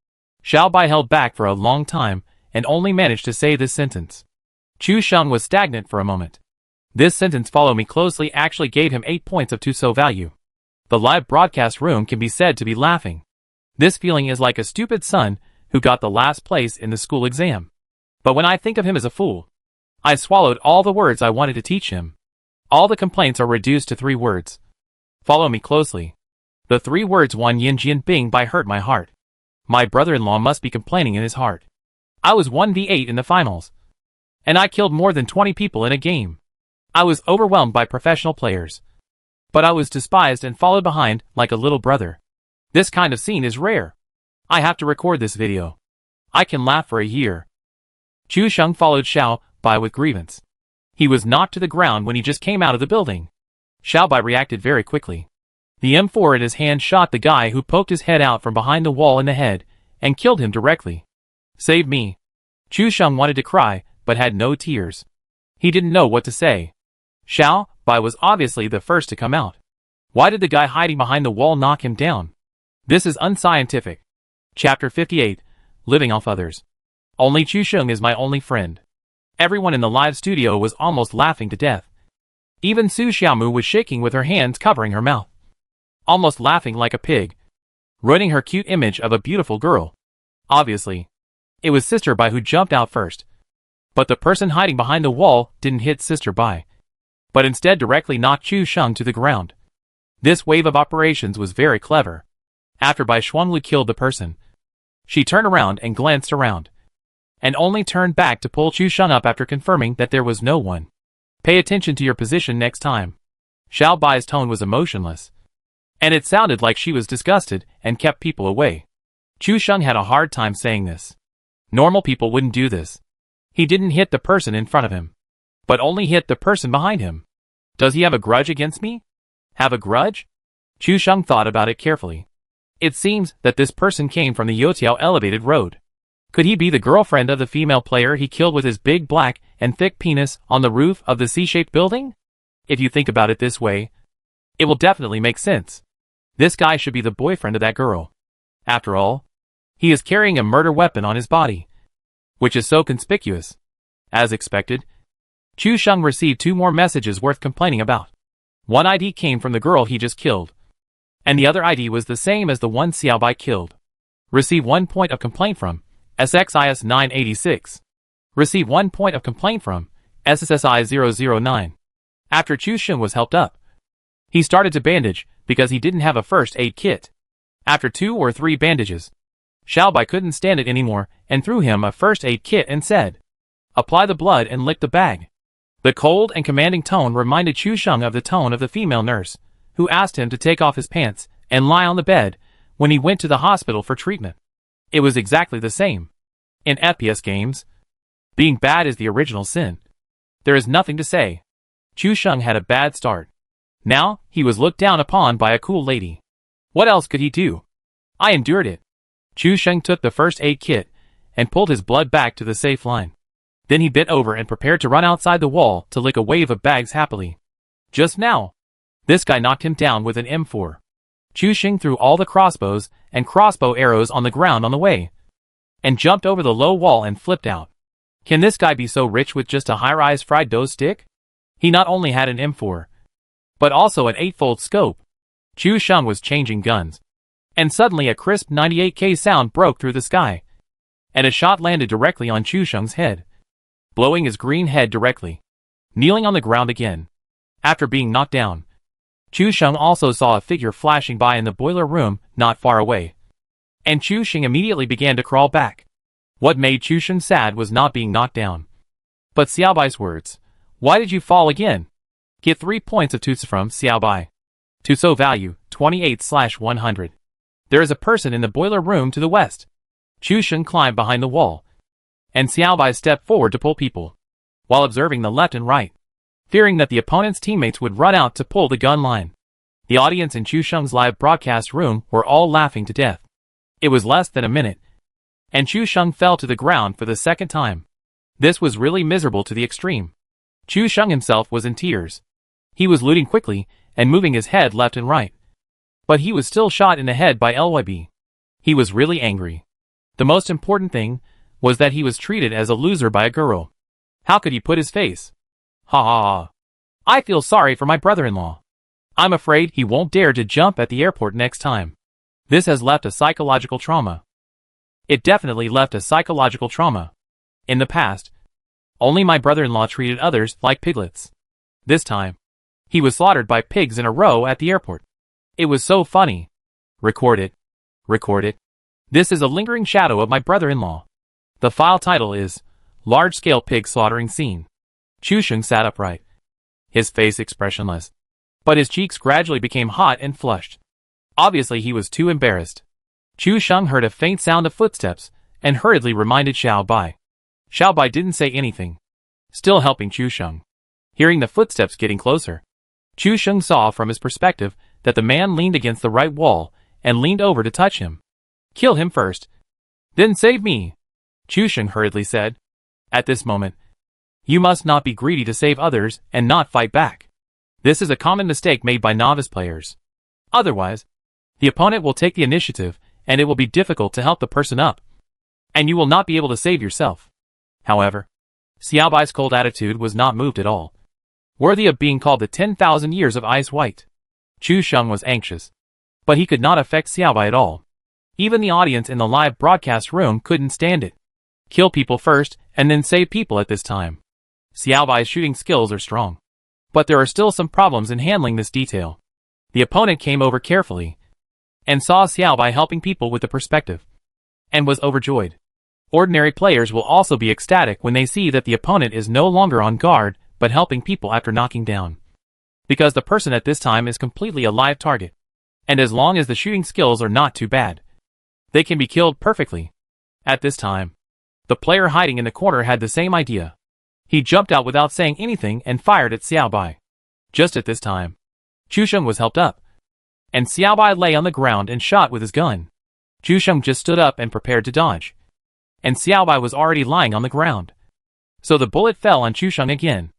Xiao Bai held back for a long time and only managed to say this sentence. Chu Xing was stagnant for a moment. This sentence, follow me closely, actually gave him 8 points of Tutso value. The live broadcast room can be said to be laughing. This feeling is like a stupid son who got the last place in the school exam. But when I think of him as a fool, I swallowed all the words I wanted to teach him. All the complaints are reduced to 3 words. Follow me closely. The 3 words Wan Yin Jian Bing Bai hurt my heart. My brother-in-law must be complaining in his heart. I was 1v8 in the finals. And I killed more than 20 people in a game. I was overwhelmed by professional players. But I was despised and followed behind like a little brother. This kind of scene is rare. I have to record this video. I can laugh for a year. Chu Sheng followed Xiao Bai with grievance. He was knocked to the ground when he just came out of the building. Xiao Bai reacted very quickly. The M4 in his hand shot the guy who poked his head out from behind the wall in the head, and killed him directly. Save me. Chu Sheng wanted to cry, but had no tears. He didn't know what to say. Xiao Bai was obviously the first to come out. Why did the guy hiding behind the wall knock him down? This is unscientific. Chapter 58, Living Off Others. Only Chu Sheng is my only friend. Everyone in the live studio was almost laughing to death. Even Su Xiaomu was shaking with her hands covering her mouth. Almost laughing like a pig. Ruining her cute image of a beautiful girl. Obviously. It was Sister Bai who jumped out first. But the person hiding behind the wall didn't hit Sister Bai, but instead directly knocked Chu Sheng to the ground. This wave of operations was very clever. After Bai Shuanglu killed the person, she turned around and glanced around, and only turned back to pull Chu Sheng up after confirming that there was no one. Pay attention to your position next time. Xiao Bai's tone was emotionless, and it sounded like she was disgusted and kept people away. Chu Sheng had a hard time saying this. Normal people wouldn't do this. He didn't hit the person in front of him, but only hit the person behind him. Does he have a grudge against me? Have a grudge? Chu Sheng thought about it carefully. It seems that this person came from the Youtiao elevated road. Could he be the girlfriend of the female player he killed with his big black and thick penis on the roof of the C-shaped building? If you think about it this way, it will definitely make sense. This guy should be the boyfriend of that girl. After all, he is carrying a murder weapon on his body, which is so conspicuous. As expected, Chu Sheng received 2 more messages worth complaining about. One ID came from the girl he just killed, and the other ID was the same as the one Xiao Bai killed. Receive 1 point of complaint from SXIS 986. Receive 1 point of complaint from SSSI 009. After Chu Sheng was helped up, he started to bandage because he didn't have a first aid kit. After 2 or 3 bandages, Xiao Bai couldn't stand it anymore and threw him a first aid kit and said, "Apply the blood and lick the bag." The cold and commanding tone reminded Chu Sheng of the tone of the female nurse, who asked him to take off his pants and lie on the bed when he went to the hospital for treatment. It was exactly the same. In FPS games, being bad is the original sin. There is nothing to say. Chu Sheng had a bad start. Now, he was looked down upon by a cool lady. What else could he do? I endured it. Chu Sheng took the first aid kit and pulled his blood back to the safe line. Then he bent over and prepared to run outside the wall to lick a wave of bags happily. Just now, this guy knocked him down with an M4. Chu Sheng threw all the crossbows and crossbow arrows on the ground on the way, and jumped over the low wall and flipped out. Can this guy be so rich with just a high-rise fried dough stick? He not only had an M4, but also an 8-fold scope. Chu Sheng was changing guns, and suddenly a crisp 98K sound broke through the sky, and a shot landed directly on Chu Sheng's head, blowing his green head directly. Kneeling on the ground again, after being knocked down, Chu Sheng also saw a figure flashing by in the boiler room not far away, and Chu Sheng immediately began to crawl back. What made Chu Sheng sad was not being knocked down, but Xiao Bai's words. Why did you fall again? Get 3 points of Tuts from Xiao Bai. Tutso value, 28/100. There is a person in the boiler room to the west. Chu Sheng climbed behind the wall, and Xiao Bai stepped forward to pull people, while observing the left and right, fearing that the opponent's teammates would run out to pull the gun line. The audience in Chu Sheng's live broadcast room were all laughing to death. It was less than a minute, and Chu Sheng fell to the ground for the second time. This was really miserable to the extreme. Chu Sheng himself was in tears. He was looting quickly and moving his head left and right, but he was still shot in the head by LYB. He was really angry. The most important thing was that he was treated as a loser by a girl. How could he put his face? Ha ha ha. I feel sorry for my brother-in-law. I'm afraid he won't dare to jump at the airport next time. This has left a psychological trauma. It definitely left a psychological trauma. In the past, only my brother-in-law treated others like piglets. This time, he was slaughtered by pigs in a row at the airport. It was so funny. Record it. Record it. This is a lingering shadow of my brother-in-law. The file title is Large-Scale Pig Slaughtering Scene. Chu Sheng sat upright, his face expressionless, but his cheeks gradually became hot and flushed. Obviously he was too embarrassed. Chu Sheng heard a faint sound of footsteps and hurriedly reminded Xiao Bai. Xiao Bai didn't say anything, still helping Chu Sheng. Hearing the footsteps getting closer, Chu Sheng saw from his perspective that the man leaned against the right wall and leaned over to touch him. Kill him first, then save me, Chu Sheng hurriedly said. At this moment, you must not be greedy to save others and not fight back. This is a common mistake made by novice players. Otherwise, the opponent will take the initiative and it will be difficult to help the person up, and you will not be able to save yourself. However, Xiao Bai's cold attitude was not moved at all, worthy of being called the 10,000 years of ice white. Chu Sheng was anxious, but he could not affect Xiao Bai at all. Even the audience in the live broadcast room couldn't stand it. Kill people first and then save people at this time. Xiao Bai's shooting skills are strong, but there are still some problems in handling this detail. The opponent came over carefully and saw Xiao Bai helping people with the perspective, and was overjoyed. Ordinary players will also be ecstatic when they see that the opponent is no longer on guard but helping people after knocking down, because the person at this time is completely a live target, and as long as the shooting skills are not too bad, they can be killed perfectly. At this time, the player hiding in the corner had the same idea. He jumped out without saying anything and fired at Xiao Bai. Just at this time, Chu Sheng was helped up, and Xiao Bai lay on the ground and shot with his gun. Chu Sheng just stood up and prepared to dodge, and Xiao Bai was already lying on the ground. So the bullet fell on Chu Sheng again,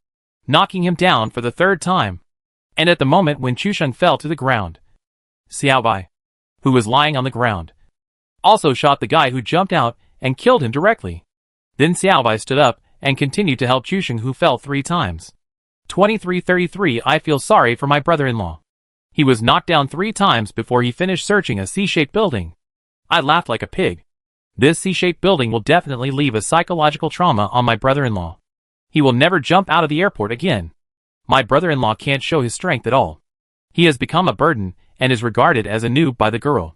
knocking him down for the third time. And at the moment when Chu Sheng fell to the ground, Xiao Bai, who was lying on the ground, also shot the guy who jumped out and killed him directly. Then Xiao Bai stood up and continued to help Chu Sheng, who fell 3 times. 23:33 I feel sorry for my brother-in-law. He was knocked down 3 times before he finished searching a C-shaped building. I laughed like a pig. This C-shaped building will definitely leave a psychological trauma on my brother-in-law. He will never jump out of the airport again. My brother-in-law can't show his strength at all. He has become a burden and is regarded as a noob by the girl.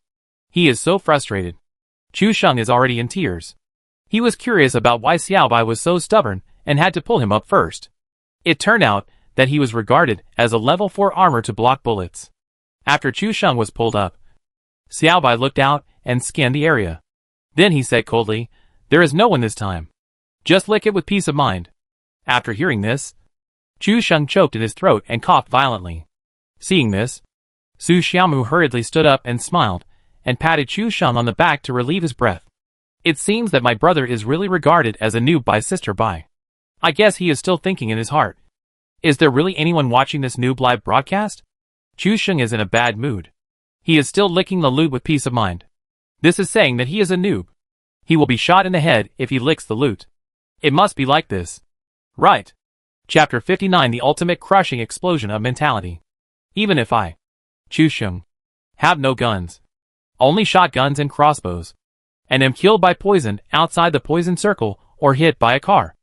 He is so frustrated. Chu Sheng is already in tears. He was curious about why Xiao Bai was so stubborn and had to pull him up first. It turned out that he was regarded as a level 4 armor to block bullets. After Chu Sheng was pulled up, Xiao Bai looked out and scanned the area. Then he said coldly, "There is no one this time. Just lick it with peace of mind." After hearing this, Chu Sheng choked in his throat and coughed violently. Seeing this, Su Xiaomu hurriedly stood up and smiled, and patted Chu Sheng on the back to relieve his breath. It seems that my brother is really regarded as a noob by Sister Bai. I guess he is still thinking in his heart, is there really anyone watching this noob live broadcast? Chu Sheng is in a bad mood. He is still licking the loot with peace of mind. This is saying that he is a noob. He will be shot in the head if he licks the loot. It must be like this. Right. Chapter 59 The Ultimate Crushing Explosion of Mentality. Even if I, Chu Sheng, have no guns, only shotguns and crossbows, and am killed by poison outside the poison circle or hit by a car,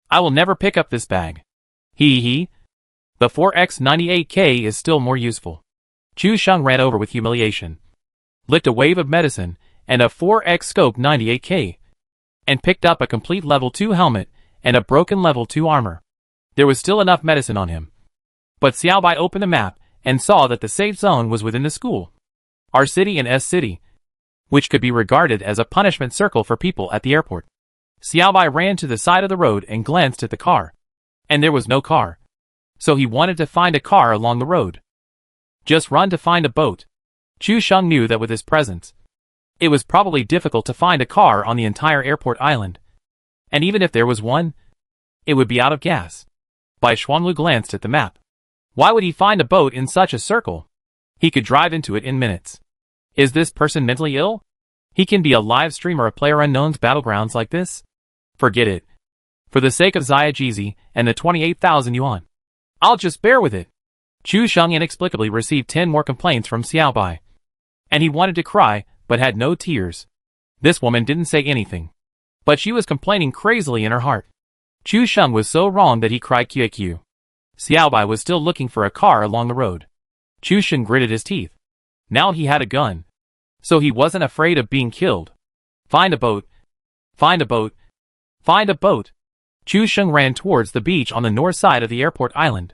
I will never pick up this bag. Hee. The 4x98K is still more useful. Chu Sheng ran over with humiliation, licked a wave of medicine and a 4x scope 98K, and picked up a complete level 2 helmet and a broken level 2 armor. There was still enough medicine on him. But Xiao Bai opened a map and saw that the safe zone was within the school, R City and S City, which could be regarded as a punishment circle for people at the airport. Xiao Bai ran to the side of the road and glanced at the car, and there was no car. So he wanted to find a car along the road. Just run to find a boat. Chu Sheng knew that with his presence, it was probably difficult to find a car on the entire airport island. And even if there was one, it would be out of gas. Bai Xuanlu glanced at the map. Why would he find a boat in such a circle? He could drive into it in minutes. Is this person mentally ill? He can be a live streamer of PlayerUnknown's Battlegrounds like this? Forget it. For the sake of Xia Jizi and the 28,000 yuan, I'll just bear with it. Chu Sheng inexplicably received 10 more complaints from Xiao Bai, and he wanted to cry, but had no tears. This woman didn't say anything, but she was complaining crazily in her heart. Chu Sheng was so wrong that he cried QQ. Xiao Bai was still looking for a car along the road. Chu Sheng gritted his teeth. Now he had a gun. So he wasn't afraid of being killed. Find a boat. Find a boat. Find a boat. Chu Sheng ran towards the beach on the north side of the airport island.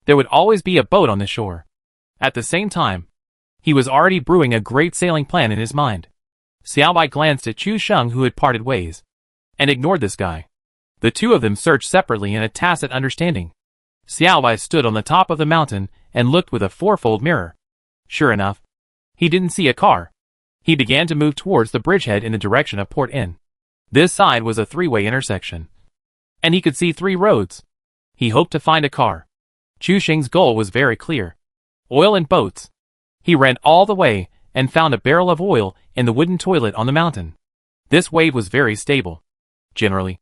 There would always be a boat on the shore. At the same time, he was already brewing a great sailing plan in his mind. Xiaobai glanced at Chu Sheng, who had parted ways, and ignored this guy. The two of them searched separately in a tacit understanding. Xiaobai stood on the top of the mountain and looked with a fourfold mirror. Sure enough, he didn't see a car. He began to move towards the bridgehead in the direction of Port Inn. This side was a three-way intersection, and he could see 3 roads. He hoped to find a car. Chu Sheng's goal was very clear. Oil and boats. He ran all the way and found a barrel of oil in the wooden toilet on the mountain. This wave was very stable. Generally,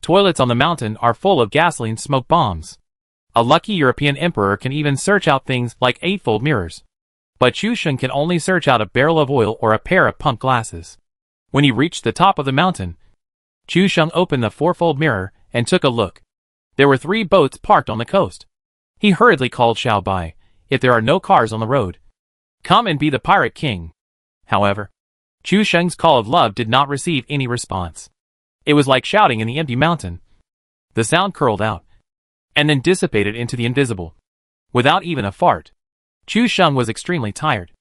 toilets on the mountain are full of gasoline smoke bombs. A lucky European emperor can even search out things like 8-fold mirrors. But Chu Sheng can only search out a barrel of oil or a pair of pump glasses. When he reached the top of the mountain, Chu Sheng opened the 4-fold mirror and took a look. There were 3 boats parked on the coast. He hurriedly called Xiaobai. If there are no cars on the road, come and be the pirate king. However, Chu Sheng's call of love did not receive any response. It was like shouting in the empty mountain. The sound curled out, and then dissipated into the invisible. Without even a fart. Chu Sheng was extremely tired.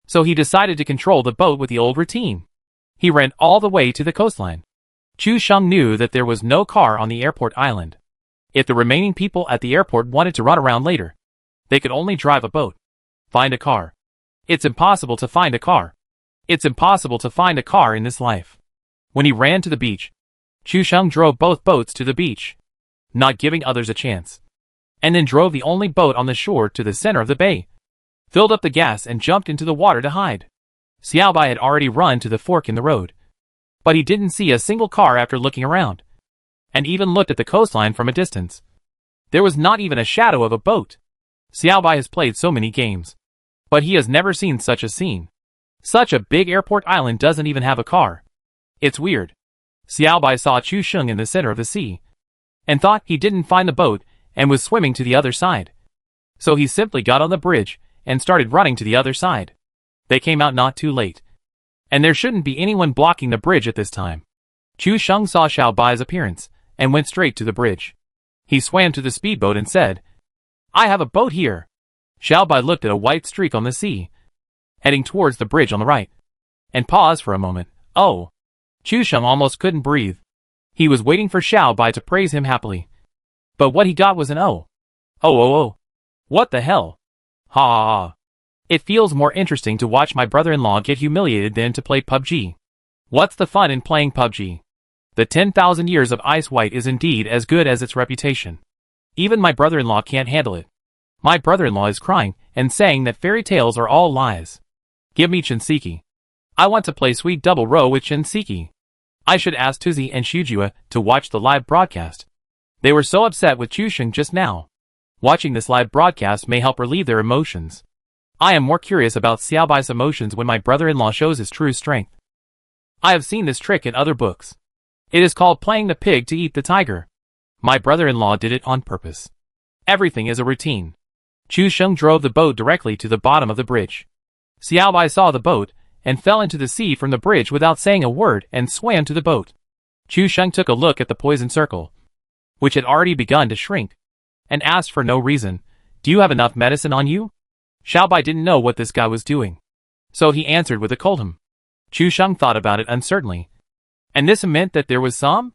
So he decided to control the boat with the old routine. He ran all the way to the coastline. Chu Sheng knew that there was no car on the airport island. If the remaining people at the airport wanted to run around later, they could only drive a boat. Find a car. It's impossible to find a car. It's impossible to find a car in this life. When he ran to the beach, Chu Sheng drove both boats to the beach, not giving others a chance, and then drove the only boat on the shore to the center of the bay, filled up the gas and jumped into the water to hide. Xiaobai had already run to the fork in the road, but he didn't see a single car after looking around, and even looked at the coastline from a distance. There was not even a shadow of a boat. Xiaobai has played so many games, but he has never seen such a scene. Such a big airport island doesn't even have a car. It's weird. Xiaobai saw Chu Sheng in the center of the sea, and thought he didn't find the boat and was swimming to the other side. So he simply got on the bridge and started running to the other side. They came out not too late, and there shouldn't be anyone blocking the bridge at this time. Chu Sheng saw Xiaobai's appearance and went straight to the bridge. He swam to the speedboat and said, "I have a boat here." Xiaobai looked at a white streak on the sea, heading towards the bridge on the right, and paused for a moment. Oh! Chu Sheng almost couldn't breathe. He was waiting for Xiaobai to praise him happily. But what he got was an oh. Oh. What the hell? Ha ha ha. It feels more interesting to watch my brother-in-law get humiliated than to play PUBG. What's the fun in playing PUBG? The 10,000 years of Ice White is indeed as good as its reputation. Even my brother-in-law can't handle it. My brother-in-law is crying and saying that fairy tales are all lies. Give me Shinseki. I want to play Sweet Double Row with Shinseki. I should ask Tuzi and Shujua to watch the live broadcast. They were so upset with Chu Sheng just now. Watching this live broadcast may help relieve their emotions. I am more curious about Xiaobai's emotions when my brother-in-law shows his true strength. I have seen this trick in other books. It is called playing the pig to eat the tiger. My brother-in-law did it on purpose. Everything is a routine. Chu Sheng drove the boat directly to the bottom of the bridge. Xiaobai saw the boat and fell into the sea from the bridge without saying a word and swam to the boat. Chu Sheng took a look at the poison circle, which had already begun to shrink, and asked for no reason, "Do you have enough medicine on you?" Xiaobai didn't know what this guy was doing, so he answered with a coldham. Chu Sheng thought about it uncertainly. And this meant that there was some?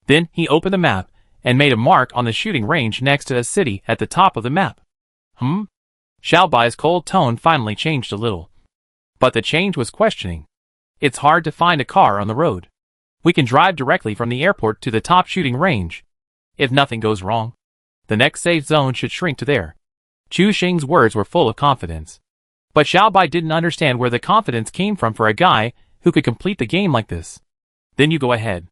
Then he opened the map and made a mark on the shooting range next to a city at the top of the map. Xiaobai's cold tone finally changed a little. But the change was questioning. It's hard to find a car on the road. We can drive directly from the airport to the top shooting range. If nothing goes wrong, the next safe zone should shrink to there. Chu Sheng's words were full of confidence. But Xiaobai didn't understand where the confidence came from for a guy who could complete the game like this. Then you go ahead.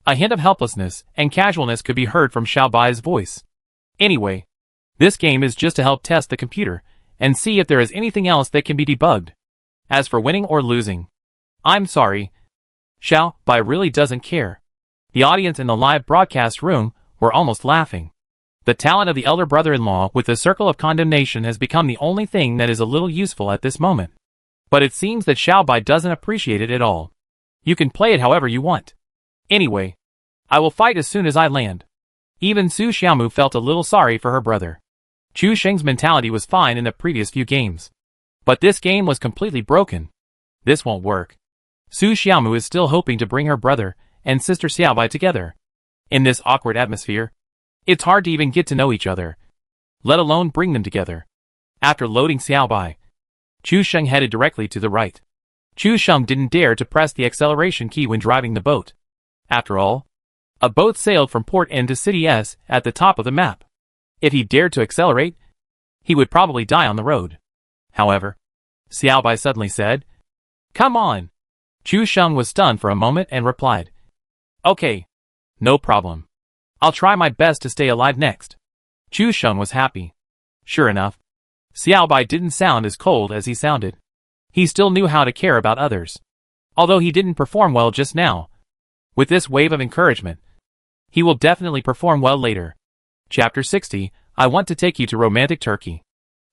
A hint of helplessness and casualness could be heard from Xiaobai's voice. Anyway, this game is just to help test the computer and see if there is anything else that can be debugged. As for winning or losing, I'm sorry. Xiaobai really doesn't care. The audience in the live broadcast room were almost laughing. The talent of the elder brother-in-law with the circle of condemnation has become the only thing that is a little useful at this moment. But it seems that Xiaobai doesn't appreciate it at all. You can play it however you want. Anyway, I will fight as soon as I land. Even Su Xiaomu felt a little sorry for her brother. Chu Sheng's mentality was fine in the previous few games. But this game was completely broken. This won't work. Su Xiaomu is still hoping to bring her brother and sister Xiaobai together. In this awkward atmosphere, it's hard to even get to know each other, let alone bring them together. After loading Xiaobai, Chu Sheng headed directly to the right. Chu Sheng didn't dare to press the acceleration key when driving the boat. After all, a boat sailed from Port N to City S at the top of the map. If he dared to accelerate, he would probably die on the road. However, Xiaobai suddenly said, "Come on." Chu Sheng was stunned for a moment and replied, "Okay, no problem. I'll try my best to stay alive next." Chu Sheng was happy. Sure enough, Xiaobai didn't sound as cold as he sounded. He still knew how to care about others. Although he didn't perform well just now, with this wave of encouragement, he will definitely perform well later. Chapter 60, I want to take you to romantic Turkey.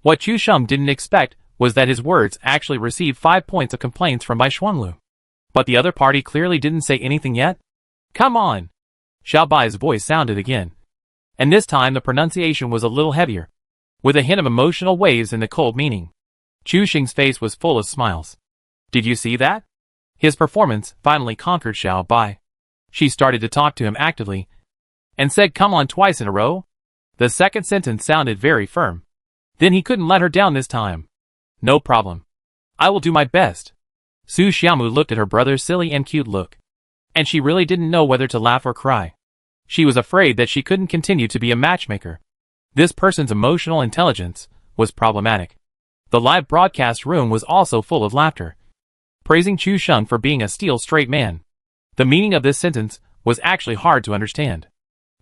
What Chu Sheng didn't expect was that his words actually received 5 points of complaints from Bai Xuanlu. But the other party clearly didn't say anything yet. "Come on!" Xiaobai's voice sounded again. And this time the pronunciation was a little heavier, with a hint of emotional waves in the cold meaning. Chu Sheng's face was full of smiles. Did you see that? His performance finally conquered Xiaobai. She started to talk to him actively, and said "come on" twice in a row. The second sentence sounded very firm. Then he couldn't let her down this time. "No problem. I will do my best." Su Xiaomu looked at her brother's silly and cute look, and she really didn't know whether to laugh or cry. She was afraid that she couldn't continue to be a matchmaker. This person's emotional intelligence was problematic. The live broadcast room was also full of laughter, praising Chu Sheng for being a steel straight man. The meaning of this sentence was actually hard to understand.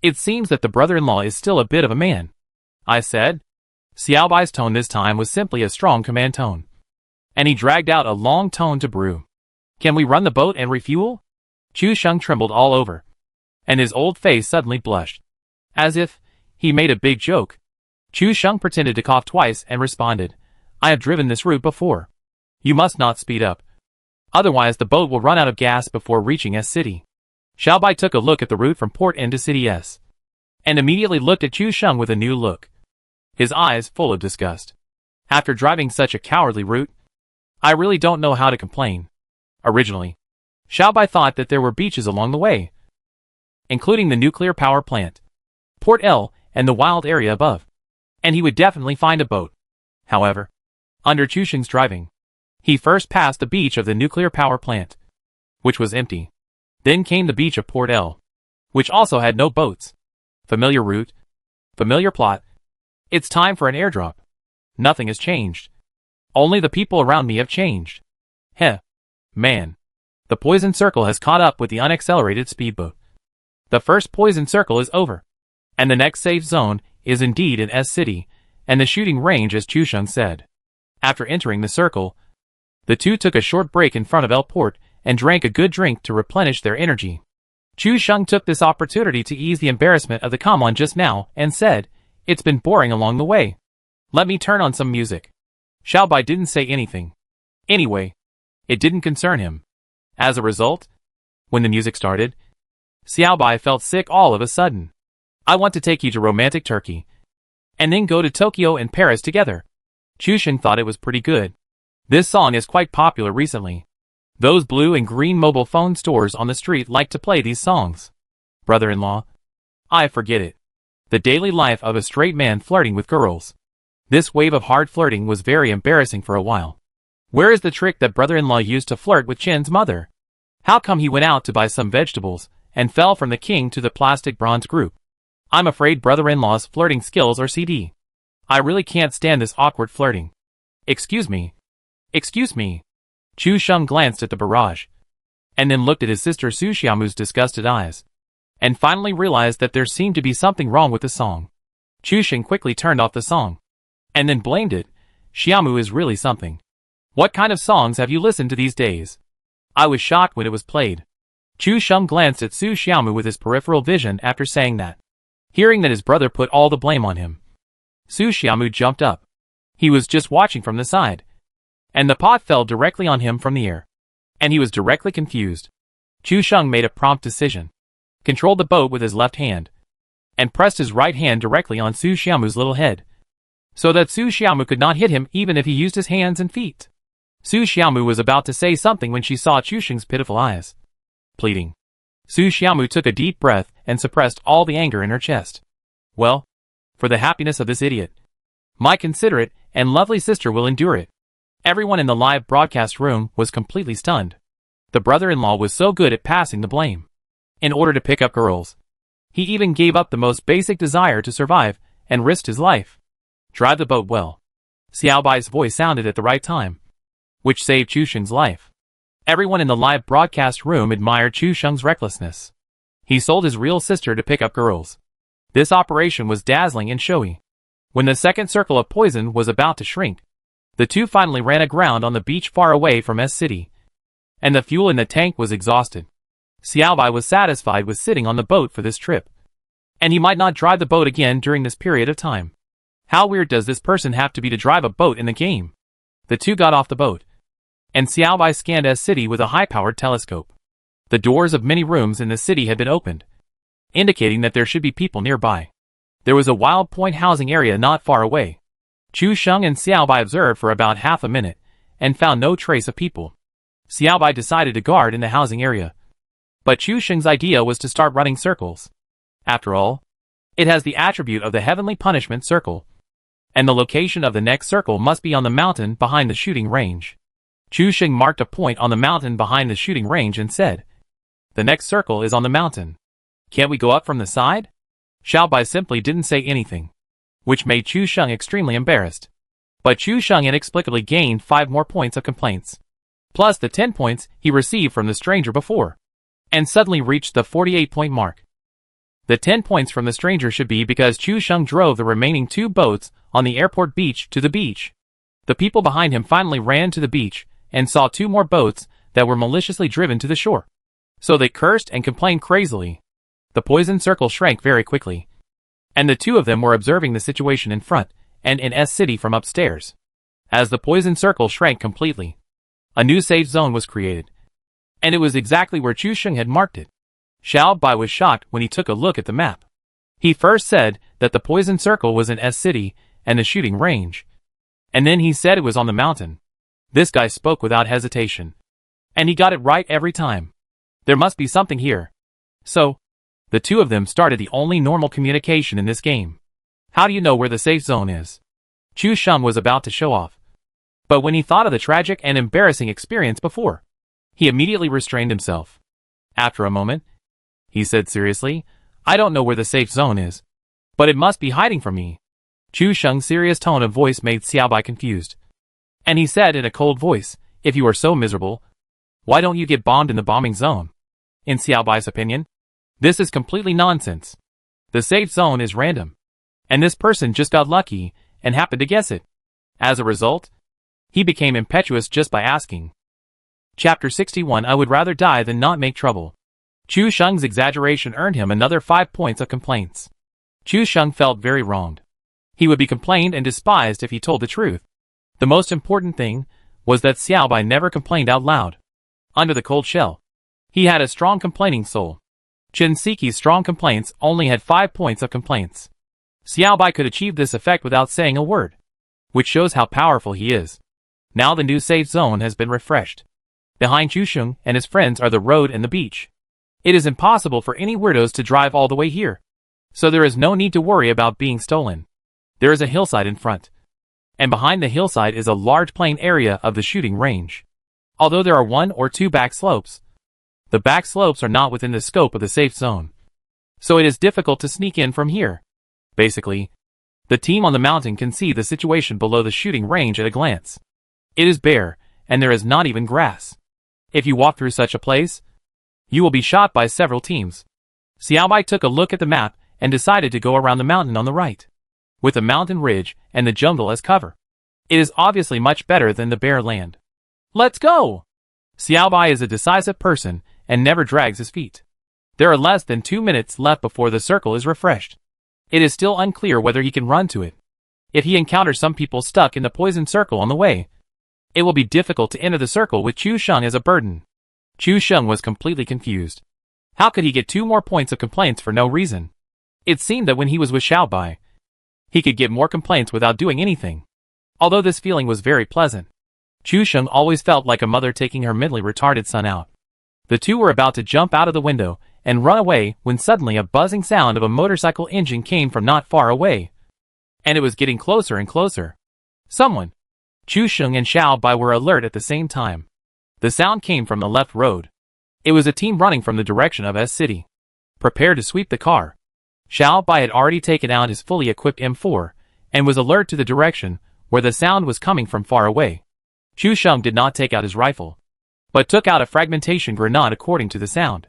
It seems that the brother-in-law is still a bit of a man. I said. Xiaobai's tone this time was simply a strong command tone. And he dragged out a long tone to brew. "Can we run the boat and refuel?" Chu Sheng trembled all over, and his old face suddenly blushed, as if he made a big joke. Chu Sheng pretended to cough twice and responded, "I have driven this route before. You must not speed up. Otherwise the boat will run out of gas before reaching S City." Xiaobai took a look at the route from Port N to City S, and immediately looked at Chu Sheng with a new look, his eyes full of disgust. After driving such a cowardly route, I really don't know how to complain. Originally, Xiaobai thought that there were beaches along the way, including the nuclear power plant, Port L, and the wild area above, and he would definitely find a boat. However, under Chu Sheng's driving, he first passed the beach of the nuclear power plant, which was empty. Then came the beach of Port L, which also had no boats. Familiar route, familiar plot. It's time for an airdrop. Nothing has changed. Only the people around me have changed. Heh. Man. The poison circle has caught up with the unaccelerated speedboat. The first poison circle is over, and the next safe zone is indeed in S City, and the shooting range as Chu Sheng said. After entering the circle, the two took a short break in front of L Port and drank a good drink to replenish their energy. Chu Sheng took this opportunity to ease the embarrassment of the come on just now and said, "It's been boring along the way. Let me turn on some music." Xiaobai didn't say anything. Anyway, it didn't concern him. As a result, when the music started, Xiaobai felt sick all of a sudden. "I want to take you to romantic Turkey, and then go to Tokyo and Paris together." Chu Sheng thought it was pretty good. This song is quite popular recently. Those blue and green mobile phone stores on the street like to play these songs. Brother-in-law, I forget it. The daily life of a straight man flirting with girls. This wave of hard flirting was very embarrassing for a while. Where is the trick that brother-in-law used to flirt with Chen's mother? How come he went out to buy some vegetables and fell from the king to the plastic bronze group? I'm afraid brother-in-law's flirting skills are CD. I really can't stand this awkward flirting. Excuse me. Excuse me. Chu Sheng glanced at the barrage, and then looked at his sister Su Xiaomu's disgusted eyes, and finally realized that there seemed to be something wrong with the song. Chu Sheng quickly turned off the song, and then blamed it. Xiaomu is really something. What kind of songs have you listened to these days? I was shocked when it was played. Chu Sheng glanced at Su Xiaomu with his peripheral vision after saying that. Hearing that his brother put all the blame on him, Su Xiaomu jumped up. He was just watching from the side, and the pot fell directly on him from the air. And he was directly confused. Chu Sheng made a prompt decision, controlled the boat with his left hand, and pressed his right hand directly on Su Xiaomu's little head, so that Su Xiaomu could not hit him even if he used his hands and feet. Su Xiaomu was about to say something when she saw Chu Sheng's pitiful eyes, pleading. Su Xiaomu took a deep breath and suppressed all the anger in her chest. Well, for the happiness of this idiot, my considerate and lovely sister will endure it. Everyone in the live broadcast room was completely stunned. The brother-in-law was so good at passing the blame. In order to pick up girls, he even gave up the most basic desire to survive and risked his life. Drive the boat well. Xiao Bai's voice sounded at the right time, which saved Chu Sheng's life. Everyone in the live broadcast room admired Chu Sheng's recklessness. He sold his real sister to pick up girls. This operation was dazzling and showy. When the second circle of poison was about to shrink, the two finally ran aground on the beach far away from S City, and the fuel in the tank was exhausted. Xiao Bai was satisfied with sitting on the boat for this trip, and he might not drive the boat again during this period of time. How weird does this person have to be to drive a boat in the game? The two got off the boat, and Xiao Bai scanned S City with a high-powered telescope. The doors of many rooms in the city had been opened, indicating that there should be people nearby. There was a Wild Point housing area not far away. Chu Sheng and Xiao Bai observed for about half a minute, and found no trace of people. Xiao Bai decided to guard in the housing area, but Chu Sheng's idea was to start running circles. After all, it has the attribute of the heavenly punishment circle, and the location of the next circle must be on the mountain behind the shooting range. Chu Sheng marked a point on the mountain behind the shooting range and said, "The next circle is on the mountain. Can't we go up from the side?" Xiao Bai simply didn't say anything, which made Chu Sheng extremely embarrassed. But Chu Sheng inexplicably gained 5 more points of complaints, plus the 10 points he received from the stranger before, and suddenly reached the 48-point mark. The 10 points from the stranger should be because Chu Sheng drove the remaining 2 boats on the airport beach to the beach. The people behind him finally ran to the beach and saw 2 more boats that were maliciously driven to the shore. So they cursed and complained crazily. The poison circle shrank very quickly, and the 2 of them were observing the situation in front and in S City from upstairs. As the poison circle shrank completely, a new safe zone was created, and it was exactly where Chu Sheng had marked it. Xiao Bai was shocked when he took a look at the map. He first said that the poison circle was in S City and the shooting range, and then he said it was on the mountain. This guy spoke without hesitation, and he got it right every time. There must be something here. So, the 2 of them started the only normal communication in this game. How do you know where the safe zone is? Chu Sheng was about to show off, but when he thought of the tragic and embarrassing experience before, he immediately restrained himself. After a moment, he said seriously, "I don't know where the safe zone is, but it must be hiding from me." Chu Sheng's serious tone of voice made Xiao Bai confused, and he said in a cold voice, "If you are so miserable, why don't you get bombed in the bombing zone?" In Xiao Bai's opinion, this is completely nonsense. The safe zone is random, and this person just got lucky and happened to guess it. As a result, he became impetuous just by asking. Chapter 61. I would rather die than not make trouble. Chu Sheng's exaggeration earned him another 5 points of complaints. Chu Sheng felt very wronged. He would be complained and despised if he told the truth. The most important thing was that Xiao Bai never complained out loud. Under the cold shell, he had a strong complaining soul. Chen Siki's strong complaints only had 5 points of complaints. Xiao Bai could achieve this effect without saying a word, which shows how powerful he is. Now the new safe zone has been refreshed. Behind Chu Sheng and his friends are the road and the beach. It is impossible for any weirdos to drive all the way here, so there is no need to worry about being stolen. There is a hillside in front, and behind the hillside is a large plain area of the shooting range. Although there are 1 or 2 back slopes, the back slopes are not within the scope of the safe zone, so it is difficult to sneak in from here. Basically, the team on the mountain can see the situation below the shooting range at a glance. It is bare, and there is not even grass. If you walk through such a place, you will be shot by several teams. Xiao Bai took a look at the map and decided to go around the mountain on the right, with the mountain ridge and the jungle as cover. It is obviously much better than the bare land. Let's go! Xiao Bai is a decisive person and never drags his feet. There are less than 2 minutes left before the circle is refreshed. It is still unclear whether he can run to it. If he encounters some people stuck in the poison circle on the way, It will be difficult to enter the circle with Chu Sheng as a burden. Chu Sheng was completely confused. How could he get 2 more points of complaints for no reason? It seemed that when he was with Xiaobai, he could get more complaints without doing anything. Although this feeling was very pleasant, Chu Sheng always felt like a mother taking her mentally retarded son out. The two were about to jump out of the window and run away when suddenly a buzzing sound of a motorcycle engine came from not far away. And it was getting closer and closer. Someone. Chu Sheng and Xiaobai were alert at the same time. The sound came from the left road. It was a team running from the direction of S City. Prepare to sweep the car. Xiaobai had already taken out his fully equipped M4 and was alert to the direction where the sound was coming from far away. Chu Sheng did not take out his rifle, but took out a fragmentation grenade according to the sound.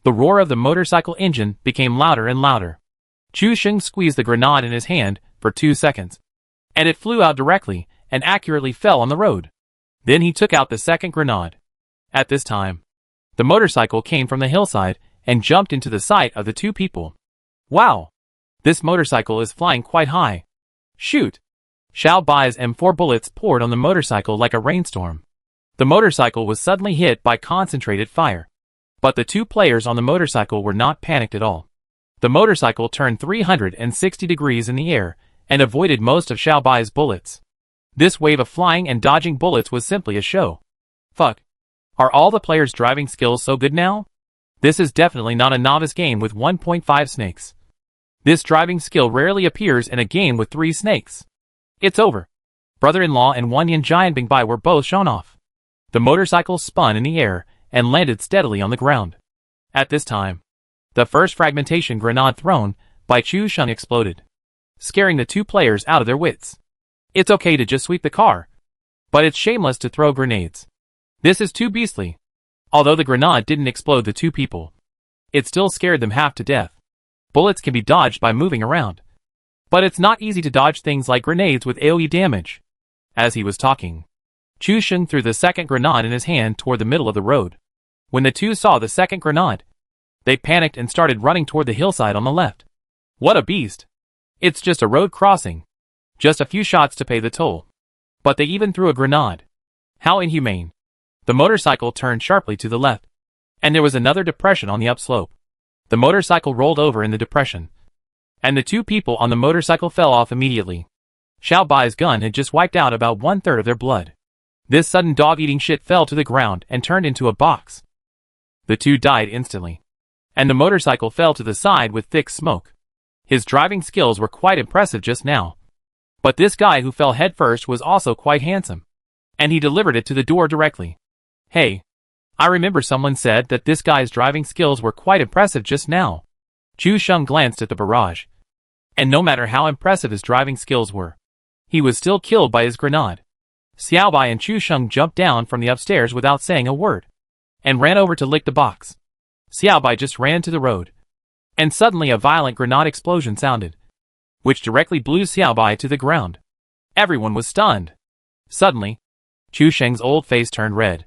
The roar of the motorcycle engine became louder and louder. Chu Sheng squeezed the grenade in his hand for 2 seconds, and it flew out directly and accurately fell on the road. Then he took out the second grenade. At this time, the motorcycle came from the hillside and jumped into the sight of the 2 people. Wow! This motorcycle is flying quite high. Shoot! Xiaobai's M4 bullets poured on the motorcycle like a rainstorm. The motorcycle was suddenly hit by concentrated fire. But the 2 players on the motorcycle were not panicked at all. The motorcycle turned 360 degrees in the air and avoided most of Xiaobai's bullets. This wave of flying and dodging bullets was simply a show. Fuck. Are all the players' driving skills so good now? This is definitely not a novice game with 1.5 snakes. This driving skill rarely appears in a game with 3 snakes. It's over. Brother-in-law and Wanyan Giant Bing Bai were both shown off. The motorcycle spun in the air and landed steadily on the ground. At this time, the first fragmentation grenade thrown by Chu Sheng exploded, scaring the 2 players out of their wits. It's okay to just sweep the car, but it's shameless to throw grenades. This is too beastly. Although the grenade didn't explode the 2 people, it still scared them half to death. Bullets can be dodged by moving around, but it's not easy to dodge things like grenades with AoE damage. As he was talking, Chu Sheng threw the second grenade in his hand toward the middle of the road. When the 2 saw the second grenade, they panicked and started running toward the hillside on the left. What a beast! It's just a road crossing. Just a few shots to pay the toll. But they even threw a grenade. How inhumane. The motorcycle turned sharply to the left, and there was another depression on the upslope. The motorcycle rolled over in the depression, and the 2 people on the motorcycle fell off immediately. Xiaobai's gun had just wiped out about 1/3 of their blood. This sudden dog-eating shit fell to the ground and turned into a box. The 2 died instantly, and the motorcycle fell to the side with thick smoke. His driving skills were quite impressive just now. But this guy who fell headfirst was also quite handsome, and he delivered it to the door directly. Hey, I remember someone said that this guy's driving skills were quite impressive just now. Chu Sheng glanced at the barrage, and no matter how impressive his driving skills were, he was still killed by his grenade. Xiaobai and Chu Sheng jumped down from the upstairs without saying a word, and ran over to lick the box. Xiaobai just ran to the road, and suddenly a violent grenade explosion sounded, which directly blew Xiaobai to the ground. Everyone was stunned. Suddenly, Chu Sheng's old face turned red,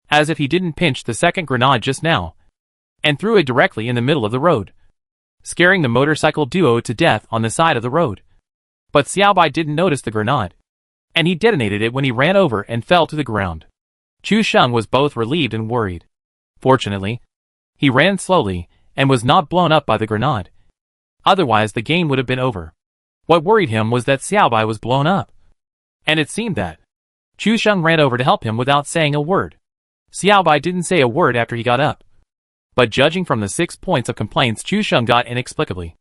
as if he didn't pinch the second grenade just now, and threw it directly in the middle of the road, scaring the motorcycle duo to death on the side of the road. But Xiaobai didn't notice the grenade, and he detonated it when he ran over and fell to the ground. Chu Sheng was both relieved and worried. Fortunately, he ran slowly and was not blown up by the grenade. Otherwise the game would have been over. What worried him was that Xiaobai was blown up, and it seemed that Chu Sheng ran over to help him without saying a word. Xiaobai didn't say a word after he got up. But judging from the 6 points of complaints Chu Sheng got inexplicably,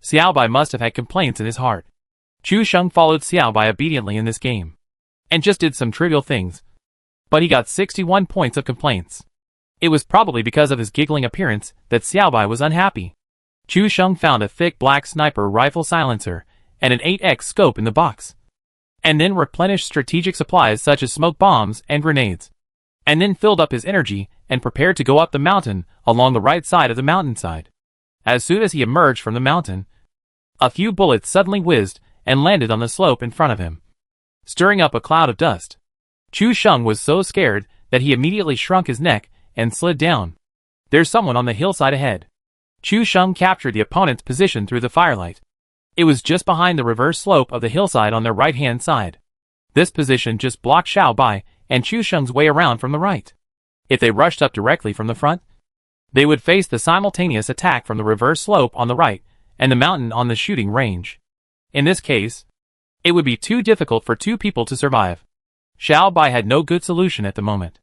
Xiaobai must have had complaints in his heart. Chu Sheng followed Xiaobai obediently in this game, and just did some trivial things. But he got 61 points of complaints. It was probably because of his giggling appearance that Xiaobai was unhappy. Chu Sheng found a thick black sniper rifle silencer and an 8x scope in the box, and then replenished strategic supplies such as smoke bombs and grenades, and then filled up his energy and prepared to go up the mountain along the right side of the mountainside. As soon as he emerged from the mountain, a few bullets suddenly whizzed and landed on the slope in front of him, stirring up a cloud of dust. Chu Sheng was so scared that he immediately shrunk his neck and slid down. There's someone on the hillside ahead. Chu Sheng captured the opponent's position through the firelight. It was just behind the reverse slope of the hillside on their right-hand side. This position just blocked Xiao Bai and Chu Sheng's way around from the right. If they rushed up directly from the front, they would face the simultaneous attack from the reverse slope on the right and the mountain on the shooting range. In this case, it would be too difficult for two people to survive. Xiao Bai had no good solution at the moment.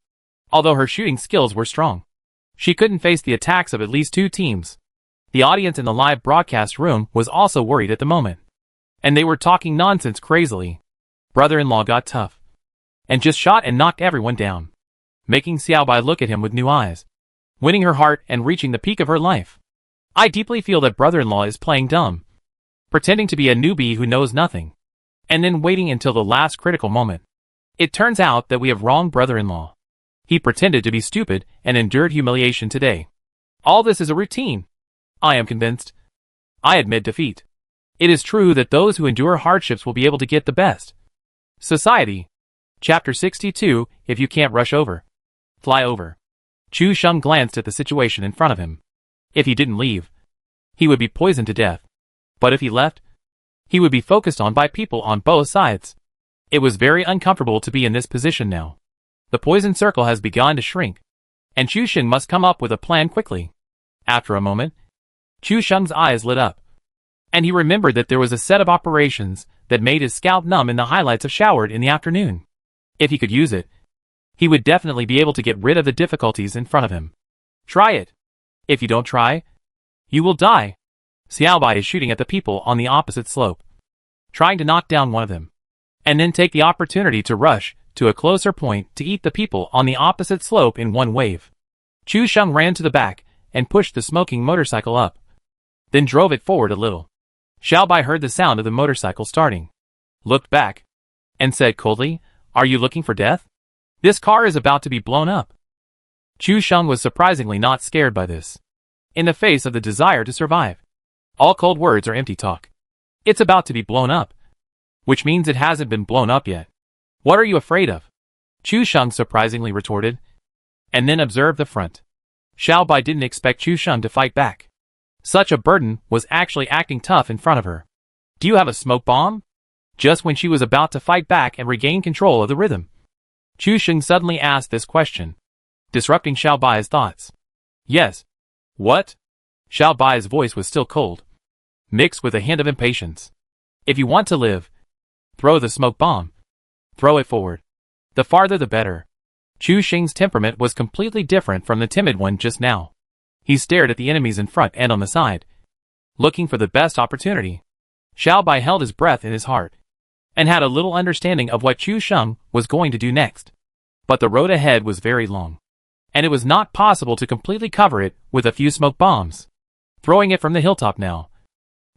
Although her shooting skills were strong, she couldn't face the attacks of at least two teams. The audience in the live broadcast room was also worried at the moment, and they were talking nonsense crazily. Brother-in-law got tough and just shot and knocked everyone down, making Xiao Bai look at him with new eyes, winning her heart and reaching the peak of her life. I deeply feel that brother-in-law is playing dumb, pretending to be a newbie who knows nothing, and then waiting until the last critical moment. It turns out that we have wronged brother-in-law. He pretended to be stupid and endured humiliation today. All this is a routine. I am convinced. I admit defeat. It is true that those who endure hardships will be able to get the best. Society. Chapter 62, If you can't rush over, fly over. Chu Sheng glanced at the situation in front of him. If he didn't leave, he would be poisoned to death. But if he left, he would be focused on by people on both sides. It was very uncomfortable to be in this position now. The poison circle has begun to shrink, and Chu Sheng must come up with a plan quickly. After a moment, Chu Sheng's eyes lit up, and he remembered that there was a set of operations that made his scalp numb in the highlights of showered in the afternoon. If he could use it, he would definitely be able to get rid of the difficulties in front of him. Try it. If you don't try, you will die. Xiao Bai is shooting at the people on the opposite slope, trying to knock down one of them, and then take the opportunity to rush to a closer point to eat the people on the opposite slope in one wave. Chu Sheng ran to the back and pushed the smoking motorcycle up, then drove it forward a little. Xiao Bai heard the sound of the motorcycle starting, looked back, and said coldly, "Are you looking for death? This car is about to be blown up." Chu Sheng was surprisingly not scared by this. In the face of the desire to survive, all cold words are empty talk. It's about to be blown up, which means it hasn't been blown up yet. What are you afraid of? Chu Sheng surprisingly retorted, and then observed the front. Xiao Bai didn't expect Chu Sheng to fight back. Such a burden was actually acting tough in front of her. Do you have a smoke bomb? Just when she was about to fight back and regain control of the rhythm, Chu Sheng suddenly asked this question, disrupting Xiao Bai's thoughts. Yes. What? Xiao Bai's voice was still cold, mixed with a hint of impatience. If you want to live, throw the smoke bomb. Throw it forward. The farther the better. Chu Sheng's temperament was completely different from the timid one just now. He stared at the enemies in front and on the side, looking for the best opportunity. Xiao Bai held his breath in his heart, and had a little understanding of what Chu Sheng was going to do next. But the road ahead was very long, and it was not possible to completely cover it with a few smoke bombs. Throwing it from the hilltop now,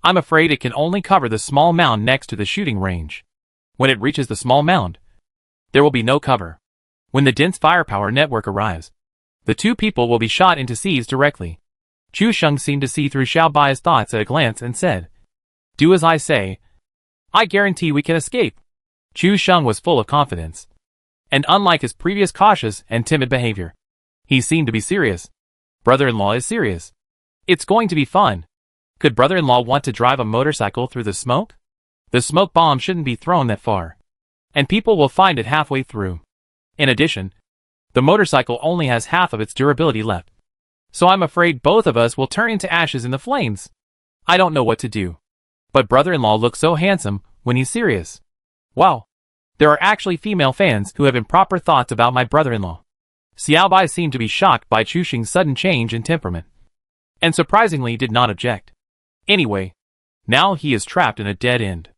I'm afraid it can only cover the small mound next to the shooting range. When it reaches the small mound, there will be no cover. When the dense firepower network arrives, the two people will be shot into seas directly. Chu Sheng seemed to see through Xiao Bai's thoughts at a glance and said, "Do as I say. I guarantee we can escape." Chu Sheng was full of confidence, and unlike his previous cautious and timid behavior, he seemed to be serious. Brother-in-law is serious. It's going to be fun. Could brother-in-law want to drive a motorcycle through the smoke? The smoke bomb shouldn't be thrown that far, and people will find it halfway through. In addition, the motorcycle only has half of its durability left, so I'm afraid both of us will turn into ashes in the flames. I don't know what to do. But brother-in-law looks so handsome when he's serious. Wow. There are actually female fans who have improper thoughts about my brother-in-law. Xiao Bai seemed to be shocked by Chu Sheng's sudden change in temperament, and surprisingly did not object. Anyway, now he is trapped in a dead end.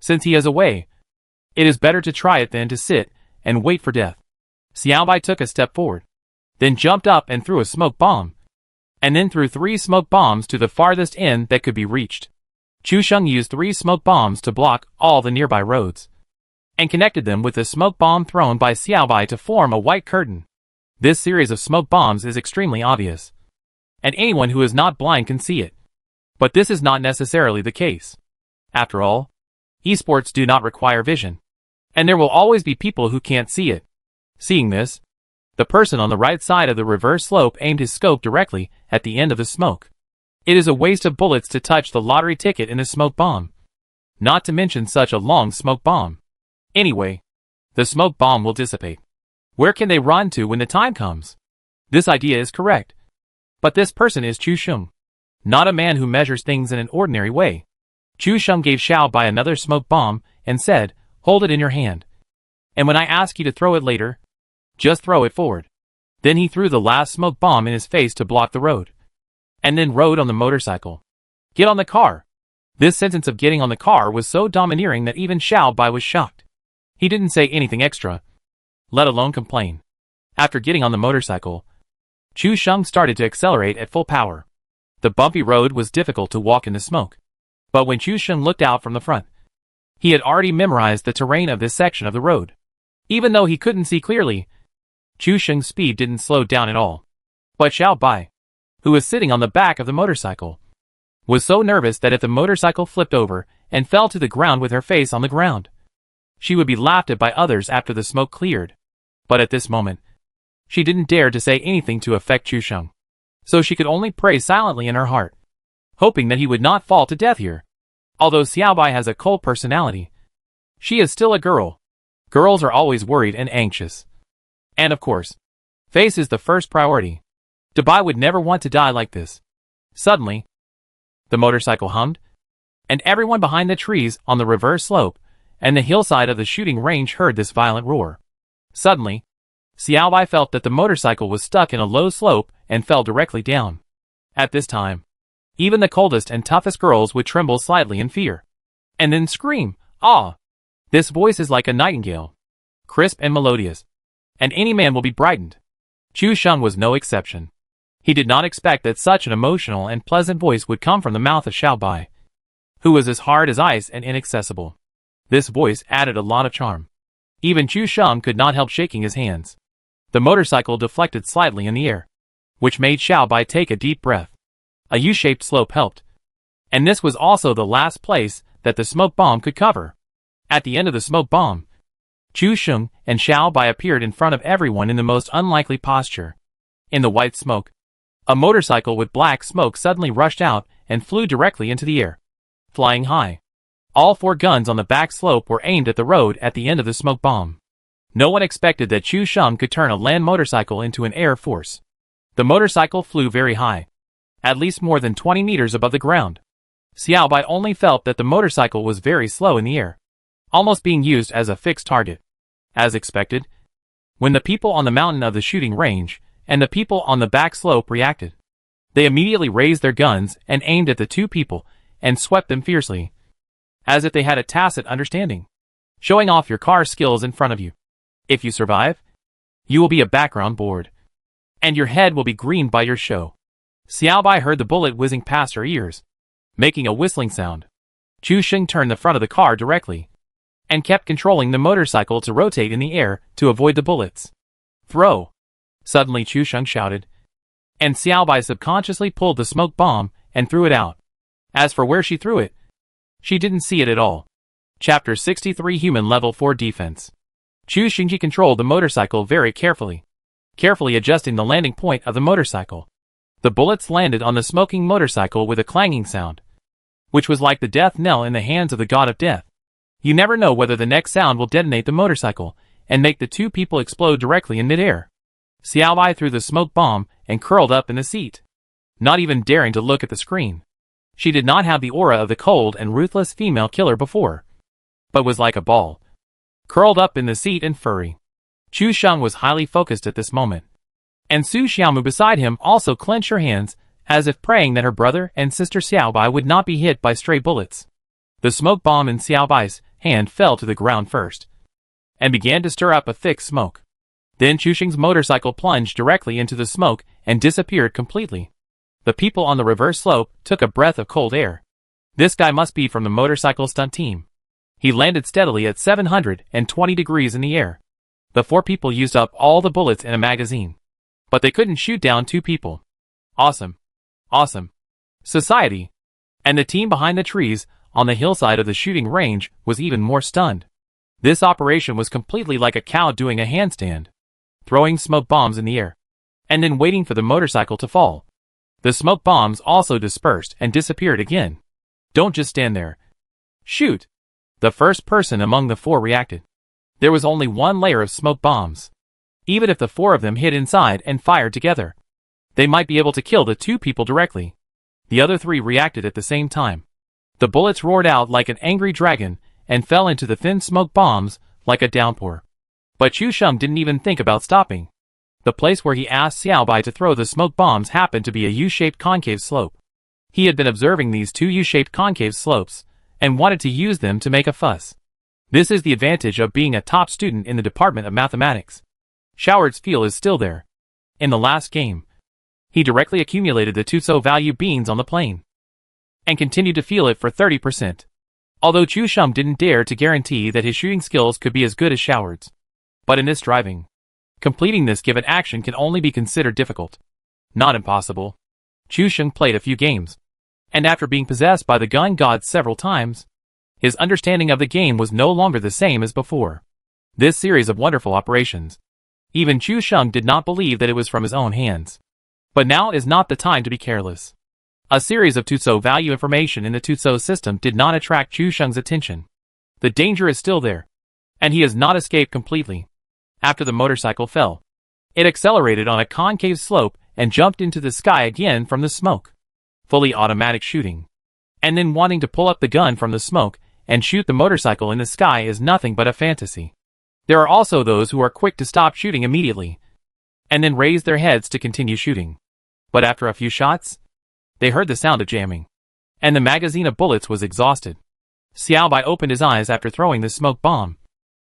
Since he is away, it is better to try it than to sit and wait for death. Xiao Bai took a step forward, then jumped up and threw a smoke bomb, and then threw 3 smoke bombs to the farthest end that could be reached. Chu Sheng used 3 smoke bombs to block all the nearby roads, and connected them with the smoke bomb thrown by Xiao Bai to form a white curtain. This series of smoke bombs is extremely obvious, and anyone who is not blind can see it. But this is not necessarily the case. After all, esports do not require vision, and there will always be people who can't see it. Seeing this, the person on the right side of the reverse slope aimed his scope directly at the end of the smoke. It is a waste of bullets to touch the lottery ticket in a smoke bomb, not to mention such a long smoke bomb. Anyway, The smoke bomb will dissipate. Where can they run to when the time comes? This idea is correct. But this person is Chu Sheng, not a man who measures things in an ordinary way. Chu Sheng gave Xiao Bai another smoke bomb and said, "Hold it in your hand. And when I ask you to throw it later, just throw it forward." Then he threw the last smoke bomb in his face to block the road. And then rode on the motorcycle. "Get on the car." This sentence of getting on the car was so domineering that even Xiao Bai was shocked. He didn't say anything extra, let alone complain. After getting on the motorcycle, Chu Sheng started to accelerate at full power. The bumpy road was difficult to walk in the smoke. But when Chu Sheng looked out from the front, he had already memorized the terrain of this section of the road. Even though he couldn't see clearly, Chu Sheng's speed didn't slow down at all. But Xiao Bai, who was sitting on the back of the motorcycle, was so nervous that if the motorcycle flipped over and fell to the ground with her face on the ground, she would be laughed at by others after the smoke cleared. But at this moment, she didn't dare to say anything to affect Chu Sheng. So she could only pray silently in her heart, hoping that he would not fall to death here. Although Xiao Bai has a cold personality, she is still a girl. Girls are always worried and anxious. And of course, face is the first priority. Bai would never want to die like this. Suddenly, the motorcycle hummed, and everyone behind the trees on the reverse slope and the hillside of the shooting range heard this violent roar. Suddenly, Xiao Bai felt that the motorcycle was stuck in a low slope and fell directly down. At this time, even the coldest and toughest girls would tremble slightly in fear. And then scream, "Ah!" This voice is like a nightingale, crisp and melodious, and any man will be brightened. Chu Sheng was no exception. He did not expect that such an emotional and pleasant voice would come from the mouth of Xiao Bai, who was as hard as ice and inaccessible. This voice added a lot of charm. Even Chu Sheng could not help shaking his hands. The motorcycle deflected slightly in the air, which made Xiao Bai take a deep breath. A U-shaped slope helped. And this was also the last place that the smoke bomb could cover. At the end of the smoke bomb, Chu Sheng and Xiao Bai appeared in front of everyone in the most unlikely posture. In the white smoke, a motorcycle with black smoke suddenly rushed out and flew directly into the air, flying high. All 4 guns on the back slope were aimed at the road at the end of the smoke bomb. No one expected that Chu Sheng could turn a land motorcycle into an air force. The motorcycle flew very high, at least more than 20 meters above the ground. Xiao Bai only felt that the motorcycle was very slow in the air, almost being used as a fixed target. As expected, when the people on the mountain of the shooting range and the people on the back slope reacted, they immediately raised their guns and aimed at the 2 people and swept them fiercely, as if they had a tacit understanding, showing off your car skills in front of you. If you survive, you will be a background board, and your head will be green by your show. Xiao Bai heard the bullet whizzing past her ears, making a whistling sound. Chu Sheng turned the front of the car directly, and kept controlling the motorcycle to rotate in the air to avoid the bullets. "Throw!" Suddenly Chu Sheng shouted, and Xiao Bai subconsciously pulled the smoke bomb and threw it out. As for where she threw it, she didn't see it at all. Chapter 63 Human Level 4 Defense. Chu Shengji controlled the motorcycle very carefully, adjusting the landing point of the motorcycle. The bullets landed on the smoking motorcycle with a clanging sound, which was like the death knell in the hands of the god of death. You never know whether the next sound will detonate the motorcycle and make the 2 people explode directly in midair. Xiao Bai threw the smoke bomb and curled up in the seat, not even daring to look at the screen. She did not have the aura of the cold and ruthless female killer before, but was like a ball, curled up in the seat and furry. Chu Sheng was highly focused at this moment, and Su Xiaomu beside him also clenched her hands, as if praying that her brother and sister Xiao Bai would not be hit by stray bullets. The smoke bomb in Xiao Bai's hand fell to the ground first, and began to stir up a thick smoke. Then Chu Sheng's motorcycle plunged directly into the smoke and disappeared completely. The people on the reverse slope took a breath of cold air. This guy must be from the motorcycle stunt team. He landed steadily at 720 degrees in the air. The 4 people used up all the bullets in a magazine, but they couldn't shoot down 2 people. Awesome. Awesome. Society. And the team behind the trees on the hillside of the shooting range was even more stunned. This operation was completely like a cow doing a handstand, throwing smoke bombs in the air, and then waiting for the motorcycle to fall. The smoke bombs also dispersed and disappeared again. Don't just stand there. Shoot! The first person among the 4 reacted. There was only one layer of smoke bombs. Even if the four of them hid inside and fired together, they might be able to kill the two people directly. The other three reacted at the same time. The bullets roared out like an angry dragon and fell into the thin smoke bombs like a downpour. But Chu Sheng didn't even think about stopping. The place where he asked Xiao Bai to throw the smoke bombs happened to be a U-shaped concave slope. He had been observing these two U-shaped concave slopes and wanted to use them to make a fuss. This is the advantage of being a top student in the Department of Mathematics. Showard's feel is still there. In the last game, he directly accumulated the Tutso value beans on the plane and continued to feel it for 30%. Although Chu Sheng didn't dare to guarantee that his shooting skills could be as good as Showard's. But in this driving, completing this given action can only be considered difficult. Not impossible. Chu Sheng played a few games, and after being possessed by the gun god several times, his understanding of the game was no longer the same as before. This series of wonderful operations, even Chu Sheng did not believe that it was from his own hands. But now is not the time to be careless. A series of Tutso value information in the Tutso system did not attract Chu Sheng's attention. The danger is still there, and he has not escaped completely. After the motorcycle fell, it accelerated on a concave slope and jumped into the sky again from the smoke. Fully automatic shooting, and then wanting to pull up the gun from the smoke and shoot the motorcycle in the sky is nothing but a fantasy. There are also those who are quick to stop shooting immediately, and then raise their heads to continue shooting. But after a few shots, they heard the sound of jamming, and the magazine of bullets was exhausted. Xiao Bai opened his eyes after throwing the smoke bomb,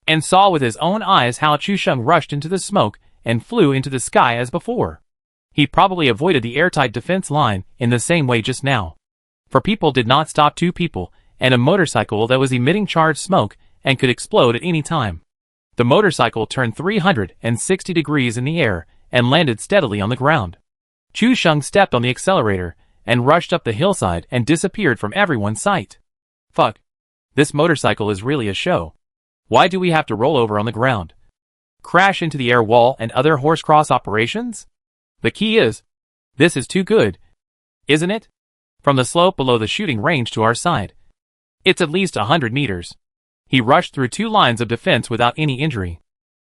and saw with his own eyes how Chu Sheng rushed into the smoke and flew into the sky as before. He probably avoided the airtight defense line in the same way just now. For people did not stop two people and a motorcycle that was emitting charged smoke and could explode at any time. The motorcycle turned 360 degrees in the air and landed steadily on the ground. Chu Sheng stepped on the accelerator and rushed up the hillside and disappeared from everyone's sight. Fuck. This motorcycle is really a show. Why do we have to roll over on the ground? Crash into the air wall and other horse-cross operations? The key is, this is too good, isn't it? From the slope below the shooting range to our side, it's at least 100 meters. He rushed through two lines of defense without any injury.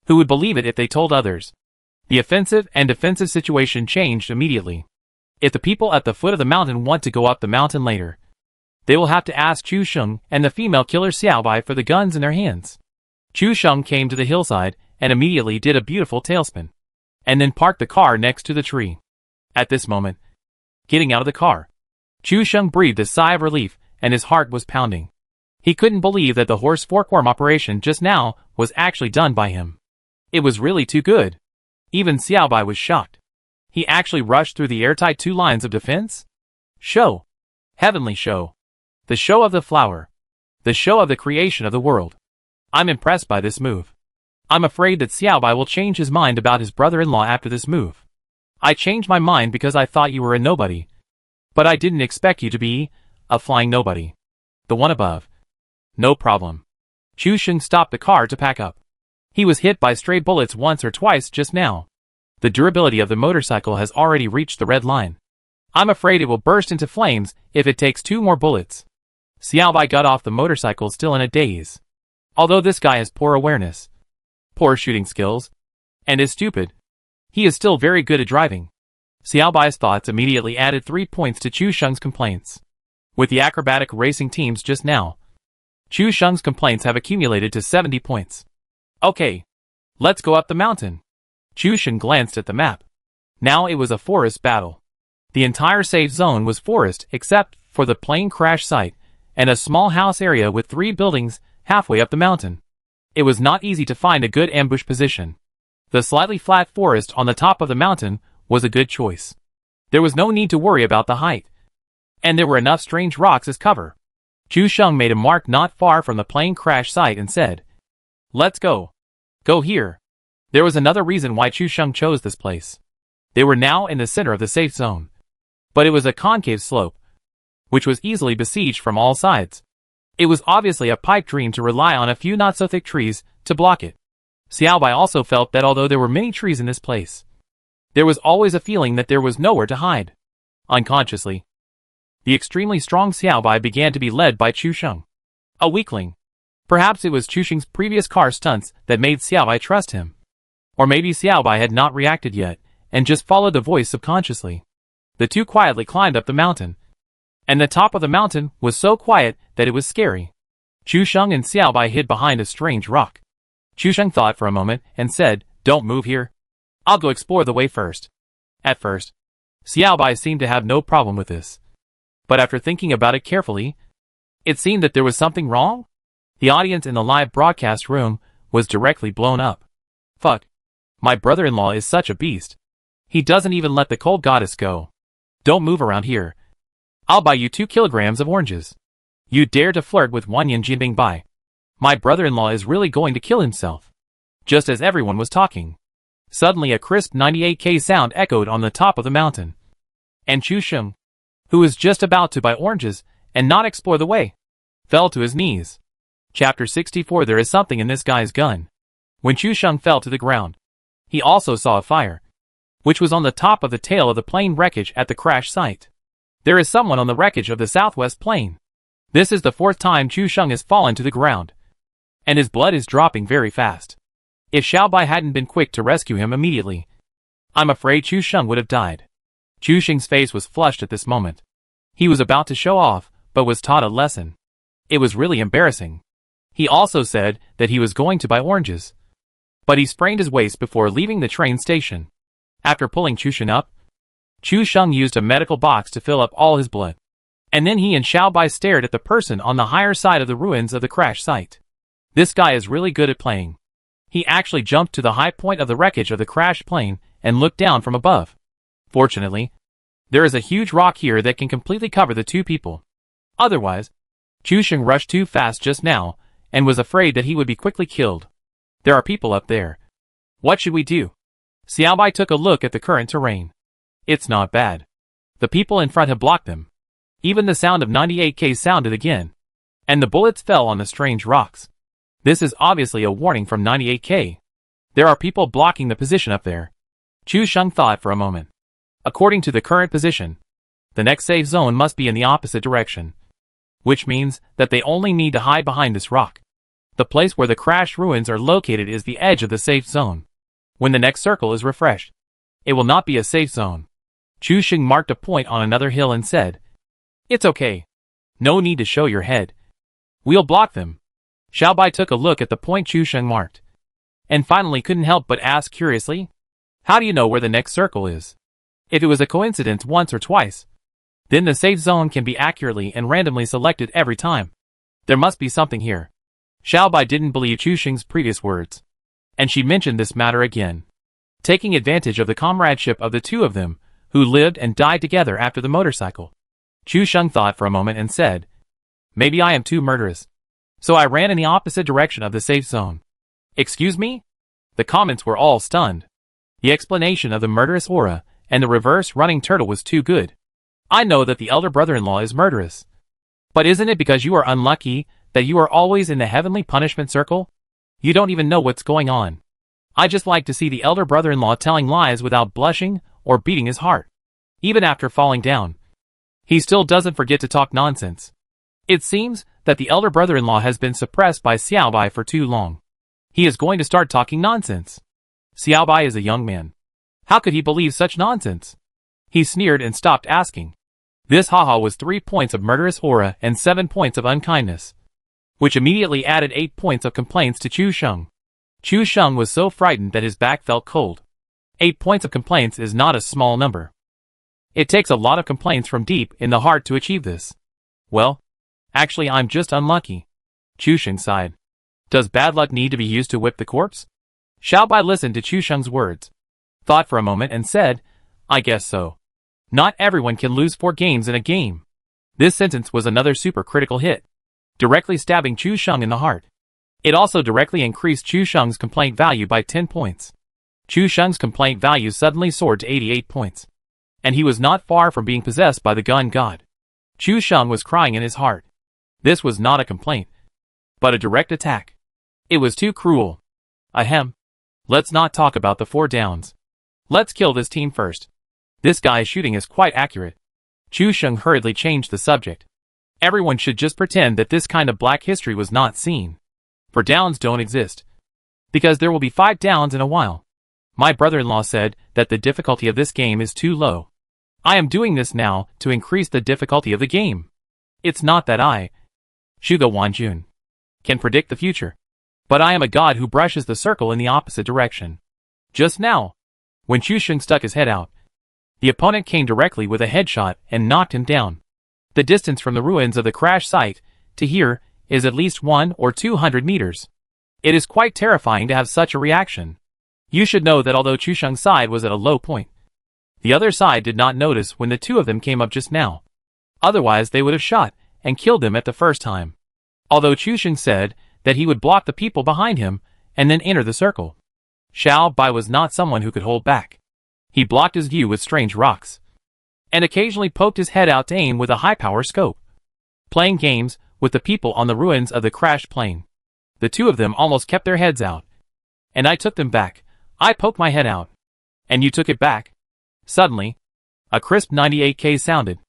Who would believe it if they told others? The offensive and defensive situation changed immediately. If the people at the foot of the mountain want to go up the mountain later, they will have to ask Chu Sheng and the female killer Xiao Bai for the guns in their hands. Chu Sheng came to the hillside and immediately did a beautiful tailspin, and then parked the car next to the tree. At this moment, getting out of the car, Chu Sheng breathed a sigh of relief and his heart was pounding. He couldn't believe that the horse forkworm operation just now was actually done by him. It was really too good. Even Xiao Bai was shocked. He actually rushed through the airtight two lines of defense? Show. Heavenly show. The show of the flower. The show of the creation of the world. I'm impressed by this move. I'm afraid that Xiao Bai will change his mind about his brother-in-law after this move. I changed my mind because I thought you were a nobody. But I didn't expect you to be a flying nobody. The one above. No problem. Chu Sheng stopped the car to pack up. He was hit by stray bullets once or twice just now. The durability of the motorcycle has already reached the red line. I'm afraid it will burst into flames if it takes two more bullets. Xiao Bai got off the motorcycle still in a daze. Although this guy has poor awareness, poor shooting skills, and is stupid, he is still very good at driving. Xiao Bai's thoughts immediately added 3 points to Chu Sheng's complaints. With the acrobatic racing teams just now, Chu Sheng's complaints have accumulated to 70 points. Okay, let's go up the mountain. Chu Sheng glanced at the map. Now it was a forest battle. The entire safe zone was forest except for the plane crash site and a small house area with 3 buildings halfway up the mountain. It was not easy to find a good ambush position. The slightly flat forest on the top of the mountain was a good choice. There was no need to worry about the height, and there were enough strange rocks as cover. Chu Sheng made a mark not far from the plane crash site and said, "Let's go. Go here." There was another reason why Chu Sheng chose this place. They were now in the center of the safe zone, but it was a concave slope, which was easily besieged from all sides. It was obviously a pipe dream to rely on a few not-so-thick trees to block it. Xiao Bai also felt that although there were many trees in this place, there was always a feeling that there was nowhere to hide. Unconsciously, the extremely strong Xiao Bai began to be led by Chu Sheng. A weakling. Perhaps it was Chu Xing's previous car stunts that made Xiaobai trust him. Or maybe Xiaobai had not reacted yet, and just followed the voice subconsciously. The two quietly climbed up the mountain. And the top of the mountain was so quiet that it was scary. Chu Sheng and Xiaobai hid behind a strange rock. Chu Sheng thought for a moment and said, "Don't move here. I'll go explore the way first." At first, Xiaobai seemed to have no problem with this. But after thinking about it carefully, it seemed that there was something wrong. The audience in the live broadcast room was directly blown up. Fuck. My brother-in-law is such a beast. He doesn't even let the cold goddess go. Don't move around here. I'll buy you 2 kilograms of oranges. You dare to flirt with Wanyan Jinbing Bai. My brother-in-law is really going to kill himself. Just as everyone was talking, suddenly a crisp 98K sound echoed on the top of the mountain. And Chu Sheng, who was just about to buy oranges and not explore the way, fell to his knees. Chapter 64. There is something in this guy's gun. When Chu Sheng fell to the ground, he also saw a fire, which was on the top of the tail of the plane wreckage at the crash site. There is someone on the wreckage of the southwest plane. This is the 4th time Chu Sheng has fallen to the ground, and his blood is dropping very fast. If Xiaobai hadn't been quick to rescue him immediately, I'm afraid Chu Sheng would have died. Chu Sheng's face was flushed at this moment. He was about to show off, but was taught a lesson. It was really embarrassing. He also said that he was going to buy oranges, but he sprained his waist before leaving the train station. After pulling Chu Sheng up, Chu Sheng used a medical box to fill up all his blood. And then he and Xiaobai stared at the person on the higher side of the ruins of the crash site. This guy is really good at playing. He actually jumped to the high point of the wreckage of the crashed plane and looked down from above. Fortunately, there is a huge rock here that can completely cover the two people. Otherwise, Chu Sheng rushed too fast just now and was afraid that he would be quickly killed. There are people up there. What should we do? Xiaobai took a look at the current terrain. It's not bad. The people in front have blocked them. Even the sound of 98K sounded again, and the bullets fell on the strange rocks. This is obviously a warning from 98K. There are people blocking the position up there. Chu Sheng thought for a moment. According to the current position, the next safe zone must be in the opposite direction, which means that they only need to hide behind this rock. The place where the crashed ruins are located is the edge of the safe zone. When the next circle is refreshed, it will not be a safe zone. Chu Sheng marked a point on another hill and said, "It's okay. No need to show your head. We'll block them." Xiaobai took a look at the point Chu Sheng marked, and finally couldn't help but ask curiously, "How do you know where the next circle is? If it was a coincidence once or twice, then the safe zone can be accurately and randomly selected every time. There must be something here." Xiaobai didn't believe Chu Sheng's previous words, and she mentioned this matter again. Taking advantage of the comradeship of the two of them, who lived and died together after the motorcycle, Chu Sheng thought for a moment and said, "Maybe I am too murderous. So I ran in the opposite direction of the safe zone." "Excuse me?" The comments were all stunned. The explanation of the murderous aura and the reverse running turtle was too good. "I know that the elder brother-in-law is murderous. But isn't it because you are unlucky that you are always in the heavenly punishment circle? You don't even know what's going on. I just like to see the elder brother-in-law telling lies without blushing or beating his heart. Even after falling down, he still doesn't forget to talk nonsense. It seems that the elder brother-in-law has been suppressed by Xiaobai for too long. He is going to start talking nonsense. Xiaobai is a young man. How could he believe such nonsense?" He sneered and stopped asking. This haha was 3 points of murderous aura and 7 points of unkindness, which immediately added 8 points of complaints to Chu Sheng. Chu Sheng was so frightened that his back felt cold. 8 points of complaints is not a small number. It takes a lot of complaints from deep in the heart to achieve this. "Well, actually I'm just unlucky." Chu Sheng sighed. "Does bad luck need to be used to whip the corpse?" Xiaobai listened to Chu Sheng's words, thought for a moment and said, "I guess so. Not everyone can lose 4 games in a game." This sentence was another super critical hit, directly stabbing Chu Sheng in the heart. It also directly increased Chu Sheng's complaint value by 10 points. Chu Sheng's complaint value suddenly soared to 88 points. And he was not far from being possessed by the gun god. Chu Sheng was crying in his heart. This was not a complaint, but a direct attack. It was too cruel. Ahem. Let's not talk about the 4 downs. Let's kill this team first. This guy's shooting is quite accurate. Chu Sheng hurriedly changed the subject. Everyone should just pretend that this kind of black history was not seen. For downs don't exist. Because there will be 5 downs in a while. My brother-in-law said that the difficulty of this game is too low. I am doing this now to increase the difficulty of the game. It's not that I, Shugo Wanjun, can predict the future. But I am a god who brushes the circle in the opposite direction. Just now, when Chusheng stuck his head out, the opponent came directly with a headshot and knocked him down. The distance from the ruins of the crash site to here is at least 100 or 200 meters. It is quite terrifying to have such a reaction. You should know that although Chusheng's side was at a low point, the other side did not notice when the two of them came up just now. Otherwise they would have shot and killed him at the first time. Although Chusheng said that he would block the people behind him and then enter the circle. Xiao Bai was not someone who could hold back. He blocked his view with strange rocks, and occasionally poked his head out to aim with a high-power scope. Playing games with the people on the ruins of the crashed plane. The two of them almost kept their heads out. And I took them back. I poked my head out. And you took it back. Suddenly, a crisp 98k sounded,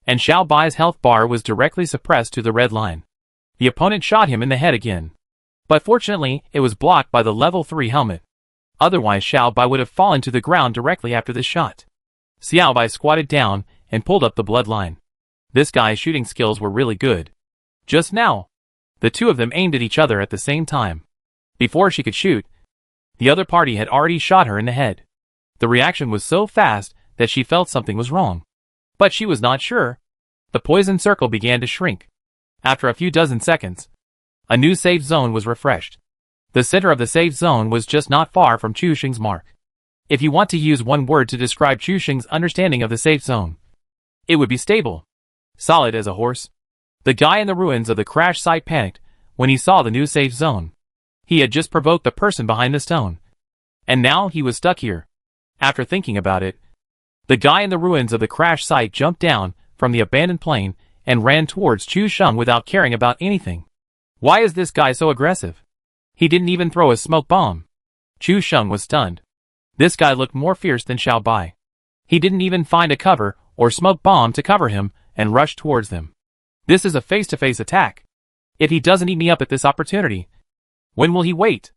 and Xiao Bai's health bar was directly suppressed to the red line. The opponent shot him in the head again. But fortunately, it was blocked by the level 3 helmet. Otherwise Xiao Bai would have fallen to the ground directly after this shot. Xiao Bai squatted down and pulled up the bloodline. This guy's shooting skills were really good. Just now, the two of them aimed at each other at the same time. Before she could shoot, the other party had already shot her in the head. The reaction was so fast that she felt something was wrong. But she was not sure. The poison circle began to shrink. After a few dozen seconds, a new safe zone was refreshed. The center of the safe zone was just not far from Chusheng's mark. If you want to use one word to describe Chusheng's understanding of the safe zone, it would be stable. Solid as a horse. The guy in the ruins of the crash site panicked when he saw the new safe zone. He had just provoked the person behind the stone. And now he was stuck here. After thinking about it, the guy in the ruins of the crash site jumped down from the abandoned plane and ran towards Chusheng without caring about anything. Why is this guy so aggressive? He didn't even throw a smoke bomb. Chusheng was stunned. This guy looked more fierce than Xiao Bai. He didn't even find a cover or smoke bomb to cover him and rushed towards them. This is a face-to-face attack. If he doesn't eat me up at this opportunity, when will he wait?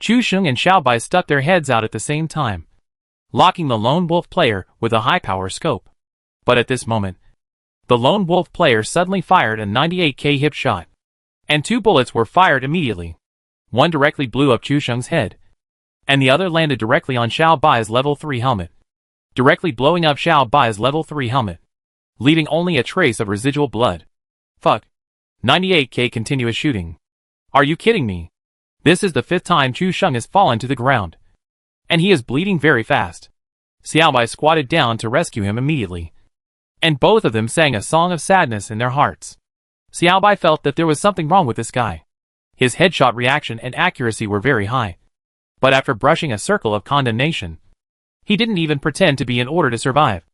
Chusheng and Xiao Bai stuck their heads out at the same time, locking the lone wolf player with a high-power scope. But at this moment, the lone wolf player suddenly fired a 98k hip shot, and 2 bullets were fired immediately. One directly blew up Chusheng's head, and the other landed directly on Xiao Bai's level 3 helmet, directly blowing up Xiao Bai's level 3 helmet, leaving only a trace of residual blood. Fuck. 98k continuous shooting. Are you kidding me? This is the 5th time Chusheng has fallen to the ground, and he is bleeding very fast. Xiao Bai squatted down to rescue him immediately, and both of them sang a song of sadness in their hearts. Xiao Bai felt that there was something wrong with this guy. His headshot reaction and accuracy were very high. But after brushing a circle of condemnation, he didn't even pretend to be in order to survive,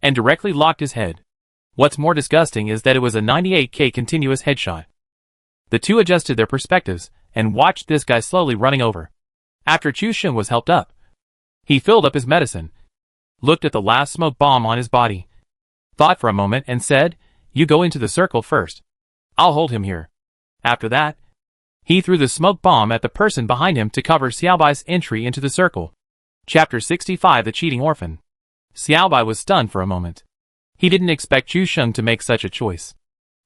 and directly locked his head. What's more disgusting is that it was a 98k continuous headshot. The two adjusted their perspectives and watched this guy slowly running over. After Chusheng was helped up, he filled up his medicine, looked at the last smoke bomb on his body, thought for a moment and said, "You go into the circle first. I'll hold him here." After that, he threw the smoke bomb at the person behind him to cover Xiao Bai's entry into the circle. Chapter 65: The Cheating Orphan. Xiao Bai was stunned for a moment. He didn't expect Chusheng to make such a choice.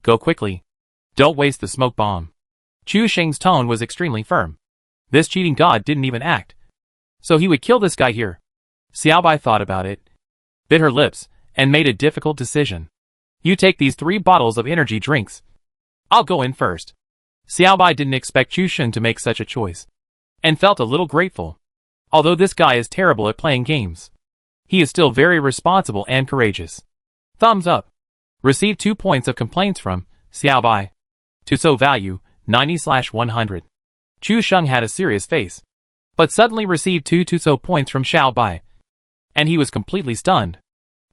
Go quickly. Don't waste the smoke bomb. Chusheng's tone was extremely firm. This cheating god didn't even act. So he would kill this guy here. Xiao Bai thought about it, bit her lips, and made a difficult decision. You take these 3 bottles of energy drinks. I'll go in first. Xiao Bai didn't expect Chusheng to make such a choice, and felt a little grateful. Although this guy is terrible at playing games, he is still very responsible and courageous. Thumbs up. Received 2 points of complaints from Xiao Bai. Tuso value 90/100. Chusheng had a serious face, but suddenly received 2 Tuso points from Xiao Bai, and he was completely stunned.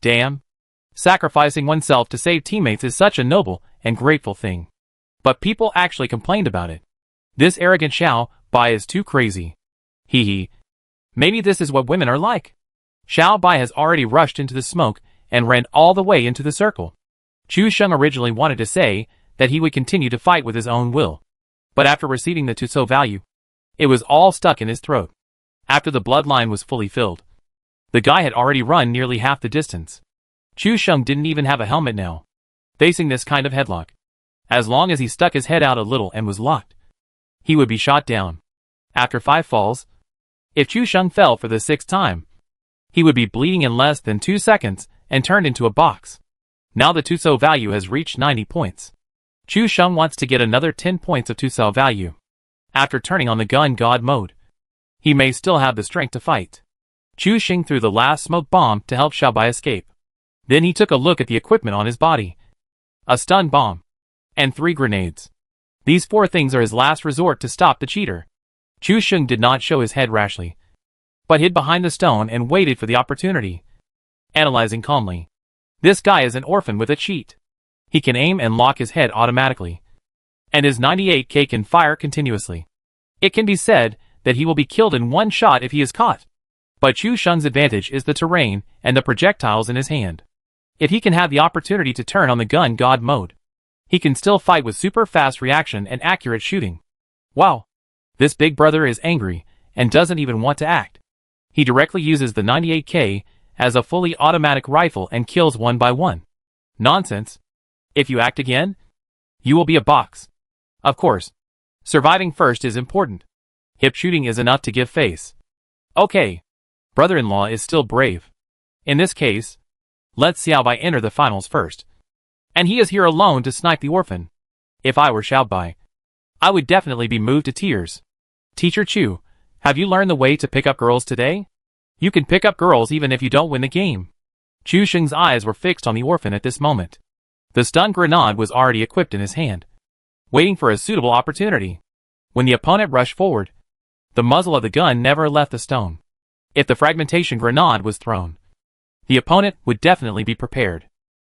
Damn. Sacrificing oneself to save teammates is such a noble and grateful thing. But people actually complained about it. This arrogant Xiao Bai is too crazy. Hee hee. Maybe this is what women are like. Xiao Bai has already rushed into the smoke and ran all the way into the circle. Chusheng originally wanted to say that he would continue to fight with his own will, But after receiving the Tuso value, it was all stuck in his throat. After the bloodline was fully filled, the guy had already run nearly half the distance. Chu Sheng didn't even have a helmet now. Facing this kind of headlock, as long as he stuck his head out a little and was locked, he would be shot down. After 5 falls, if Chu Sheng fell for the 6th time, he would be bleeding in less than 2 seconds and turned into a box. Now the Tuso value has reached 90 points. Chu Sheng wants to get another 10 points of Tuso value. After turning on the gun god mode, he may still have the strength to fight. Chu Sheng threw the last smoke bomb to help Xiaobai escape. Then he took a look at the equipment on his body. A stun bomb. And 3 grenades. These 4 things are his last resort to stop the cheater. Chu Sheng did not show his head rashly, but hid behind the stone and waited for the opportunity. Analyzing calmly. This guy is an orphan with a cheat. He can aim and lock his head automatically. And his 98K can fire continuously. It can be said that he will be killed in 1 shot if he is caught. But Chu Sheng's advantage is the terrain and the projectiles in his hand. If he can have the opportunity to turn on the gun god mode, he can still fight with super fast reaction and accurate shooting. Wow! This big brother is angry and doesn't even want to act. He directly uses the 98K as a fully automatic rifle and kills 1 by 1. Nonsense. If you act again, you will be a box. Of course, surviving first is important. Hip shooting is enough to give face. Okay. Brother-in-law is still brave. In this case, let Xiaobai enter the finals first. And he is here alone to snipe the orphan. If I were Xiaobai, I would definitely be moved to tears. Teacher Chu, have you learned the way to pick up girls today? You can pick up girls even if you don't win the game. Chu Sheng's eyes were fixed on the orphan at this moment. The stun grenade was already equipped in his hand, waiting for a suitable opportunity. When the opponent rushed forward, the muzzle of the gun never left the stone. If the fragmentation grenade was thrown, the opponent would definitely be prepared.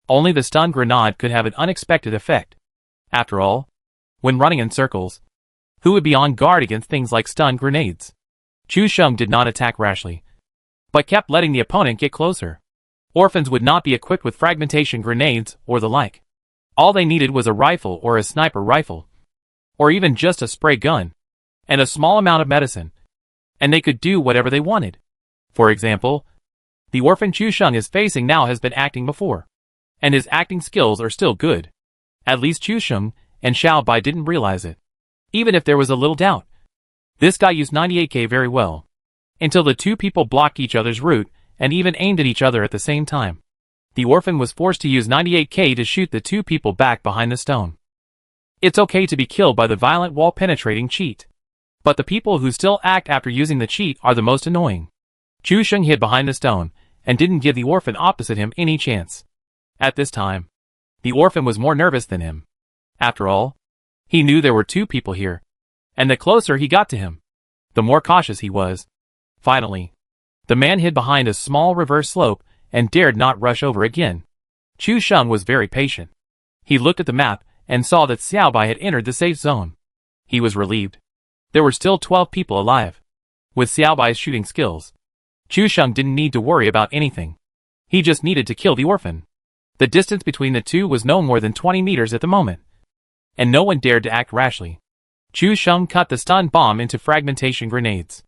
Only the stun grenade could have an unexpected effect. After all, when running in circles, who would be on guard against things like stun grenades? Chu Sheng did not attack rashly, but kept letting the opponent get closer. Orphans would not be equipped with fragmentation grenades or the like. All they needed was a rifle or a sniper rifle, or even just a spray gun, and a small amount of medicine, and they could do whatever they wanted. For example, the orphan Chu Sheng is facing now has been acting before, and his acting skills are still good. At least Chu Sheng and Xiaobai didn't realize it, even if there was a little doubt. This guy used 98K very well, until the 2 people blocked each other's route and even aimed at each other at the same time. The orphan was forced to use 98K to shoot the 2 people back behind the stone. It's okay to be killed by the violent wall-penetrating cheat, but the people who still act after using the cheat are the most annoying. Chu Sheng hid behind the stone and didn't give the orphan opposite him any chance. At this time, the orphan was more nervous than him. After all, he knew there were 2 people here, and the closer he got to him, the more cautious he was. Finally, the man hid behind a small reverse slope and dared not rush over again. Chu Sheng was very patient. He looked at the map and saw that Xiaobai had entered the safe zone. He was relieved. There were still 12 people alive. With Xiaobai's shooting skills, Chu Sheng didn't need to worry about anything. He just needed to kill the orphan. The distance between the 2 was no more than 20 meters at the moment, and no one dared to act rashly. Chu Sheng cut the stun bomb into fragmentation grenades.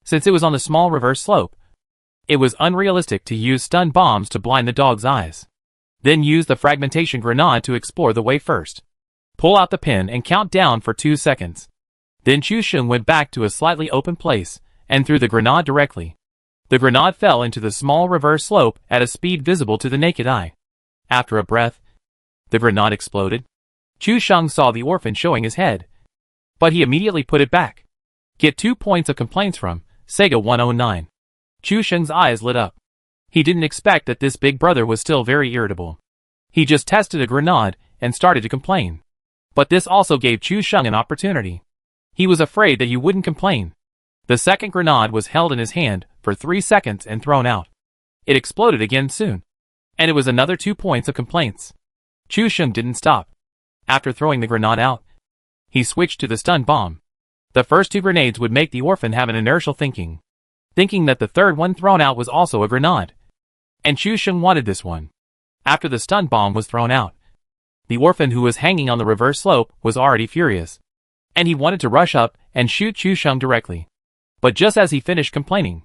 Since it was on the small reverse slope, it was unrealistic to use stun bombs to blind the dog's eyes. Then use the fragmentation grenade to explore the way first. Pull out the pin and count down for 2 seconds. Then Chu Sheng went back to a slightly open place and threw the grenade directly. The grenade fell into the small reverse slope at a speed visible to the naked eye. After a breath, the grenade exploded. Chu Sheng saw the orphan showing his head, but he immediately put it back. Get 2 points of complaints from Sega 109. Chu Sheng's eyes lit up. He didn't expect that this big brother was still very irritable. He just tested a grenade and started to complain. But this also gave Chu Sheng an opportunity. He was afraid that he wouldn't complain. The second grenade was held in his hand for 3 seconds and thrown out. It exploded again soon, and it was another 2 points of complaints. Chu Sheng didn't stop. After throwing the grenade out, he switched to the stun bomb. The first 2 grenades would make the orphan have an inertial thinking that the third one thrown out was also a grenade. And Chu Sheng wanted this one. After the stun bomb was thrown out, the orphan who was hanging on the reverse slope was already furious. and he wanted to rush up and shoot Chu Sheng directly. But just as he finished complaining,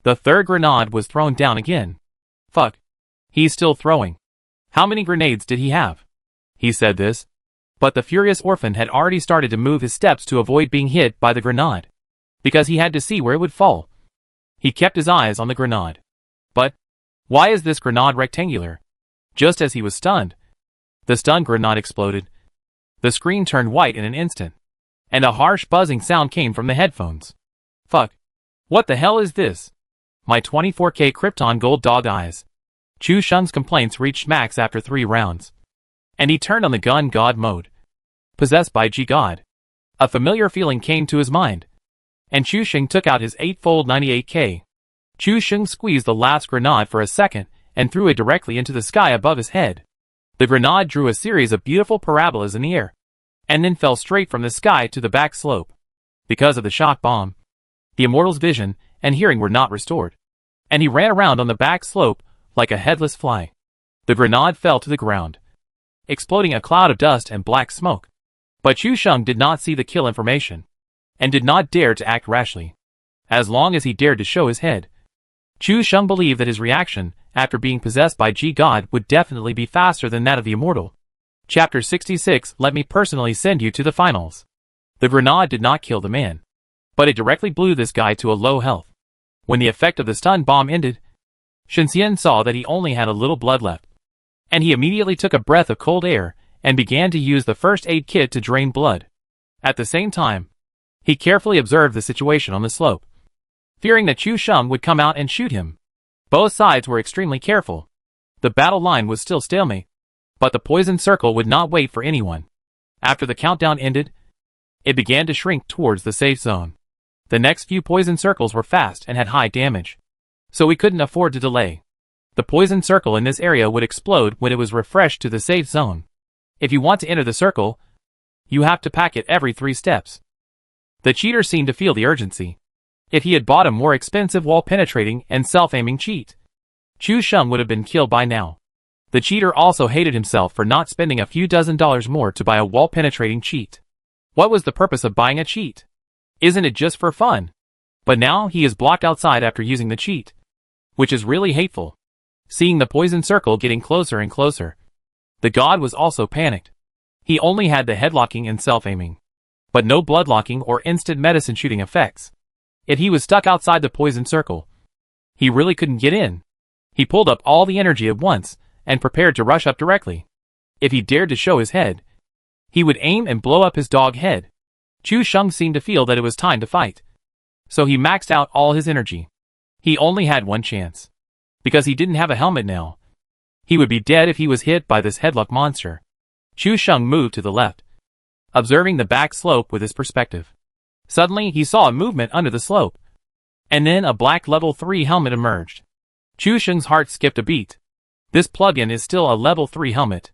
the third grenade was thrown down again. Fuck. He's still throwing. How many grenades did he have? He said this, but the furious orphan had already started to move his steps to avoid being hit by the grenade, because he had to see where it would fall. He kept his eyes on the grenade. But why is this grenade rectangular? Just as he was stunned, the stun grenade exploded. The screen turned white in an instant, and a harsh buzzing sound came from the headphones. Fuck. What the hell is this? My 24K Krypton gold dog eyes. Chu Sheng's complaints reached max after 3 rounds, and he turned on the gun god mode. Possessed by G-God. A familiar feeling came to his mind, and Chu Sheng took out his 8-fold 98K. Chu Sheng squeezed the last grenade for a second and threw it directly into the sky above his head. The grenade drew a series of beautiful parabolas in the air, and then fell straight from the sky to the back slope. Because of the shock bomb, the Immortal's vision and hearing were not restored, and he ran around on the back slope like a headless fly. The grenade fell to the ground, exploding a cloud of dust and black smoke. But Chu Sheng did not see the kill information, and did not dare to act rashly. As long as he dared to show his head, Chu Sheng believed that his reaction, after being possessed by G-God, would definitely be faster than that of the Immortal. Chapter 66. Let me personally send you to the finals. The grenade did not kill the man, but it directly blew this guy to a low health. When the effect of the stun bomb ended, Shen Xian saw that he only had a little blood left, and he immediately took a breath of cold air and began to use the first aid kit to drain blood. At the same time, he carefully observed the situation on the slope, fearing that Chu Sheng would come out and shoot him. Both sides were extremely careful. The battle line was still stalemate, but the poison circle would not wait for anyone. After the countdown ended, it began to shrink towards the safe zone. The next few poison circles were fast and had high damage, so we couldn't afford to delay. The poison circle in this area would explode when it was refreshed to the safe zone. If you want to enter the circle, you have to pack it every 3 steps. The cheater seemed to feel the urgency. If he had bought a more expensive wall-penetrating and self-aiming cheat, Chu Sheng would have been killed by now. The cheater also hated himself for not spending a few $dozen more to buy a wall-penetrating cheat. What was the purpose of buying a cheat? Isn't it just for fun? But now he is blocked outside after using the cheat, which is really hateful. Seeing the poison circle getting closer and closer, the god was also panicked. He only had the headlocking and self-aiming, but no bloodlocking or instant medicine shooting effects. If he was stuck outside the poison circle, he really couldn't get in. He pulled up all the energy at once and prepared to rush up directly. If he dared to show his head, he would aim and blow up his dog head. Chu Sheng seemed to feel that it was time to fight, so he maxed out all his energy. He only had one chance, because he didn't have a helmet now. He would be dead if he was hit by this headlock monster. Chu Sheng moved to the left, observing the back slope with his perspective. Suddenly he saw a movement under the slope, and then a black level 3 helmet emerged. Chu Sheng's heart skipped a beat. This plug-in is still a level 3 helmet.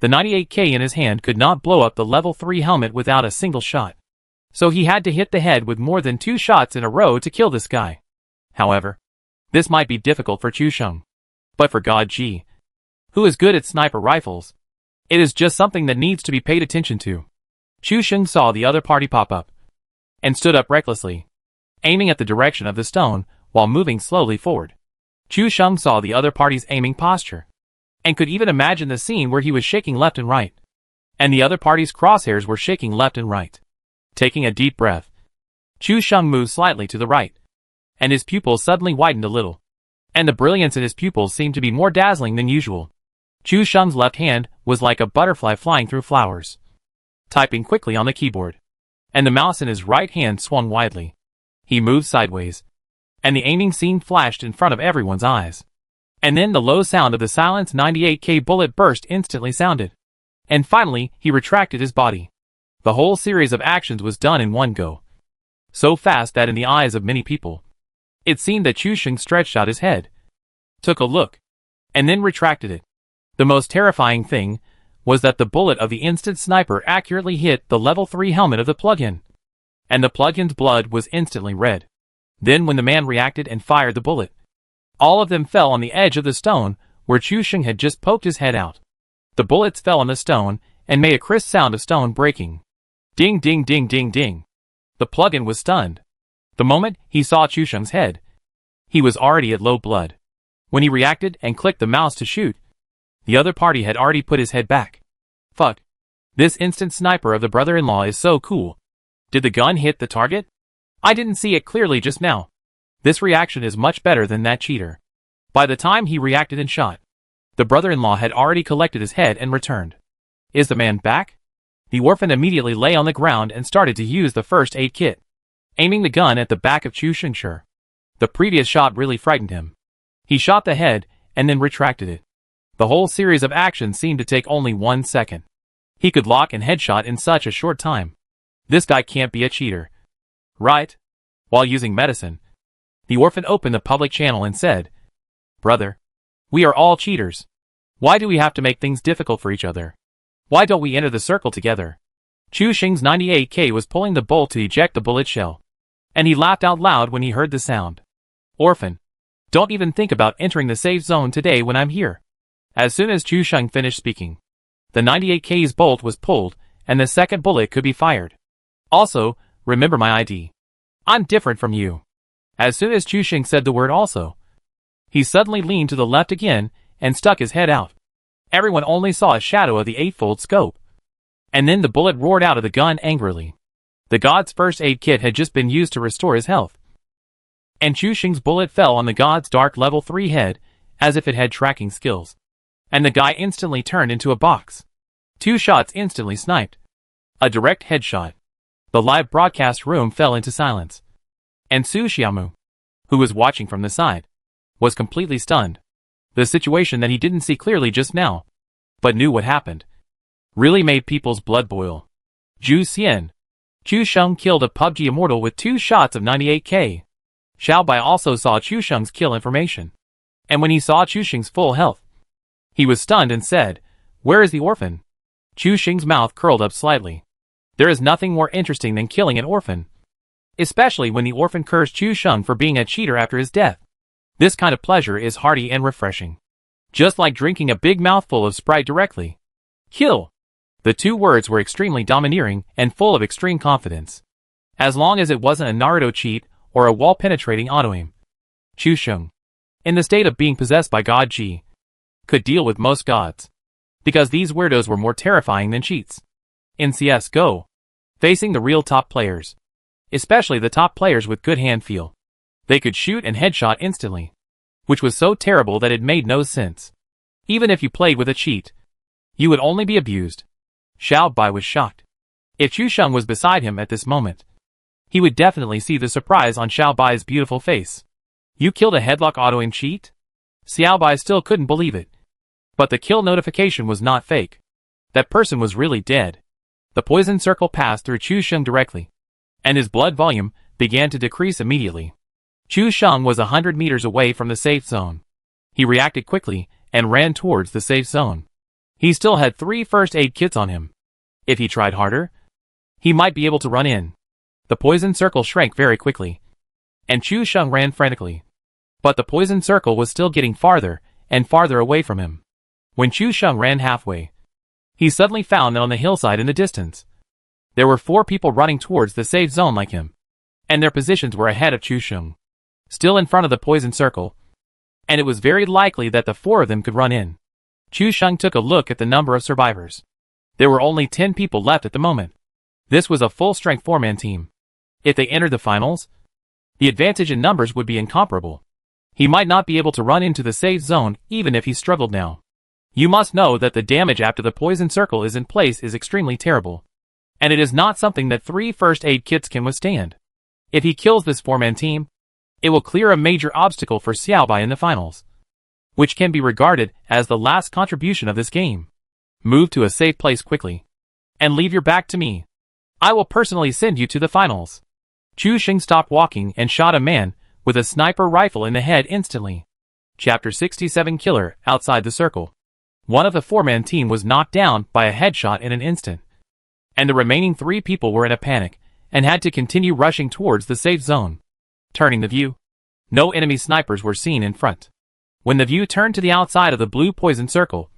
The 98K in his hand could not blow up the level 3 helmet without a single shot, so he had to hit the head with more than 2 shots in a row to kill this guy. However, this might be difficult for Chu Sheng, but for God G, who is good at sniper rifles, it is just something that needs to be paid attention to. Chu Sheng saw the other party pop up, and stood up recklessly, aiming at the direction of the stone while moving slowly forward. Chu Sheng saw the other party's aiming posture, and could even imagine the scene where he was shaking left and right, and the other party's crosshairs were shaking left and right. Taking a deep breath, Chu Sheng moved slightly to the right, and his pupils suddenly widened a little, and the brilliance in his pupils seemed to be more dazzling than usual. Chu Sheng's left hand was like a butterfly flying through flowers, typing quickly on the keyboard, and the mouse in his right hand swung widely. He moved sideways, and the aiming scene flashed in front of everyone's eyes. And then the low sound of the silenced 98K bullet burst instantly sounded. And finally, he retracted his body. The whole series of actions was done in one go, so fast that in the eyes of many people, it seemed that Chu Sheng stretched out his head, took a look, and then retracted it. The most terrifying thing was that the bullet of the instant sniper accurately hit the level 3 helmet of the plug-in, and the plug-in's blood was instantly red. Then when the man reacted and fired the bullet, all of them fell on the edge of the stone where Chu Sheng had just poked his head out. The bullets fell on the stone and made a crisp sound of stone breaking. Ding ding ding ding ding. The plugin was stunned. The moment he saw Chu Sheng's head, he was already at low blood. When he reacted and clicked the mouse to shoot, the other party had already put his head back. Fuck. This instant sniper of the brother-in-law is so cool. Did the gun hit the target? I didn't see it clearly just now. This reaction is much better than that cheater. By the time he reacted and shot, the brother-in-law had already collected his head and returned. Is the man back? The orphan immediately lay on the ground and started to use the first aid kit, aiming the gun at the back of Chu Sheng. The previous shot really frightened him. He shot the head and then retracted it. The whole series of actions seemed to take only 1 second. He could lock and headshot in such a short time. This guy can't be a cheater. Right? While using medicine, the orphan opened the public channel and said, "Brother, we are all cheaters. Why do we have to make things difficult for each other? Why don't we enter the circle together?" Chu Sheng's 98K was pulling the bolt to eject the bullet shell, and he laughed out loud when he heard the sound. "Orphan, don't even think about entering the safe zone today when I'm here." As soon as Chu Sheng finished speaking, the 98K's bolt was pulled and the second bullet could be fired. "Also, remember my ID. I'm different from you." As soon as Chu Sheng said the word "also," he suddenly leaned to the left again and stuck his head out. Everyone only saw a shadow of the 8-fold scope. And then the bullet roared out of the gun angrily. The god's first aid kit had just been used to restore his health. And Chu Sheng's bullet fell on the god's dark level 3 head as if it had tracking skills. And the guy instantly turned into a box. 2 shots instantly sniped. A direct headshot. The live broadcast room fell into silence. And Su Xiaomu, who was watching from the side, was completely stunned. The situation that he didn't see clearly just now, but knew what happened, really made people's blood boil. Zhu Xian. Chu Sheng killed a PUBG immortal with 2 shots of 98K. Xiao Bai also saw Chu Sheng's kill information. And when he saw Chu Sheng's full health, he was stunned and said, "Where is the orphan?" Chu Sheng's mouth curled up slightly. There is nothing more interesting than killing an orphan. Especially when the orphan cursed Chu Sheng for being a cheater after his death. This kind of pleasure is hearty and refreshing. Just like drinking a big mouthful of Sprite directly. Kill. The 2 words were extremely domineering and full of extreme confidence. As long as it wasn't a Naruto cheat or a wall-penetrating auto-aim. Chu Sheng, in the state of being possessed by God Ji, could deal with most gods. Because these weirdos were more terrifying than cheats. In CSGO, facing the real top players, especially the top players with good hand feel, they could shoot and headshot instantly, which was so terrible that it made no sense. Even if you played with a cheat, you would only be abused. Xiao Bai was shocked. If Chu Sheng was beside him at this moment, he would definitely see the surprise on Xiao Bai's beautiful face. "You killed a headlock auto-aim cheat?" Xiao Bai still couldn't believe it. But the kill notification was not fake. That person was really dead. The poison circle passed through Chu Sheng directly, and his blood volume began to decrease immediately. Chu Sheng was 100 meters away from the safe zone. He reacted quickly and ran towards the safe zone. He still had 3 first aid kits on him. If he tried harder, he might be able to run in. The poison circle shrank very quickly, and Chu Sheng ran frantically. But the poison circle was still getting farther and farther away from him. When Chu Sheng ran halfway, he suddenly found that on the hillside in the distance, there were 4 people running towards the safe zone like him, and their positions were ahead of Chu Sheng, still in front of the poison circle, and it was very likely that the 4 of them could run in. Chu Sheng took a look at the number of survivors. There were only 10 people left at the moment. This was a full-strength 4-man team. If they entered the finals, the advantage in numbers would be incomparable. He might not be able to run into the safe zone even if he struggled now. You must know that the damage after the poison circle is in place is extremely terrible. And it is not something that 3 first aid kits can withstand. If he kills this 4-man team, it will clear a major obstacle for Xiao Bai in the finals, which can be regarded as the last contribution of this game. Move to a safe place quickly, and leave your back to me. I will personally send you to the finals. Chu Sheng stopped walking and shot a man with a sniper rifle in the head instantly. Chapter 67 Killer outside the circle. One of the 4-man team was knocked down by a headshot in an instant, and the remaining 3 people were in a panic and had to continue rushing towards the safe zone. Turning the view, no enemy snipers were seen in front. When the view turned to the outside of the blue poison circle,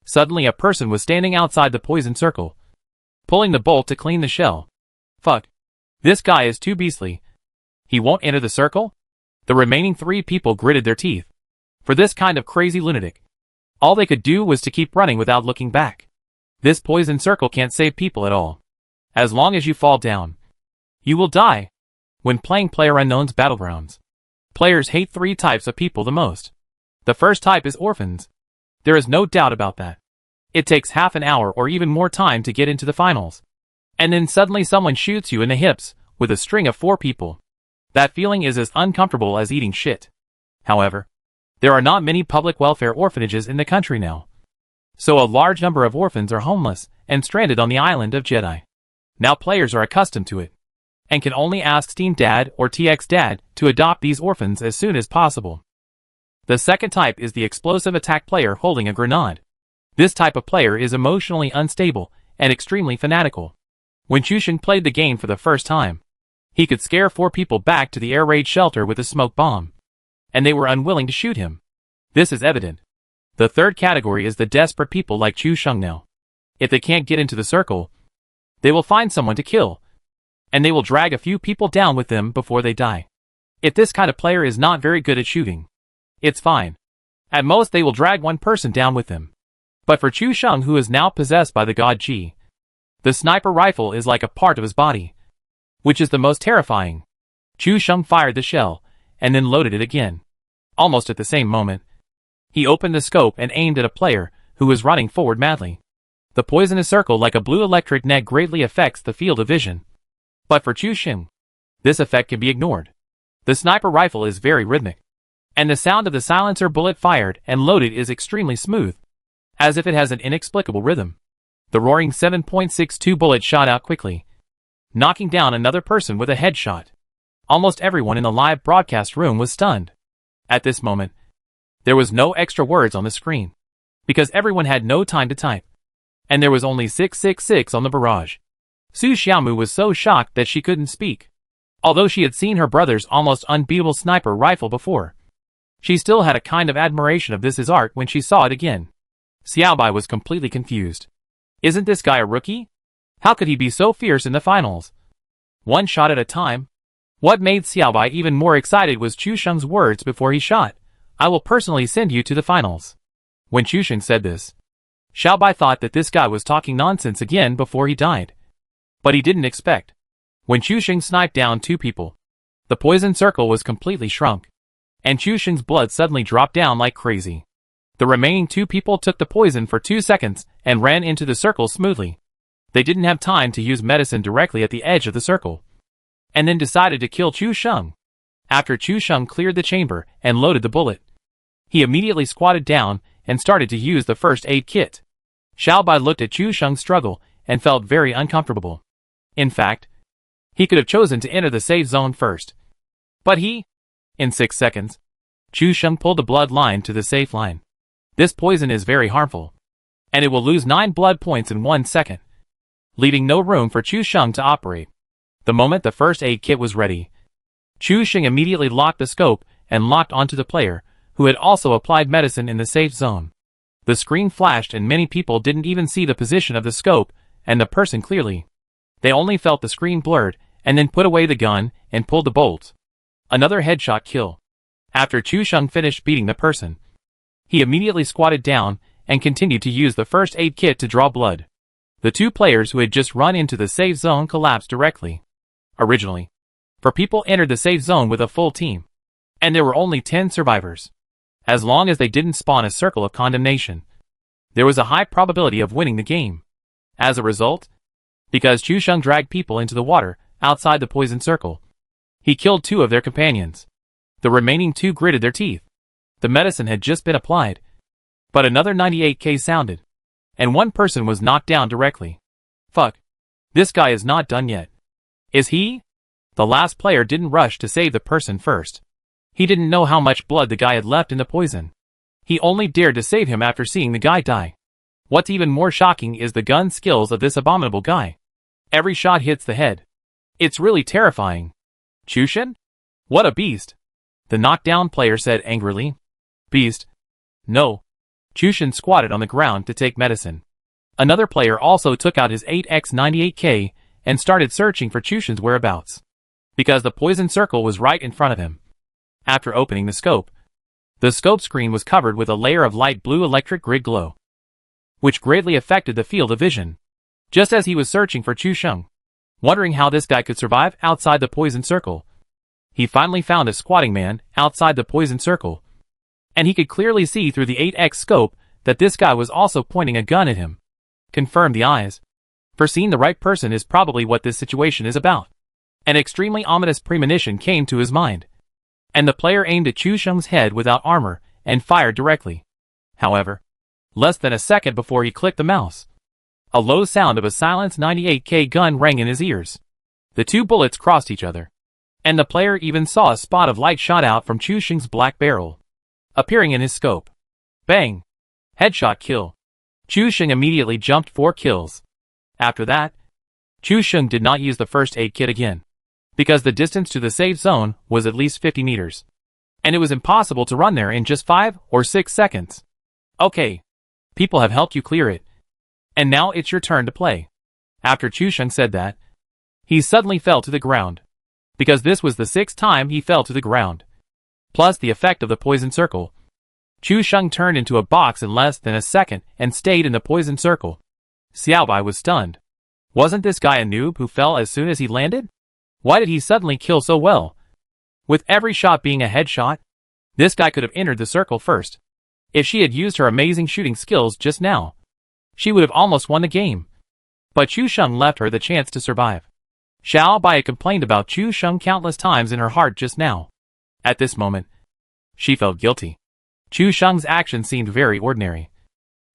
suddenly a person was standing outside the poison circle. pulling the bolt to clean the shell. Fuck. This guy is too beastly. He won't enter the circle? The remaining 3 people gritted their teeth. For this kind of crazy lunatic, all they could do was to keep running without looking back. This poison circle can't save people at all. As long as you fall down, you will die. When playing PlayerUnknown's Battlegrounds, players hate 3 types of people the most. The first type is orphans. There is no doubt about that. It takes half an hour or even more time to get into the finals. And then suddenly someone shoots you in the hips with a string of 4 people. That feeling is as uncomfortable as eating shit. However, there are not many public welfare orphanages in the country now. So a large number of orphans are homeless and stranded on the island of Jedi. Now players are accustomed to it, and can only ask Steam Dad or TX Dad to adopt these orphans as soon as possible. The second type is the explosive attack player holding a grenade. This type of player is emotionally unstable and extremely fanatical. When Chushin played the game for the first time, he could scare 4 people back to the air raid shelter with a smoke bomb, and they were unwilling to shoot him. This is evident. The third category is the desperate people like Chu Sheng now. If they can't get into the circle, they will find someone to kill, and they will drag a few people down with them before they die. If this kind of player is not very good at shooting, it's fine. At most they will drag 1 person down with them. But for Chu Sheng, who is now possessed by the god Ji, the sniper rifle is like a part of his body, which is the most terrifying. Chu Sheng fired the shell, and then loaded it again. Almost at the same moment, he opened the scope and aimed at a player who was running forward madly. The poisonous circle like a blue electric net greatly affects the field of vision. But for Chu Sheng, this effect can be ignored. The sniper rifle is very rhythmic, and the sound of the silencer bullet fired and loaded is extremely smooth, as if it has an inexplicable rhythm. The roaring 7.62 bullet shot out quickly, knocking down another person with a headshot. Almost everyone in the live broadcast room was stunned. At this moment, there was no extra words on the screen, because everyone had no time to type, and there was only 666 on the barrage. Su Xiaomu was so shocked that she couldn't speak. Although she had seen her brother's almost unbeatable sniper rifle before, she still had a kind of admiration of this art when she saw it again. Xiaobai was completely confused. Isn't this guy a rookie? How could he be so fierce in the finals? 1 shot at a time? What made Xiaobai even more excited was Chu Sheng's words before he shot. I will personally send you to the finals. When Chu Sheng said this, Xiaobai thought that this guy was talking nonsense again before he died. But he didn't expect. When Chu Sheng sniped down 2 people, the poison circle was completely shrunk, and Chu Sheng's blood suddenly dropped down like crazy. The remaining 2 people took the poison for 2 seconds and ran into the circle smoothly. They didn't have time to use medicine directly at the edge of the circle, and then decided to kill Chu Sheng. After Chu Sheng cleared the chamber and loaded the bullet, he immediately squatted down and started to use the first aid kit. Xiaobai looked at Chu Sheng's struggle and felt very uncomfortable. In fact, he could have chosen to enter the safe zone first. But in 6 seconds, Chu Sheng pulled the blood line to the safe line. This poison is very harmful, and it will lose 9 blood points in 1 second, leaving no room for Chu Sheng to operate. The moment the first aid kit was ready, Chu Sheng immediately locked the scope and locked onto the player, who had also applied medicine in the safe zone. The screen flashed and many people didn't even see the position of the scope and the person clearly. They only felt the screen blurred and then put away the gun and pulled the bolts. Another headshot kill. After Chu Sheng finished beating the person, he immediately squatted down and continued to use the first aid kit to draw blood. The 2 players who had just run into the safe zone collapsed directly. Originally, 4 people entered the safe zone with a full team, and there were only 10 survivors. As long as they didn't spawn a circle of condemnation, there was a high probability of winning the game. As a result, because Chu Sheng dragged people into the water outside the poison circle, he killed 2 of their companions. The remaining 2 gritted their teeth. The medicine had just been applied, but another 98k sounded, and 1 person was knocked down directly. Fuck. This guy is not done yet. Is he? The last player didn't rush to save the person first. He didn't know how much blood the guy had left in the poison. He only dared to save him after seeing the guy die. What's even more shocking is the gun skills of this abominable guy. Every shot hits the head. It's really terrifying. Chu Sheng? What a beast! The knockdown player said angrily. Beast? No. Chu Sheng squatted on the ground to take medicine. Another player also took out his 8x98K and started searching for Chushan's whereabouts, because the poison circle was right in front of him. After opening the scope screen was covered with a layer of light blue electric grid glow, which greatly affected the field of vision. Just as he was searching for Chushan, wondering how this guy could survive outside the poison circle, he finally found a squatting man outside the poison circle, and he could clearly see through the 8x scope that this guy was also pointing a gun at him. Confirmed the eyes. Foreseeing the right person is probably what this situation is about. An extremely ominous premonition came to his mind, and the player aimed at Chushan's head without armor and fired directly. However, less than a second before he clicked the mouse, a low sound of a silenced 98K gun rang in his ears. The two bullets crossed each other, and the player even saw a spot of light shot out from Chushan's black barrel, appearing in his scope. Bang! Headshot kill. Chushan immediately jumped 4 kills. After that, Chushan did not use the first aid kit again, because the distance to the safe zone was at least 50 meters, and it was impossible to run there in just 5 or 6 seconds. Okay, people have helped you clear it, and now it's your turn to play. After Chushan said that, he suddenly fell to the ground, because this was the 6th time he fell to the ground. Plus the effect of the poison circle, Chushan turned into a box in less than a second and stayed in the poison circle. Xiaobai was stunned. Wasn't this guy a noob who fell as soon as he landed? Why did he suddenly kill so well? With every shot being a headshot, this guy could have entered the circle first. If she had used her amazing shooting skills just now, she would have almost won the game. But Chushan left her the chance to survive. Xiaobai had complained about Chushan countless times in her heart just now. At this moment, she felt guilty. Chushan's action seemed very ordinary,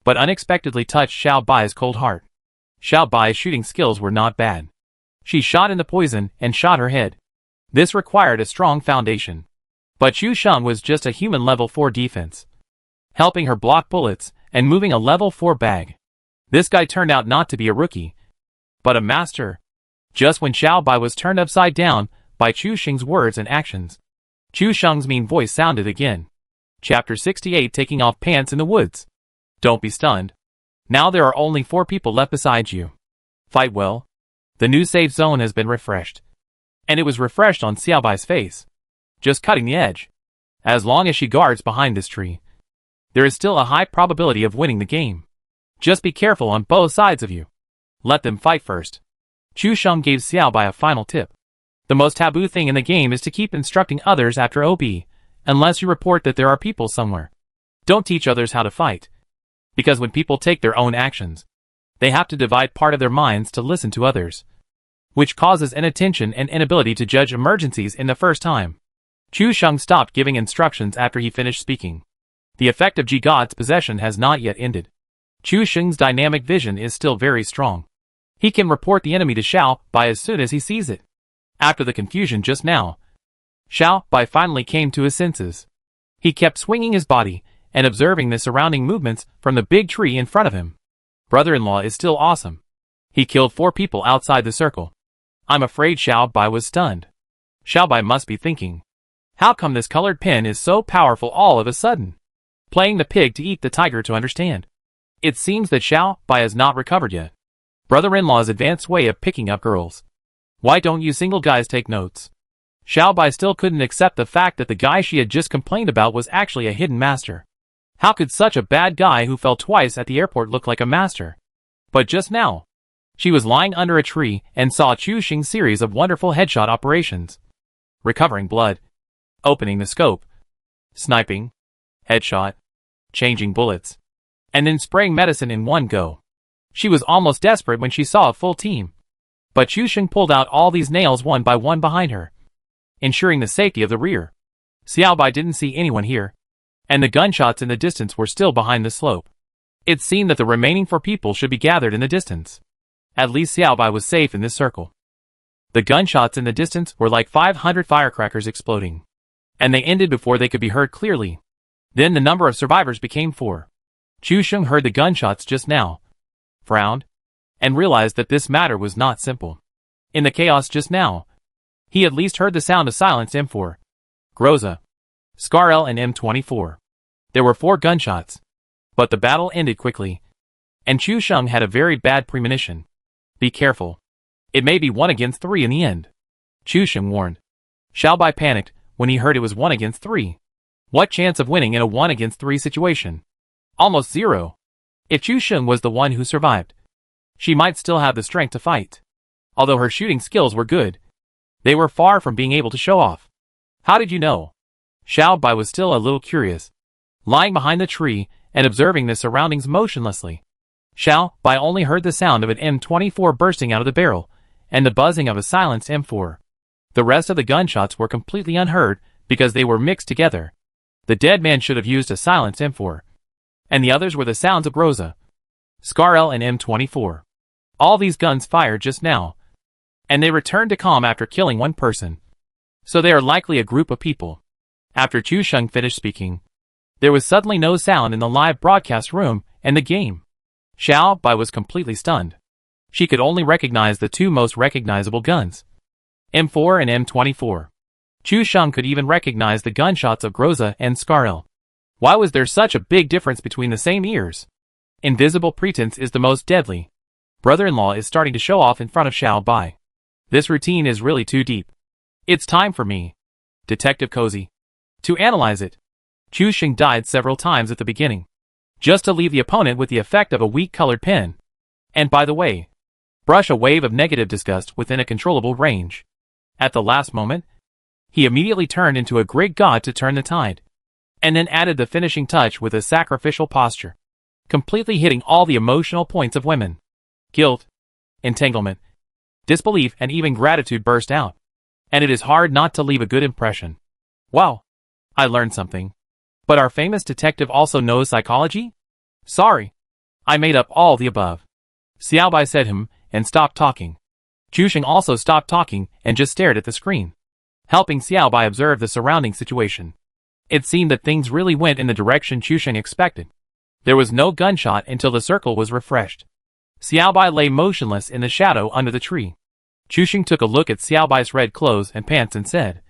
but unexpectedly touched Xiaobai's cold heart. Xiaobai's shooting skills were not bad. She shot in the poison and shot her head. This required a strong foundation. But Chushan was just a human level 4 defense, helping her block bullets and moving a level 4 bag. This guy turned out not to be a rookie, but a master. Just when Xiaobai was turned upside down by Chushan's words and actions, Chushan's mean voice sounded again. Chapter 68, Taking Off Pants in the Woods. Don't be stunned. Now there are only 4 people left beside you. Fight well. The new safe zone has been refreshed, and it was refreshed on Xiaobai's face, just cutting the edge. As long as she guards behind this tree, there is still a high probability of winning the game. Just be careful on both sides of you. Let them fight first. Chushan gave Xiaobai a final tip. The most taboo thing in the game is to keep instructing others after OB, unless you report that there are people somewhere. Don't teach others how to fight, because when people take their own actions, they have to divide part of their minds to listen to others, which causes inattention and inability to judge emergencies in the first time. Chushan stopped giving instructions after he finished speaking. The effect of Jigod's possession has not yet ended. Chushan's dynamic vision is still very strong. He can report the enemy to Xiaobai as soon as he sees it. After the confusion just now, Xiaobai finally came to his senses. He kept swinging his body and observing the surrounding movements from the big tree in front of him. Brother-in-law is still awesome. He killed 4 people outside the circle. I'm afraid Xiaobai was stunned. Xiaobai must be thinking, how come this colored pen is so powerful all of a sudden? Playing the pig to eat the tiger to understand. It seems that Xiaobai has not recovered yet. Brother-in-law's advanced way of picking up girls. Why don't you single guys take notes? Xiaobai still couldn't accept the fact that the guy she had just complained about was actually a hidden master. How could such a bad guy who fell twice at the airport look like a master? But just now, she was lying under a tree and saw Chushan's series of wonderful headshot operations. Recovering blood, opening the scope, sniping, headshot, changing bullets, and then spraying medicine in one go. She was almost desperate when she saw a full team. But Chushan pulled out all these nails one by one behind her, ensuring the safety of the rear. Xiaobai didn't see anyone here, and the gunshots in the distance were still behind the slope. It seemed that the remaining 4 people should be gathered in the distance. At least Xiaobai was safe in this circle. The gunshots in the distance were like 500 firecrackers exploding, and they ended before they could be heard clearly. Then the number of survivors became 4. Chushan heard the gunshots just now, frowned, and realized that this matter was not simple. In the chaos just now, he at least heard the sound of silenced M4, Groza, Scar L and M24. There were 4 gunshots, but the battle ended quickly, And Chu Sheng had a very bad premonition. Be careful. It may be 1 against 3 in the end. Chu Sheng warned. Xiao Bai panicked when he heard it was 1 against 3. What chance of winning in a 1 against 3 situation? Almost zero. If Chu Sheng was the one who survived, she might still have the strength to fight. Although her shooting skills were good, they were far from being able to show off. How did you know? Xiao Bai was still a little curious, lying behind the tree and observing the surroundings motionlessly. Xiao Bai only heard the sound of an M24 bursting out of the barrel and the buzzing of a silenced M4. The rest of the gunshots were completely unheard because they were mixed together. The dead man should have used a silenced M4. And the others were the sounds of Rosa, Scarl and M24. All these guns fired just now, and they returned to calm after killing one person. So they are likely a group of people. After Chu Sheng finished speaking, there was suddenly no sound in the live broadcast room and the game. Xiao Bai was completely stunned. She could only recognize the 2 most recognizable guns, M4 and M24. Chu Sheng could even recognize the gunshots of Groza and Scarl. Why was there such a big difference between the same ears? Invisible pretense is the most deadly. Brother-in-law is starting to show off in front of Xiao Bai. This routine is really too deep. It's time for me, Detective Cozy, to analyze it. Chu Sheng died several times at the beginning, just to leave the opponent with the effect of a weak colored pen. And by the way, brush a wave of negative disgust within a controllable range. At the last moment, he immediately turned into a great god to turn the tide, and then added the finishing touch with a sacrificial posture, completely hitting all the emotional points of women. Guilt, entanglement, disbelief and even gratitude burst out, and it is hard not to leave a good impression. Wow, I learned something. But our famous detective also knows psychology? Sorry, I made up all the above. Xiao Bai said and stopped talking. Chu Sheng also stopped talking and just stared at the screen, helping Xiao Bai observe the surrounding situation. It seemed that things really went in the direction Chu Sheng expected. There was no gunshot until the circle was refreshed. Xiao Bai lay motionless in the shadow under the tree. Chu Sheng took a look at Xiao Bai's red clothes and pants and said,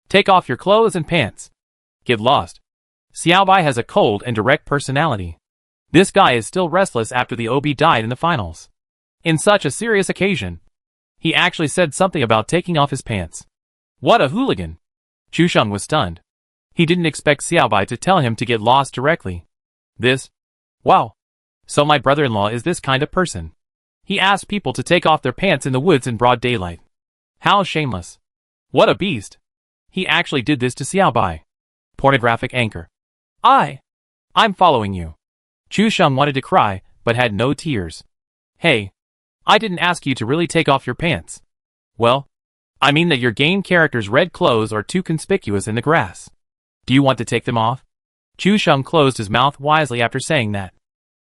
"Take off your clothes and pants. Get lost." Xiao Bai has a cold and direct personality. This guy is still restless after the OB died in the finals. In such a serious occasion, he actually said something about taking off his pants. What a hooligan! Chu Sheng was stunned. He didn't expect Xiao Bai to tell him to get lost directly. Wow. So my brother-in-law is this kind of person. He asked people to take off their pants in the woods in broad daylight. How shameless. What a beast. He actually did this to Xiao Bai. Pornographic anchor. I'm following you. Chu Sheng wanted to cry, but had no tears. Hey, I didn't ask you to really take off your pants. Well, I mean that your game character's red clothes are too conspicuous in the grass. Do you want to take them off? Chu Sheng closed his mouth wisely after saying that,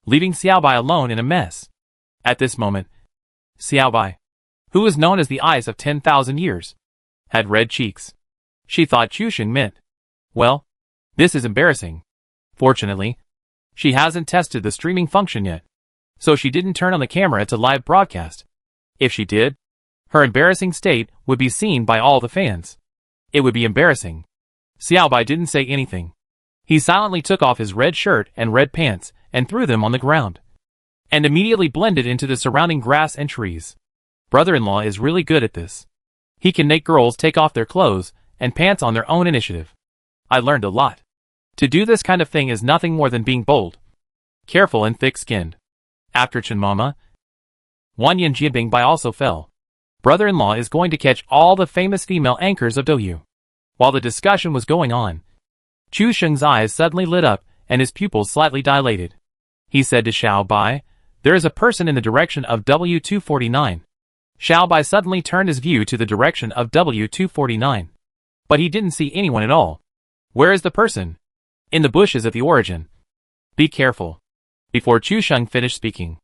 leaving Xiao Bai alone in a mess. At this moment, Xiao Bai, who was known as the Eyes of 10,000 Years, had red cheeks. She thought Chu Sheng meant, well, this is embarrassing. Fortunately, she hasn't tested the streaming function yet, so she didn't turn on the camera to live broadcast. If she did, her embarrassing state would be seen by all the fans. It would be embarrassing. Xiao Bai didn't say anything. He silently took off his red shirt and red pants and threw them on the ground, and immediately blended into the surrounding grass and trees. Brother-in-law is really good at this. He can make girls take off their clothes and pants on their own initiative. I learned a lot. To do this kind of thing is nothing more than being bold, careful and thick-skinned. After Chen Mama, Wan Yin Jiabing Bai also fell. Brother-in-law is going to catch all the famous female anchors of Douyu. While the discussion was going on, Chu Sheng's eyes suddenly lit up and his pupils slightly dilated. He said to Xiao Bai, "There is a person in the direction of W249. Xiao Bai suddenly turned his view to the direction of W249. But he didn't see anyone at all. Where is the person? In the bushes at the origin. Be careful. Before Chu Sheng finished speaking,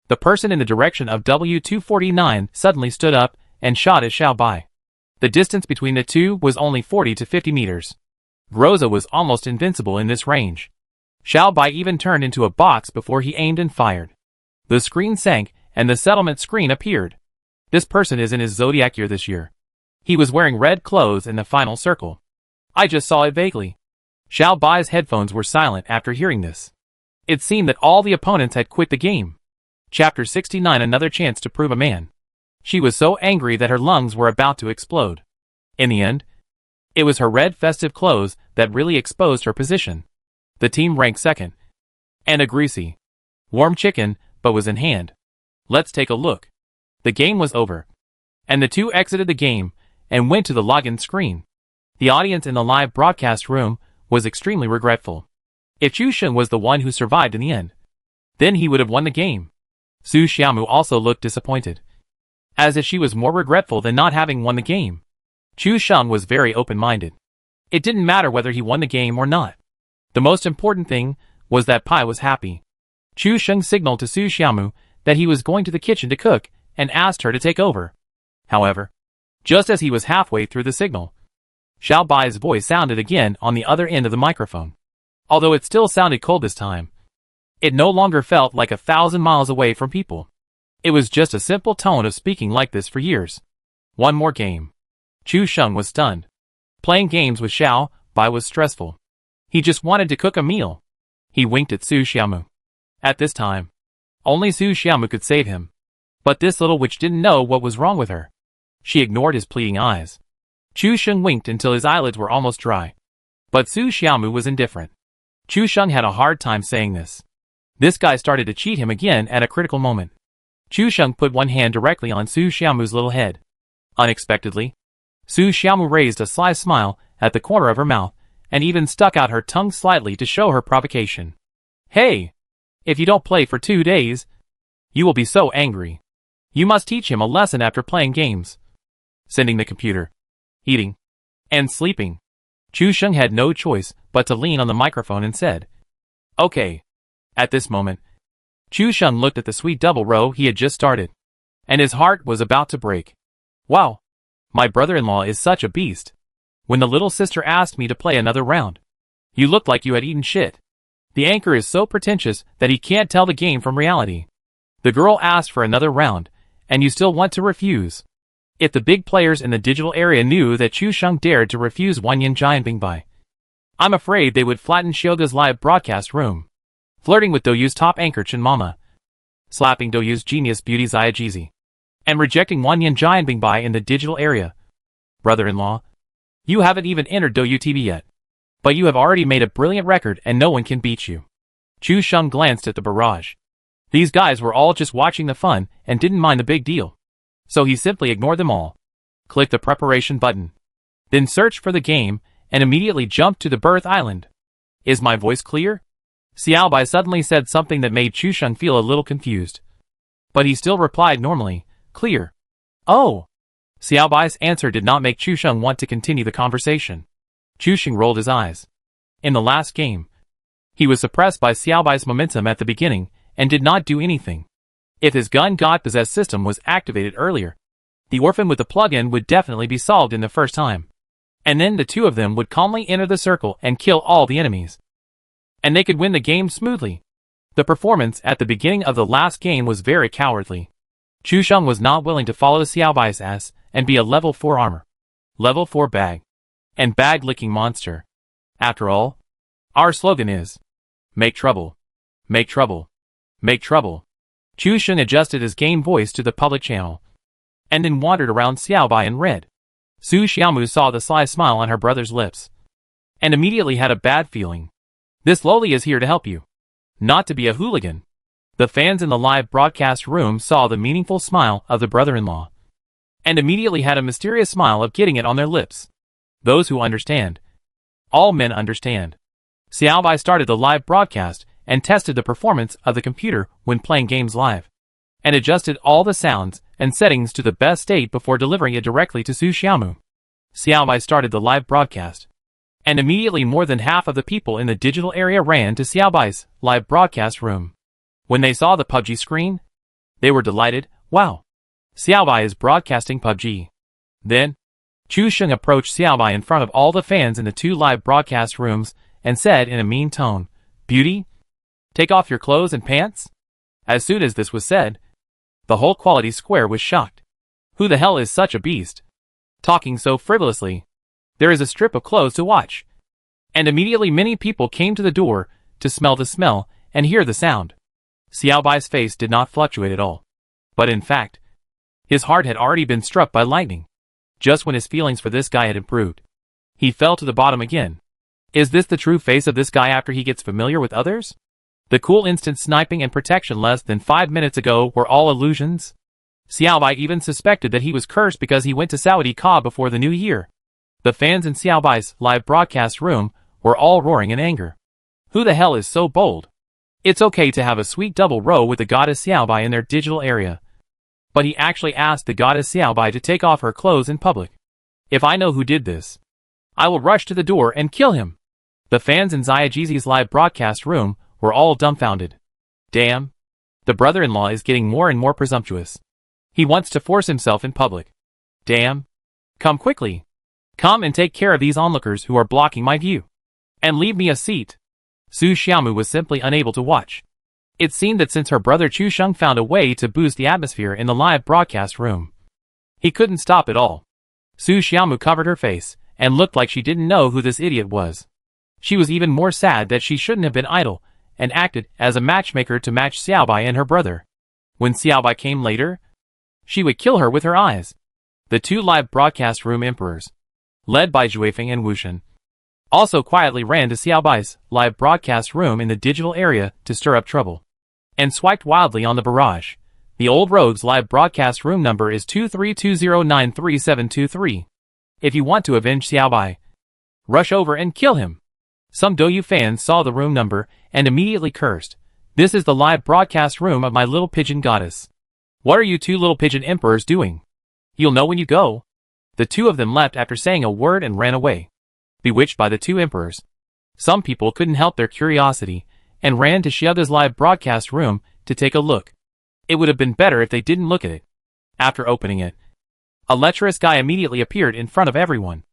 the person in the direction of W249 suddenly stood up and shot at Xiao Bai. The distance between the two was only 40 to 50 meters. Groza was almost invincible in this range. Xiao Bai even turned into a box before he aimed and fired. The screen sank and the settlement screen appeared. This person is in his zodiac year this year. He was wearing red clothes in the final circle. I just saw it vaguely. Xiao Bai's headphones were silent after hearing this. It seemed that all the opponents had quit the game. Chapter 69 Another chance to prove a man. She was so angry that her lungs were about to explode. In the end, it was her red festive clothes that really exposed her position. The team ranked second. And a greasy, warm chicken but was in hand. Let's take a look. The game was over. And the two exited the game and went to the login screen. The audience in the live broadcast room was extremely regretful. If Chu Sheng was the one who survived in the end, then he would have won the game. Su Xiaomu also looked disappointed, as if she was more regretful than not having won the game. Chu Sheng was very open-minded. It didn't matter whether he won the game or not. The most important thing was that Pai was happy. Chu Sheng signaled to Su Xiaomu that he was going to the kitchen to cook and asked her to take over. However, just as he was halfway through the signal, Xiao Bai's voice sounded again on the other end of the microphone. Although it still sounded cold this time, it no longer felt like 1,000 miles away from people. It was just a simple tone of speaking like this for years. One more game. Chu Sheng was stunned. Playing games with Xiao Bai was stressful. He just wanted to cook a meal. He winked at Su Xiaomu. At this time, only Su Xiaomu could save him. But this little witch didn't know what was wrong with her. She ignored his pleading eyes. Chu Sheng winked until his eyelids were almost dry. But Su Xiaomu was indifferent. Chu Sheng had a hard time saying this. This guy started to cheat him again at a critical moment. Chu Sheng put one hand directly on Su Xiaomu's little head. Unexpectedly, Su Xiaomu raised a sly smile at the corner of her mouth and even stuck out her tongue slightly to show her provocation. Hey! If you don't play for 2 days, you will be so angry. You must teach him a lesson after playing games. Sending the computer, eating, and sleeping. Chu Sheng had no choice but to lean on the microphone and said, "Okay." At this moment, Chu Sheng looked at the sweet double row he had just started, and his heart was about to break. Wow! My brother-in-law is such a beast. When the little sister asked me to play another round, you looked like you had eaten shit. The anchor is so pretentious that he can't tell the game from reality. The girl asked for another round, and you still want to refuse. If the big players in the digital area knew that Chu Sheng dared to refuse Wanyan Jianbingbai, I'm afraid they would flatten Xiaoga's live broadcast room. Flirting with Douyu's top anchor Chen Mama, slapping Douyu's genius beauty Xia Jizi, and rejecting Wanyan Jianbingbai in the digital area. Brother-in-law, you haven't even entered Douyu TV yet, but you have already made a brilliant record and no one can beat you. Chu Sheng glanced at the barrage. These guys were all just watching the fun and didn't mind the big deal. So he simply ignored them all. Click the preparation button. Then searched for the game and immediately jumped to the birth island. Is my voice clear? Xiao Bai suddenly said something that made Chu Sheng feel a little confused. But he still replied normally, clear. Oh! Xiao Bai's answer did not make Chu Sheng want to continue the conversation. Chu Sheng rolled his eyes. In the last game, he was suppressed by Xiao Bai's momentum at the beginning and did not do anything. If his gun god possessed system was activated earlier, the orphan with the plug-in would definitely be solved in the first time. And then the two of them would calmly enter the circle and kill all the enemies. And they could win the game smoothly. The performance at the beginning of the last game was very cowardly. Chu Sheng was not willing to follow Xiao Bai's ass and be a level 4 armor, level 4 bag, and bag-licking monster. After all, our slogan is, make trouble, make trouble, make trouble. Chu Sheng adjusted his game voice to the public channel, and then wandered around Xiao Bai and read. Su Xiaomu saw the sly smile on her brother's lips, and immediately had a bad feeling. This lowly is here to help you, not to be a hooligan. The fans in the live broadcast room saw the meaningful smile of the brother-in-law, and immediately had a mysterious smile of getting it on their lips. Those who understand. All men understand. Xiao Bai started the live broadcast and tested the performance of the computer when playing games live, and adjusted all the sounds and settings to the best state before delivering it directly to Su Xiaomu. Xiao Bai started the live broadcast, and immediately more than half of the people in the digital area ran to Xiao Bai's live broadcast room. When they saw the PUBG screen, they were delighted. Wow! Xiao Bai is broadcasting PUBG. Then, Chu Sheng approached Xiao Bai in front of all the fans in the 2 live broadcast rooms and said in a mean tone, "Beauty, take off your clothes and pants?" As soon as this was said, the whole quality square was shocked. Who the hell is such a beast? Talking so frivolously. There is a strip of clothes to watch. And immediately many people came to the door to smell the smell and hear the sound. Xiaobai's face did not fluctuate at all. But in fact, his heart had already been struck by lightning. Just when his feelings for this guy had improved, he fell to the bottom again. Is this the true face of this guy after he gets familiar with others? The cool instant sniping and protection less than 5 minutes ago were all illusions? Xiaobai even suspected that he was cursed because he went to Saudi Ka before the new year. The fans in Xiaobai's live broadcast room were all roaring in anger. Who the hell is so bold? It's okay to have a sweet double row with the goddess Xiaobai in their digital area. But he actually asked the goddess Xiaobai to take off her clothes in public. If I know who did this, I will rush to the door and kill him. The fans in Xiaoji's live broadcast room were all dumbfounded. Damn. The brother-in-law is getting more and more presumptuous. He wants to force himself in public. Damn. Come quickly. Come and take care of these onlookers who are blocking my view. And leave me a seat. Su Xiaomu was simply unable to watch. It seemed that since her brother Chu Sheng found a way to boost the atmosphere in the live broadcast room, he couldn't stop at all. Su Xiaomu covered her face and looked like she didn't know who this idiot was. She was even more sad that she shouldn't have been idle and acted as a matchmaker to match Xiaobai and her brother. When Xiaobai came later, she would kill her with her eyes. The two live broadcast room emperors, led by Juefeng and Wushan, also quietly ran to Xiaobai's live broadcast room in the digital area to stir up trouble, and swiped wildly on the barrage. The old rogue's live broadcast room number is 2320933723. If you want to avenge Xiaobai, rush over and kill him. Some Douyu fans saw the room number and immediately cursed. This is the live broadcast room of my little pigeon goddess. What are you two little pigeon emperors doing? You'll know when you go. The two of them left after saying a word and ran away, bewitched by the two emperors. Some people couldn't help their curiosity and ran to Xiaoda's live broadcast room to take a look. It would have been better if they didn't look at it. After opening it, a lecherous guy immediately appeared in front of everyone.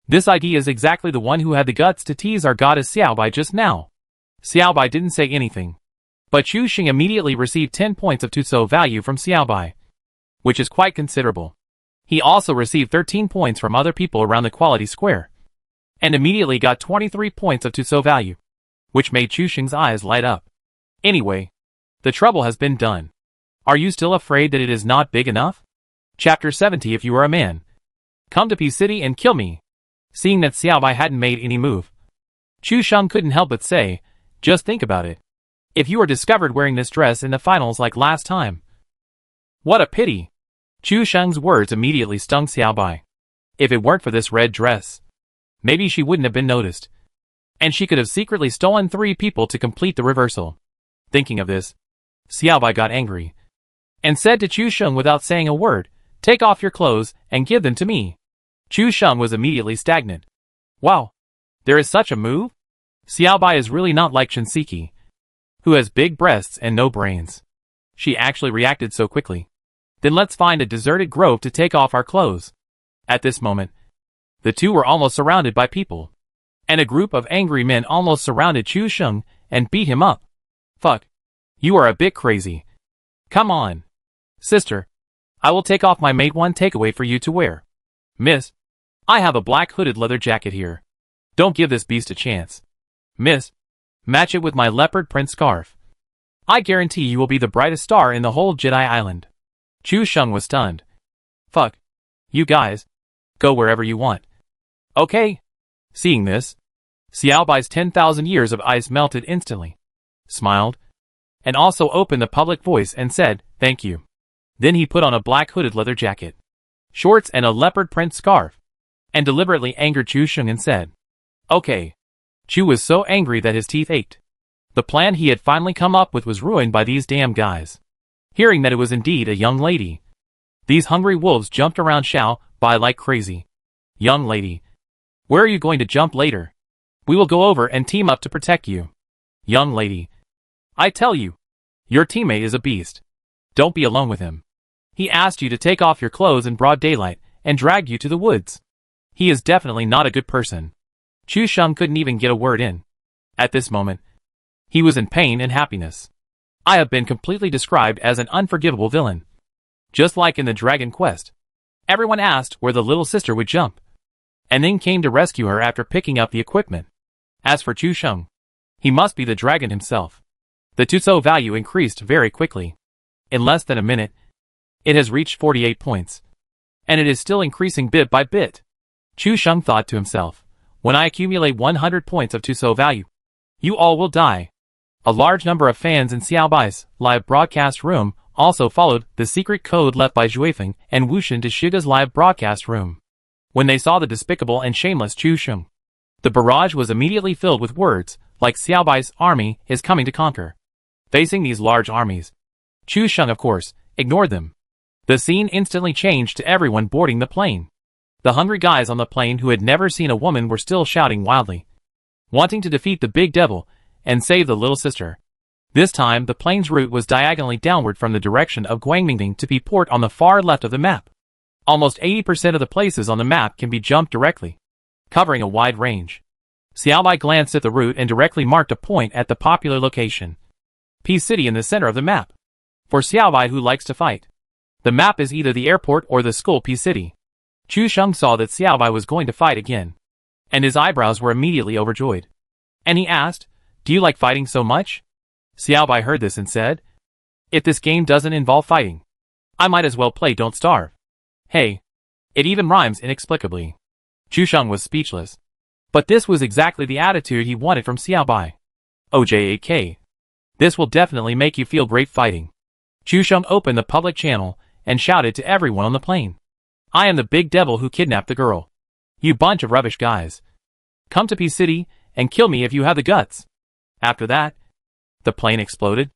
This idea is exactly the one who had the guts to tease our goddess Xiaobai just now. Xiaobai didn't say anything, but Chu Xing immediately received 10 points of Tuso value from Xiaobai, which is quite considerable. He also received 13 points from other people around the quality square, and immediately got 23 points of Tuso value, which made Chu Xing's eyes light up. Anyway, the trouble has been done. Are you still afraid that it is not big enough? Chapter 70. If you are a man, come to P City and kill me. Seeing that Xiaobai hadn't made any move, Chu Sheng couldn't help but say, just think about it. If you were discovered wearing this dress in the finals like last time. What a pity. Chu Sheng's words immediately stung Xiaobai. If it weren't for this red dress, maybe she wouldn't have been noticed, and she could have secretly stolen 3 people to complete the reversal. Thinking of this, Xiaobai got angry, and said to Chu Sheng without saying a word, take off your clothes and give them to me. Chu Sheng was immediately stagnant. Wow, there is such a move? Xiaobai is really not like Shinseki, who has big breasts and no brains. She actually reacted so quickly. Then let's find a deserted grove to take off our clothes. At this moment, the two were almost surrounded by people, and a group of angry men almost surrounded Chu Sheng and beat him up. Fuck. You are a bit crazy. Come on. Sister, I will take off my mate one takeaway for you to wear. Miss, I have a black hooded leather jacket here. Don't give this beast a chance. Miss, match it with my leopard print scarf. I guarantee you will be the brightest star in the whole Jedi Island. Chu Sheng was stunned. Fuck. You guys, go wherever you want. Okay. Seeing this, Xiaobai's 10,000 years of ice melted instantly, smiled, and also opened the public voice and said, thank you. Then he put on a black hooded leather jacket, shorts and a leopard print scarf, and deliberately angered Chu Sheng and said, okay. Chu was so angry that his teeth ached. The plan he had finally come up with was ruined by these damn guys. Hearing that it was indeed a young lady, these hungry wolves jumped around Xiaobai like crazy. Young lady, where are you going to jump later? We will go over and team up to protect you. Young lady, I tell you, your teammate is a beast. Don't be alone with him. He asked you to take off your clothes in broad daylight and dragged you to the woods. He is definitely not a good person. Chu Sheng couldn't even get a word in. At this moment, he was in pain and happiness. I have been completely described as an unforgivable villain. Just like in the Dragon Quest. Everyone asked where the little sister would jump, and then came to rescue her after picking up the equipment. As for Chu Sheng, he must be the dragon himself. The Tutso value increased very quickly. In less than a minute, it has reached 48 points. And it is still increasing bit by bit. Chu Sheng thought to himself, when I accumulate 100 points of Tutso value, you all will die. A large number of fans in Xiaobai's live broadcast room also followed the secret code left by Juefeng and Wushan to Shiga's live broadcast room. When they saw the despicable and shameless Chu Sheng, the barrage was immediately filled with words like Xiaobai's army is coming to conquer. Facing these large armies, Chu Sheng of course ignored them. The scene instantly changed to everyone boarding the plane. The hungry guys on the plane who had never seen a woman were still shouting wildly, wanting to defeat the big devil and save the little sister. This time the plane's route was diagonally downward from the direction of Guangmingding to be port on the far left of the map. Almost 80% of the places on the map can be jumped directly, covering a wide range. Xiaobai glanced at the route and directly marked a point at the popular location, P City, in the center of the map. For Xiaobai, who likes to fight, the map is either the airport or the school P City. Chu Sheng saw that Xiaobai was going to fight again, and his eyebrows were immediately overjoyed. And he asked, "Do you like fighting so much?" Xiaobai heard this and said, "If this game doesn't involve fighting, I might as well play Don't Starve." Hey, it even rhymes inexplicably. Chu Sheng was speechless. But this was exactly the attitude he wanted from Xiaobai. OJAK. This will definitely make you feel great fighting. Chu Sheng opened the public channel and shouted to everyone on the plane, "I am the big devil who kidnapped the girl. You bunch of rubbish guys. Come to P City and kill me if you have the guts." After that, the plane exploded.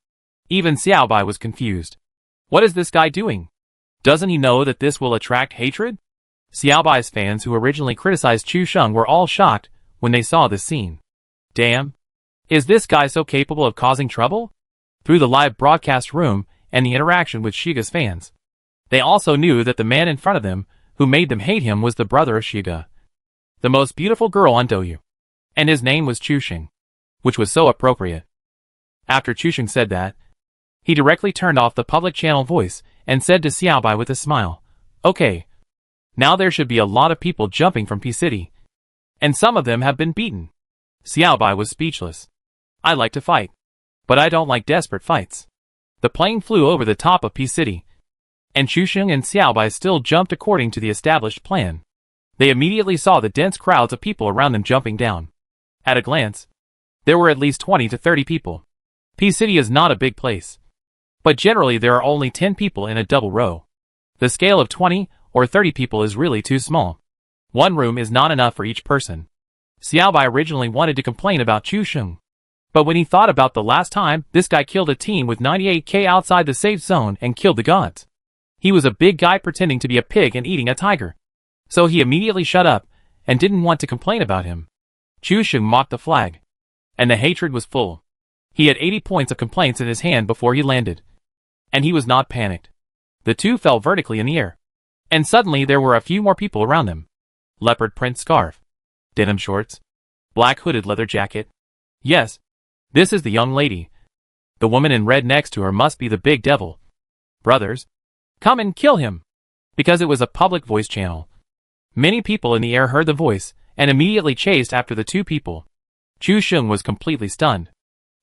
Even Xiaobai was confused. What is this guy doing? Doesn't he know that this will attract hatred? Xiaobai's fans who originally criticized Chu Sheng were all shocked when they saw this scene. Damn! Is this guy so capable of causing trouble? Through the live broadcast room and the interaction with Shiga's fans, they also knew that the man in front of them who made them hate him was the brother of Shiga, the most beautiful girl on Douyu. And his name was Chu Sheng, which was so appropriate. After Chu Sheng said that, he directly turned off the public channel voice and said to Xiaobai with a smile, "Okay, now there should be a lot of people jumping from P City, and some of them have been beaten." Xiaobai was speechless. "I like to fight, but I don't like desperate fights." The plane flew over the top of P City, and Chu Sheng and Xiaobai still jumped according to the established plan. They immediately saw the dense crowds of people around them jumping down. At a glance, there were at least 20 to 30 people. P City is not a big place, but generally there are only 10 people in a double row. The scale of 20 or 30 people is really too small. One room is not enough for each person. Xiaobai originally wanted to complain about Chu Sheng, but when he thought about the last time this guy killed a team with 98k outside the safe zone and killed the gods, he was a big guy pretending to be a pig and eating a tiger. So he immediately shut up and didn't want to complain about him. Chu Sheng mocked the flag, and the hatred was full. He had 80 points of complaints in his hand before he landed, and he was not panicked. The two fell vertically in the air, and suddenly there were a few more people around them. Leopard print scarf, denim shorts, black hooded leather jacket. Yes, this is the young lady. The woman in red next to her must be the big devil. Brothers, come and kill him! Because it was a public voice channel. Many people in the air heard the voice and immediately chased after the two people. Chu Sheng was completely stunned.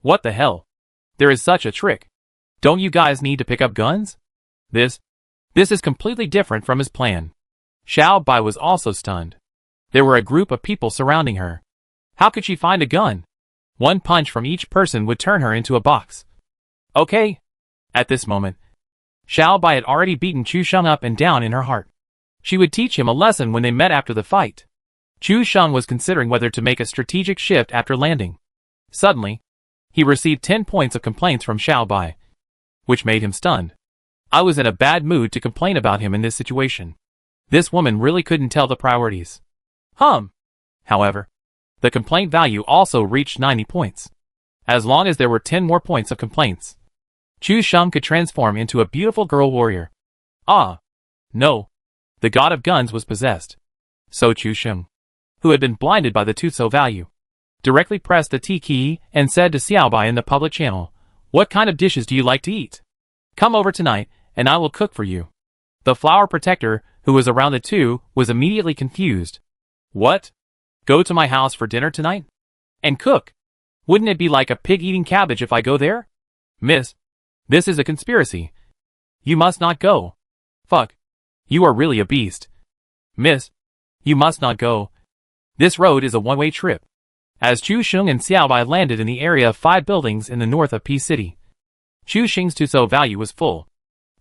What the hell? There is such a trick. Don't you guys need to pick up guns? This is completely different from his plan. Xiaobai was also stunned. There were a group of people surrounding her. How could she find a gun? One punch from each person would turn her into a box. Okay. At this moment, Xiaobai had already beaten Chu Sheng up and down in her heart. She would teach him a lesson when they met after the fight. Chu Sheng was considering whether to make a strategic shift after landing. Suddenly, he received 10 points of complaints from Xiaobai, which made him stunned. I was in a bad mood to complain about him in this situation. This woman really couldn't tell the priorities. However, the complaint value also reached 90 points. As long as there were 10 more points of complaints, Chu Sheng could transform into a beautiful girl warrior. Ah, no. The god of guns was possessed. So Chu Sheng, who had been blinded by the Tutso value, directly pressed the T key and said to Xiaobai in the public channel, "What kind of dishes do you like to eat? Come over tonight, and I will cook for you." The flower protector, who was around the two, was immediately confused. What? Go to my house for dinner tonight? And cook? Wouldn't it be like a pig eating cabbage if I go there? Miss, this is a conspiracy. You must not go. Fuck. You are really a beast. Miss, you must not go. This road is a one-way trip. As Chu Sheng and Xiao Bai landed in the area of 5 buildings in the north of P City, Chu Sheng's Tuso value was full,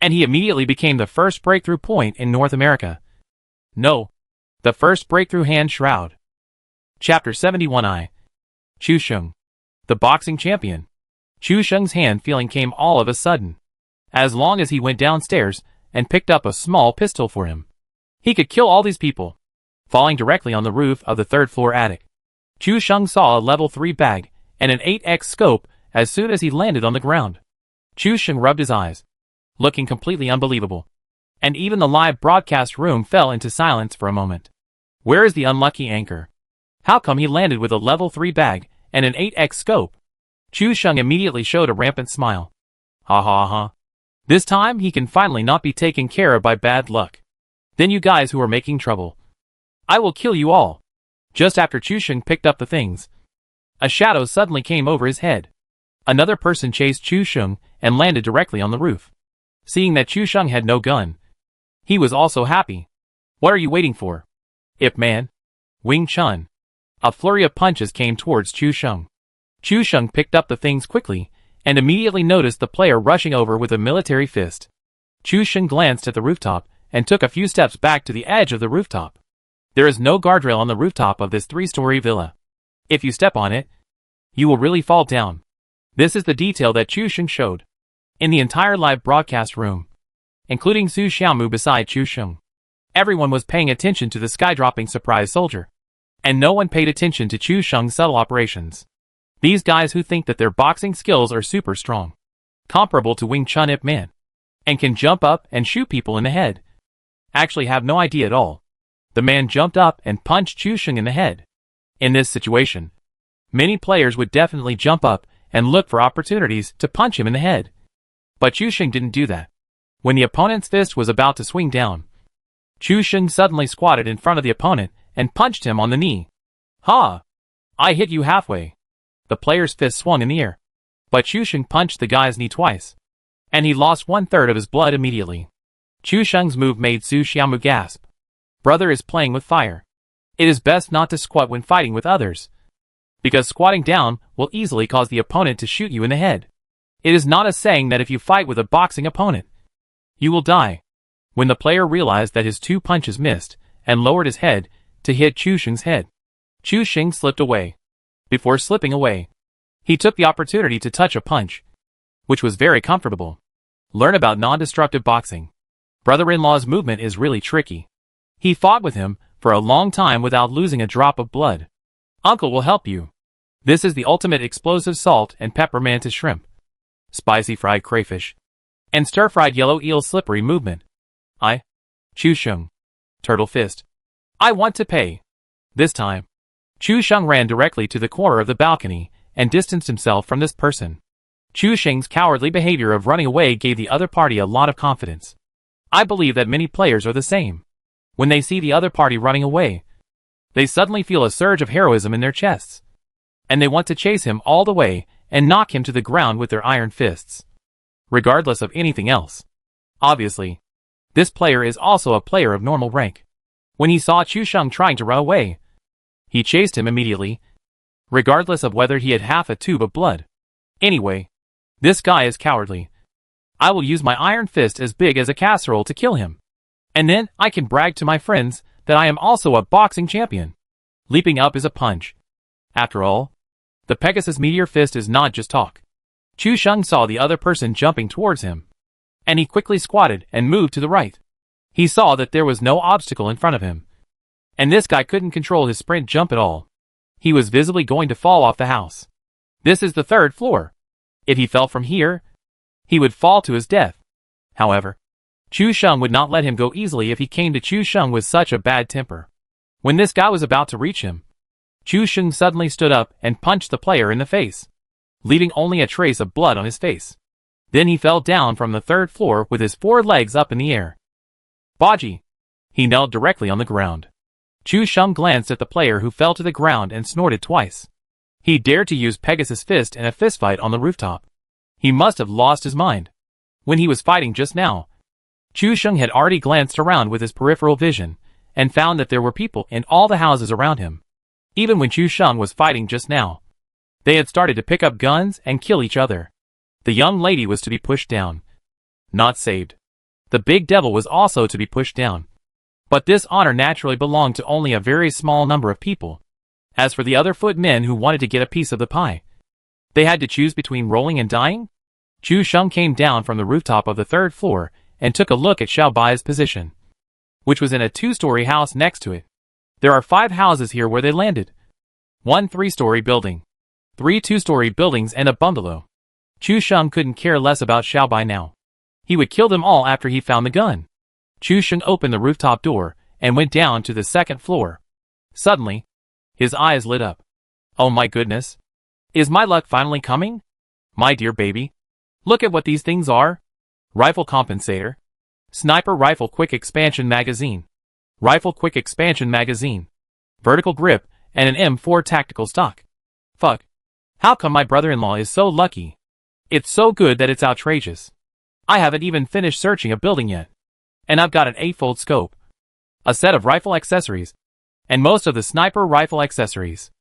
and he immediately became the first breakthrough point in North America. No. The first breakthrough hand shroud. Chapter 71I. Chu Sheng, the boxing champion. Chu Sheng's hand feeling came all of a sudden. As long as he went downstairs and picked up a small pistol for him, he could kill all these people. Falling directly on the roof of the 3rd floor attic, Chu Sheng saw a level 3 bag and an 8x scope as soon as he landed on the ground. Chu Sheng rubbed his eyes, looking completely unbelievable. And even the live broadcast room fell into silence for a moment. Where is the unlucky anchor? How come he landed with a level 3 bag and an 8x scope? Chu Sheng immediately showed a rampant smile. Ha ha ha. This time he can finally not be taken care of by bad luck. Then you guys who are making trouble, I will kill you all. Just after Chu Sheng picked up the things, a shadow suddenly came over his head. Another person chased Chu Sheng and landed directly on the roof. Seeing that Chu Sheng had no gun, he was also happy. What are you waiting for? Ip Man. Wing Chun. A flurry of punches came towards Chu Sheng. Chu Sheng picked up the things quickly and immediately noticed the player rushing over with a military fist. Chu Sheng glanced at the rooftop and took a few steps back to the edge of the rooftop. There is no guardrail on the rooftop of this 3-story villa. If you step on it, you will really fall down. This is the detail that Chu Sheng showed. In the entire live broadcast room, including Su Xiaomu beside Chu Sheng, everyone was paying attention to the skydropping surprise soldier. And no one paid attention to Chu Sheng's subtle operations. These guys who think that their boxing skills are super strong, comparable to Wing Chun Ip Man, and can jump up and shoot people in the head, actually have no idea at all. The man jumped up and punched Chu Sheng in the head. In this situation, many players would definitely jump up and look for opportunities to punch him in the head. But Chu Sheng didn't do that. When the opponent's fist was about to swing down, Chu Sheng suddenly squatted in front of the opponent and punched him on the knee. Ha! I hit you halfway. The player's fist swung in the air, but Chu Sheng punched the guy's knee twice, and he lost 1/3 of his blood immediately. Chu Sheng's move made Su Xiaomu gasp. Brother is playing with fire. It is best not to squat when fighting with others, because squatting down will easily cause the opponent to shoot you in the head. It is not a saying that if you fight with a boxing opponent, you will die. When the player realized that his 2 punches missed and lowered his head to hit Chu Sheng's head, Chu Sheng slipped away. Before slipping away, he took the opportunity to touch a punch, which was very comfortable. Learn about non-destructive boxing. Brother-in-law's movement is really tricky. He fought with him for a long time without losing a drop of blood. Uncle will help you. This is the ultimate explosive salt and pepper mantis shrimp, spicy fried crayfish, and stir-fried yellow eel slippery movement. Chu Sheng. Turtle fist. I want to pay. This time, Chu Sheng ran directly to the corner of the balcony and distanced himself from this person. Chu Sheng's cowardly behavior of running away gave the other party a lot of confidence. I believe that many players are the same. When they see the other party running away, they suddenly feel a surge of heroism in their chests, and they want to chase him all the way and knock him to the ground with their iron fists, regardless of anything else. Obviously, this player is also a player of normal rank. When he saw Chu Sheng trying to run away, he chased him immediately, regardless of whether he had half a tube of blood. Anyway, this guy is cowardly. I will use my iron fist as big as a casserole to kill him. And then I can brag to my friends that I am also a boxing champion. Leaping up is a punch. After all, the Pegasus Meteor Fist is not just talk. Chu Sheng saw the other person jumping towards him, and he quickly squatted and moved to the right. He saw that there was no obstacle in front of him, and this guy couldn't control his sprint jump at all. He was visibly going to fall off the house. This is the 3rd floor. If he fell from here, he would fall to his death. However, Chu Sheng would not let him go easily if he came to Chu Sheng with such a bad temper. When this guy was about to reach him, Chu Sheng suddenly stood up and punched the player in the face, leaving only a trace of blood on his face. Then he fell down from the 3rd floor with his 4 legs up in the air. Baji! He knelt directly on the ground. Chu Sheng glanced at the player who fell to the ground and snorted twice. He dared to use Pegasus Fist in a fistfight on the rooftop. He must have lost his mind. When he was fighting just now, Chu Sheng had already glanced around with his peripheral vision, and found that there were people in all the houses around him. Even when Chu Sheng was fighting just now, they had started to pick up guns and kill each other. The young lady was to be pushed down, not saved. The big devil was also to be pushed down. But this honor naturally belonged to only a very small number of people. As for the other footmen who wanted to get a piece of the pie, they had to choose between rolling and dying. Chu Sheng came down from the rooftop of the 3rd floor and took a look at Xiao Bai's position, which was in a 2-story house next to it. There are 5 houses here where they landed. 1 3-story building, 3 2-story buildings, and a bungalow. Chu Sheng couldn't care less about Xiao Bai now. He would kill them all after he found the gun. Chu Sheng opened the rooftop door and went down to the 2nd floor. Suddenly, his eyes lit up. Oh my goodness. Is my luck finally coming? My dear baby. Look at what these things are. Rifle compensator. Sniper rifle quick expansion magazine. Rifle quick expansion magazine. Vertical grip, and an M4 tactical stock. Fuck. How come my brother-in-law is so lucky? It's so good that it's outrageous. I haven't even finished searching a building yet. And I've got an 8-fold scope, a set of rifle accessories, and most of the sniper rifle accessories.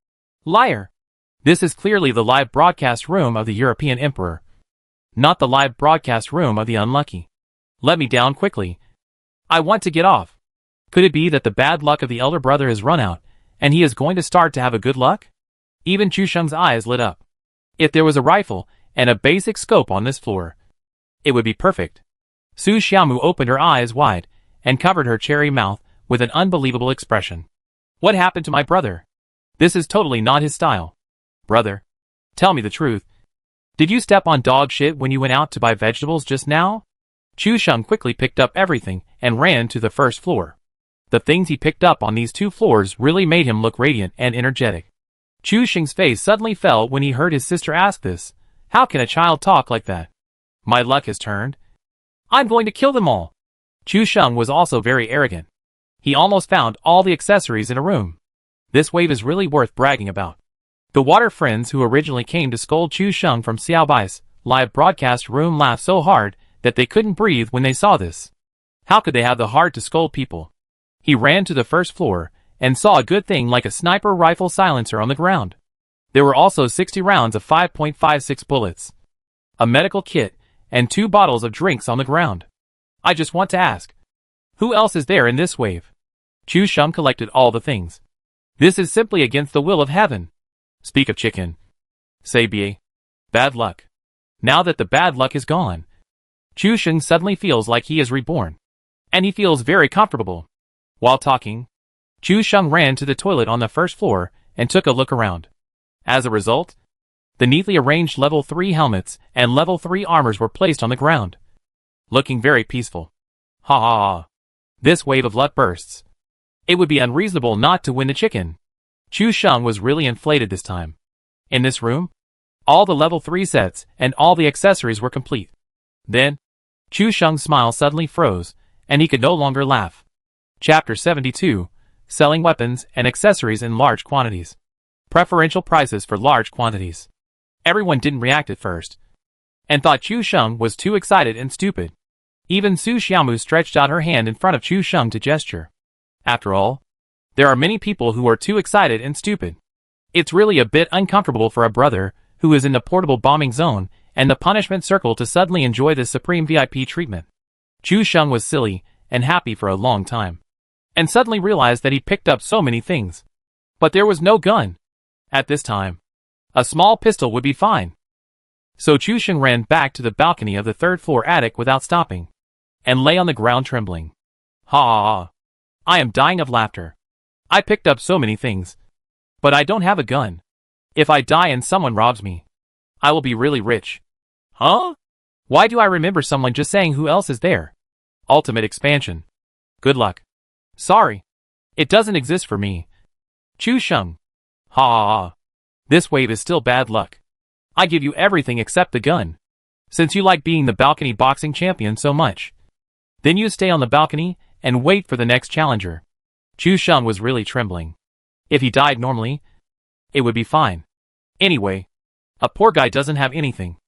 Liar. This is clearly the live broadcast room of the European Emperor, not the live broadcast room of the unlucky. Let me down quickly. I want to get off. Could it be that the bad luck of the elder brother has run out, and he is going to start to have a good luck? Even Chu Sheng's eyes lit up. If there was a rifle and a basic scope on this floor, it would be perfect. Su Xiaomu opened her eyes wide and covered her cherry mouth with an unbelievable expression. What happened to my brother? This is totally not his style. Brother, tell me the truth. Did you step on dog shit when you went out to buy vegetables just now? Chu Sheng quickly picked up everything and ran to the 1st floor. The things he picked up on these 2 floors really made him look radiant and energetic. Chu Sheng's face suddenly fell when he heard his sister ask this. How can a child talk like that? My luck has turned. I'm going to kill them all. Chu Sheng was also very arrogant. He almost found all the accessories in a room. This wave is really worth bragging about. The water friends who originally came to scold Chu Sheng from Xiao Bai's live broadcast room laughed so hard that they couldn't breathe when they saw this. How could they have the heart to scold people? He ran to the 1st floor and saw a good thing like a sniper rifle silencer on the ground. There were also 60 rounds of 5.56 bullets, a medical kit, and 2 bottles of drinks on the ground. I just want to ask, who else is there in this wave? Chu Sheng collected all the things. This is simply against the will of heaven. Speak of chicken. Say ba. Bad luck. Now that the bad luck is gone, Chu Sheng suddenly feels like he is reborn. And he feels very comfortable. While talking, Chu Sheng ran to the toilet on the 1st floor and took a look around. As a result, the neatly arranged level 3 helmets and level 3 armors were placed on the ground, looking very peaceful. Ha ha ha. This wave of luck bursts. It would be unreasonable not to win the chicken. Chu Sheng was really inflated this time. In this room, all the level 3 sets and all the accessories were complete. Then, Chu Sheng's smile suddenly froze, and he could no longer laugh. Chapter 72, Selling Weapons and Accessories in Large Quantities. Preferential prices for large quantities. Everyone didn't react at first, and thought Chu Sheng was too excited and stupid. Even Su Xiaomu stretched out her hand in front of Chu Sheng to gesture. After all, there are many people who are too excited and stupid. It's really a bit uncomfortable for a brother who is in the portable bombing zone and the punishment circle to suddenly enjoy this supreme VIP treatment. Chu Sheng was silly and happy for a long time, and suddenly realized that he picked up so many things. But there was no gun. At this time, a small pistol would be fine. So Chu Sheng ran back to the balcony of the 3rd floor attic without stopping, and lay on the ground trembling. Ha ha ha. I am dying of laughter. I picked up so many things, but I don't have a gun. If I die and someone robs me, I will be really rich. Huh? Why do I remember someone just saying who else is there? Ultimate expansion. Good luck. Sorry. It doesn't exist for me. Chu Sheng. Ha ha ha. This wave is still bad luck. I give you everything except the gun. Since you like being the balcony boxing champion so much, then you stay on the balcony and wait for the next challenger. Chu Sheng was really trembling. If he died normally, it would be fine. Anyway, a poor guy doesn't have anything.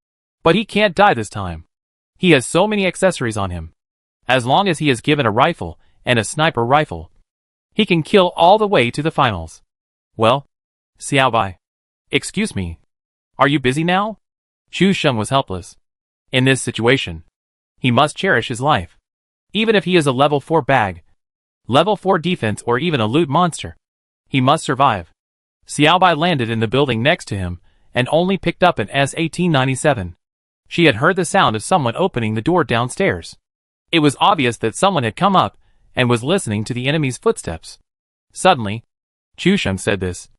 But he can't die this time. He has so many accessories on him. As long as he is given a rifle and a sniper rifle, he can kill all the way to the finals. Well, Xiaobai. Excuse me. Are you busy now? Chu Sheng was helpless. In this situation, he must cherish his life. Even if he is a level 4 bag, level 4 defense or even a loot monster, he must survive. Xiaobai landed in the building next to him and only picked up an S-1897. She had heard the sound of someone opening the door downstairs. It was obvious that someone had come up and was listening to the enemy's footsteps. Suddenly, Chu Sheng said this,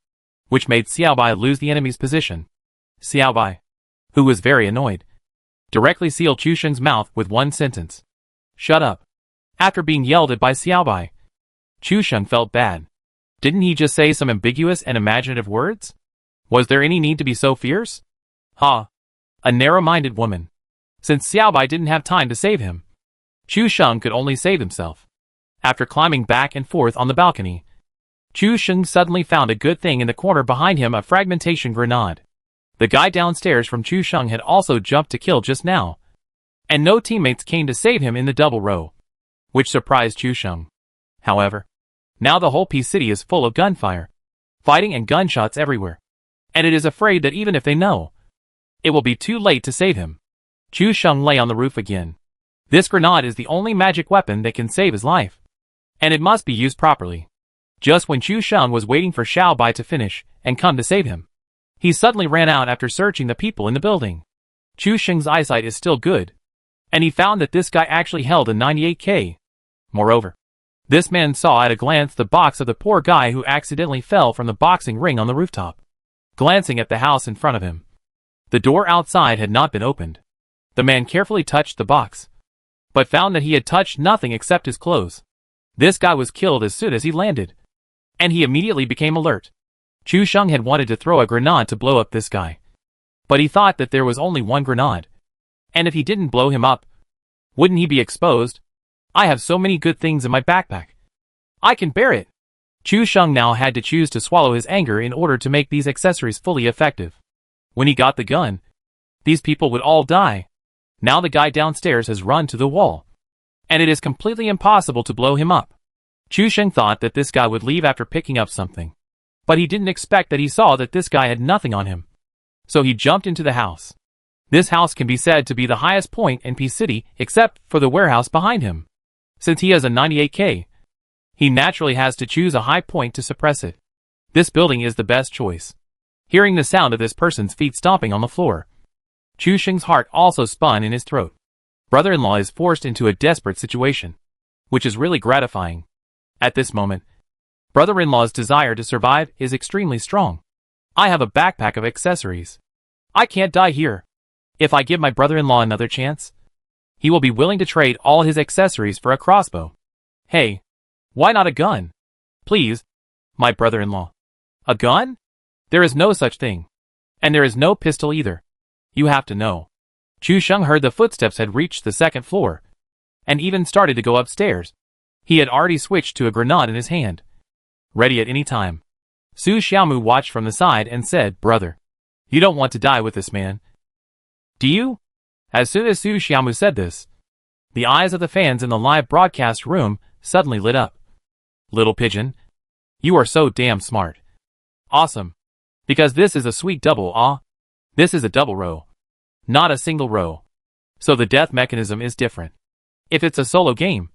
which made Xiaobai lose the enemy's position. Xiaobai, who was very annoyed, directly sealed Chu Sheng's mouth with one sentence. Shut up. After being yelled at by Xiaobai, Chu Sheng felt bad. Didn't he just say some ambiguous and imaginative words? Was there any need to be so fierce? Ha! A narrow-minded woman. Since Xiaobai didn't have time to save him, Chu Sheng could only save himself. After climbing back and forth on the balcony, Chu Sheng suddenly found a good thing in the corner behind him, a fragmentation grenade. The guy downstairs from Chu Sheng had also jumped to kill just now, and no teammates came to save him in the double row, which surprised Chu Sheng. However, now the whole Peace City is full of gunfire, fighting and gunshots everywhere, and it is afraid that even if they know, it will be too late to save him. Chu Sheng lay on the roof again. This grenade is the only magic weapon that can save his life, and it must be used properly. Just when Chu Sheng was waiting for Xiaobai to finish and come to save him, he suddenly ran out after searching the people in the building. Chu Sheng's eyesight is still good, and he found that this guy actually held a 98K. Moreover, this man saw at a glance the box of the poor guy who accidentally fell from the boxing ring on the rooftop. Glancing at the house in front of him, the door outside had not been opened. The man carefully touched the box, but found that he had touched nothing except his clothes. This guy was killed as soon as he landed, and he immediately became alert. Chu Sheng had wanted to throw a grenade to blow up this guy, but he thought that there was only one grenade, and if he didn't blow him up, wouldn't he be exposed? I have so many good things in my backpack. I can bear it. Chu Sheng now had to choose to swallow his anger in order to make these accessories fully effective. When he got the gun, these people would all die. Now the guy downstairs has run to the wall, and it is completely impossible to blow him up. Chu Sheng thought that this guy would leave after picking up something, but he didn't expect that he saw that this guy had nothing on him. So he jumped into the house. This house can be said to be the highest point in Peace City except for the warehouse behind him. Since he has a 98K, he naturally has to choose a high point to suppress it. This building is the best choice. Hearing the sound of this person's feet stomping on the floor, Chu Sheng's heart also spun in his throat. Brother-in-law is forced into a desperate situation, which is really gratifying. At this moment, brother-in-law's desire to survive is extremely strong. I have a backpack of accessories. I can't die here. If I give my brother-in-law another chance, he will be willing to trade all his accessories for a crossbow. Hey, why not a gun? Please, my brother-in-law. A gun? There is no such thing. And there is no pistol either. You have to know. Chu Sheng heard the footsteps had reached the second floor, and even started to go upstairs. He had already switched to a grenade in his hand, ready at any time. Su Xiaomu watched from the side and said, "Brother, you don't want to die with this man, do you?" As soon as Su Xiaomu said this, the eyes of the fans in the live broadcast room suddenly lit up. Little pigeon, you are so damn smart. Awesome. Because this is a sweet double, This is a double row, not a single row. So the death mechanism is different. If it's a solo game,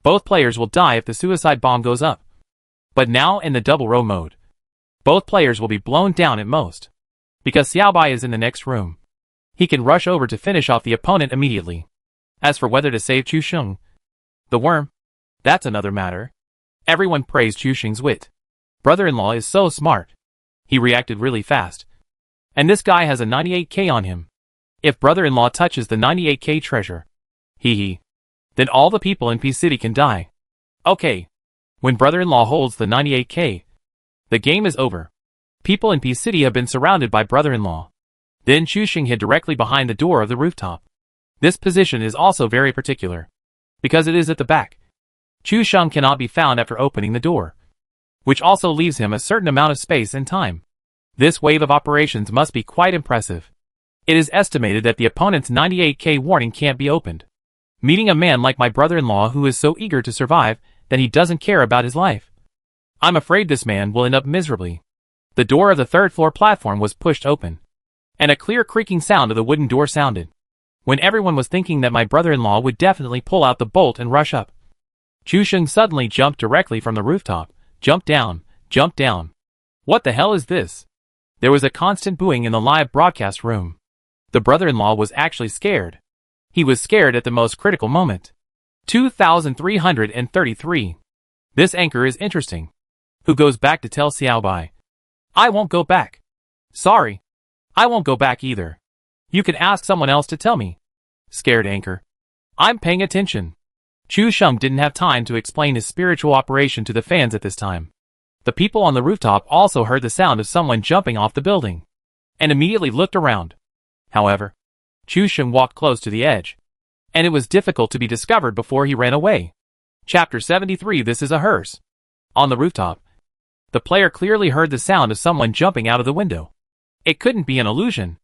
both players will die if the suicide bomb goes up. But now in the double row mode, both players will be blown down at most. Because Xiaobai is in the next room, he can rush over to finish off the opponent immediately. As for whether to save Chu Sheng, the worm, that's another matter. Everyone praised Chu Sheng's wit. Brother-in-law is so smart. He reacted really fast. And this guy has a 98K on him. If brother-in-law touches the 98K treasure, then all the people in Peace City can die. Okay. When brother-in-law holds the 98K, the game is over. People in Peace City have been surrounded by brother-in-law. Then Chu Sheng hid directly behind the door of the rooftop. This position is also very particular, because it is at the back. Chu Sheng cannot be found after opening the door, which also leaves him a certain amount of space and time. This wave of operations must be quite impressive. It is estimated that the opponent's 98k warning can't be opened. Meeting a man like my brother-in-law who is so eager to survive that he doesn't care about his life. I'm afraid this man will end up miserably. The door of the third-floor platform was pushed open, and a clear creaking sound of the wooden door sounded. When everyone was thinking that my brother-in-law would definitely pull out the bolt and rush up, Chusheng suddenly jumped directly from the rooftop. Jump down, jump down. What the hell is this? There was a constant booing in the live broadcast room. The brother-in-law was actually scared. He was scared at the most critical moment. 2333. This anchor is interesting. Who goes back to tell Xiaobai? I won't go back. Sorry. I won't go back either. You can ask someone else to tell me. Scared anchor. I'm paying attention. Chusheng didn't have time to explain his spiritual operation to the fans at this time. The people on the rooftop also heard the sound of someone jumping off the building, and immediately looked around. However, Chusheng walked close to the edge, and it was difficult to be discovered before he ran away. Chapter 73. This is a hearse. On the rooftop, the player clearly heard the sound of someone jumping out of the window. It couldn't be an illusion.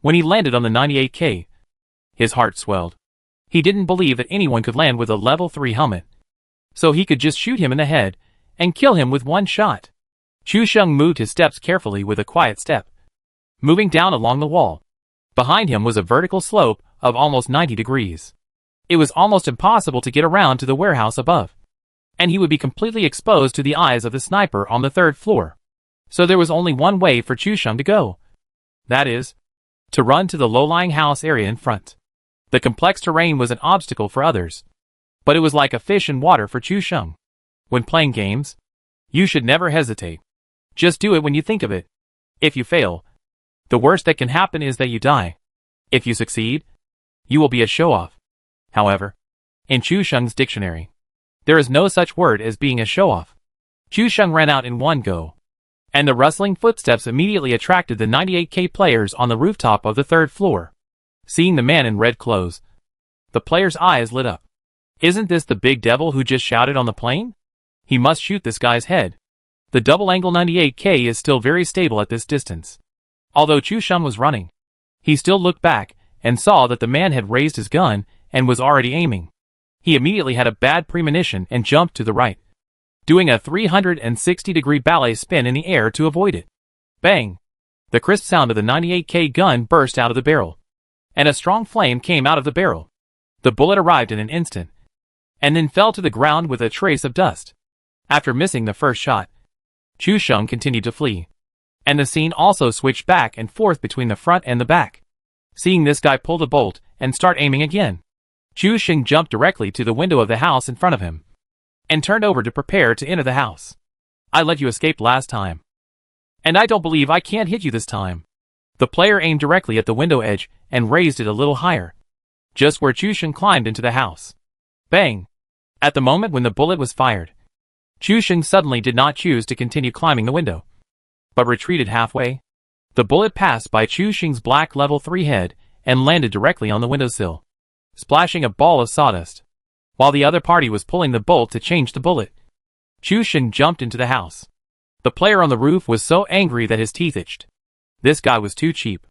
When he landed on the 98k, his heart swelled. He didn't believe that anyone could land with a level 3 helmet, so he could just shoot him in the head and kill him with one shot. Chusheng moved his steps carefully with a quiet step, moving down along the wall. Behind him was a vertical slope of almost 90 degrees. It was almost impossible to get around to the warehouse above, and he would be completely exposed to the eyes of the sniper on the third floor. So there was only one way for Chusheng to go. That is, to run to the low-lying house area in front. The complex terrain was an obstacle for others, but it was like a fish in water for Chusheng. When playing games, you should never hesitate. Just do it when you think of it. If you fail, the worst that can happen is that you die. If you succeed, you will be a show-off. However, in Chusheng's dictionary, there is no such word as being a show-off. Chusheng ran out in one go, and the rustling footsteps immediately attracted the 98k players on the rooftop of the third floor. Seeing the man in red clothes, the player's eyes lit up. Isn't this the big devil who just shouted on the plane? He must shoot this guy's head. The double-angle 98k is still very stable at this distance. Although Chusheng was running, he still looked back and saw that the man had raised his gun and was already aiming. He immediately had a bad premonition and jumped to the right, doing a 360-degree ballet spin in the air to avoid it. Bang! The crisp sound of the 98k gun burst out of the barrel, and a strong flame came out of the barrel. The bullet arrived in an instant, and then fell to the ground with a trace of dust. After missing the first shot, Chusheng continued to flee, and the scene also switched back and forth between the front and the back. Seeing this guy pull the bolt and start aiming again, Chusheng jumped directly to the window of the house in front of him, and turned over to prepare to enter the house. I let you escape last time, and I don't believe I can't hit you this time. The player aimed directly at the window edge and raised it a little higher, just where Chusheng climbed into the house. Bang! At the moment when the bullet was fired, Chusheng suddenly did not choose to continue climbing the window, but retreated halfway. The bullet passed by Chusheng's black level 3 head and landed directly on the windowsill, splashing a ball of sawdust. While the other party was pulling the bolt to change the bullet, Chusheng jumped into the house. The player on the roof was so angry that his teeth itched. This guy was too cheap.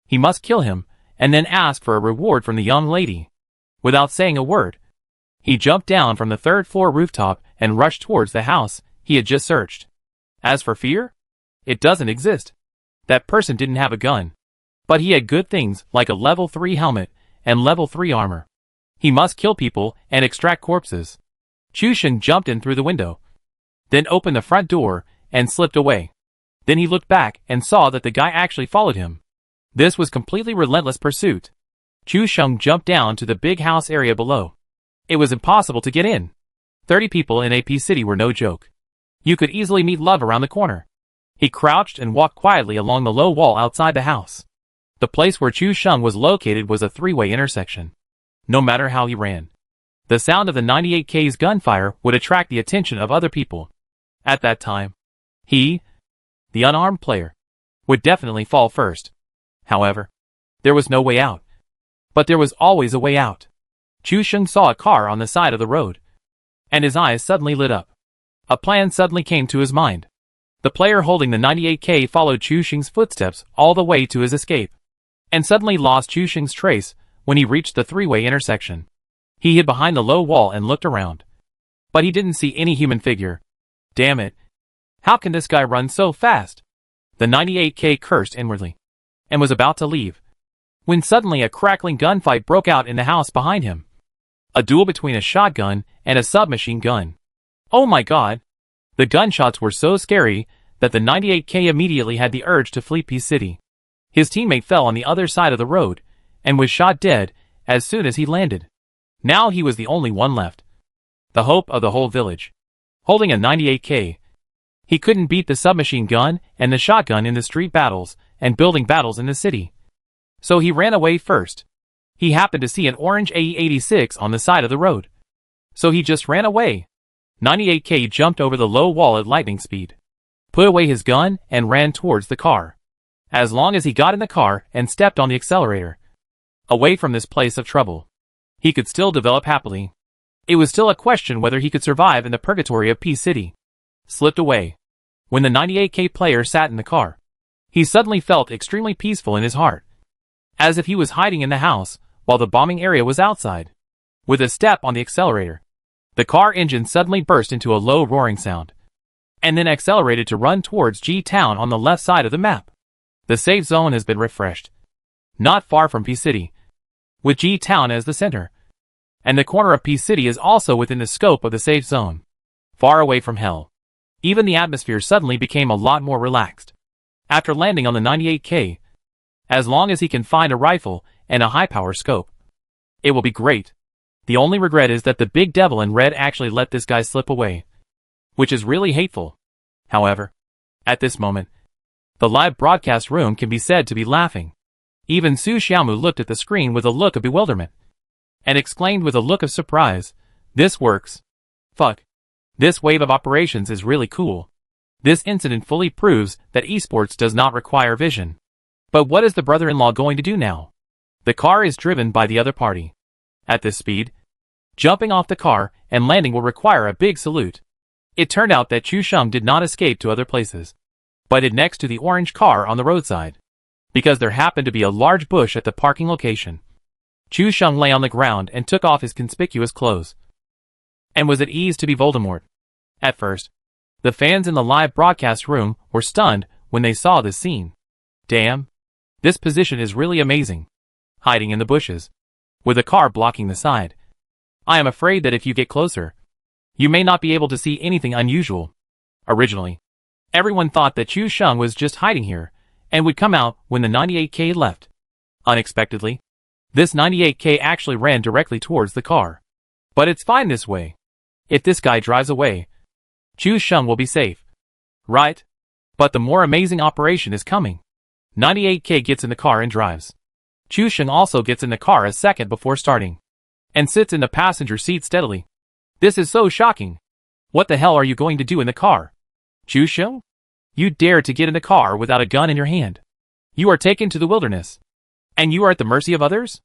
He must kill him, and then ask for a reward from the young lady. Without saying a word, he jumped down from the third-floor rooftop and rushed towards the house he had just searched. As for fear, it doesn't exist. That person didn't have a gun, but he had good things like a level 3 helmet and level 3 armor. He must kill people and extract corpses. Chusheng jumped in through the window, then opened the front door and slipped away. Then he looked back and saw that the guy actually followed him. This was completely relentless pursuit. Chusheng jumped down to the big house area below. It was impossible to get in. 30 people in AP City were no joke. You could easily meet love around the corner. He crouched and walked quietly along the low wall outside the house. The place where Chusheng was located was a 3-way intersection. No matter how he ran, the sound of the 98k's gunfire would attract the attention of other people. At that time, he, the unarmed player, would definitely fall first. However, there was no way out. But there was always a way out. Chusheng saw a car on the side of the road, and his eyes suddenly lit up. A plan suddenly came to his mind. The player holding the 98k followed Chusheng's footsteps all the way to his escape. and suddenly lost Chu Sheng's trace when he reached the three-way intersection. He hid behind the low wall and looked around. But he didn't see any human figure. Damn it. How can this guy run so fast? The 98K cursed inwardly, and was about to leave, when suddenly a crackling gunfight broke out in the house behind him. A duel between a shotgun and a submachine gun. Oh my god. The gunshots were so scary that the 98K immediately had the urge to flee Peace City. His teammate fell on the other side of the road, and was shot dead as soon as he landed. Now he was the only one left. The hope of the whole village. Holding a 98K. He couldn't beat the submachine gun and the shotgun in the street battles and building battles in the city. So he ran away first. He happened to see an orange AE-86 on the side of the road. So he just ran away. 98K jumped over the low wall at lightning speed, put away his gun and ran towards the car. As long as he got in the car and stepped on the accelerator, away from this place of trouble, he could still develop happily. It was still a question whether he could survive in the purgatory of Peace City. Slipped away. When the 98K player sat in the car, he suddenly felt extremely peaceful in his heart, as if he was hiding in the house while the bombing area was outside. With a step on the accelerator, the car engine suddenly burst into a low roaring sound, and then accelerated to run towards G-Town on the left side of the map. The safe zone has been refreshed, not far from Peace City, with G-Town as the center, and the corner of Peace City is also within the scope of the safe zone, far away from hell. Even the atmosphere suddenly became a lot more relaxed. After landing on the 98K, as long as he can find a rifle and a high-power scope, it will be great. The only regret is that the big devil in red actually let this guy slip away, which is really hateful. However, at this moment, the live broadcast room can be said to be laughing. Even Su Xiaomu looked at the screen with a look of bewilderment, and exclaimed with a look of surprise, "This works. Fuck. This wave of operations is really cool." This incident fully proves that esports does not require vision. But what is the brother-in-law going to do now? The car is driven by the other party. At this speed, jumping off the car and landing will require a big salute. It turned out that Chu Sheng did not escape to other places, but hid next to the orange car on the roadside, because there happened to be a large bush at the parking location. Chu Sheng lay on the ground and took off his conspicuous clothes, and was at ease to be Voldemort. At first, the fans in the live broadcast room were stunned when they saw this scene. Damn, this position is really amazing. Hiding in the bushes, with a car blocking the side. I am afraid that if you get closer, you may not be able to see anything unusual. Originally, everyone thought that Chu Sheng was just hiding here, and would come out when the 98K left. Unexpectedly, this 98K actually ran directly towards the car. But it's fine this way. If this guy drives away, Chu Sheng will be safe. Right? But the more amazing operation is coming. 98K gets in the car and drives. Chu Sheng also gets in the car a second before starting, and sits in the passenger seat steadily. This is so shocking. What the hell are you going to do in the car? Chu Sheng? You dare to get in the car without a gun in your hand. You are taken to the wilderness, and you are at the mercy of others?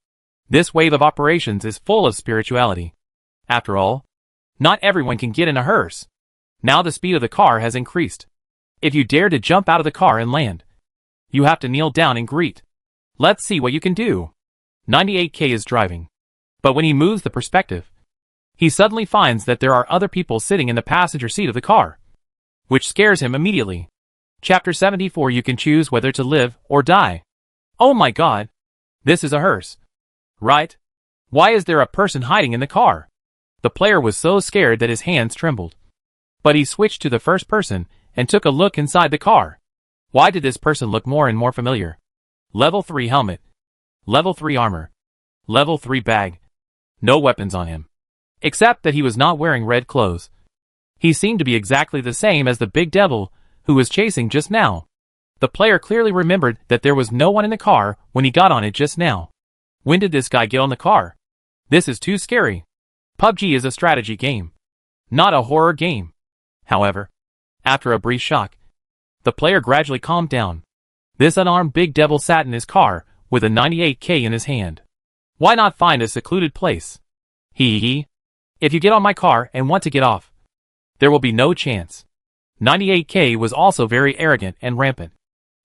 This wave of operations is full of spirituality. After all, not everyone can get in a hearse. Now the speed of the car has increased. If you dare to jump out of the car and land, you have to kneel down and greet. Let's see what you can do. 98K is driving, but when he moves the perspective, he suddenly finds that there are other people sitting in the passenger seat of the car, which scares him immediately. Chapter 74. You can choose whether to live or die. Oh my god. This is a hearse. Right? Why is there a person hiding in the car? The player was so scared that his hands trembled. But he switched to the first person and took a look inside the car. Why did this person look more and more familiar? Level 3 helmet. Level 3 armor. Level 3 bag. No weapons on him, except that he was not wearing red clothes. He seemed to be exactly the same as the big devil who was chasing just now. The player clearly remembered that there was no one in the car when he got on it just now. When did this guy get on the car? This is too scary. PUBG is a strategy game, not a horror game. However, after a brief shock, the player gradually calmed down. This unarmed big devil sat in his car with a 98K in his hand. Why not find a secluded place? Hee. If you get on my car and want to get off, there will be no chance. 98K was also very arrogant and rampant.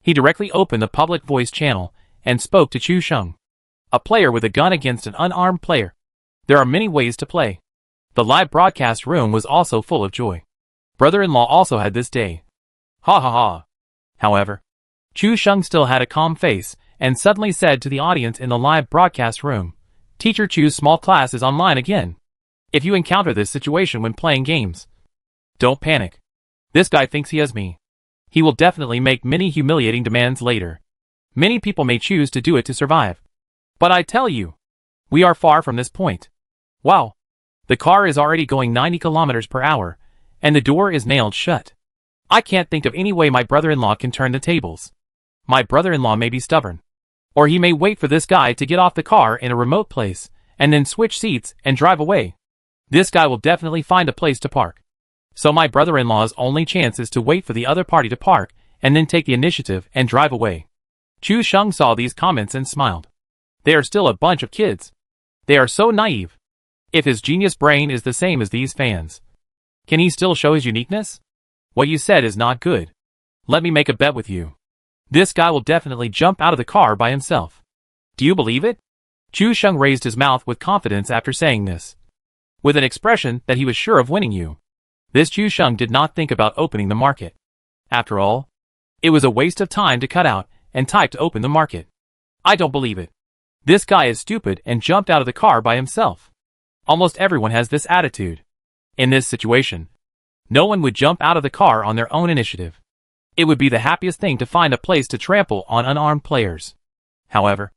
He directly opened the public voice channel and spoke to Chu Sheng. A player with a gun against an unarmed player. There are many ways to play. The live broadcast room was also full of joy. Brother-in-law also had this day. Ha ha ha. However, Chu Sheng still had a calm face and suddenly said to the audience in the live broadcast room, Teacher Chu's small class is online again. If you encounter this situation when playing games, don't panic. This guy thinks he has me. He will definitely make many humiliating demands later. Many people may choose to do it to survive. But I tell you, we are far from this point. Wow. The car is already going 90 kilometers per hour, and the door is nailed shut. I can't think of any way my brother-in-law can turn the tables. My brother-in-law may be stubborn. Or he may wait for this guy to get off the car in a remote place, and then switch seats and drive away. This guy will definitely find a place to park. So my brother-in-law's only chance is to wait for the other party to park, and then take the initiative and drive away. Chu Sheng saw these comments and smiled. They are still a bunch of kids. They are so naive. If his genius brain is the same as these fans, can he still show his uniqueness? What you said is not good. Let me make a bet with you. This guy will definitely jump out of the car by himself. Do you believe it? Chu Sheng raised his mouth with confidence after saying this, with an expression that he was sure of winning you. This Chu Sheng did not think about opening the market. After all, it was a waste of time to cut out and type to open the market. I don't believe it. This guy is stupid and jumped out of the car by himself. Almost everyone has this attitude. In this situation, no one would jump out of the car on their own initiative. It would be the happiest thing to find a place to trample on unarmed players. However,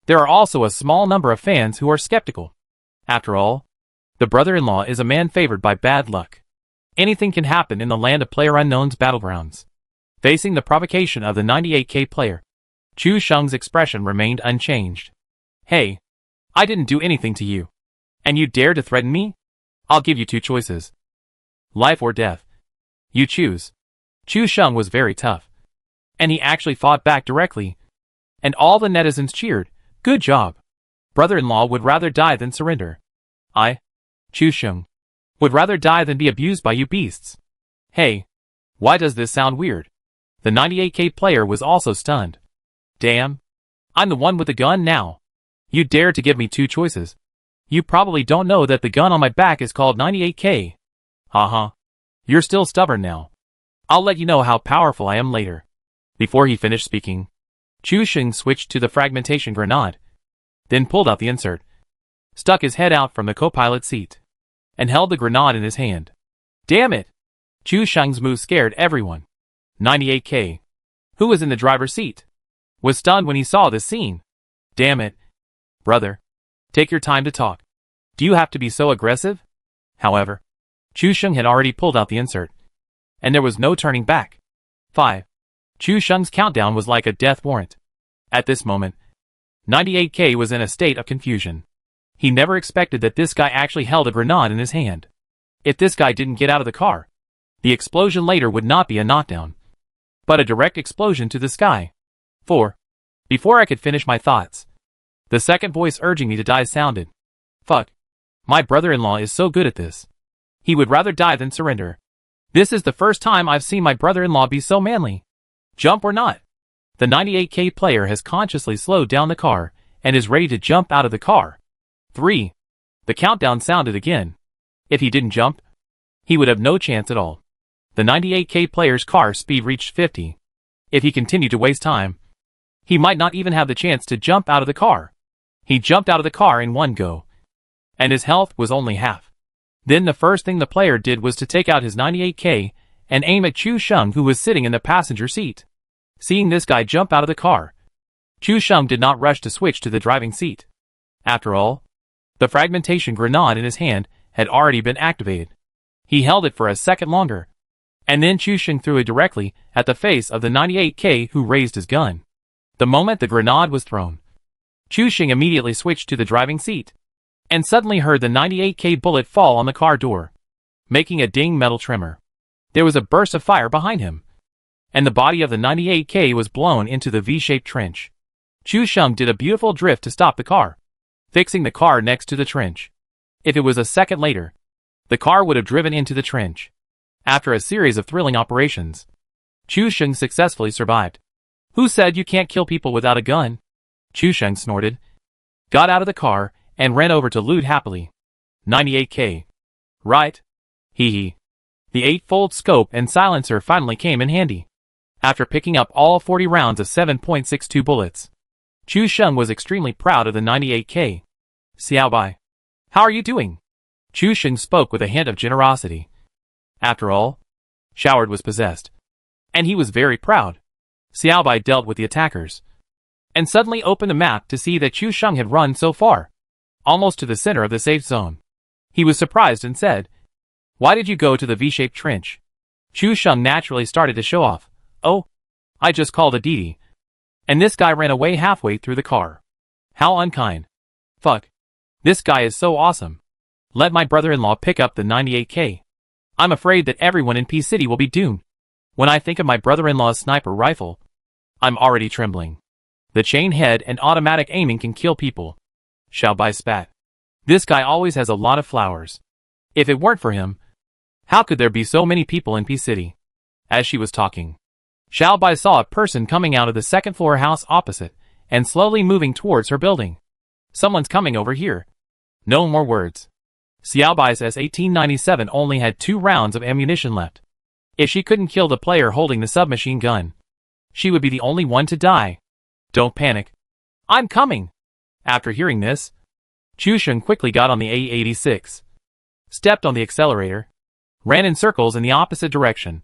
there are also a small number of fans who are skeptical. After all, the brother-in-law is a man favored by bad luck. Anything can happen in the land of PlayerUnknown's battlegrounds. Facing the provocation of the 98K player, Chu Sheng's expression remained unchanged. Hey, I didn't do anything to you. And you dare to threaten me? I'll give you two choices. Life or death. You choose. Chu Sheng was very tough. And he actually fought back directly. And all the netizens cheered. Good job. Brother-in-law would rather die than surrender. I, Chu Sheng, would rather die than be abused by you beasts. Hey, why does this sound weird? The 98K player was also stunned. Damn. I'm the one with the gun now. You dare to give me two choices. You probably don't know that the gun on my back is called 98K. Haha. You're still stubborn now. I'll let you know how powerful I am later. Before he finished speaking, Chu Sheng switched to the fragmentation grenade, then pulled out the insert, stuck his head out from the co-pilot seat, and held the grenade in his hand. Damn it! Chu Sheng's move scared everyone. 98K, who was in the driver's seat, was stunned when he saw this scene. Damn it. Brother, take your time to talk. Do you have to be so aggressive? However, Chu Sheng had already pulled out the insert, and there was no turning back. 5. Chu Sheng's countdown was like a death warrant. At this moment, 98K was in a state of confusion. He never expected that this guy actually held a grenade in his hand. If this guy didn't get out of the car, the explosion later would not be a knockdown, but a direct explosion to the sky. 4. Before I could finish my thoughts, the second voice urging me to die sounded. Fuck. My brother-in-law is so good at this. He would rather die than surrender. This is the first time I've seen my brother-in-law be so manly. Jump or not? The 98K player has consciously slowed down the car and is ready to jump out of the car. 3. The countdown sounded again. If he didn't jump, he would have no chance at all. The 98K player's car speed reached 50. If he continued to waste time, he might not even have the chance to jump out of the car. He jumped out of the car in one go, and his health was only half. Then the first thing the player did was to take out his 98K and aim at Chu Sheng, who was sitting in the passenger seat. Seeing this guy jump out of the car, Chu Sheng did not rush to switch to the driving seat. After all, the fragmentation grenade in his hand had already been activated. He held it for a second longer, and then Chu Sheng threw it directly at the face of the 98K, who raised his gun. The moment the grenade was thrown, Chu Sheng immediately switched to the driving seat, and suddenly heard the 98K bullet fall on the car door, making a ding metal tremor. There was a burst of fire behind him, and the body of the 98K was blown into the V-shaped trench. Chu Sheng did a beautiful drift to stop the car, fixing the car next to the trench. If it was a second later, the car would have driven into the trench. After a series of thrilling operations, Chu Sheng successfully survived. Who said you can't kill people without a gun? Chu Sheng snorted, got out of the car, and ran over to loot happily. 98k. Right? Hee hee. The 8-fold scope and silencer finally came in handy. After picking up all 40 rounds of 7.62 bullets, Chu Sheng was extremely proud of the 98k. Xiaobai. How are you doing? Chu Sheng spoke with a hint of generosity. After all, Showard was possessed. And he was very proud. Xiaobai dealt with the attackers. And suddenly opened the map to see that Chu Sheng had run so far, almost to the center of the safe zone. He was surprised and said, "Why did you go to the V-shaped trench?" Chu Sheng naturally started to show off. "Oh, I just called a Didi. And this guy ran away halfway through the car. How unkind. Fuck. This guy is so awesome. Let my brother-in-law pick up the 98k. I'm afraid that everyone in P City will be doomed. When I think of my brother-in-law's sniper rifle, I'm already trembling. The chain head and automatic aiming can kill people." Xiaobai spat. This guy always has a lot of flowers. If it weren't for him, how could there be so many people in P City? As she was talking, Xiaobai saw a person coming out of the second-floor house opposite and slowly moving towards her building. Someone's coming over here. No more words. Xiaobai's S-1897 only had 2 rounds of ammunition left. If she couldn't kill the player holding the submachine gun, she would be the only one to die. Don't panic. I'm coming. After hearing this, Chu Sheng quickly got on the A-86, stepped on the accelerator, ran in circles in the opposite direction,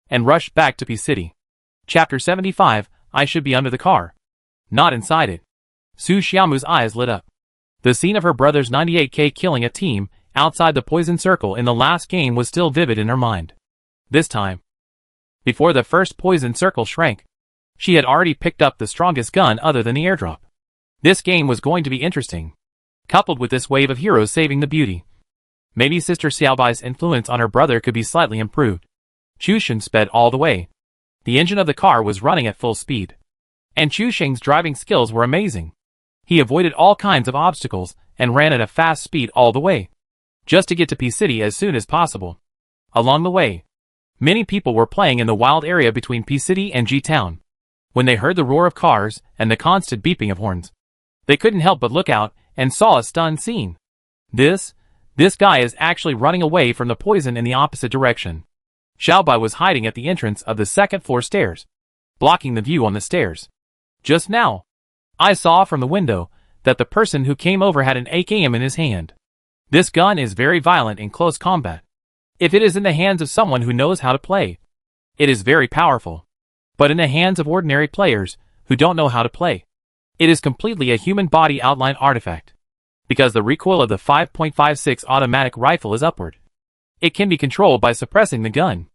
and rushed back to P City. Chapter 75, I should be under the car, not inside it. Su Xiaomu's eyes lit up. The scene of her brother's 98k killing a team outside the poison circle in the last game was still vivid in her mind. This time, before the first poison circle shrank, she had already picked up the strongest gun other than the airdrop. This game was going to be interesting, coupled with this wave of heroes saving the beauty. Maybe Sister Xiaobai's influence on her brother could be slightly improved. Chu Sheng sped all the way. The engine of the car was running at full speed. And Chu Sheng's driving skills were amazing. He avoided all kinds of obstacles and ran at a fast speed all the way, just to get to P City as soon as possible. Along the way, many people were playing in the wild area between P City and G-Town. When they heard the roar of cars and the constant beeping of horns, they couldn't help but look out and saw a stunned scene. This guy is actually running away from the poison in the opposite direction. Xiaobai was hiding at the entrance of the second-floor stairs, blocking the view on the stairs. Just now, I saw from the window that the person who came over had an AKM in his hand. This gun is very violent in close combat. If it is in the hands of someone who knows how to play, it is very powerful. But in the hands of ordinary players who don't know how to play, it is completely a human body outline artifact. Because the recoil of the 5.56 automatic rifle is upward, it can be controlled by suppressing the gun.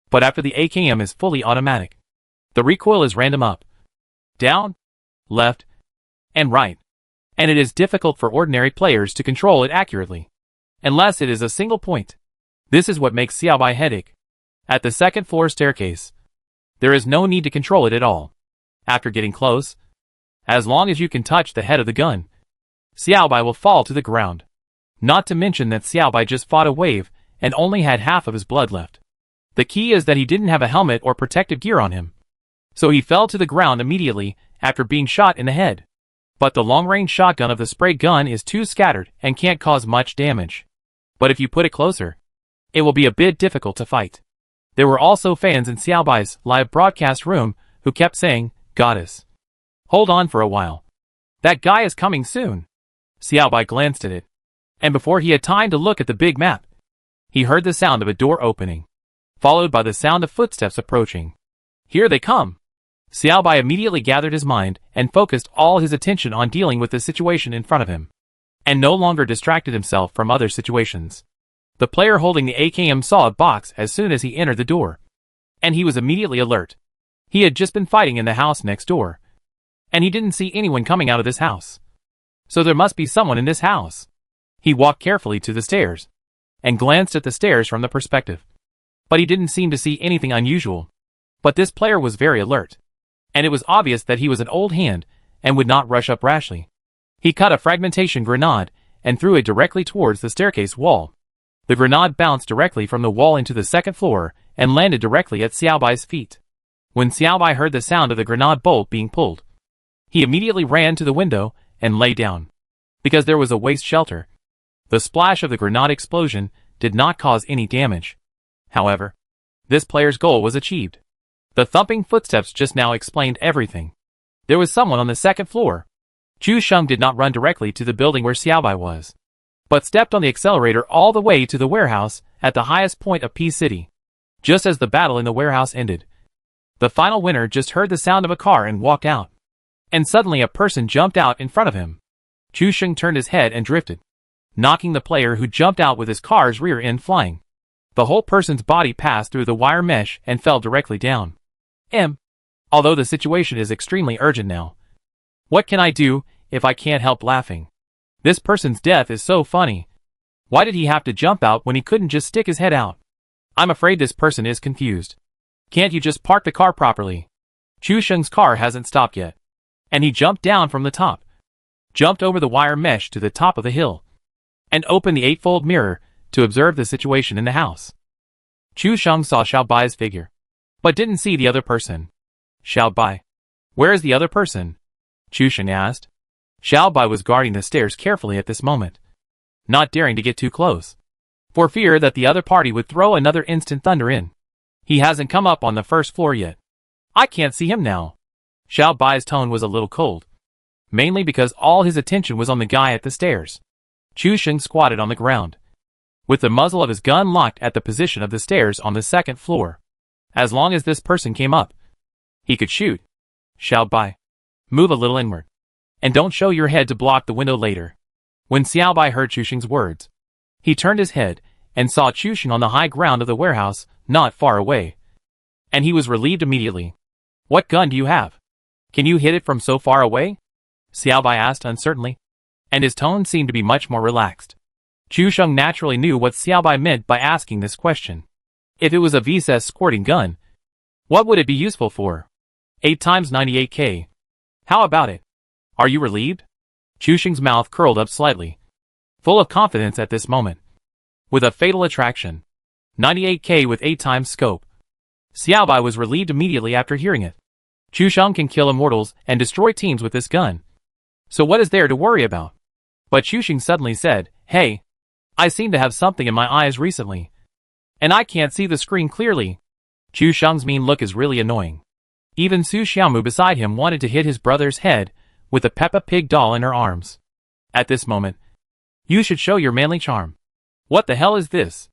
But after the AKM is fully automatic, the recoil is random up, down, left, and right. And it is difficult for ordinary players to control it accurately, unless it is a single point. This is what makes Xiaobai headache. At the second-floor staircase, there is no need to control it at all. After getting close, as long as you can touch the head of the gun, Xiaobai will fall to the ground. Not to mention that Xiaobai just fought a wave and only had half of his blood left. The key is that he didn't have a helmet or protective gear on him, so he fell to the ground immediately after being shot in the head. But the long-range shotgun of the spray gun is too scattered and can't cause much damage. But if you put it closer, it will be a bit difficult to fight. There were also fans in Xiaobai's live broadcast room who kept saying, "Goddess, hold on for a while. That guy is coming soon." Xiaobai glanced at it, and before he had time to look at the big map, he heard the sound of a door opening, followed by the sound of footsteps approaching. Here they come. Xiaobai immediately gathered his mind and focused all his attention on dealing with the situation in front of him, and no longer distracted himself from other situations. The player holding the AKM saw a box as soon as he entered the door, and he was immediately alert. He had just been fighting in the house next door, and he didn't see anyone coming out of this house. So there must be someone in this house. He walked carefully to the stairs, and glanced at the stairs from the perspective. But he didn't seem to see anything unusual. But this player was very alert, and it was obvious that he was an old hand and would not rush up rashly. He cut a fragmentation grenade and threw it directly towards the staircase wall. The grenade bounced directly from the wall into the second floor and landed directly at Xiaobai's feet. When Xiaobai heard the sound of the grenade bolt being pulled, He immediately ran to the window and lay down, because there was a waste shelter. The splash of the grenade explosion did not cause any damage. However, this player's goal was achieved. The thumping footsteps just now explained everything. There was someone on the second floor. Chu Sheng did not run directly to the building where Xiaobai was, but stepped on the accelerator all the way to the warehouse at the highest point of P City. Just as the battle in the warehouse ended, the final winner just heard the sound of a car and walked out. And suddenly a person jumped out in front of him. Chu Sheng turned his head and drifted, knocking the player who jumped out with his car's rear end flying. The whole person's body passed through the wire mesh and fell directly down. Although the situation is extremely urgent now. What can I do if I can't help laughing? This person's death is so funny. Why did he have to jump out when he couldn't just stick his head out? I'm afraid this person is confused. Can't you just park the car properly? Chu Sheng's car hasn't stopped yet. And he jumped down from the top, jumped over the wire mesh to the top of the hill, and opened the 8-fold mirror to observe the situation in the house. Chu Sheng saw Xiaobai's figure, but didn't see the other person. Xiaobai. Where is the other person? Chu Sheng asked. Xiaobai was guarding the stairs carefully at this moment, not daring to get too close, for fear that the other party would throw another instant thunder in. He hasn't come up on the first floor yet. I can't see him now. Xiaobai's tone was a little cold, mainly because all his attention was on the guy at the stairs. Chu Sheng squatted on the ground, with the muzzle of his gun locked at the position of the stairs on the second floor. As long as this person came up, he could shoot. Xiaobai, move a little inward, and don't show your head to block the window later. When Xiaobai heard Chu Sheng's words, he turned his head and saw Chu Sheng on the high ground of the warehouse not far away, and he was relieved immediately. What gun do you have? Can you hit it from so far away? Xiaobai asked uncertainly, and his tone seemed to be much more relaxed. Chu Sheng naturally knew what Xiaobai meant by asking this question. If it was a VSS squirting gun, what would it be useful for? 8 times 98K. How about it? Are you relieved? Chu Sheng's mouth curled up slightly, full of confidence at this moment. With a fatal attraction. 98K with 8 times scope. Xiaobai was relieved immediately after hearing it. Chu Sheng can kill immortals and destroy teams with this gun. So what is there to worry about? But Chu Sheng suddenly said, Hey, I seem to have something in my eyes recently, and I can't see the screen clearly. Chu Sheng's mean look is really annoying. Even Su Xiaomu beside him wanted to hit his brother's head with a Peppa Pig doll in her arms. At this moment, you should show your manly charm. What the hell is this?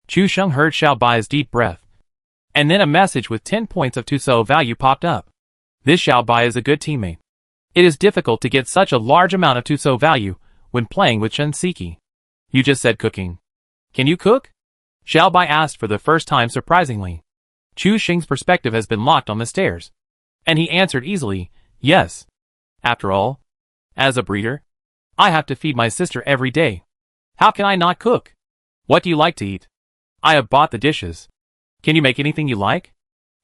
Chu Sheng heard Xiaobai's deep breath, and then a message with 10 points of Tuso value popped up. This Xiaobai is a good teammate. It is difficult to get such a large amount of Tuso value when playing with Chen Siki. You just said cooking. Can you cook? Xiaobai asked for the first time surprisingly. Chu Sheng's perspective has been locked on the stairs, and he answered easily, yes. After all, as a breeder, I have to feed my sister every day. How can I not cook? What do you like to eat? I have bought the dishes. Can you make anything you like?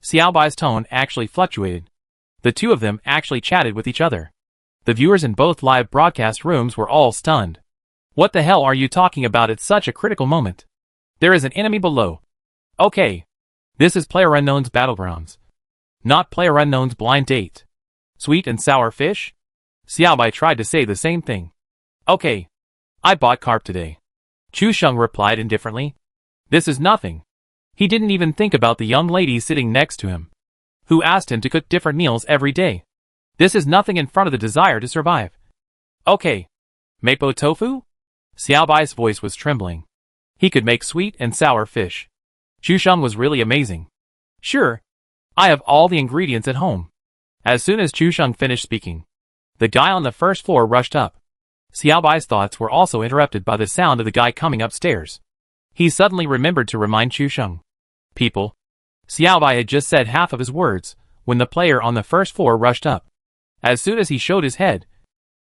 Xiaobai's tone actually fluctuated. The two of them actually chatted with each other. The viewers in both live broadcast rooms were all stunned. What the hell are you talking about at such a critical moment? There is an enemy below. Okay. This is PlayerUnknown's Battlegrounds, not PlayerUnknown's Blind Date. Sweet and sour fish? Xiaobai tried to say the same thing. Okay. I bought carp today. Chu Sheng replied indifferently. This is nothing. He didn't even think about the young lady sitting next to him, who asked him to cook different meals every day. This is nothing in front of the desire to survive. Okay. Mapo tofu? Xiaobai's voice was trembling. He could make sweet and sour fish. Chu Sheng was really amazing. Sure. I have all the ingredients at home. As soon as Chu Sheng finished speaking, the guy on the first floor rushed up. Xiaobai's thoughts were also interrupted by the sound of the guy coming upstairs. He suddenly remembered to remind Chu Sheng. People. Xiaobai had just said half of his words when the player on the first floor rushed up. As soon as he showed his head,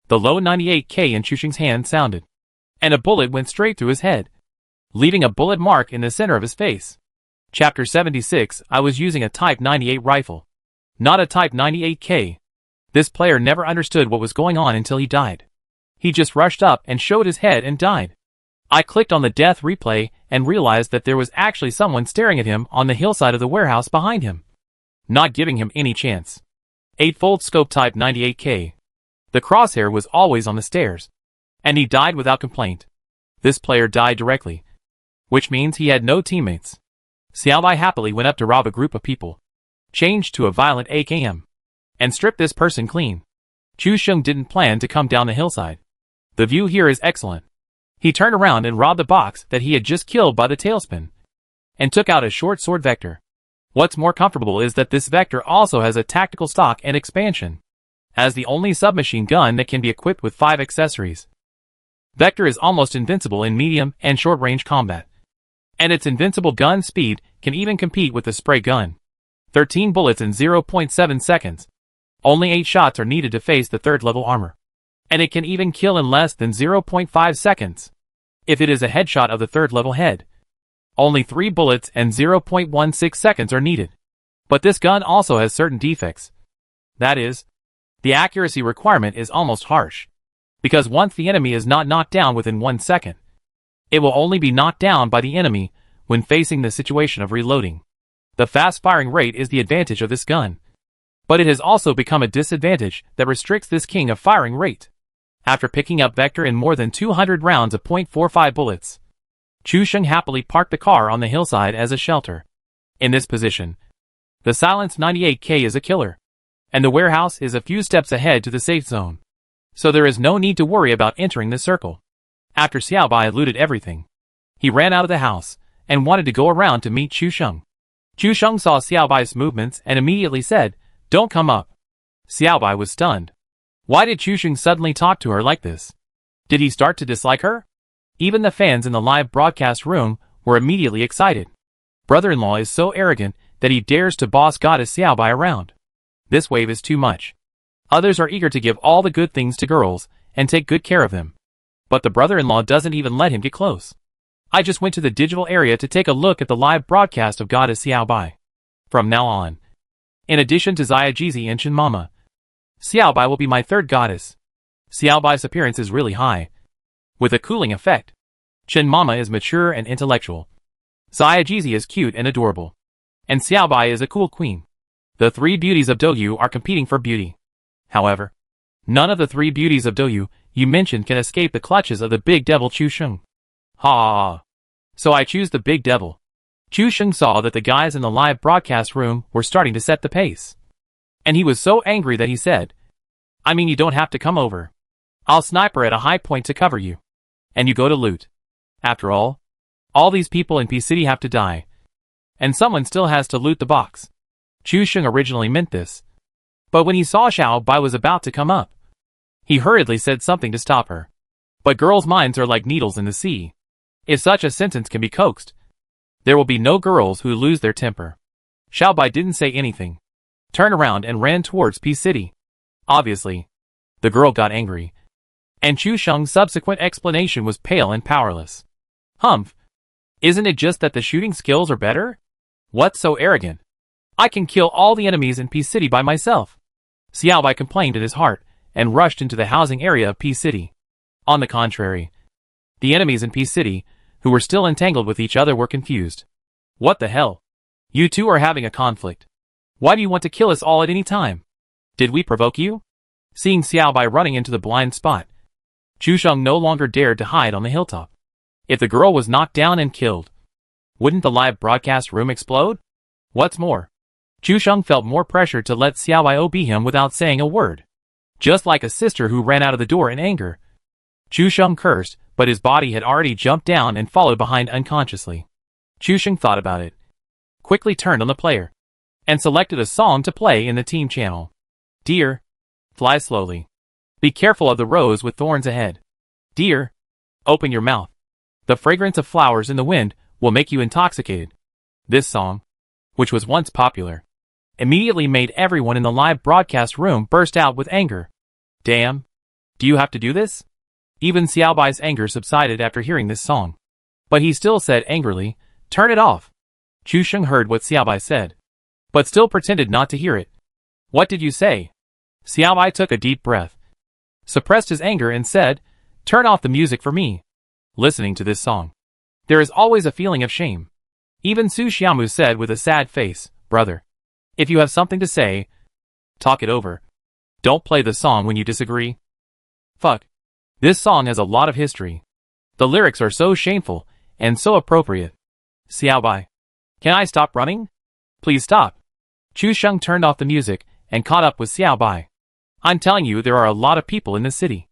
the low 98K in Chu Sheng's hand sounded, and a bullet went straight through his head, leaving a bullet mark in the center of his face. Chapter 76. I was using a Type 98 rifle, not a Type 98K. This player never understood what was going on until he died. He just rushed up and showed his head and died. I clicked on the death replay and realized that there was actually someone staring at him on the hillside of the warehouse behind him, not giving him any chance. 8-fold scope Type 98K. The crosshair was always on the stairs, and he died without complaint. This player died directly, which means he had no teammates. Xiaobai happily went up to rob a group of people, changed to a violent AKM, and stripped this person clean. Chu Sheng didn't plan to come down the hillside. The view here is excellent. He turned around and robbed the box that he had just killed by the tailspin, and took out a short sword vector. What's more comfortable is that this vector also has a tactical stock and expansion, as the only submachine gun that can be equipped with 5 accessories. Vector is almost invincible in medium and short-range combat, and its invincible gun speed can even compete with the spray gun. 13 bullets in 0.7 seconds. Only 8 shots are needed to face the 3rd level armor, and it can even kill in less than 0.5 seconds. If it is a headshot of the 3rd level head, only 3 bullets and 0.16 seconds are needed. But this gun also has certain defects. That is, the accuracy requirement is almost harsh, because once the enemy is not knocked down within 1 second, it will only be knocked down by the enemy when facing the situation of reloading. The fast firing rate is the advantage of this gun, but it has also become a disadvantage that restricts this king of firing rate. After picking up Vector in more than 200 rounds of .45 bullets, Chu Sheng happily parked the car on the hillside as a shelter. In this position, the silenced 98K is a killer, and the warehouse is a few steps ahead to the safe zone, so there is no need to worry about entering the circle. After Xiaobai looted everything, he ran out of the house and wanted to go around to meet Chu Sheng. Chu Sheng saw Xiaobai's movements and immediately said, "Don't come up." Xiaobai was stunned. Why did Chu Sheng suddenly talk to her like this? Did he start to dislike her? Even the fans in the live broadcast room were immediately excited. Brother-in-law is so arrogant that he dares to boss goddess Xiaobai around. This wave is too much. Others are eager to give all the good things to girls and take good care of them, but the brother-in-law doesn't even let him get close. I just went to the digital area to take a look at the live broadcast of goddess Xiaobai. From now on, in addition to Xia Jizi and Chen Mama, Xiaobai will be my 3rd goddess. Xiaobai's appearance is really high, with a cooling effect. Chen Mama is mature and intellectual. Xia Jizi is cute and adorable, and Xiaobai is a cool queen. The 3 beauties of Douyu are competing for beauty. However, none of the 3 beauties of Douyu you mentioned can escape the clutches of the big devil Chu Sheng. Ha! So I choose the big devil. Chu Sheng saw that the guys in the live broadcast room were starting to set the pace, and he was so angry that he said, "I mean, you don't have to come over. I'll sniper at a high point to cover you, and you go to loot. After all these people in P City have to die, and someone still has to loot the box." Chu Sheng originally meant this, but when he saw Xiaobai was about to come up, he hurriedly said something to stop her. But girls' minds are like needles in the sea. If such a sentence can be coaxed, there will be no girls who lose their temper. Xiaobai didn't say anything, turned around and ran towards P City. Obviously, the girl got angry, and Chu Sheng's subsequent explanation was pale and powerless. Humph! Isn't it just that the shooting skills are better? What's so arrogant? I can kill all the enemies in P City by myself. Xiaobai complained in his heart and rushed into the housing area of P City. On the contrary, the enemies in P City, who were still entangled with each other, were confused. What the hell? You two are having a conflict. Why do you want to kill us all at any time? Did we provoke you? Seeing Xiaobai running into the blind spot, Chu Sheng no longer dared to hide on the hilltop. If the girl was knocked down and killed, wouldn't the live broadcast room explode? What's more, Chu Sheng felt more pressure to let Xiaobai OB him without saying a word. Just like a sister who ran out of the door in anger. Chu Sheng cursed, but his body had already jumped down and followed behind unconsciously. Chu Sheng thought about it, quickly turned on the player, and selected a song to play in the team channel. Deer, fly slowly. Be careful of the rose with thorns ahead. Deer, open your mouth. The fragrance of flowers in the wind will make you intoxicated. This song, which was once popular, immediately made everyone in the live broadcast room burst out with anger. Damn! Do you have to do this? Even Xiaobai's anger subsided after hearing this song. But he still said angrily, "Turn it off." Chu Sheng heard what Xiaobai said, but still pretended not to hear it. "What did you say?" Xiaobai took a deep breath, suppressed his anger and said, "Turn off the music for me." Listening to this song, there is always a feeling of shame. Even Su Xiaomu said with a sad face, "Brother, if you have something to say, talk it over. Don't play the song when you disagree. Fuck. This song has a lot of history. The lyrics are so shameful and so appropriate. Xiaobai. Can I stop running? Please stop. Chu Sheng turned off the music and caught up with Xiaobai. I'm telling you, there are a lot of people in this city.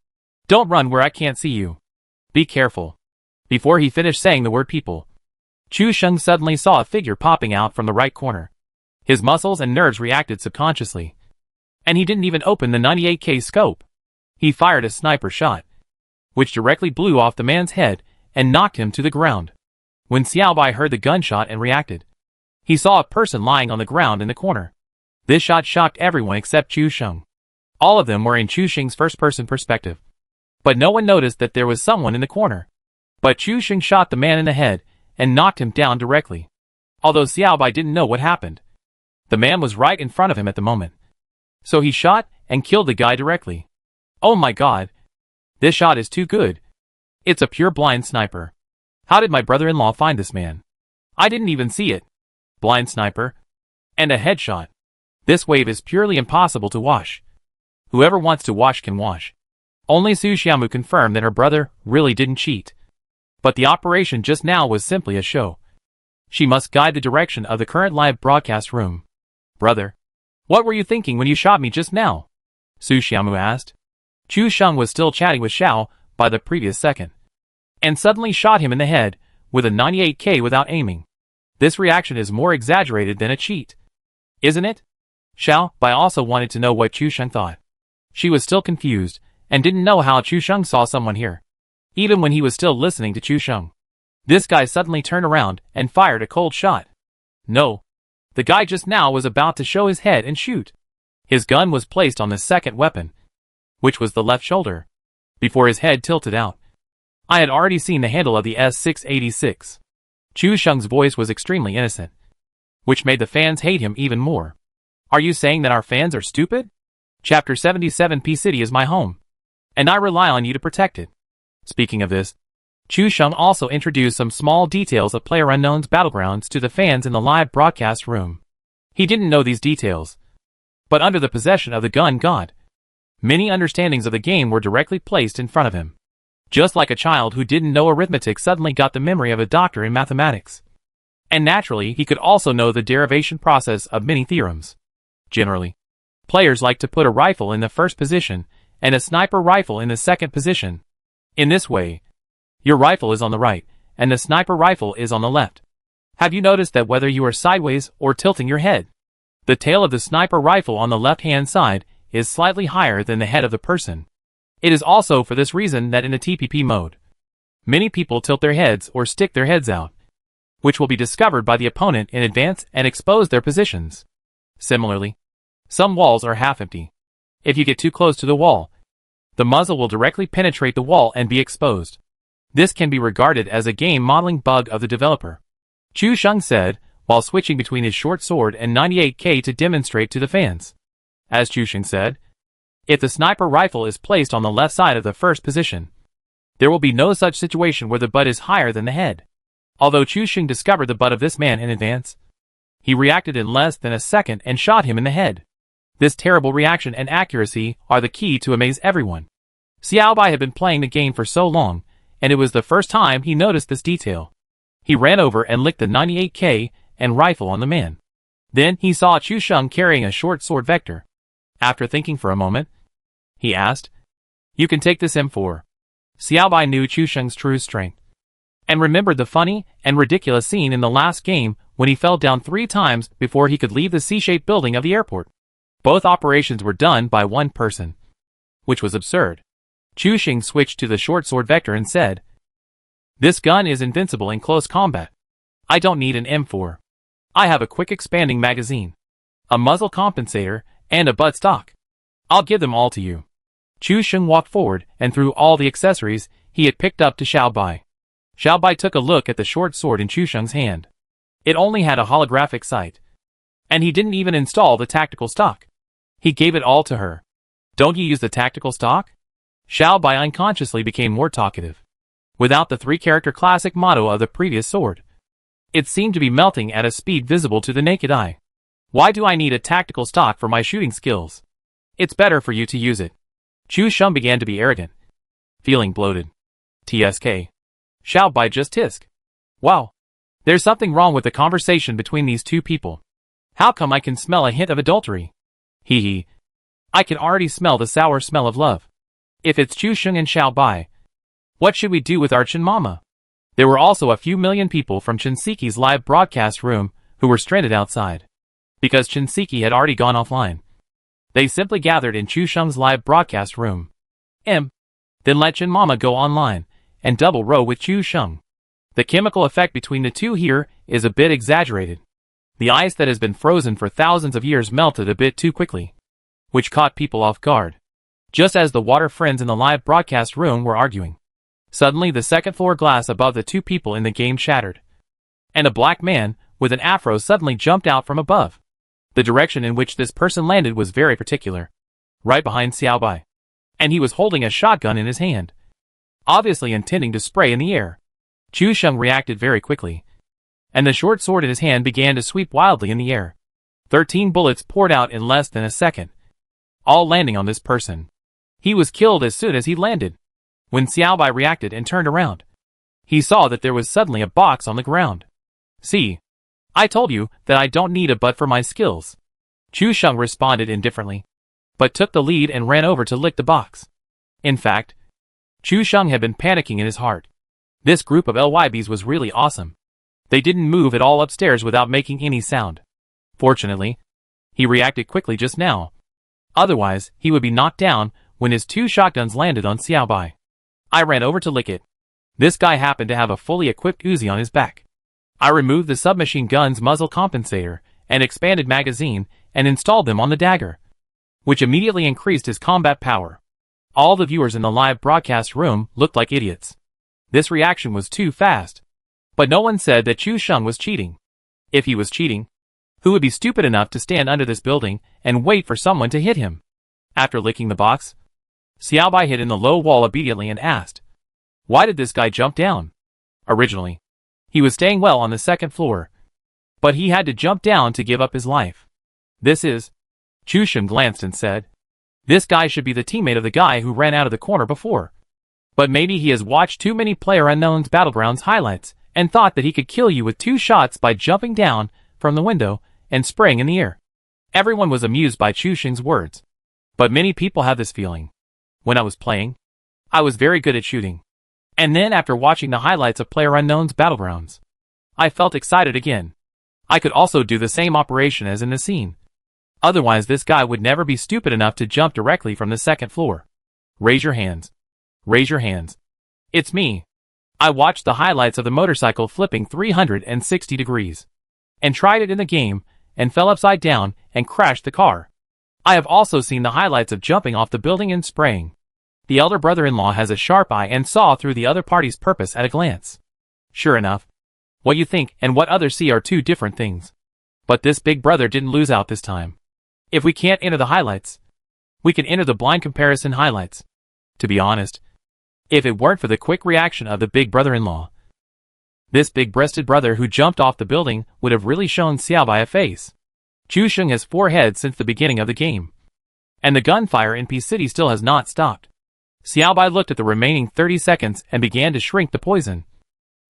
Don't run where I can't see you. Be careful. Before he finished saying the word people, Chu Sheng suddenly saw a figure popping out from the right corner. His muscles and nerves reacted subconsciously. And he didn't even open the 98K scope. He fired a sniper shot, which directly blew off the man's head and knocked him to the ground. When Xiaobai heard the gunshot and reacted, he saw a person lying on the ground in the corner. This shot shocked everyone except Chu Sheng. All of them were in Chu Sheng's first-person perspective. But no one noticed that there was someone in the corner. But Chu Sheng shot the man in the head and knocked him down directly. Although Xiaobai didn't know what happened. The man was right in front of him at the moment. So he shot and killed the guy directly. Oh my god. This shot is too good. It's a pure blind sniper. How did my brother-in-law find this man? I didn't even see it. Blind sniper. And a headshot. This wave is purely impossible to wash. Whoever wants to wash can wash. Only Su Xiaomu confirmed that her brother really didn't cheat. But the operation just now was simply a show. She must guide the direction of the current live broadcast room. Brother, what were you thinking when you shot me just now? Su Xiaomu asked. Chu Sheng was still chatting with Xiao by the previous second, and suddenly shot him in the head with a 98K without aiming. This reaction is more exaggerated than a cheat, isn't it? Xiao Bai also wanted to know what Chu Sheng thought. She was still confused and didn't know how Chu Sheng saw someone here, even when he was still listening to Chu Sheng. This guy suddenly turned around and fired a cold shot. No. The guy just now was about to show his head and shoot. His gun was placed on the second weapon, which was the left shoulder, before his head tilted out. I had already seen the handle of the S686. Chu Sheng's voice was extremely innocent, which made the fans hate him even more. Are you saying that our fans are stupid? Chapter 77 P City is my home, and I rely on you to protect it. Speaking of this, Chu Sheng also introduced some small details of PlayerUnknown's Battlegrounds to the fans in the live broadcast room. He didn't know these details, but under the possession of the gun god, many understandings of the game were directly placed in front of him. Just like a child who didn't know arithmetic suddenly got the memory of a doctor in mathematics. And naturally, he could also know the derivation process of many theorems. Generally, players like to put a rifle in the first position and a sniper rifle in the second position. In this way, your rifle is on the right, and the sniper rifle is on the left. Have you noticed that whether you are sideways or tilting your head, the tail of the sniper rifle on the left-hand side is slightly higher than the head of the person? It is also for this reason that in the TPP mode, many people tilt their heads or stick their heads out, which will be discovered by the opponent in advance and expose their positions. Similarly, some walls are half empty. If you get too close to the wall, the muzzle will directly penetrate the wall and be exposed. This can be regarded as a game modeling bug of the developer. Chu Sheng said, while switching between his short sword and 98K to demonstrate to the fans. As Chu Sheng said, if the sniper rifle is placed on the left side of the first position, there will be no such situation where the butt is higher than the head. Although Chu Sheng discovered the butt of this man in advance, he reacted in less than a second and shot him in the head. This terrible reaction and accuracy are the key to amaze everyone. Xiaobai had been playing the game for so long, and it was the first time he noticed this detail. He ran over and licked the 98K and rifle on the man. Then he saw Chu Sheng carrying a short sword vector. After thinking for a moment, he asked, "You can take this M4. Xiaobai knew Chu Sheng's true strength, and remembered the funny and ridiculous scene in the last game when he fell down 3 times before he could leave the C-shaped building of the airport. Both operations were done by one person, which was absurd. Chu Sheng switched to the short sword vector and said, "This gun is invincible in close combat. I don't need an M4. I have a quick expanding magazine, a muzzle compensator, and a butt stock. I'll give them all to you." Chu Sheng walked forward and threw all the accessories he had picked up to Xiaobai. Xiaobai took a look at the short sword in Chu Sheng's hand. It only had a holographic sight, and he didn't even install the tactical stock. He gave it all to her. "Don't you use the tactical stock?" Xiaobai unconsciously became more talkative. Without the 3-character classic motto of the previous sword, it seemed to be melting at a speed visible to the naked eye. "Why do I need a tactical stock for my shooting skills?" It's better for you to use it. Chu Sheng began to be arrogant. Feeling bloated. TSK. Xiao Bai just tisk. Wow. There's something wrong with the conversation between these two people. How come I can smell a hint of adultery? Hee hee. I can already smell the sour smell of love. If it's Chu Sheng and Xiao Bai, what should we do with our Chen Mama? There were also a few million people from Chinsiki's live broadcast room who were stranded outside. Because Chinsiki had already gone offline. They simply gathered in Chu Sheng's live broadcast room. Then let Chen Mama go online and double row with Chu Sheng. The chemical effect between the two here is a bit exaggerated. The ice that has been frozen for thousands of years melted a bit too quickly, which caught people off guard. Just as the water friends in the live broadcast room were arguing. Suddenly the second floor glass above the two people in the game shattered. And a black man with an afro suddenly jumped out from above. The direction in which this person landed was very particular. Right behind Xiao Bai. And he was holding a shotgun in his hand. Obviously intending to spray in the air. Chu Sheng reacted very quickly. And the short sword in his hand began to sweep wildly in the air. 13 bullets poured out in less than a second. All landing on this person. He was killed as soon as he landed. When Xiao Bai reacted and turned around, he saw that there was suddenly a box on the ground. See, I told you that I don't need a butt for my skills. Chu Sheng responded indifferently, but took the lead and ran over to lick the box. In fact, Chu Sheng had been panicking in his heart. This group of LYBs was really awesome. They didn't move at all upstairs without making any sound. Fortunately, he reacted quickly just now. Otherwise, he would be knocked down when his two shotguns landed on Xiao Bai. I ran over to lick it. This guy happened to have a fully equipped Uzi on his back. I removed the submachine gun's muzzle compensator and expanded magazine and installed them on the dagger, which immediately increased his combat power. All the viewers in the live broadcast room looked like idiots. This reaction was too fast. But no one said that Chu Sheng was cheating. If he was cheating, who would be stupid enough to stand under this building and wait for someone to hit him? After licking the box, Xiao Bai hit in the low wall obediently and asked, why did this guy jump down? Originally, he was staying well on the second floor, but he had to jump down to give up his life. This is... Chu Sheng glanced and said, this guy should be the teammate of the guy who ran out of the corner before. But maybe he has watched too many PlayerUnknown's Battlegrounds highlights and thought that he could kill you with 2 shots by jumping down from the window and spraying in the air. Everyone was amused by Chu Sheng's words. But many people have this feeling. When I was playing, I was very good at shooting. And then after watching the highlights of PlayerUnknown's Battlegrounds, I felt excited again. I could also do the same operation as in the scene. Otherwise this guy would never be stupid enough to jump directly from the second floor. Raise your hands. Raise your hands. It's me. I watched the highlights of the motorcycle flipping 360 degrees. And tried it in the game, and fell upside down, and crashed the car. I have also seen the highlights of jumping off the building and spraying. The elder brother-in-law has a sharp eye and saw through the other party's purpose at a glance. Sure enough, what you think and what others see are two different things. But this big brother didn't lose out this time. If we can't enter the highlights, we can enter the blind comparison highlights. To be honest, if it weren't for the quick reaction of the big brother-in-law, this big-breasted brother who jumped off the building would have really shown Xiao Bai a face. Chu Sheng has 4 heads since the beginning of the game. And the gunfire in P City still has not stopped. Xiao Bai looked at the remaining 30 seconds and began to shrink the poison.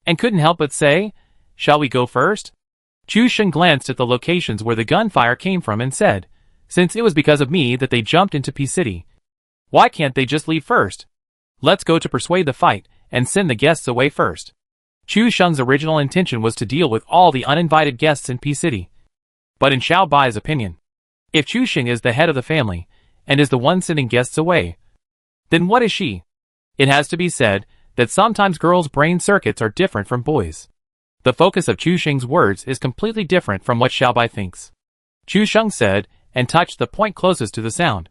And couldn't help but say, shall we go first? Chu Sheng glanced at the locations where the gunfire came from and said, since it was because of me that they jumped into P City, why can't they just leave first? Let's go to persuade the fight and send the guests away first. Chu Sheng's original intention was to deal with all the uninvited guests in P City. But in Xiao Bai's opinion, if Chu Sheng is the head of the family, and is the one sending guests away, then what is she? It has to be said that sometimes girls' brain circuits are different from boys. The focus of Chu Sheng's words is completely different from what Xiao Bai thinks. Chu Sheng said, and touched the point closest to the sound.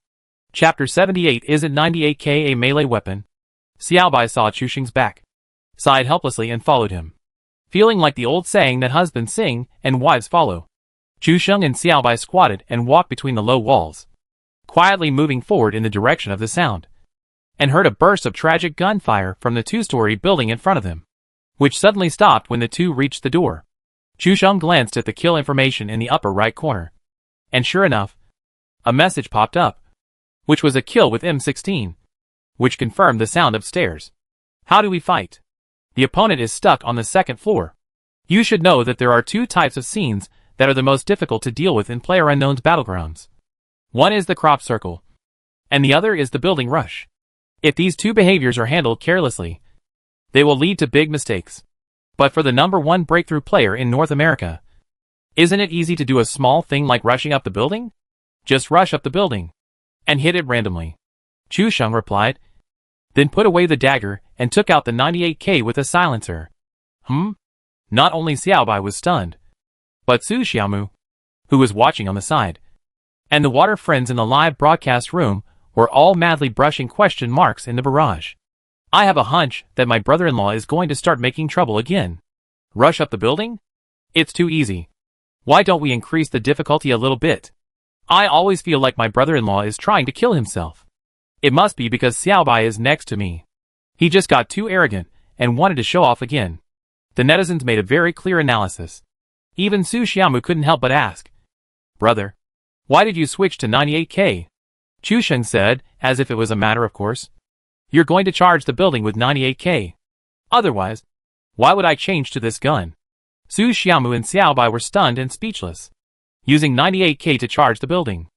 Chapter 78 Isn't 98K a melee weapon? Xiao Bai saw Chu Sheng's back, sighed helplessly and followed him. Feeling like the old saying that husbands sing and wives follow. Chu Sheng and Xiao Bai squatted and walked between the low walls, quietly moving forward in the direction of the sound, and heard a burst of tragic gunfire from the 2-story building in front of them, which suddenly stopped when the two reached the door. Chu Sheng glanced at the kill information in the upper right corner, and sure enough, a message popped up. which was a kill with M16, which confirmed the sound upstairs. How do we fight? The opponent is stuck on the second floor. You should know that there are two types of scenes that are the most difficult to deal with in PlayerUnknown's Battlegrounds. One is the crop circle, and the other is the building rush. If these two behaviors are handled carelessly, they will lead to big mistakes. But for the #1 breakthrough player in North America, isn't it easy to do a small thing like rushing up the building? Just rush up the building and hit it randomly. Chu Sheng replied, then put away the dagger and took out the 98K with a silencer. Not only Xiaobai was stunned, but Su Xiaomu, who was watching on the side, and the water friends in the live broadcast room were all madly brushing question marks in the barrage. I have a hunch that my brother-in-law is going to start making trouble again. Rush up the building? It's too easy. Why don't we increase the difficulty a little bit? I always feel like my brother-in-law is trying to kill himself. It must be because Xiaobai is next to me. He just got too arrogant and wanted to show off again. The netizens made a very clear analysis. Even Su Xiaomu couldn't help but ask, "Brother, why did you switch to 98K? Chu Sheng said, as if it was a matter of course. You're going to charge the building with 98K. Otherwise, why would I change to this gun? Su Xiaomu and Xiaobai were stunned and speechless. Using 98K to charge the building.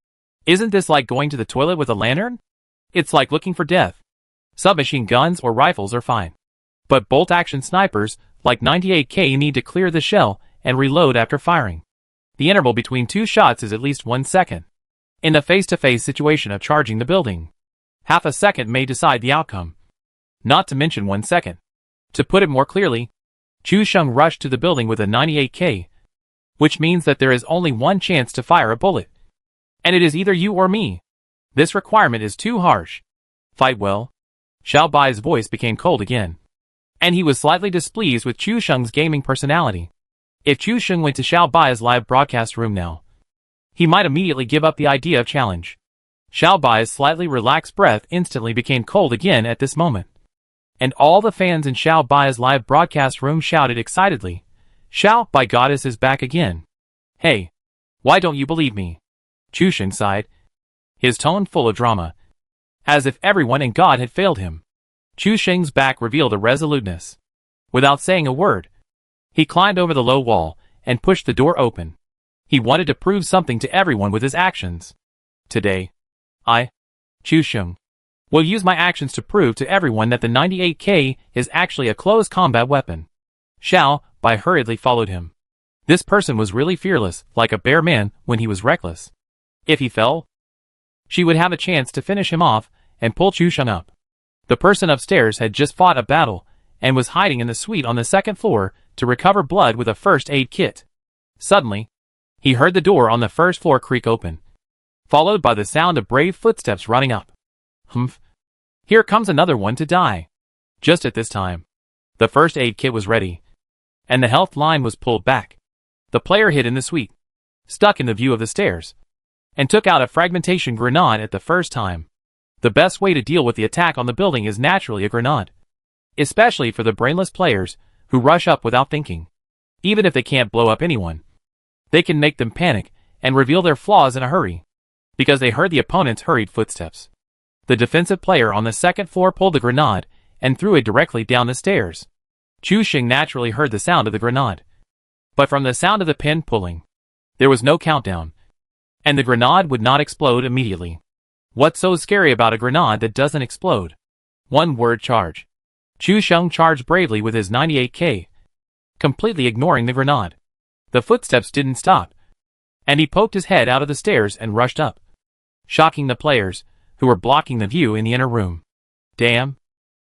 Isn't this like going to the toilet with a lantern? It's like looking for death. Submachine guns or rifles are fine. But bolt-action snipers, like 98K, need to clear the shell and reload after firing. The interval between two shots is at least 1 second. In the face-to-face situation of charging the building, half a second may decide the outcome. Not to mention 1 second. To put it more clearly, Chu Sheng rushed to the building with a 98K, which means that there is only one chance to fire a bullet. And it is either you or me. This requirement is too harsh. Fight well. Xiaobai's voice became cold again. And he was slightly displeased with Chu Sheng's gaming personality. If Chu Sheng went to Xiaobai's live broadcast room now, he might immediately give up the idea of challenge. Xiaobai's slightly relaxed breath instantly became cold again at this moment. And all the fans in Xiaobai's live broadcast room shouted excitedly, "Xiaobai Goddess is back again. Hey, why don't you believe me?" Chu Sheng sighed, his tone full of drama, as if everyone and God had failed him. Chu Sheng's back revealed a resoluteness. Without saying a word, he climbed over the low wall and pushed the door open. He wanted to prove something to everyone with his actions. Today, I, Chu Sheng, will use my actions to prove to everyone that the 98K is actually a close combat weapon. Xiaobai hurriedly followed him. This person was really fearless, like a bear man when he was reckless. If he fell, she would have a chance to finish him off and pull Chu Sheng up. The person upstairs had just fought a battle and was hiding in the suite on the second floor to recover blood with a first aid kit. Suddenly, he heard the door on the first floor creak open, followed by the sound of brave footsteps running up. Here comes another one to die. Just at this time, the first aid kit was ready, and the health line was pulled back. The player hid in the suite, stuck in the view of the stairs, and took out a fragmentation grenade at the first time. The best way to deal with the attack on the building is naturally a grenade, especially for the brainless players who rush up without thinking. Even if they can't blow up anyone, they can make them panic and reveal their flaws in a hurry, because they heard the opponent's hurried footsteps. The defensive player on the second floor pulled the grenade and threw it directly down the stairs. Chu Sheng naturally heard the sound of the grenade, but from the sound of the pin pulling, there was no countdown, and the grenade would not explode immediately. What's so scary about a grenade that doesn't explode? One word: charge. Chu Sheng charged bravely with his 98K, completely ignoring the grenade. The footsteps didn't stop, and he poked his head out of the stairs and rushed up, shocking the players, who were blocking the view in the inner room. Damn!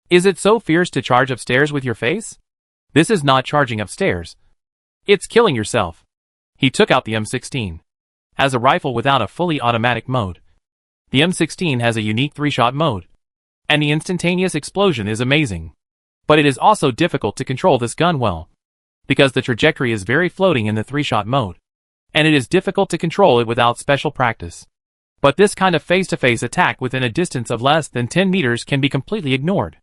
Is it so fierce to charge upstairs with your face? This is not charging upstairs. It's killing yourself. He took out the M16 as a rifle without a fully automatic mode. The M16 has a unique 3-shot mode, and the instantaneous explosion is amazing. But it is also difficult to control this gun well, because the trajectory is very floating in the 3-shot mode, and it is difficult to control it without special practice. But this kind of face-to-face attack within a distance of less than 10 meters can be completely ignored.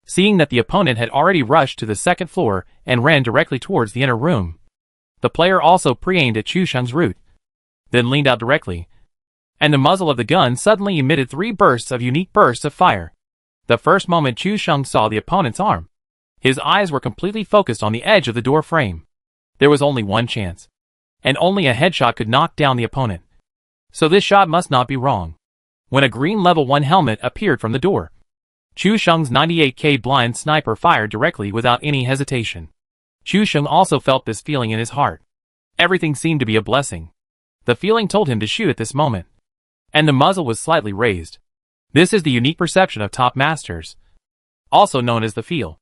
Seeing that the opponent had already rushed to the second floor and ran directly towards the inner room, the player also pre-aimed at Chu Sheng's route, then leaned out directly, and the muzzle of the gun suddenly emitted 3 unique bursts of fire. The first moment Chu Sheng saw the opponent's arm, his eyes were completely focused on the edge of the door frame. There was only one chance, and only a headshot could knock down the opponent. So this shot must not be wrong. When a green level 1 helmet appeared from the door, Chu Sheng's 98K blind sniper fired directly without any hesitation. Chu Sheng also felt this feeling in his heart. Everything seemed to be a blessing. The feeling told him to shoot at this moment. And the muzzle was slightly raised. This is the unique perception of top masters, also known as the feel.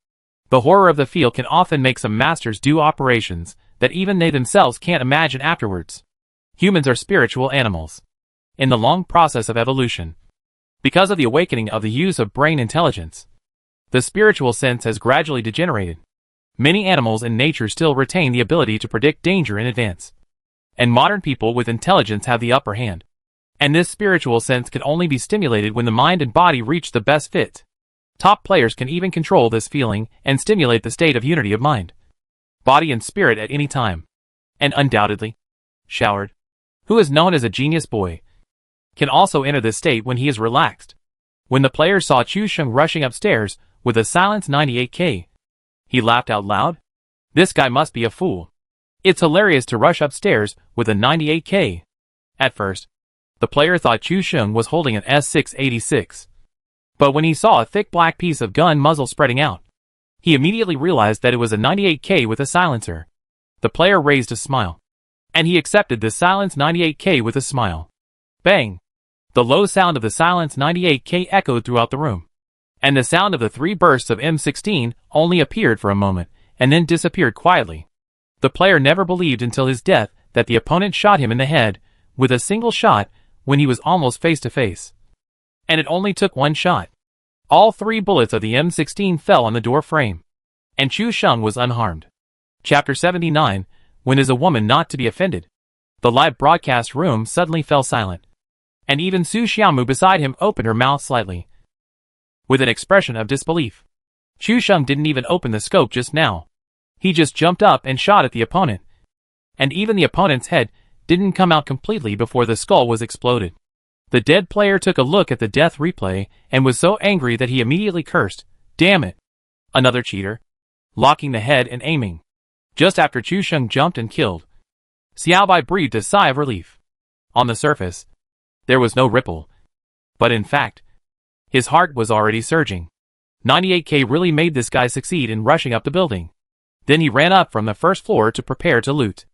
The horror of the feel can often make some masters do operations that even they themselves can't imagine afterwards. Humans are spiritual animals. In the long process of evolution, because of the awakening of the use of brain intelligence, the spiritual sense has gradually degenerated. Many animals in nature still retain the ability to predict danger in advance. And modern people with intelligence have the upper hand. And this spiritual sense can only be stimulated when the mind and body reach the best fit. Top players can even control this feeling and stimulate the state of unity of mind, body and spirit at any time. And undoubtedly, Showard, who is known as a genius boy, can also enter this state when he is relaxed. When the player saw Chu Sheng rushing upstairs with a silenced 98K, he laughed out loud. This guy must be a fool. It's hilarious to rush upstairs with a 98K. At first, the player thought Chu Sheng was holding an S686. But when he saw a thick black piece of gun muzzle spreading out, he immediately realized that it was a 98K with a silencer. The player raised a smile, and he accepted the silenced 98K with a smile. Bang! The low sound of the silenced 98K echoed throughout the room, and the sound of the 3 bursts of M16 only appeared for a moment, and then disappeared quietly. The player never believed until his death that the opponent shot him in the head with a single shot when he was almost face to face. And it only took 1 shot. All 3 bullets of the M16 fell on the door frame, and Chu Sheng was unharmed. Chapter 79, When is a woman not to be offended? The live broadcast room suddenly fell silent, and even Su Xiaomu beside him opened her mouth slightly, with an expression of disbelief. Chu Sheng didn't even open the scope just now. He just jumped up and shot at the opponent. And even the opponent's head didn't come out completely before the skull was exploded. The dead player took a look at the death replay and was so angry that he immediately cursed, "Damn it! Another cheater!" locking the head and aiming. Just after Chu Sheng jumped and killed, Xiaobai breathed a sigh of relief. On the surface, there was no ripple. But in fact, his heart was already surging. 98K really made this guy succeed in rushing up the building. Then he ran up from the first floor to prepare to loot.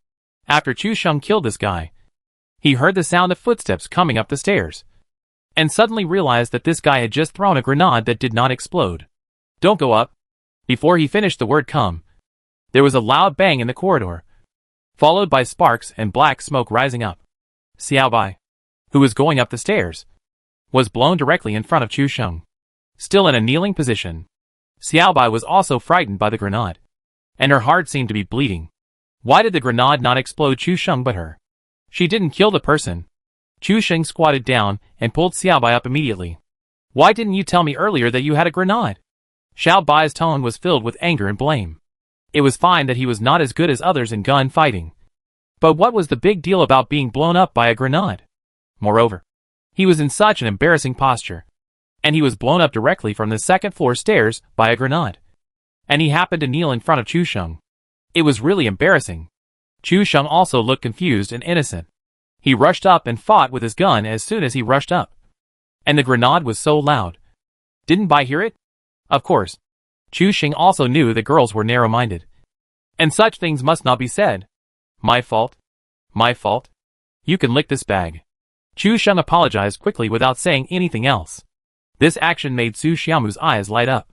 After Chu Sheng killed this guy, he heard the sound of footsteps coming up the stairs, and suddenly realized that this guy had just thrown a grenade that did not explode. "Don't go up." Before he finished the word "come," there was a loud bang in the corridor, followed by sparks and black smoke rising up. Xiaobai, who was going up the stairs, was blown directly in front of Chu Sheng. Still in a kneeling position, Xiaobai was also frightened by the grenade, and her heart seemed to be bleeding. Why did the grenade not explode Chu Sheng but her? She didn't kill the person. Chu Sheng squatted down and pulled Xiaobai up immediately. "Why didn't you tell me earlier that you had a grenade?" Xiaobai's tone was filled with anger and blame. It was fine that he was not as good as others in gun fighting, but what was the big deal about being blown up by a grenade? Moreover, he was in such an embarrassing posture, and he was blown up directly from the second floor stairs by a grenade. And he happened to kneel in front of Chu Sheng. It was really embarrassing. Chu Sheng also looked confused and innocent. He rushed up and fought with his gun as soon as he rushed up. And the grenade was so loud. Didn't Bai hear it? Of course. Chu Sheng also knew that girls were narrow-minded, and such things must not be said. "My fault? My fault? You can lick this bag." Chu Sheng apologized quickly without saying anything else. This action made Su Xiaomu's eyes light up.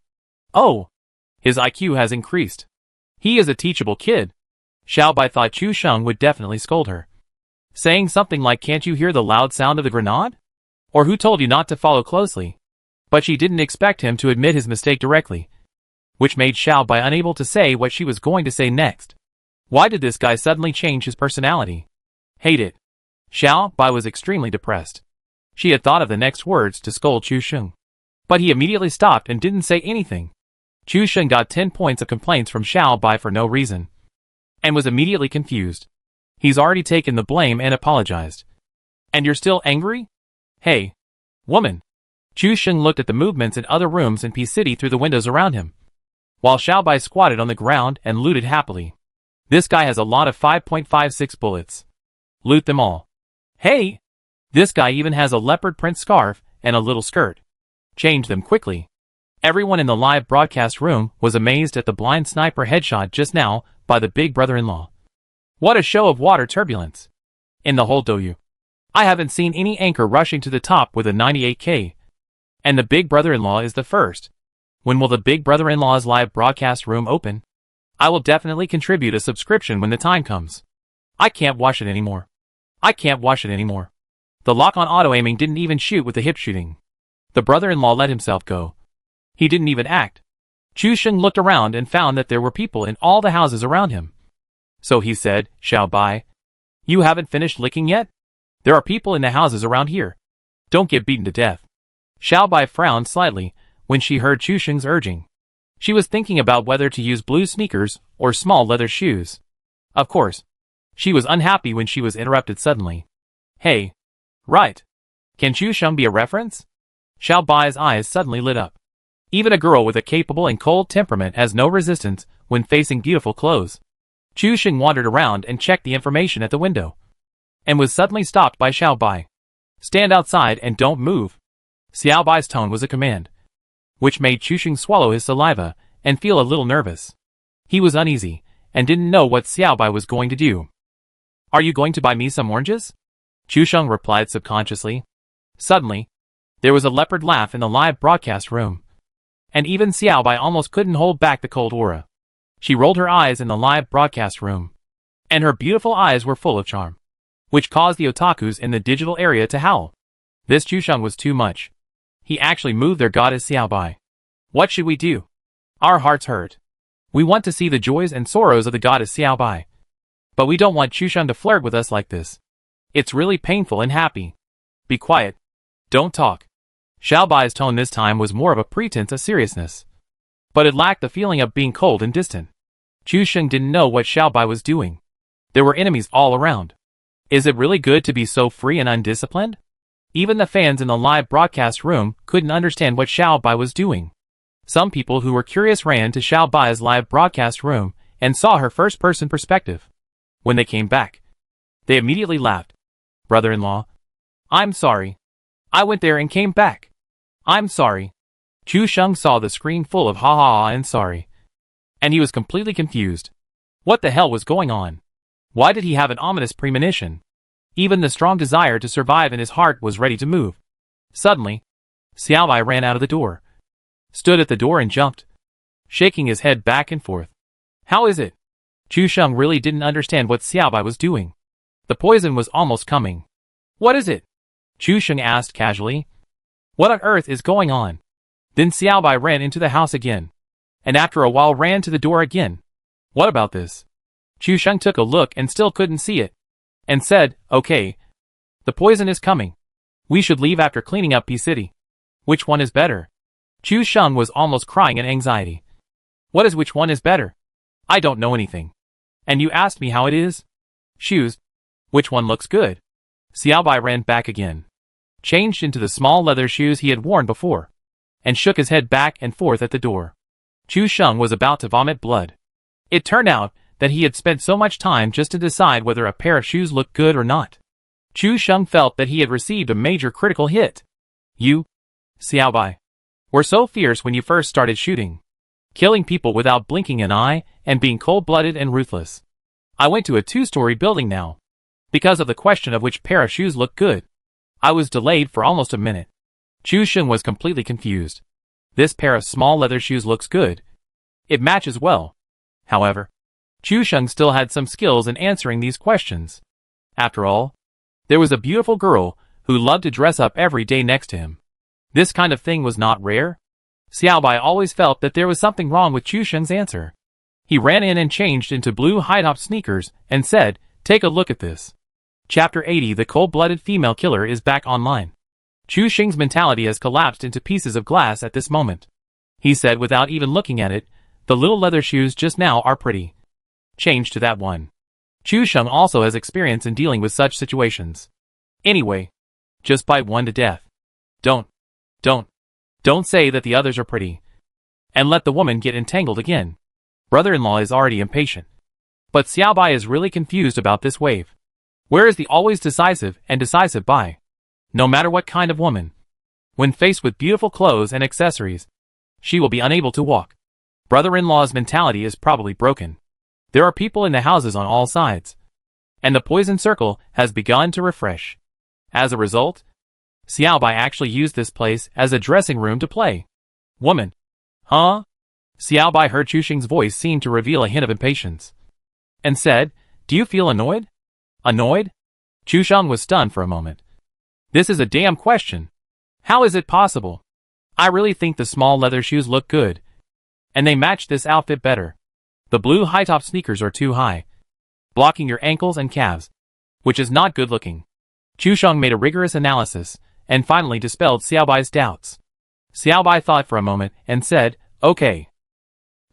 Oh! His IQ has increased. He is a teachable kid. Xiaobai thought Chu Sheng would definitely scold her, saying something like, "Can't you hear the loud sound of the grenade?" Or "Who told you not to follow closely?" But she didn't expect him to admit his mistake directly, which made Xiaobai unable to say what she was going to say next. Why did this guy suddenly change his personality? Hate it. Xiaobai was extremely depressed. She had thought of the next words to scold Chu Sheng, but he immediately stopped and didn't say anything. Chu Sheng got 10 points of complaints from Xiaobai for no reason, and was immediately confused. He's already taken the blame and apologized. "And you're still angry?" Hey, woman. Chu Sheng looked at the movements in other rooms in P-City through the windows around him, while Xiaobai squatted on the ground and looted happily. This guy has a lot of 5.56 bullets. Loot them all. Hey! This guy even has a leopard print scarf and a little skirt. Change them quickly. Everyone in the live broadcast room was amazed at the blind sniper headshot just now by the big brother-in-law. What a show of water turbulence. In the whole Douyu, I haven't seen any anchor rushing to the top with a 98K. And the big brother-in-law is the first. When will the big brother-in-law's live broadcast room open? I will definitely contribute a subscription when the time comes. I can't watch it anymore. I can't watch it anymore. The lock-on auto-aiming didn't even shoot with the hip shooting. The brother-in-law let himself go. He didn't even act. Chu Sheng looked around and found that there were people in all the houses around him. So he said, Xiaobai, you haven't finished licking yet? There are people in the houses around here. Don't get beaten to death. Xiaobai frowned slightly when she heard Chu Sheng's urging. She was thinking about whether to use blue sneakers or small leather shoes. Of course. She was unhappy when she was interrupted suddenly. Hey. Right. Can Chu Sheng be a reference? Xiaobai's eyes suddenly lit up. Even a girl with a capable and cold temperament has no resistance when facing beautiful clothes. Chu Sheng wandered around and checked the information at the window, and was suddenly stopped by Xiaobai. Stand outside and don't move. Xiaobai's tone was a command, which made Chu Sheng swallow his saliva and feel a little nervous. He was uneasy and didn't know what Xiaobai was going to do. Are you going to buy me some oranges? Chu Sheng replied subconsciously. Suddenly, there was a leopard laugh in the live broadcast room, and even Xiaobai almost couldn't hold back the cold aura. She rolled her eyes in the live broadcast room, and her beautiful eyes were full of charm, which caused the otakus in the digital area to howl. This Chu Sheng was too much. He actually moved their goddess Xiaobai. What should we do? Our hearts hurt. We want to see the joys and sorrows of the goddess Xiaobai, but we don't want Chu Sheng to flirt with us like this. It's really painful and happy. Be quiet. Don't talk. Xiaobai's tone this time was more of a pretense of seriousness, but it lacked the feeling of being cold and distant. Chu Sheng didn't know what Xiaobai was doing. There were enemies all around. Is it really good to be so free and undisciplined? Even the fans in the live broadcast room couldn't understand what Xiaobai was doing. Some people who were curious ran to Xiaobai's live broadcast room and saw her first-person perspective. When they came back, they immediately laughed. Brother-in-law, I'm sorry. I went there and came back. I'm sorry. Chu Sheng saw the screen full of ha ha ha and sorry, and he was completely confused. What the hell was going on? Why did he have an ominous premonition? Even the strong desire to survive in his heart was ready to move. Suddenly, Xiaobai ran out of the door, stood at the door and jumped, shaking his head back and forth. How is it? Chu Sheng really didn't understand what Xiaobai was doing. The poison was almost coming. What is it? Chu Sheng asked casually. What on earth is going on? Then Xiaobai ran into the house again, and after a while ran to the door again. What about this? Chu Sheng took a look and still couldn't see it, and said, okay, the poison is coming. We should leave after cleaning up P-City. Which one is better? Chu Sheng was almost crying in anxiety. What is which one is better? I don't know anything. And you asked me how it is? Shoes. Which one looks good? Xiaobai ran back again, changed into the small leather shoes he had worn before, and shook his head back and forth at the door. Chu Sheng was about to vomit blood. It turned out that he had spent so much time just to decide whether a pair of shoes looked good or not. Chu Sheng felt that he had received a major critical hit. You, Xiaobai, were so fierce when you first started shooting, killing people without blinking an eye and being cold-blooded and ruthless. I went to a 2-story building now, because of the question of which pair of shoes looked good. I was delayed for almost a minute. Chu Sheng was completely confused. This pair of small leather shoes looks good. It matches well. However, Chu Sheng still had some skills in answering these questions. After all, there was a beautiful girl who loved to dress up every day next to him. This kind of thing was not rare. Xiaobai always felt that there was something wrong with Chu Sheng's answer. He ran in and changed into blue high-top sneakers and said, take a look at this. Chapter 80 The Cold-Blooded Female Killer is back online. Chu Sheng's mentality has collapsed into pieces of glass at this moment. He said without even looking at it, the little leather shoes just now are pretty. Change to that one. Chu Sheng also has experience in dealing with such situations. Anyway, just bite one to death. Don't say that the others are pretty. And let the woman get entangled again. Brother-in-law is already impatient. But Xiaobai is really confused about this wave. Where is the always decisive and decisive Bai? No matter what kind of woman. When faced with beautiful clothes and accessories, she will be unable to walk. Brother-in-law's mentality is probably broken. There are people in the houses on all sides. And the poison circle has begun to refresh. As a result, Xiaobai actually used this place as a dressing room to play. Woman. Huh? Xiaobai heard Chusheng's voice seem to reveal a hint of impatience. And said, do you feel annoyed? Annoyed? Chusheng was stunned for a moment. This is a damn question. How is it possible? I really think the small leather shoes look good. And they match this outfit better. The blue high-top sneakers are too high, blocking your ankles and calves, which is not good looking. Chusheng made a rigorous analysis, and finally dispelled Xiaobai's doubts. Xiaobai thought for a moment and said, okay.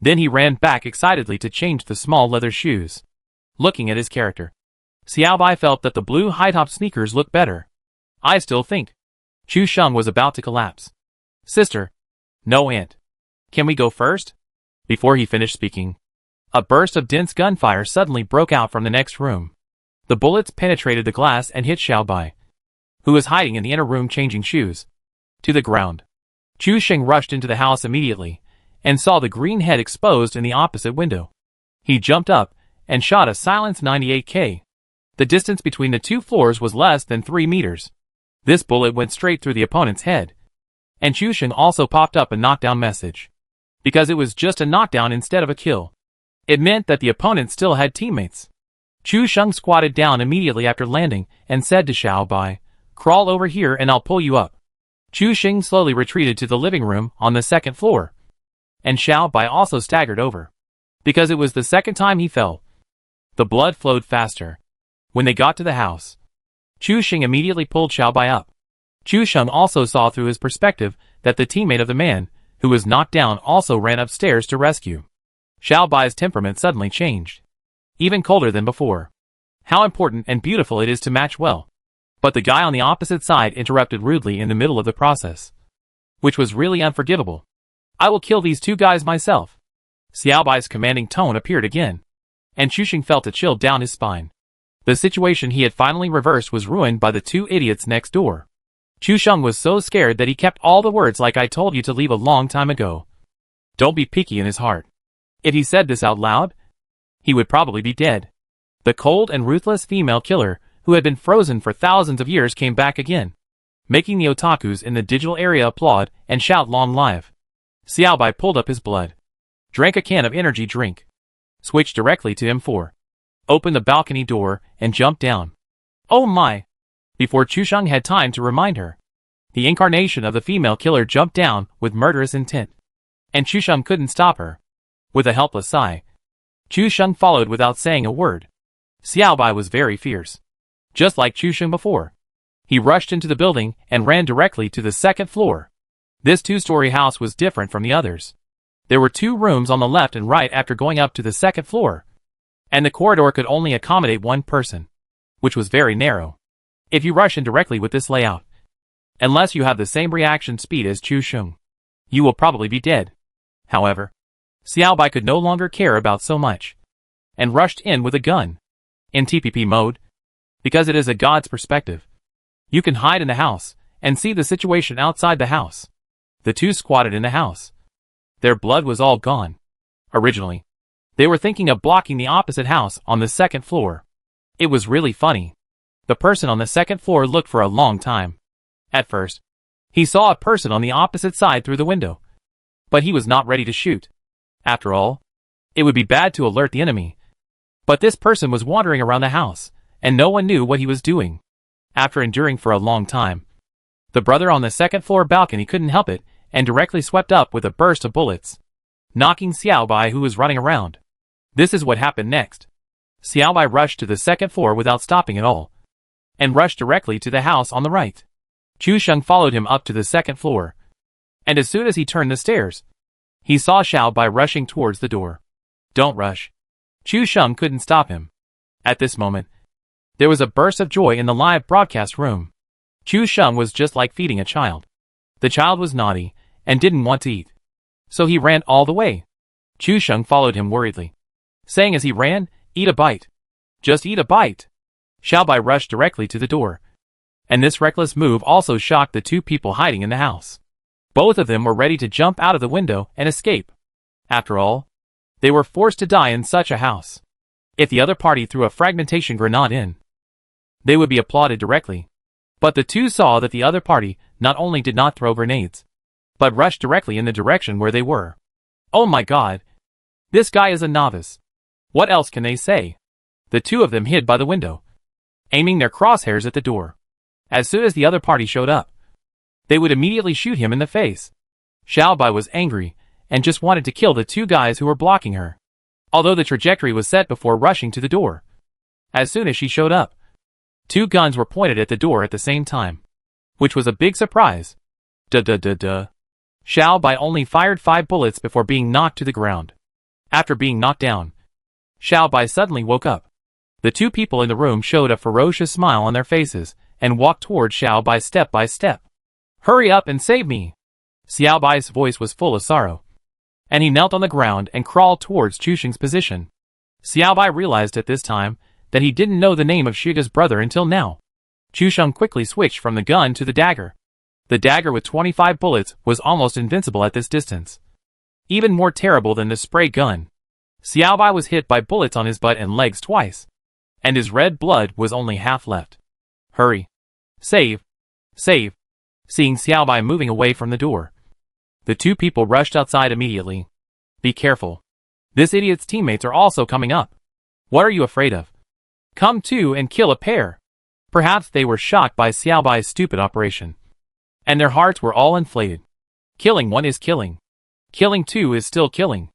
Then he ran back excitedly to change the small leather shoes. Looking at his character, Xiaobai felt that the blue high-top sneakers looked better. I still think. Chusheng was about to collapse. Sister. No, aunt. Can we go first? Before he finished speaking, a burst of dense gunfire suddenly broke out from the next room. The bullets penetrated the glass and hit Xiaobai, who was hiding in the inner room changing shoes, to the ground. Chusheng rushed into the house immediately, and saw the green head exposed in the opposite window. He jumped up, and shot a silenced 98K. The distance between the two floors was less than 3 meters. This bullet went straight through the opponent's head. And Chusheng also popped up a knockdown message. Because it was just a knockdown instead of a kill. It meant that the opponent still had teammates. Chusheng squatted down immediately after landing, and said to Xiaobai, crawl over here and I'll pull you up. Chusheng slowly retreated to the living room on the second floor. And Xiaobai also staggered over. Because it was the second time he fell. The blood flowed faster. When they got to the house, Chusheng immediately pulled Xiaobai up. Chusheng also saw through his perspective that the teammate of the man, who was knocked down, also ran upstairs to rescue. Xiaobai's temperament suddenly changed. Even colder than before. How important and beautiful it is to match well. But the guy on the opposite side interrupted rudely in the middle of the process. Which was really unforgivable. I will kill these two guys myself. Xiaobai's commanding tone appeared again. And Chusheng felt a chill down his spine. The situation he had finally reversed was ruined by the two idiots next door. Chusheng was so scared that he kept all the words like I told you to leave a long time ago. Don't be picky in his heart. If he said this out loud, he would probably be dead. The cold and ruthless female killer, who had been frozen for thousands of years, came back again, making the otakus in the digital area applaud and shout long live. Xiaobai pulled up his blood, drank a can of energy drink, switched directly to M4, opened the balcony door, and jumped down. Oh my! Before Chusheng had time to remind her, the incarnation of the female killer jumped down with murderous intent. And Chusheng couldn't stop her. With a helpless sigh, Chusheng followed without saying a word. Xiaobai was very fierce. Just like Chusheng before. He rushed into the building and ran directly to the second floor. This two-story house was different from the others. There were 2 rooms on the left and right after going up to the second floor. And the corridor could only accommodate 1 person, which was very narrow. If you rush in directly with this layout, unless you have the same reaction speed as Chusheng, you will probably be dead. However, Xiaobai could no longer care about so much, and rushed in with a gun. In TPP mode, because it is a god's perspective, you can hide in the house, and see the situation outside the house. The 2 squatted in the house. Their blood was all gone. Originally, they were thinking of blocking the opposite house on the second floor. It was really funny. The person on the second floor looked for a long time. At first, he saw a person on the opposite side through the window. But he was not ready to shoot. After all, it would be bad to alert the enemy. But this person was wandering around the house, and no one knew what he was doing. After enduring for a long time, the brother on the second floor balcony couldn't help it, and directly swept up with a burst of bullets, knocking Xiaobai, who was running around. This is what happened next. Xiaobai rushed to the second floor without stopping at all, and rushed directly to the house on the right. Chusheng followed him up to the second floor, and as soon as he turned the stairs, he saw Xiaobai rushing towards the door. Don't rush. Chusheng couldn't stop him. At this moment, there was a burst of joy in the live broadcast room. Chu Sheng was just like feeding a child. The child was naughty and didn't want to eat. So he ran all the way. Chu Sheng followed him worriedly, saying as he ran, "Eat a bite. Just eat a bite." Xiaobai rushed directly to the door. And this reckless move also shocked the two people hiding in the house. Both of them were ready to jump out of the window and escape. After all, they were forced to die in such a house. If the other party threw a fragmentation grenade in, they would be applauded directly. But the two saw that the other party not only did not throw grenades, but rushed directly in the direction where they were. Oh my god! This guy is a novice. What else can they say? The two of them hid by the window, aiming their crosshairs at the door. As soon as the other party showed up, they would immediately shoot him in the face. Xiaobai was angry and just wanted to kill the two guys who were blocking her. Although the trajectory was set before rushing to the door. As soon as she showed up, two guns were pointed at the door at the same time, which was a big surprise. Xiaobai only fired 5 bullets before being knocked to the ground. After being knocked down, Xiaobai suddenly woke up. The two people in the room showed a ferocious smile on their faces and walked towards Xiaobai step by step. "Hurry up and save me!" Xiaobai's voice was full of sorrow, and he knelt on the ground and crawled towards Chu Sheng's position. Xiaobai realized at this time that he didn't know the name of Shiga's brother until now. Chu Sheng quickly switched from the gun to the dagger. The dagger with 25 bullets was almost invincible at this distance. Even more terrible than the spray gun. Xiaobai was hit by bullets on his butt and legs twice, and his red blood was only half left. "Hurry! Save! Save!" Seeing Xiaobai moving away from the door, the two people rushed outside immediately. "Be careful. This idiot's teammates are also coming up. What are you afraid of? Come too and kill a pair." Perhaps they were shocked by Xiaobai's stupid operation, and their hearts were all inflated. Killing one is killing. Killing two is still killing.